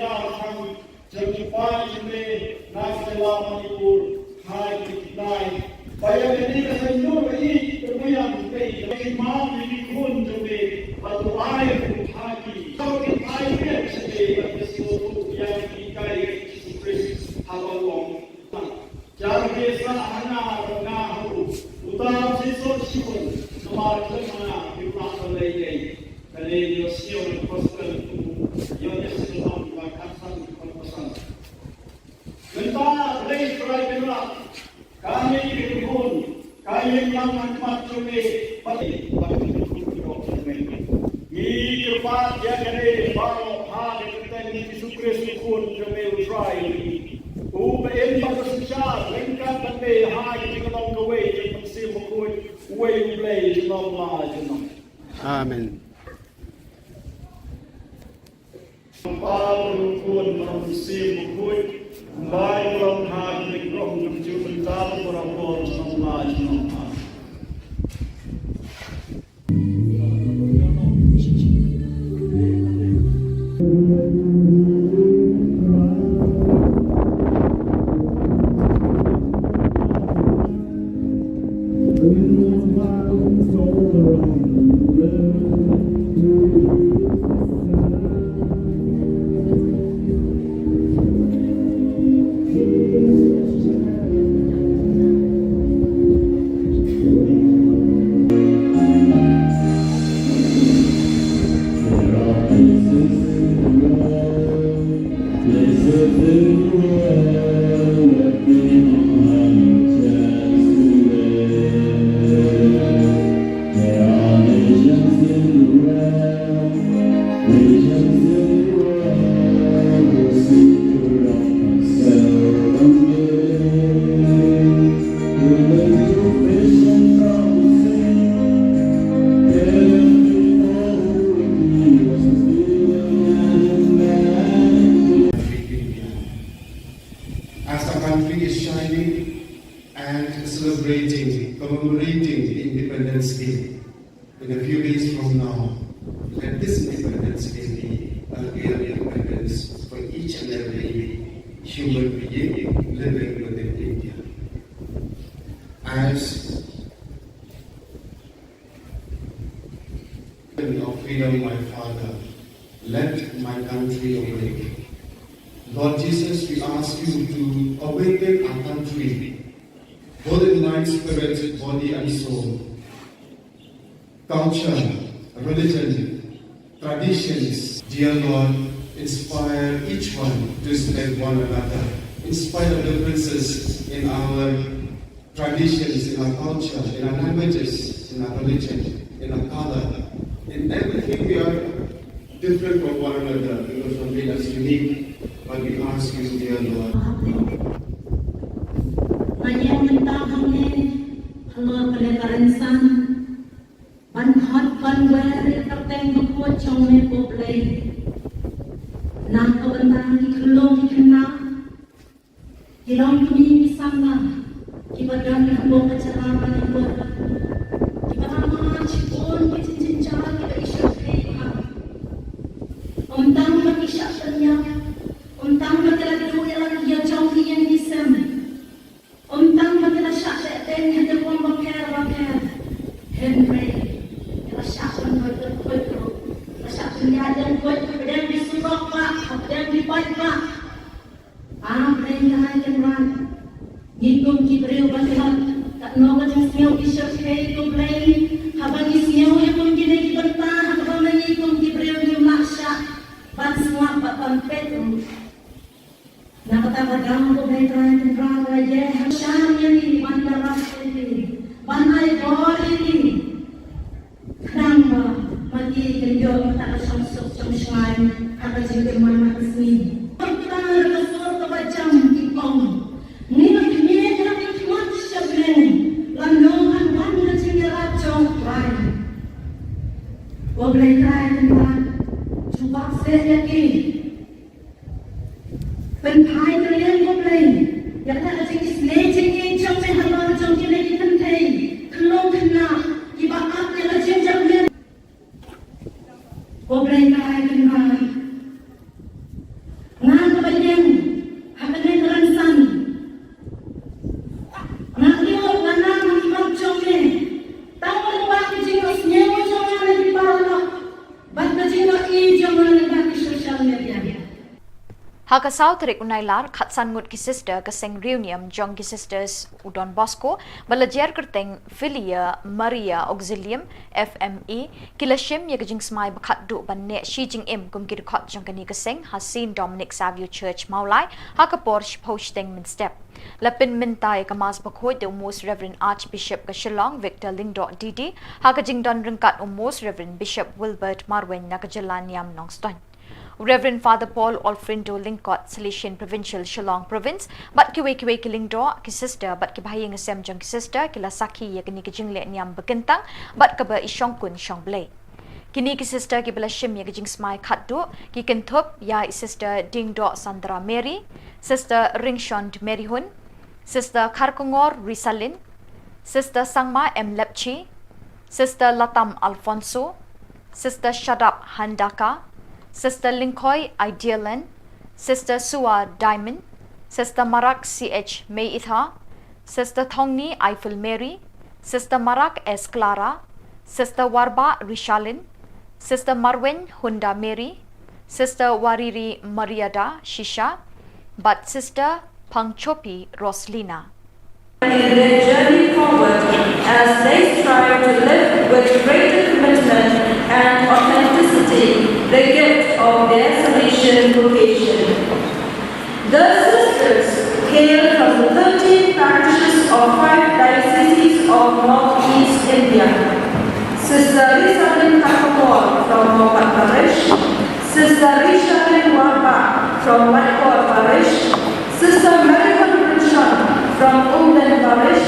Niam Jepang ini nasional Manipur hai kita bayar ini kesentuh ini kemudian dari mau dikun jadi atau air hati kalau kita air sebagai sesuatu yang kita Kristus halal jangan kisah hanya mengahu utama sesuatu siapa semakin mana kita selesai dari Yosef Pastor Yosef Mentah dari kerajaan kami dihubung kami yang macam ini pasti ini cepat ya kene baru hari kita ini Kristus pun kami utrai uben pada susah lengkap kami hari kita long the way kita mesti mengikut way play jenam lah jenam. Amen. Paul pun mesti mengikut baik dalam hati roh menuju dalam orang-orang semua jenama. Commemorating the Independence Day in a few days from now. Let this Independence Day be a real independence for each and every human being living within India. As of freedom, my Father, let my country awake. Lord Jesus, we ask you to awaken our country, both in mind, spirit, body and soul. Culture, religion, traditions, dear Lord, inspire each one to respect one another, in spite of differences in our traditions, in our culture, in our languages, in our religion, in our color. In everything we are different from one another because something that's unique. But we ask you, dear Lord. Halo pelebaransan, ban hot ban where kapten bukut chong me poplay. Kilang kami sama, kibadan hambong kacaraman yang buat, kibaman cipon cincin kita isyak hei Untang makisyak tanya, untang matela dua lagi yang jauh yang disem, untang matela syak ten yang terbuang bakar, Henry, kita syak kuat, syak penyajian kuat, pedang disurok pak, pedang dipaik pak. Perintah kenran, ngitung kibril batilan, tak nongol yang siau isyak hei kumplay, habang isiau yang mungkin dibentah, habang ngitung kibril yang maksyak. Ban semua ban Petru. Nak kata dalam kebetulan tentang raja Hasan ini ban darah ini, ban air ini. Kenapa mati kenjol tak sungsuk sungsai, apa juga mana kesini. Kita bersuara kebacam kipong. Nina kini nak ikut sebelum landungan ban kecil jauh lain. Wablay try tentang Sebab saya yakin Penpai terlihat komplain Yang tak ada jenis lejeng Jom saya halau jom kena dipentai Kelong kena Ibak apa yang jam dia Komplain kai kena Ngan kebayang Hakanai teransan Nak lihat nanang Ibak jom ni Tahu luar kejengos Nyewa jom yang lagi parah Basta jino jom mengenai sosial media. Hakasaw tarik unailar khatsan ngut ki sister kaseng reunion jong ki sisters Udon Bosco balajer kerteng Filia Maria Auxilium FME kilashim ye gajing smai bakhat du banne Shi Jing Im kum ki khot jong kani kaseng Hasin Dominic Savio Church Maulai hakapor posting min step lapin mintai kamas bakhoi de most Reverend Archbishop ka Shillong Victor Lingdo Didi hakajing don ringkat most Reverend Bishop Wilbert Marwen nakajalan yam nongston Reverend Father Paul Alfrindo Lingkot, Salesian Provincial Shillong Province, but kiwe kilingdo ki sister, but ki bahayang asem jong ki sister, kila saki ya kini ki jingle niam bekentang, but kaba isyong kun syong blay. Kini ki sister ki bala shim ya ki jing smai khatdu, ki ken Thup ya sister Dingdo Sandra Mary, sister Ringshond Mary Hun, sister Karkungor Risalin, sister Sangma M Lepchi, sister Latam Alfonso, sister Shadap Handaka, Sister Linkoy Idealan, Sister Sua Diamond, Sister Marak CH May Itha, Sister Thongni Eiffel Mary, Sister Marak S Clara, Sister Warba Rishalin, Sister Marwen Hunda Mary, Sister Wariri Mariada Shisha, but Sister Pangchopi Roslina. In their journey forward as they strive to live with greater commitment and authenticity the gift of their Salesian vocation. The sisters hail from the 13 parishes of 5 dioceses of Northeast India. Sister Rishabin Khubor from Mopat Parish, Sister Rishabin Warba from Whitehall Parish, Sister Marion Richard from Umden Parish,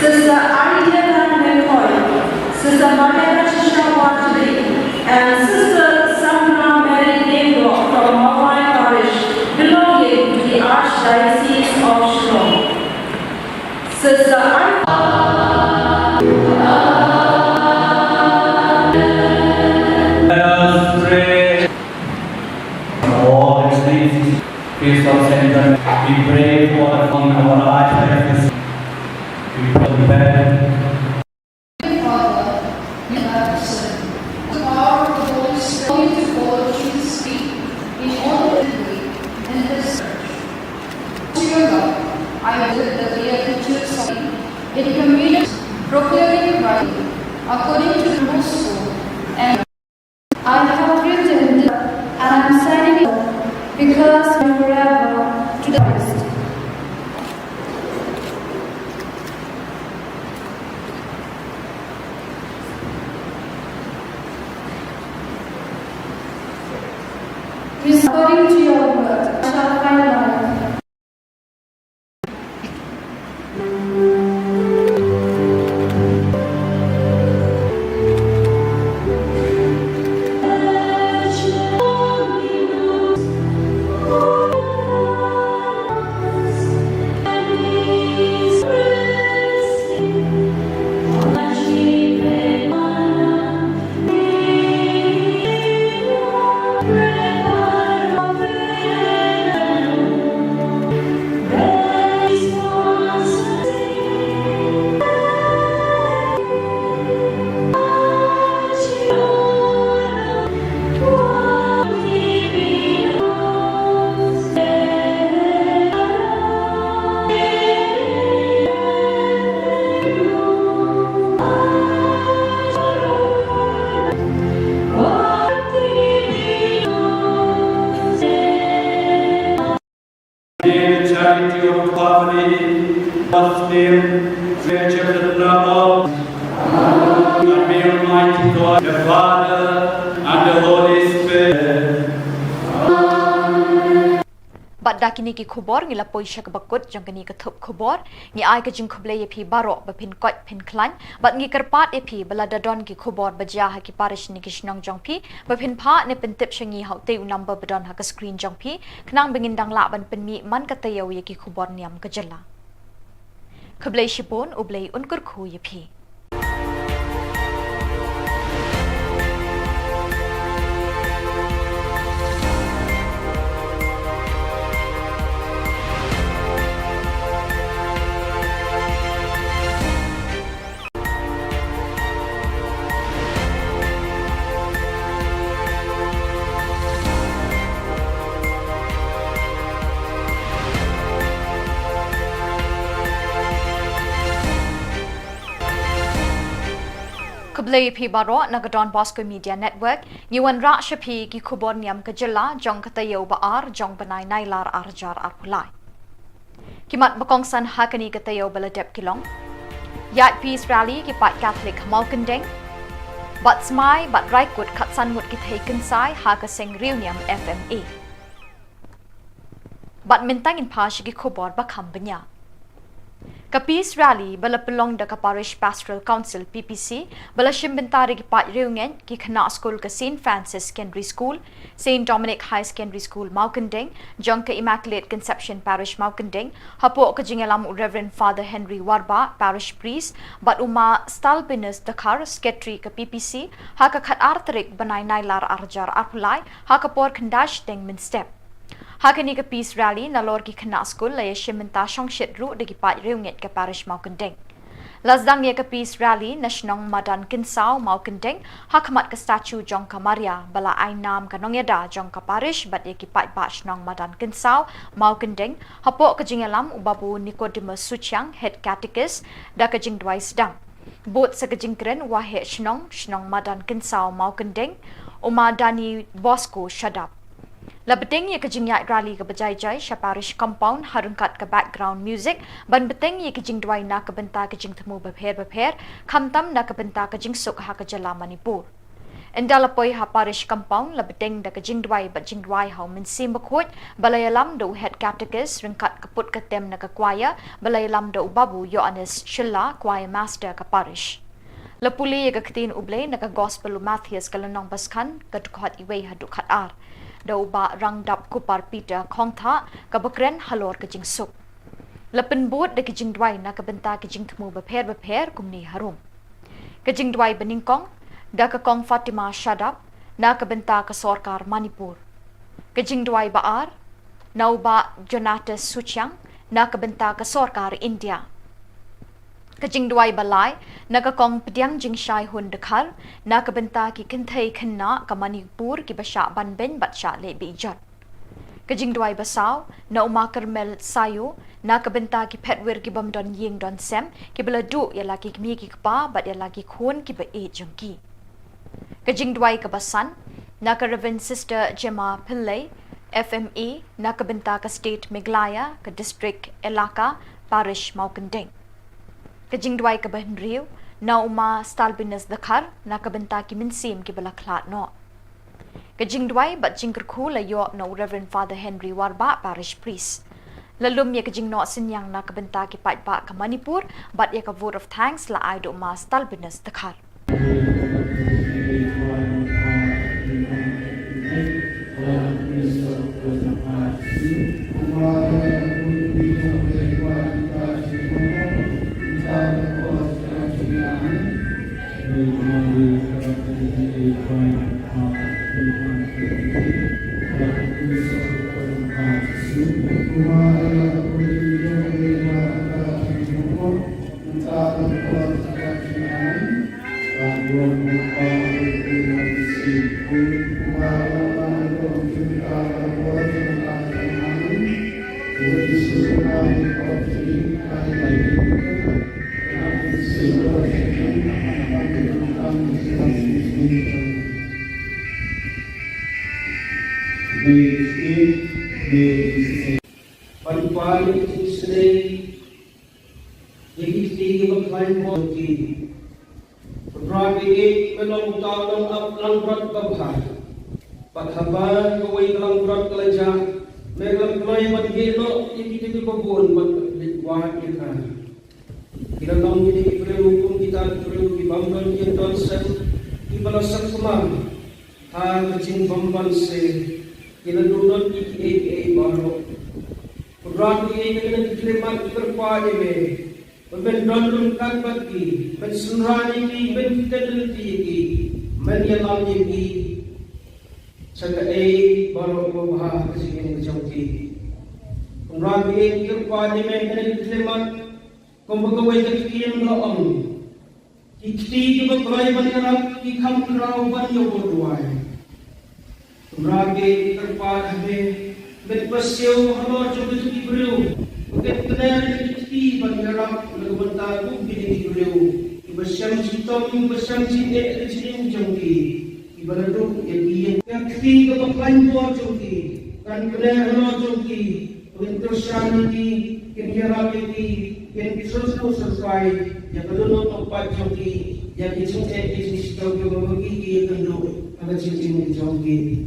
Sister Ariana McCoy, Sister Maria Shisha Watri, and Sister Sandra Mary Dingdo from Mawai Parish, belonging to the Archdiocese of Shillong. Sister Let us pray. Lord, please, peace of Saint, we pray for our Archdiocese. We pray for the Father, you have said, the power of the Holy Spirit to follow Jesus' feet in all that we in this church. To your love, I visit the Beatitudes of in communion, proclaiming rightly, according to the gospel, and I have written this, and I am signing it because forever to the Christ. According to your word, I shall find life. unity of the family, God's name, creature the blood of, and may Almighty God, the Father, and the Holy Spirit. Bat dakini ki khubor ngila poisha ka bakut jong kani ka thup khubor ngi ai ka jing khuble ye phi baro ba phin koi phin klan bat ngi karpat ye phi bala dadon ki khubor baja ha ki parish ni ki shnong jong phi ba phin pha ne pen tip shangi hau te number badon ha ka screen jong phi khnang bingin dang la ban pen mi man ka tayaw ye ki khubor niam ka jala khuble shipon ublei unkur khu ye phi Kublai phi baro nagadon Bosco Media Network Yuan Ra Shapi ki Khubor Niam kajala jong katayo ba ar jong banai nailar arjar arpulai Kimat bakong san hakani katayo baladep kilong Yat peace rally ki pat Catholic Malkandeng Bat smai bat raikut katsan mut ki taken sai haka sing reunion FMA Bat mintang in pashi ki Khubor ba khambanya Ka peace rally bala pelong da ka parish pastoral council PPC bala shimbentari ki pat reungen ki khana school ka St Francis Secondary School St Dominic High Secondary School Maukandeng jong ka Immaculate Conception Parish Maukandeng hapo ka jingalam Reverend Father Henry Warba parish priest bat uma stalbinus dakar secretary ka PPC ha ka khat artrik banai nailar arjar arpulai ha ka por khandash deng min step Hakani ka peace rally na lor ki khana school la yeshimenta shongshit ru de ki pat reunget ka parish Maukandeng. Lazdang ye ka peace rally na shnong madan kinsao Maukandeng hakamat ka statue jong ka Maria bala ai nam ka nongyada jong ka parish bat ye ki pat ba shnong madan kinsao Maukandeng hapo ka jingalam ubabu Nicodemus Suchang head catechist da ka jing dwai sedang. Bot sa ka jingkren wa he shnong madan kinsao Maukandeng uma dani Bosco shadap. Labeteng ye kajing yak rally ka bajai jai sha parish compound harungkat ka background music ban beteng ye kajing dwai na ka benta kajing themu bapher khamtam na ka benta kajing suk ha ka jala Manipur Endalapoi ha parish compound labeteng da kajing dwai bat jing dwai hau min sim bakhot balayalam do head catechist ringkat kaput ka tem na ka choir balayalam do babu Yohanes Shilla choir master ka parish Lapuli ye ka ktin ublay na ka gospel Matthias kalanong baskan ka tukhat iway ha dukhat ar Daw ba rangdap kupar Peter Kongtha kabakren halor kajing suk. Lapin bot da kajing dwai na kabenta kajing temu bapher kumni harum. Kajing dwai beningkong da ka kong Fatima Shadap na kabenta ka Sorkar Manipur. Kajing dwai baar nau ba Jonatas Suchang na kabenta ka Sorkar India. Kajing dwai balai naga kong pediang jing shai hun dekhar na kabenta ki kinthai khanna ka Manipur ki basha banben batsha le bijat Kajing dwai basau na uma Karmel sayu na kabenta ki petwer ki bam don ying don sem ki bela du ya laki kmi ki pa bat ya laki khon ki ba e jungki Kajing dwai ka basan na ka Reverend Sister Gemma Pillai FME na kabenta ka state Meghalaya ka district Elaka parish Maukandeng Kajing dwai ka bahnriu na uma stalbinus dakhar na kabenta ki minsim ki balaklat no. Kajing dwai bat jingker khu la yo no Reverend Father Henry Warba parish priest. Lalum ye kajing no sinyang na kabenta ki pat ba ka Manipur bat ye ka vote of thanks la ai do uma stalbinus dakhar. Balik-balik today, the climb on the Ragi melong talong up langrat babha, but haban away langrat kalaja, melang klay magilo, ikiti babon, but wahad kita. Kita long ini perlu kita perlu dibangun kita sen, ibalasak semang, hal kecil bamban se, kita duduk iki baru. Ragi kita dikelimat terpadi me. Ben donrun kan bagi, ben sunrani ki, ben fidelity ki, ben yalam ki, saka baru baha kesini macam ki. Kumrang ki kirpani me kena dikelimat, kumbagawai kekian loong, ikti ki baklai banyarak ki kam kerau ban yoboduai. Kumrang ki kirpani me, ben pasio halo coba tu beriu, bukan kena ikti banyarak Banta pun pilih beliau. Iba siam citom, iba siam cinde, cincin jongki. Iba leduk yang ketiga berklaim buat jongki. Kan kena halo jongki. Untuk siam ini, kira ini, yang terus sesuai. Yang kedua tempat jongki. Yang cincin jongki berbagi yang kedua ada cincin jongki.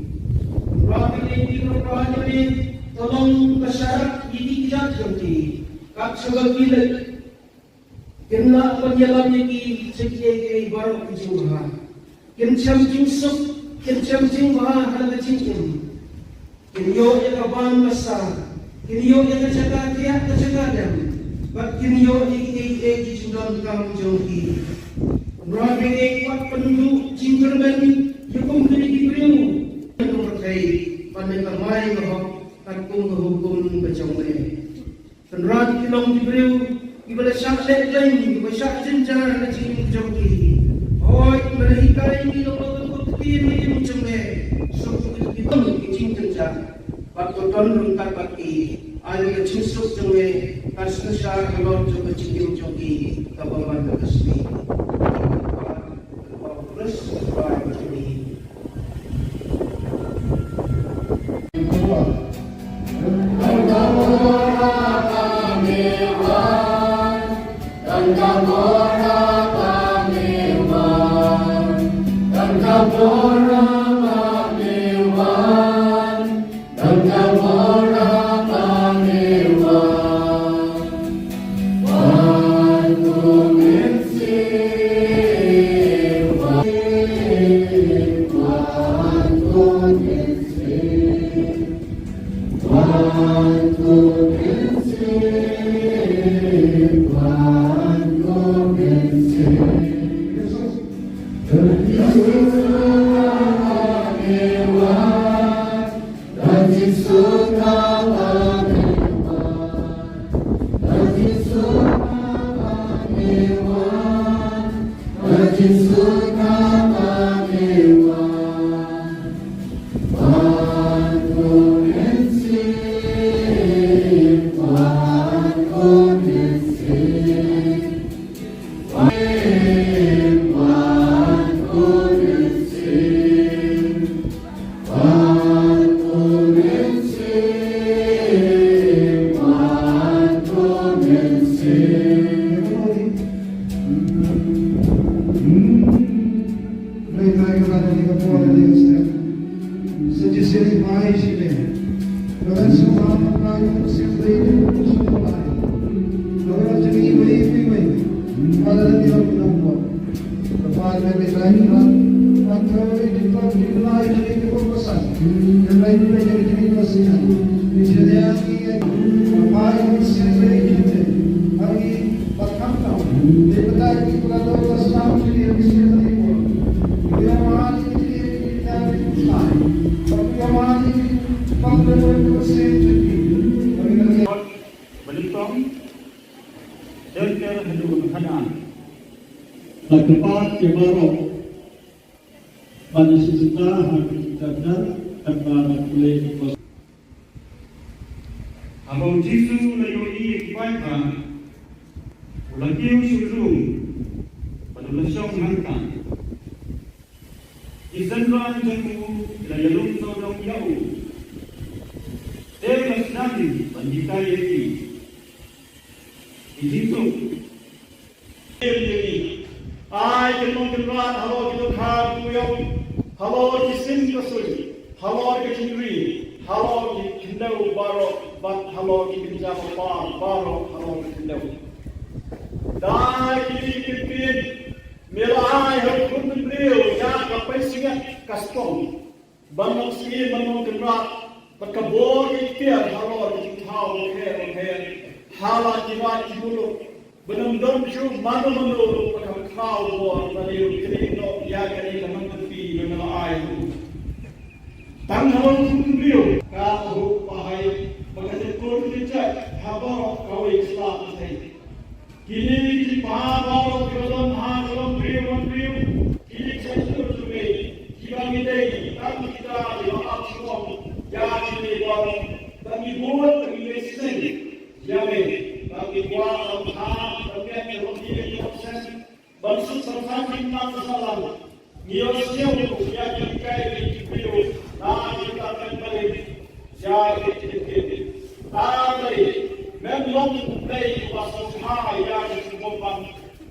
Berapa ini berapa ini? Tolong masyarakat ini tidak jongki. Kak sebagai Kena penjalan ini sekian baru kejauhan. Kencam jingsuk, kencam jingha ada cincin. Kenyo yang kaban besar, kenyo yang kejaga dia kejaga dia. Bak kenyo ini sudah kamu jauhi. Berapa kuat penduduk jingkerben hukum kini diberiu. Nomor kaya pada kamai bahwa takung hukum berjauhan. Penrat kilong diberiu. Ibadah syak lain, ibadah syak jenjar na cincin jauhi. Oh, ibadah hikai ini lomba kutip ini macam ni. So kita cincin jenjar. Waktu tuan rungkat baki, air cincin jauhi. Kasih syak kalau coba cincin jauhi, kapan mana kasih. Terus macam ni. Kepat kemarok pada sisa hakikatnya tanpa boleh dikos. Abang Jisu layoi kibaika ulakiu syurung pada lesyong hangkan. Isandran jamu layalung saudong yau. Dewas nadi bandikai eki Itu. Ai kenong kenrat halo kita kham kuyong halo kisim kasui halo kecindri halo kindau baro bat halo kinja pang baro halo kindau dai kipin melai har kun beliau ya kapai singa kastom banong si banong kenrat pakabor kitia halo kithau he hala jiwa jibulu benam dom chu mano mano pakam khau bo baliu krino ya kani kamang pi benam ai tang halon kundiu ka hu pahai bagate kur dicha habo kawi islam sai kini ki pa ba kolom ha kolom priu kini chatu tume kibangi dei tam kita yo apsom ya kini bo tami buat tami lesen ya me bagi kuat Allah, bagi yang lebih proses, bangsa serta kita salam. Niosnya untuk yang kita itu, nah kita akan balik. Jadi kita, tapi memang dari bahasa Hai yang disebutkan,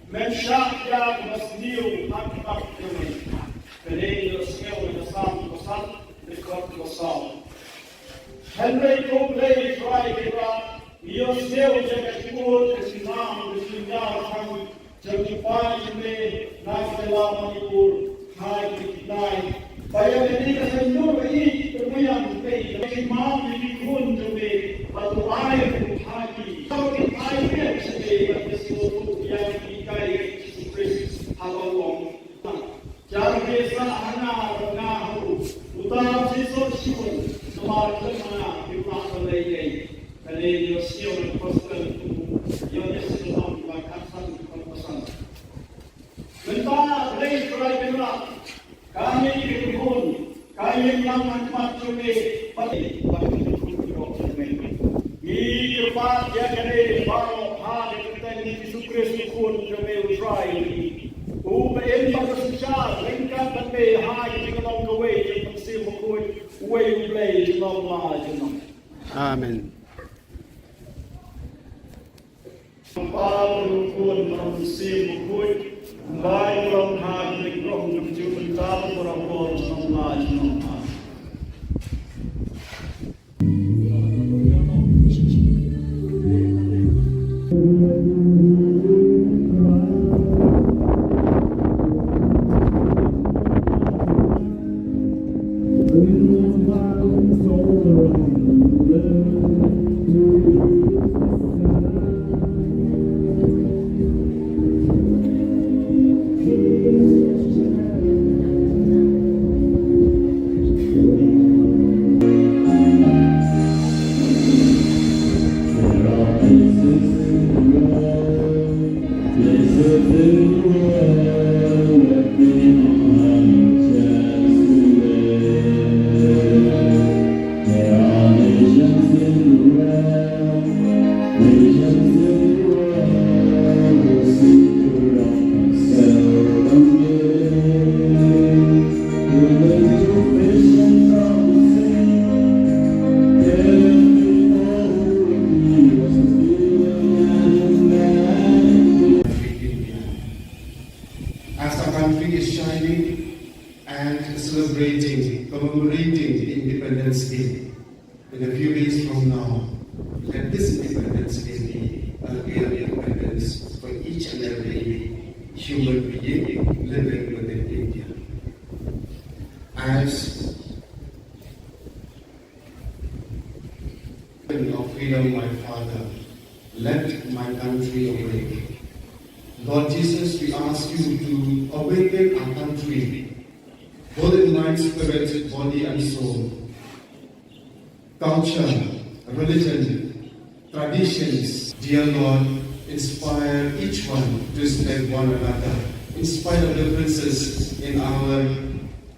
mensyak yang mesniu tanpa kini. Jadi niosnya untuk pesan dekat besar. Henry Copley try kita. Ia seu jaga Khubor kesinam kesinjar kami jangkipai ini naik dalam Manipur hai kita bayar ini kesenjur ini terbayang ini kesimam ini pun jadi batu air hati kalau kita air sebagai sesuatu yang kita Kristus halong jangan desa hana rengahu utar sisor siun semakin mana kita selesai. Kali Yosio dan Pastor itu, Yosio dalam bakasan perpesan. Mentah dari kerai berat, kami dikubur, kami yang manfaat cumi, pasti bagi dikubur cumi. Di tempat yang kali baru hari kita ini disukres dikubur cumi utrai ini. Uben pada susah, lengkap tapi hari kita nak kawai, kita mesti mukul, way play, kita nak jenam. Amen. Paul pun merusim mukul, baik orang hati orang menuju mental orang orang semua jenama. Commemorating the Independence Day in a few days from now. Let this Independence Day be a real independence for each and every human being living within India. As of freedom, my Father, let my country awake. Lord Jesus, we ask you to awaken our country, both in mind, spirit, body and soul. Culture, religion, traditions, dear Lord, inspire each one to respect one another, in spite of differences in our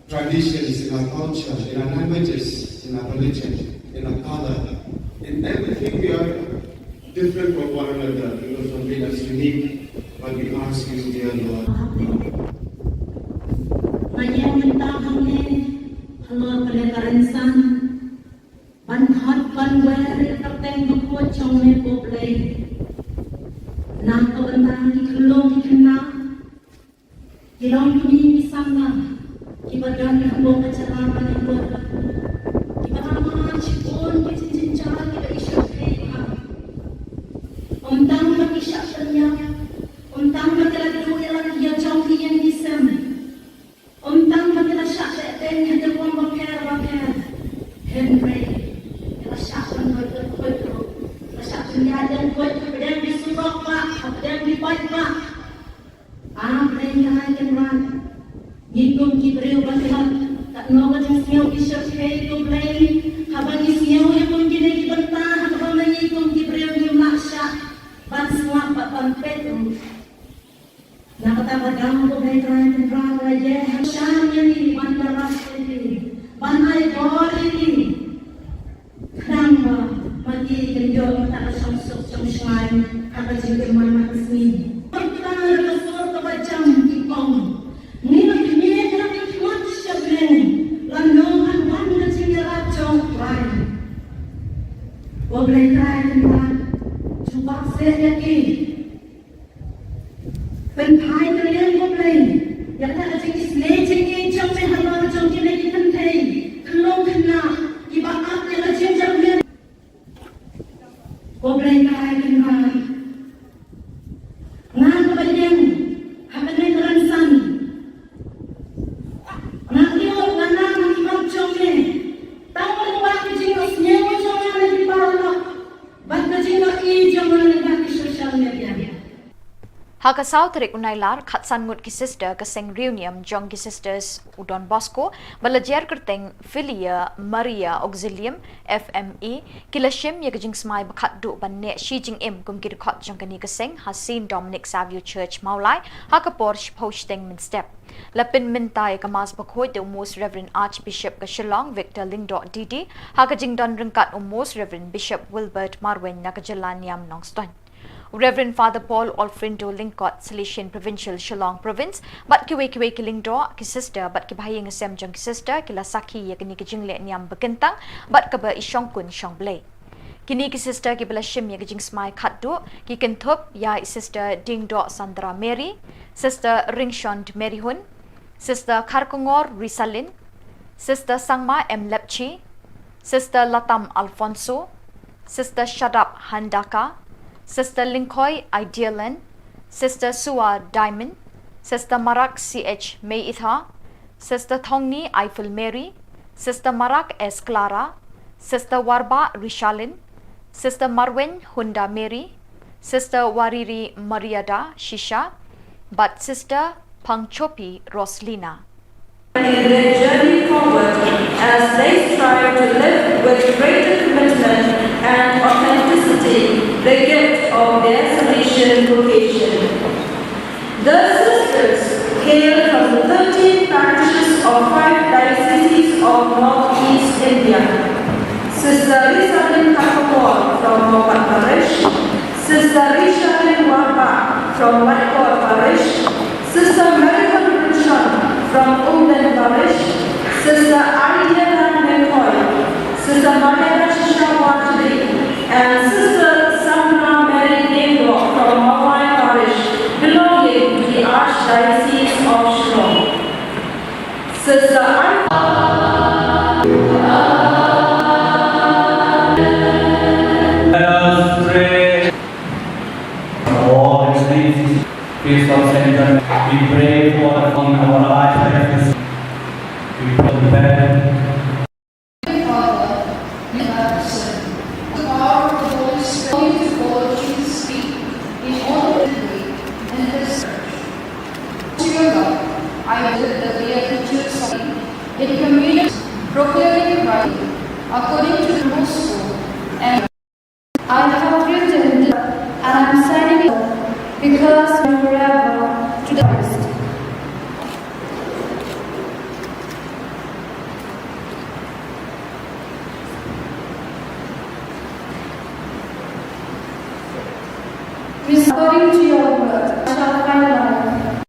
traditions, in our culture, in our languages, in our religion, in our color. In everything we are different from one another, because something that's unique, but we ask you, dear Lord. Hello, Palevarensan, Ban Hot Ban Where, Captain Boko Chome Poplay, Ilong kami isama, kibagan hambong kacaraman yang buat, kibagan cipon kicincin kita isyak hei Untang makisyak tanya, untang makilag duwilang ya jauh yang disem, untang makilag syak ten yang terbuang bakar, Henry, kita syak buat syak penyadan buat pedang disurok pak, pedang dipaik pak. Yang kan ngikung kibreu batilat tak noga jeng siau isyak hei tu play habang siau yang mungkin lagi bentah habang ngikung kibreu ni maksya ban semua ban petu nak kata badang ko play try aja syam ini ban daras ini ban ai gor ini namba mati kenjo tak sok sungai apa jeng mana kesini Boleh try tempat cuba saya lagi pentai terlihat boleh yang tak ada jenis lejeng jam sehalau jam kini kita pentai kelong kena iba apa lejeng jam ni boleh try tempat ngan kebanyakan hampir teransan ngan dia ngan imam jam ni tahu waktu jenis nyewa jam ni Haka South Rik Unailar Khatsan Ngut ki sister Kaseng Reunion Jong ki sisters Udon Bosco Balajer Kerteng Filia Maria Auxilium FME Kilashim Yakajing Smai Bakat Du Banne Shi Jing Im Kum ki Khot Jong Kani Kaseng Hasin Dominic Savio Church Maulai Haka Porch Posting Min Step Lapin Mintai Kamas Bakhoi the Most Reverend Archbishop Kashilong Victor Lingdo Didi Haka Jing Don Ringkat Most Reverend Bishop Wilbert Marwen Nakajalan Niam Nongston Reverend Father Paul Alfrindo Lingkot Salesian Provincial Shillong Province but kiwe kilingdo ki sister but ki bahayang asem jong ki sister kila saki ya kini ki jingle niam bekentang but ka ba isyong kun syong blay kini ki sister ki bala shim ya ki jing smai khatdu ki ken thup ya sister dingdo Sandra Mary sister Ringshond Mary Hun sister Kharkongor Risalin sister Sangma M Lepchi sister Latam Alfonso sister Shadap Handaka Sister Linkoy Idealan, Sister Sua Diamond, Sister Marak CH May Itha, Sister Thongni Eiffel Mary, Sister Marak S Clara, Sister Warba Rishalin, Sister Marwen Hunda Mary, Sister Wariri Mariada Shisha, but Sister Pangchopi Roslina. In their journey forward as they strive to live with greater commitment and authenticity the gift of their Salesian vocation. The sisters hail from the 13 parishes of 5 dioceses of Northeast India. Sister Risalin Khubor from Mopat Parish, Sister Rishalin Warba from Watpor Parish, Sister Marion Richard from Umden Parish, Sister Ariana McCoy, Sister Maria Shisha and Sister Sandra Mary Dingro from Hawaii Parish, belonging to the Archdiocese of Shillong. Sister Let us pray. Oh, excellencies, Priest of St. John, we pray for our Archdiocese. We pray for the bed. Father, you have said, the power of the Holy Spirit to God to speak in all the way and this church. To your love, I visit the Beatitudes in communion, proclaiming rightly, according to the gospel, and I have written this, and I am signing it because forever to the rest. According to your word, I shall find life.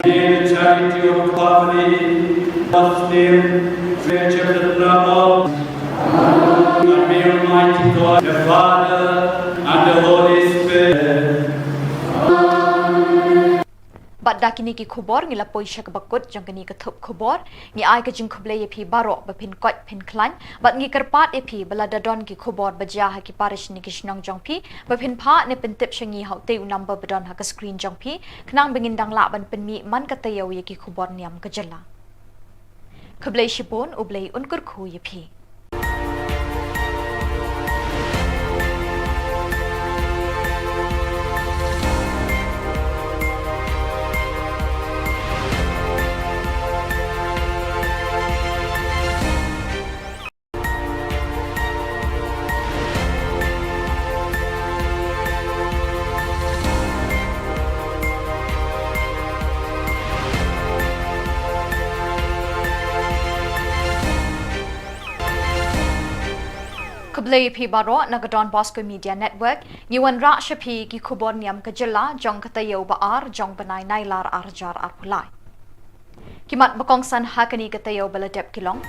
In the charity of family, God's name, creature the love of and may Almighty God, the Father, and the Holy Spirit. Bat dakini ki khubor ngila poisha ka bakut jang kani ka thup khubor ngi ai ka jing khuble ye phi baro ba phin kot phin klan bat ngi karpat e phi balada don ki khubor baja ha ki parish ni ki shnong jong phi ba phin pha ne pin tip shangi hau te number badon ha ka screen jong phi khnang bingin dang la ban pin mi man ka tayaw ye ki khubor niam ka jala khuble shibon ublei unkur khu ye phi Kublai phi baro nagadon Bosco Media Network ngiwan ra shapi ki Khubor Niam ka jilla jong katayo ba ar jong banai nailar arjar arpulai kimat bakong san hakani katayo baladep kilong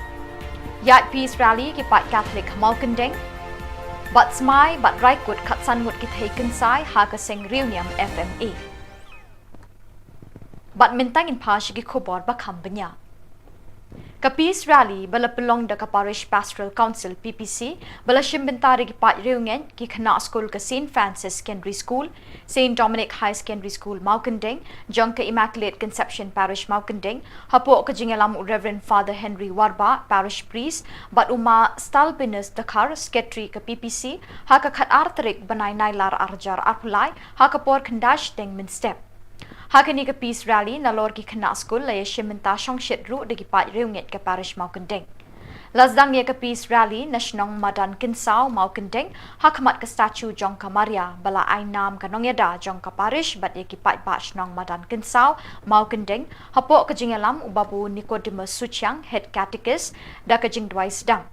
yat peace rally ki pat Catholic malkandeng bat smai bat raikut khatsan mut ki taken sai ha ka sing reunion FMA bat mintang in pash ki Khubor ba khambanya Ka peace rally bala pelong da ka parish pastoral council PPC bala shimbentari ki pat reungen ki khana school ka St Francis Secondary School St Dominic High Secondary School Maukandeng jong ka Immaculate Conception Parish Maukandeng hapo ka jingalam Reverend Father Henry Warba parish priest bat uma stalpinus dakar secretary ka PPC ha ka khat artrik banai nailar arjar arpulai ha ka por khandash deng min step Hakani ka peace rally na lor ki khana school la yeshimenta shongshit ru de ki pat reunget ka parish Maukandeng. Lazdang ye ka peace rally na shnong madan kinsao Maukandeng hakmat ka statue jong ka Maria bala ai nam ka nongyada jong ka parish bat ye ki pat ba shnong madan kinsao Maukandeng hapo ka jingalam ubabu Nicodemus Suchiang head catechist da ka jingdwai sedang.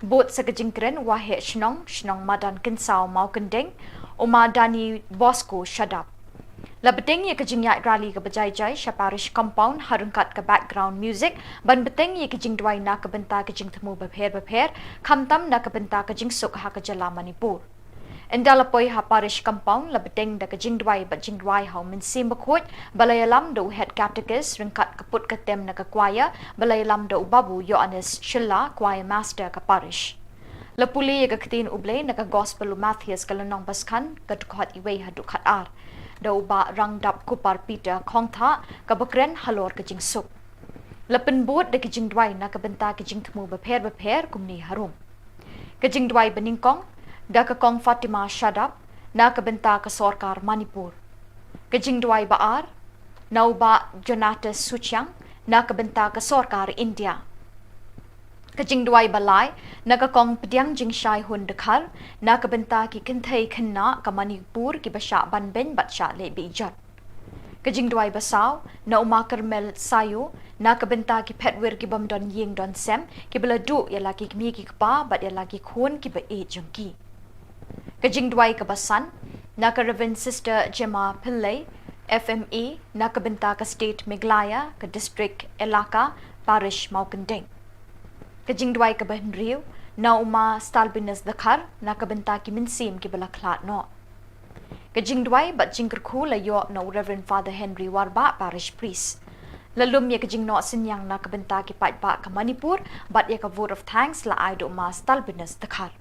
Bot sa ka jingkren wahe shnong madan kinsao Maukandeng umadani Bosco shadap. Labeteng ye kajing yak rally ka bajai-jai sha parish compound harungkat ka background music ban beteng ye kajing dwai na ka benta kajing temu bapher khamtam na ka benta kajing suk ha ka jala Manipur endalapoi ha parish compound labeteng da kajing dwai ba jing dwai ha min sim bakhot balayalam do head catechist ringkat kaput ka tem na ka choir balayalam do babu Yohanes Shilla choir master ka parish lapuli ye ka ktin uble na ka gospel Matthias kalanong baskan ka tukhat iwei ha dukhat ar Dau ba rang dap kupar Peter khong tha ka bakren halor ka jing suk lapen bot de ka jing dwai na ka benta ka jing thmu bapher kumni harum ka jing dwai beningkong da ka kong Fatima Shadap na ka benta ka sarkar Manipur ka jing dwai ba ar nau ba Jonatas Suchiang na ka benta ka sarkar India Kajing duai balai naga kong pediang jing shai hun dekhar na ka benta ki kinthai khanna ka Manipur ki basha ban ben batsha le bijat kajing duai basau na uma karmel sayo na ka benta ki phetwer ki bam don ying don sem ki bela du ya lagi mi ki pa bat ya lagi khun ki ba e jongki kajing duai ka basan na ka Reverend Sister Gemma Pillai FMA na ka benta ka state Meghalaya ka district Elaka parish Maukandeng Kajing dwai ka bahinriw na uma stalbinus dakhar na kabenta ki minsim ki balaklat no. Kajing dwai bat jingkerku layo na Reverend Father Henry Warba parish priest. Lalum ye kajing no sinyang na kabenta ki patba ka Manipur bat ye ka vote of thanks la ay do uma stalbinus dakhar.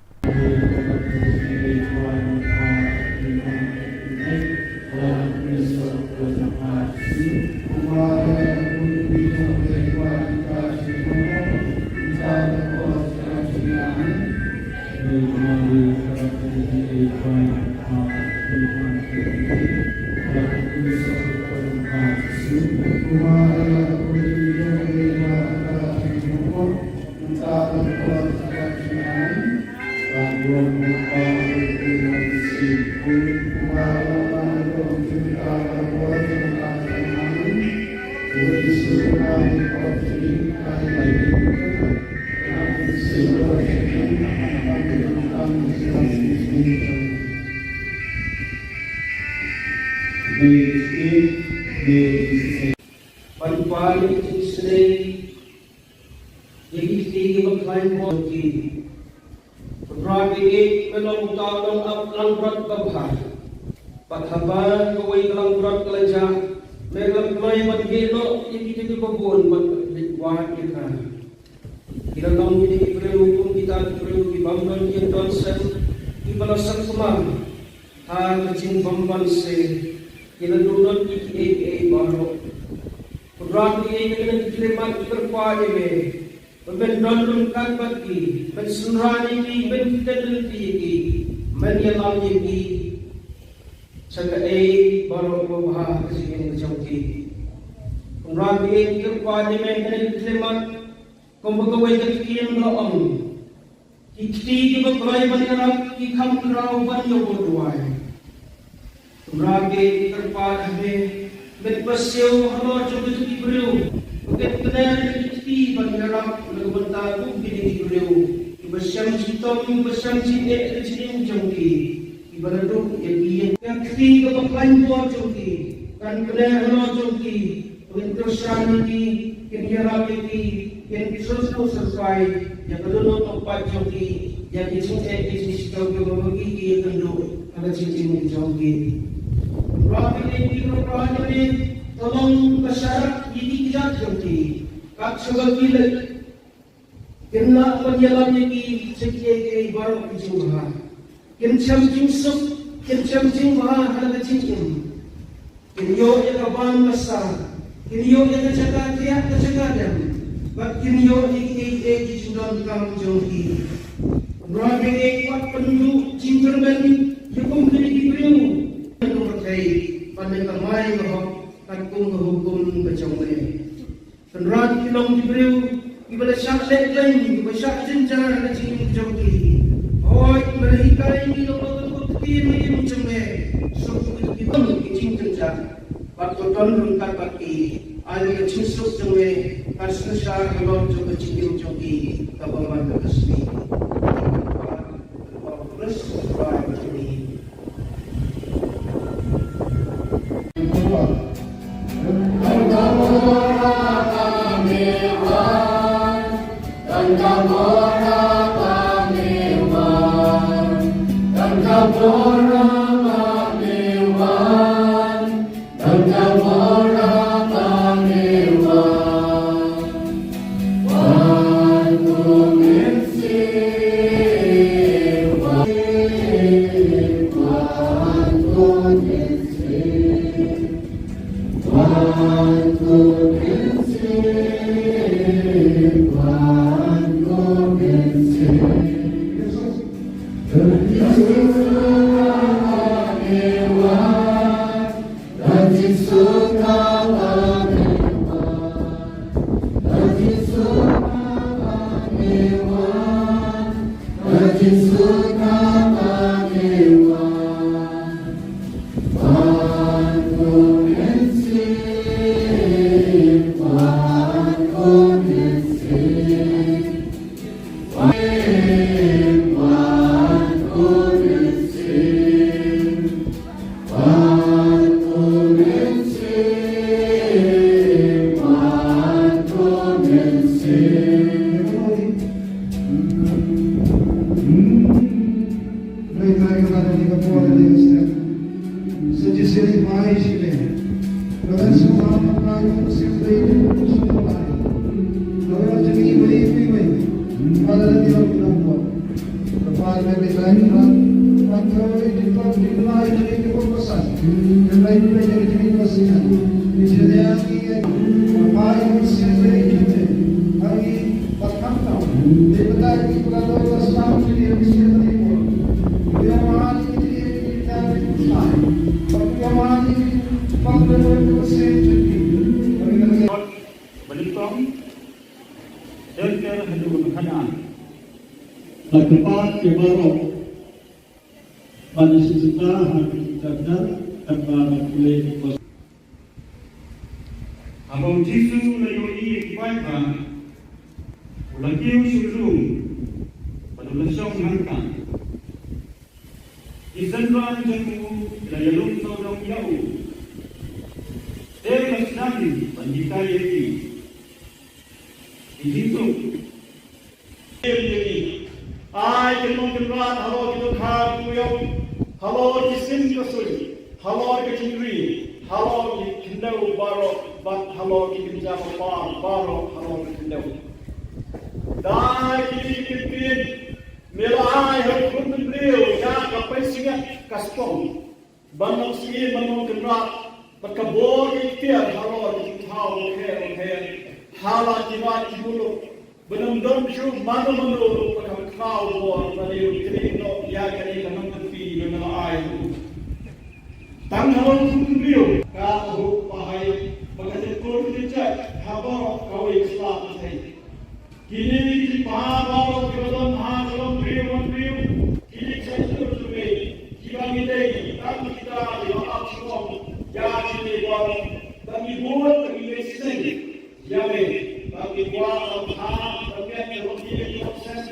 Father, in His name, He is the climb on the Ragi melong talong up langrat babha pathaban kawai langrat kalaja melam klai ban gelo iki ti babon ban wahat kita kita tong ini perlu kita perlu di bangdan yang donsen di balasan semang ha kecing bamban se kita duduk iki baro Ragi ini diterima terkuat ini ben don kan bagi ben sunrani ki ben tedel ki men yalam ki saka baro ko bha kasi macam ki umran ki ke pa ni men ne tleman ko mo ko wai ki en lo om ki ki ko klai ban na ki kham rao ban yo ko duai umran ki ke pa ne ben pasyo halo chobe ki bru Bukan kenal kita berharap berbentang bukti beliau. Bersama kita, bersama kita sini jangki. Ibarat yang ketiga berkelan buat jangki. Kan kenal jangki. Penterusan ini, yang diharap ini, yang disusul sesuai. Yang kedua tempat jangki. Yang dicintai di sisi jangki membagi yang kedua ada cincin jangki. Berapa ini berapa ini. Tolong masyarakat ini tidak jauhi. Kak sebagai kena penjalan ini sekian baru dijumpa. Kencam jingsuk, kencam jingwa ada cincin. Kenyo yang kawan besar, kenyo yang kejaga dia kejaga dem. Bak kenyo ini sudah kamu jauhi. Berapa kuat penduduk cincin bani, hukum kini diberiu. Nomor kaya pandai kamai bahwa Kung hukum kecomnya. Penrat kilong diberiu, ibadah syak lain, ibadah syak jenjar ada cincin jauhi. Oh, ibadah hikai ini lompat kutin ini macamnya. Suku itu kita cincin jenjar. Waktu tahun lengkap bagi, ada cincin jauhi. Kasih syak kalau coba cincin jauhi, kapan kesini. Terus baik ini. Keempat kebarok pada sejuta hari kadar tanpa boleh. Abang Jisu layoi kibaika ulakiu surung pada lesong hangkan. Isendran jamu layalum sorong yau. Dewas nani panjita yeti Hidu. Ai kinong kinran halo kinukha kuyo. Halo kisim kasui. Halo kicingri. Halo kindau baro bat halo kinjam pan baro halo kindau. Dai kipin mela ai hal kun beliau ya kapai singa kaspong. Banong si banong kinran berkabur ikhtiar halo kintau ke hala jimat jibulu. Benam-benam syu mana-mana pada kau buat dari kering no ya kali kanang tepi dengan air. Tang hawan kumbio kau pahai mengajar kau dijak habar kau Islam saya. Kini di paham kebetulan halam beriu kini saya terus kita midai tak kita dimaaf semua ya kini buat tapi buat kami sendiri ya bagi buat bagian yang proses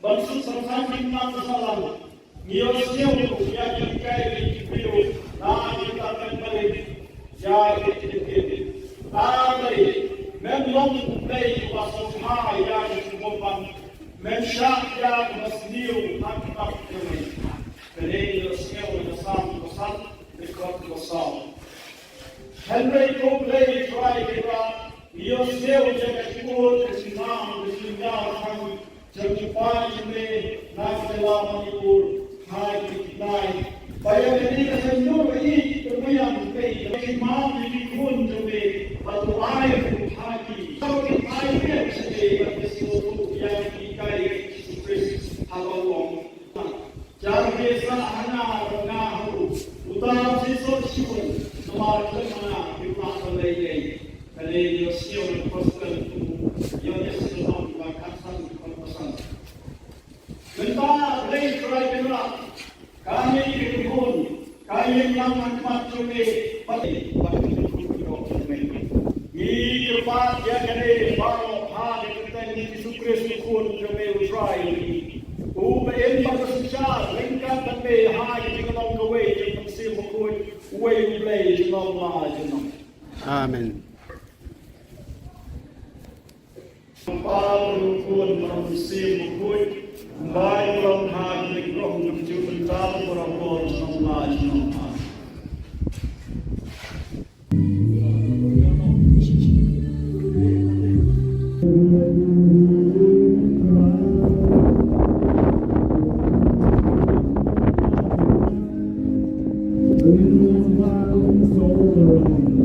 bangsa sama kita salam niosnya ya kita itu nah kita akan balik ya kita tadi memang dari wasfa ya kita mensyak ya masniu akbar kami dari niosnya bersam dekat bersam Henry Copley try kita Dios seu jaga Khubor kesimam kesimam kami jemputan ini nak dalam Manipur hai kita bayar ini kesenjur ini bermayam bayi kesimam ini pun jadi batu air hati kalau kita air sedih bersesuatu yang kita Kristus halawong jangan biasa hanya rengahu utama siswa semar kemana kita selesai Kali Yosio berpesan Yosio berkata berpesan. Bentar lagi kerai benar. Kami dikubur, kami yang amat cumi pati pati kami. Ini tempat yang kali baru hari kita ini disukres pun cumi utrai. Uben bersusah, lengkap tapi hari kita nak kawai yang mesti mukul, way play jenam lah jenam. Amen. Para rukun manusia mukul, baik orang hati orang mencuci tahu orang orang semua semua. Soul